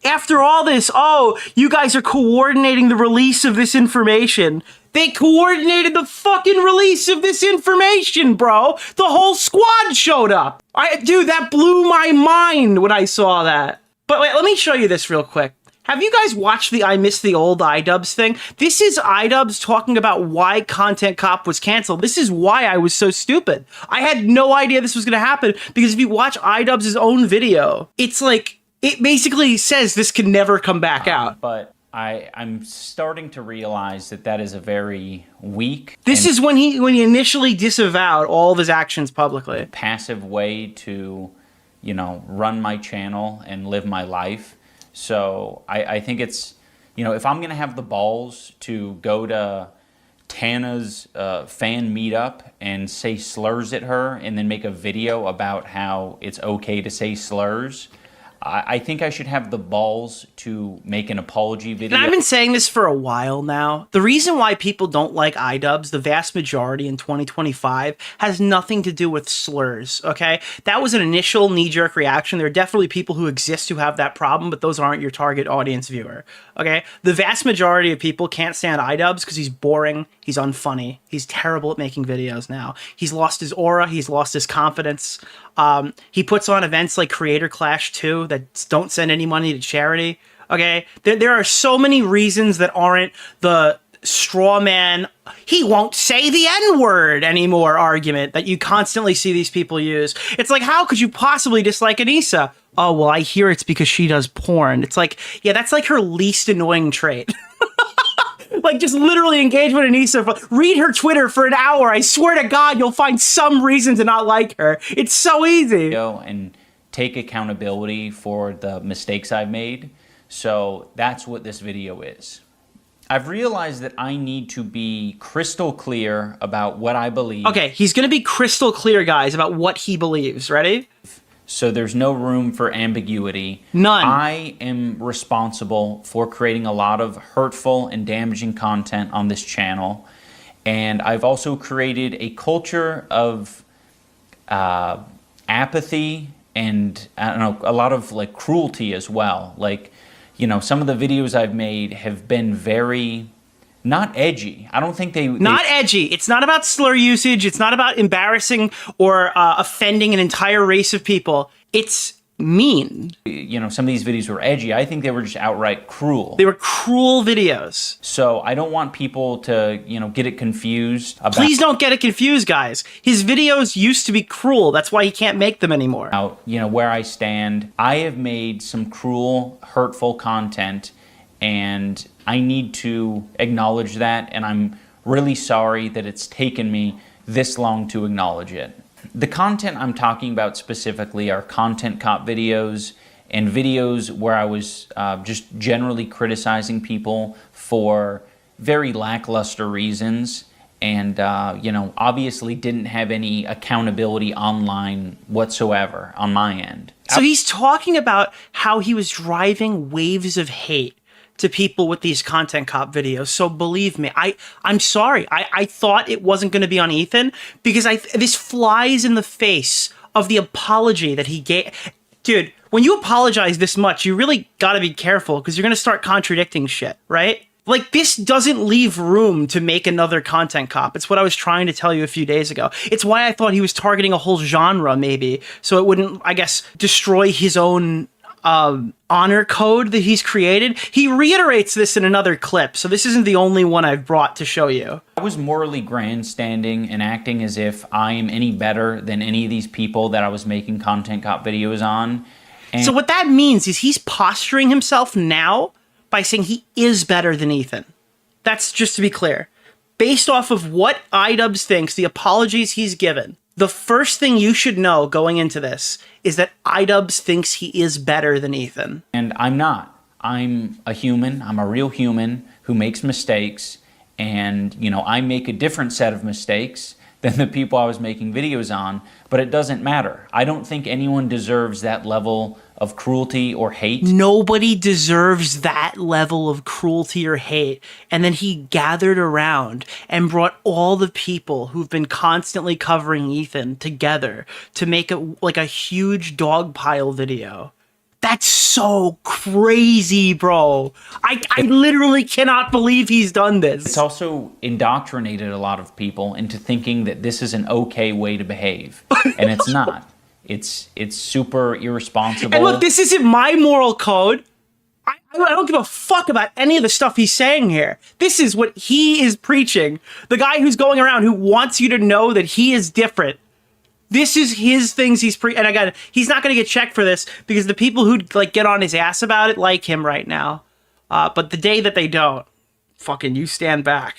After all this, oh, you guys are coordinating the release of this information. They coordinated the fucking release of this information, bro. The whole squad showed up. Dude, that blew my mind when I saw that. But wait, let me show you this real quick. Have you guys watched the I Miss the Old iDubbbz thing? This is iDubbbz talking about why Content Cop was canceled. This is why I was so stupid. I had no idea this was going to happen because if you watch iDubbbz's own video, it's like, it basically says this can never come back out. But I'm starting to realize that is a very weak... This is when he initially disavowed all of his actions publicly. ...passive way to, you know, run my channel and live my life. So I think it's, you know, if I'm going to have the balls to go to Tana's fan meetup and say slurs at her and then make a video about how it's okay to say slurs, I think I should have the balls to make an apology video. And I've been saying this for a while now. The reason why people don't like iDubbbz, the vast majority in 2025, has nothing to do with slurs, okay? That was an initial knee-jerk reaction. There are definitely people who exist who have that problem, but those aren't your target audience viewer, okay? The vast majority of people can't stand iDubbbz because he's boring, he's unfunny, he's terrible at making videos now. He's lost his aura, he's lost his confidence. He puts on events like Creator Clash 2 that don't send any money to charity. Okay, there are so many reasons that aren't the straw man, he won't say the N-word anymore argument that you constantly see these people use. It's like, how could you possibly dislike Anissa? Oh, well, I hear it's because she does porn. It's like, yeah, that's like her least annoying trait. Like, just literally engage with Anissa. Read her Twitter for an hour. I swear to God, you'll find some reason to not like her. It's so easy. And take accountability for the mistakes I've made. So that's what this video is. I've realized that I need to be crystal clear about what I believe. Okay, he's going to be crystal clear, guys, about what he believes. Ready? So there's no room for ambiguity. None. I am responsible for creating a lot of hurtful and damaging content on this channel. And I've also created a culture of apathy and, I don't know, a lot of like cruelty as well. Like, you know, some of the videos I've made have been very not edgy. I don't think Not edgy. It's not about slur usage. It's not about embarrassing or offending an entire race of people. It's mean. You know, some of these videos were edgy. I think they were just outright cruel. They were cruel videos. So I don't want people to, you know, get it confused. Please don't get it confused, guys. His videos used to be cruel. That's why he can't make them anymore. You know, where I stand. I have made some cruel, hurtful content, and I need to acknowledge that, and I'm really sorry that it's taken me this long to acknowledge it. The content I'm talking about specifically are content cop videos and videos where I was just generally criticizing people for very lackluster reasons and, you know, obviously didn't have any accountability online whatsoever on my end. So he's talking about how he was driving waves of hate to people with these content cop videos. So believe me, I'm sorry. I thought it wasn't going to be on Ethan because this flies in the face of the apology that he gave. Dude, when you apologize this much, you really got to be careful because you're going to start contradicting shit, right? Like, this doesn't leave room to make another content cop. It's what I was trying to tell you a few days ago. It's why I thought he was targeting a whole genre, maybe, so it wouldn't, I guess, destroy his own honor code that he's created. He reiterates this in another clip, so this isn't the only one I've brought to show you. I was morally grandstanding and acting as if I am any better than any of these people that I was making content cop videos on. And so what that means is he's posturing himself now by saying he is better than Ethan. That's just to be clear. Based off of what iDubbbz thinks, the apologies he's given, the first thing you should know going into this is that iDubbbz thinks he is better than Ethan. And I'm not. I'm a human. I'm a real human who makes mistakes. And, you know, I make a different set of mistakes than the people I was making videos on, but it doesn't matter. I don't think anyone deserves that level of cruelty or hate. Nobody deserves that level of cruelty or hate. And then he gathered around and brought all the people who've been constantly covering Ethan together to make a huge dog pile video. That's so crazy, bro. I literally cannot believe he's done this. It's also indoctrinated a lot of people into thinking that this is an okay way to behave. And it's not. It's super irresponsible. And look, this isn't my moral code. I don't give a fuck about any of the stuff he's saying here. This is what he is preaching. The guy who's going around who wants you to know that he is different. This is his things he's and again, he's not going to get checked for this because the people who like get on his ass about it like him right now. But the day that they don't, fucking you stand back.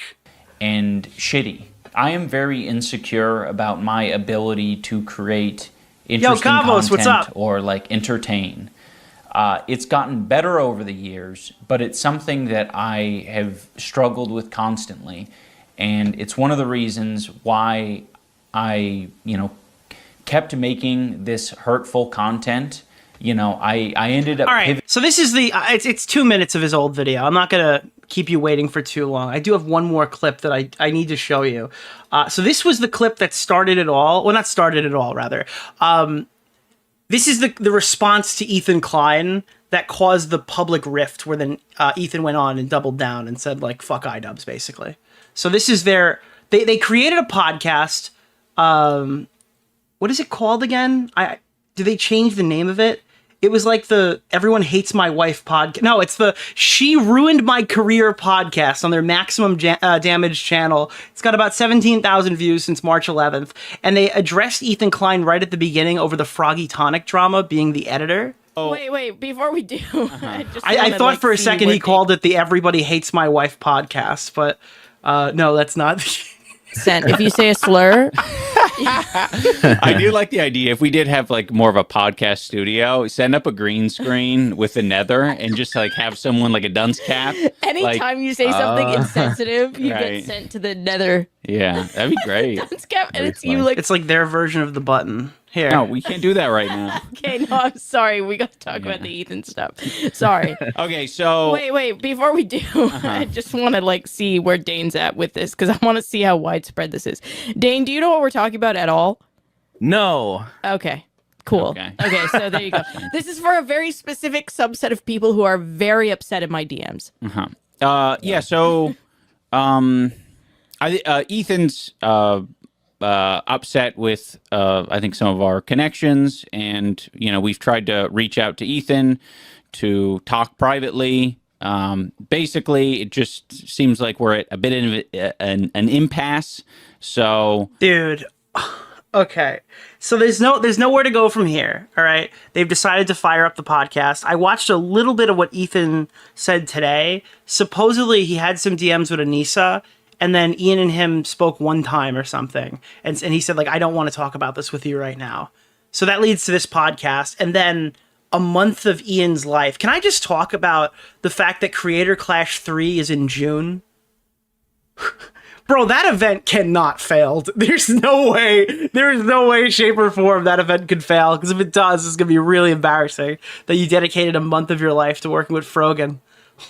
And shitty. I am very insecure about my ability to create interesting Cabos, content what's up? or like entertain. It's gotten better over the years, but it's something that I have struggled with constantly. And it's one of the reasons why I, you know, kept making this hurtful content you know, I ended up. All right, so this is the it's 2 minutes of his old video. I'm not gonna keep you waiting for too long. I do have one more clip that I need to show you. So this was the clip that started it all. Well, not started it all, rather. This is the response to Ethan Klein that caused the public rift, where then Ethan went on and doubled down and said, like, fuck iDubbbz, basically. So this is their... They created a podcast. What is it called again? Did they change the name of it? It was like the Everyone Hates My Wife podcast. No, it's the She Ruined My Career podcast on their Maximum Damage channel. It's got about 17,000 views since March 11th. And they addressed Ethan Klein right at the beginning over the Froggy Tonic drama, being the editor. Wait, before we do, I thought for a second he called it the Everybody Hates My Wife podcast, but no, that's not. Sent. If you say a slur, I do like the idea. If we did have like more of a podcast studio, send up a green screen with the nether and just like have someone like a dunce cap. anytime you say something insensitive, you right. get sent to the nether. Yeah, that'd be great. Dunce cap, and it's you like. It's like their version of the button. Here. No, we can't do that right now. Okay, no, I'm sorry. We got to talk about the Ethan stuff. Sorry. Okay, so wait. Before we do, I just want to like see where Dane's at with this because I want to see how widespread this is. Dane, do you know what we're talking about at all? No. Okay. Cool. Okay, so there you go. This is for a very specific subset of people who are very upset at my DMs. Yeah. So, Ethan's upset with I think some of our connections, and you know, we've tried to reach out to Ethan to talk privately. Basically, it just seems like we're at a bit of an impasse. So, dude. Okay, so there's nowhere to go from here. All right, they've decided to fire up the podcast. I watched a little bit of what Ethan said today. Supposedly, he had some DMs with Anissa. And then Ian and him spoke one time or something. And he said, like, I don't want to talk about this with you right now. So that leads to this podcast. And then a month of Ian's life. Can I just talk about the fact that Creator Clash 3 is in June? Bro, that event cannot fail. There's no way, shape, or form that event could fail. Because if it does, it's going to be really embarrassing that you dedicated a month of your life to working with Frogan.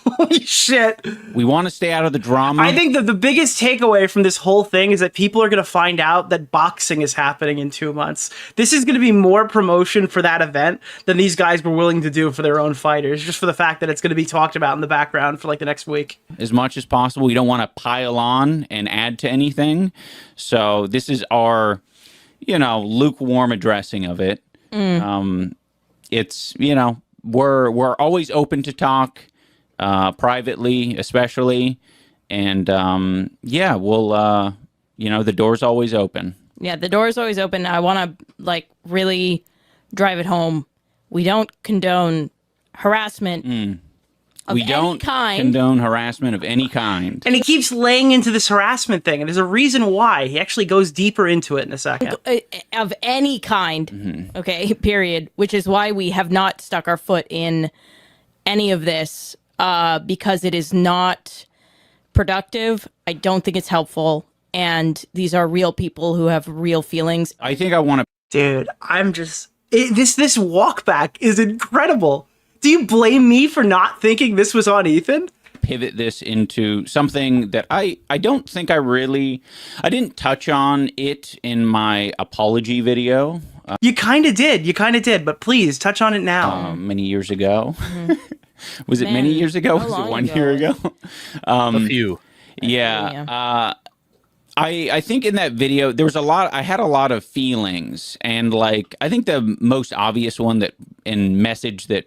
Holy shit. We want to stay out of the drama. I think that the biggest takeaway from this whole thing is that people are going to find out that boxing is happening in 2 months. This is going to be more promotion for that event than these guys were willing to do for their own fighters, just for the fact that it's going to be talked about in the background for like the next week. As much as possible. We don't want to pile on and add to anything. So this is our, you know, lukewarm addressing of it. It's, you know, we're always open to talk. Privately, especially, and yeah, we'll you know, the door's always open. Yeah, the door's always open. I want to like really drive it home. We don't condone harassment of any kind. Condone harassment of any kind. And he keeps laying into this harassment thing, and there's a reason why. He actually goes deeper into it in a second. Of any kind, okay, period, which is why we have not stuck our foot in any of this. Because it is not productive. I don't think it's helpful. And these are real people who have real feelings. I think I want to... Dude, I'm just... This walk back is incredible. Do you blame me for not thinking this was on Ethan? Pivot this into something that I don't think I didn't touch on it in my apology video. You kind of did, but please touch on it now. Many years ago. Was it many years ago? Was it 1 year ago? A few. Yeah. I think in that video, there was I had a lot of feelings. And like, I think the most obvious one message that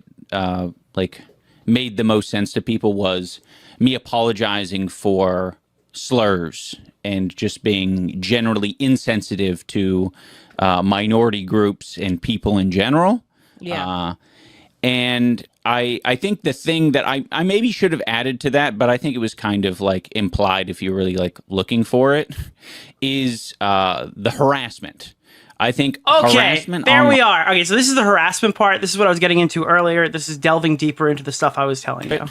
like made the most sense to people was me apologizing for slurs and just being generally insensitive to minority groups and people in general. Yeah. And I think the thing that I maybe should have added to that, but I think it was kind of like implied if you're really like looking for it, is the harassment. I think harassment. There we are. Okay, so this is the harassment part. This is what I was getting into earlier. This is delving deeper into the stuff I was telling you.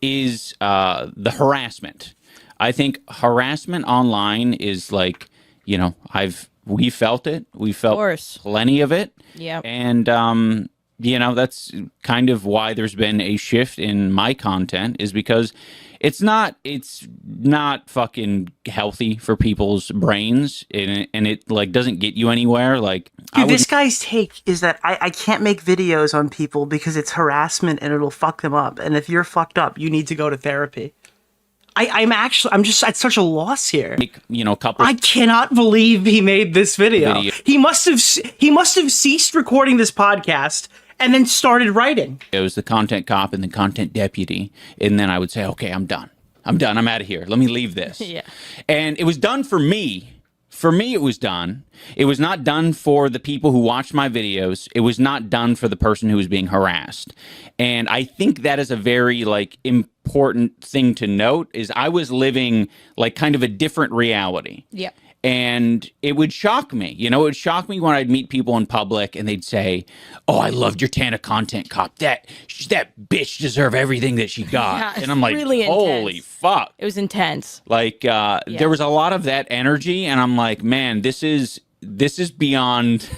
Is the harassment. I think harassment online is like, we felt it. We felt plenty of it. Yeah. And you know, that's kind of why there's been a shift in my content, is because it's not fucking healthy for people's brains, and it like doesn't get you anywhere. Like, Dude, this guy's take is that I can't make videos on people because it's harassment and it'll fuck them up. And if you're fucked up, you need to go to therapy. I'm just at such a loss here. You know, I cannot believe he made this video. He must have ceased recording this podcast and then started writing. It was the content cop and the content deputy, and then I would say, okay, I'm done. I'm out of here. Let me leave this. Yeah. And it was done for me. For me, it was done. It was not done for the people who watched my videos. It was not done for the person who was being harassed. And I think that is a very like important thing to note, is I was living like kind of a different reality. Yeah. And it would shock me. You know, it would shock me when I'd meet people in public and they'd say, oh, I loved your Tana content cop. That bitch deserve everything that she got. Yeah, and I'm like, really holy fuck. It was intense. Like, there was a lot of that energy, and I'm like, man, this is beyond.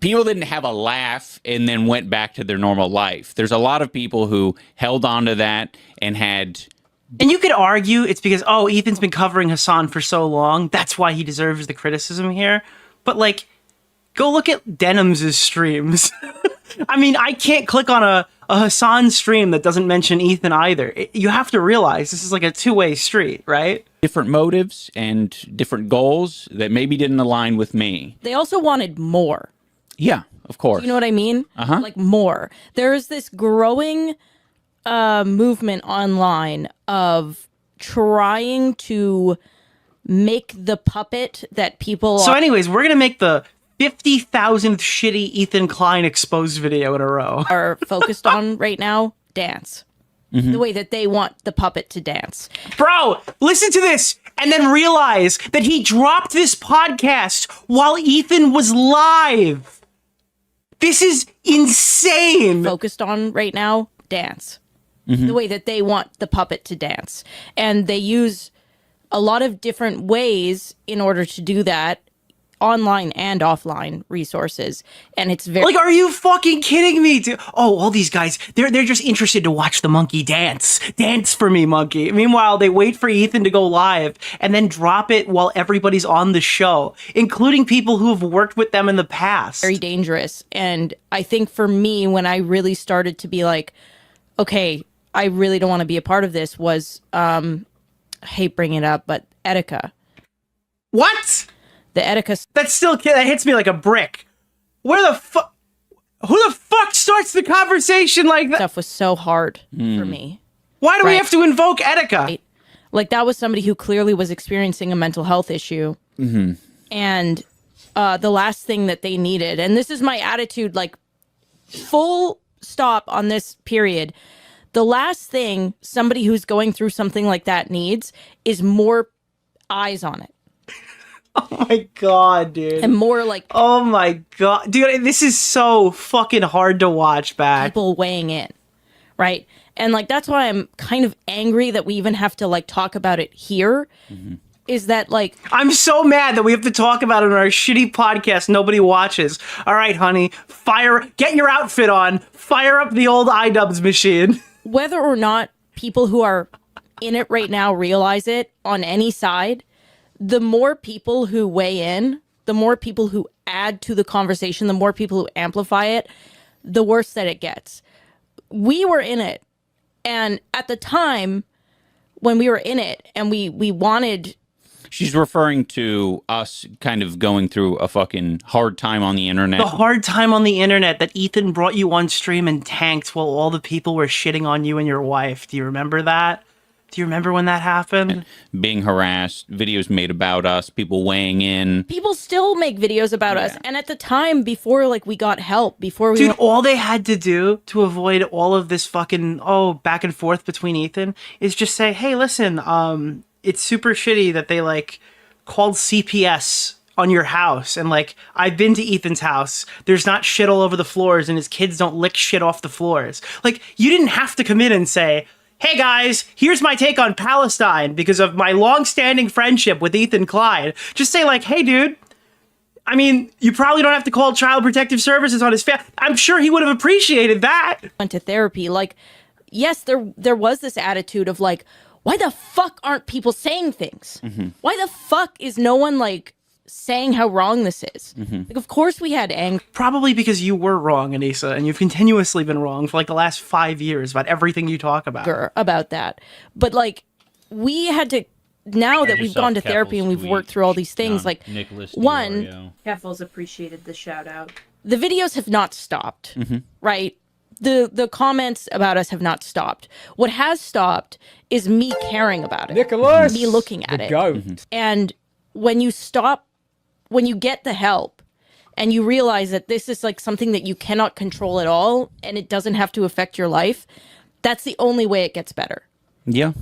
People didn't have a laugh and then went back to their normal life. There's a lot of people who held on to that and had. And you could argue it's because, oh, Ethan's been covering Hassan for so long. That's why he deserves the criticism here. But, like, go look at Denim's streams. I mean, I can't click on a Hassan stream that doesn't mention Ethan either. You have to realize this is like a two-way street, right? Different motives and different goals that maybe didn't align with me. They also wanted more. Yeah, of course. Do you know what I mean? Uh-huh. Like more. There is this growing movement online of trying to make the puppet that people So anyways, we're going to make the 50,000th shitty Ethan Klein exposed video in a row. are focused on right now, dance. Mm-hmm. The way that they want the puppet to dance. Bro, listen to this and then realize that he dropped this podcast while Ethan was live. This is insane. Focused on right now, dance. Mm-hmm. The way that they want the puppet to dance. And they use a lot of different ways in order to do that, online and offline resources. And it's very like, are you fucking kidding me? Oh, all these guys, they're just interested to watch the monkey dance. Dance for me, monkey. Meanwhile, they wait for Ethan to go live and then drop it while everybody's on the show, including people who have worked with them in the past. very dangerous. And I think for me, when I really started to be like, okay, I really don't want to be a part of this, was I hate bringing it up, but Etika. What? The Etika. That hits me like a brick. Where the fuck? Who the fuck starts the conversation like that? Stuff was so hard for me. Why do we have to invoke Etika? Right. Like, that was somebody who clearly was experiencing a mental health issue. Mm-hmm. And the last thing that they needed, and this is my attitude, like, full stop on this period. The last thing somebody who's going through something like that needs is more eyes on it. Oh my god, dude. And more like... Oh my god. Dude, this is so fucking hard to watch back. People weighing in, right? And, like, that's why I'm kind of angry that we even have to, like, talk about it here. Mm-hmm. Is that, like... I'm so mad that we have to talk about it on our shitty podcast nobody watches. All right, honey, get your outfit on, fire up the old iDubbbz machine. Whether or not people who are in it right now realize it on any side, the more people who weigh in, the more people who add to the conversation, the more people who amplify it, the worse that it gets. We were in it. And at the time when we were in it and we wanted... She's referring to us kind of going through a fucking hard time on the internet. The hard time on the internet that Ethan brought you on stream and tanked while all the people were shitting on you and your wife. Do you remember that? Do you remember when that happened? Being harassed, videos made about us, people weighing in. People still make videos about us. And at the time, before, like, we got help, before we... Dude, all they had to do to avoid all of this fucking, back and forth between Ethan is just say, hey, listen, it's super shitty that they, like, called CPS on your house. And, like, I've been to Ethan's house. There's not shit all over the floors, and his kids don't lick shit off the floors. Like, you didn't have to come in and say, hey guys, here's my take on Palestine because of my long-standing friendship with Ethan Klein. Just say, like, hey dude, I mean, you probably don't have to call Child Protective Services on his family. I'm sure he would have appreciated that. Went to therapy. Like, yes, there was this attitude of like, why the fuck aren't people saying things? Why the fuck is no one like saying how wrong this is? Like, of course we had anger. Probably because you were wrong, Anissa, and you've continuously been wrong for like the last 5 years about everything you talk about. About that. But like, we had to, now that we've gone to therapy and we've worked through all these things, like, Nicholas one, DeOrio. Keffels appreciated the shout out. The videos have not stopped, right? The comments about us have not stopped. What has stopped is me caring about it. Nicholas, me looking at the it. goat. And when you stop, when you get the help and you realize that this is like something that you cannot control at all and it doesn't have to affect your life, that's the only way it gets better. Yeah.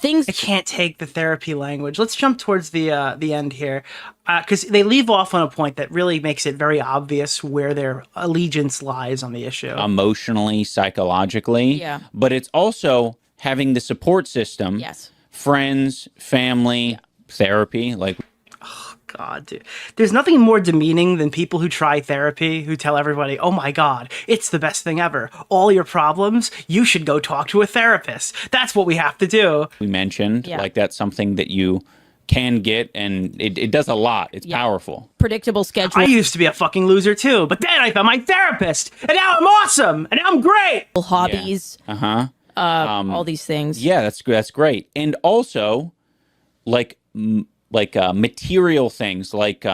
I can't take the therapy language. Let's jump towards the end here, because they leave off on a point that really makes it very obvious where their allegiance lies on the issue. Emotionally, psychologically. Yeah. But it's also having the support system. Yes. Friends, family, therapy. Like, God, dude. There's nothing more demeaning than people who try therapy, who tell everybody, oh my God, it's the best thing ever. All your problems, you should go talk to a therapist. That's what we have to do. we mentioned, like that's something that you can get, and it does a lot. It's powerful. Predictable schedule. I used to be a fucking loser too, but then I found my therapist, and now I'm awesome, and now I'm great. Hobbies. All these things. Yeah, that's great. And also, like material things, like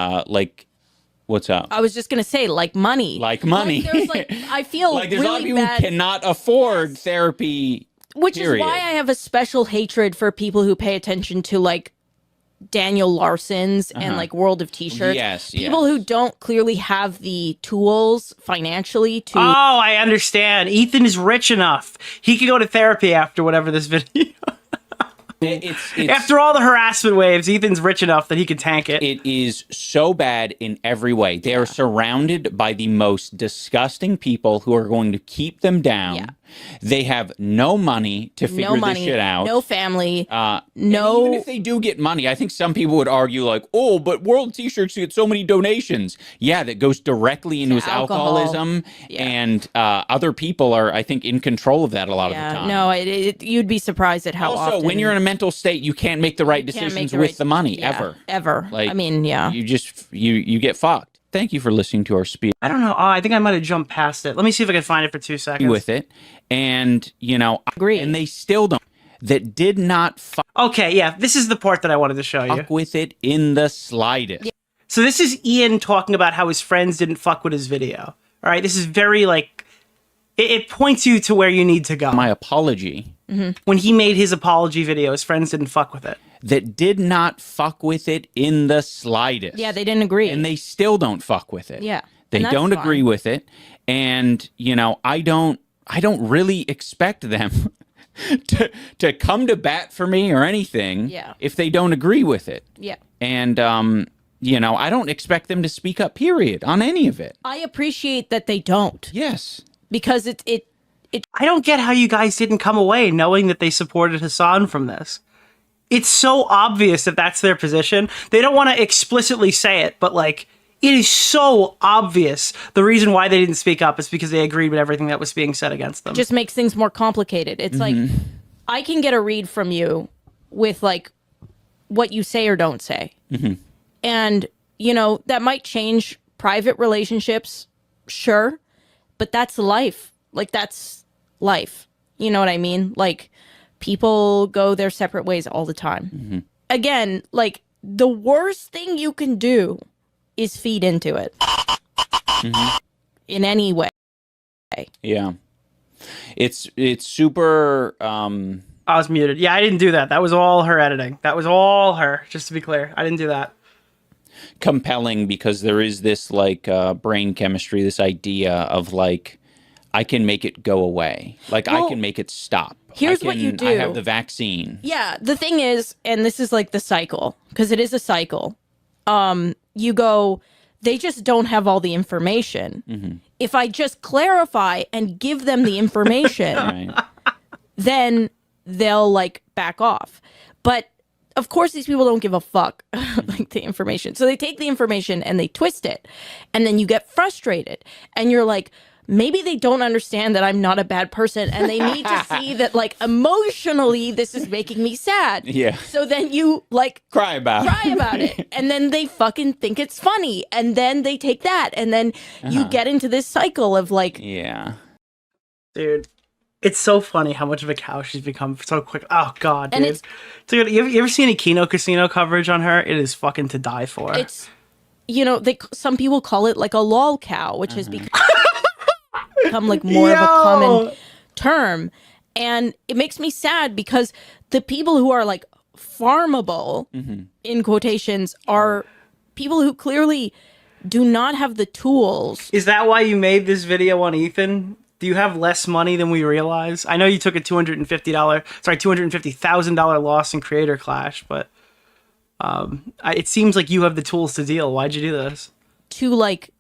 what's up? I was just gonna say, like money. Like money. There's like, I feel like there's a lot of really people bad. who cannot afford therapy. Which period. is why I have a special hatred for people who pay attention to like Daniel Larson's and like World of T-shirts. Yes, people who don't clearly have the tools financially to. Oh, I understand. Ethan is rich enough. He could go to therapy after whatever this video. After all the harassment waves, Ethan's rich enough that he can tank it. It is so bad in every way. They are surrounded by the most disgusting people who are going to keep them down. Yeah. They have no money to figure this shit out. No family. And even if they do get money, I think some people would argue like, oh, but World T-shirts get so many donations. Yeah, that goes directly into his alcoholism. And other people are, I think, in control of that a lot of the time. No, you'd be surprised at how also, often. when you're in a mental state, you can't make the right decisions with the money, ever. Like, I mean, You just, you get fucked. Thank you for listening to our speech. I don't know. Oh, I think I might have jumped past it. Let me see if I can find it for 2 seconds. With it. And, agree. And they still don't. That did not fuck. Okay, yeah. This is the part that I wanted to show you. With it in the slightest. So this is Ian talking about how his friends didn't fuck with his video. All right, this is very, like, it points you to where you need to go. My apology. When he made his apology video, his friends didn't fuck with it. That did not fuck with it in the slightest. Yeah, they didn't agree. And they still don't fuck with it. Yeah. They and that's don't fine. agree with it. And, I don't really expect them to come to bat for me or anything if they don't agree with it. Yeah. And, I don't expect them to speak up, period, on any of it. I appreciate that they don't. Yes. Because it I don't get how you guys didn't come away knowing that they supported Hassan from this. It's so obvious that that's their position. They don't want to explicitly say it, but like, it is so obvious the reason why they didn't speak up is because they agreed with everything that was being said against them. just makes things more complicated. It's like, I can get a read from you with like what you say or don't say. And, that might change private relationships, sure, but that's life. Like, that's life. You know what I mean? Like, people go their separate ways all the time. Again, like, the worst thing you can do is feed into it in any way. Yeah. It's super... I was muted. Yeah, I didn't do that. That was all her editing. That was all her, just to be clear. I didn't do that. compelling because there is this like brain chemistry, this idea of like, I can make it go away. Like I can make it stop. Here's what you do. I have the vaccine. Yeah. The thing is, and this is like the cycle, because it is a cycle. You go, they just don't have all the information. Mm-hmm. If I just clarify and give them the information, then they'll like back off. But of course these people don't give a fuck like the information. So they take the information and they twist it. And then you get frustrated and you're like, maybe they don't understand that I'm not a bad person and they need to see that like emotionally this is making me sad. Yeah. So then you like cry about it. And then they fucking think it's funny. And then they take that. And then you get into this cycle of like, yeah. Dude, it's so funny how much of a cow she's become so quick. Oh god, And dude. Dude, you ever seen any Kino Casino coverage on her? It is fucking to die for. it's, you know, some people call it like a lol cow, which has become like more of a common term. And it makes me sad because the people who are like farmable in quotations are people who clearly do not have the tools. Is that why you made this video on Ethan? Do you have less money than we realize? I know you took a $250,000 loss in Creator Clash, but it seems like you have the tools to deal. Why'd you do this? To like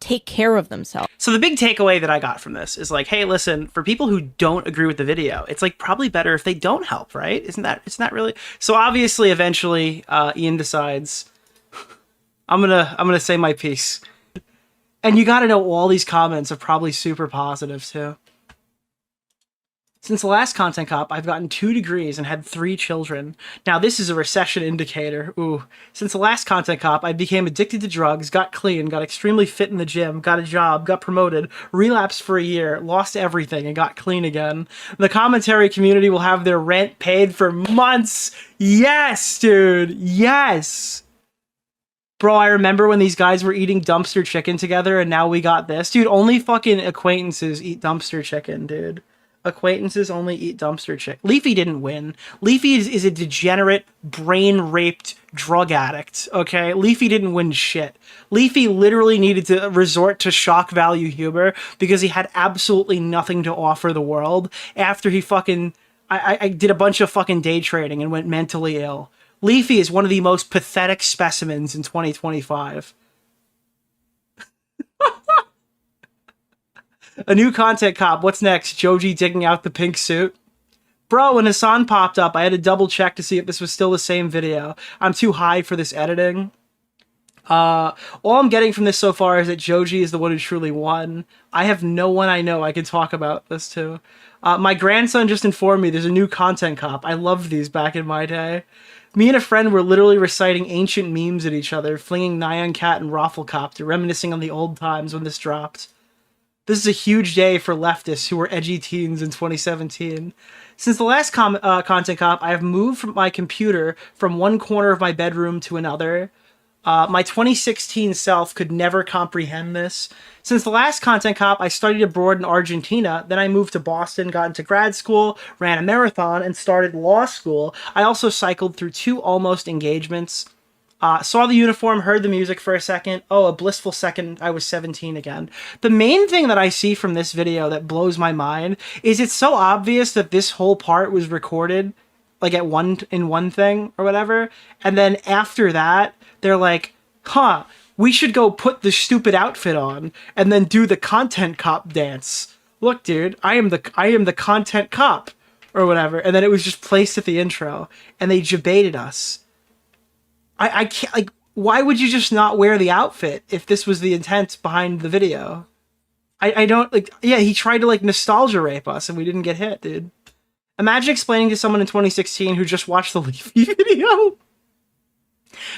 take care of themselves. So the big takeaway that I got from this is like, hey, listen, for people who don't agree with the video, it's like probably better if they don't help, right? Isn't that really? So obviously, eventually, Ian decides, I'm gonna say my piece. And you gotta know all these comments are probably super positive too. Since the last Content Cop, I've gotten 2 degrees and had 3 children. Now this is a recession indicator. Ooh. Since the last Content Cop, I became addicted to drugs, got clean, got extremely fit in the gym, got a job, got promoted, relapsed for a year, lost everything, and got clean again. The commentary community will have their rent paid for months. Yes, dude. Yes. Bro, I remember when these guys were eating dumpster chicken together and now we got this. Dude, only fucking acquaintances eat dumpster chicken, dude. Acquaintances only eat dumpster chicken. Leafy didn't win. Leafy is a degenerate, brain-raped drug addict, okay? Leafy didn't win shit. Leafy literally needed to resort to shock value humor because he had absolutely nothing to offer the world after he fucking... I did a bunch of fucking day trading and went mentally ill. Leafy is one of the most pathetic specimens in 2025. A new Content Cop. What's next? Joji digging out the pink suit? Bro, when Hassan popped up, I had to double check to see if this was still the same video. I'm too high for this editing. All I'm getting from this so far is that Joji is the one who truly won. I have no one I know I can talk about this to. My grandson just informed me there's a new Content Cop. I loved these back in my day. Me and a friend were literally reciting ancient memes at each other, flinging Nyan Cat and Rafflecopter, reminiscing on the old times when this dropped. This is a huge day for leftists who were edgy teens in 2017. Since the last Content Cop, I have moved from my computer from one corner of my bedroom to another. My 2016 self could never comprehend this. Since the last Content Cop, I studied abroad in Argentina. Then I moved to Boston, got into grad school, ran a marathon, and started law school. I also cycled through 2 almost engagements. Saw the uniform, heard the music for a second. Oh, a blissful second, I was 17 again. The main thing that I see from this video that blows my mind is it's so obvious that this whole part was recorded like in one thing or whatever. And then after that, they're like, huh, we should go put the stupid outfit on and then do the Content Cop dance. Look, dude, I am the Content Cop or whatever. And then it was just placed at the intro and they debated us. I can't, like, why would you just not wear the outfit if this was the intent behind the video? I don't, like, yeah, he tried to, like, nostalgia rape us and we didn't get hit, dude. Imagine explaining to someone in 2016 who just watched the Leafy video.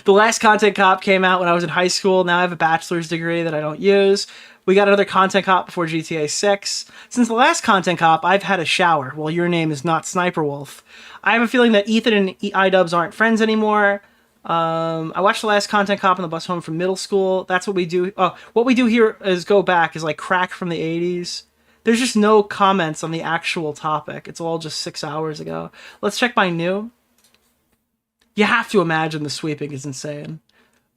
The last Content Cop came out when I was in high school. Now I have a bachelor's degree that I don't use. We got another Content Cop before GTA 6. Since the last Content Cop, I've had a shower. Well, your name is not Sniper Wolf. I have a feeling that Ethan and iDubbbz aren't friends anymore. I watched the last Content Cop on the bus home from middle school. That's what we do. Oh, what we do here is go back is like crack from the 80s. There's just no comments on the actual topic. It's all just 6 hours ago. Let's check my new. You have to imagine the sweeping is insane.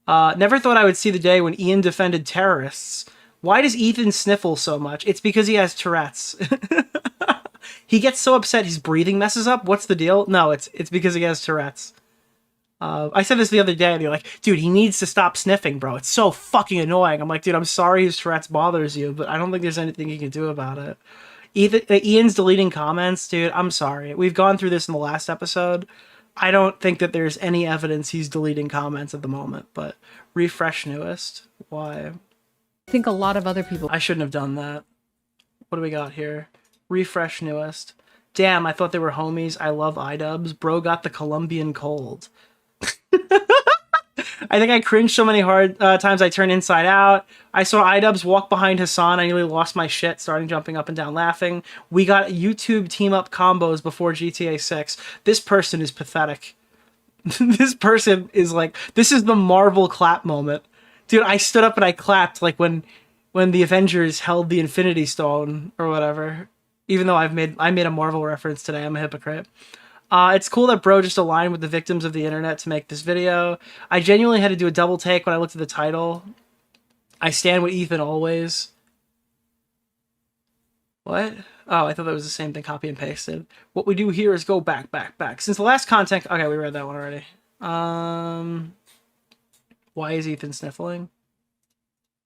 Never thought I would see the day when Ian defended terrorists. Why does Ethan sniffle so much? It's because he has Tourette's. He gets so upset his breathing messes up. What's the deal? No, it's because he has Tourette's. I said this the other day, and you're like, dude, he needs to stop sniffing, bro. It's so fucking annoying. I'm like, dude, I'm sorry his Tourette's bothers you, but I don't think there's anything you can do about it. Ian's deleting comments, dude, I'm sorry. We've gone through this in the last episode. I don't think that there's any evidence he's deleting comments at the moment, but refresh newest. Why? I think a lot of other people. I shouldn't have done that. What do we got here? Refresh newest. Damn, I thought they were homies. I love iDubbbz. Bro got the Colombian cold. I think I cringed so many hard times I turned inside out. I saw iDubbbz walk behind Hassan. I nearly lost my shit, starting jumping up and down laughing. We got YouTube team-up combos before GTA 6. This person is pathetic. This person is like... This is the Marvel clap moment. Dude, I stood up and I clapped like when the Avengers held the Infinity Stone or whatever. Even though I made a Marvel reference today. I'm a hypocrite. It's cool that bro just aligned with the victims of the internet to make this video. I genuinely had to do a double take when I looked at the title. I stand with Ethan always. What? Oh, I thought that was the same thing, copy and pasted. What we do here is go back. Since the last content... Okay, we read that one already. Why is Ethan sniffling?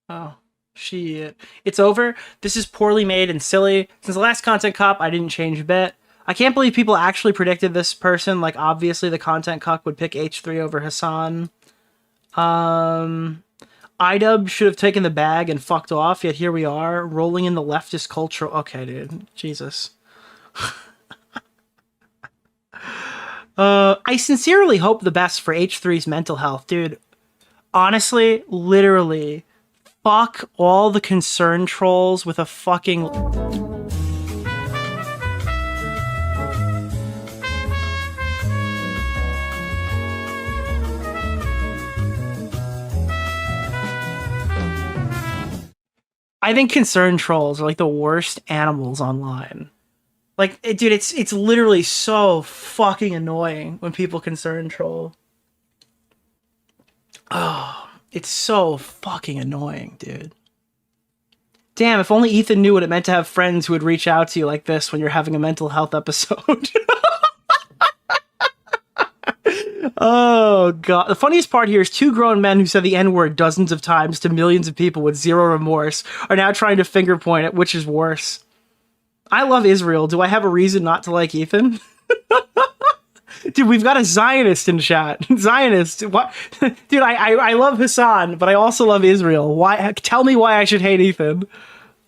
Oh, shit. It's over. This is poorly made and silly. Since the last content cop, I didn't change a bit. I can't believe people actually predicted this person. Like, obviously, the content cuck would pick H3 over Hassan. iDubbbz should have taken the bag and fucked off, yet here we are, rolling in the leftist culture. Okay, dude. Jesus. I sincerely hope the best for H3's mental health. Dude, honestly, literally, fuck all the concern trolls with a fucking... I think concern trolls are like the worst animals online. Like, dude, it's literally so fucking annoying when people concern troll. Oh, it's so fucking annoying, dude. Damn, if only Ethan knew what it meant to have friends who would reach out to you like this when you're having a mental health episode. Oh, God. The funniest part here is two grown men who said the N-word dozens of times to millions of people with zero remorse are now trying to finger point at which is worse. I love Israel. Do I have a reason not to like Ethan? Dude, we've got a Zionist in chat. Zionist. What? Dude, I love Hassan, but I also love Israel. Why? Tell me why I should hate Ethan.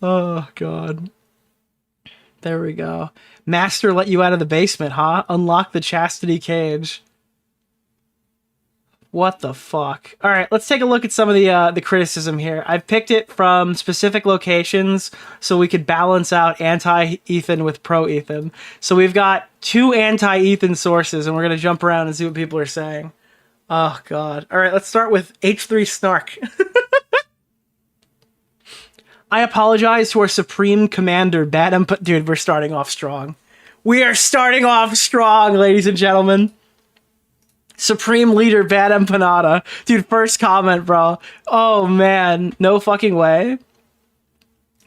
Oh, God. There we go. Master let you out of the basement, huh? Unlock the chastity cage. What the fuck? All right, let's take a look at some of the criticism here. I've picked it from specific locations so we could balance out anti-Ethan with pro-Ethan. So we've got two anti-Ethan sources, and we're going to jump around and see what people are saying. Oh, God. All right, let's start with H3 Snark. I apologize to our Supreme Commander, Dude, we're starting off strong. We are starting off strong, ladies and gentlemen. Supreme Leader Bad Empanada. Dude, first comment, bro. Oh, man. No fucking way.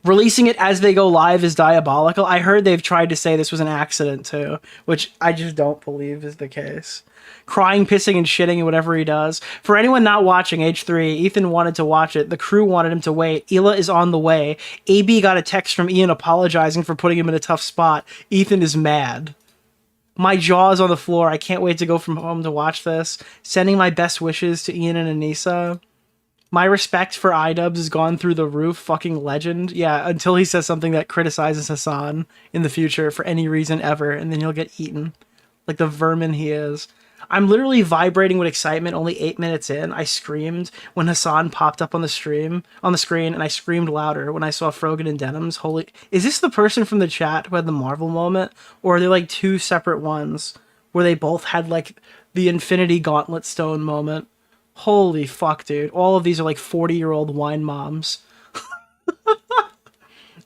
Releasing it as they go live is diabolical. I heard they've tried to say this was an accident, too, which I just don't believe is the case. Crying, pissing, and shitting and whatever he does. For anyone not watching H3, Ethan wanted to watch it. The crew wanted him to wait. Hila is on the way. AB got a text from Ian apologizing for putting him in a tough spot. Ethan is mad. My jaw is on the floor. I can't wait to go from home to watch this. Sending my best wishes to Ian and Anissa. My respect for iDubbbz has gone through the roof. Fucking legend. Yeah, until he says something that criticizes Hassan in the future for any reason ever, and then he'll get eaten. Like the vermin he is. I'm literally vibrating with excitement only 8 minutes in. I screamed when Hassan popped up on the screen, and I screamed louder when I saw Frogan and Denims. Holy... Is this the person from the chat who had the Marvel moment? Or are they like two separate ones where they both had like the Infinity Gauntlet Stone moment? Holy fuck, dude. All of these are like 40-year-old wine moms.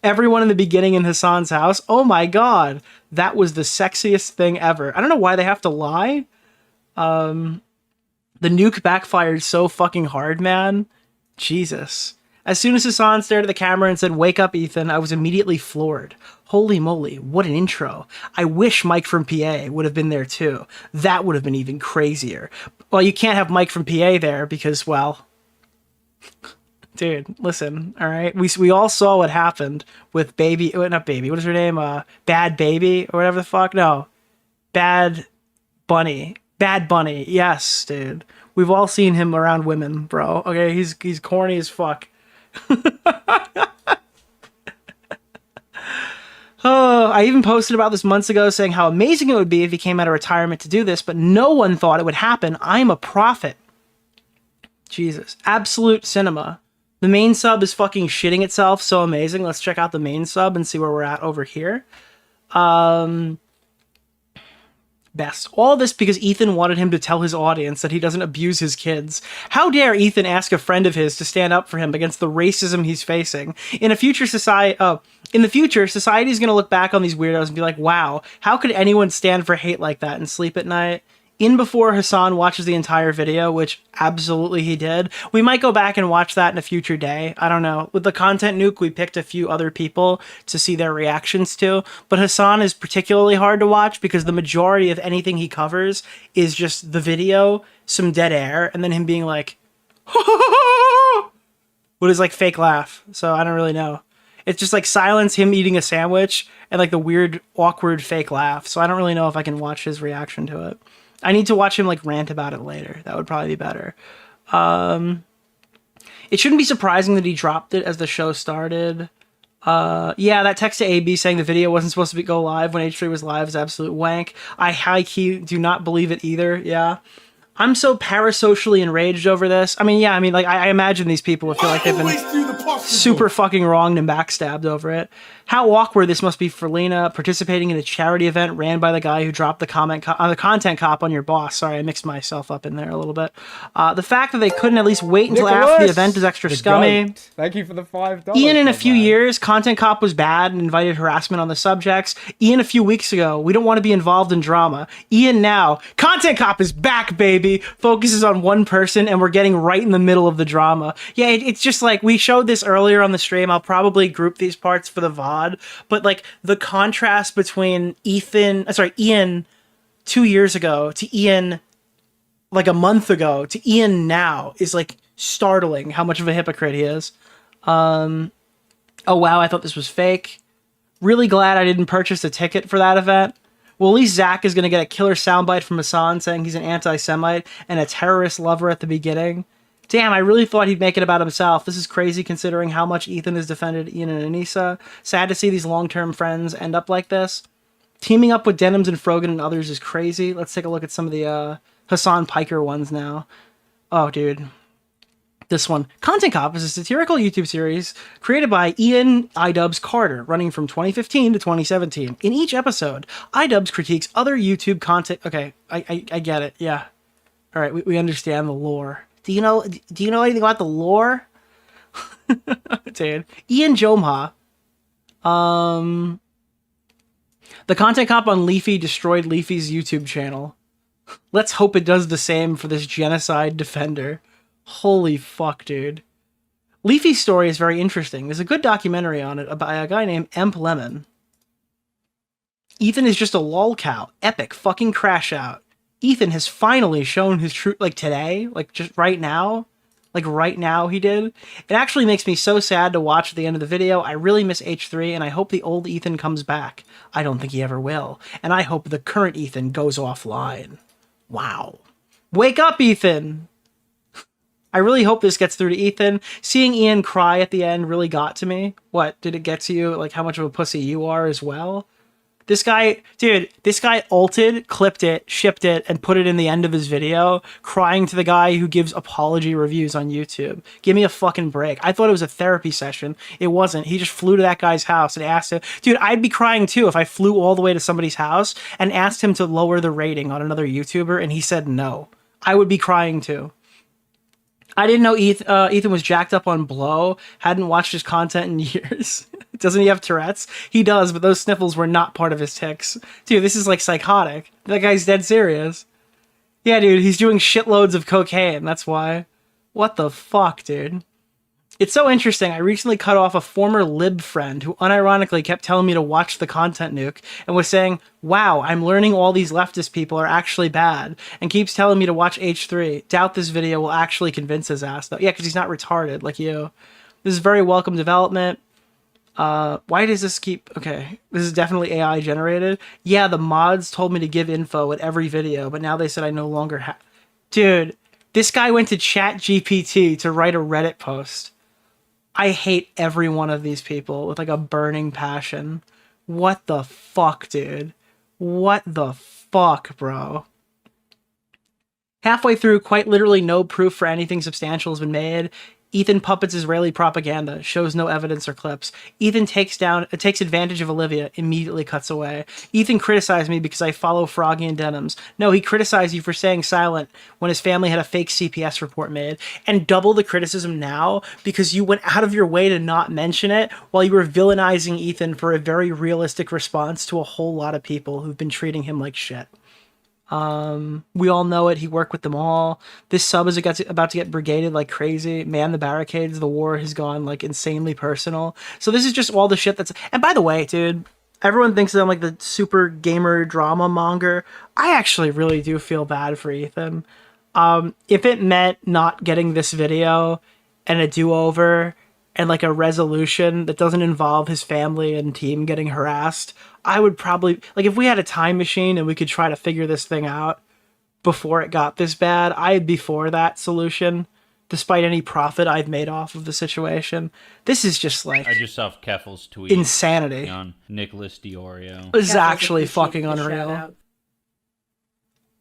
Everyone in the beginning in Hassan's house. Oh my God. That was the sexiest thing ever. I don't know why they have to lie. The nuke backfired so fucking hard, man. Jesus. As soon as Hassan stared at the camera and said, "Wake up, Ethan," I was immediately floored. Holy moly, what an intro. I wish Mike from PA would have been there too. That would have been even crazier. Well, you can't have Mike from PA there because, well... Dude, listen, all right? We all saw what happened with Baby... Not Baby, what is her name? Bad Baby or whatever the fuck? No. Bad Bunny. Bad Bunny. Yes, dude. We've all seen him around women, bro. Okay, he's corny as fuck. Oh, I even posted about this months ago saying how amazing it would be if he came out of retirement to do this, but no one thought it would happen. I'm a prophet. Jesus. Absolute cinema. The main sub is fucking shitting itself. So amazing. Let's check out the main sub and see where we're at over here. Best. All this because Ethan wanted him to tell his audience that he doesn't abuse his kids. How dare Ethan ask a friend of his to stand up for him against the racism he's facing? In the future, society is going to look back on these weirdos and be like, wow, how could anyone stand for hate like that and sleep at night? In before Hassan watches the entire video, which absolutely he did. We might go back and watch that in a future day. I don't know. With the content nuke, we picked a few other people to see their reactions to. But Hassan is particularly hard to watch because the majority of anything he covers is just the video, some dead air, and then him being like, with his like fake laugh. So I don't really know. It's just like silence, him eating a sandwich, and like the weird, awkward fake laugh. So I don't really know if I can watch his reaction to it. I need to watch him like rant about it later. That would probably be better. It shouldn't be surprising that he dropped it as the show started. Yeah, that text to AB saying the video wasn't supposed to go live when H3 was live is absolute wank. I high-key do not believe it either. Yeah. I'm so parasocially enraged over this. I mean, like I imagine these people would feel like they've been super fucking wronged and backstabbed over it. How awkward this must be for Lena participating in a charity event ran by the guy who dropped the the content cop on your boss. Sorry, I mixed myself up in there a little bit. The fact that they couldn't at least wait until after the event is extra scummy. Goat. Thank you for the $5. Ian, in a few years, content cop was bad and invited harassment on the subjects. Ian, a few weeks ago, we don't want to be involved in drama. Ian, now, content cop is back, baby. Focuses on one person, and we're getting right in the middle of the drama. Yeah, it's just like we showed this earlier on the stream. I'll probably group these parts for the VOD, but like the contrast between Ian 2 years ago to Ian like a month ago to Ian now is like startling how much of a hypocrite he is. Oh wow, I thought this was fake. Really glad I didn't purchase a ticket for that event. Well, at least Zach is going to get a killer soundbite from Hassan saying he's an anti-Semite and a terrorist lover at the beginning. Damn, I really thought he'd make it about himself. This is crazy considering how much Ethan has defended Ian and Anissa. Sad to see these long-term friends end up like this. Teaming up with Denims and Frogan and others is crazy. Let's take a look at some of the Hassan Piker ones now. Oh, dude. This one. Content Cop is a satirical YouTube series created by iDubbbz Carter, running from 2015 to 2017. In each episode, iDubbbz critiques other YouTube content. Okay, I get it. Yeah. All right, we understand the lore. Do you know anything about the lore? Dude. Ian Jomha. The content cop on Leafy destroyed Leafy's YouTube channel. Let's hope it does the same for this genocide defender. Holy fuck, dude. Leafy's story is very interesting. There's a good documentary on it by a guy named Emp Lemon. Ethan is just a lolcow. Epic fucking crash out. Ethan has finally shown his truth, like today, like just right now. Like right now he did. It actually makes me so sad to watch at the end of the video. I really miss H3 and I hope the old Ethan comes back. I don't think he ever will. And I hope the current Ethan goes offline. Wow. Wake up, Ethan! I really hope this gets through to Ethan. Seeing Ian cry at the end really got to me. What, did it get to you? Like how much of a pussy you are as well? This guy, dude, this guy ulted, clipped it, shipped it, and put it in the end of his video, crying to the guy who gives apology reviews on YouTube. Give me a fucking break. I thought it was a therapy session. It wasn't. He just flew to that guy's house and asked him. Dude, I'd be crying too if I flew all the way to somebody's house and asked him to lower the rating on another YouTuber and he said no. I would be crying too. I didn't know Ethan was jacked up on blow. Hadn't watched his content in years. Doesn't he have Tourette's? He does, but those sniffles were not part of his tics. Dude, this is like psychotic. That guy's dead serious. Yeah, dude, he's doing shitloads of cocaine. That's why. What the fuck, dude? It's so interesting. I recently cut off a former lib friend who unironically kept telling me to watch the content nuke and was saying, wow, I'm learning all these leftist people are actually bad, and keeps telling me to watch H3. Doubt this video will actually convince his ass, though. Yeah, because he's not retarded like you. This is very welcome development. Why does this keep... Okay, this is definitely AI generated. Yeah, the mods told me to give info at every video, but now they said I no longer have... Dude, this guy went to ChatGPT to write a Reddit post. I hate every one of these people with like a burning passion. What the fuck, dude? What the fuck, bro? Halfway through, quite literally no proof for anything substantial has been made. Ethan puppets Israeli propaganda, shows no evidence or clips. Ethan takes advantage of Olivia, immediately cuts away. Ethan criticized me because I follow Froggy and Denims. No, he criticized you for staying silent when his family had a fake CPS report made. And double the criticism now because you went out of your way to not mention it while you were villainizing Ethan for a very realistic response to a whole lot of people who've been treating him like shit. We all know it. He worked with them all. This sub is about to get brigaded like crazy. Man the barricades. The war has gone like insanely personal. So this is just all the shit that's... And by the way, dude, everyone thinks that I'm like the super gamer drama monger. I actually really do feel bad for Ethan. If it meant not getting this video and a do-over and like a resolution that doesn't involve his family and team getting harassed, I would probably, like, if we had a time machine and we could try to figure this thing out before it got this bad, I'd be for that solution, despite any profit I've made off of the situation. This is just like... I just saw Keffel's tweet. Insanity. On Nicholas DeOrio. This is actually fucking unreal.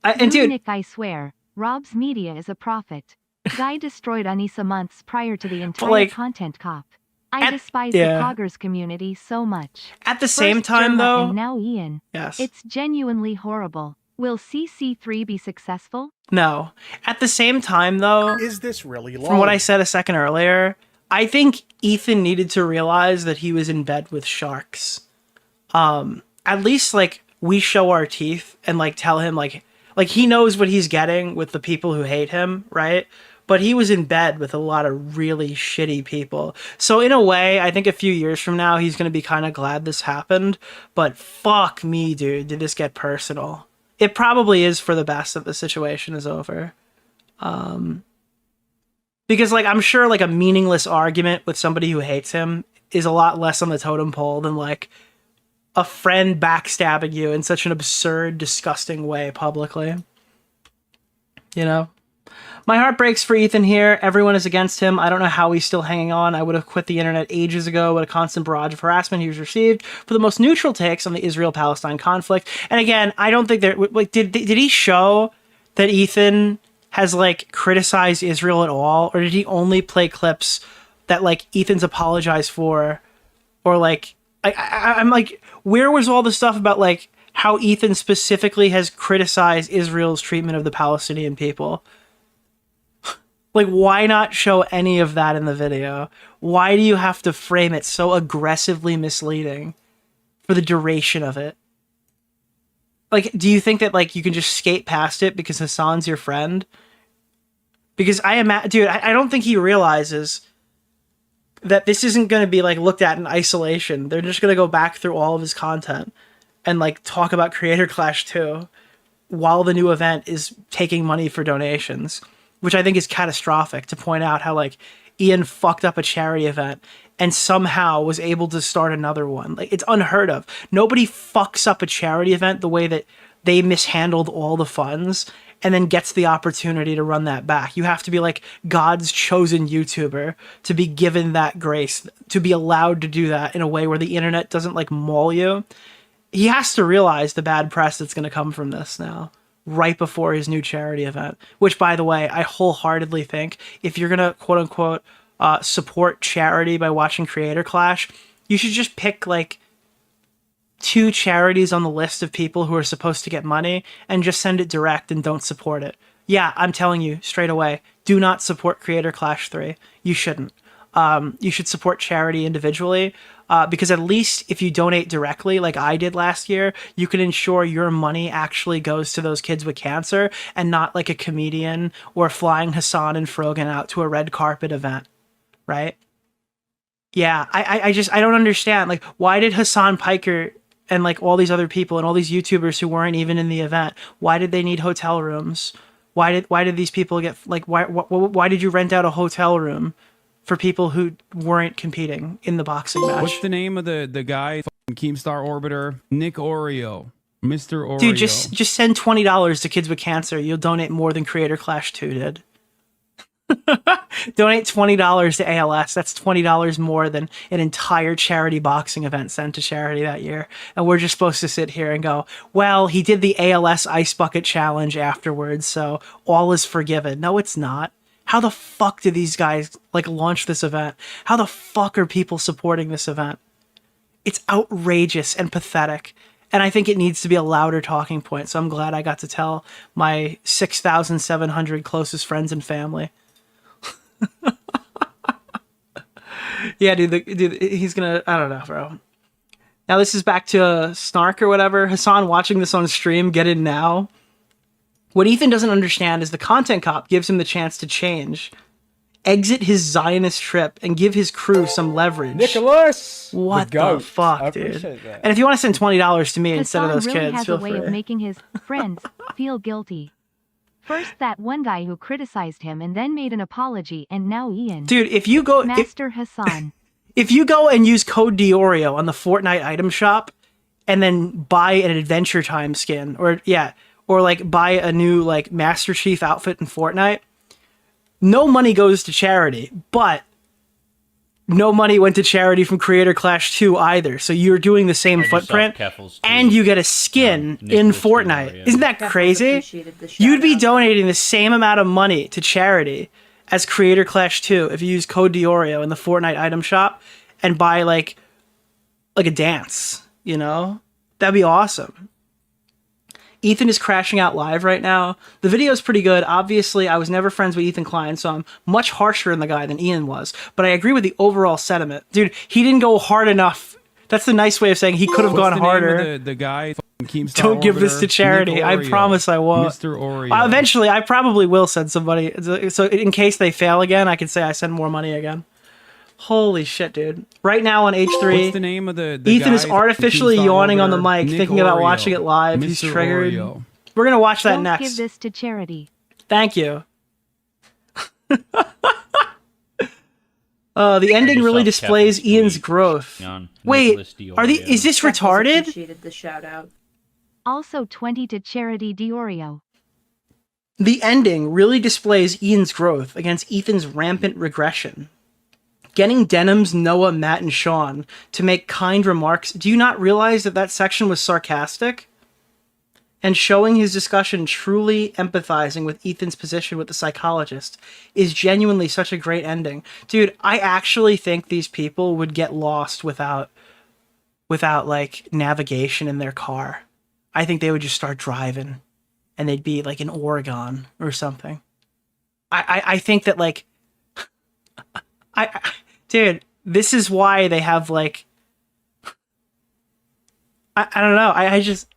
And dude... Nick, I swear, Rob's media is a prophet. Guy destroyed Anissa months prior to the entire content cop. I despise the poggers community so much. At the same time, though... And now Ian. Yes. It's genuinely horrible. Will CC3 be successful? No. At the same time, though... Is this really long? From what I said a second earlier, I think Ethan needed to realize that he was in bed with sharks. At least, like, we show our teeth and, like, tell him, like, he knows what he's getting with the people who hate him, right? But he was in bed with a lot of really shitty people. So in a way, I think a few years from now, he's going to be kind of glad this happened. But fuck me, dude. Did this get personal? It probably is for the best that the situation is over. Because, like, I'm sure, like, a meaningless argument with somebody who hates him is a lot less on the totem pole than, like, a friend backstabbing you in such an absurd, disgusting way publicly. You know? My heart breaks for Ethan here. Everyone is against him. I don't know how he's still hanging on. I would have quit the internet ages ago with a constant barrage of harassment he was received for the most neutral takes on the Israel-Palestine conflict. And again, I don't think that... Like, did he show that Ethan has, like, criticized Israel at all? Or did he only play clips that, like, Ethan's apologized for? Or, like... I'm like, where was all the stuff about, like, how Ethan specifically has criticized Israel's treatment of the Palestinian people? Like, why not show any of that in the video? Why do you have to frame it so aggressively misleading for the duration of it? Like, do you think that, like, you can just skate past it because Hassan's your friend? Because dude, I don't think he realizes that this isn't going to be, like, looked at in isolation. They're just going to go back through all of his content and, like, talk about Creator Clash 2 while the new event is taking money for donations. Which I think is catastrophic, to point out how, like, Ian fucked up a charity event and somehow was able to start another one. Like, it's unheard of. Nobody fucks up a charity event the way that they mishandled all the funds and then gets the opportunity to run that back. You have to be, like, God's chosen YouTuber to be given that grace, to be allowed to do that in a way where the internet doesn't, like, maul you. He has to realize the bad press that's going to come from this now. Right before his new charity event, which, by the way, I wholeheartedly think if you're gonna quote-unquote support charity by watching Creator Clash, you should just pick, like, 2 charities on the list of people who are supposed to get money and just send it direct and don't support it. Yeah, I'm telling you straight away, do not support Creator Clash 3. You shouldn't. You should support charity individually, because at least if you donate directly, like I did last year, you can ensure your money actually goes to those kids with cancer and not like a comedian or flying Hassan and Frogan out to a red carpet event, right? Yeah, I don't understand. Like, why did Hassan Piker and, like, all these other people and all these YouTubers who weren't even in the event, why did they need hotel rooms? Why did these people get, like, why did you rent out a hotel room for people who weren't competing in the boxing match. What's the name of the guy? Keemstar Orbiter, Nick Oreo, Mr. Oreo. Dude, just send $20 to kids with cancer. You'll donate more than Creator Clash 2 did. Donate $20 to ALS. That's $20 more than an entire charity boxing event sent to charity that year. And we're just supposed to sit here and go, well, he did the ALS Ice Bucket Challenge afterwards, so all is forgiven. No, it's not. How the fuck did these guys like launch this event? How the fuck are people supporting this event? It's outrageous and pathetic. And I think it needs to be a louder talking point. So I'm glad I got to tell my 6,700 closest friends and family. Yeah, dude, he's gonna, I don't know, bro. Now this is back to Snark or whatever. Hassan watching this on stream, get in now. What Ethan doesn't understand is the content cop gives him the chance to change, exit his Zionist trip, and give his crew some leverage. Nicholas! What the fuck, dude? That. And if you want to send $20 to me instead of Hassan those really kids, has feel a way free. of making his friends feel guilty. First that one guy who criticized him and then made an apology, and now Ian. Dude, if you go... Master Hassan. If you go and use code DeOrio on the Fortnite item shop and then buy an Adventure Time skin, or like buy a new like Master Chief outfit in Fortnite, no money goes to charity, but no money went to charity from Creator Clash 2 either. So you're doing the same footprint and you get a skin in Fortnite. Isn't that crazy? You'd be donating the same amount of money to charity as Creator Clash 2 if you use code DeOrio in the Fortnite item shop and buy like a dance, you know? That'd be awesome. Ethan is crashing out live right now. The video is pretty good. Obviously, I was never friends with Ethan Klein, so I'm much harsher on the guy than Ian was. But I agree with the overall sentiment. Dude, he didn't go hard enough. That's the nice way of saying he could have gone harder. The guy Keemstar Don't give this to charity. I promise I won't. Mr. Oreo. Eventually, I probably will send somebody. So in case they fail again, I can say I send more money again. Holy shit, dude. Right now on H3, What's the name of the Ethan is guy artificially Keemstar yawning on the Orbiter? mic, Nick thinking about Oreo. watching it live. He's Mr. triggered. Oreo. We're going to watch that Don't next. give this to charity. Thank you. The ending really displays Ian's growth. Wait, is this retarded? Appreciated the shout out. Also 20 to charity DeOrio. The ending really displays Ian's growth against Ethan's rampant regression. Getting Denim's, Noah, Matt, and Sean to make kind remarks. Do you not realize that that section was sarcastic? And showing his discussion truly empathizing with Ethan's position with the psychologist is genuinely such a great ending. Dude, I actually think these people would get lost without like navigation in their car. I think they would just start driving and they'd be like in Oregon or something. I think that like dude, this is why they have like I don't know. I just,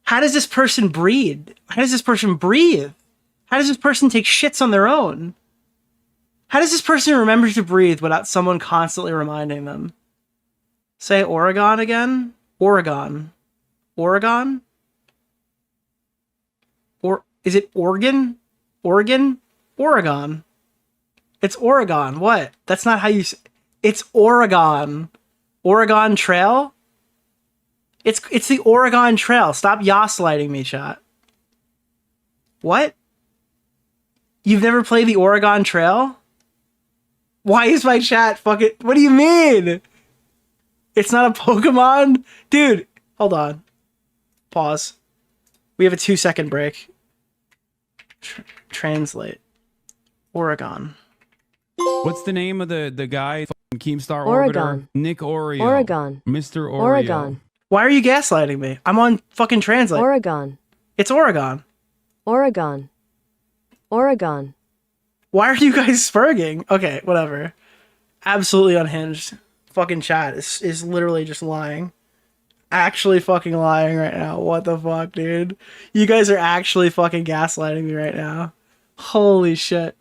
how does this person breathe? How does this person breathe? How does this person take shits on their own? How does this person remember to breathe without someone constantly reminding them? Say Oregon again? Oregon. Oregon? Or is it Oregon? Oregon? Oregon. It's Oregon. What? That's not how you say. It's Oregon. Oregon Trail? It's the Oregon Trail. Stop yas-lighting me, chat. What? You've never played the Oregon Trail? Why is my chat fucking... What do you mean? It's not a Pokemon? Dude, hold on. Pause. We have a 2-second break. Translate. Oregon. What's the name of the guy Keemstar Oregon. Orbiter? Nick Oreo. Oregon. Mr. Oreo. Oregon. Why are you gaslighting me? I'm on fucking Translate. Oregon. It's Oregon. Oregon. Oregon. Why are you guys spurging? Okay, whatever. Absolutely unhinged. Fucking chat is literally just lying. Actually fucking lying right now. What the fuck, dude? You guys are actually fucking gaslighting me right now. Holy shit.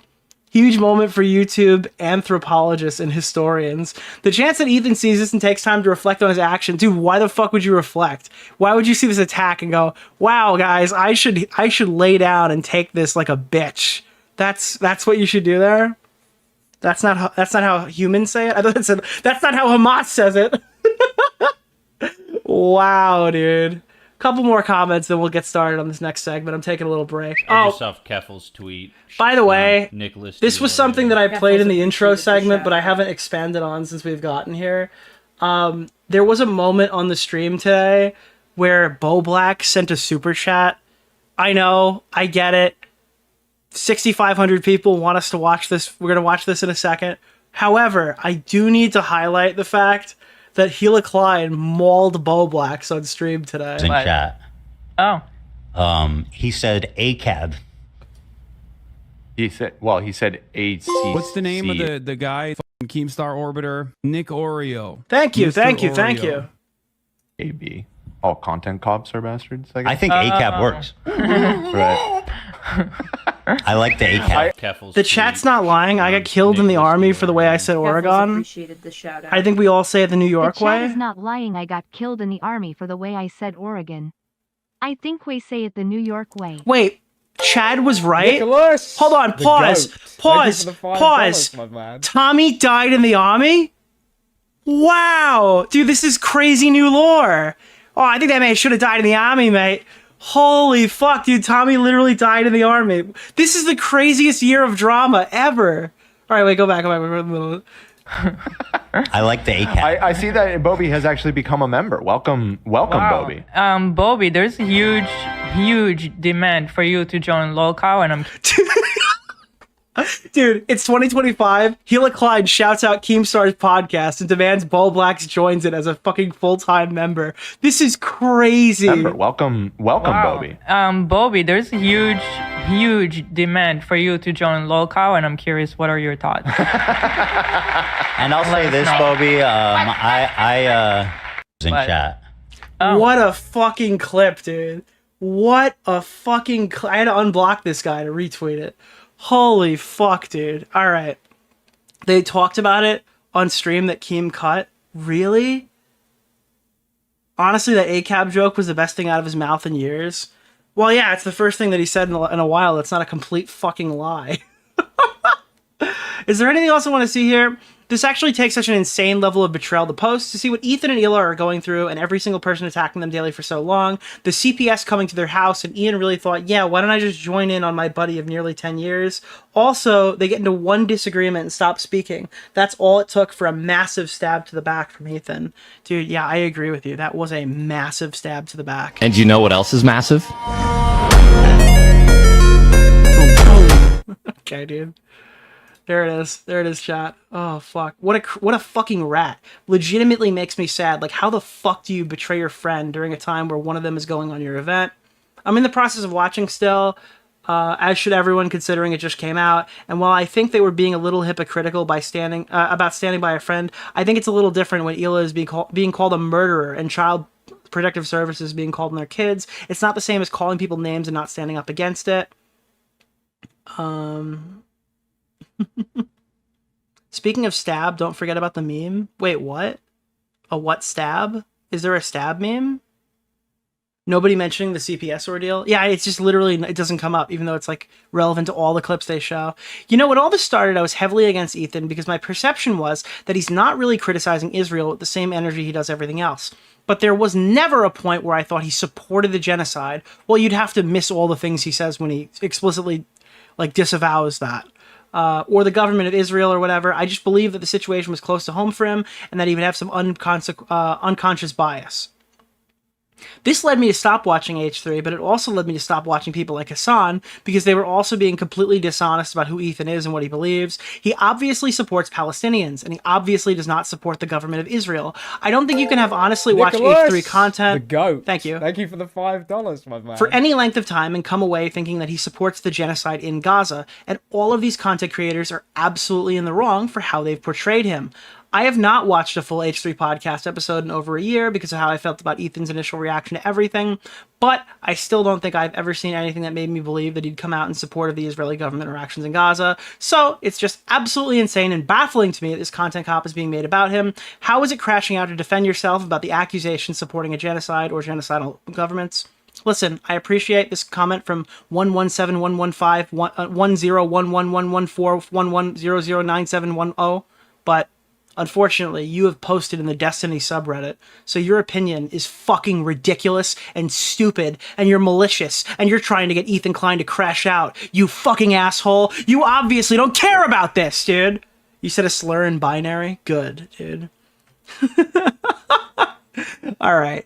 Huge moment for YouTube anthropologists and historians. The chance that Ethan sees this and takes time to reflect on his action. Dude, why the fuck would you reflect? Why would you see this attack and go, wow, guys, I should lay down and take this like a bitch? That's what you should do there? That's not how humans say it. I thought it said that's not how Hamas says it. Wow, dude. Couple more comments, then we'll get started on this next segment. I'm taking a little break. Yourself Keffel's tweet. By the way, Nicholas this was something that I played in the intro segment, but I haven't expanded on since we've gotten here. There was a moment on the stream today where Bo Black sent a super chat. I know, I get it. 6,500 people want us to watch this. We're going to watch this in a second. However, I do need to highlight the fact that Gila Klein mauled Bo Blacks on stream today. In chat. Oh. He said ACAB. He said AC. What's the name of the guy? Keemstar orbiter, Nick Oreo. Thank you, Mr. thank you, Oreo. thank you. AB. All content cops are bastards, I guess. I think ACAB works. Right. I like the ACAB. The chat's not lying. I got killed in the army for the way I said Oregon. Appreciated the shout out. I think we all say it the New York the chat way. is not lying. I got killed in the army for the way I said Oregon. I think we say it the New York way. Wait, Chad was right? Nicholas, hold on, the pause, goat. pause, Thank you for the $5, pause. my man. Tommy died in the army? Wow, dude, this is crazy new lore. Oh, I think that man should have died in the army, mate. Holy fuck, dude, Tommy literally died in the army. This is the craziest year of drama ever. All right, wait, go back. I like the ACAB. I see that Bobby has actually become a member. Welcome, Wow. Bobby. Bobby, there's huge demand for you to join local, and I'm. Dude, it's 2025. Gila Klein shouts out Keemstar's podcast and demands Bo Blacks joins it as a fucking full-time member. This is crazy. Member. Welcome, Bobby. Bobby, there's huge demand for you to join local, and I'm curious, what are your thoughts? And I'll say this, Bobby. I in chat. What a fucking clip, dude. What a fucking I had to unblock this guy to retweet it. Holy fuck, dude. All right. They talked about it on stream that Keem cut. Really? Honestly, that ACAB joke was the best thing out of his mouth in years. Well, yeah, it's the first thing that he said in a while. That's not a complete fucking lie. Is there anything else I want to see here? This actually takes such an insane level of betrayal to post, to see what Ethan and Ela are going through and every single person attacking them daily for so long, the CPS coming to their house, and Ian really thought, yeah, why don't I just join in on my buddy of nearly 10 years? Also, they get into one disagreement and stop speaking. That's all it took for a massive stab to the back from Ethan. Dude, yeah, I agree with you. That was a massive stab to the back. And you know what else is massive? Okay, dude. There it is. There it is, chat. Oh, fuck. What a fucking rat. Legitimately makes me sad. Like, how the fuck do you betray your friend during a time where one of them is going on your event? I'm in the process of watching still, as should everyone, considering it just came out. And while I think they were being a little hypocritical by standing by a friend, I think it's a little different when Ela is being called a murderer and Child Protective Services being called on their kids. It's not the same as calling people names and not standing up against it. Speaking of stab, don't forget about the meme. Wait, what? A what stab? Is there a stab meme? Nobody mentioning the CPS ordeal? Yeah, it's just literally, it doesn't come up, even though it's like relevant to all the clips they show. You know, when all this started, I was heavily against Ethan because my perception was that he's not really criticizing Israel with the same energy he does everything else. But there was never a point where I thought he supported the genocide. Well, you'd have to miss all the things he says when he explicitly like disavows that. Or the government of Israel or whatever. I just believe that the situation was close to home for him and that he would have some unconscious bias. This led me to stop watching H3, but it also led me to stop watching people like Hassan because they were also being completely dishonest about who Ethan is and what he believes. He obviously supports Palestinians, and he obviously does not support the government of Israel. I don't think you can have honestly watched H3 content. The goat. Thank you. Thank you for the $5, my man. For any length of time and come away thinking that he supports the genocide in Gaza, and all of these content creators are absolutely in the wrong for how they've portrayed him. I have not watched a full H3 podcast episode in over a year because of how I felt about Ethan's initial reaction to everything, but I still don't think I've ever seen anything that made me believe that he'd come out in support of the Israeli government or actions in Gaza. So it's just absolutely insane and baffling to me that this content cop is being made about him. How is it crashing out to defend yourself about the accusations supporting a genocide or genocidal governments? Listen, I appreciate this comment from 117115 1011114110009710, but unfortunately, you have posted in the Destiny subreddit, so your opinion is fucking ridiculous and stupid, and you're malicious, and you're trying to get Ethan Klein to crash out. You fucking asshole. You obviously don't care about this, dude. You said a slur in binary? Good, dude. All right.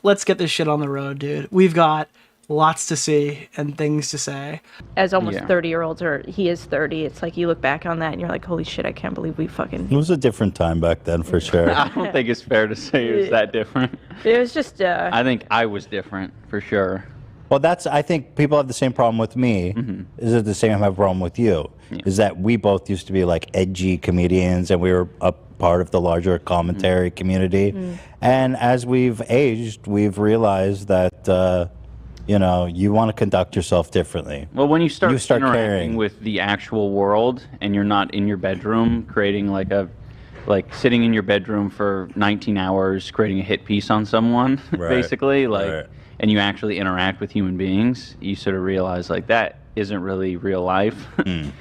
Let's get this shit on the road, dude. We've got lots to see and things to say. As almost 30-year-olds, or he is 30, it's like you look back on that and you're like, holy shit, I can't believe we fucking... It was a different time back then, for sure. I don't think it's fair to say it was that different. It was just... I think I was different, for sure. Well, I think people have the same problem with me. Is it the same problem with you? Is that we both used to be like edgy comedians and we were a part of the larger commentary community. And as we've aged, we've realized that, you know, you want to conduct yourself differently. Well, when you start interacting caring with the actual world and you're not in your bedroom creating like sitting in your bedroom for 19 hours creating a hit piece on someone, basically, and you actually interact with human beings, you sort of realize like that isn't really real life.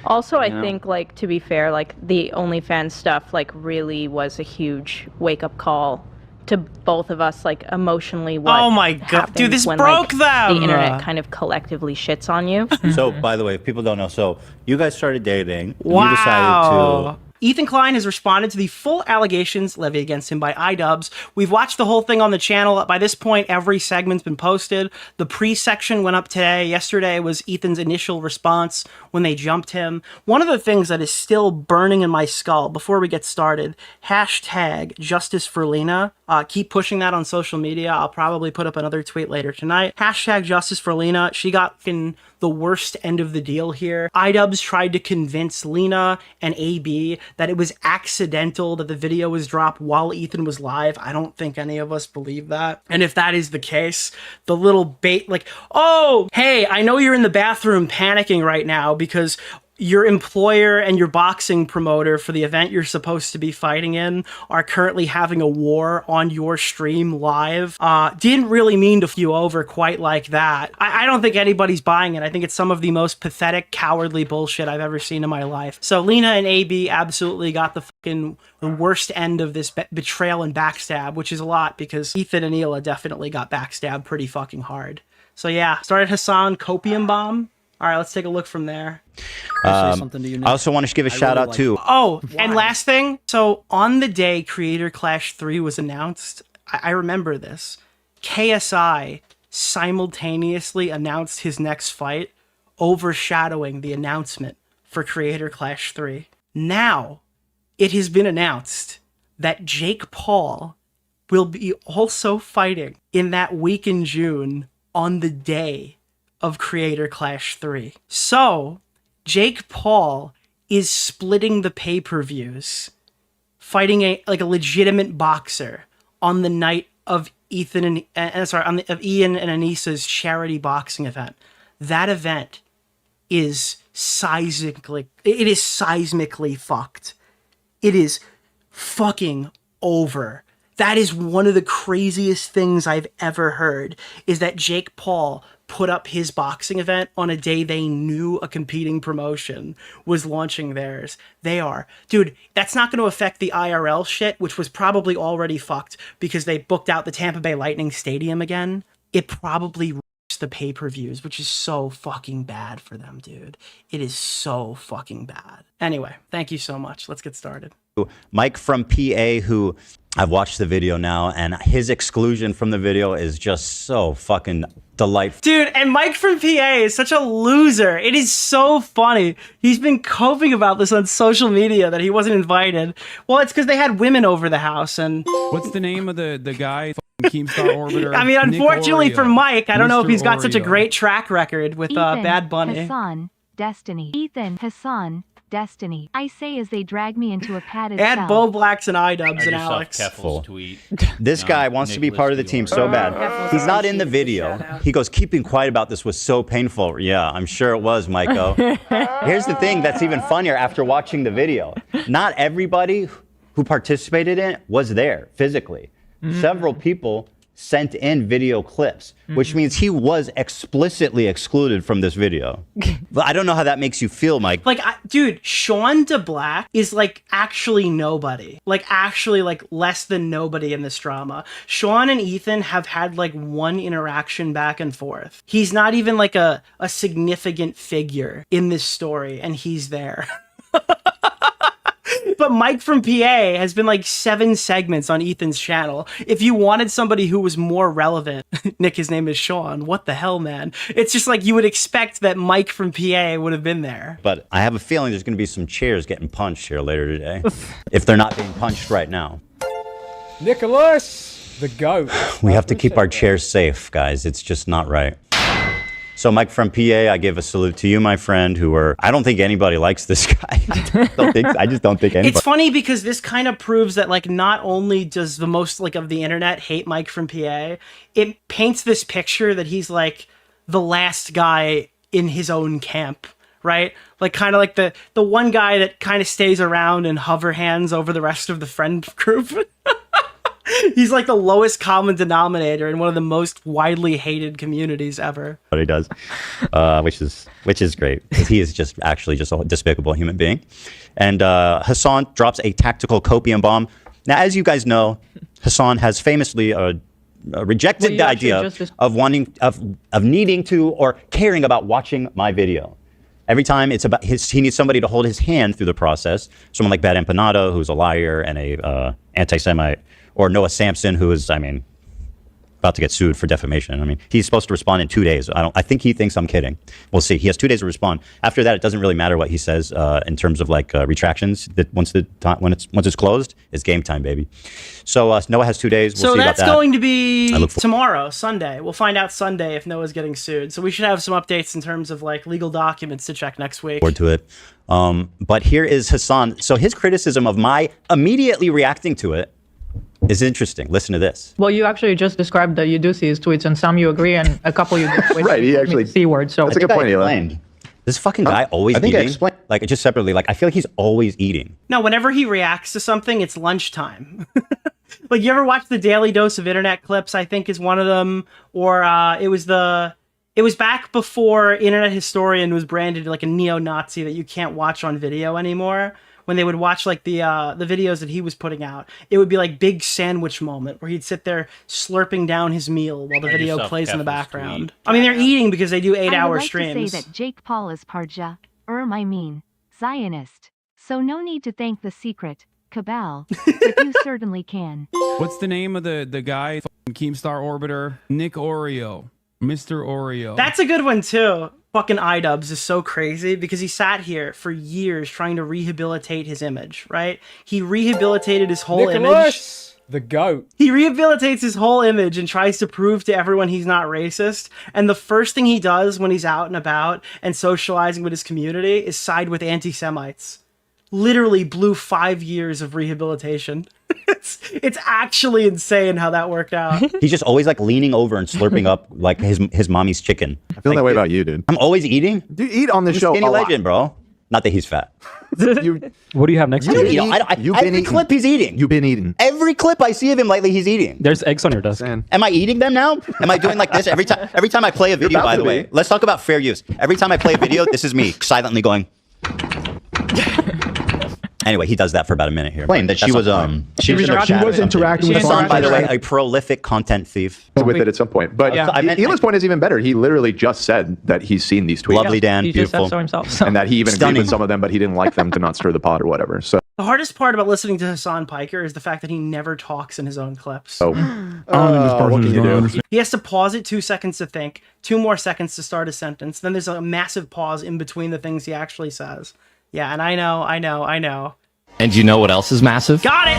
Also, I think, like, to be fair, like, the OnlyFans stuff, like, really was a huge wake-up call to both of us, like, emotionally. What oh my god, dude, this when, broke like, them! The internet kind of collectively shits on you. So, by the way, if people don't know, so you guys started dating. Wow. You decided to... Ethan Klein has responded to the full allegations levied against him by iDubbbz. We've watched the whole thing on the channel. By this point, every segment's been posted. The pre-section went up today. Yesterday was Ethan's initial response when they jumped him. One of the things that is still burning in my skull before we get started, hashtag justice for Lena. Keep pushing that on social media. I'll probably put up another tweet later tonight. Hashtag justice for Lena. She got in the worst end of the deal here. iDubbbz tried to convince Lena and AB that it was accidental that the video was dropped while Ethan was live. I don't think any of us believe that. And if that is the case, the little bait, like, oh, hey, I know you're in the bathroom panicking right now because your employer and your boxing promoter for the event you're supposed to be fighting in are currently having a war on your stream live. Didn't really mean to f you over quite like that. I don't think anybody's buying it. I think it's some of the most pathetic, cowardly bullshit I've ever seen in my life. So Lena and AB absolutely got the fucking worst end of this betrayal and backstab, which is a lot because Ethan and Hila definitely got backstabbed pretty fucking hard. So yeah, started Hassan Copium Bomb. All right, let's take a look from there. I also want to give a shout out to... Oh, and last thing. So on the day Creator Clash 3 was announced, I remember this. KSI simultaneously announced his next fight, overshadowing the announcement for Creator Clash 3. Now, it has been announced that Jake Paul will be also fighting in that week in June on the day of Creator Clash 3. So, Jake Paul is splitting the pay-per-views, fighting a legitimate boxer on the night of Ian and Anissa's charity boxing event. That event is seismically fucked. It is fucking over. That is one of the craziest things I've ever heard, is that Jake Paul put up his boxing event on a day they knew a competing promotion was launching theirs. They are. Dude, that's not going to affect the IRL shit, which was probably already fucked because they booked out the Tampa Bay Lightning Stadium again. It probably rips the pay-per-views, which is so fucking bad for them, dude. It is so fucking bad. Anyway, thank you so much. Let's get started. Mike from PA, who I've watched the video now, and his exclusion from the video is just so fucking delightful. Dude, and Mike from PA is such a loser. It is so funny. He's been coping about this on social media that he wasn't invited. Well, it's because they had women over the house. And what's the name of the guy? Keemstar Orbiter. I mean, unfortunately for Mike, I don't know if he's got such a Oreo. great track record with Bad Bunny. Hassan, Destiny. Ethan, Hassan, Destiny. I say as they drag me into a padded Add cell. Bo Blacks and iDubbbz and Alex. Tweet. This guy wants to be part of the team so bad. He's not in the video. He goes, keeping quiet about this was so painful. Yeah, I'm sure it was, Maiko. Here's the thing that's even funnier after watching the video. Not everybody who participated in it was there physically. Several people sent in video clips, which means he was explicitly excluded from this video. But I don't know how that makes you feel, Mike. Like, dude, Sean DeBlack is like actually nobody. Like actually like less than nobody in this drama. Sean and Ethan have had like one interaction back and forth. He's not even like a significant figure in this story, and he's there. But Mike from PA has been like 7 segments on Ethan's channel. If you wanted somebody who was more relevant, Nick, his name is Sean. What the hell, man? It's just like you would expect that Mike from PA would have been there. But I have a feeling there's going to be some chairs getting punched here later today. If they're not being punched right now. Nicholas, the goat. We have to keep our chairs safe, guys. It's just not right. So Mike from PA, I give a salute to you, my friend, I don't think anybody likes this guy. I just don't think anybody. It's funny because this kind of proves that like not only does the most like of the internet hate Mike from PA, it paints this picture that he's like the last guy in his own camp, right? Like kind of like the one guy that kind of stays around and hover hands over the rest of the friend group. He's like the lowest common denominator in one of the most widely hated communities ever. What he does, which is great, because he is just actually just a despicable human being. And Hassan drops a tactical copium bomb. Now, as you guys know, Hassan has famously rejected the idea of needing to or caring about watching my video. Every time it's about he needs somebody to hold his hand through the process. Someone like Bad Empanado, who's a liar and a anti-Semite. Or Noah Sampson, who is, about to get sued for defamation. He's supposed to respond in 2 days. I think he thinks I'm kidding. We'll see. He has 2 days to respond. After that, it doesn't really matter what he says in terms of like retractions. That once it's closed, it's game time, baby. So Noah has 2 days. We'll so see that's about that. going to be tomorrow, Sunday. We'll find out Sunday if Noah's getting sued. So we should have some updates in terms of like legal documents to check next week. Forward to it. But here is Hassan. So his criticism of my immediately reacting to it is interesting. Listen to this. Well, you actually just described that you do see his tweets, and some you agree, and a couple you disagree. Right, he actually C word. So that's a good point, Eli. This fucking guy always eating. Like just separately. Like I feel like he's always eating. No, whenever he reacts to something, it's lunchtime. Like you ever watch the Daily Dose of Internet Clips? I think is one of them. Or it was back before Internet Historian was branded like a neo-Nazi that you can't watch on video anymore. When they would watch like the videos that he was putting out, it would be like big sandwich moment where he'd sit there slurping down his meal while the video plays in the background. They're eating because they do 8-hour streams. I would like to say that Jake Paul is Parja, Zionist. So no need to thank the secret cabal, but you certainly can. What's the name of the guy? Keemstar Orbiter, Nick Oreo, Mr. Oreo. That's a good one too. Fucking iDubbbz is so crazy because he sat here for years trying to rehabilitate his image, right? He rehabilitated his whole Nicholas, image. the goat. He rehabilitates his whole image and tries to prove to everyone he's not racist. And the first thing he does when he's out and about and socializing with his community is side with anti-Semites. Literally blew 5 years of rehabilitation. It's actually insane how that worked out. He's just always like leaning over and slurping up like his mommy's chicken. I feel that way about you, dude. I'm always eating. You eat on the show Skinny a lot. legend, bro. Not that he's fat. What do you have next to You you? eat. Every clip he's eating. You've been eating. Every clip I see of him lately, he's eating. There's eggs on your desk. Am I eating them now? Am I doing like this every time? Every time I play a video, by the way. Let's talk about fair use. Every time I play a video, this is me silently going. Anyway, he does that for about a minute here. Claim that she was interacting with Hassan, by the way, a prolific content thief. With it at some point. But Eli's point is even better. He literally just said that he's seen these tweets. Lovely, Dan. He Beautiful. just said so himself. So. And that he even agreed with some of them, but he didn't like them to not stir the pot or whatever. So The hardest part about listening to Hassan Piker is the fact that he never talks in his own clips. what can you do? He has to pause it 2 seconds to think, 2 more seconds to start a sentence. Then there's a massive pause in between the things he actually says. Yeah, and I know. And you know what else is massive? Got it!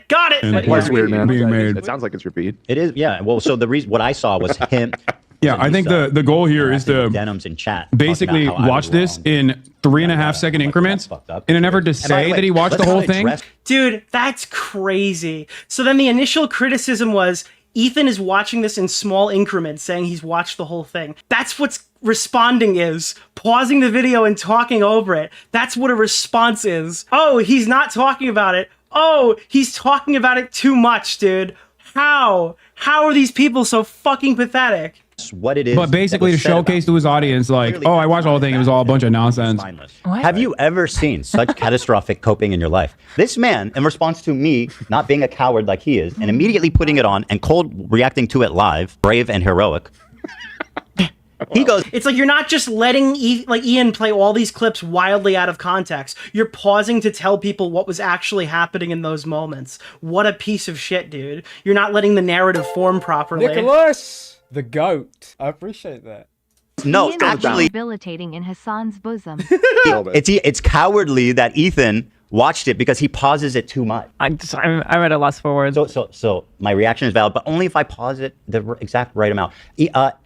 That's weird, man. It sounds like it's repeat. It is, yeah. Well, so the reason what I saw was him. Yeah, I think the goal here is to denims in chat. basically watch this in 3.5-second increments in an effort to say that he watched the whole thing. Dude, that's crazy. So then the initial criticism was Ethan is watching this in small increments, saying he's watched the whole thing. That's what's responding is. Pausing the video and talking over it. That's what a response is. Oh, he's not talking about it. Oh, he's talking about it too much, dude. How are these people so fucking pathetic? What it is. But basically to showcase to his audience, like, Clearly, oh, I watched the whole thing. It was all a bunch of nonsense. Have you ever seen such catastrophic coping in your life? This man, in response to me not being a coward like he is, and immediately putting it on and cold reacting to it live, brave and heroic, he goes, it's like you're not just letting Ian play all these clips wildly out of context. You're pausing to tell people what was actually happening in those moments. What a piece of shit, dude. You're not letting the narrative form properly. Nicholas, the goat. I appreciate that. No, Ian actually, is debilitating in Hassan's bosom. it's cowardly that Ethan watched it because he pauses it too much. I'm at a loss for words. So my reaction is valid, but only if I pause it the exact right amount.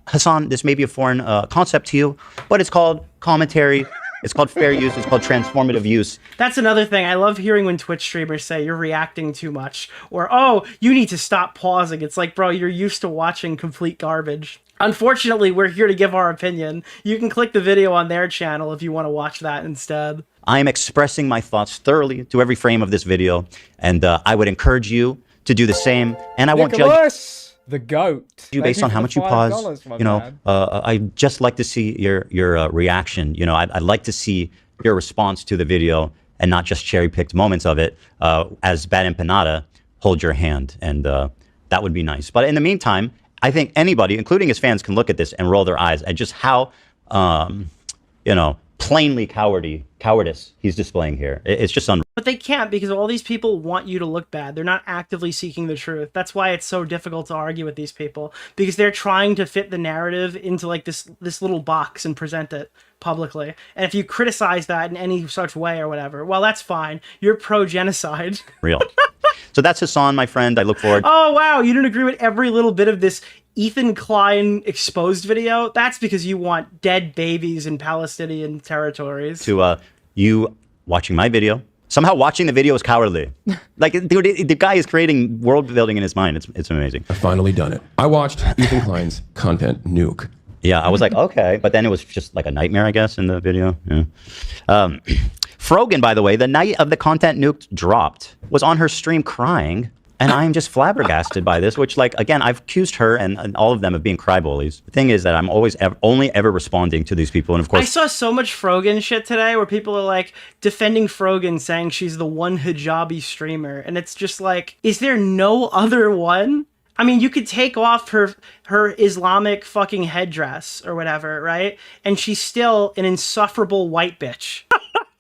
Hassan, this may be a foreign concept to you, but it's called commentary. It's called fair use. It's called transformative use. That's another thing. I love hearing when Twitch streamers say you're reacting too much, or, oh, you need to stop pausing. It's like, bro, you're used to watching complete garbage. Unfortunately, we're here to give our opinion. You can click the video on their channel if you want to watch that instead. I am expressing my thoughts thoroughly to every frame of this video, and I would encourage you to do the same. And I won't judge the goat. You based on how much you pause. You know, I just like to see your reaction. You know, I'd like to see your response to the video and not just cherry-picked moments of it. As Bad Empanada, hold your hand, and that would be nice. But in the meantime, I think anybody, including his fans, can look at this and roll their eyes at just how, you know, plainly cowardice he's displaying here. It's just unreal. But they can't, because all these people want you to look bad. They're not actively seeking the truth. That's why it's so difficult to argue with these people, because they're trying to fit the narrative into like this little box and present it publicly. And if you criticize that in any such way or whatever, well, that's fine. You're pro-genocide. Real. So that's Hassan, my friend. I look forward. Oh, wow. You didn't agree with every little bit of this Ethan Klein exposed video? That's because you want dead babies in Palestinian territories. To you watching my video. Somehow watching the video is cowardly. Like, dude, the guy is creating world building in his mind. It's amazing. I've finally done it. I watched Ethan Klein's content nuke. Yeah, I was like, okay. But then it was just like a nightmare, I guess, in the video. Yeah. Frogan, by the way, the night of the content nuke dropped, was on her stream crying. And I'm just flabbergasted by this, which, like, again, I've accused her and all of them of being cryballies. The thing is that I'm always only ever responding to these people. And of course, I saw so much Frogan shit today where people are like defending Frogan, saying she's the one hijabi streamer. And it's just like, is there no other one? I mean, you could take off her Islamic fucking headdress or whatever, right? And she's still an insufferable white bitch.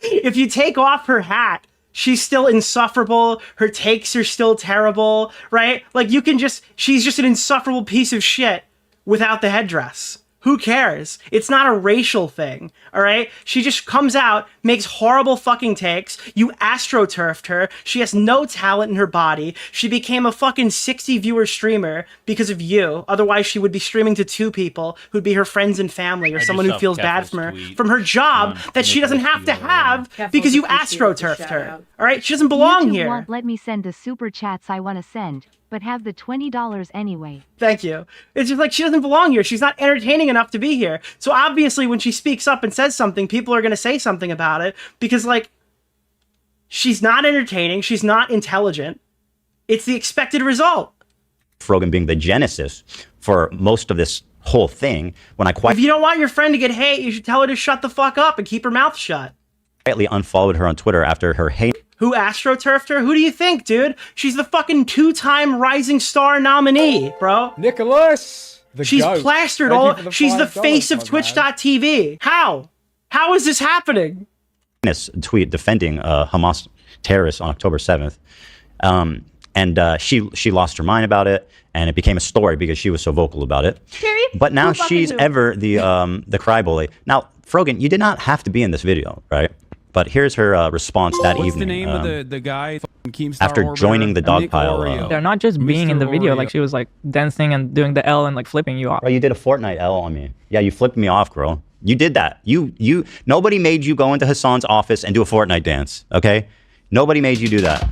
If you take off her hat, she's still insufferable. Her takes are still terrible, right? Like, she's just an insufferable piece of shit without the headdress. Who cares? It's not a racial thing, all right? She just comes out, makes horrible fucking takes. You astroturfed her. She has no talent in her body. She became a fucking 60 viewer streamer because of you. Otherwise, she would be streaming to 2 people who'd be her friends and family, or someone who feels bad from her job that she doesn't have to have because you astroturfed her, all right? She doesn't belong YouTube here. won't let me send the super chats I want to send, but have the $20 anyway. Thank you. It's just like she doesn't belong here. She's not entertaining enough to be here. So obviously when she speaks up and says something, people are going to say something about it because, like, she's not entertaining. She's not intelligent. It's the expected result. Frogan being the genesis for most of this whole thing. If you don't want your friend to get hate, you should tell her to shut the fuck up and keep her mouth shut. quietly unfollowed her on Twitter after her hate. Who astroturfed her? Who do you think, dude? She's the fucking 2-time Rising Star nominee, bro. Nicholas, she's plastered all. She's the face of Twitch.tv. How? How is this happening? Tweet defending Hamas terrorists on October 7th. And she lost her mind about it, and it became a story because she was so vocal about it. But now she's ever the crybaby. Now, Frogan, you did not have to be in this video, right? But here's her response that evening. What's the name of the guy? After joining the dog pile. They're not just being in the video. Like, she was like dancing and doing the L and like flipping you off. Bro, you did a Fortnite L on me. Yeah, you flipped me off, bro. You did that. Nobody made you go into Hassan's office and do a Fortnite dance, okay? Nobody made you do that.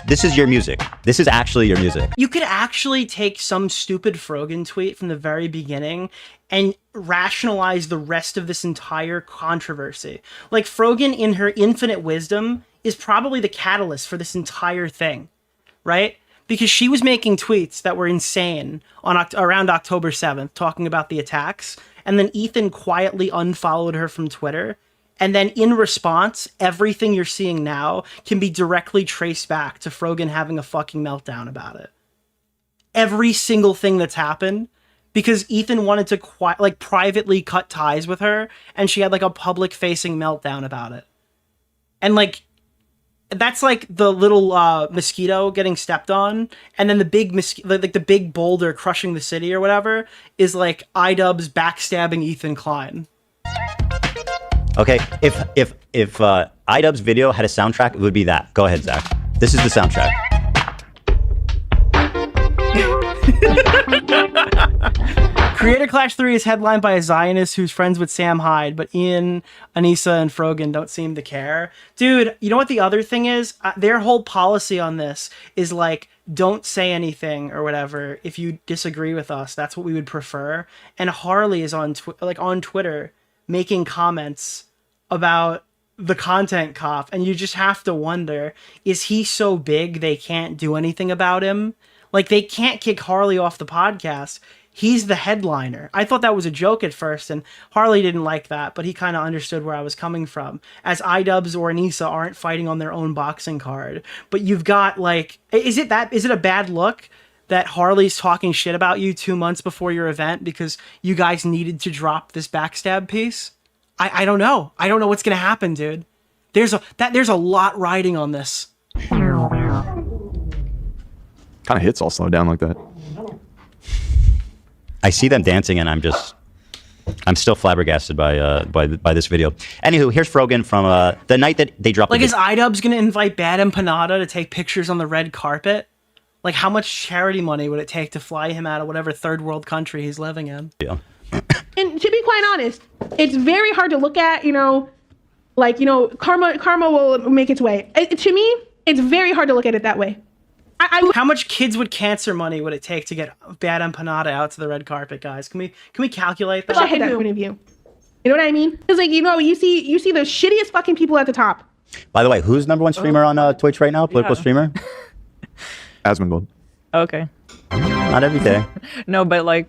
This is your music. This is actually your music. You could actually take some stupid Frogan tweet from the very beginning and rationalize the rest of this entire controversy. Like, Frogan, in her infinite wisdom, is probably the catalyst for this entire thing, right? because she was making tweets that were insane on around October 7th, talking about the attacks. And then Ethan quietly unfollowed her from Twitter. And then in response, everything you're seeing now can be directly traced back to Frogan having a fucking meltdown about it. Every single thing that's happened, because Ethan wanted to privately cut ties with her, and she had like a public facing meltdown about it. And like, that's like the little mosquito getting stepped on, and then the big like the big boulder crushing the city or whatever is like iDubbbz backstabbing Ethan Klein. Okay, if iDubbbz video had a soundtrack, it would be that. Go ahead, Zach. This is the soundtrack. Creator Clash 3 is headlined by a Zionist who's friends with Sam Hyde, but Ian, Anissa, and Frogan don't seem to care. Dude, you know what the other thing is? Their whole policy on this is like, don't say anything or whatever if you disagree with us. That's what we would prefer. And Harley is on Twitter making comments about the content cop, and you just have to wonder, is he so big they can't do anything about him? Like, they can't kick Harley off the podcast. He's the headliner. I thought that was a joke at first, and Harley didn't like that, but he kind of understood where I was coming from. As iDubbbz or Anissa aren't fighting on their own boxing card. But you've got, like, is it a bad look that Harley's talking shit about you 2 months before your event because you guys needed to drop this backstab piece? I don't know. I don't know what's gonna happen, dude. There's a lot riding on this. Kind of hits all slow down like that. I see them dancing, and I'm still flabbergasted by this video. Anywho, here's Frogan from the night that they dropped. Like, is iDubbbz gonna invite Bad Empanada to take pictures on the red carpet? Like, how much charity money would it take to fly him out of whatever third world country he's living in? Yeah. And to be quite honest, it's very hard to look at, karma will make its way. To me, it's very hard to look at it that way. How much kids with cancer money would it take to get Bad Empanada out to the red carpet, guys? Can we calculate that? I had that point of view. You know what I mean? It's like, you see the shittiest fucking people at the top. By the way, who's number one streamer on Twitch right now? Political streamer? Asmongold. Okay. Not every day. No, but like,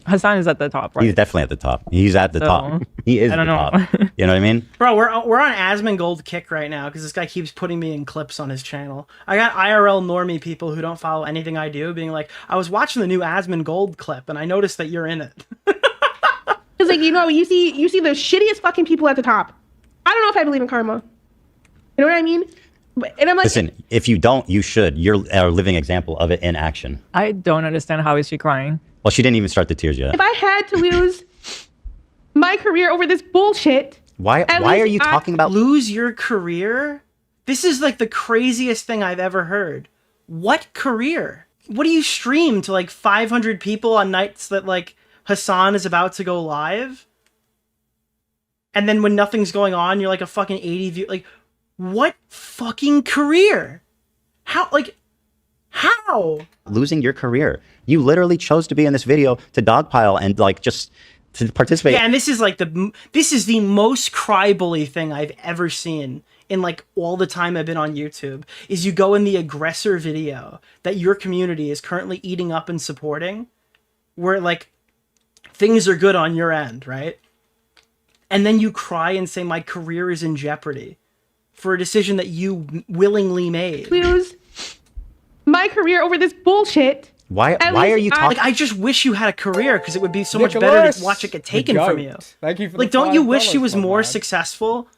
Hassan is at the top, right? He's definitely at the top. He's at the top. He is I don't at the know. top. You know what I mean? Bro, we're on Asmongold kick right now because this guy keeps putting me in clips on his channel. I got IRL normie people who don't follow anything I do being like, I was watching the new Asmongold clip and I noticed that you're in it. It's like, you see the shittiest fucking people at the top. I don't know if I believe in karma. You know what I mean? And I'm like, listen, if you don't, you should. You're a living example of it in action. I don't understand how is she crying. Well, she didn't even start the tears yet. if I had to lose my career over this bullshit, Why are you talking about lose your career? This is like the craziest thing I've ever heard. What career? What do you stream to like 500 people on nights that like Hassan is about to go live? And then when nothing's going on, you're like a fucking 80 view. Like, what fucking career? How? losing your career? You literally chose to be in this video to dogpile and like just to participate. Yeah, and this is like the most cry-bully thing I've ever seen in like all the time I've been on YouTube. Is you go in the aggressor video that your community is currently eating up and supporting, where like things are good on your end, right? And then you cry and say my career is in jeopardy for a decision that you willingly made. Lose my career over this bullshit. Why are you talking? Like, I just wish you had a career because it would be so much better to watch it get taken from you. Thank you for like, don't you wish she was more successful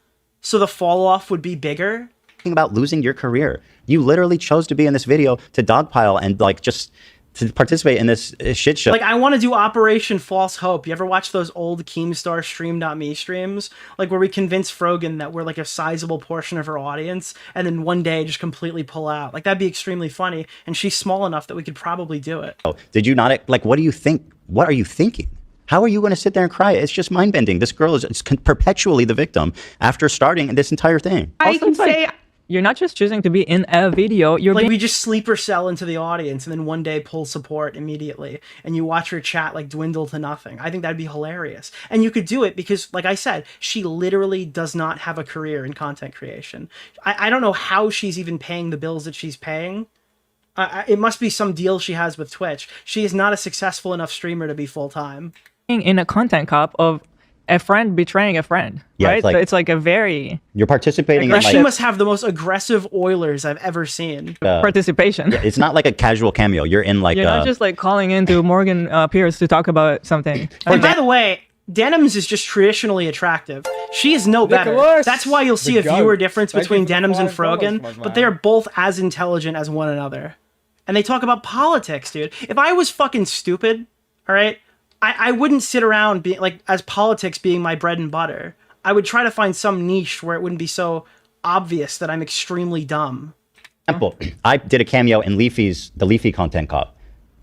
so the fall off would be bigger? About losing your career. You literally chose to be in this video to dogpile and like just to participate in this shit show. Like, I want to do Operation False Hope. You ever watch those old Keemstar Stream.me streams? Like, where we convince Frogan that we're like a sizable portion of her audience and then one day just completely pull out. Like, that'd be extremely funny. And she's small enough that we could probably do it. Did you not, like, what do you think? What are you thinking? How are you going to sit there and cry? It's just mind-bending. This girl is perpetually the victim after starting this entire thing. I can say... You're not just choosing to be in a video, you're like, we just sleeper cell into the audience and then one day pull support immediately and you watch her chat like dwindle to nothing. I think that'd be hilarious. And you could do it because, like I said, she literally does not have a career in content creation. I don't know how she's even paying the bills that she's paying. It must be some deal she has with Twitch. She is not a successful enough streamer to be full-time. In a content cop of a friend betraying a friend, Yeah, right? it's like- So it's like a very You're participating in Like, she like must have the most aggressive Oilers I've ever seen. participation. yeah, it's not like a casual cameo. You're in like You're not just like calling into Morgan Pierce to talk about something. And by the way, Denims is just traditionally attractive. She is no better. Nicholas, That's why you'll see the a viewer goat. difference Thank between you for the Denims and $5, Frogan, my but they are both as intelligent as one another. And they talk about politics, dude. If I was fucking stupid, all right, I wouldn't sit around being like as politics being my bread and butter. I would try to find some niche where it wouldn't be so obvious that I'm extremely dumb. example. I did a cameo in the Leafy content cop.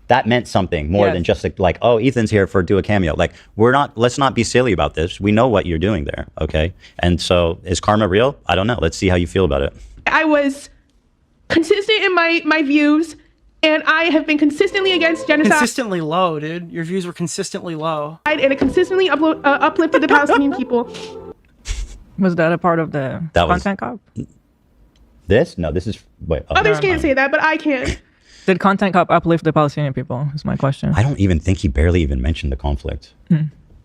That meant something more Yes. than just like, oh, Ethan's here for do a cameo. Like, let's not be silly about this. We know what you're doing there, okay? And so, is karma real? I don't know. Let's see how you feel about it. I was consistent in my views, and I have been consistently against genocide. Consistently low, dude. Your views were consistently low. And it consistently uplifted the Palestinian people. Was that a part of the That was- content cop? This? No, this is wait. Oh, Others can't say that, but I can. Did content cop uplift the Palestinian people? Is my question. I don't even think he barely even mentioned the conflict. Hmm.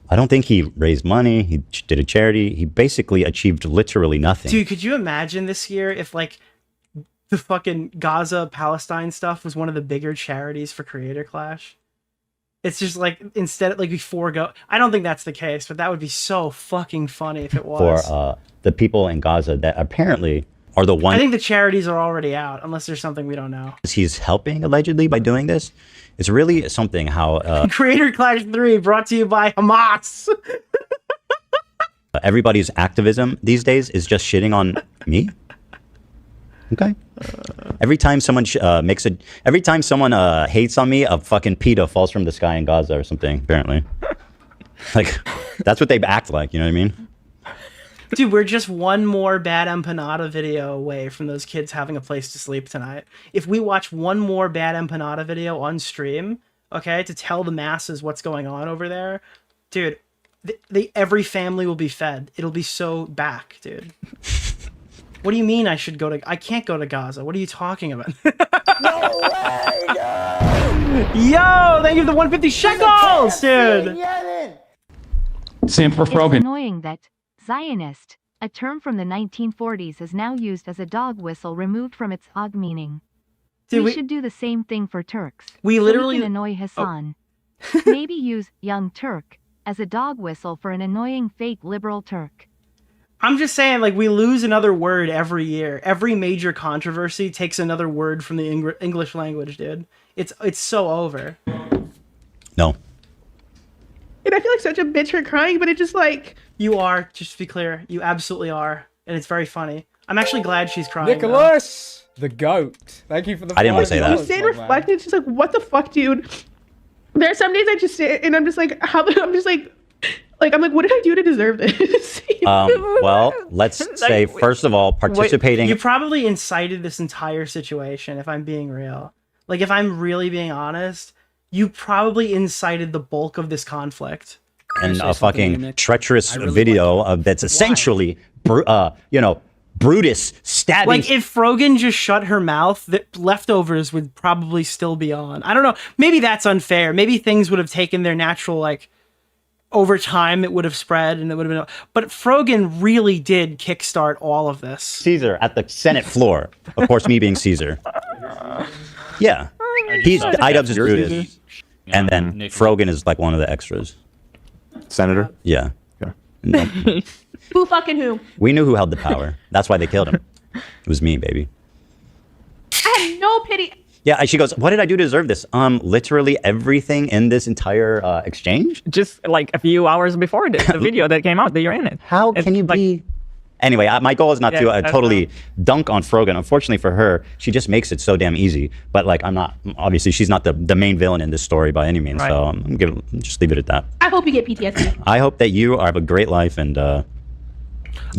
I don't think he raised money. He did a charity. He basically achieved literally nothing. Dude, could you imagine this year if like the fucking Gaza Palestine stuff was one of the bigger charities for Creator Clash? It's just like instead like before go. I don't think that's the case, but that would be so fucking funny if it was. For the people in Gaza that apparently are the I ones think the charities are already out, unless there's something we don't know. he's helping allegedly by doing this. It's really something how Creator Clash 3 brought to you by Hamas. everybody's activism these days is just shitting on me. Okay. Every time someone every time someone hates on me, a fucking PETA falls from the sky in Gaza or something. Apparently, like that's what they act like. You know what I mean? Dude, we're just one more bad empanada video away from those kids having a place to sleep tonight. If we watch one more bad empanada video on stream, okay, to tell the masses what's going on over there, dude, every family will be fed. It'll be so back, dude. What do you mean I can't go to Gaza? What are you talking about? No way, Yo, thank you for the 150 shekels, dude. Same for It's Frogan. annoying that Zionist, a term from the 1940s, is now used as a dog whistle removed from its og meaning. Dude, we should do the same thing for Turks. We so literally- we can annoy Hassan. Maybe use young Turk as a dog whistle for an annoying fake liberal Turk. I'm just saying, like, we lose another word every year. Every major controversy takes another word from the English language, dude. It's so over. No. And I feel like such a bitch for crying, but it's just like... You are, just to be clear, you absolutely are. And it's very funny. I'm actually glad she's crying. though. Nicholas, the goat. Thank you for the. I didn't want to say You that. sit and reflect, and it's just like, what the fuck, dude? There are some days I just sit and I'm just like, I'm just like, I'm like, what did I do to deserve this? Well, let's say first of all, participating. You probably incited this entire situation, if I'm being real. Like, if I'm really being honest, you probably incited the bulk of this conflict. And a fucking treacherous video of that's essentially, Brutus stabbing. Like, if Frogan just shut her mouth, the leftovers would probably still be on. I don't know. Maybe that's unfair. Maybe things would have taken their natural, like, over time it would have spread and it would have been. But Frogan really did kickstart all of this. Caesar at the Senate floor. Of course, me being Caesar. Yeah. He's iDubbbz is Brutus. And then Frogan is like one of the extras. Senator? Yeah. No. Who fucking who? We knew who held the power. That's why they killed him. It was me, baby. I had no pity. Yeah, she goes, what did I do to deserve this? Literally everything in this entire exchange? Just like a few hours before the video that came out that you're in it. How can you be... Anyway, my goal is not to totally dunk on Frogan. Unfortunately for her, she just makes it so damn easy. But like, obviously she's not the main villain in this story by any means. Right. So I'm gonna just leave it at that. I hope you get PTSD. I hope that you have a great life and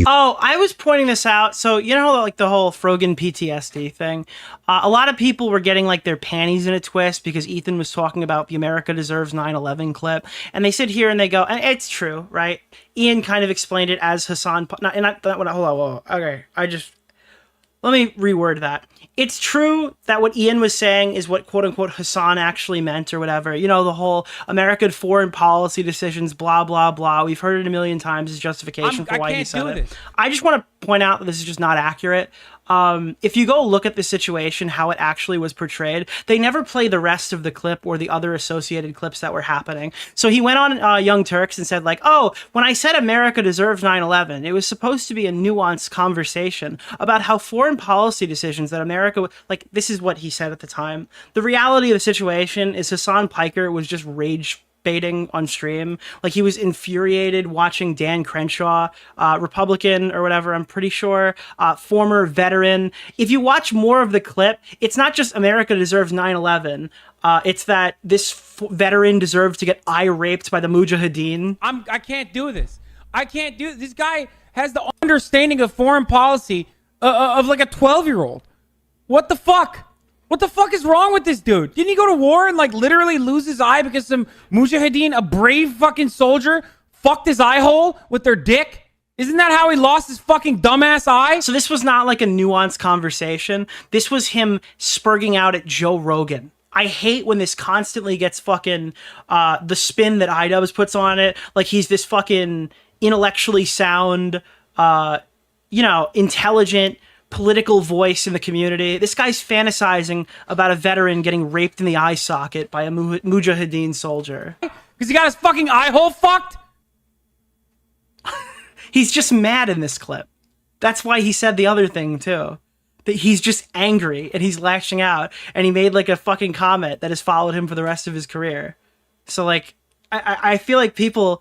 Oh, I was pointing this out. So, you know, like the whole Frogan PTSD thing. A lot of people were getting like their panties in a twist because Ethan was talking about the America Deserves 9/11 clip. And they sit here and they go, and it's true, right? Ian kind of explained it as Hassan. Hold on. Okay. Let me reword that. it's true that what Ian was saying is what quote unquote Hassan actually meant or whatever. You know, the whole American foreign policy decisions, blah, blah, blah. We've heard it a million times as justification for why he said it. I just want to point out that this is just not accurate. If you go look at the situation, how it actually was portrayed, they never play the rest of the clip or the other associated clips that were happening. So he went on Young Turks and said like, oh, when I said America deserves 9/11, it was supposed to be a nuanced conversation about how foreign policy decisions that America, like this is what he said at the time. The reality of the situation is Hassan Piker was just rage baiting on stream. Like he was infuriated watching Dan Crenshaw, Republican or whatever, I'm pretty sure, former veteran. If you watch more of the clip, it's not just America deserves 9/11. It's that this veteran deserves to get eye-raped by the Mujahideen. I can't do this. I can't do this. This guy has the understanding of foreign policy of like a 12-year-old. What the fuck? What the fuck is wrong with this dude? Didn't he go to war and like literally lose his eye because some Mujahideen, a brave fucking soldier, fucked his eye hole with their dick? Isn't that how he lost his fucking dumbass eye? So this was not like a nuanced conversation. This was him spurging out at Joe Rogan. I hate when this constantly gets fucking the spin that iDubbbz puts on it. Like he's this fucking intellectually sound, intelligent, political voice in the community. This guy's fantasizing about a veteran getting raped in the eye socket by a Mujahideen soldier. Because he got his fucking eye hole fucked? He's just mad in this clip. That's why he said the other thing too. That he's just angry and he's lashing out, and he made like a fucking comment that has followed him for the rest of his career. So like, I feel like people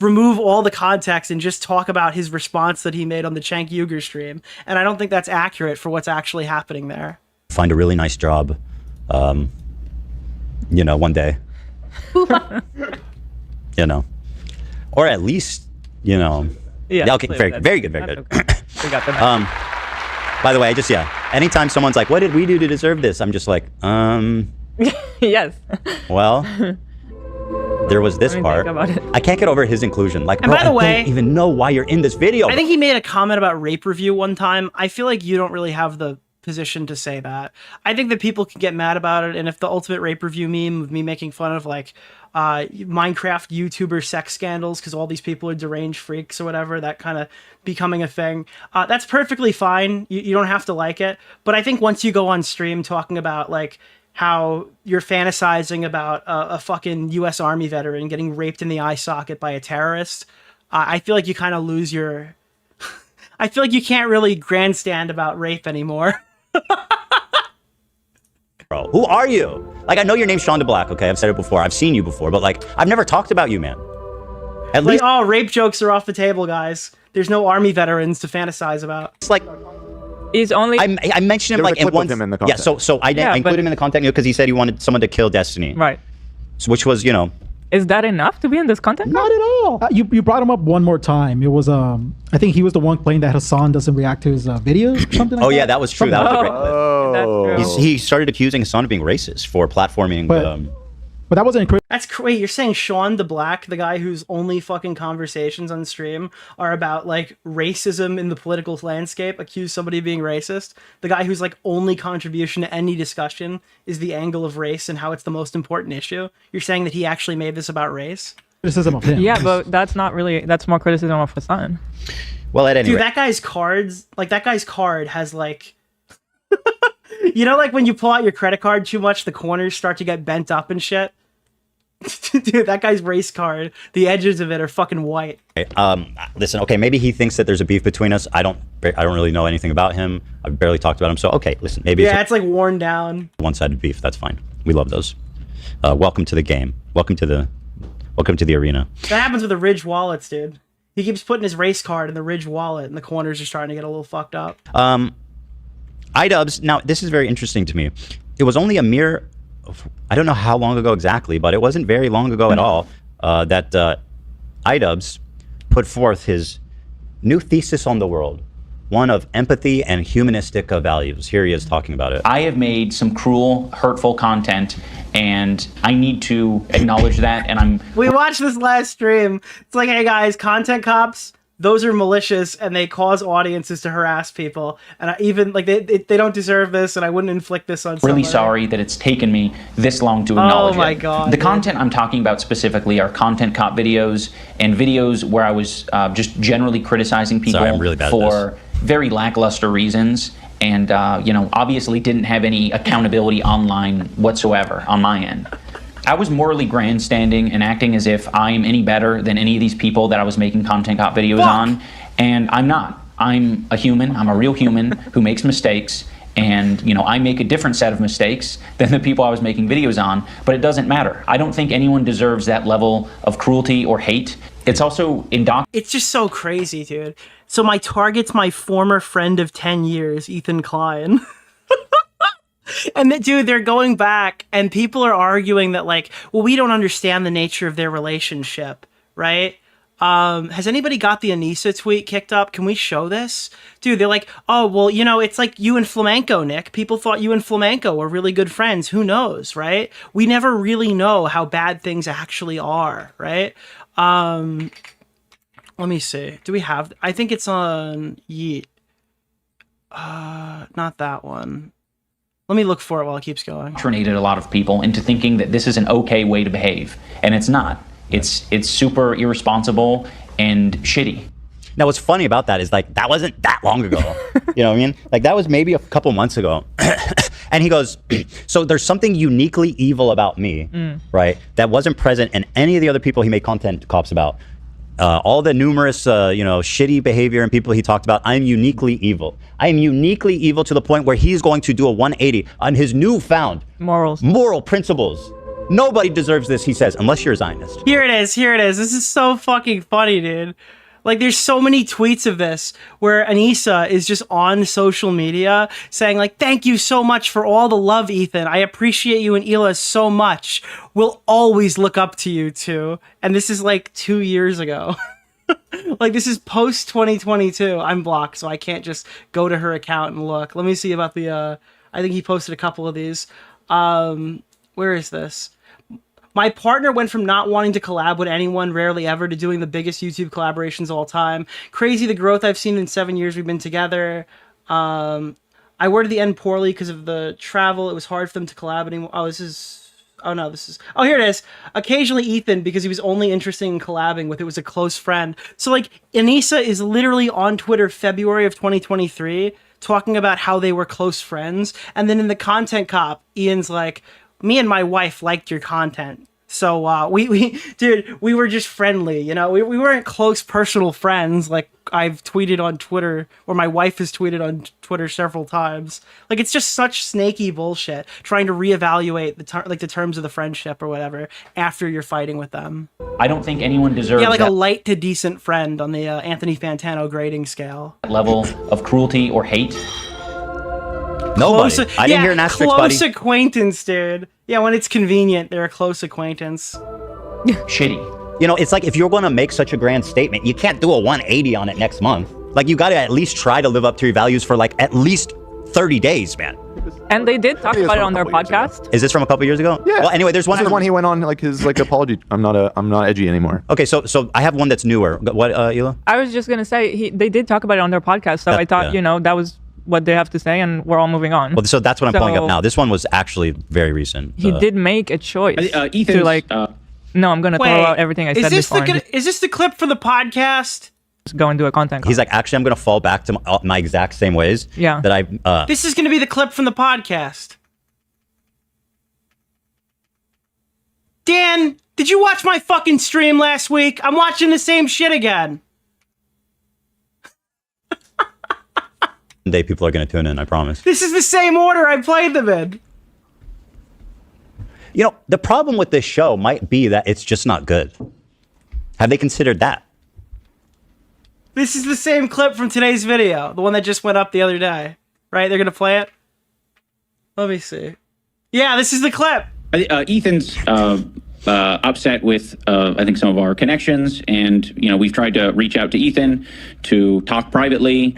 remove all the context and just talk about his response that he made on the Cenk Uygur stream. And I don't think that's accurate for what's actually happening there. Find a really nice job, one day. Or at least, Yeah. Okay, very good. Okay. We got them. By the way, anytime someone's like, what did we do to deserve this? I'm just like, Yes. well, there was this part. I can't get over his inclusion. Like, and by the way, I don't even know why you're in this video. I think he made a comment about rape review one time. I feel like you don't really have the position to say that. I think that people can get mad about it, and if the ultimate rape review meme of me making fun of like Minecraft YouTuber sex scandals because all these people are deranged freaks or whatever, that kind of becoming a thing, that's perfectly fine. You don't have to like it. But I think once you go on stream talking about like how you're fantasizing about a fucking U.S. Army veteran getting raped in the eye socket by a terrorist, I feel like you kind of lose your... I feel like you can't really grandstand about rape anymore. Bro, who are you? Like, I know your name's Sean DeBlack, okay? I've said it before. I've seen you before, but like, I've never talked about you, man. At least... oh, rape jokes are off the table, guys. There's no Army veterans to fantasize about. It's like... He's only... I mentioned him like in one... him in the content. Yeah, so I included him in the content because he said he wanted someone to kill Destiny. Right. So, which was, Is that enough to be in this content? Not at all. You brought him up one more time. It was I think he was the one claiming that Hassan doesn't react to his videos or something like that. Yeah, that was true. That was a great clip. That's true. He started accusing Hassan of being racist for platforming. But that wasn't Wait, you're saying Sean DeBlack, the guy whose only fucking conversations on stream are about like racism in the political landscape, accuse somebody of being racist? The guy whose like only contribution to any discussion is the angle of race and how it's the most important issue? You're saying that he actually made this about race? Criticism of him. Yeah, but that's not really... That's more criticism of Hassan. Well, at any Dude, rate. that guy's cards... Like, that guy's card has like... like when you pull out your credit card too much, the corners start to get bent up and shit? Dude, that guy's race card, the edges of it are fucking white. Listen, okay, maybe he thinks that there's a beef between us. I don't really know anything about him. I've barely talked about him. So, okay, listen, maybe it's like worn down. One-sided beef. That's fine. We love those. Welcome to the game. Welcome to the arena. That happens with the Ridge wallets, dude. He keeps putting his race card in the Ridge wallet, and the corners are starting to get a little fucked up. iDubbbz. Now, this is very interesting to me. It was only a mere... I don't know how long ago exactly, but it wasn't very long ago at all that iDubbbz put forth his new thesis on the world, one of empathy and humanistic values. Here he is talking about it. I have made some cruel, hurtful content, and I need to acknowledge that, and We watched this last stream. It's like, hey guys, content cops, those are malicious and they cause audiences to harass people. And I even like they don't deserve this, and I wouldn't inflict this on. Really somebody. sorry that it's taken me this long to acknowledge Oh my it. God, The dude. content I'm talking about specifically are content cop videos and videos where I was just generally criticizing people Sorry, I'm really bad at for very lackluster reasons, and obviously didn't have any accountability online whatsoever on my end. I was morally grandstanding and acting as if I'm any better than any of these people that I was making content cop videos on, and I'm not. I'm a human. I'm a real human who makes mistakes, and I make a different set of mistakes than the people I was making videos on, but it doesn't matter. I don't think anyone deserves that level of cruelty or hate. It's also It's just so crazy, dude. So my target's my former friend of 10 years, Ethan Klein. And dude, they're going back and people are arguing that like, well, we don't understand the nature of their relationship, right? Has anybody got the Anissa tweet kicked up? Can we show this? Dude, they're like, oh, well, it's like you and Flamenco, Nick. People thought you and Flamenco were really good friends. Who knows, right? We never really know how bad things actually are, right? Let me see. Do we have... I think it's on Yeet. Not that one. Let me look for it while it keeps going. indoctrinated a lot of people into thinking that this is an okay way to behave, and it's not. It's super irresponsible and shitty. Now, what's funny about that is like that wasn't that long ago. You know what I mean? Like that was maybe a couple months ago. And he goes, so there's something uniquely evil about me, right? That wasn't present in any of the other people he made content cops about. All the numerous, shitty behavior and people he talked about, I am uniquely evil. I am uniquely evil to the point where he's going to do a 180 on his newfound moral principles. Nobody deserves this, he says, unless you're a Zionist. Here it is. This is so fucking funny, dude. Like, there's so many tweets of this where Anissa is just on social media saying, like, thank you so much for all the love, Ethan. I appreciate you and Hila so much. We'll always look up to you, too. And this is, like, 2 years ago. Like, this is post-2022. I'm blocked, so I can't just go to her account and look. Let me see about the, I think he posted a couple of these. Where is this? My partner went from not wanting to collab with anyone, rarely ever, to doing the biggest YouTube collaborations of all time. Crazy the growth I've seen in 7 years we've been together. I worded the end poorly because of the travel. It was hard for them to collab anymore. Oh, here it is. Occasionally Ethan, because he was only interested in collabing with it, was a close friend. So, like, Anissa is literally on Twitter February of 2023 talking about how they were close friends. And then in the content cop, Ian's like, me and my wife liked your content. So we were just friendly, we weren't close personal friends like I've tweeted on Twitter, or my wife has tweeted on Twitter several times. Like, it's just such snaky bullshit trying to reevaluate the terms of the friendship or whatever after you're fighting with them. I don't think anyone deserves a that light to decent friend on the Anthony Fantano grading scale. level of cruelty or hate. Nobody. I didn't hear an asterisk, close buddy. acquaintance, dude. Yeah, when it's convenient, they're a close acquaintance. Shitty. It's like if you're going to make such a grand statement, you can't do a 180 on it next month. Like, you got to at least try to live up to your values for like at least 30 days, man. And they did talk about it on their podcast. Is this from a couple years ago? Yeah. Well, anyway, there's one. This is one he went on like his apology. I'm not edgy anymore. Okay, so I have one that's newer. What, Hila? I was just gonna say they did talk about it on their podcast, so I thought that was what they have to say, and we're all moving on. Well, so that's what I'm pulling up now. This one was actually very recent. He did make a choice Ethan's, to like. No, I'm gonna throw out everything I said before. Is this the clip from the podcast? Just go and do a content. He's like, actually, I'm gonna fall back to my exact same ways. Yeah. That I. This is gonna be the clip from the podcast. Dan, did you watch my fucking stream last week? I'm watching the same shit again. Day people are gonna tune in. I promise. This is the same order I played them in. The problem with this show might be that it's just not good. Have they considered that? This is the same clip from today's video, the one that just went up the other day. Right? They're gonna play it? Let me see. Yeah, this is the clip. Ethan's upset with, I think, some of our connections, and we've tried to reach out to Ethan to talk privately.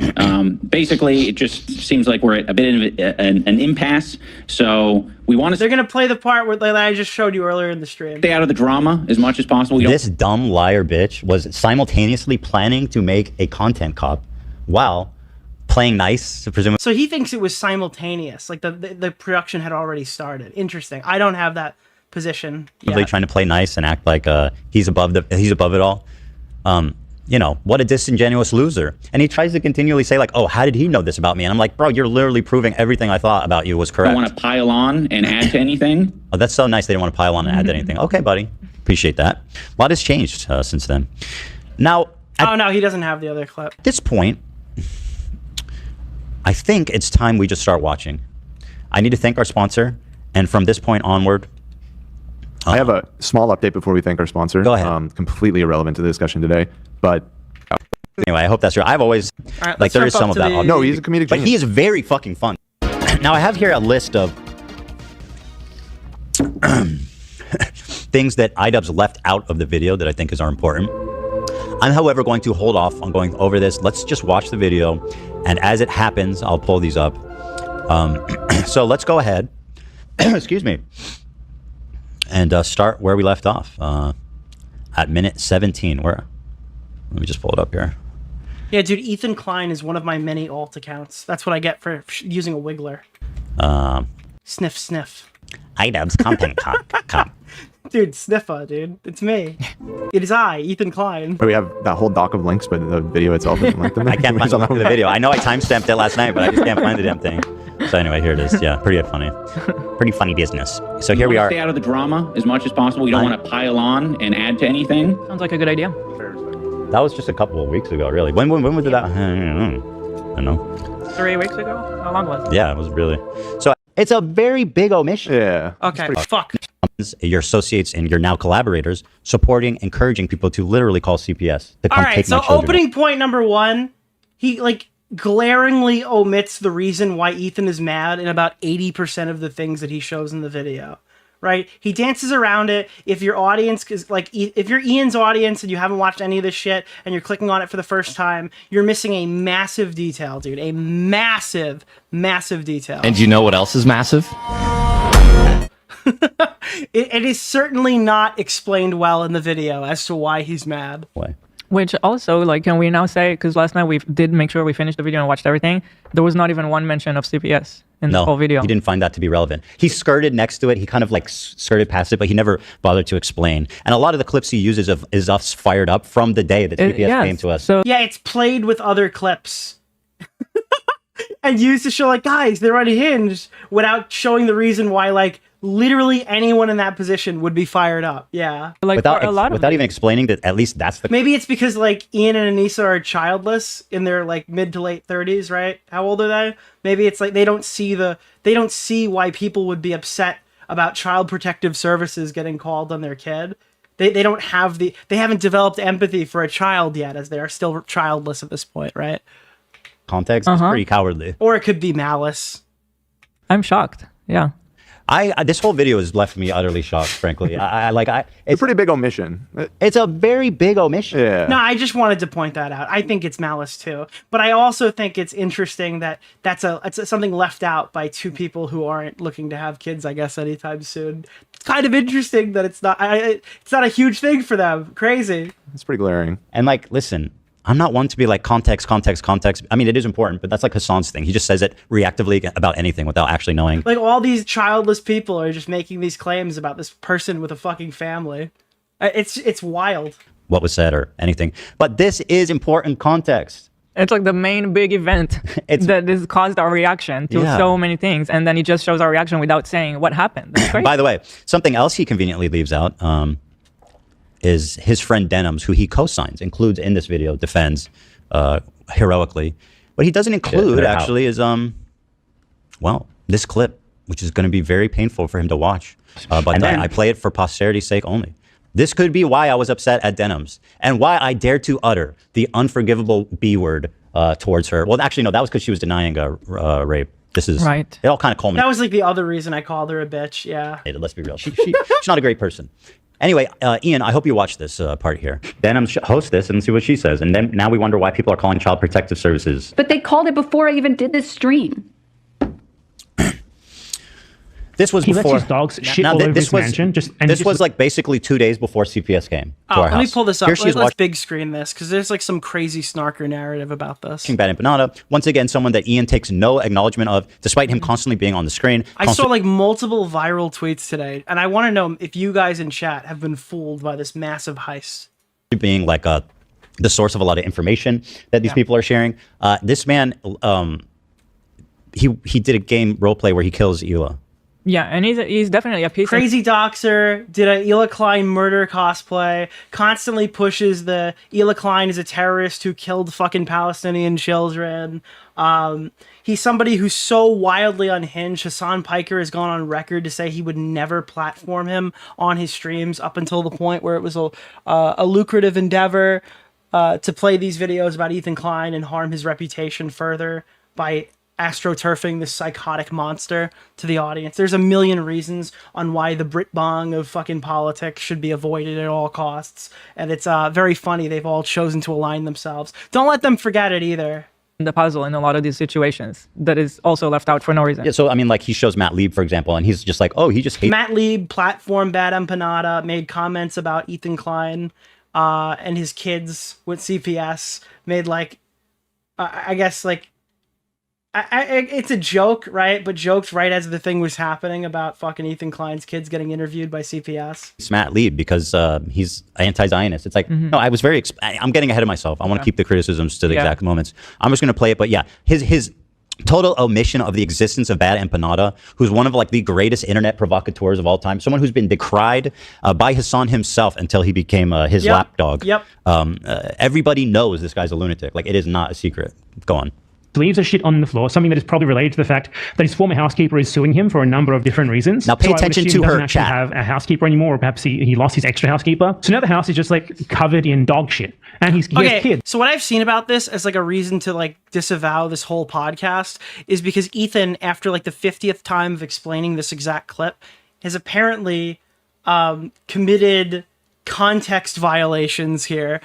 Basically, it just seems like we're at a bit of an impasse. So We want to They're gonna play the part where that I just showed you earlier in the stream. stay out of the drama as much as possible. This dumb liar bitch was simultaneously planning to make a content cop while playing nice, presumably. So he thinks it was simultaneous, like the production had already started. Interesting. I don't have that position. Trying to play nice and act like he's above it all. You know, what a disingenuous loser. And he tries to continually say like, oh, how did he know this about me? And I'm like, bro, you're literally proving everything I thought about you was correct. I don't want to pile on and add to anything. Oh, that's so nice. They didn't want to pile on and add to anything. Okay, buddy. Appreciate that. A lot has changed since then. Now, Oh no, he doesn't have the other clip. at this point, I think it's time we just start watching. I need to thank our sponsor. And from this point onward, I have a small update before we thank our sponsor. Go ahead. Completely irrelevant to the discussion today, but anyway, I hope that's true. I've always right, like let's there is jump some up of to that. the- No, he's a comedic but genius. he is very fucking fun. Now I have here a list of things that iDubbbz left out of the video that I think are important. I'm, however, going to hold off on going over this. Let's just watch the video, and as it happens, I'll pull these up. So let's go ahead. Excuse me. And start where we left off at minute 17. Let me just pull it up here. Yeah, dude, Ethan Klein is one of my many alt accounts. That's what I get for using a wiggler. Sniff, sniff. iDubbbz content cop. Dude, sniffer, dude. It's me. It is I, Ethan Klein. we have that whole doc of links, but the video itself isn't linked in there. I can't find the video. I know I timestamped it last night, but I just can't find the damn thing. So anyway, here it is. Yeah, pretty funny. Pretty funny business. So here we are. Stay out of the drama as much as possible. We don't want to pile on and add to anything. Sounds like a good idea. That was just a couple of weeks ago, really. When was that? I don't know. 3 weeks ago? How long was it? Yeah, it was really. So it's a very big omission. Yeah. Okay, fuck. Your associates and your now collaborators supporting, encouraging people to literally call CPS to come All right, take so my children. opening point number one, he like glaringly omits the reason why Ethan is mad in about 80% of the things that he shows in the video. Right? He dances around it. If your audience is like, if you're Ian's audience and you haven't watched any of this shit and you're clicking on it for the first time, you're missing a massive detail, dude. A massive, massive detail. And you know what else is massive? It is certainly not explained well in the video as to why he's mad. Which also, like, can we now say, because last night we did make sure we finished the video and watched everything, there was not even one mention of CPS in the whole video. He didn't find that to be relevant. He skirted next to it. He kind of like skirted past it, but he never bothered to explain. And a lot of the clips he uses is us fired up from the day that CPS came to us. So yeah, it's played with other clips. And used to show like, guys, they're unhinged without showing the reason why like literally anyone in that position would be fired up. Yeah. Like without even explaining that at least that's the Maybe it's because like Ian and Anissa are childless in their like mid to late 30s, right? How old are they? Maybe it's like they don't see why people would be upset about child protective services getting called on their kid. They haven't developed empathy for a child yet, as they are still childless at this point, right? context. It's pretty cowardly. Or it could be malice. I'm shocked. Yeah. This whole video has left me utterly shocked, frankly. It's a pretty big omission. It's a very big omission. Yeah. No, I just wanted to point that out. I think it's malice too, but I also think it's interesting that it's something left out by two people who aren't looking to have kids, I guess, anytime soon. It's kind of interesting that it's not a huge thing for them. Crazy. It's pretty glaring. And like, listen, I'm not one to be like context. I mean, it is important, but that's like Hassan's thing. He just says it reactively about anything without actually knowing. Like all these childless people are just making these claims about this person with a fucking family. It's wild. What was said or anything. But this is important context. It's like the main big event that has caused our reaction to so many things. And then he just shows our reaction without saying what happened. That's crazy. By the way, something else he conveniently leaves out is his friend Denims, who he co-signs, includes in this video, defends heroically. What he doesn't include actually is, this clip, which is going to be very painful for him to watch. But I play it for posterity's sake only. This could be why I was upset at Denims and why I dared to utter the unforgivable B word towards her. Well, actually, no, that was because she was denying rape. This is right. It all kind of culminated. That was like the other reason I called her a bitch. Yeah. Let's be real. She's not a great person. Anyway, Ian, I hope you watch this part here. Denims host this and see what she says. And then now we wonder why people are calling Child Protective Services. But they called it before I even did this stream. This was he before. lets his dogs shit Now, all over this his was mansion. this was like basically 2 days before CPS came to our Let house. me pull this up. Here she is Let's watching big screen this because there's like some crazy snarker narrative about this. Bad Empanada. Once again, someone that Ian takes no acknowledgement of, despite him constantly being on the screen. I saw like multiple viral tweets today, and I want to know if you guys in chat have been fooled by this massive heist. Being like the source of a lot of information that these people are sharing. This man, he did a game roleplay where he kills Hila. Yeah, and he's definitely a piece Crazy doxer, did a Hila Klein murder cosplay, constantly pushes the Hila Klein is a terrorist who killed fucking Palestinian children. He's somebody who's so wildly unhinged. Hassan Piker has gone on record to say he would never platform him on his streams up until the point where it was a lucrative endeavor to play these videos about Ethan Klein and harm his reputation further by astroturfing this psychotic monster to the audience. There's a million reasons on why the Brit Bong of fucking politics should be avoided at all costs. And it's very funny they've all chosen to align themselves. Don't let them forget it either. the puzzle in a lot of these situations that is also left out for no reason. Yeah, so I mean, like he shows Matt Lieb, for example, and he's just like, oh, he just hates. Matt Lieb, platform Bad Empanada, made comments about Ethan Klein and his kids with CPS. Made like, I guess like, it's a joke, right? But joked right as the thing was happening about fucking Ethan Klein's kids getting interviewed by CPS. It's Matt Lieb because he's anti-Zionist. It's like, no, I was very, I'm getting ahead of myself. I want to keep the criticisms to the exact moments. I'm just going to play it. But yeah, his total omission of the existence of Bad Empanada, who's one of like the greatest internet provocateurs of all time, someone who's been decried by Hassan himself until he became his lapdog. Everybody knows this guy's a lunatic. Like, it is not a secret. Go on. Leaves a shit on the floor, something that is probably related to the fact that his former housekeeper is suing him for a number of different reasons. Now pay attention to her chat. He doesn't actually have a housekeeper anymore, or perhaps he lost his extra housekeeper. So now the house is just like covered in dog shit, and he has kids. So what I've seen about this as like a reason to like disavow this whole podcast is because Ethan, after like the 50th time of explaining this exact clip, has apparently committed context violations here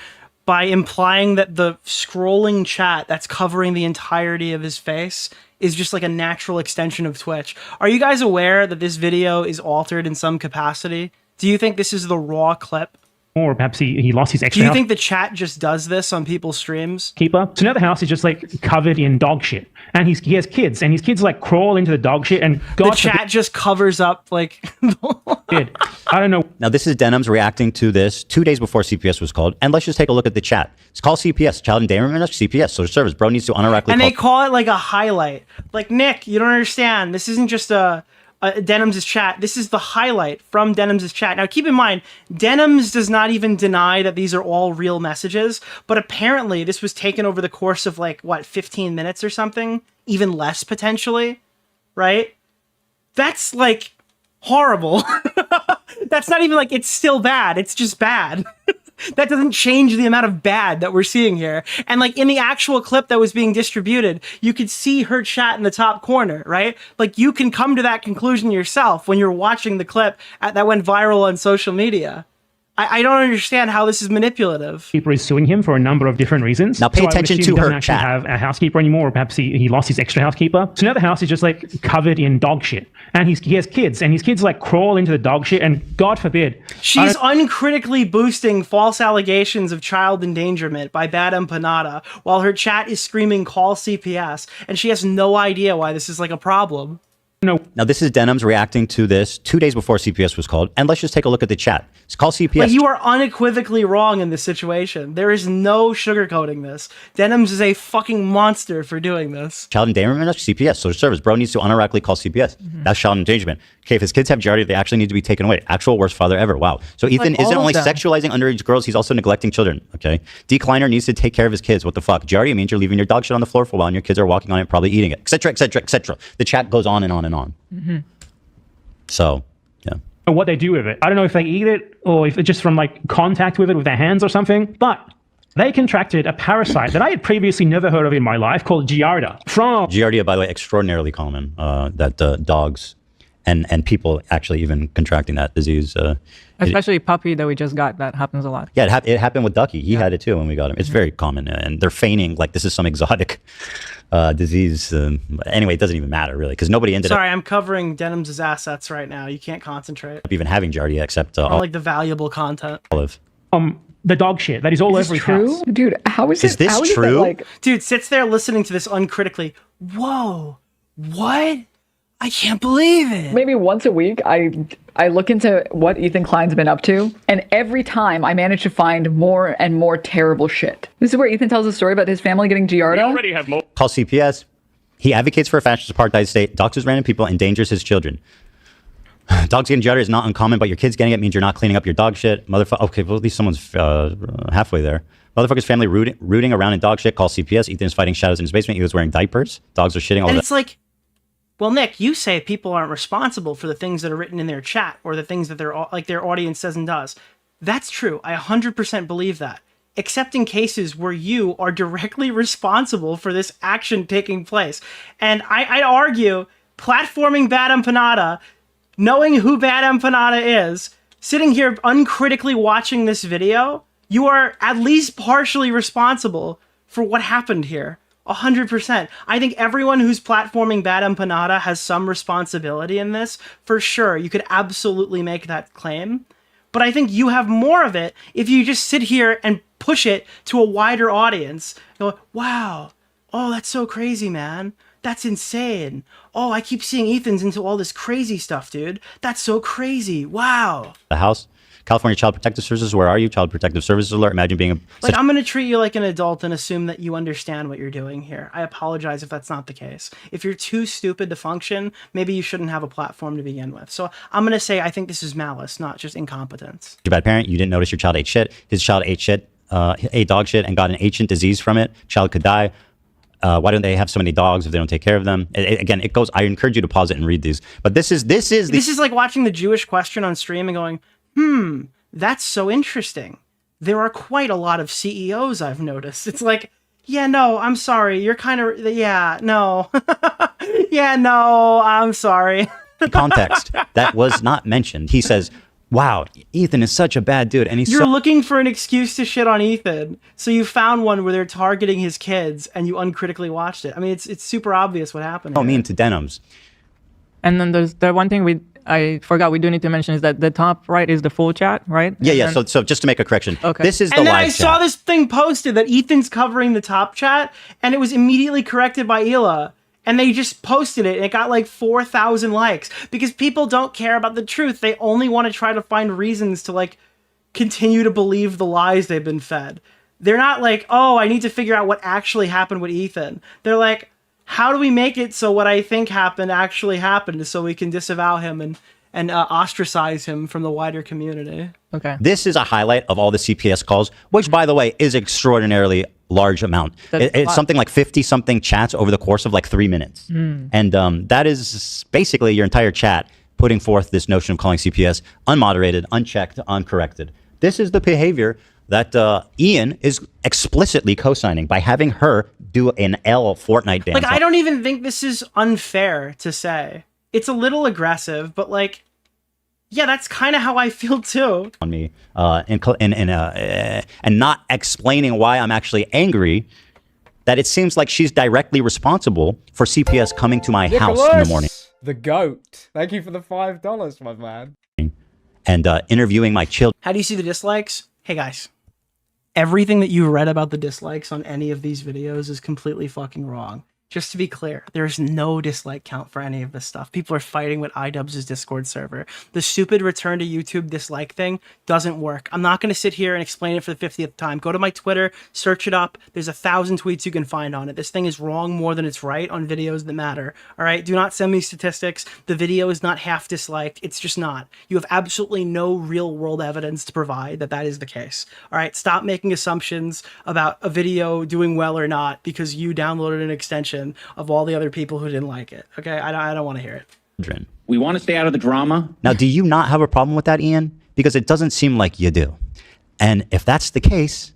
by implying that the scrolling chat that's covering the entirety of his face is just like a natural extension of Twitch. Are you guys aware that this video is altered in some capacity? Do you think this is the raw clip? Or perhaps he lost his extra. Do you think the chat just does this on people's streams? Keeper. So now the house is just like covered in dog shit, and he has kids, and his kids like crawl into the dog shit, and the chat just covers up like. I don't know. Now this is Denim's reacting to this 2 days before CPS was called, and let's just take a look at the chat. It's called CPS, Child Endangerment CPS, social service. Bro needs to unironically. And they call it like a highlight. Like, Nick, you don't understand. This isn't just a Denims' chat. This is the highlight from Denims' chat. Now, keep in mind, Denims does not even deny that these are all real messages, but apparently this was taken over the course of like, what, 15 minutes or something? Even less, potentially, right? That's like horrible. That's not even like, it's still bad. It's just bad. That doesn't change the amount of bad that we're seeing here. And like in the actual clip that was being distributed, you could see her chat in the top corner, right? Like you can come to that conclusion yourself when you're watching the clip that went viral on social media. I don't understand how this is manipulative. Keeper is suing him for a number of different reasons. Now pay attention to her chat. He doesn't actually have a housekeeper anymore, or perhaps he lost his extra housekeeper. So now the house is just like covered in dog shit, and he has kids, and his kids like crawl into the dog shit, and God forbid. She's uncritically boosting false allegations of child endangerment by Bad Empanada while her chat is screaming call CPS, and she has no idea why this is like a problem. No. Now this is Denim's reacting to this 2 days before CPS was called, and let's just take a look at the chat. It's called CPS. Like, you are unequivocally wrong in this situation. There is no sugarcoating this. Denims is a fucking monster for doing this. Child endangerment CPS, social service. Bro needs to unironically call CPS. That's child endangerment. Okay, if his kids have Giardia, they actually need to be taken away. Actual worst father ever. Wow. So Ethan isn't only sexualizing underage girls, he's also neglecting children. Okay. Decliner needs to take care of his kids. What the fuck? Giardia means you're leaving your dog shit on the floor for a while and your kids are walking on it, probably eating it, etc., etc., etc. The chat goes on and on and on. So, yeah. What they do with it. I don't know if they eat it or if it's just from like contact with it with their hands or something, but they contracted a parasite that I had previously never heard of in my life called Giardia. Giardia, by the way, extraordinarily common that dogs and people actually even contracting that disease. Especially puppy that we just got. That happens a lot. Yeah, it happened with Ducky. He had it too when we got him. It's very common, and they're feigning like this is some exotic disease. Anyway, it doesn't even matter really because nobody ended Sorry, I'm covering Denim's assets right now. You can't concentrate. up even having Giardia except Or like the valuable content. Olive. The dog shit that is all Is over this his house. true? Dude, how is Is it? this how is it that, true? like, Dude sits there listening to this uncritically. Whoa, what? I can't believe it. maybe once a week I look into what Ethan Klein's been up to, and every time I manage to find more and more terrible shit. This is where Ethan tells a story about his family getting Giardia. Call CPS. He advocates for a fascist apartheid state, doxes random people, endangers his children. Dogs getting Giardia is not uncommon, but your kids getting it means you're not cleaning up your dog shit. Motherfucker. Okay, well, at least someone's halfway there. Motherfucker's family rooting around in dog shit. Call CPS. Ethan is fighting shadows in his basement. He was wearing diapers. Dogs are shitting all And the it's like, well, Nick, you say people aren't responsible for the things that are written in their chat or the things that their audience says and does. That's true. I 100% believe that. Except in cases where you are directly responsible for this action taking place. And I'd argue, platforming Bad Empanada, knowing who Bad Empanada is, sitting here uncritically watching this video, you are at least partially responsible for what happened here. 100%. I think everyone who's platforming Bad Empanada has some responsibility in this. For sure, you could absolutely make that claim. But I think you have more of it if you just sit here and push it to a wider audience. Go, wow, oh, that's so crazy, man. That's insane. Oh, I keep seeing Ethan's into all this crazy stuff, dude. That's so crazy. Wow. house. California Child Protective Services, where are you? Child Protective Services alert. Imagine being Like, I'm going to treat you like an adult and assume that you understand what you're doing here. I apologize if that's not the case. If you're too stupid to function, maybe you shouldn't have a platform to begin with. So I'm going to say I think this is malice, not just incompetence. Your bad parent. You didn't notice your child ate shit. His child ate shit, ate dog shit, and got an ancient disease from it. Child could die. Why don't they have so many dogs if they don't take care of them? Again, it goes. I encourage you to pause it and read these. But this is like watching the Jewish question on stream and going, that's so interesting. There are quite a lot of CEOs I've noticed. It's like, yeah, no, I'm sorry. You're kind of, yeah, no. Yeah, no, I'm sorry. context that was not mentioned. He says, wow, Ethan is such a bad dude. And he's You're looking for an excuse to shit on Ethan. So you found one where they're targeting his kids and you uncritically watched it. I mean, it's super obvious what happened. so mean to Denims. And then there's the one thing I forgot we do need to mention is that the top right is the full chat, right? Yeah. And So just to make a correction, Okay. this is the and then live I chat. saw this thing posted that Ethan's covering the top chat, and it was immediately corrected by Hila. And they just posted it, and it got like 4,000 likes. Because people don't care about the truth. They only want to try to find reasons to, like, continue to believe the lies they've been fed. They're not like, oh, I need to figure out what actually happened with Ethan. They're like, how do we make it so what I think happened actually happened so we can disavow him and ostracize him from the wider community? Okay. This is a highlight of all the CPS calls, which, by the way, is extraordinarily large amount. It's something like 50-something chats over the course of like 3 minutes. And that is basically your entire chat putting forth this notion of calling CPS unmoderated, unchecked, uncorrected. This is the behavior that Ian is explicitly co-signing by having her do an L Fortnite dance. Like, I don't even think this is unfair to say. It's a little aggressive, but like, yeah, that's kind of how I feel too. On me, and not explaining why I'm actually angry. That it seems like she's directly responsible for CPS coming to my house in the morning The goat. Thank you for the $5, my man. and interviewing my children. How do you see the dislikes? Hey guys, everything that you read about the dislikes on any of these videos is completely fucking wrong. Just to be clear, there's no dislike count for any of this stuff. People are fighting with iDubbbz's Discord server. The stupid return to YouTube dislike thing doesn't work. I'm not going to sit here and explain it for the 50th time. Go to my Twitter, search it up. There's 1,000 tweets you can find on it. This thing is wrong more than it's right on videos that matter. All right, do not send me statistics. The video is not half disliked. It's just not. You have absolutely no real world evidence to provide that that is the case. All right, stop making assumptions about a video doing well or not because you downloaded an extension of all the other people who didn't like it. Okay, I don't want to hear it. We want to stay out of the drama. Now, do you not have a problem with that, Ian? Because it doesn't seem like you do. And if that's the case,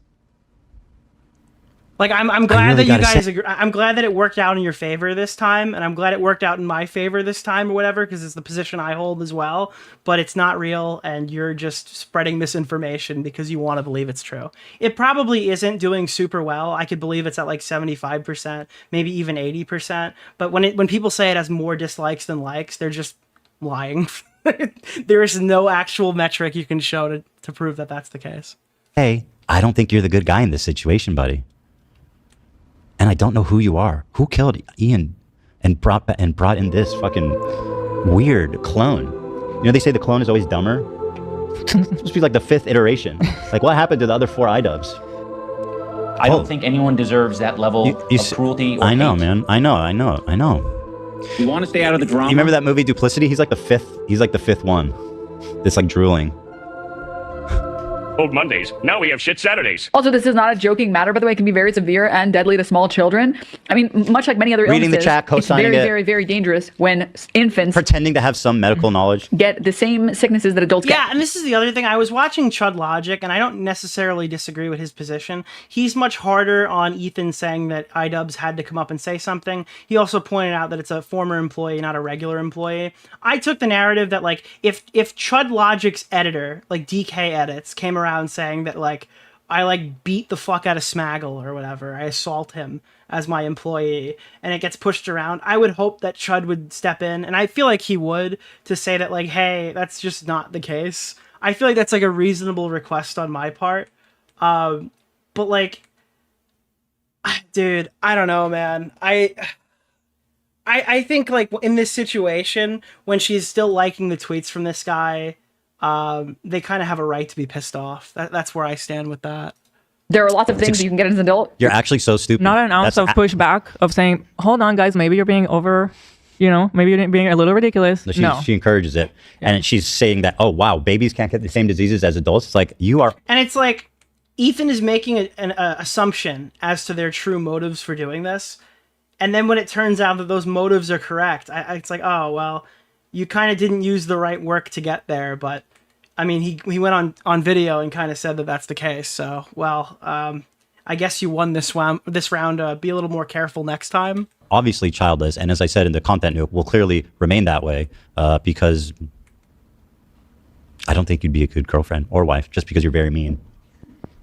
Like I'm glad really that you gotta guys say- agree. I'm glad that it worked out in your favor this time, and I'm glad it worked out in my favor this time or whatever, because it's the position I hold as well. But it's not real, and you're just spreading misinformation because you want to believe it's true. It probably isn't doing super well. I could believe it's at like 75%, maybe even 80%. But when people say it has more dislikes than likes, they're just lying. There is no actual metric you can show to prove that that's the case. Hey, I don't think you're the good guy in this situation, buddy. And I don't know who you are. Who killed Ian and brought in this fucking weird clone? You know, they say the clone is always dumber. It's supposed to be like the 5th iteration. Like, what happened to the other 4 iDubbbz? I don't think anyone deserves that level of cruelty or I know, hate. man. I know. You want to stay out of the drama? You remember that movie Duplicity? He's like the 5th one. This like drooling. Old Mondays. Now we have shit Saturdays. Also, this is not a joking matter, by the way. It can be very severe and deadly to small children. I mean, much like many other Reading the illnesses, chat, it's co-signing very, it. very, very dangerous when infants Pretending to have some medical knowledge. get the same sicknesses that adults get. Yeah, and this is the other thing. I was watching Chud Logic, and I don't necessarily disagree with his position. He's much harder on Ethan saying that iDubbbz had to come up and say something. He also pointed out that it's a former employee, not a regular employee. I took the narrative that, like, if Chud Logic's editor, like DK Edits, came around saying that, like, I, like, beat the fuck out of Smaggle or whatever, I assault him as my employee, and it gets pushed around, I would hope that Chud would step in, and I feel like he would, to say that, like, hey, that's just not the case. I feel like that's, like, a reasonable request on my part. But, like, dude, I don't know, man. I think, like, in this situation, when she's still liking the tweets from this guy, they kind of have a right to be pissed off. That's where I stand with that. There are lots of things you can get as an adult. You're actually so stupid. Not an ounce of pushback of saying, hold on, guys, maybe you're being maybe you're being a little ridiculous. She encourages it. And she's saying that, oh, wow, babies can't get the same diseases as adults. It's like, you are... And it's like, Ethan is making an assumption as to their true motives for doing this. And then when it turns out that those motives are correct, it's like, oh, well, you kind of didn't use the right work to get there. But, I mean, he went on video and kind of said that that's the case. So, well, I guess you won this round. Be a little more careful next time. Obviously childless. And as I said in the content nuke, will clearly remain that way because I don't think you'd be a good girlfriend or wife just because you're very mean.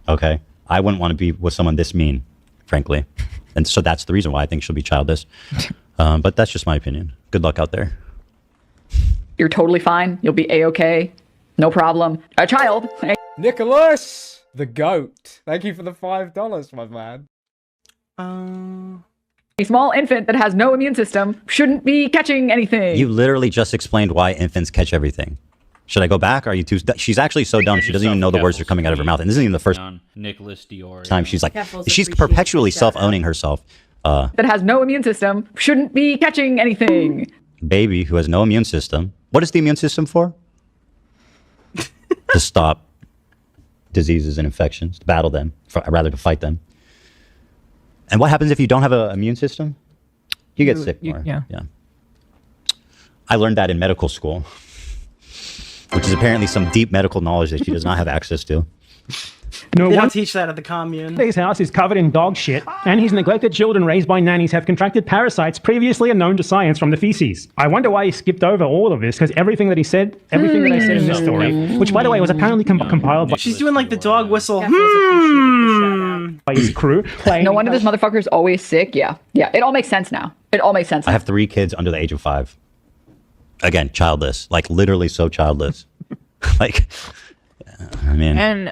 Okay? I wouldn't want to be with someone this mean, frankly. And so that's the reason why I think she'll be childless. But that's just my opinion. Good luck out there. You're totally fine. You'll be A-okay. No problem. A child. Nicholas, the goat. Thank you for the $5, my man. A small infant that has no immune system shouldn't be catching anything. You literally just explained why infants catch everything. Should I go back? Are you too... She's actually so dumb. She doesn't even know the words are coming out of her mouth. And this isn't even the first Nicholas DeOrio. time she's like... She's perpetually self-owning herself. That has no immune system shouldn't be catching anything. Baby who has no immune system. What is the immune system for? To stop diseases and infections, to battle them, rather to fight them. And what happens if you don't have an immune system? You get sick more. Yeah. I learned that in medical school, which is apparently some deep medical knowledge that she does not have access to. No, they don't teach that at the commune. His house is covered in dog shit, and his neglected children raised by nannies have contracted parasites previously unknown to science from the feces. I wonder why he skipped over all of this, because everything that I said in this story, which by the way was apparently compiled by... She's doing like the dog whistle. By his crew. No wonder this motherfucker's always sick. Yeah. It all makes sense now. It all makes sense. I have 3 kids under the age of 5. Again, childless. Like, literally so childless. Like... And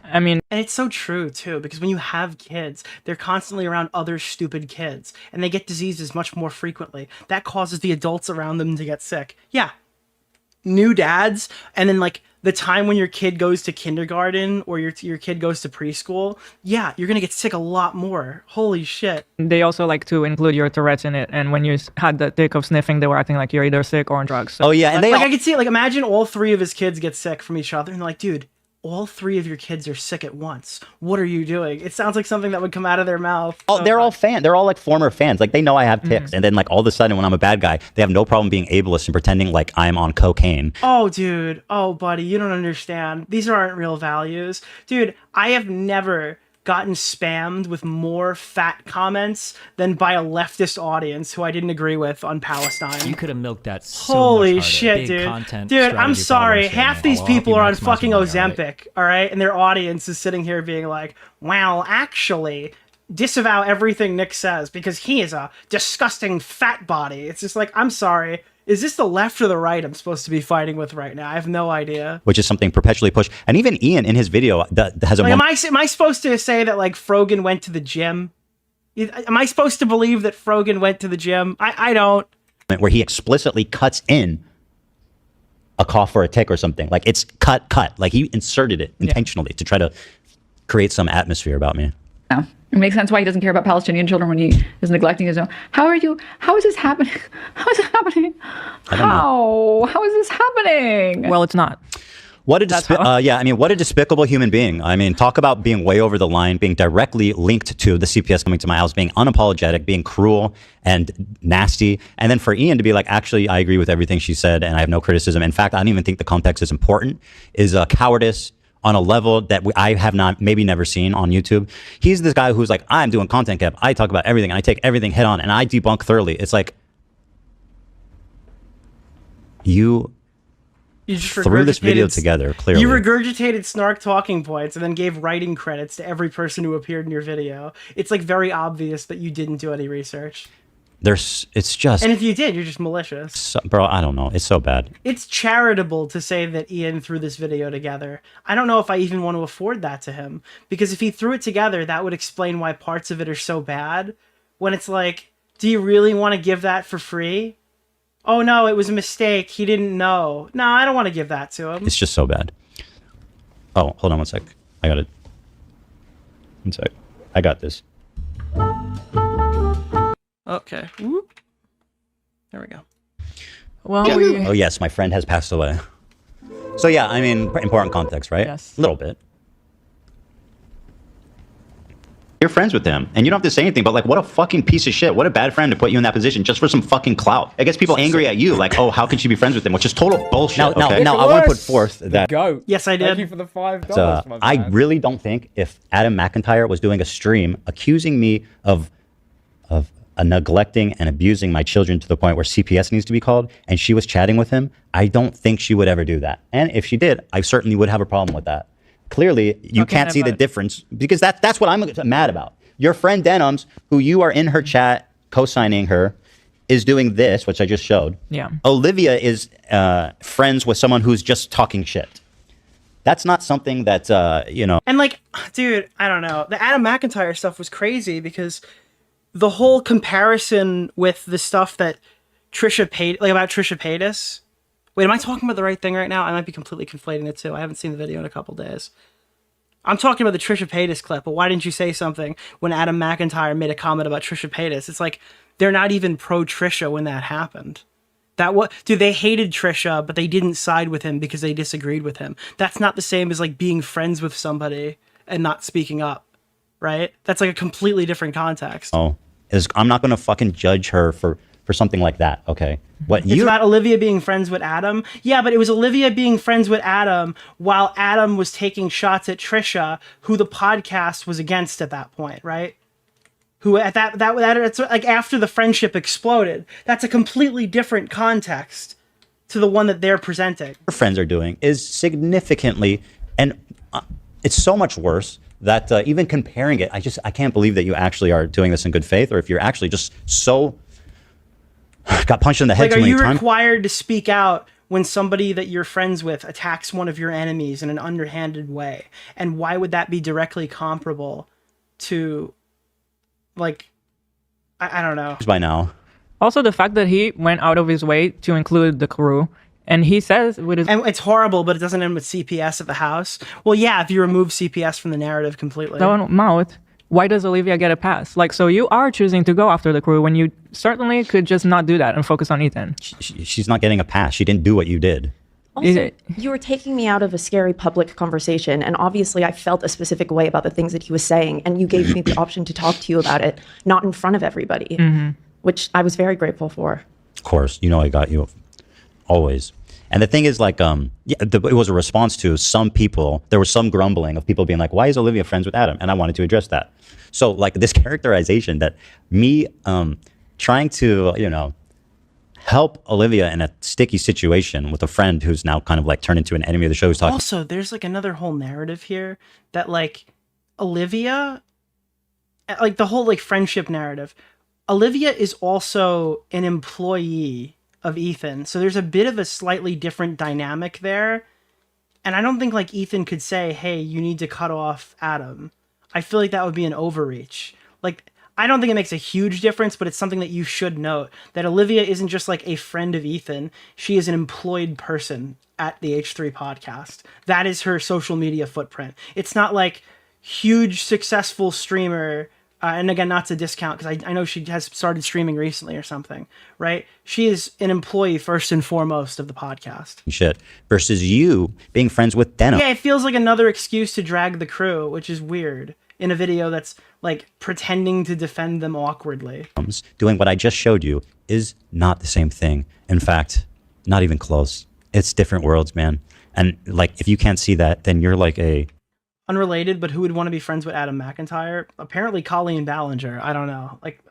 it's so true too, because when you have kids, they're constantly around other stupid kids and they get diseases much more frequently. That causes the adults around them to get sick. Yeah. New dads, and then like the time when your kid goes to kindergarten or your kid goes to preschool, yeah, you're gonna get sick a lot more. Holy shit. They also like to include your Tourette's in it, and when you had the tick of sniffing, they were acting like you're either sick or on drugs. So. Oh yeah, and I could see it. Like, imagine all 3 of his kids get sick from each other, and like, dude, all 3 of your kids are sick at once. What are you doing? It sounds like something that would come out of their mouth. Oh, they're all fans. They're all like former fans. Like, they know I have ticks. And then like all of a sudden when I'm a bad guy, they have no problem being ableist and pretending like I'm on cocaine. Oh, dude. Oh, buddy, you don't understand. These aren't real values. Dude, I have never gotten spammed with more fat comments than by a leftist audience who I didn't agree with on Palestine. You could have milked that so Holy much harder. shit, Big dude. content Dude, I'm strategy sorry. problem Half statement. these I'll people help are you on maximize fucking your money, all right? Ozempic, all right? And their audience is sitting here being like, well, actually, disavow everything Nick says because he is a disgusting fat body. It's just like, I'm sorry. Is this the left or the right I'm supposed to be fighting with right now? I have no idea. Which is something perpetually pushed. And even Ian in his video that has a Like, am I supposed to say that like Frogan went to the gym? Am I supposed to believe that Frogan went to the gym? I don't. where he explicitly cuts in a cough or a tick or something. Like it's cut. Like he inserted it intentionally to try to create some atmosphere about me. Yeah. It makes sense why he doesn't care about Palestinian children when he is neglecting his own. How is this happening? How is it happening? How is this happening? Well, it's not. What a what a despicable human being. I mean, talk about being way over the line, being directly linked to the CPS coming to my house, being unapologetic, being cruel and nasty. And then for Ian to be like, actually, I agree with everything she said and I have no criticism. In fact, I don't even think the context is important, is a cowardice on a level that I have maybe never seen on YouTube. He's this guy who's like, I'm doing content cap. I talk about everything and I take everything head on and I debunk thoroughly. It's like, you just threw this video regurgitated- together, clearly. You regurgitated snark talking points and then gave writing credits to every person who appeared in your video. It's like very obvious that you didn't do any research. It's just, And if you did, you're just malicious. bro, I don't know. It's so bad. It's charitable to say that Ian threw this video together. I don't know if I even want to afford that to him. Because if he threw it together, that would explain why parts of it are so bad. When it's like, do you really want to give that for free? Oh no, it was a mistake. He didn't know. No, I don't want to give that to him. It's just so bad. Oh, hold on one sec. I got it. One sec. I got this. Okay. Whoop. There we go. Well, Oh yes, my friend has passed away. So yeah, I mean, important context, right? Yes. A little bit. You're friends with him, and you don't have to say anything, but like, what a fucking piece of shit. What a bad friend to put you in that position just for some fucking clout. It gets people angry at you, like, oh, how can she be friends with him? Which is total bullshit. Now, I want to put forth that... Goat. Yes, I did. Thank you for the $5. I really don't think if Adam McIntyre was doing a stream accusing me of neglecting and abusing my children to the point where CPS needs to be called, and she was chatting with him, I don't think she would ever do that. And if she did, I certainly would have a problem with that. Clearly, you can't see the difference, because that's what I'm mad about. Your friend Denims, who you are in her chat co-signing her, is doing this, which I just showed. Yeah. Olivia is friends with someone who's just talking shit. That's not something that, And like, dude, I don't know. The Adam McIntyre stuff was crazy because the whole comparison with the stuff that Trisha Paytas. Wait, am I talking about the right thing right now? I might be completely conflating the two. I haven't seen the video in a couple days. I'm talking about the Trisha Paytas clip, but why didn't you say something when Adam McIntyre made a comment about Trisha Paytas? It's like, they're not even pro Trisha when that happened. Dude, they hated Trisha, but they didn't side with him because they disagreed with him. That's not the same as like being friends with somebody and not speaking up, right? That's like a completely different context. I'm not going to fucking judge her for something like that, okay? It's about Olivia being friends with Adam. Yeah, but it was Olivia being friends with Adam while Adam was taking shots at Trisha, who the podcast was against at that point, right? Who at that's like after the friendship exploded. That's a completely different context to the one that they're presenting. Her friends are doing is significantly, and it's so much worse that even comparing it, I can't believe that you actually are doing this in good faith, or if you're actually just so got punched in the head too many times. Are you required to speak out when somebody that you're friends with attacks one of your enemies in an underhanded way? And why would that be directly comparable to, like, I don't know. By now. Also, the fact that he went out of his way to include the crew, and he says with his... And it's horrible, but it doesn't end with CPS at the house. Well, yeah, if you remove CPS from the narrative completely. Don't mouth. Why does Olivia get a pass? Like, so you are choosing to go after the crew when you certainly could just not do that and focus on Ethan. She's not getting a pass. She didn't do what you did. Also, you were taking me out of a scary public conversation, and obviously I felt a specific way about the things that he was saying, and you gave me the option to talk to you about it, not in front of everybody, which I was very grateful for. Of course, I got you always. And the thing is, like, it was a response to some people. There was some grumbling of people being like, "Why is Olivia friends with Adam?" And I wanted to address that. So, like, this characterization that me trying to, you know, help Olivia in a sticky situation with a friend who's now kind of like turned into an enemy of the show. Who's talking. Also, there's like another whole narrative here that like Olivia, like the whole like friendship narrative. Olivia is also an employee of Ethan, so there's a bit of a slightly different dynamic there. And I don't think like Ethan could say, "Hey, you need to cut off Adam." I feel like that would be an overreach. Like, I don't think it makes a huge difference, but it's something that you should note, that Olivia isn't just like a friend of Ethan. She is an employed person at the H3 podcast. That is her social media footprint. It's not like huge successful streamer. And again, not to discount, because I know she has started streaming recently or something, right? She is an employee first and foremost of the podcast. Shit. Versus you being friends with Denim. Yeah, it feels like another excuse to drag the crew, which is weird, in a video that's like pretending to defend them awkwardly. Doing what I just showed you is not the same thing. In fact, not even close. It's different worlds, man. And like, if you can't see that, then you're like a... Unrelated, but who would want to be friends with Adam McIntyre? Apparently Colleen Ballinger. I don't know. Like,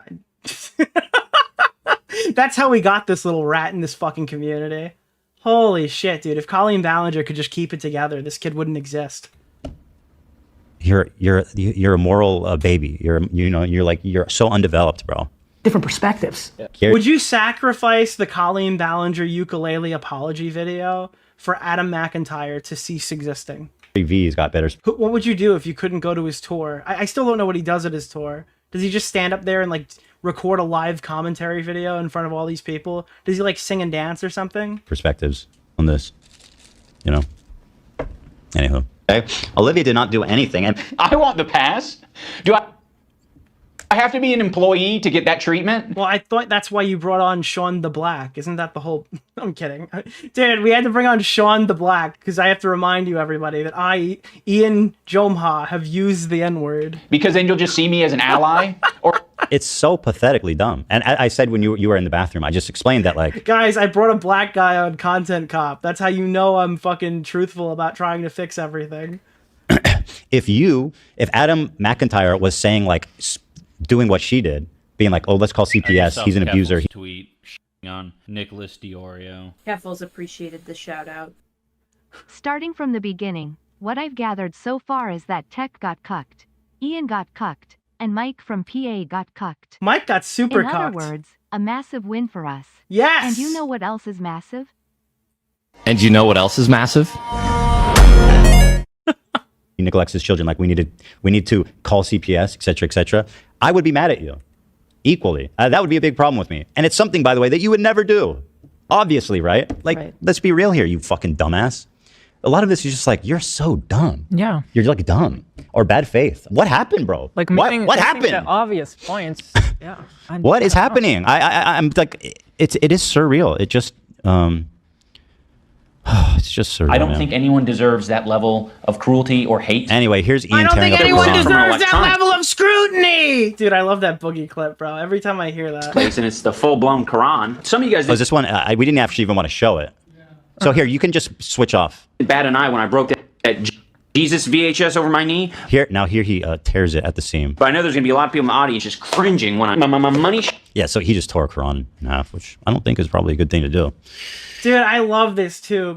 that's how we got this little rat in this fucking community. Holy shit, dude. If Colleen Ballinger could just keep it together, this kid wouldn't exist. You're a moral baby. You're so undeveloped, bro. Different perspectives. Yeah. Would you sacrifice the Colleen Ballinger ukulele apology video for Adam McIntyre to cease existing? V's got better. What would you do if you couldn't go to his tour? I still don't know what he does at his tour. Does he just stand up there and like record a live commentary video in front of all these people? Does he like sing and dance or something? Perspectives on this, you know. Anywho, okay. Olivia did not do anything, and I want the pass. Do I have to be an employee to get that treatment? Well, I thought that's why you brought on Sean the Black. Isn't that the whole... I'm kidding. Dude, we had to bring on Sean the Black because I have to remind you, everybody, that I, Ian Jomha, have used the N-word. Because then you'll just see me as an ally? Or it's so pathetically dumb. And I said when you were in the bathroom, I just explained that, like... Guys, I brought a black guy on Content Cop. That's how you know I'm fucking truthful about trying to fix everything. If Adam McIntyre was saying, like... doing what she did, being like, "Oh, let's call CPS. He's an abuser." Tweet on Nicholas DeOrio. Keffels appreciated the shout out. Starting from the beginning, what I've gathered so far is that Tech got cucked, Ian got cucked, and Mike from PA got cucked. Mike got super cucked. In other words, a massive win for us. Yes! And you know what else is massive? And you know what else is massive? He neglects his children. Like, we need to call CPS, etc., etc. I would be mad at you equally. That would be a big problem with me. And it's something, by the way, that you would never do. Obviously, right? Like, let's be real here, you fucking dumbass. A lot of this is just like, you're so dumb. Yeah. You're like dumb or bad faith. What happened, bro? Like, what happened? The obvious points. Yeah. What is happening? I'm like, it is surreal. It just, it's just surreal. I don't man. think anyone deserves that level of cruelty or hate. Anyway, here's Ian I don't tearing think up anyone the deserves that level of scrutiny! Dude, I love that boogie clip, bro. Every time I hear that. Place, and it's the full-blown Quran. Some of you guys... Oh, is this one? We didn't actually even want to show it. So here, you can just switch off. Bad and I when I broke that Jesus VHS over my knee. Here he tears it at the seam. But I know there's going to be a lot of people in the audience just cringing when my money... Yeah, so he just tore Quran in half, which I don't think is probably a good thing to do. Dude, I love this too.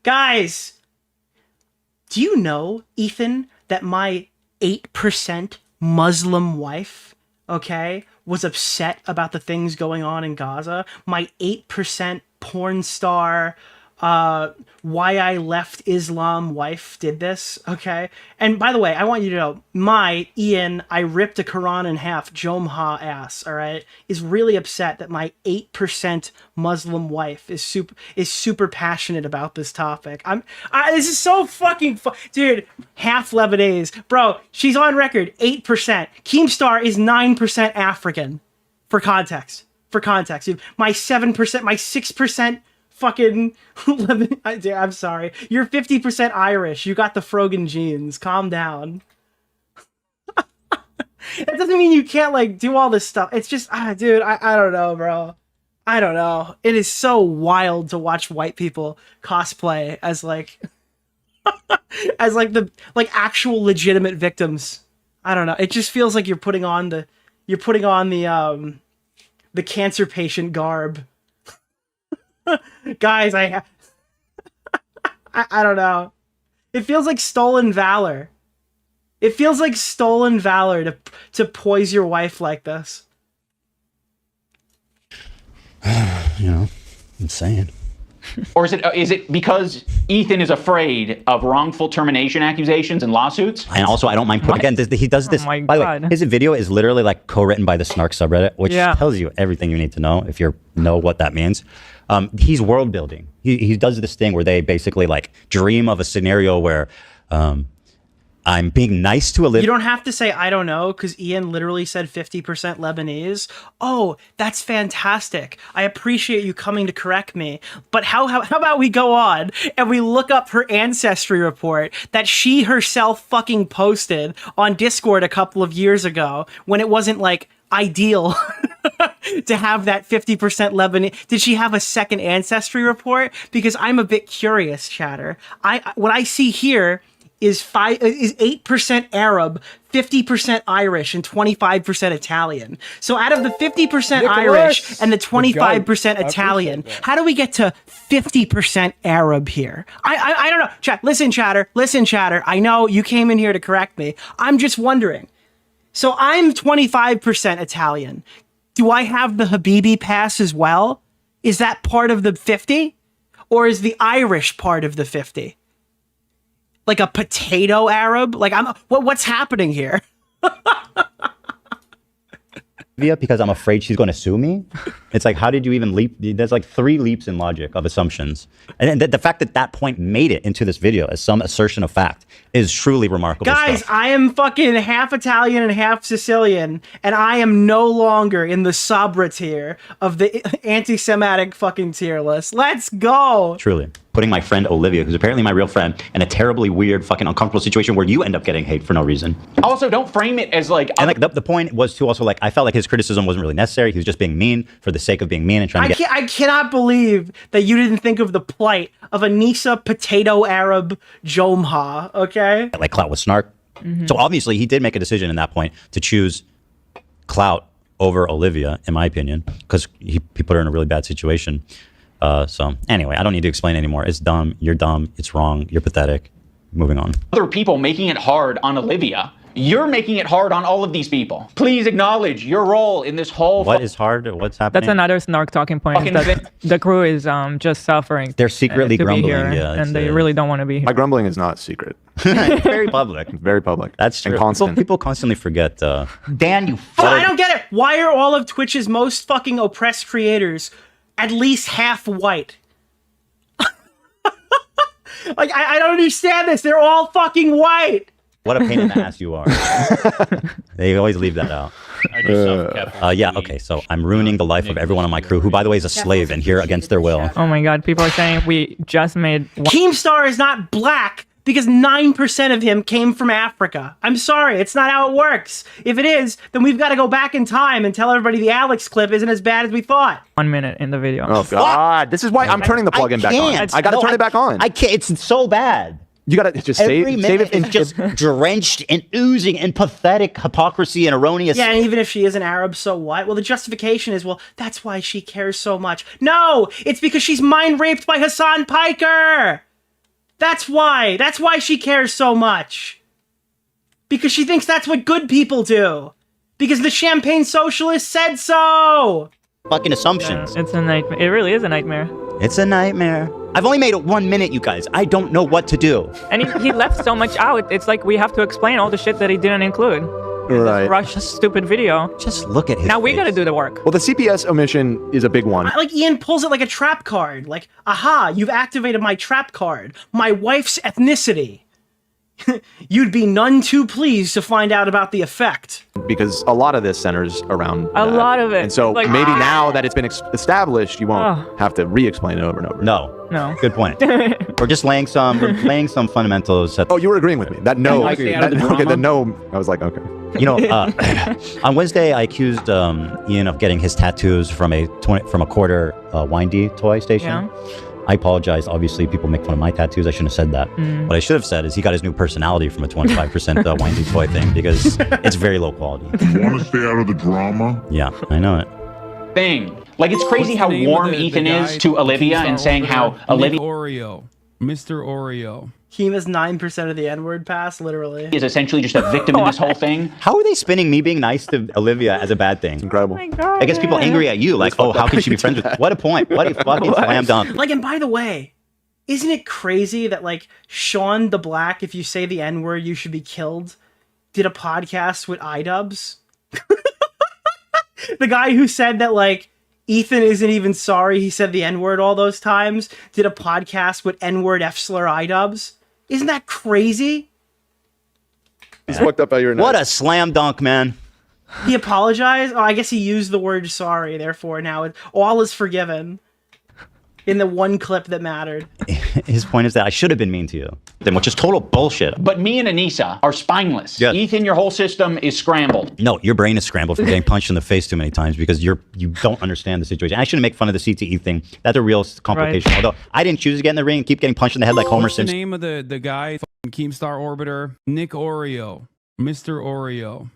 Guys, do you know, Ethan, that my 8% Muslim wife, okay, was upset about the things going on in Gaza? My 8% porn star, why I left Islam wife did this, okay? And by the way, I want you to know, my Ian, I ripped a Quran in half, Jomha ass, all right, is really upset that my 8% Muslim wife is super passionate about this topic. This is so fucking dude, half Lebanese. Bro, she's on record, 8%. Keemstar is 9% African, for context. My 7%, my 6%, fucking I'm sorry. You're 50% Irish. You got the Frogan genes. Calm down. That doesn't mean you can't like do all this stuff. It's just, dude, I don't know, bro. I don't know. It is so wild to watch white people cosplay as like as like the actual legitimate victims. I don't know. It just feels like you're putting on the cancer patient garb. Guys, I don't know. It feels like stolen valor. It feels like stolen valor to poise your wife like this. You know, I'm saying. Or is it because Ethan is afraid of wrongful termination accusations and lawsuits? And also, I don't mind putting again. He does this. By the way, his video is literally like co-written by the Snark subreddit, which tells you everything you need to know if you know what that means. He's world building. He does this thing where they basically like dream of a scenario where I'm being nice to Olivia. You don't have to say I don't know, because Ian literally said 50% Lebanese. Oh, that's fantastic. I appreciate you coming to correct me. But how about we go on and we look up her ancestry report that she herself fucking posted on Discord a couple of years ago when it wasn't like ideal to have that 50% Lebanese. Did she have a second ancestry report? Because I'm a bit curious, chatter. What I see here is 8% Arab, 50% Irish, and 25% Italian. So out of the 50% Irish and the 25% Italian, how do we get to 50% Arab here? I don't know. Listen, chatter. I know you came in here to correct me. I'm just wondering. So I'm 25% Italian. Do I have the Habibi pass as well? Is that part of the 50? Or is the Irish part of the 50? Like a potato Arab? Like what's happening here? Because I'm afraid she's going to sue me. It's like, how did you even leap? There's like 3 leaps in logic of assumptions. And the fact that that point made it into this video as some assertion of fact is truly remarkable. Guys, stuff. I am fucking half Italian and half Sicilian, and I am no longer in the Sabra tier of the anti-Semitic fucking tier list. Let's go. Truly. Putting my friend Olivia, who's apparently my real friend, in a terribly weird, fucking uncomfortable situation where you end up getting hate for no reason. Also, don't frame it as like... And like the point was to also like, I felt like his criticism wasn't really necessary. He was just being mean for the sake of being mean and trying to get... I cannot believe that you didn't think of the plight of a Nisa potato Arab Jomha, okay? Like clout with Snark. Mm-hmm. So obviously he did make a decision in that point to choose clout over Olivia, in my opinion, because he put her in a really bad situation. So anyway, I don't need to explain anymore. It's dumb. You're dumb. It's wrong. You're pathetic. Moving on. Other people making it hard on Olivia. You're making it hard on all of these people. Please acknowledge your role in this whole... What is hard? What's happening? That's another Snark talking point. Is that the crew is just suffering. They're secretly to grumbling. be here, Yeah, and they really don't want to be here. My grumbling is not secret. It's very public. It's very public. That's true. And constant. People constantly forget. Dan, you But I don't get it. Why are all of Twitch's most fucking oppressed creators at least half white? Like, I don't understand this. They're all fucking white. What a pain in the ass you are. They always leave that out. Yeah, okay, so I'm ruining the life of everyone on my crew, who, by the way, is a slave and here against their will. Oh my god, people are saying we just made... Keemstar is not black because 9% of him came from Africa. I'm sorry, it's not how it works. If it is, then we've got to go back in time and tell everybody the Alex clip isn't as bad as we thought. 1 minute in the video. Oh god, this is why I'm turning the plug-in back on. I gotta turn it back on. I can't, it's so bad. You gotta just save it. It's just drenched and oozing in pathetic hypocrisy and erroneous... Yeah, and even if she is an Arab, so what? Well, the justification is, well, that's why she cares so much. No, it's because she's mind-raped by Hassan Piker. That's why. That's why she cares so much. Because she thinks that's what good people do. Because the Champagne Socialist said so. Fucking assumptions. Yeah, it's a nightmare. It really is a nightmare. It's a nightmare. I've only made it 1 minute, you guys. I don't know what to do. And he left so much out. It's like we have to explain all the shit that he didn't include. Right. Rush stupid video. Just look at his Now we gotta do the work. Well, the CPS omission is a big one. Like, Ian pulls it like a trap card. Like, aha, you've activated my trap card. My wife's ethnicity. You'd be none too pleased to find out about the effect. because a lot of this centers around A lot of it. And so Like- maybe now that it's been established, you won't Oh. have to re-explain it over and over. No. Good point. We're just laying some fundamentals. Oh, you were agreeing with me. That no. I agree. Okay, the no. I was like, okay. You know, on Wednesday, I accused Ian of getting his tattoos from a quarter windy toy station. Yeah. I apologize. Obviously, people make fun of my tattoos. I shouldn't have said that. Mm. What I should have said is he got his new personality from a 25% windy toy thing because it's very low quality. You want to stay out of the drama? Yeah, I know it. Thing. Like, it's crazy how warm Ethan is to Olivia and saying how Olivia Oreo, Mr. Oreo. He has 9% of the N-word pass, literally. is essentially just a victim in this whole thing. How are they spinning me being nice to Olivia as a bad thing? It's incredible. I guess people angry at you, like, oh, how can she be friends with? What a point! What a fucking slam dunk! Like, and by the way, isn't it crazy that like Sean the Black, if you say the N-word, you should be killed, did a podcast with iDubbbz? The guy who said that like Ethan isn't even sorry he said the N-word all those times did a podcast with N-word F-slur iDubbbz. Isn't that crazy? He's fucked up out your What a slam dunk, man! He apologized? Oh, I guess he used the word sorry, therefore now all is forgiven. In the one clip that mattered. His point is that I should have been mean to you, which is total bullshit. But me and Anissa are spineless. Yes. Ethan, your whole system is scrambled. No, your brain is scrambled from getting punched in the face too many times because you don't understand the situation. I shouldn't make fun of the CTE thing. That's a real complication. Right. Although I didn't choose to get in the ring and keep getting punched in the head like Homer What's the Simpson. name of the guy? Keemstar Orbiter, Nick Oreo, Mr. Oreo.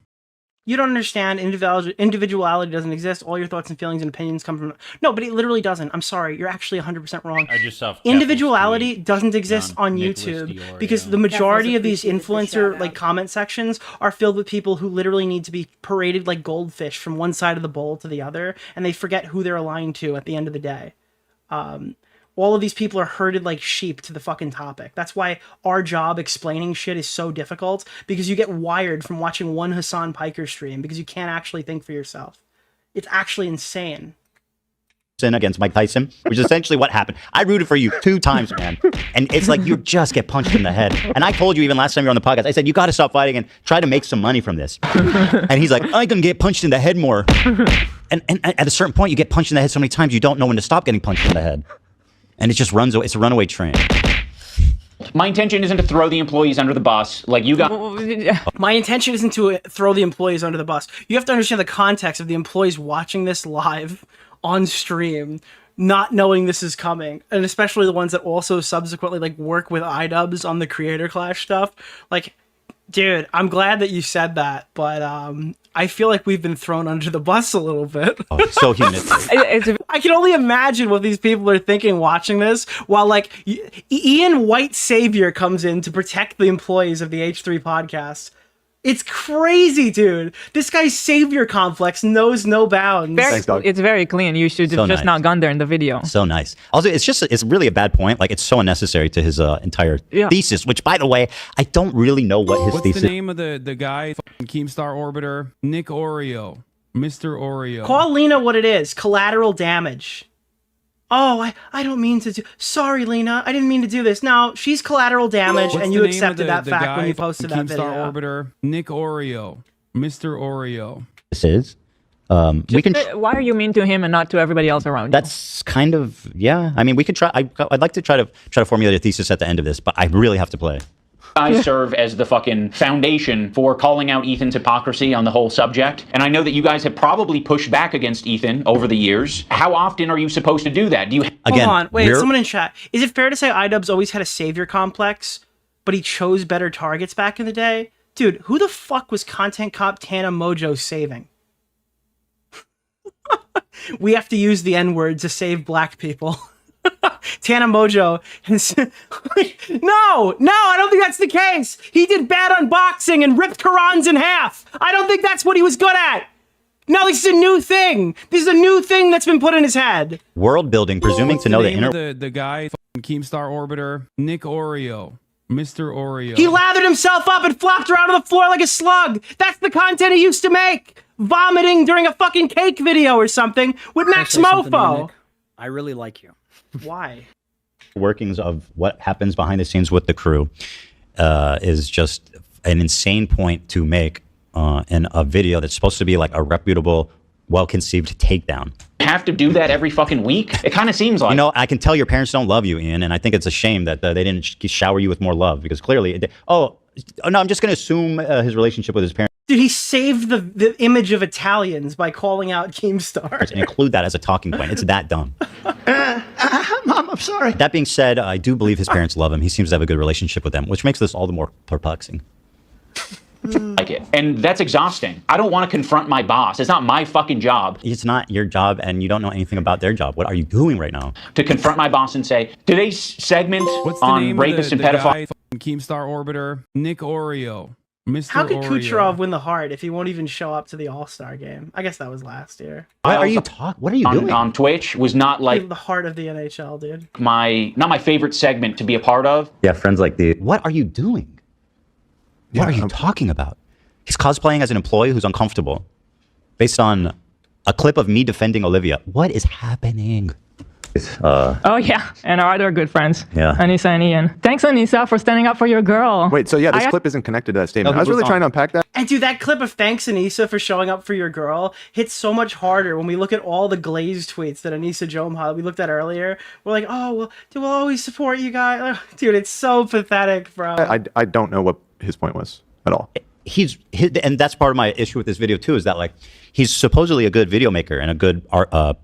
You don't understand. Individuality doesn't exist. All your thoughts and feelings and opinions come from... No, but it literally doesn't. I'm sorry. You're actually 100% wrong. I just saw Individuality doesn't exist on Nicholas YouTube DeOrio. because the majority of these influencer like comment sections are filled with people who literally need to be paraded like goldfish from one side of the bowl to the other, and they forget who they're aligned to at the end of the day. All of these people are herded like sheep to the fucking topic. That's why our job explaining shit is so difficult, because you get wired from watching one Hassan Piker stream because you can't actually think for yourself. It's actually insane. Against Mike Tyson, which is essentially what happened. I rooted for you 2 times, man. And it's like you just get punched in the head. And I told you even last time you were on the podcast, I said, you got to stop fighting and try to make some money from this. And he's like, I'm going to get punched in the head more. And at a certain point, you get punched in the head so many times, you don't know when to stop getting punched in the head. And it just runs away. It's a runaway train. My intention isn't to throw the employees under the bus. Like, you got... My intention isn't to throw the employees under the bus. You have to understand the context of the employees watching this live on stream, not knowing this is coming, and especially the ones that also subsequently like work with iDubbbz on the Creator Clash stuff. Like, dude, I'm glad that you said that, but I feel like we've been thrown under the bus a little bit. Oh, so humiliating. I can only imagine what these people are thinking watching this while like Ian White Savior comes in to protect the employees of the H3 podcast. It's crazy, dude. This guy's savior complex knows no bounds. It's very clean. You should have So just nice. not gone there in the video. So nice. Also, it's really a bad point. Like, it's so unnecessary to his entire thesis, which, by the way, I don't really know what his What's thesis the name of the guy? Keemstar Orbiter, Nick Oreo, Mr. Oreo. Call Lena what it is. Collateral damage. Oh, I don't mean to do... Sorry, Lena. I didn't mean to do this. No, she's collateral damage, What's and the you name accepted of that the fact guy? when you posted that video. Keemstar Orbiter, Nick Oreo, Mr. Oreo. is. We can... Why are you mean to him and not to everybody else around you? That's kind of... Yeah. I mean, we could try... I'd like to try to formulate a thesis at the end of this, but I really have to play. I serve as the fucking foundation for calling out Ethan's hypocrisy on the whole subject. And I know that you guys have probably pushed back against Ethan over the years. How often are you supposed to do that? Do you... Hold on. Wait, someone in chat. Is it fair to say iDubbbz always had a savior complex, but he chose better targets back in the day? Dude, who the fuck was content cop Tana Mojo saving? We have to use the N-word to save black people. Tana Mojo is... No, I don't think that's the case. He did bad unboxing and ripped Qurans in half. I don't think that's what he was good at. No, this is a new thing. This is a new thing that's been put in his head. World building, presuming What's to know the name inner... of the guy? Keemstar Orbiter, Nick Oreo, Mr. Oreo. He lathered himself up and flopped around on the floor like a slug. That's the content he used to make. Vomiting during a fucking cake video or something with Max Can I say something to you, Mofo. Nick? I really like you. Why? workings of what happens behind the scenes with the crew is just an insane point to make in a video that's supposed to be like a reputable, well-conceived takedown. Have to do that every fucking week? It kind of seems like. You know, I can tell your parents don't love you, Ian, and I think it's a shame that they didn't shower you with more love, because clearly, no, I'm just going to assume his relationship with his parents. Dude, he saved the image of Italians by calling out Keemstar. And include that as a talking point. It's that dumb. Mom, I'm sorry. That being said, I do believe his parents love him. He seems to have a good relationship with them, which makes this all the more perplexing. Like it. And that's exhausting. I don't want to confront my boss. It's not my fucking job. It's not your job, and you don't know anything about their job. What are you doing right now? To confront my boss and say, today's segment What's the on name rapists of and pedophiles. Keemstar Orbiter, Nick Oreo. Mr. How could Oreo. Kucherov win the heart if he won't even show up to the All-Star game? I guess that was last year. What are you talking? What are you doing on Twitch? Was not like the heart of the NHL, dude. not my favorite segment to be a part of. Yeah, friends like the. What are you doing? What are you talking about? He's cosplaying as an employee who's uncomfortable, based on a clip of me defending Olivia. What is happening? Oh yeah, and our other good friends. Yeah. Anissa and Ian. Thanks, Anissa, for standing up for your girl. Wait, so yeah, this clip isn't connected to that statement. I was really trying to unpack that. And dude, that clip of thanks Anissa for showing up for your girl hits so much harder when we look at all the glazed tweets that Anissa Jomha we looked at earlier. We're like, oh, well, dude, we'll always support you guys. Dude, it's so pathetic, bro. I don't know what his point was at all. And that's part of my issue with this video too, is that like he's supposedly a good video maker and a good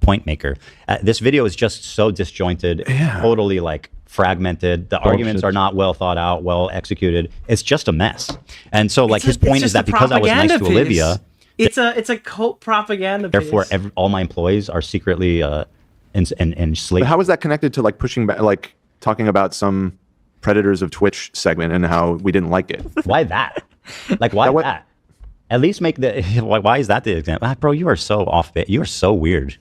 point maker. This video is just so disjointed, totally like fragmented. The arguments are not well thought out, well executed. It's just a mess. And so like his point is that because I was nice to Olivia, it's a cult propaganda piece. therefore all my employees are secretly enslaved. But how is that connected to like pushing back, like talking about some Predators of Twitch segment and how we didn't like it? Why that? Like, why that? At least make the. Why is that the example? Bro, you are so off bit. You are so weird.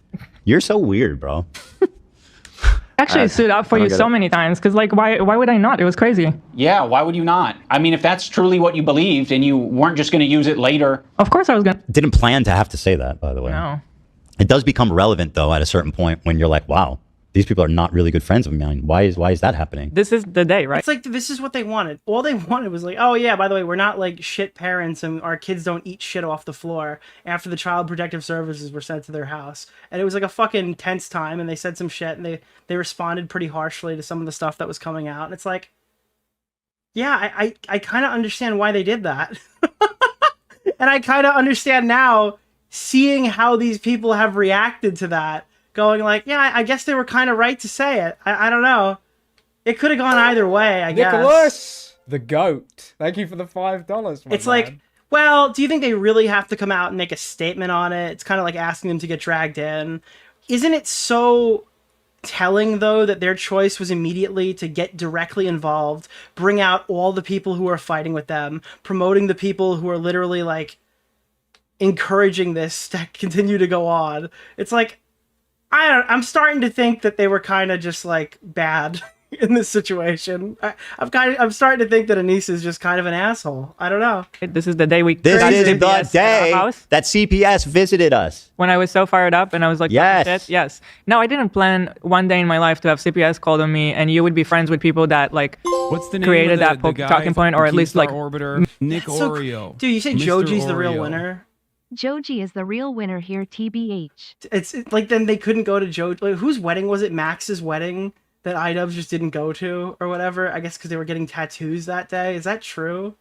You're so weird, bro. Actually stood up for you so many times, because like, why would I not? It was crazy. Yeah, why would you not? I mean, if that's truly what you believed and you weren't just going to use it later. Of course I was going to. Didn't plan to have to say that, by the way. No. It does become relevant, though, at a certain point when you're like, wow, these people are not really good friends of mine. Why is that happening? This is the day, right? It's like, this is what they wanted. All they wanted was like, oh yeah, by the way, we're not like shit parents and our kids don't eat shit off the floor after the Child Protective Services were sent to their house. And it was like a fucking tense time, and they said some shit, and they responded pretty harshly to some of the stuff that was coming out. And it's like, yeah, I kind of understand why they did that. And I kind of understand now, seeing how these people have reacted to that, going like, yeah, I guess they were kind of right to say it. I don't know. It could have gone either way, I guess. Nicholas, the goat. Thank you for the $5. It's like, well, do you think they really have to come out and make a statement on it? It's kind of like asking them to get dragged in. Isn't it so telling, though, that their choice was immediately to get directly involved, bring out all the people who are fighting with them, promoting the people who are literally, like, encouraging this to continue to go on? It's like, I'm starting to think that they were kind of just like bad in this situation. I'm starting to think that Anissa is just kind of an asshole. I don't know. This is the day we. This is the day that CPS visited us. When I was so fired up and I was like, yes, yes. No, I didn't plan one day in my life to have CPS called on me, and you would be friends with people that like What's the name created of that talking point, or at least like Orbiter, Nick Oreo. Dude, you say Mr. Joji's the real Oreo. winner. Joji is the real winner here, TBH. It's like, then they couldn't go to Joji. Like, whose wedding was it? Max's wedding that iDubbbz just didn't go to or whatever? I guess because they were getting tattoos that day. Is that true?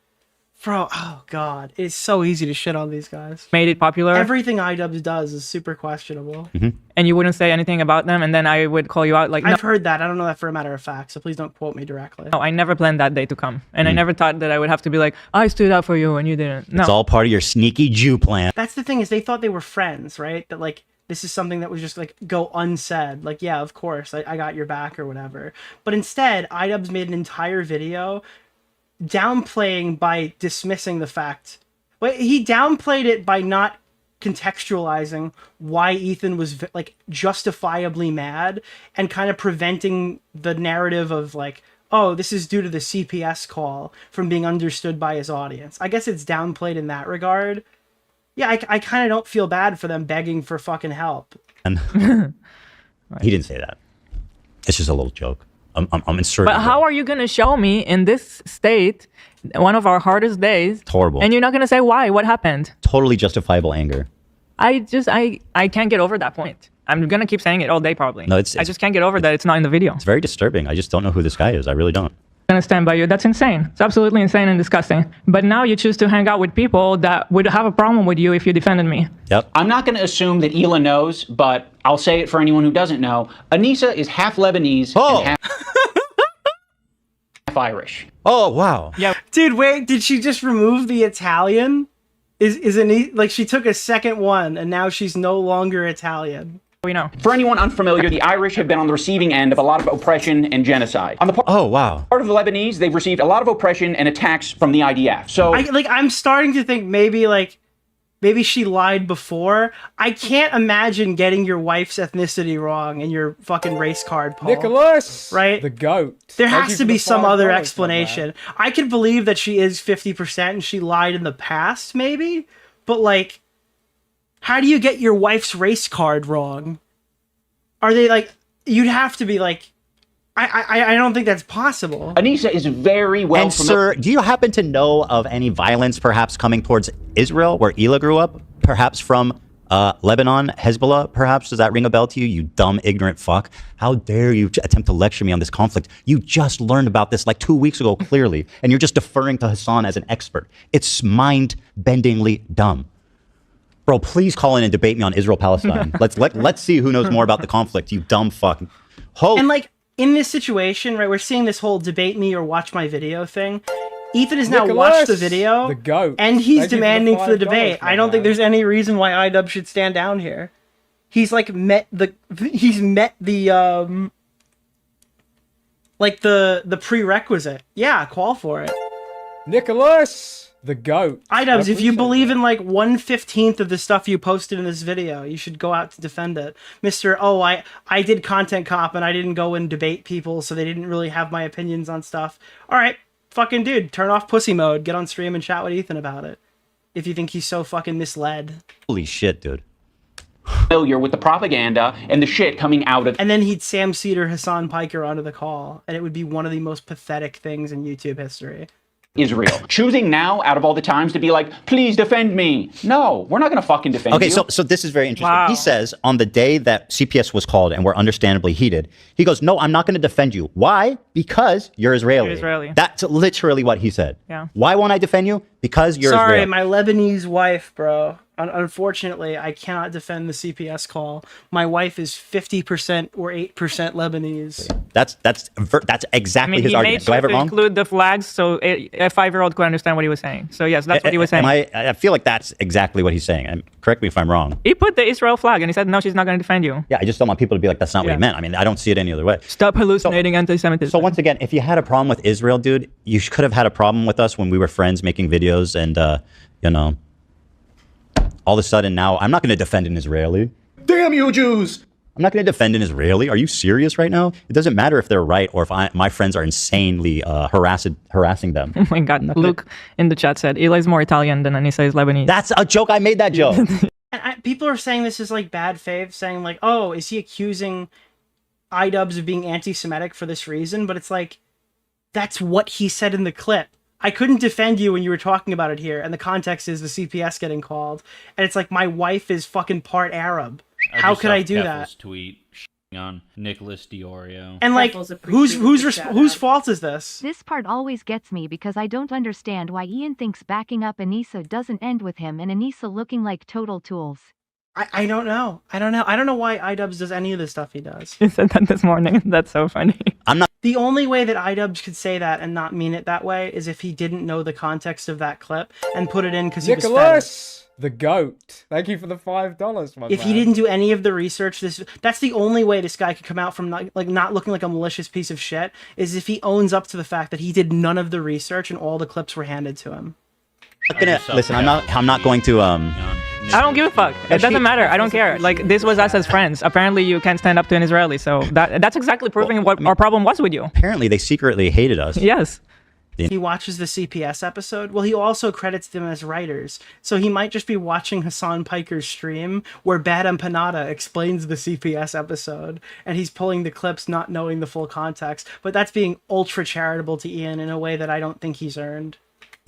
Bro, oh god, it's so easy to shit on these guys. made it popular. Everything iDubbbz does is super questionable. And you wouldn't say anything about them, and then I would call you out like, no, I've heard that. I don't know that for a matter of fact, so please don't quote me directly. no, I never planned that day to come, and I never thought that I would have to be like, I stood up for you and you didn't. No, It's all part of your sneaky Jew plan. That's the thing, is they thought they were friends, right? That like, this is something that was just like go unsaid. Like, yeah, of course, I got your back or whatever. But instead, iDubbbz made an entire video downplaying by dismissing the fact. But he downplayed it by not contextualizing why Ethan was like justifiably mad, and kind of preventing the narrative of like, oh, this is due to the CPS call, from being understood by his audience. I guess it's downplayed in that regard. Yeah, I kind of don't feel bad for them begging for fucking help. And he didn't say that. It's just a little joke. I'm inserting. but how are you gonna show me in this state One of our hardest days. It's horrible. And you're not gonna say why? What happened? Totally justifiable anger. I can't get over that point. I'm gonna keep saying it all day probably. No, I just can't get over that it's not in the video. It's very disturbing. I just don't know who this guy is. I really don't. I'm gonna stand by you. That's insane. It's absolutely insane and disgusting. But now you choose to hang out with people that would have a problem with you if you defended me. Yep. I'm not going to assume that Hila knows, but I'll say it for anyone who doesn't know. Anissa is half Lebanese and half Irish. Oh, wow. Yeah. Dude, wait, did she just remove the Italian? Is like she took a second one and now she's no longer Italian. We know. For anyone unfamiliar, the Irish have been on the receiving end of a lot of oppression and genocide. On the part of the Lebanese, they've received a lot of oppression and attacks from the IDF. So I'm starting to think maybe she lied before. I can't imagine getting your wife's ethnicity wrong in your fucking race card, Paul. Nicholas, right? The goat. There Thank has you to for be the some $5, other my explanation. I could believe that she is 50% and she lied in the past, maybe. But like, how do you get your wife's race card wrong? Are they like? You'd have to be like. I don't think that's possible. Anissa is very well. And sir, do you happen to know of any violence perhaps coming towards Israel, where Hila grew up? Perhaps from Lebanon, Hezbollah, perhaps? Does that ring a bell to you, you dumb, ignorant fuck? How dare you attempt to lecture me on this conflict? You just learned about this like 2 weeks ago, clearly, and you're just deferring to Hassan as an expert. It's mind-bendingly dumb. Bro, please call in and debate me on Israel-Palestine. Let's see who knows more about the conflict, you dumb fuck. And like, in this situation, right, we're seeing this whole debate me or watch my video thing. Ethan has now watched the video, the goat. And he's Thank you demanding for for the the $5, debate. I don't think there's any reason why iDubbbz should stand down here. He's like met the prerequisite. Yeah, call for it. Nicholas, the goat. iDubbbz, if you believe in like 1/15 of the stuff you posted in this video, you should go out to defend it. Mr. Oh, I did content cop and I didn't go and debate people, so they didn't really have my opinions on stuff. All right, fucking dude, turn off pussy mode, get on stream and chat with Ethan about it. If you think he's so fucking misled. Holy shit, dude. Familiar with the propaganda and the shit coming out of. And then he'd Sam Cedar Hassan Piker onto the call, and it would be one of the most pathetic things in YouTube history. Israel. Choosing now, out of all the times, to be like, please defend me. No, we're not going to fucking defend you. Okay, so this is very interesting. He says on the day that CPS was called and we're understandably heated, he goes, no, I'm not going to defend you. Why? Because you're Israeli. You're Israeli. That's literally what he said. Yeah. Why won't I defend you? Because you're Sorry, Israeli. my Lebanese wife, bro. Unfortunately, I cannot defend the CPS call. My wife is 50% or 8% Lebanese. That's exactly his he argument. made Do I have sure it to wrong? include the flags so a 5-year-old could understand what he was saying. So yes, that's what he was saying. I feel like that's exactly what he's saying. And correct me if I'm wrong. He put the Israel flag and he said, no, she's not going to defend you. Yeah, I just don't want people to be like, that's not what Yeah. he meant. I mean, I don't see it any other way. Stop hallucinating anti-Semitism. So once again, if you had a problem with Israel, dude, you could have had a problem with us when we were friends making videos and, you know, all of a sudden now I'm not going to defend an Israeli. Damn you, Jews! I'm not going to defend an Israeli. Are you serious right now? It doesn't matter if they're right or if my friends are insanely harassing them. Oh my God. Luke in the chat said, Eli's more Italian than Anissa is Lebanese. That's a joke. I made that joke. People are saying this is like bad faith, saying like, oh, is he accusing iDubbbz of being anti-Semitic for this reason? But it's like, that's what he said in the clip. I couldn't defend you when you were talking about it here, and the context is the CPS getting called, and it's like, my wife is fucking part Arab. How could I do that? Tweet on Nicholas DeOrio. And like, whose fault is this? This part always gets me because I don't understand why Ian thinks backing up Anissa doesn't end with him and Anissa looking like total tools. I don't know. I don't know why iDubbbz does any of the stuff he does. He said that this morning. That's so funny. I'm not. The only way that iDubbbz could say that and not mean it that way is if he didn't know the context of that clip and put it in because he was fed. Nicholas, the goat. Thank you for the $5, my If he didn't do any of the research, that's the only way this guy could come out from not looking like a malicious piece of shit, is if he owns up to the fact that he did none of the research and all the clips were handed to him. Listen, I'm not going to I don't give a fuck. It doesn't matter. I don't care. Like, this was us as friends. Apparently, you can't stand up to an Israeli. So that's exactly proving what our problem was with you. Apparently, they secretly hated us. Yes. He watches the CPS episode. Well, he also credits them as writers. So he might just be watching Hassan Piker's stream where Bad Empanada explains the CPS episode. And he's pulling the clips not knowing the full context. But that's being ultra charitable to Ian in a way that I don't think he's earned.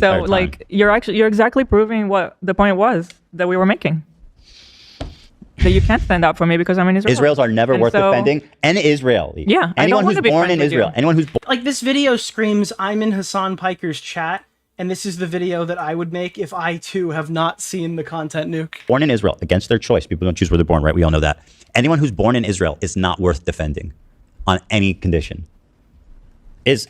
So entire time. like you're exactly proving what the point was that we were making. That you can't stand up for me because I'm in Israel. Israels are never And worth so- defending. And Israeli. Yeah, I don't anyone who's wanna be born friends in with you. Israel, anyone who's Like this video screams, I'm in Hassan Piker's chat, and this is the video that I would make if I too have not seen the content nuke. born in Israel against their choice. People don't choose where they're born, right? We all know that. Anyone who's born in Israel is not worth defending on any condition.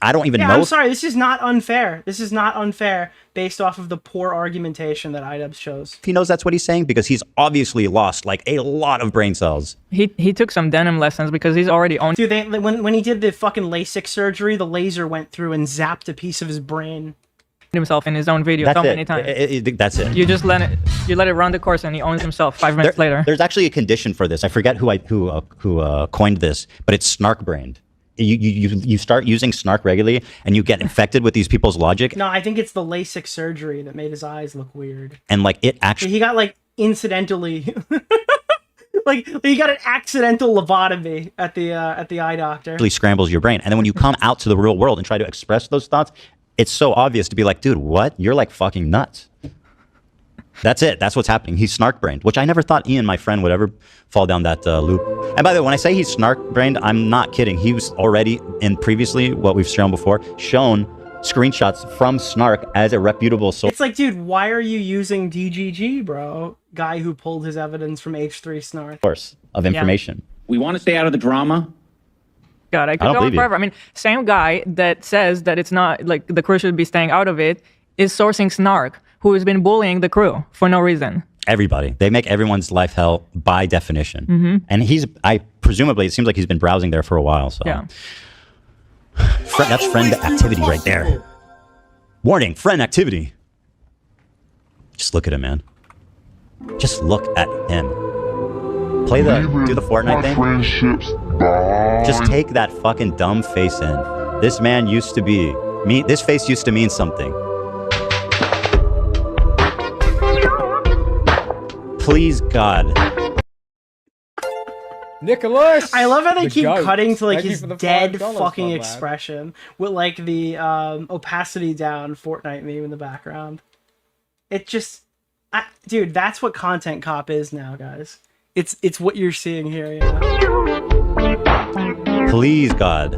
I don't even Yeah, know. I'm sorry, this is not unfair. This is not unfair based off of the poor argumentation that iDubbbz shows. If he knows that's what he's saying, because he's obviously lost like a lot of brain cells. He took some denim lessons because he's already on. Dude, when he did the fucking LASIK surgery, the laser went through and zapped a piece of his brain. Himself in his own video That's so it. many times. That's it. You just let it run the course and he owns himself 5 minutes later. There's actually a condition for this. I forget who coined this, but it's snark brained. You start using snark regularly and you get infected with these people's logic, No, I think it's the LASIK surgery that made his eyes look weird. and like it actually He got like incidentally, like he got an accidental lobotomy at the eye doctor. scrambles your brain. And then when you come out to the real world and try to express those thoughts, it's so obvious to be like, dude, what? You're like fucking nuts. That's it. That's what's happening. He's snark-brained, which I never thought Ian, my friend, would ever fall down that loop. And by the way, when I say he's snark-brained, I'm not kidding. He was already, in previously, what we've shown before, shown screenshots from Snark as a reputable source. It's like, dude, why are you using DGG, bro? Guy who pulled his evidence from H3 Snark. Of information. We want to stay out of the drama. God, I could don't go on believe you. forever. I mean, same guy that says that it's not like the crew should be staying out of it is sourcing Snark, who has been bullying the crew for no reason. Everybody. They make everyone's life hell by definition. Mhm. And presumably, it seems like he's been browsing there for a while. So Yeah. That's friend activity right there. Warning, friend activity. Just look at him, man. Just look at him. Do the Fortnite thing. Just take that fucking dumb face in. This man used to be this face used to mean something. Please, God. Nicholas! I love how they the keep goat. cutting to like Thank you his for the dead $5, fucking my lad. expression with like the opacity down Fortnite meme in the background. It just, dude, that's what Content Cop is now, guys. It's what you're seeing here. You know? Please, God.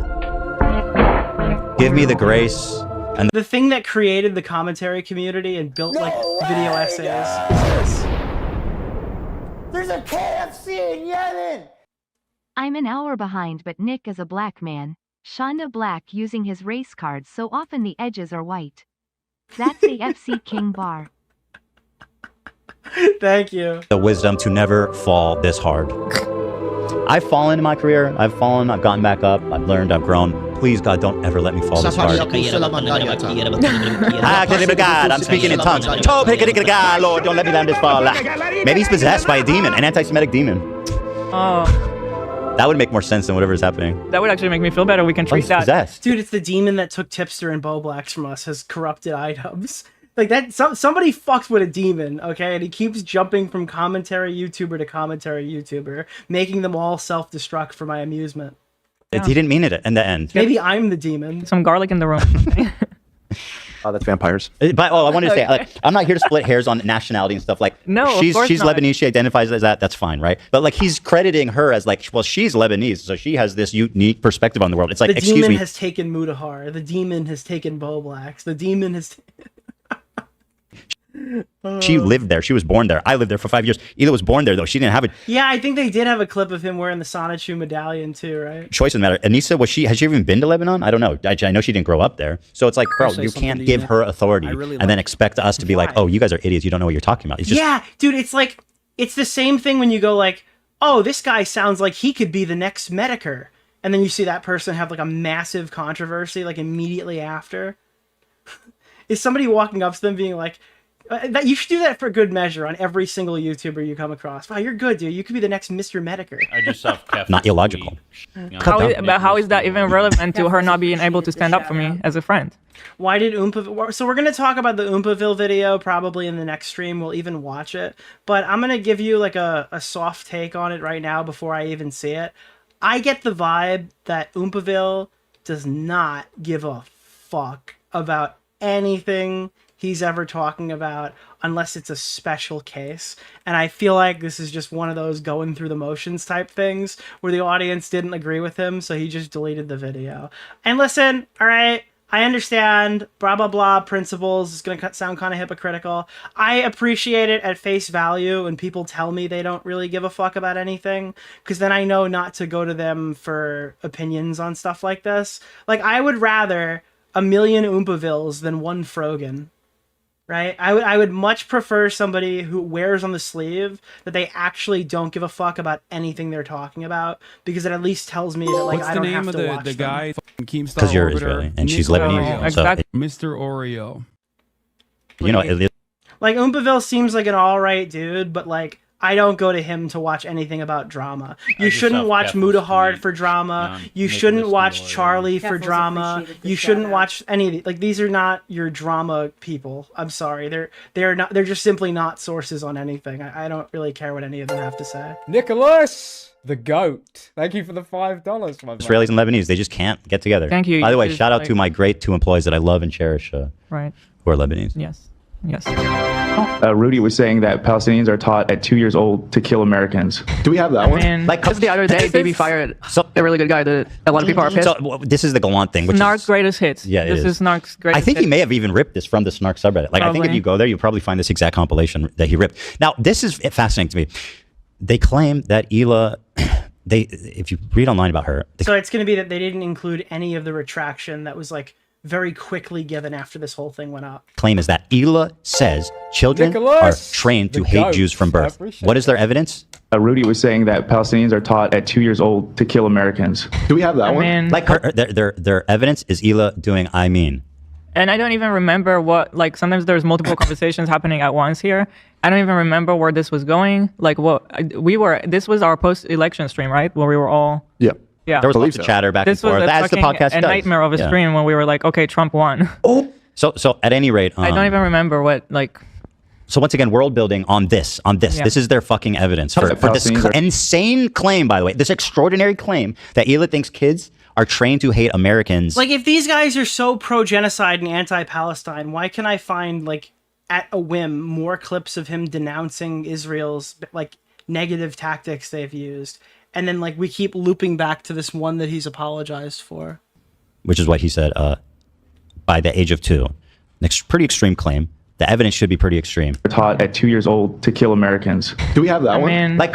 Give me the grace. And The thing that created the commentary community and built like video essays is this. There's a KFC in Yemen! I'm an hour behind, but Nick is a black man. Shonda Black using his race cards so often the edges are white. That's a FC King bar. Thank you. the wisdom to never fall this hard. I've fallen in my career. I've fallen. I've gotten back up. I've learned. I've grown. Please, God, don't ever let me fall this hard. God, I'm speaking in tongues. Lord, don't let me land this fall. Maybe he's possessed by a demon, an anti-Semitic demon. Oh, That would make more sense than whatever is happening. that would actually make me feel better. We can treat that. Possessed. Dude, it's the demon that took Tipster and Bo Blacks from us has corrupted iDubbbz. Like that, somebody fucks with a demon, okay? And he keeps jumping from commentary YouTuber to commentary YouTuber, making them all self-destruct for my amusement. He didn't mean it in the end. Maybe I'm the demon. Some garlic in the room. Oh, that's vampires. But I wanted to say, like, I'm not here to split hairs on nationality and stuff. Like, No, of she's course not. Lebanese. She identifies as that. That's fine, right? But like, he's crediting her as like, well, she's Lebanese, so she has this unique perspective on the world. It's like, The excuse demon me. has taken Mutahar. The demon has taken Bo Blacks. The demon has... She lived there. She was born there. I lived there for 5 years. Either was born there though. She didn't have a Yeah, I think they did have a clip of him wearing the Sonichu medallion too, right? choice in the matter. Anissa, has she even been to Lebanon? I don't know. I know she didn't grow up there. So it's like, bro, say you something can't to you, give Nick. her authority I really and then expect us to be like, oh, you guys are idiots. You don't know what you're talking about. It's just, Yeah, dude, it's like, it's the same thing when you go like, oh, this guy sounds like he could be the next Medicare. And then you see that person have like a massive controversy like immediately after. Is somebody walking up to them being like, that you should do that for good measure on every single YouTuber you come across. Wow, you're good, dude. You could be the next Mr. Medicare. I just saw Kef not illogical. But how is that even relevant to her not being able to stand up for me as a friend? Why did So we're going to talk about the Oompaville video probably in the next stream. We'll even watch it. But I'm going to give you like a soft take on it right now before I even see it. I get the vibe that Oompaville does not give a fuck about anything he's ever talking about unless it's a special case. And I feel like this is just one of those going through the motions type things where the audience didn't agree with him, so he just deleted the video. And listen, all right, I understand, blah, blah, blah, principles. It's going to sound kind of hypocritical. I appreciate it at face value when people tell me they don't really give a fuck about anything, because then I know not to go to them for opinions on stuff like this. Like, I would rather a million Oompavilles than one Frogan, right? I would much prefer somebody who wears on the sleeve that they actually don't give a fuck about anything they're talking about, because it at least tells me that, like, What's I the don't name have of to watch the them. guy? Keemstar Because you're Orbiter, Israeli and she's Nicholas Lebanese. DeOrio. So Mr. Oreo. you know, Like, Oompaville seems like an alright dude, but, like, I don't go to him to watch anything about drama. You shouldn't watch Mudahard for drama. You shouldn't watch Charlie for drama. You shouldn't watch any of these. Like, these are not your drama people. I'm sorry. They're just simply not sources on anything. I don't really care what any of them have to say. Nicholas, the goat. Thank you for the $5, my man. Israelis and Lebanese, they just can't get together. Thank you. By the way, It's shout out like- to my great 2 employees that I love and cherish Right. who are Lebanese. Yes. Yes. Rudy was saying that Palestinians are taught at 2 years old to kill Americans. Do we have that And Like, just the other day, Baby fired a really good guy that a lot of people are pissed. So this is the Gallant thing, which Snark's is greatest hits. Yeah, it this is Snark's greatest I think he hits. may have even ripped this from the Snark subreddit. Like, I think if Probably. you go there, you'll probably find this exact compilation that he ripped. Now, this is fascinating to me. They claim that Hila, if you read online about her, So it's going to be that they didn't include any of the retraction that was, like, very quickly given after this whole thing went up. claim is that Hila says children Nicholas, are trained to the hate goat. Jews from I birth. appreciate What is their evidence? Rudy was saying that Palestinians are taught at 2 years old to kill Americans. Do we have that one? Like their evidence is Hila doing I mean. And I don't even remember what, like, sometimes there's multiple conversations happening at once here. I don't even remember where this was going. Like, this was our post-election stream, right? Where we were all... Yeah. Yeah. There was lots of chatter back This and forth. was As the podcast a does. nightmare of a Yeah. stream when we were like, okay, Trump won. So at any rate, I don't even remember what, like... So once again, world building on this. Yeah. This is their fucking evidence for this Palestinians are- insane claim, by the way, this extraordinary claim that Hila thinks kids are trained to hate Americans. Like, if these guys are so pro-genocide and anti-Palestine, why can I find, like, at a whim, more clips of him denouncing Israel's, like, negative tactics they've used? And then, like, we keep looping back to this one that he's apologized for. Which is what he said by the age of 2. Pretty extreme claim. The evidence should be pretty extreme. They're taught at 2 years old to kill Americans. Do we have that one? Like,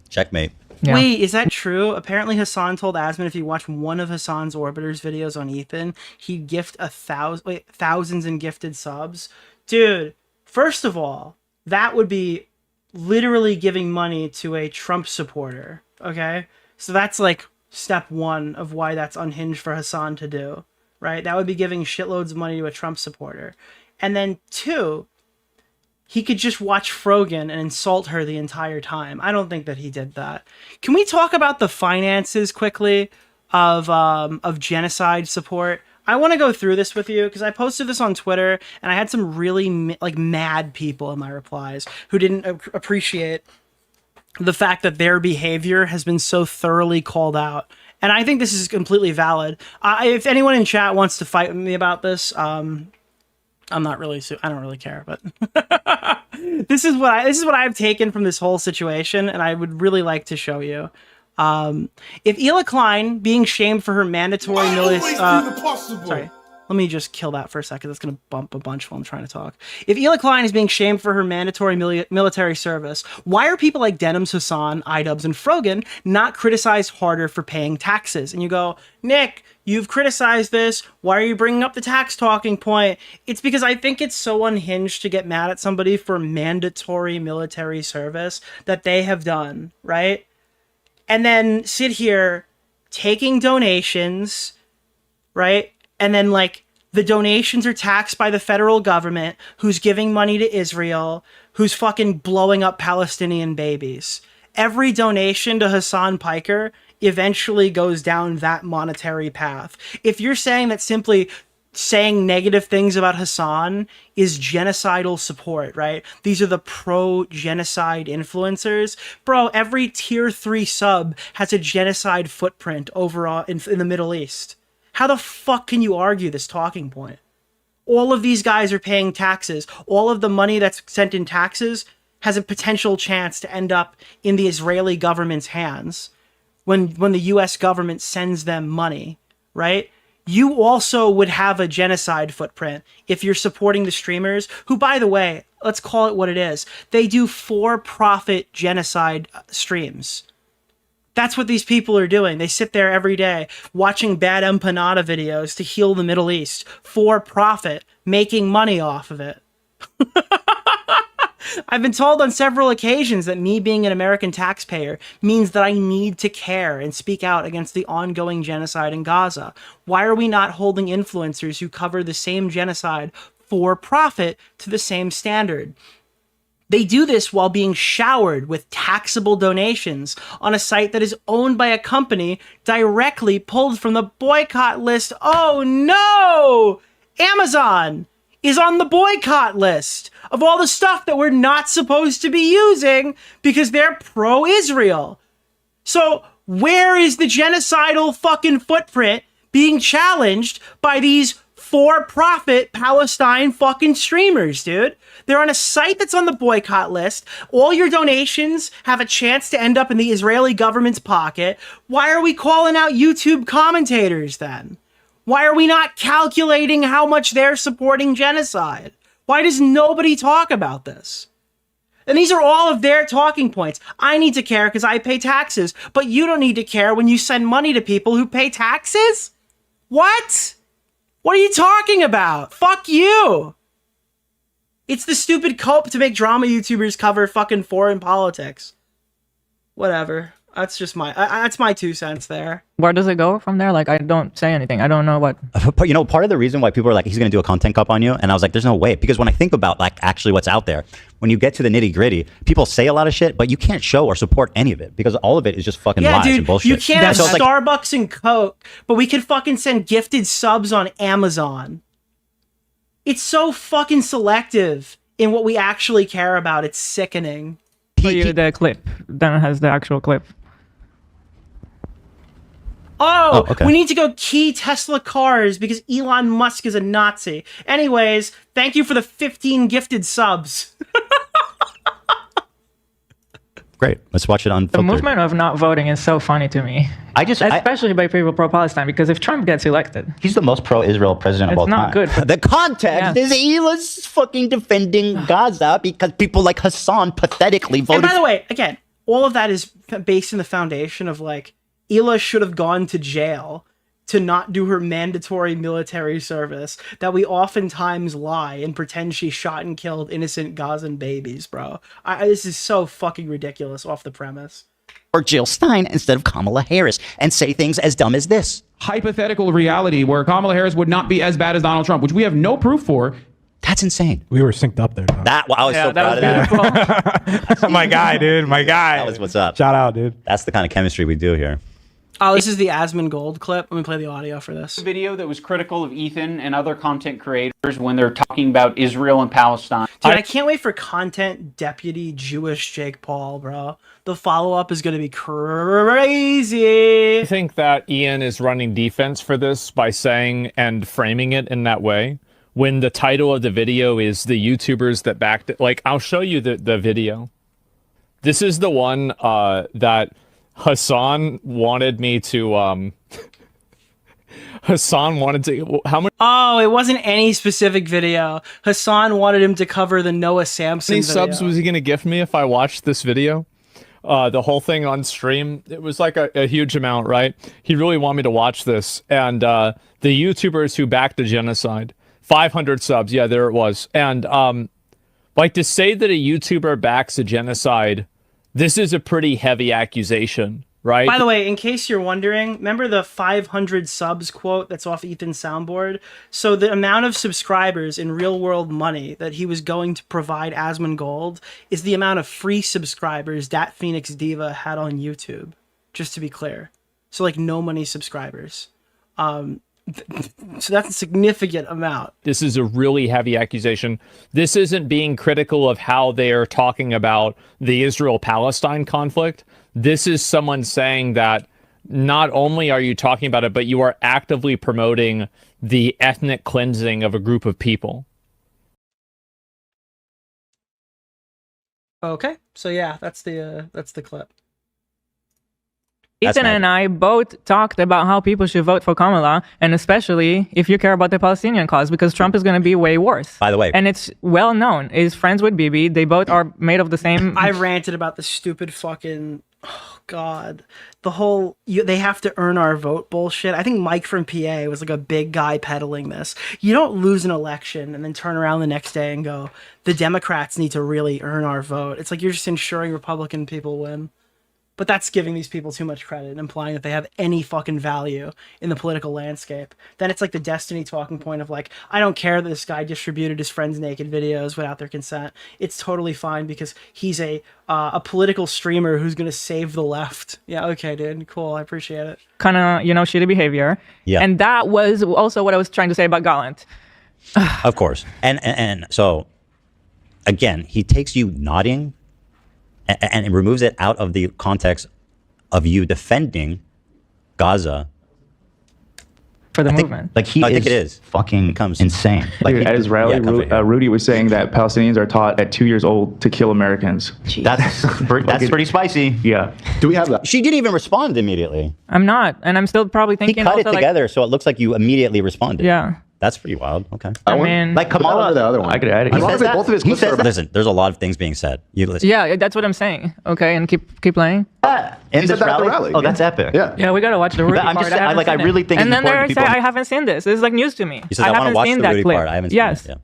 checkmate. Yeah. Wait, is that true? Apparently Hassan told Asman if you watch one of Hassan's Orbiter's videos on Ethan, he'd gift thousands in gifted subs. Dude, first of all, that would be literally giving money to a Trump supporter, okay? So that's like step one of why that's unhinged for Hassan to do, right? That would be giving shitloads of money to a Trump supporter. And then 2, he could just watch Frogan and insult her the entire time. I don't think that he did that. Can we talk about the finances quickly of genocide support? I want to go through this with you because I posted this on Twitter and I had some really mad people in my replies who didn't appreciate the fact that their behavior has been so thoroughly called out. And I think this is completely valid. If anyone in chat wants to fight with me about this, I'm not really. I don't really care, but this is what I've taken from this whole situation, and I would really like to show you. If Hila Klein being shamed for her mandatory sorry, let me just kill that for a second. That's gonna bump a bunch while I'm trying to talk. If Hila Klein is being shamed for her mandatory military service, why are people like Denim's Hassan, iDubbbz, and Frogan not criticized harder for paying taxes? And you go, Nick, you've criticized this. Why are you bringing up the tax talking point? It's because I think it's so unhinged to get mad at somebody for mandatory military service that they have done, right? And then sit here taking donations, right? And then, like, the donations are taxed by the federal government, who's giving money to Israel, who's fucking blowing up Palestinian babies. Every donation to Hassan Piker eventually goes down that monetary path. If you're saying that simply saying negative things about Hassan is genocidal support, right? These are the pro-genocide influencers. Bro, every tier 3 sub has a genocide footprint overall in the Middle East. How the fuck can you argue this talking point? All of these guys are paying taxes. All of the money that's sent in taxes has a potential chance to end up in the Israeli government's hands when the US government sends them money, right? You also would have a genocide footprint if you're supporting the streamers who, by the way, let's call it what it is. They do for-profit genocide streams. That's what these people are doing. They sit there every day watching bad empanada videos to heal the Middle East for profit, making money off of it. I've been told on several occasions that me being an American taxpayer means that I need to care and speak out against the ongoing genocide in Gaza. Why are we not holding influencers who cover the same genocide for profit to the same standard? They do this while being showered with taxable donations on a site that is owned by a company directly pulled from the boycott list. Oh no! Amazon is on the boycott list of all the stuff that we're not supposed to be using because they're pro-Israel. So where is the genocidal fucking footprint being challenged by these for-profit Palestine fucking streamers, dude? They're on a site that's on the boycott list. All your donations have a chance to end up in the Israeli government's pocket. Why are we calling out YouTube commentators then? Why are we not calculating how much they're supporting genocide? Why does nobody talk about this? And these are all of their talking points. I need to care because I pay taxes, but you don't need to care when you send money to people who pay taxes? What? What are you talking about? Fuck you. It's the stupid cope to make drama YouTubers cover fucking foreign politics. Whatever. That's just that's my 2 cents there. Where does it go from there? Like, I don't say anything. I don't know what. But you know, part of the reason why people are like, he's going to do a content cup on you, and I was like, there's no way, because when I think about like actually what's out there, when you get to the nitty gritty, people say a lot of shit, but you can't show or support any of it because all of it is just fucking lies and bullshit. You can't have Starbucks and Coke, but we could fucking send gifted subs on Amazon. It's so fucking selective in what we actually care about. It's sickening. Show you the clip. Then it has the actual clip. Oh, okay. We need to go key Tesla cars because Elon Musk is a Nazi. Anyways, thank you for the 15 gifted subs. Great. Let's watch it on The movement of not voting is so funny to me. Especially by people pro-Palestine, because if Trump gets elected, he's the most pro-Israel president of all time. It's not good. The context is Elon's fucking defending Gaza because people like Hassan pathetically voted. And by the way, again, all of that is based in the foundation of like, Hila should have gone to jail to not do her mandatory military service, that we oftentimes lie and pretend she shot and killed innocent Gazan babies, bro. This is so fucking ridiculous off the premise. Or Jill Stein instead of Kamala Harris and say things as dumb as this. Hypothetical reality where Kamala Harris would not be as bad as Donald Trump, which we have no proof for. That's insane. We were synced up there. I was so proud of that. My guy, dude. My guy. That was what's up. Shout out, dude. That's the kind of chemistry we do here. Oh, this is the Asmon Gold clip. Let me play the audio for this. Video that was critical of Ethan and other content creators when they're talking about Israel and Palestine. Dude, I can't wait for content deputy Jewish Jake Paul, bro. The follow-up is going to be crazy. I think that Ian is running defense for this by saying and framing it in that way. When the title of the video is the YouTubers that backed it. Like, I'll show you the video. This is the one that Hassan wanted me to Hassan wanted to how much it wasn't any specific video. Hassan wanted him to cover the Noah Samson video. How many subs was he going to gift me if I watched this video? The whole thing on stream, it was like a huge amount, right? He really wanted me to watch this. And the YouTubers who backed the genocide, 500 subs, yeah, there it was. And like, to say that a YouTuber backs a genocide, this is a pretty heavy accusation, right? By the way, in case you're wondering, remember the 500 subs quote that's off Ethan's soundboard? So the amount of subscribers in real world money that he was going to provide Asmon Gold is the amount of free subscribers Dat Phoenix Diva had on YouTube, just to be clear. So like no money subscribers. So that's a significant amount. This is a really heavy accusation. This isn't being critical of how they are talking about the Israel-Palestine conflict. This is someone saying that not only are you talking about it, but you are actively promoting the ethnic cleansing of a group of people. Okay, so yeah, that's the clip. Ethan and I both talked about how people should vote for Kamala, and especially if you care about the Palestinian cause, because Trump is going to be way worse. By the way. And it's well known. He's friends with Bibi. They both are made of the same... I ranted about the stupid fucking... Oh, God. The whole... they have to earn our vote bullshit. I think Mike from PA was like a big guy peddling this. You don't lose an election and then turn around the next day and go, the Democrats need to really earn our vote. It's like you're just ensuring Republican people win. But that's giving these people too much credit, implying that they have any fucking value in the political landscape. Then it's like the Destiny talking point of like, I don't care that this guy distributed his friends' naked videos without their consent. It's totally fine because he's a political streamer who's going to save the left. Yeah, okay, dude. Cool. I appreciate it. Kind of, you know, shitty behavior. Yeah. And that was also what I was trying to say about Gallant. Of course. And so, again, he takes you nodding and removes it out of the context of you defending Gaza for the movement. Like I think it is fucking becomes insane. Like Dude, at his rally, Rudy was saying that Palestinians are taught at 2 years old to kill Americans. That's pretty spicy. Yeah. Do we have that? She didn't even respond immediately. I'm not, and I'm still probably He thinking. cut it also, together, so it looks like you immediately responded. Yeah. That's pretty wild. Okay. I mean, like Kamala, the other one. I could add it. He says that. both of his He clips says are that. Listen, there's a lot of things being said. You listen. Yeah, that's what I'm saying. Okay, and keep playing. In this that at the rally? rally. Oh, that's epic. Yeah. Yeah, we gotta watch the Rudy I'm part. just saying, I really think and it's then they're important saying, people- I haven't seen this. This is like news to me. He says, I want to haven't watch seen the that Rudy clip. part. I haven't seen Yes. it. Yeah.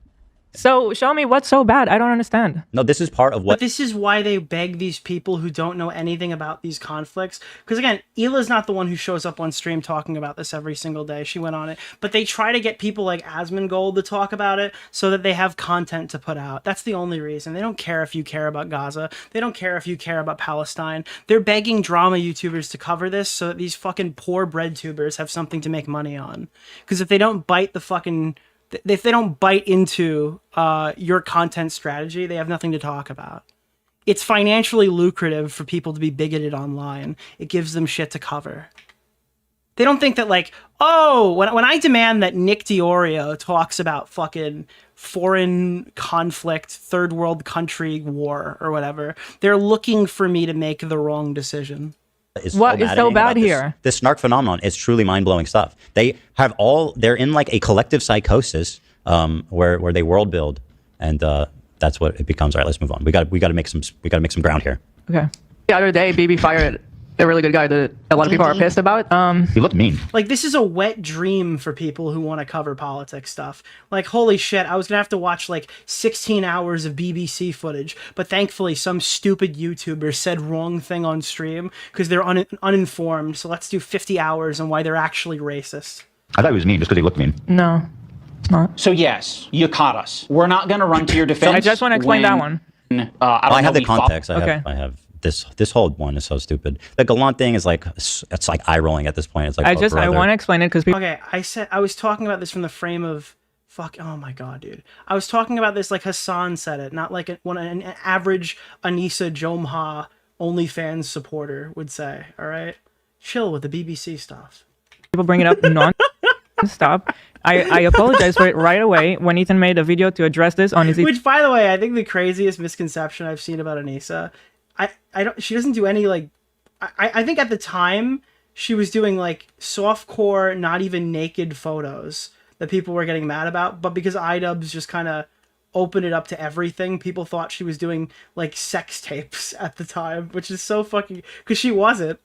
So show me what's so bad. I don't understand. No, this is part of But what. this is why they beg these people who don't know anything about these conflicts. Because again, Hila's not the one who shows up on stream talking about this every single day. She went on it. But they try to get people like Asmongold to talk about it so that they have content to put out. That's the only reason. They don't care if you care about Gaza. They don't care if you care about Palestine. They're begging drama YouTubers to cover this so that these fucking poor bread tubers have something to make money on. Because if they don't bite into your content strategy, they have nothing to talk about. It's financially lucrative for people to be bigoted online. It gives them shit to cover. They don't think that like, oh, when I demand that Nick DeOrio talks about fucking foreign conflict, third world country war or whatever, they're looking for me to make the wrong decision. What is so bad here? This snark phenomenon is truly mind-blowing stuff. They're in like a collective psychosis where they world build, and that's what it becomes. All right, let's move on. We got to make some ground here. Okay. The other day, BB fired a really good guy that a lot of people are pissed about. He looked mean. Like, this is a wet dream for people who want to cover politics stuff. Like, holy shit, I was gonna have to watch like 16 hours of BBC footage, but thankfully some stupid YouTuber said wrong thing on stream because they're uninformed, so let's do 50 hours on why they're actually racist. I thought he was mean just because he looked mean. No, it's not. So yes, you caught us. We're not going to run to your defense. I just want to explain that one. I have the context. Okay. I have this whole one is so stupid. The Gallant thing is like, it's like eye rolling at this point. It's like, I want to explain it because people. Okay, I was talking about this from the frame of oh my god, dude. I was talking about this like Hassan said it, not like an average Anissa Jomha OnlyFans supporter would say. All right, chill with the BBC stuff. People bring it up non-stop. I apologize for it right away when Ethan made a video to address this on his. Which, by the way, I think the craziest misconception I've seen about Anissa. She doesn't do any like. I think at the time she was doing like softcore, not even naked photos that people were getting mad about, but because iDubbbz just kind of opened it up to everything, people thought she was doing like sex tapes at the time, which is so fucking because she wasn't.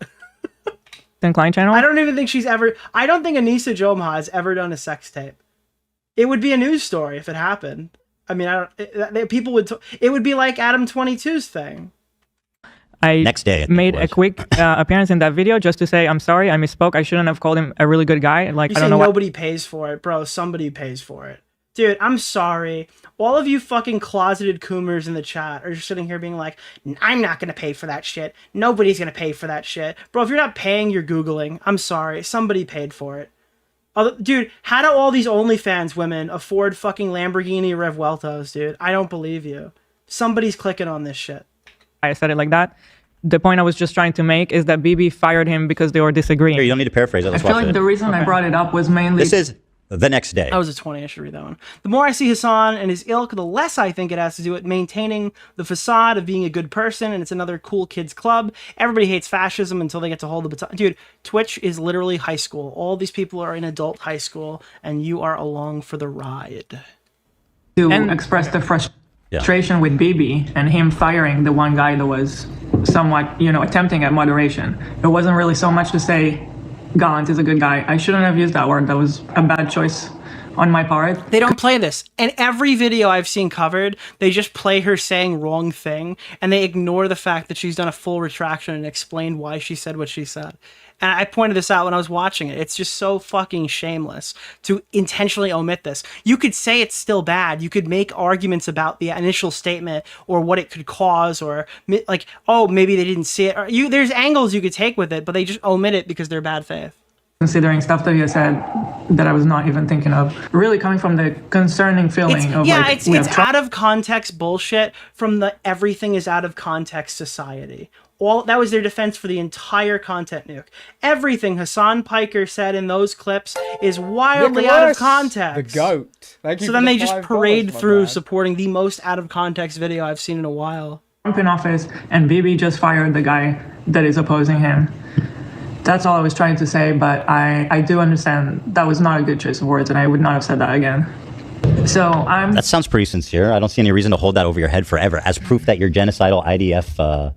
Klein channel. I don't even think she's ever. I don't think Anissa Jomha has ever done a sex tape. It would be a news story if it happened. I mean, people would. It would be like Adam 22's thing. I Next day, made a quick appearance in that video just to say I'm sorry, I misspoke. I shouldn't have called him a really good guy. Like You I say don't know. nobody pays for it, bro. Somebody pays for it. Dude, I'm sorry. All of you fucking closeted coomers in the chat are just sitting here being like, I'm not going to pay for that shit. Nobody's going to pay for that shit. Bro, if you're not paying, you're Googling. I'm sorry. Somebody paid for it. Dude, how do all these OnlyFans women afford fucking Lamborghini Revueltos, dude? I don't believe you. Somebody's clicking on this shit. I said it like that. The point I was just trying to make is that BB fired him because they were disagreeing. Here, you don't need to paraphrase it. I Let's feel watch like it. the reason I brought it up was mainly. This is the next day. That was a 20. I should read that one. The more I see Hassan and his ilk, the less I think it has to do with maintaining the facade of being a good person, and it's another cool kids club. Everybody hates fascism until they get to hold the baton. Dude, Twitch is literally high school. All these people are in adult high school, and you are along for the ride. To express the frustration with BB and him firing the one guy that was somewhat, attempting at moderation. It wasn't really so much to say Gallant is a good guy. I shouldn't have used that word. That was a bad choice on my part. They don't play this. And every video I've seen covered, they just play her saying wrong thing, and they ignore the fact that she's done a full retraction and explained why she said what she said. And I pointed this out when I was watching it. It's just so fucking shameless to intentionally omit this. You could say it's still bad. You could make arguments about the initial statement or what it could cause, or like, oh, maybe they didn't see it. Or there's angles you could take with it, but they just omit it because they're bad faith. Considering stuff that you said that I was not even thinking of. Really coming from the concerning feeling of it's out of context bullshit from the everything is out of context society. That was their defense for the entire content nuke. Everything Hassan Piker said in those clips is wildly out of context. The goat. So then they just parade through supporting the most out of context video I've seen in a while. Trump in office, and BB just fired the guy that is opposing him. That's all I was trying to say, but I do understand that was not a good choice of words, and I would not have said that again. So That sounds pretty sincere. I don't see any reason to hold that over your head forever as proof that you're genocidal IDF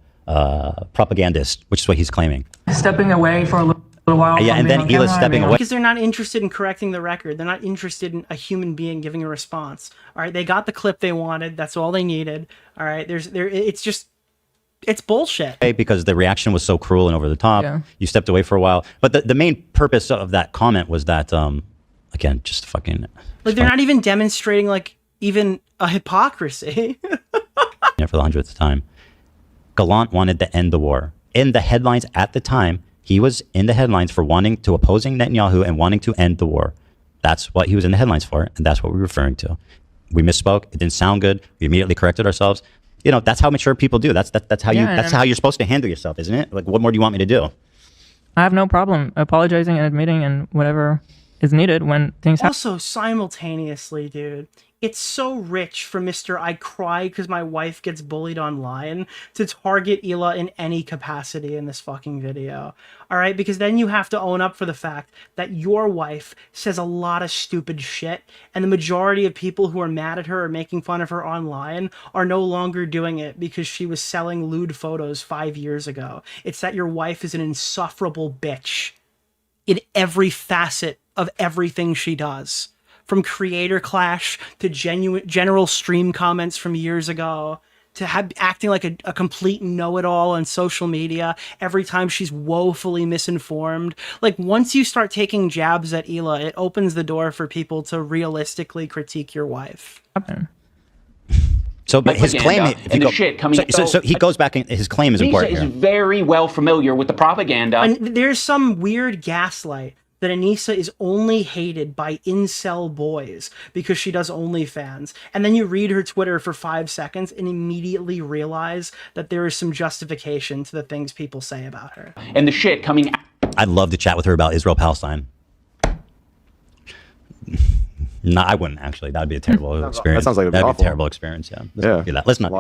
propagandist, which is what he's claiming. Stepping away for a little while. Yeah, and then Hila's stepping away. Because they're not interested in correcting the record. They're not interested in a human being giving a response. All right, they got the clip they wanted. That's all they needed. All right, it's bullshit. Because the reaction was so cruel and over the top. Yeah. You stepped away for a while. But the main purpose of that comment was that, again, just fucking... Like, they're not even demonstrating, like, even a hypocrisy. For the 100th time. Gallant wanted to end the war. In the headlines at the time, he was in the headlines for opposing Netanyahu and wanting to end the war. That's what he was in the headlines for, and that's what we're referring to. We misspoke. It didn't sound good. We immediately corrected ourselves. That's how mature people do. That's how you're supposed to handle yourself, isn't it? Like, what more do you want me to do? I have no problem apologizing and admitting and whatever is needed when things happen. Also, simultaneously, dude, it's so rich for Mr. I cry because my wife gets bullied online to target Hila in any capacity in this fucking video. All right? Because then you have to own up for the fact that your wife says a lot of stupid shit, and the majority of people who are mad at her or making fun of her online are no longer doing it because she was selling lewd photos 5 years ago. It's that your wife is an insufferable bitch in every facet of everything she does. From creator clash to general stream comments from years ago to acting like a complete know-it-all on social media every time she's woefully misinformed. Like, once you start taking jabs at Hila, it opens the door for people to realistically critique your wife. So, but his claim, so he goes back and his claim is important. Anissa is very well familiar with the propaganda. And there's some weird gaslight that Anissa is only hated by incel boys because she does OnlyFans. And then you read her Twitter for 5 seconds and immediately realize that there is some justification to the things people say about her. And the shit coming out. I'd love to chat with her about Israel-Palestine. No, I wouldn't actually. That would be a terrible experience. That sounds like that'd be a terrible experience. Yeah. Let's do that. Let's not.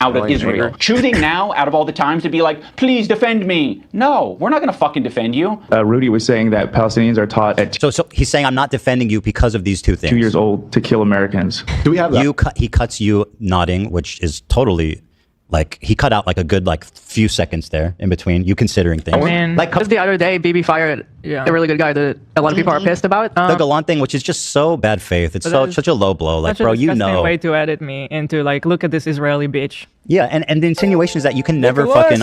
Out of Israel. Choosing now, out of all the times, to be like, please defend me. No, we're not going to fucking defend you. Rudy was saying that Palestinians are taught at so he's saying I'm not defending you because of these two things. 2 years old to kill Americans. Do we have that? He cuts you nodding, which is totally like he cut out like a good few seconds there in between you considering things. I mean, just the other day, BB fired a really good guy that a lot of people are pissed about. The Gallant thing, which is just so bad faith. It's such a low blow. Like, bro, you know. Way to edit me into look at this Israeli bitch. Yeah, and the insinuation is that you can never fucking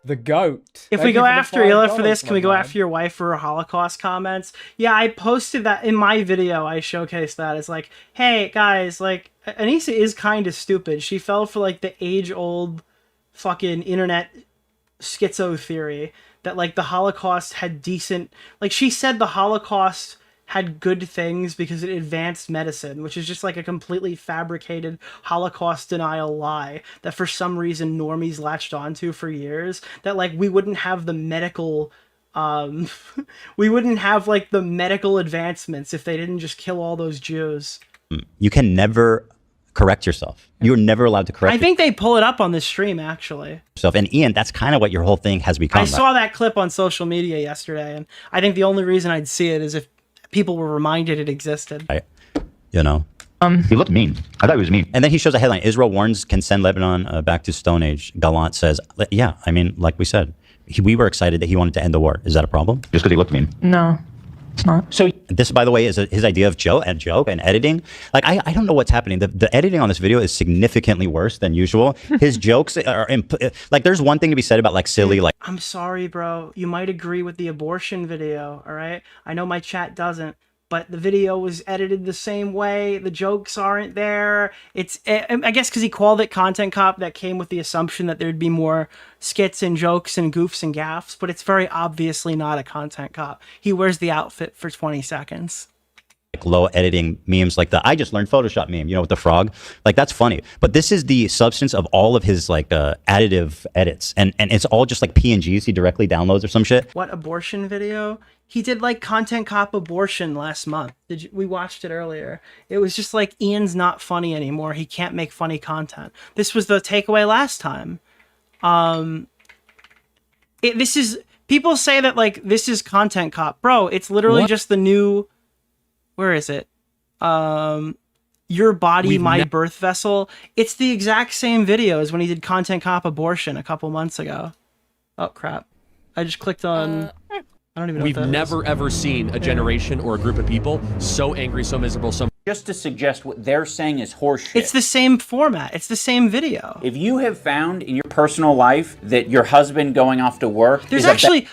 the goat. If we go after Hila for this, can we go after your wife for her Holocaust comments? Yeah, I posted that in my video. I showcased that. It's like, hey guys, Anissa is kind of stupid. She fell for the age-old fucking internet schizo theory that the Holocaust had decent, she said the Holocaust had good things because it advanced medicine, which is just a completely fabricated Holocaust denial lie that for some reason normies latched onto for years, that we wouldn't have the medical We wouldn't have like the medical advancements if they didn't just kill all those Jews. You can never correct yourself. You're never allowed to correct I think they pull it up on this stream, actually. yourself. And Ian, that's kind of what your whole thing has become. I saw that clip on social media yesterday, and I think the only reason I'd see it is if people were reminded it existed. You know? He looked mean. I thought he was mean. And then he shows a headline, Israel warns can send Lebanon back to Stone Age. Gallant says, yeah, I mean, like we said, we were excited that he wanted to end the war. Is that a problem? Just because he looked mean? No, it's not. So this, by the way, is his idea of joke and editing. Like, I don't know what's happening. The editing on this video is significantly worse than usual. His jokes are, like, there's one thing to be said about, like, silly, like... I'm sorry, bro. You might agree with the abortion video, all right? I know my chat doesn't, but the video was edited the same way. The jokes aren't there. It's, I guess because he called it Content Cop, that came with the assumption that thered be more skits and jokes and goofs and gaffs, but it's very obviously not a Content Cop. He wears the outfit for 20 seconds. Like low editing memes, like the I just learned Photoshop meme, you know, with the frog. Like, that's funny. But this is the substance of all of his, like, additive edits. And it's all just, like, PNGs he directly downloads or some shit. What abortion video? He did, like, Content Cop abortion last month. We watched it earlier. It was just like, Ian's not funny anymore. He can't make funny content. This was the takeaway last time. This is, people say that, like, this is Content Cop. Bro, it's literally just the new, where is it? Your Body, My Birth Vessel. It's the exact same video as when he did Content Cop abortion a couple months ago. Oh, crap. I just clicked on... I don't even know We've never ever seen a generation or a group of people so angry, so miserable, so... Just to suggest what they're saying is horseshit. It's the same format. It's the same video. If you have found in your personal life that your husband going off to work... There's actually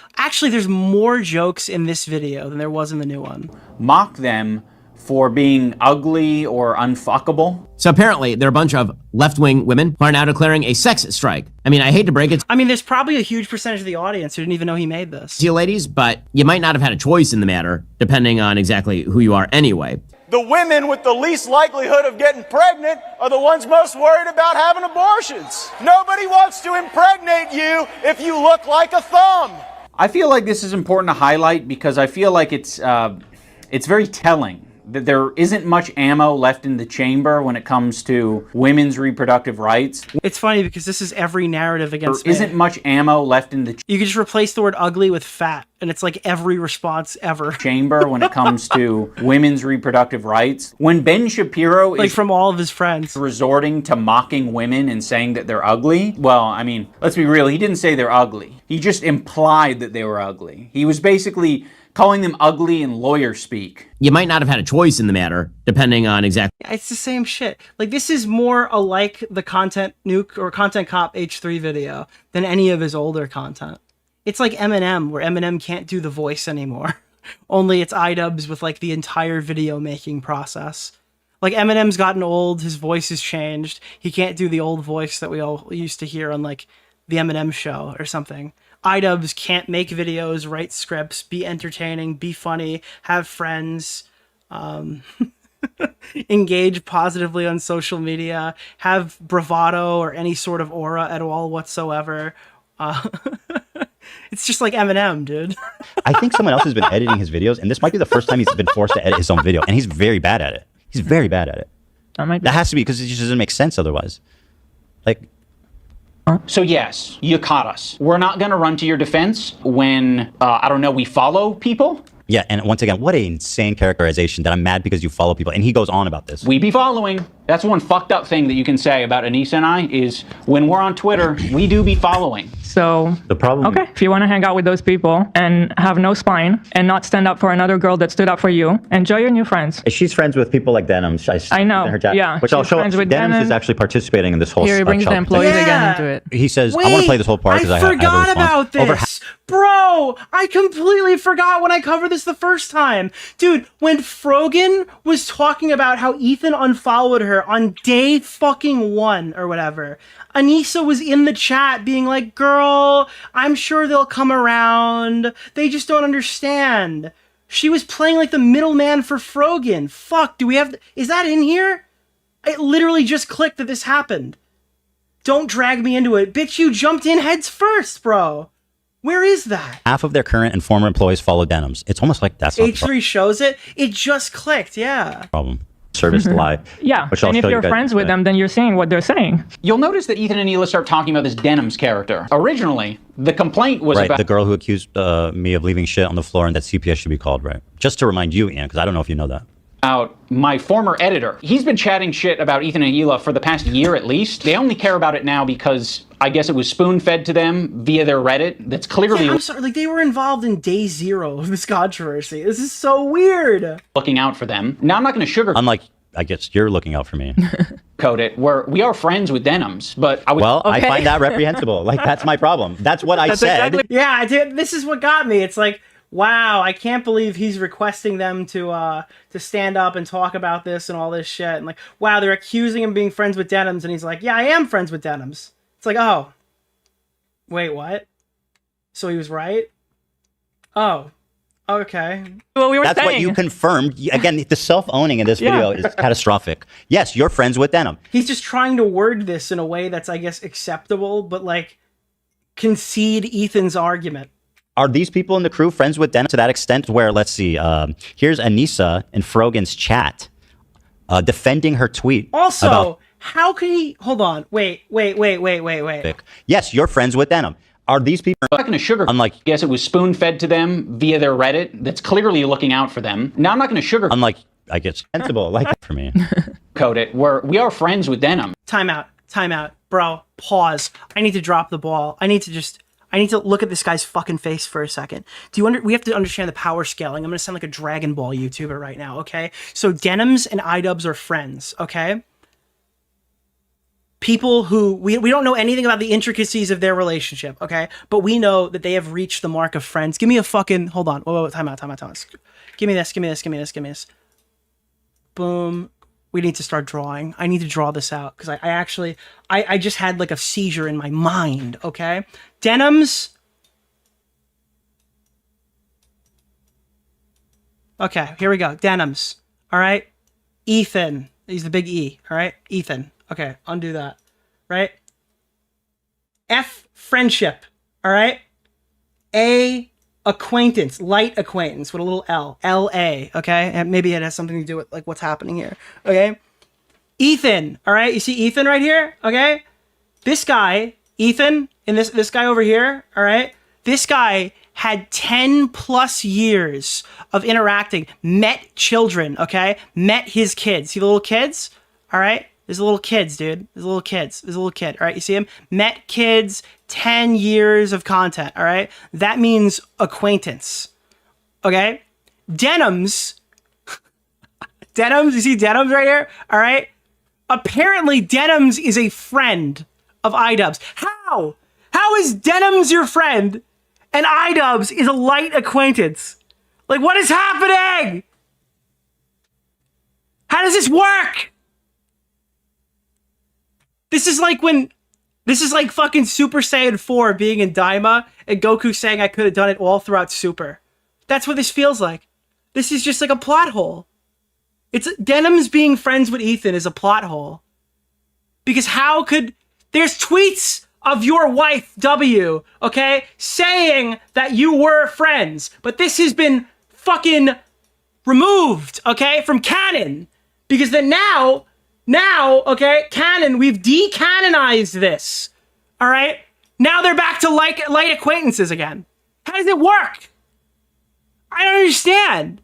there's more jokes in this video than there was in the new one. Mock them for being ugly or unfuckable. So apparently, there are a bunch of left-wing women who are now declaring a sex strike. I mean, I hate to break it I mean, there's probably a huge percentage of the audience who didn't even know he made this. to you ladies, but you might not have had a choice in the matter, depending on exactly who you are anyway. The women with the least likelihood of getting pregnant are the ones most worried about having abortions. Nobody wants to impregnate you if you look like a thumb. I feel like this is important to highlight because I feel like it's very telling that there isn't much ammo left in the chamber when it comes to women's reproductive rights. It's funny because this is every narrative against There isn't much ammo left in the You could just replace the word ugly with fat, and it's like every response ever. chamber when it comes to women's reproductive rights. When Ben Shapiro Like is from all of his friends resorting to mocking women and saying that they're ugly, well, I mean, let's be real, he didn't say they're ugly. He just implied that they were ugly. He was basically calling them ugly in lawyer speak. You might not have had a choice in the matter, depending on exactly... It's the same shit. Like, this is more alike the Content Nuke or Content Cop H3 video than any of his older content. It's like Eminem, where Eminem can't do the voice anymore. Only it's iDubbbz with, like, the entire video making process. Like, Eminem's gotten old, his voice has changed. He can't do the old voice that we all used to hear on, like, the Eminem show or something. iDubbbz can't make videos, write scripts, be entertaining, be funny, have friends, engage positively on social media, have bravado or any sort of aura at all whatsoever. It's just like Eminem, dude. I think someone else has been editing his videos, and this might be the first time he's been forced to edit his own video, and he's very bad at it. He's very bad at it. That has to be because it just doesn't make sense otherwise. Like... So yes, you caught us. We're not going to run to your defense when, I don't know, we follow people. Yeah, and once again, what an insane characterization that I'm mad because you follow people. And he goes on about this. We be following. That's one fucked up thing that you can say about Anissa and I is when we're on Twitter, we do be following. So, the problem. Okay, if you want to hang out with those people and have no spine and not stand up for another girl that stood up for you, enjoy your new friends. She's friends with people like Denim. I know, yeah. Which I'll show. Denim is actually participating in this whole. Here he brings the employees again into it. He says, "I want to play this whole part because I forgot about this, bro. I completely forgot when I covered this the first time, dude. When Frogan was talking about how Ethan unfollowed her on day fucking 1 or whatever, Anissa was in the chat being like, "Girl, I'm sure they'll come around. They just don't understand." She was playing like the middleman for Frogan. Fuck, do we have... Is that in here? I literally just clicked that this happened. Don't drag me into it. Bitch, you jumped in heads first, bro. Where is that? Half of their current and former employees follow denims. It's almost like that's not the H3 shows it. It just clicked. Yeah. problem. Service to lie. Yeah, which I'll and if show you you're guys friends with today. them, then you're saying what they're saying. You'll notice that Ethan and Hila start talking about this Denims character. Originally, the complaint was right, about the girl who accused me of leaving shit on the floor and that CPS should be called, right? Just to remind you, Ian, because I don't know if you know that. my former editor. He's been chatting shit about Ethan and Hila for the past year at least. They only care about it now because I guess it was spoon-fed to them via their Reddit. That's clearly I'm sorry, like they were involved in day zero of this controversy. This is so weird. looking out for them. Now, I'm not going to sugarcoat Unlike, I guess you're looking out for me. it. We are friends with Denims, but I would... Well, I find that reprehensible. Like, that's my problem. That's what I said. Exactly, yeah, this is what got me. It's like, wow, I can't believe he's requesting them to stand up and talk about this and all this shit. And like, wow, they're accusing him of being friends with Denims, and he's like, yeah, I am friends with Denims. It's like, oh, wait, what? So he was right? Oh, okay. Well, we were That's what you confirmed. Again, the self-owning in this video is catastrophic. Yes, you're friends with Denim. He's just trying to word this in a way that's, I guess, acceptable, but like, concede Ethan's argument. Are these people in the crew friends with Denim to that extent where, let's see, here's Anissa in Frogan's chat defending her tweet. Also, about, how can he... Hold on. Wait. yes, you're friends with Denim. Are these people... I'm not going to sugarcoat. Unlike, I guess it was spoon-fed to them via their Reddit. That's clearly looking out for them. Now, I'm not going to sugarcoat. Unlike, I guess, sensible like that for me. Code it. We are friends with Denim. Time out. Bro, pause. I need to drop the ball. I need to look at this guy's fucking face for a second. We have to understand the power scaling. I'm going to sound like a Dragon Ball YouTuber right now, okay? So Denims and iDubbbz are friends, okay? People who, we don't know anything about the intricacies of their relationship, okay? But we know that they have reached the mark of friends. Give me a fucking, hold on. Whoa, time out. Give me this. Boom. We need to start drawing. I need to draw this out because I just had like a seizure in my mind, okay? Denims. Okay, here we go. Denims. All right. Ethan. He's the big E. All right. Ethan. Okay, undo that. Right? F, friendship. All right? A, acquaintance. Light acquaintance with a little L. L-A. Okay? And maybe it has something to do with like what's happening here. Okay? Ethan. All right? You see Ethan right here? Okay? This guy, Ethan, and this guy over here, all right? This guy had 10 plus years of interacting, met children, okay? Met his kids. See the little kids? All right? There's little kids, dude. There's a little kid, all right? You see him? Met kids, 10 years of content, all right? That means acquaintance, okay? Denims, you see Denims right here, all right? Apparently, Denims is a friend of iDubbbz. How? How is Denims your friend and iDubbbz is a light acquaintance? Like, what is happening? How does this work? This is like fucking Super Saiyan 4 being in Daima and Goku saying I could have done it all throughout Super. That's what this feels like. This is just like a plot hole. It's Denims being friends with Ethan is a plot hole. Because how could... There's tweets of your wife, W, okay, saying that you were friends. But this has been fucking removed, okay, from canon. Because then now, okay, canon, we've decanonized this. All right? Now they're back to light acquaintances again. How does it work? I don't understand.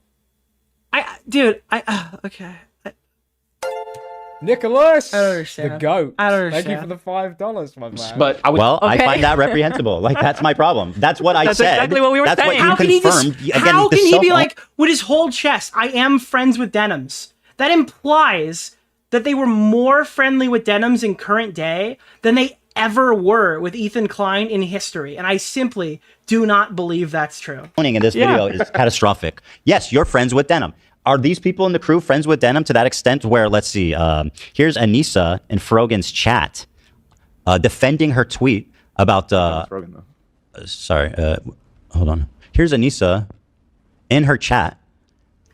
Okay. Nicholas, I don't understand. the goat. I don't understand. Thank you for the $5, my man. But I find that reprehensible. Like, that's my problem. That's what I That's said. exactly what we were that's saying. what you confirmed. How can he be like, with his whole chest, I am friends with Denims? That implies that they were more friendly with Denims in current day than they ever were with Ethan Klein in history. And I simply do not believe that's true. In this video is catastrophic. Yes, you're friends with Denim. Are these people in the crew friends with Denim to that extent where, let's see, here's Anissa in Frogan's chat defending her tweet about... hold on. Here's Anissa in her chat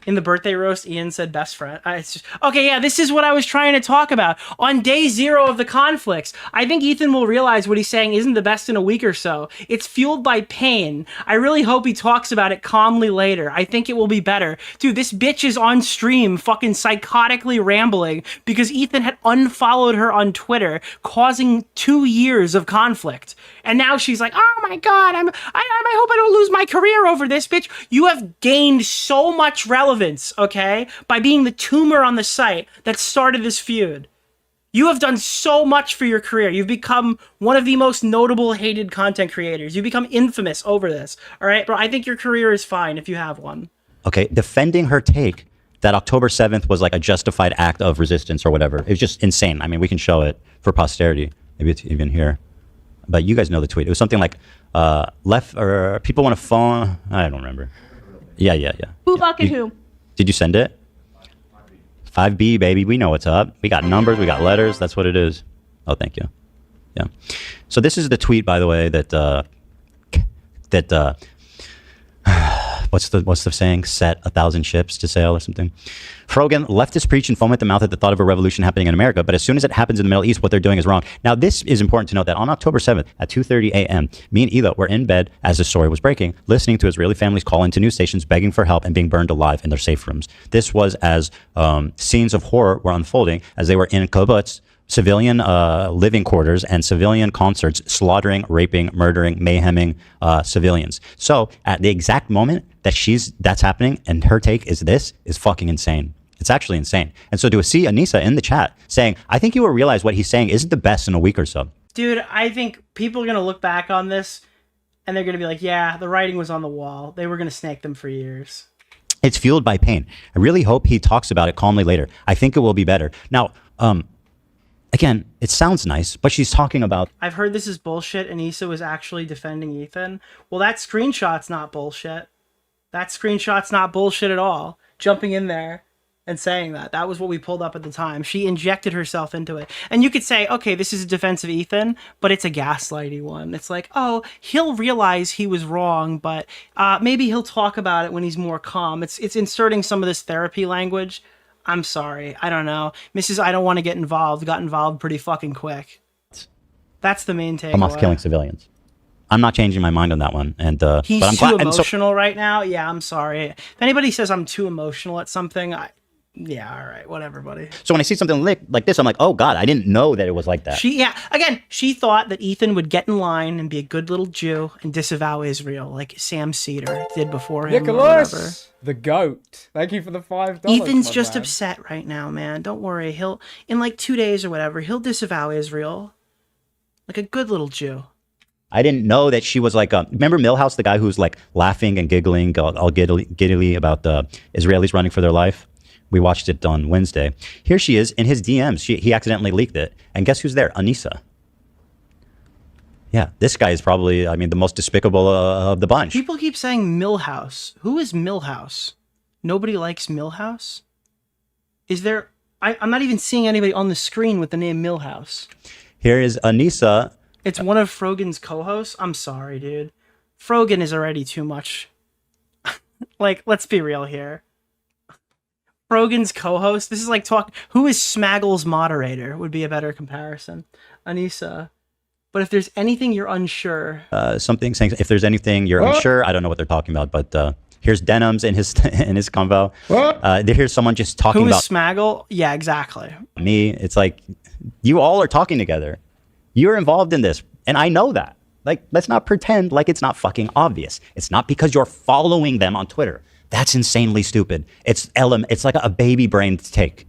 In the birthday roast, Ian said best friend. It's just, okay, yeah, this is what I was trying to talk about. On day 0 of the conflicts, I think Ethan will realize what he's saying isn't the best in a week or so. It's fueled by pain. I really hope he talks about it calmly later. I think it will be better. Dude, this bitch is on stream fucking psychotically rambling because Ethan had unfollowed her on Twitter, causing 2 years of conflict. And now she's like, oh my God, I hope I don't lose my career over this, bitch. You have gained so much relevance, okay, by being the tumor on the site that started this feud. You have done so much for your career. You've become one of the most notable hated content creators. You've become infamous over this, all right? Bro, I think your career is fine if you have one. Okay, defending her take that October 7th was like a justified act of resistance or whatever. It's just insane. I mean, we can show it for posterity. Maybe it's even here. But you guys know the tweet. It was something like, left, or people want to phone. I don't remember. Yeah. Who fucking who? Did you send it? 5B, baby. We know what's up. We got numbers. We got letters. That's what it is. Oh, thank you. Yeah. So this is the tweet, by the way, that what's the saying? Set 1,000 ships to sail or something. Frogan, leftists preach and foam at the mouth at the thought of a revolution happening in America, but as soon as it happens in the Middle East, what they're doing is wrong. Now, this is important to note that on October 7th at 2:30 a.m., me and Ela were in bed as the story was breaking, listening to Israeli families call into news stations begging for help and being burned alive in their safe rooms. This was as scenes of horror were unfolding as they were in kibbutz, civilian living quarters and civilian concerts, slaughtering, raping, murdering, mayheming civilians. So at the exact moment that that's happening and her take is fucking insane. It's actually insane. And so to see Anissa in the chat saying, I think you will realize what he's saying isn't the best in a week or so. Dude, I think people are going to look back on this and they're going to be like, yeah, the writing was on the wall. They were going to snake them for years. It's fueled by pain. I really hope he talks about it calmly later. I think it will be better. Now, again, it sounds nice, but she's talking about... I've heard this is bullshit and Issa was actually defending Ethan. Well, that screenshot's not bullshit. That screenshot's not bullshit at all. Jumping in there and saying that was what we pulled up at the time. She injected herself into it. And you could say, okay, this is a defense of Ethan, but it's a gaslighty one. It's like, oh, he'll realize he was wrong, but maybe he'll talk about it when he's more calm. It's inserting some of this therapy language. I'm sorry. I don't know. Mrs. I don't want to get involved got involved pretty fucking quick. That's the main takeaway. Hamas killing civilians. I'm not changing my mind on that one. And he's but I'm too glad, emotional right now. Yeah, I'm sorry. If anybody says I'm too emotional at something, yeah, all right, whatever, buddy. So when I see something like this, I'm like, oh God, I didn't know that it was like that. She thought that Ethan would get in line and be a good little Jew and disavow Israel like Sam Cedar did before him. Nicholas, the goat. Thank you for the $5. Ethan's just upset right now, man. Don't worry. He'll, in like 2 days or whatever, he'll disavow Israel like a good little Jew. I didn't know that she was like, remember Milhouse, the guy who's like laughing and giggling all giddily about the Israelis running for their life? We watched it on Wednesday. Here she is in his DMs. He accidentally leaked it. And guess who's there? Anissa. Yeah, this guy is probably, I mean, the most despicable of the bunch. People keep saying Milhouse. Who is Milhouse? Nobody likes Milhouse? Is there... I'm not even seeing anybody on the screen with the name Milhouse. Here is Anissa. It's one of Frogan's co-hosts? I'm sorry, dude. Frogan is already too much. Like, let's be real here. Frogan's co-host. This is like who is Smaggle's moderator would be a better comparison. Anissa. But if there's anything you're unsure. Something saying if there's anything you're unsure, I don't know what they're talking about, but here's Denims in his convo. Here's someone just talking about. Who is Smaggle? Yeah, exactly. Me. It's like you all are talking together. You're involved in this, and I know that. Like, let's not pretend like it's not fucking obvious. It's not because you're following them on Twitter. That's insanely stupid. It's like a baby brain take.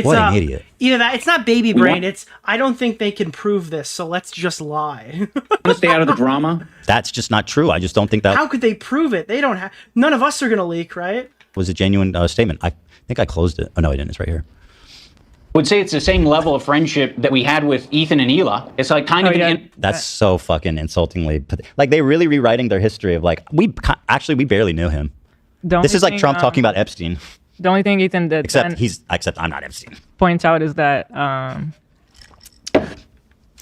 What an idiot. Either that, it's not baby brain. It's, I don't think they can prove this, so let's just lie. Let's stay out of the drama. That's just not true. I just don't think that. How could they prove it? They don't have. None of us are going to leak, right? Was a genuine statement. I think I closed it. Oh, no, I didn't. It's right here. I would say it's the same level of friendship that we had with Ethan and Ela. It's like kind of That's so fucking insultingly. Like they really rewriting their history of like we barely knew him. This is like Trump talking about Epstein. The only thing Ethan did, except I'm not Epstein. Points out is that I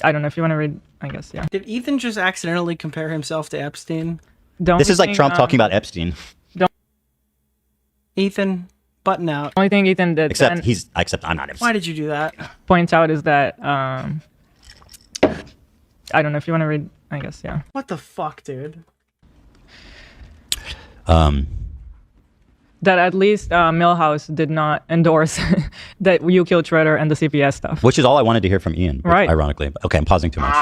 don't know if you want to read. I guess yeah. Did Ethan just accidentally compare himself to Epstein? This is like Trump talking about Epstein. Ethan, button out. Only thing Ethan did. Except and he's. Except I'm not him. Why did you do that? points out is that I don't know if you want to read. I guess yeah. What the fuck, dude? That at least Millhouse did not endorse that you killed Shredder and the CPS stuff. Which is all I wanted to hear from Ian. Right. Ironically. Okay, I'm pausing too much.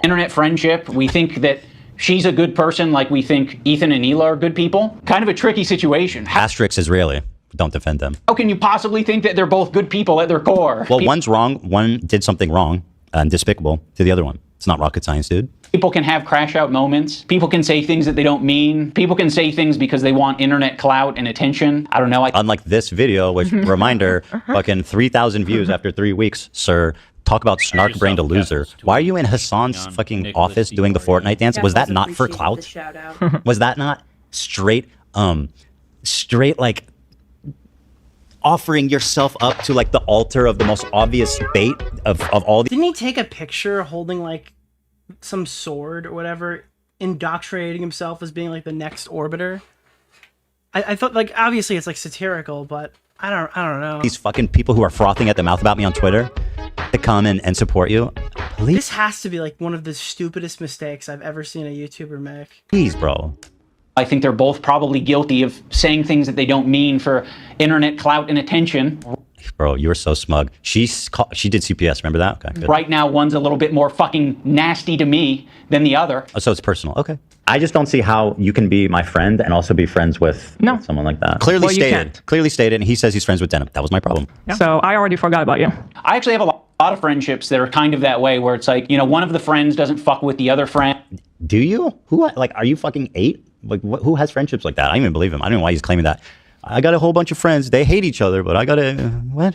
Internet friendship, we think that she's a good person like we think Ethan and Hila are good people. Kind of a tricky situation. Asterix Israeli. Don't defend them. How can you possibly think that they're both good people at their core? Well, one's wrong. One did something wrong and despicable to the other one. It's not rocket science, dude. People can have crash out moments. People can say things that they don't mean. People can say things because they want internet clout and attention. I don't know. Unlike this video, which, reminder, fucking 3,000 views after 3 weeks, sir. Talk about snark brained a loser. Why are you in Hassan's fucking office doing the Fortnite dance? Was that not for clout? Was that not straight like offering yourself up to like the altar of the most obvious bait of all the— Didn't he take a picture holding like some sword or whatever, indoctrinating himself as being like the next orbiter? I thought, like, obviously it's like satirical, but I don't know. These fucking people who are frothing at the mouth about me on Twitter to come and support you. This has to be like one of the stupidest mistakes I've ever seen a YouTuber make. Please, bro. I think they're both probably guilty of saying things that they don't mean for internet clout and attention. Bro, you were so smug. She did CPS, remember that? Okay, good. Right now, one's a little bit more fucking nasty to me than the other. Oh, so it's personal. Okay. I just don't see how you can be my friend and also be friends with someone like that. Clearly stated. Clearly stated, and he says he's friends with Denim. That was my problem. Yeah. So I already forgot about you. I actually have a lot of friendships that are kind of that way, where it's like, you know, one of the friends doesn't fuck with the other friend. Do you? Who, like, are you fucking 8? Like, who has friendships like that? I don't even believe him. I don't know why he's claiming that. I got a whole bunch of friends. They hate each other, but I got a, what?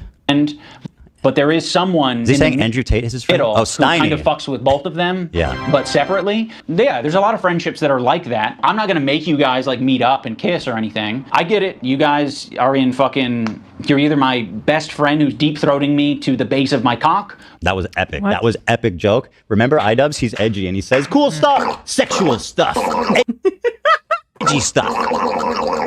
But there is someone. Is he saying Andrew Tate is his friend? Middle, Oh, Steiny. who kind of fucks with both of them. Yeah. But separately. Yeah, there's a lot of friendships that are like that. I'm not gonna make you guys like meet up and kiss or anything. I get it. You guys are in fucking. You're either my best friend who's deep throating me to the base of my cock. That was epic. What? That was epic joke. Remember iDubbbz? He's edgy and he says cool stuff, sexual stuff, edgy stuff.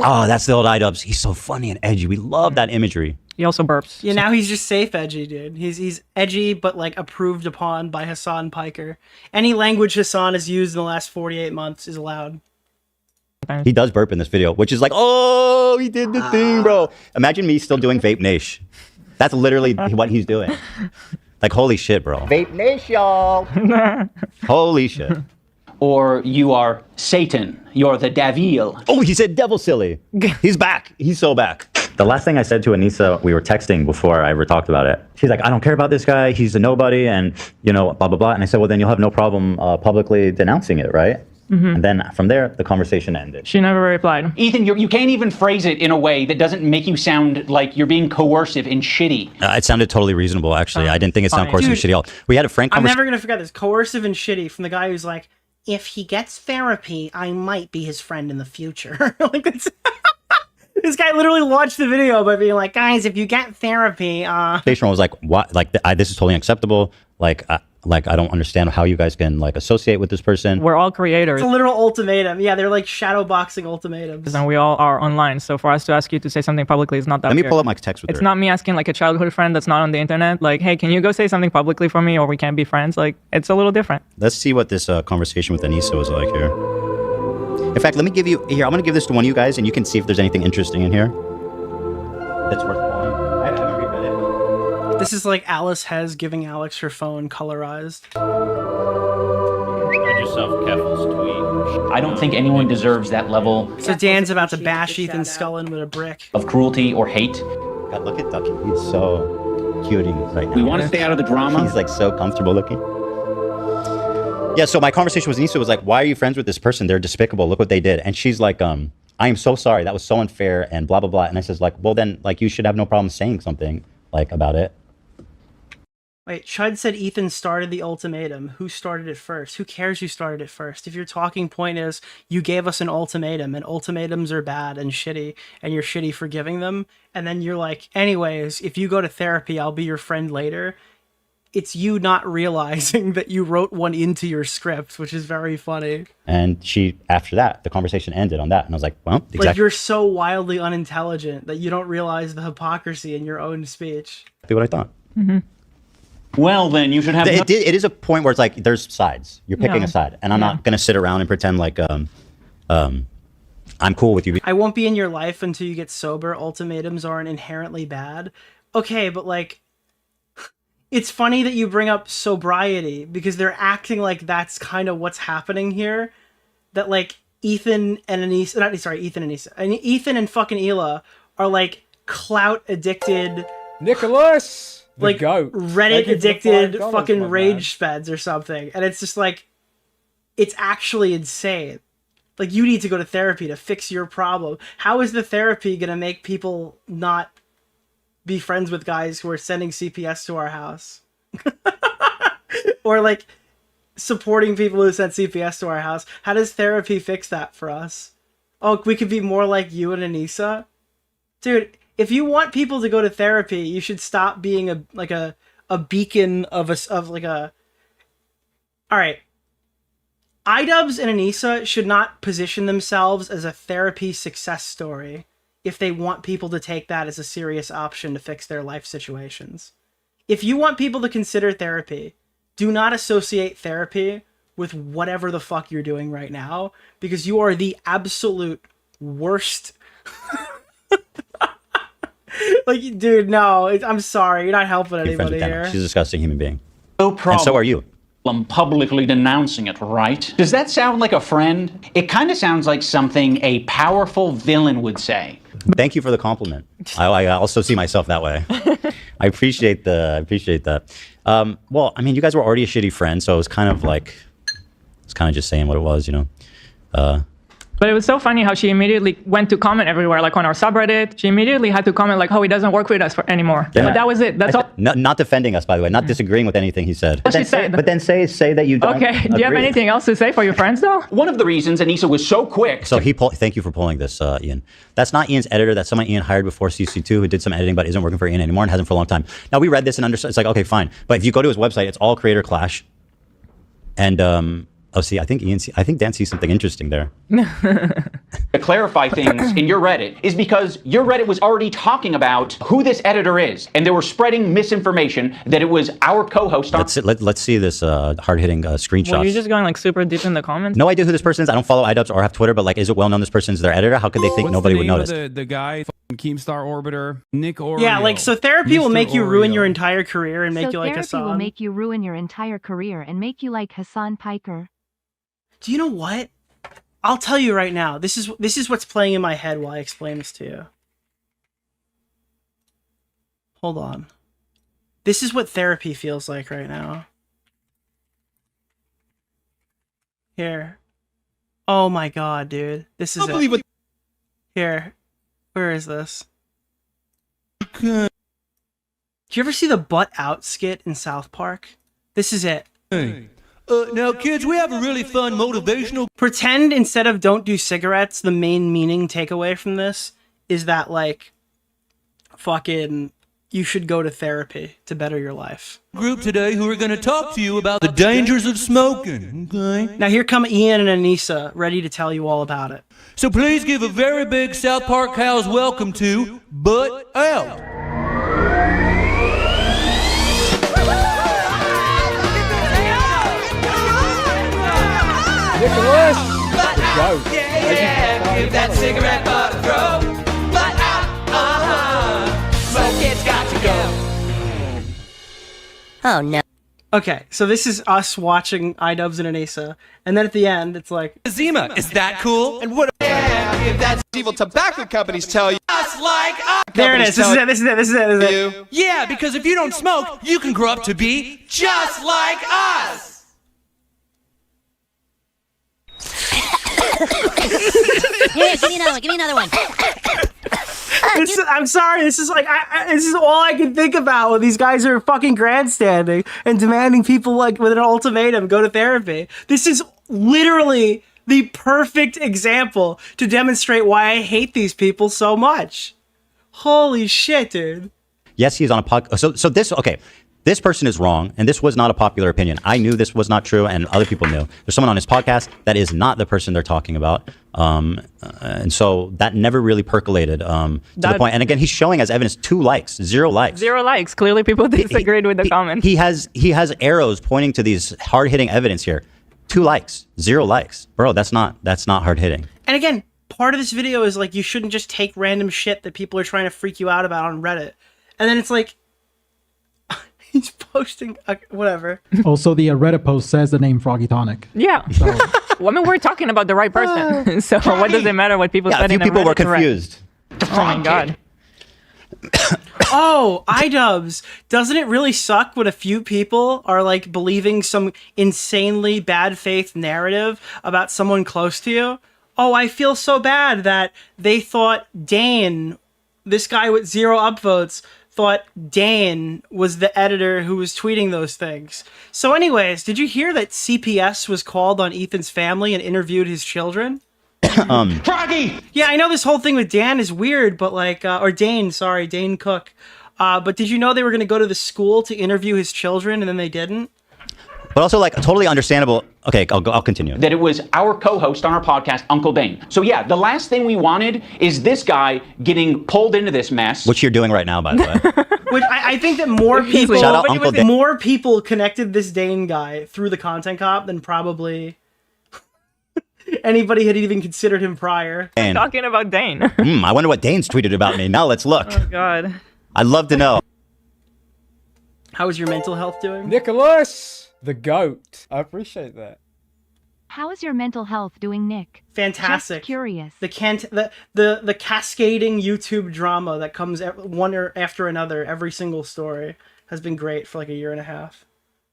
Oh, that's the old iDubbbz. He's so funny and edgy. We love that imagery. He also burps. Yeah, now he's just safe edgy, dude. He's edgy, but like approved upon by Hassan Piker. Any language Hassan has used in the last 48 months is allowed. He does burp in this video, which is like, oh, he did the thing, bro. Imagine me still doing Vape Nash. That's literally what he's doing. Like, holy shit, bro. Vape Nash, y'all. Holy shit. Or you are Satan. You're the devil. Oh, he said devil silly. He's back. He's so back. The last thing I said to Anissa, we were texting before I ever talked about it. She's like, I don't care about this guy. He's a nobody and, you know, blah, blah, blah. And I said, well, then you'll have no problem publicly denouncing it, right? Mhm. And then from there, the conversation ended. She never replied. Ethan, you can't even phrase it in a way that doesn't make you sound like you're being coercive and shitty. It sounded totally reasonable, actually. I didn't think it sounded Fine. coercive and Dude, shitty at all. We had a frank I'm conversation. never gonna forget this. Coercive and shitty from the guy who's like, if he gets therapy, I might be his friend in the future. Like that's this guy literally launched the video by being like, guys, if you get therapy, Conversation was like, what? Like, this is totally unacceptable. Like, I don't understand how you guys can like associate with this person. We're all creators. it's a literal ultimatum. Yeah, they're like shadow boxing ultimatums. And we all are online. So for us to ask you to say something publicly is not that Let me weird. pull up my text with It's her. not me asking like a childhood friend that's not on the internet. Like, hey, can you go say something publicly for me or we can't be friends? Like, it's a little different. Let's see what this conversation with Anissa was like here. In fact, let me give you here. I'm gonna give this to one of you guys, and you can see if there's anything interesting in here that's worth pulling. I haven't reread it. This is like Alice Hez giving Alex her phone colorized. Read yourself Keffel's tweet. I don't think anyone deserves that level So Dan's about to bash Ethan Scullen with a brick. of cruelty or hate. God, look at Ducky. He's so cutie right now. We want to stay out of the drama. He's like so comfortable looking. Yeah, so my conversation with Anissa was like, why are you friends with this person? They're despicable. Look what they did. And she's like, I am so sorry. That was so unfair and blah, blah, blah. And I says like, well, then like you should have no problem saying something like about it. Wait, Chud said Ethan started the ultimatum. Who started it first? Who cares who started it first? If your talking point is you gave us an ultimatum and ultimatums are bad and shitty and you're shitty for giving them, and then you're like, anyways, if you go to therapy, I'll be your friend later. it's you not realizing that you wrote one into your script, which is very funny. And she, after that, the conversation ended on that. And I was like, well, Like, you're so wildly unintelligent that you don't realize the hypocrisy in your own speech. exactly what I thought. Well, then you should have. It is a point where it's like there's sides. You're picking Yeah. a side, and I'm not gonna sit around and pretend like I'm cool with you. I won't be in your life until you get sober. Ultimatums aren't inherently bad. Okay, but like, it's funny that you bring up sobriety because they're acting like that's kind of what's happening here. That like Ethan and Ethan and fucking Hila are like clout addicted. Nicholas, the like goat. Reddit Thank you for the addicted $5, fucking my man. rage speds or something. And it's just like, it's actually insane. Like, you need to go to therapy to fix your problem. How is the therapy going to make people not be friends with guys who are sending CPS to our house? Or like supporting people who send CPS to our house. How does therapy fix that for us? Oh, we could be more like you and Anissa? Dude, if you want people to go to therapy, you should stop being a beacon of a. All right. iDubbbz and Anissa should not position themselves as a therapy success story if they want people to take that as a serious option to fix their life situations. If you want people to consider therapy, do not associate therapy with whatever the fuck you're doing right now, because you are the absolute worst. Like, dude, no, I'm sorry. You're not helping You're friends anybody with Dana. here. She's a disgusting human being. No problem. And so are you. I'm publicly denouncing it, right? Does that sound like a friend? It kind of sounds like something a powerful villain would say. Thank you for the compliment. I also see myself that way. I appreciate that. Well, I mean, you guys were already a shitty friend, so it was kind of like, it's kind of just saying what it was, you know. But it was so funny how she immediately went to comment everywhere, like on our subreddit. She immediately had to comment like, "Oh, he doesn't work with us anymore." Yeah. But that was it. That's all. Not defending us, by the way. Not disagreeing with anything he said. What she said. But then say that you don't. Okay. Do you have agree. anything else to say for your friends, though? One of the reasons Anissa was so quick. So thank you for pulling this, Ian. That's not Ian's editor. That's someone Ian hired before CC2 who did some editing but isn't working for Ian anymore and hasn't for a long time. Now, we read this and understood. It's like, okay, fine. But if you go to his website, it's all creator clash. And, I think Dan sees something interesting there. To clarify things in your Reddit is because your Reddit was already talking about who this editor is, and they were spreading misinformation that it was our co-host. Let's see this hard-hitting screenshot. Were you just going like super deep in the comments? No idea who this person is. I don't follow iDubbbz or have Twitter, but like, is it well known this person's their editor? How could they think nobody would notice? The guy, Keemstar Orbiter, Nick Oreo. Yeah, like, so therapy will Mr. make you ruin Oreo. your entire career and make you like therapy Hassan. will make you ruin your entire career and make you like Hassan Piker. Do you know what? I'll tell you right now. This is what's playing in my head while I explain this to you. Hold on. This is what therapy feels like right now. Here. Oh my god, dude. This is it. Here. Where is this? Did you ever see the butt out skit in South Park? This is it. Now, kids, we have a really fun motivational... Pretend instead of don't do cigarettes, the main meaning takeaway from this is that, like, fucking, you should go to therapy to better your life. ...group today who are going to talk to you about the dangers of smoking, okay? Now here come Ian and Anissa, ready to tell you all about it. So please give a very big South Park Cows welcome to Butt Out. Nicholas, the goat. Yeah, give that cigarette butt a throw. Butt out, smoke it's got to go. Oh no. Okay, so this is us watching iDubbbz and Anissa, and then at the end, it's like... Zima, is that cool? And what... Yeah, give that evil tobacco companies tell you. Just like us. There it is, this is it. Yeah, because if you don't smoke, you can grow up to be just like us. Here, give me another one. I'm sorry, this is like, this is all I can think about when these guys are fucking grandstanding and demanding people, like, with an ultimatum, go to therapy. This is literally the perfect example to demonstrate why I hate these people so much. Holy shit, dude. Yes, he's on a podcast. So this, okay. This person is wrong, and this was not a popular opinion. I knew this was not true, and other people knew. There's someone on his podcast that is not the person they're talking about. And so that never really percolated to the point. And again, he's showing as evidence 2 likes, 0 likes. 0 likes. Clearly people disagreed with the comment. He has arrows pointing to these hard-hitting evidence here. 2 likes, 0 likes. Bro, that's not hard-hitting. And again, part of this video is like, you shouldn't just take random shit that people are trying to freak you out about on Reddit. And then it's like, he's posting whatever. Also, the Reddit post says the name Froggy Tonic. Yeah. So. Well, I mean, we're talking about the right person. So what does it matter what people said in a few people were confused. Oh my god. Oh, iDubbbz. Doesn't it really suck when a few people are like believing some insanely bad faith narrative about someone close to you? Oh, I feel so bad that they thought Dane, this guy with 0 upvotes, thought Dane was the editor who was tweeting those things. So anyways, did you hear that CPS was called on Ethan's family and interviewed his children? Froggy! Yeah, I know this whole thing with Dan is weird, but like, or Dane, sorry, Dane Cook. But did you know they were going to go to the school to interview his children and then they didn't? But also, like, totally understandable. Okay, I'll continue. That it was our co-host on our podcast, Uncle Dane. So yeah, the last thing we wanted is this guy getting pulled into this mess. Which you're doing right now, by the way. Which I think that more people, Shout out Uncle Dane. more people connected this Dane guy through the content cop than probably anybody had even considered him prior. Dane. Talking about Dane. I wonder what Dane's tweeted about me. Now let's look. Oh god. I'd love to know. How is your mental health doing? Nicholas, the goat. I appreciate that. How is your mental health doing, Nick? Fantastic. Just curious. The cascading YouTube drama that comes one after another, every single story, has been great for like a year and a half.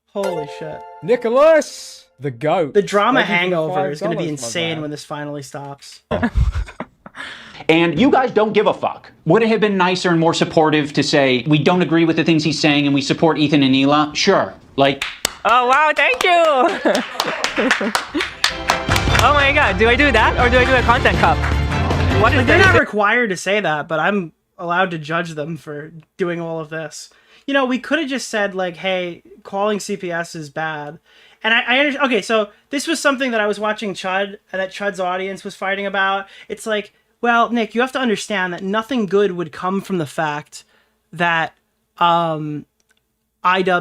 Holy shit. Nicholas, the goat. The drama Thank you for hangover is going to be $5, my insane man. when this finally stops. And you guys don't give a fuck. Would it have been nicer and more supportive to say, we don't agree with the things he's saying and we support Ethan and Hila? Sure. Like... Oh wow, thank you! Oh my god, do I do that or do I do a content cup? What is Like, they're not required to say that, but I'm allowed to judge them for doing all of this. You know, we could have just said, like, hey, calling CPS is bad. And I understand. Okay, so this was something that I was watching that Chud's audience was fighting about. It's like, well, Nick, you have to understand that nothing good would come from the fact that iDubbbz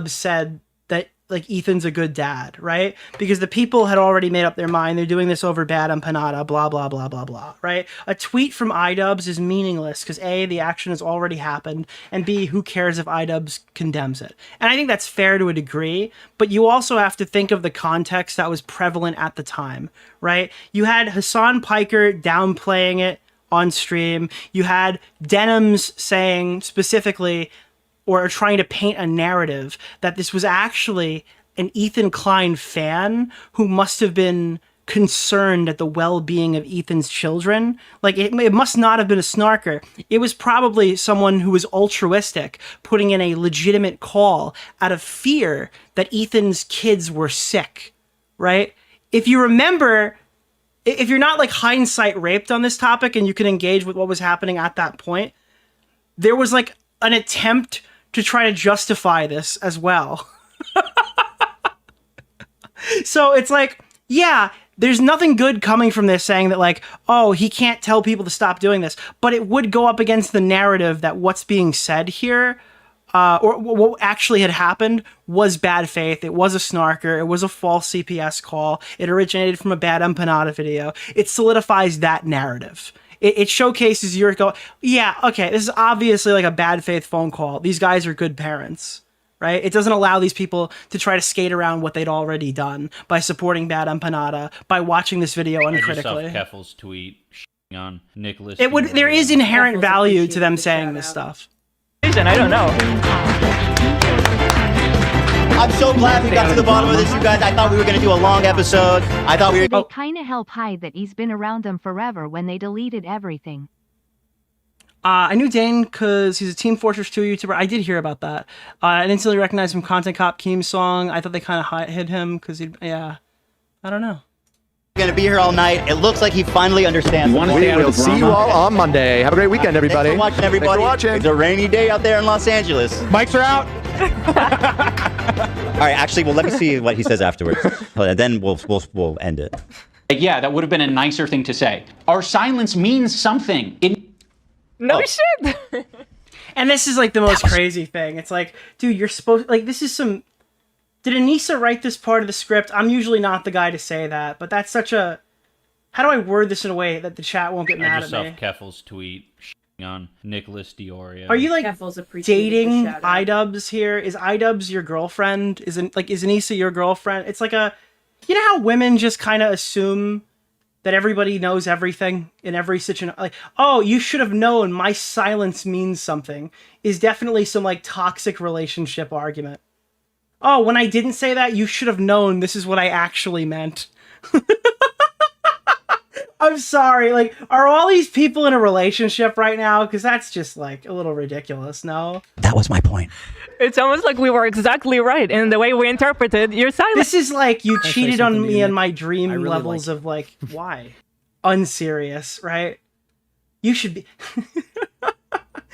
said that, like, Ethan's a good dad, right? Because the people had already made up their mind. They're doing this over bad empanada, blah, blah, blah, blah, blah, right? A tweet from iDubbbz is meaningless because A, the action has already happened, and B, who cares if iDubbbz condemns it? And I think that's fair to a degree, but you also have to think of the context that was prevalent at the time, right? You had Hassan Piker downplaying it on stream. You had Denims saying specifically, or trying to paint a narrative that this was actually an Ethan Klein fan who must have been concerned at the well-being of Ethan's children. Like, it must not have been a snarker. It was probably someone who was altruistic, putting in a legitimate call out of fear that Ethan's kids were sick, right? If you remember, if you're not like hindsight raped on this topic and you can engage with what was happening at that point, there was like an attempt to try to justify this as well. So it's like, yeah, there's nothing good coming from this saying that like, oh, he can't tell people to stop doing this, but it would go up against the narrative that what's being said here, or what actually had happened was bad faith. It was a snarker. It was a false CPS call. It originated from a bad empanada video. It solidifies that narrative. It showcases your go, yeah, okay, this is obviously like a bad faith phone call. These guys are good parents, right? It doesn't allow these people to try to skate around what they'd already done by supporting bad empanada, by watching this video uncritically. Keffel's tweet on Nicholas. There is inherent value to them saying this stuff. I don't know. I'm so glad we got to the bottom of this, you guys. I thought we were going to do a long episode. I thought we were... They kind of help hide that he's been around them forever when they deleted everything. I knew Dane because he's a Team Fortress 2 YouTuber. I did hear about that. I instantly recognized him Content Cop Keem's song. I thought they kind of hid him because I don't know. Going to be here all night. It looks like he finally understands. We will see you all on Monday. Have a great weekend, everybody. Thanks for watching, everybody. Thanks for watching. It's a rainy day out there in Los Angeles. Mics are out. All right, actually, well, let me see what he says afterwards. Then we'll end it. Yeah, that would have been a nicer thing to say. Our silence means something. No shit. And this is like the most crazy thing. It's like, dude, you're supposed like this is some. Did Anissa write this part of the script? I'm usually not the guy to say that, but that's such a. How do I word this in a way that the chat won't get mad at me? Keffel's tweet on Nicholas DeOrio. Are you like dating iDubbbz here? Is iDubbbz your girlfriend? Is Anissa your girlfriend? It's like a, you know how women just kind of assume that everybody knows everything in every situation. Like, oh, you should have known my silence means something. Is definitely some like toxic relationship argument. Oh, when I didn't say that, you should have known this is what I actually meant. I'm sorry, like, are all these people in a relationship right now? Because that's just, like, a little ridiculous, no? That was my point. It's almost like we were exactly right in the way we interpreted your silence. This is like, you cheated on me in my dream levels of, like, why? Unserious, right? You should be...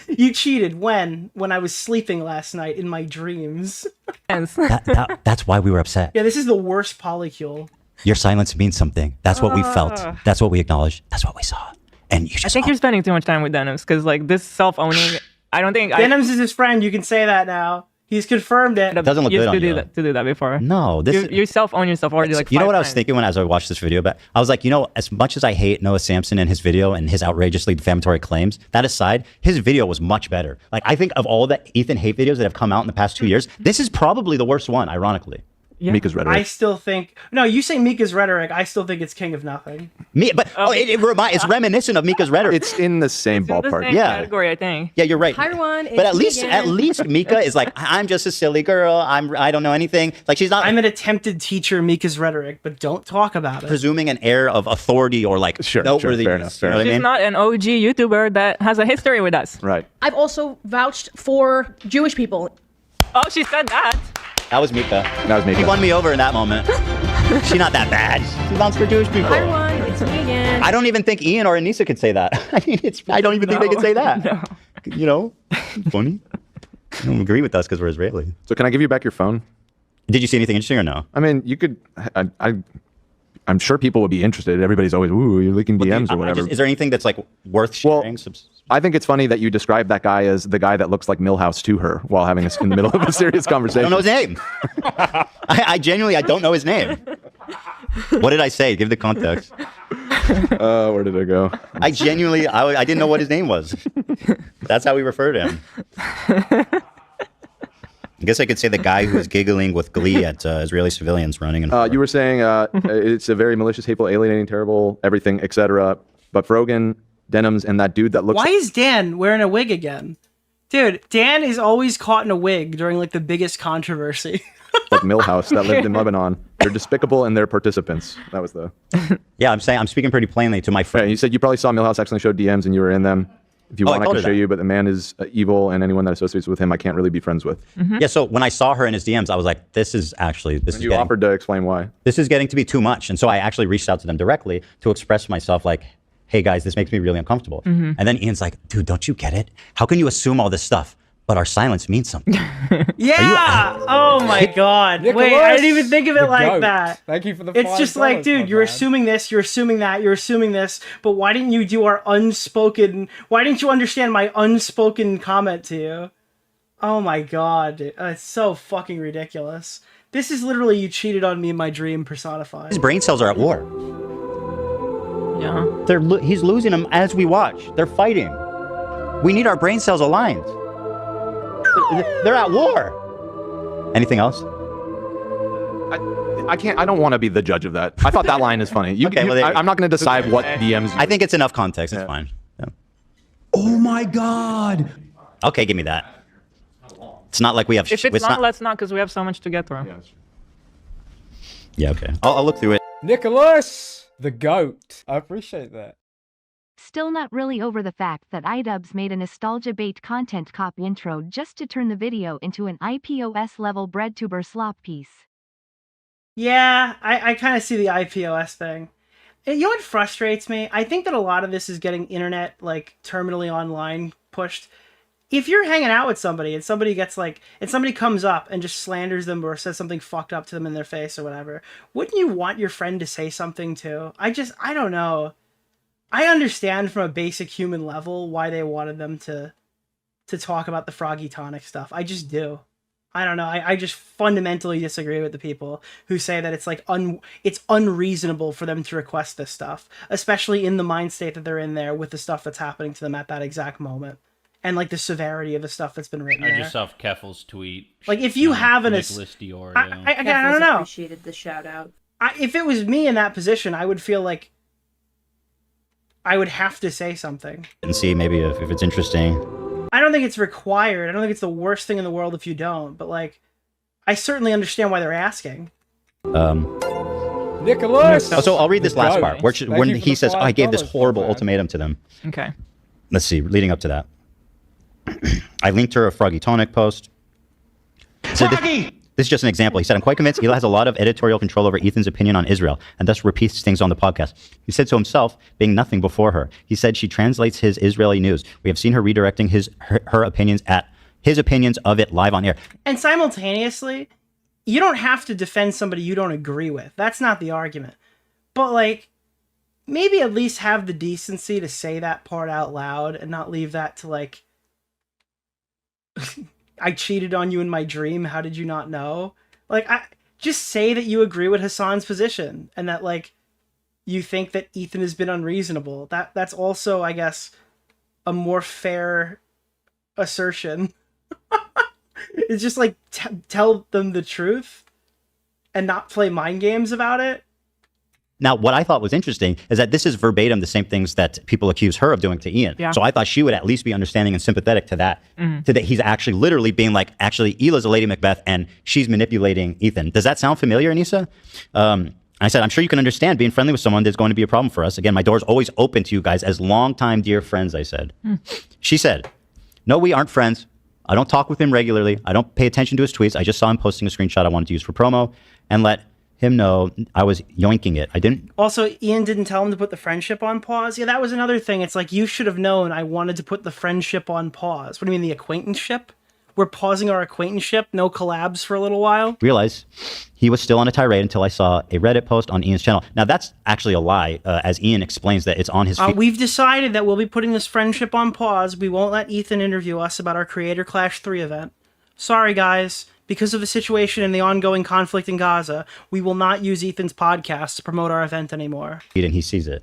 You cheated when I was sleeping last night in my dreams. That's why we were upset. Yeah, this is the worst polycule. Your silence means something. That's what we felt. That's what we acknowledged. That's what we saw. And you just I think you're spending too much time with Denims because like this self-owning. I don't think Denims is his friend. You can say that now. He's confirmed it. It doesn't look good on you. To do that before. No, this you self-own yourself already. Like you know what I was times. thinking as I watched this video, but I was like, you know, as much as I hate Noah Samson and his video and his outrageously defamatory claims, that aside, his video was much better. Like I think of all the Ethan hate videos that have come out in the past 2 years, this is probably the worst one, ironically. Yeah. Mika's rhetoric. I still think you say Mika's rhetoric. I still think it's King of Nothing. It's reminiscent of Mika's rhetoric. It's in the same ballpark. Category, I think. Yeah, you're right. Hi everyone. But at least Mika is like, I'm just a silly girl. I don't know anything. Like she's not. I'm an attempted teacher. Mika's rhetoric, but don't talk about it. Presuming an air of authority or like noteworthy. Fair enough. She's not an OG YouTuber that has a history with us. Right. I've also vouched for Jewish people. Oh, she said that. That was Mika. That was Mika. She won me over in that moment. She's not that bad. She vouched for Jewish people. Hi everyone, it's me again. I don't even think Ian or Anissa could say that. I mean, I don't even think they could say that. No. You know, funny. You don't agree with us because we're Israeli. So can I give you back your phone? Did you see anything interesting or no? I mean, you could. I'm sure people would be interested. Everybody's always, ooh, you're leaking DMs or whatever. Is there anything that's like worth sharing? I think it's funny that you describe that guy as the guy that looks like Milhouse to her while having us in the middle of a serious conversation. I don't know his name. I genuinely, I don't know his name. What did I say? Give the context. Where did it go? I genuinely, I didn't know what his name was. That's how we refer to him. I guess I could say the guy who was giggling with glee at Israeli civilians running. You were saying it's a very malicious, hateful, alienating, terrible, everything, etc. But Frogan, Denims, and that dude that looks. Why is Dan wearing a wig again? Dude, Dan is always caught in a wig during like the biggest controversy. Like Milhouse that lived in Lebanon. They're despicable and they're participants. That was the. Yeah, I'm speaking pretty plainly to my friend. Yeah, you said you probably saw Milhouse actually show DMs and you were in them. If you want, I can show you, but the man is evil, and anyone that associates with him, I can't really be friends with. Mm-hmm. Yeah, so when I saw her in his DMs, I was like, this is offered to explain why. This is getting to be too much. And so I actually reached out to them directly to express myself like, hey guys, this makes me really uncomfortable. Mm-hmm. And then Ian's like, dude, don't you get it? How can you assume all this stuff? But our silence means something. Yeah! Oh my god. Nicholas, wait, I didn't even think of it like goat. that. Thank you for the It's just like, dude, you're assuming this, you're assuming that, you're assuming this, but why didn't you do our unspoken, why didn't you understand my unspoken comment to you? Oh my god. It's so fucking ridiculous. This is literally you cheated on me in my dream personified. His brain cells are at war. Yeah. He's losing them as we watch. They're fighting. We need our brain cells aligned. They're at war. Anything else? I don't want to be the judge of that. I thought that line is funny. I'm not going to decide what DMs. I think it's enough context. It's fine. Yeah. Oh my god. Okay, give me that. It's not like we have. If it's not, let's not, because we have so much to get through. Yeah. Okay. I'll look through it. Nicholas, the goat. I appreciate that. Still not really over the fact that iDubbbz made a nostalgia bait content cop intro just to turn the video into an IPOS level breadtuber slop piece. Yeah, I kind of see the IPOS thing. You know what frustrates me? I think that a lot of this is getting internet, like, terminally online pushed. if you're hanging out with somebody and somebody gets like, and somebody comes up and just slanders them or says something fucked up to them in their face or whatever, wouldn't you want your friend to say something too? I don't know. I understand from a basic human level why they wanted them to talk about the Froggy Tonic stuff. I just do. I don't know. I just fundamentally disagree with the people who say that it's like it's unreasonable for them to request this stuff, especially in the mind state that they're in there with the stuff that's happening to them at that exact moment, and like the severity of the stuff that's been written. I there. just saw Keffel's tweet. Like if you have an Nicholas DeOrio. I don't know. Appreciated the shout out. If it was me in that position, I would feel like I would have to say something and see maybe if it's interesting. I don't think it's required. I don't think it's the worst thing in the world if you don't. But like, I certainly understand why they're asking. Nicholas. So I'll read this last part when he says, "I gave this horrible ultimatum to them." Okay. Let's see. Leading up to that, I linked her a Froggy Tonic post. So this is just an example. He said, "I'm quite convinced Hila has a lot of editorial control over Ethan's opinion on Israel, and thus repeats things on the podcast." He said so himself, being nothing before her. He said she translates his Israeli news. We have seen her redirecting her opinions at his opinions of it live on air. And simultaneously, you don't have to defend somebody you don't agree with. That's not the argument. But like, maybe at least have the decency to say that part out loud and not leave that to like, I cheated on you in my dream. How did you not know? Like, just say that you agree with Hassan's position and that like you think that Ethan has been unreasonable. That's also, I guess, a more fair assertion. It's just like tell them the truth and not play mind games about it. Now, what I thought was interesting is that this is verbatim the same things that people accuse her of doing to Ian. Yeah. So I thought she would at least be understanding and sympathetic to that. To that he's actually literally being like, actually, Hila's a Lady Macbeth and she's manipulating Ethan. Does that sound familiar, Anissa? I said, I'm sure you can understand being friendly with someone that's going to be a problem for us. Again, my door's always open to you guys as longtime dear friends, I said. She said, no, we aren't friends. I don't talk with him regularly. I don't pay attention to his tweets. I just saw him posting a screenshot I wanted to use for promo and let him know I was yoinking it. I didn't. Also, Ian didn't tell him to put the friendship on pause. Yeah, that was another thing. It's like, you should have known I wanted to put the friendship on pause. What do you mean, the acquaintanceship? We're pausing our acquaintanceship, no collabs for a little while. Realize he was still on a tirade until I saw a Reddit post on Ian's channel. Now, that's actually a lie, as Ian explains that it's on his feed. We've decided that we'll be putting this friendship on pause. We won't let Ethan interview us about our Creator Clash 3 event. Sorry, guys. Because of the situation and the ongoing conflict in Gaza, we will not use Ethan's podcast to promote our event anymore. And he sees it.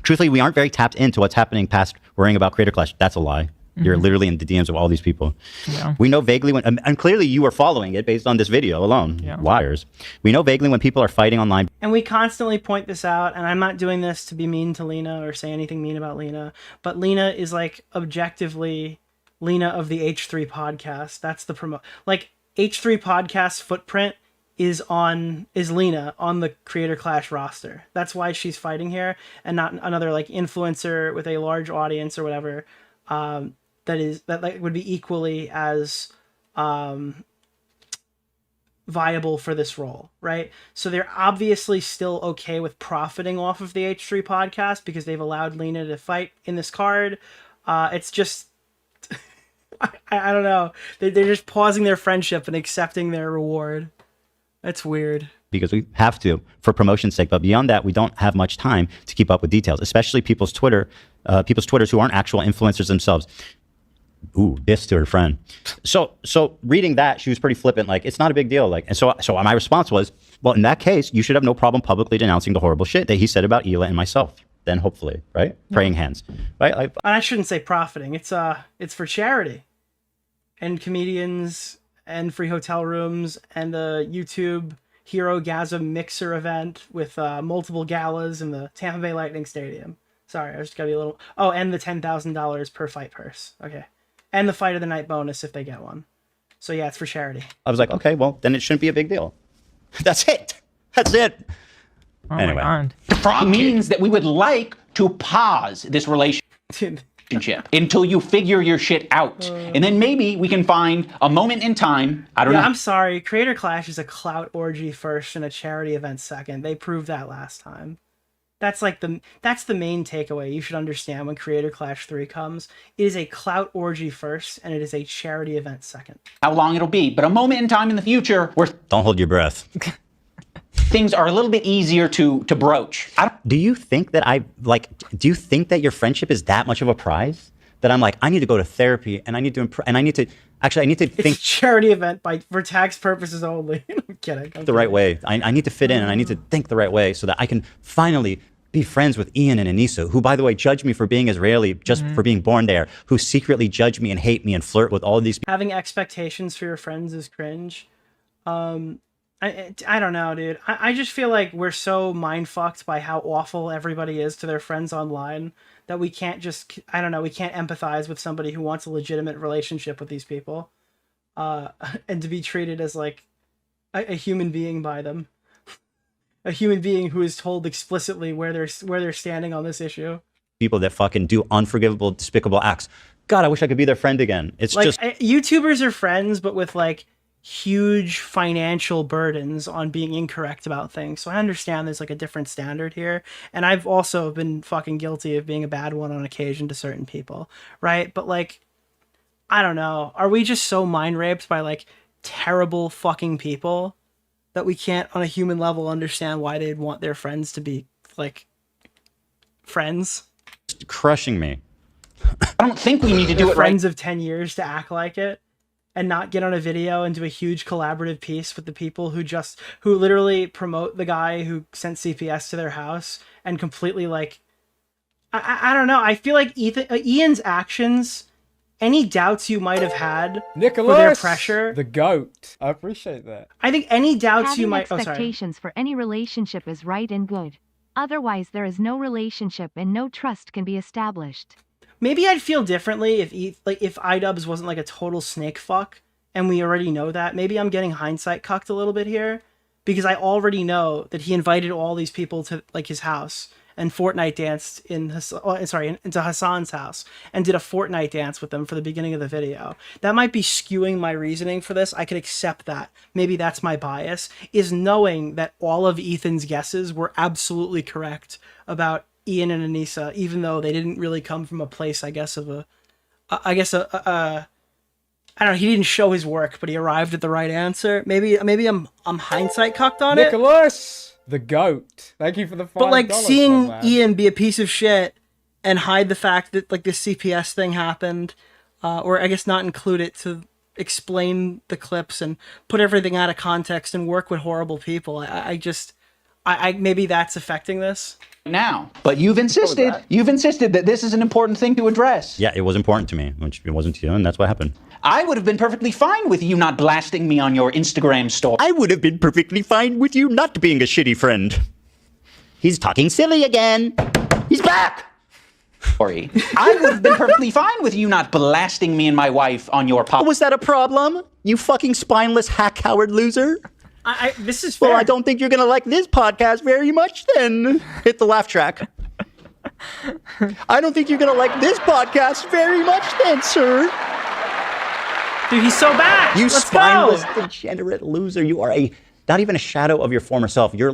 Truthfully, we aren't very tapped into what's happening past worrying about Creator Clash. That's a lie. You're literally in the DMs of all these people. Yeah. We know vaguely when, and clearly you are following it based on this video alone. Yeah. Liars. We know vaguely when people are fighting online. And we constantly point this out, and I'm not doing this to be mean to Lena or say anything mean about Lena, but Lena is like objectively Lena of the H3 podcast. That's the like H3 podcast footprint is Lena on the Creator Clash roster. That's why she's fighting here and not another like influencer with a large audience or whatever. That like would be equally as viable for this role, right? So they're obviously still okay with profiting off of the H3 podcast because they've allowed Lena to fight in this card. It's just I don't know. They're just pausing their friendship and accepting their reward. That's weird. Because we have to for promotion's sake, but beyond that, we don't have much time to keep up with details, especially people's Twitters who aren't actual influencers themselves. Ooh, this to her friend. So reading that, she was pretty flippant, like, it's not a big deal. Like, and so my response was, well, in that case, you should have no problem publicly denouncing the horrible shit that he said about Hila and myself. Then hopefully, right? Praying hands, right? And I shouldn't say profiting. It's for charity, and comedians, and free hotel rooms, and the YouTube Hero Gasm Mixer event with multiple galas in the Tampa Bay Lightning Stadium. Sorry, I just gotta be a little. Oh, and the $10,000 per fight purse. Okay, and the fight of the night bonus if they get one. So yeah, it's for charity. I was like, okay, well, then it shouldn't be a big deal. That's it. That's it. Oh anyway. my God. It means that we would like to pause this relationship until you figure your shit out. And then maybe we can find a moment in time. I don't know. I'm sorry. Creator Clash is a clout orgy first and a charity event second. They proved that last time. That's the main takeaway you should understand when Creator Clash 3 comes. It is a clout orgy first, and it is a charity event second. How long it'll be, but a moment in time in the future where Don't hold your breath. things are a little bit easier to broach. Do you think that do you think that your friendship is that much of a prize? That I'm like, I need to go to therapy and I need to I need to think It's a charity event for tax purposes only. I'm kidding. the right way. I need to fit in and I need to think the right way so that I can finally be friends with Ian and Anissa, who, by the way, judge me for being Israeli just for being born there, who secretly judge me and hate me and flirt with all of these people. Having expectations for your friends is cringe. I don't know, dude. I just feel like we're so mind-fucked by how awful everybody is to their friends online that we can't just, we can't empathize with somebody who wants a legitimate relationship with these people. And to be treated as like a human being by them. A human being who is told explicitly where they're standing on this issue. People that fucking do unforgivable, despicable acts. God, I wish I could be their friend again. It's like, just YouTubers are friends, but with like huge financial burdens on being incorrect about things. So I understand there's like a different standard here. And I've also been fucking guilty of being a bad one on occasion to certain people, right? But like, I don't know. Are we just so mind raped by like terrible fucking people that we can't on a human level understand why they'd want their friends to be like friends? Crushing me. I don't think we need to do it right. Friends of 10 years to act like it and not get on a video and do a huge collaborative piece with the people who literally promote the guy who sent CPS to their house and completely like, I don't know. I feel like Ian's actions, any doubts you might have had Nicholas, for their pressure, the GOAT. I appreciate that. I think any doubts Having you might. expectations for any relationship is right and good. Otherwise, there is no relationship and no trust can be established. Maybe I'd feel differently if iDubbbz wasn't like a total snake fuck, and we already know that. Maybe I'm getting hindsight cucked a little bit here, because I already know that he invited all these people to like his house and Fortnite danced into Hassan's house and did a Fortnite dance with them for the beginning of the video. That might be skewing my reasoning for this. I could accept that. Maybe that's my bias, is knowing that all of Ethan's guesses were absolutely correct about Ian and Anissa, even though they didn't really come from a place, I don't know, he didn't show his work, but he arrived at the right answer. Maybe I'm hindsight cucked on Nicholas, the GOAT. Thank you for the $5. But like seeing Ian be a piece of shit and hide the fact that like this CPS thing happened, or I guess not include it to explain the clips and put everything out of context and work with horrible people. I maybe that's affecting this now. But you've insisted that this is an important thing to address. Yeah, it was important to me, which it wasn't to you, and that's what happened. I would have been perfectly fine with you not blasting me on your Instagram story. I would have been perfectly fine with you not being a shitty friend. He's talking silly again. He's back. Sorry. I would have been perfectly fine with you not blasting me and my wife on your podcast. Was that a problem? You fucking spineless hack coward loser? This is fair. Well, I don't think you're gonna like this podcast very much then. Hit the laugh track. I don't think you're gonna like this podcast very much then, sir. Dude, he's so bad. You Let's spineless, go. degenerate loser. You are not even a shadow of your former self. You're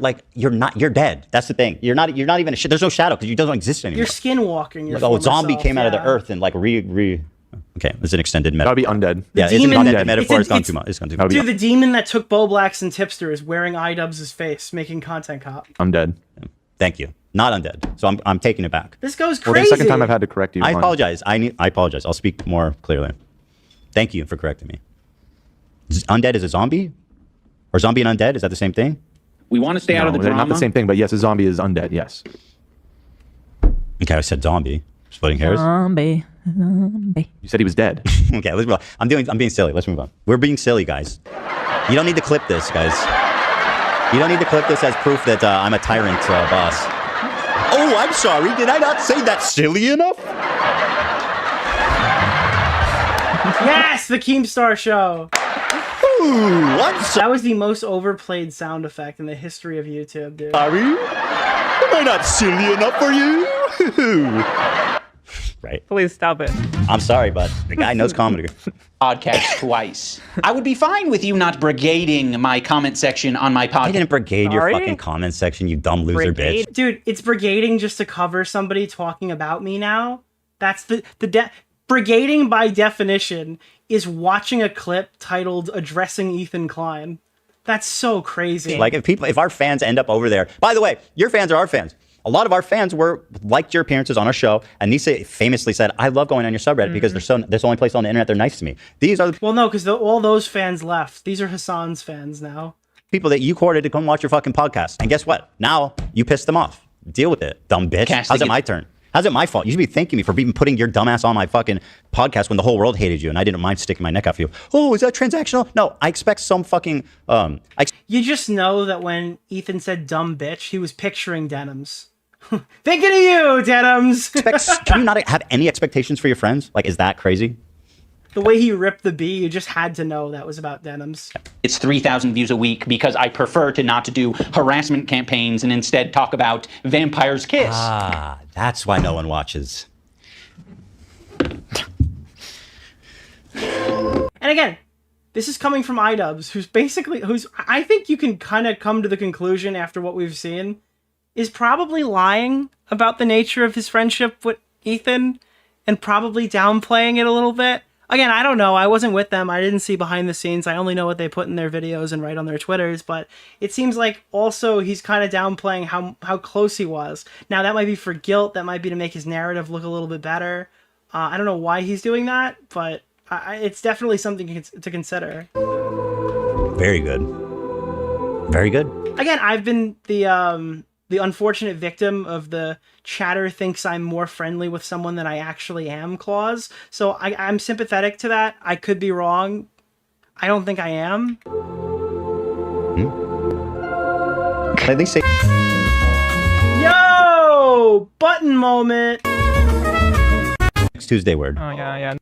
dead. That's the thing. You're not even there's no shadow because you don't exist anymore. You're skinwalking. Like, a zombie came out of the earth and like okay, it's an extended metaphor. That would be undead. Yeah, it's an undead metaphor. It's gone too much. Dude, the demon that took Bo Blacks and Tipster is wearing iDubbbz's face, making content cop. Undead. Thank you. Not undead. So I'm taking it back. This goes crazy. Well, the second time I've had to correct you. I apologize. I apologize. I'll speak more clearly. Thank you for correcting me. Undead is a zombie? Or zombie and undead? Is that the same thing? We want to stay out of the they're drama. not the same thing, but yes, a zombie is undead, yes. Okay, I said zombie. Splitting hairs? Zombie. You said he was dead. Okay, let's move on. I'm being silly. Let's move on. We're being silly, guys. You don't need to clip this, guys. You don't need to clip this as proof that I'm a tyrant boss. Oh, I'm sorry. Did I not say that silly enough? Yes, the Keemstar Show. Ooh, that was the most overplayed sound effect in the history of YouTube, dude. Sorry? Am I not silly enough for you? Right. Please stop it. I'm sorry, but the guy knows comedy. Podcast twice. I would be fine with you not brigading my comment section on my podcast. I didn't brigade your Sorry? fucking comment section, you dumb loser bitch. Dude, it's brigading just to cover somebody talking about me now. That's brigading by definition is watching a clip titled Addressing Ethan Klein. That's so crazy. Like if our fans end up over there, by the way, your fans are our fans. A lot of our fans liked your appearances on our show, and Nisa famously said, "I love going on your subreddit because there's the only place on the internet they're nice to me." These are the well, no, because all those fans left. These are Hassan's fans now. people that you courted to come watch your fucking podcast. And guess what? Now you pissed them off. Deal with it, dumb bitch. How's it my turn? How's it my fault? You should be thanking me for even putting your dumbass on my fucking podcast when the whole world hated you and I didn't mind sticking my neck out for you. Oh, is that transactional? No, I expect some fucking You just know that when Ethan said dumb bitch, he was picturing denims. Thinking of you, denims. Can you not have any expectations for your friends? Like, is that crazy? The way he ripped the B, you just had to know that was about denims. It's 3,000 views a week because I prefer to not to do harassment campaigns and instead talk about Vampire's Kiss. Ah, that's why no one watches. And again, this is coming from iDubbbz, who's I think you can kind of come to the conclusion after what we've seen, is probably lying about the nature of his friendship with Ethan and probably downplaying it a little bit. Again, I don't know. I wasn't with them. I didn't see behind the scenes. I only know what they put in their videos and write on their Twitters. But it seems like also he's kind of downplaying how close he was. Now, that might be for guilt. That might be to make his narrative look a little bit better. I don't know why he's doing that, but it's definitely something to consider. Very good. Very good. Again, I've been the unfortunate victim of the chatter thinks I'm more friendly with someone than I actually am clause. So I'm sympathetic to that. I could be wrong. I don't think I am. Can I at least say... Yo! Button moment! Next Tuesday word. Oh, yeah.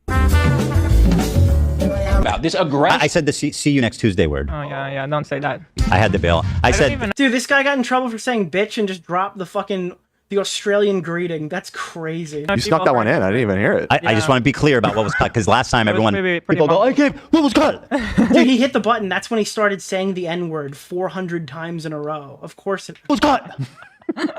About this aggression. I said the see you next Tuesday word. Oh, yeah. Don't say that. I had to bail. I said... Dude, this guy got in trouble for saying bitch and just dropped the Australian greeting. That's crazy. You snuck that one in. I didn't even hear it. I just want to be clear about what was cut, because last time everyone... People go, what was cut? Dude, he hit the button. That's when he started saying the N-word 400 times in a row. Of course it was cut.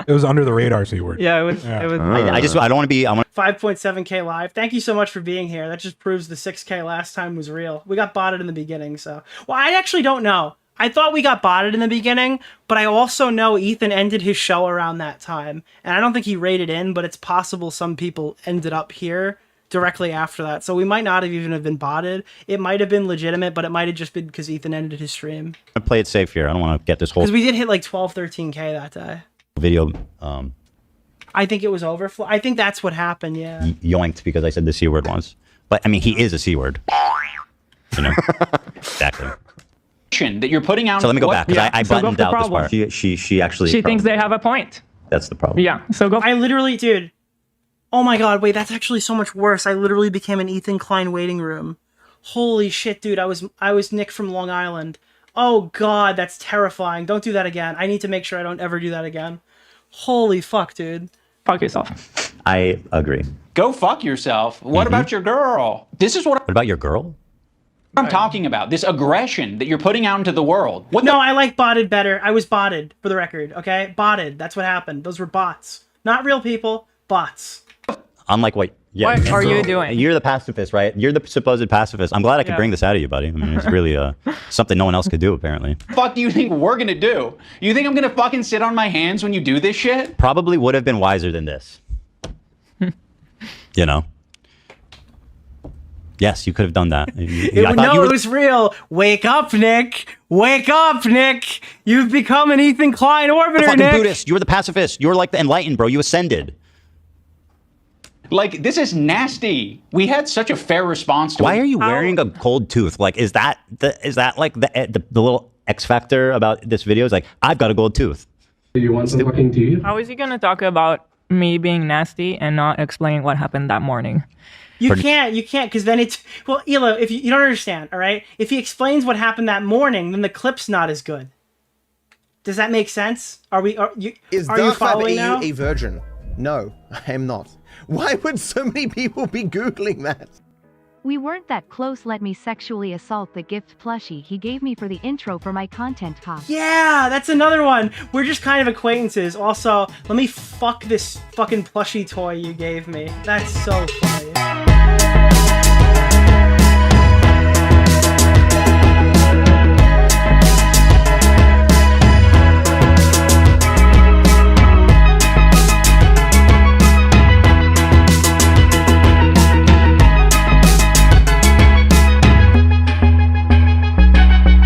It was under the radar C word. Yeah, it was. I don't want to be... 5.7K live. Thank you so much for being here. That just proves the 6K last time was real. We got botted in the beginning, so... Well, I actually don't know. I thought we got botted in the beginning, but I also know Ethan ended his show around that time. And I don't think he rated in, but it's possible some people ended up here directly after that. So we might not have even have been botted. It might have been legitimate, but it might have just been because Ethan ended his stream. I'm play it safe here. I don't want to get this whole... Because we did hit like 12, 13K that day. Video I think it was overflow. I think that's what happened, yeah. yoinked because I said the C word once. But, I mean, he is a C word. You know? Exactly. That you're putting out. So let me go back, because I buttoned out this part. She actually... She thinks they have a point. That's the problem. Yeah, so go. I literally, dude. Oh my god, wait, that's actually so much worse. I literally became an Ethan Klein waiting room. Holy shit, dude. I was Nick from Long Island. Oh god, that's terrifying. Don't do that again. I need to make sure I don't ever do that again. Holy fuck, dude. Fuck yourself. I agree. Go fuck yourself. What about your girl? This is what about your girl? I'm talking about. This aggression that you're putting out into the world. No, I like botted better. I was botted, for the record, okay? Botted. That's what happened. Those were bots. Not real people, bots. Unlike what... Yeah, What are you doing? You're the pacifist, right? You're the supposed pacifist. I'm glad I could bring this out of you, buddy. I mean, it's really something no one else could do, apparently. What the fuck do you think we're gonna do? You think I'm gonna fucking sit on my hands when you do this shit? Probably would have been wiser than this. You know? Yes, you could have done that. It was real. Wake up, Nick. Wake up, Nick. You've become an Ethan Klein orbiter, fucking Nick. Buddhist. You were the pacifist. You were like the enlightened, bro. You ascended. Like, this is nasty. We had such a fair response to it. Why are you wearing a gold tooth? Like, is that like the little X factor about this video? Is like, I've got a gold tooth. Do you want some fucking tea? How is he gonna talk about me being nasty and not explain what happened that morning? You can't, because then it's... Well, Elo, if you don't understand, all right? If he explains what happened that morning, then the clip's not as good. Does that make sense? Are you following now? a virgin? No, I am not. Why would so many people be Googling that? We weren't that close. Let me sexually assault the gift plushie he gave me for the intro for my content talk. Yeah, that's another one. We're just kind of acquaintances. Also, let me fuck this fucking plushie toy you gave me. That's so funny.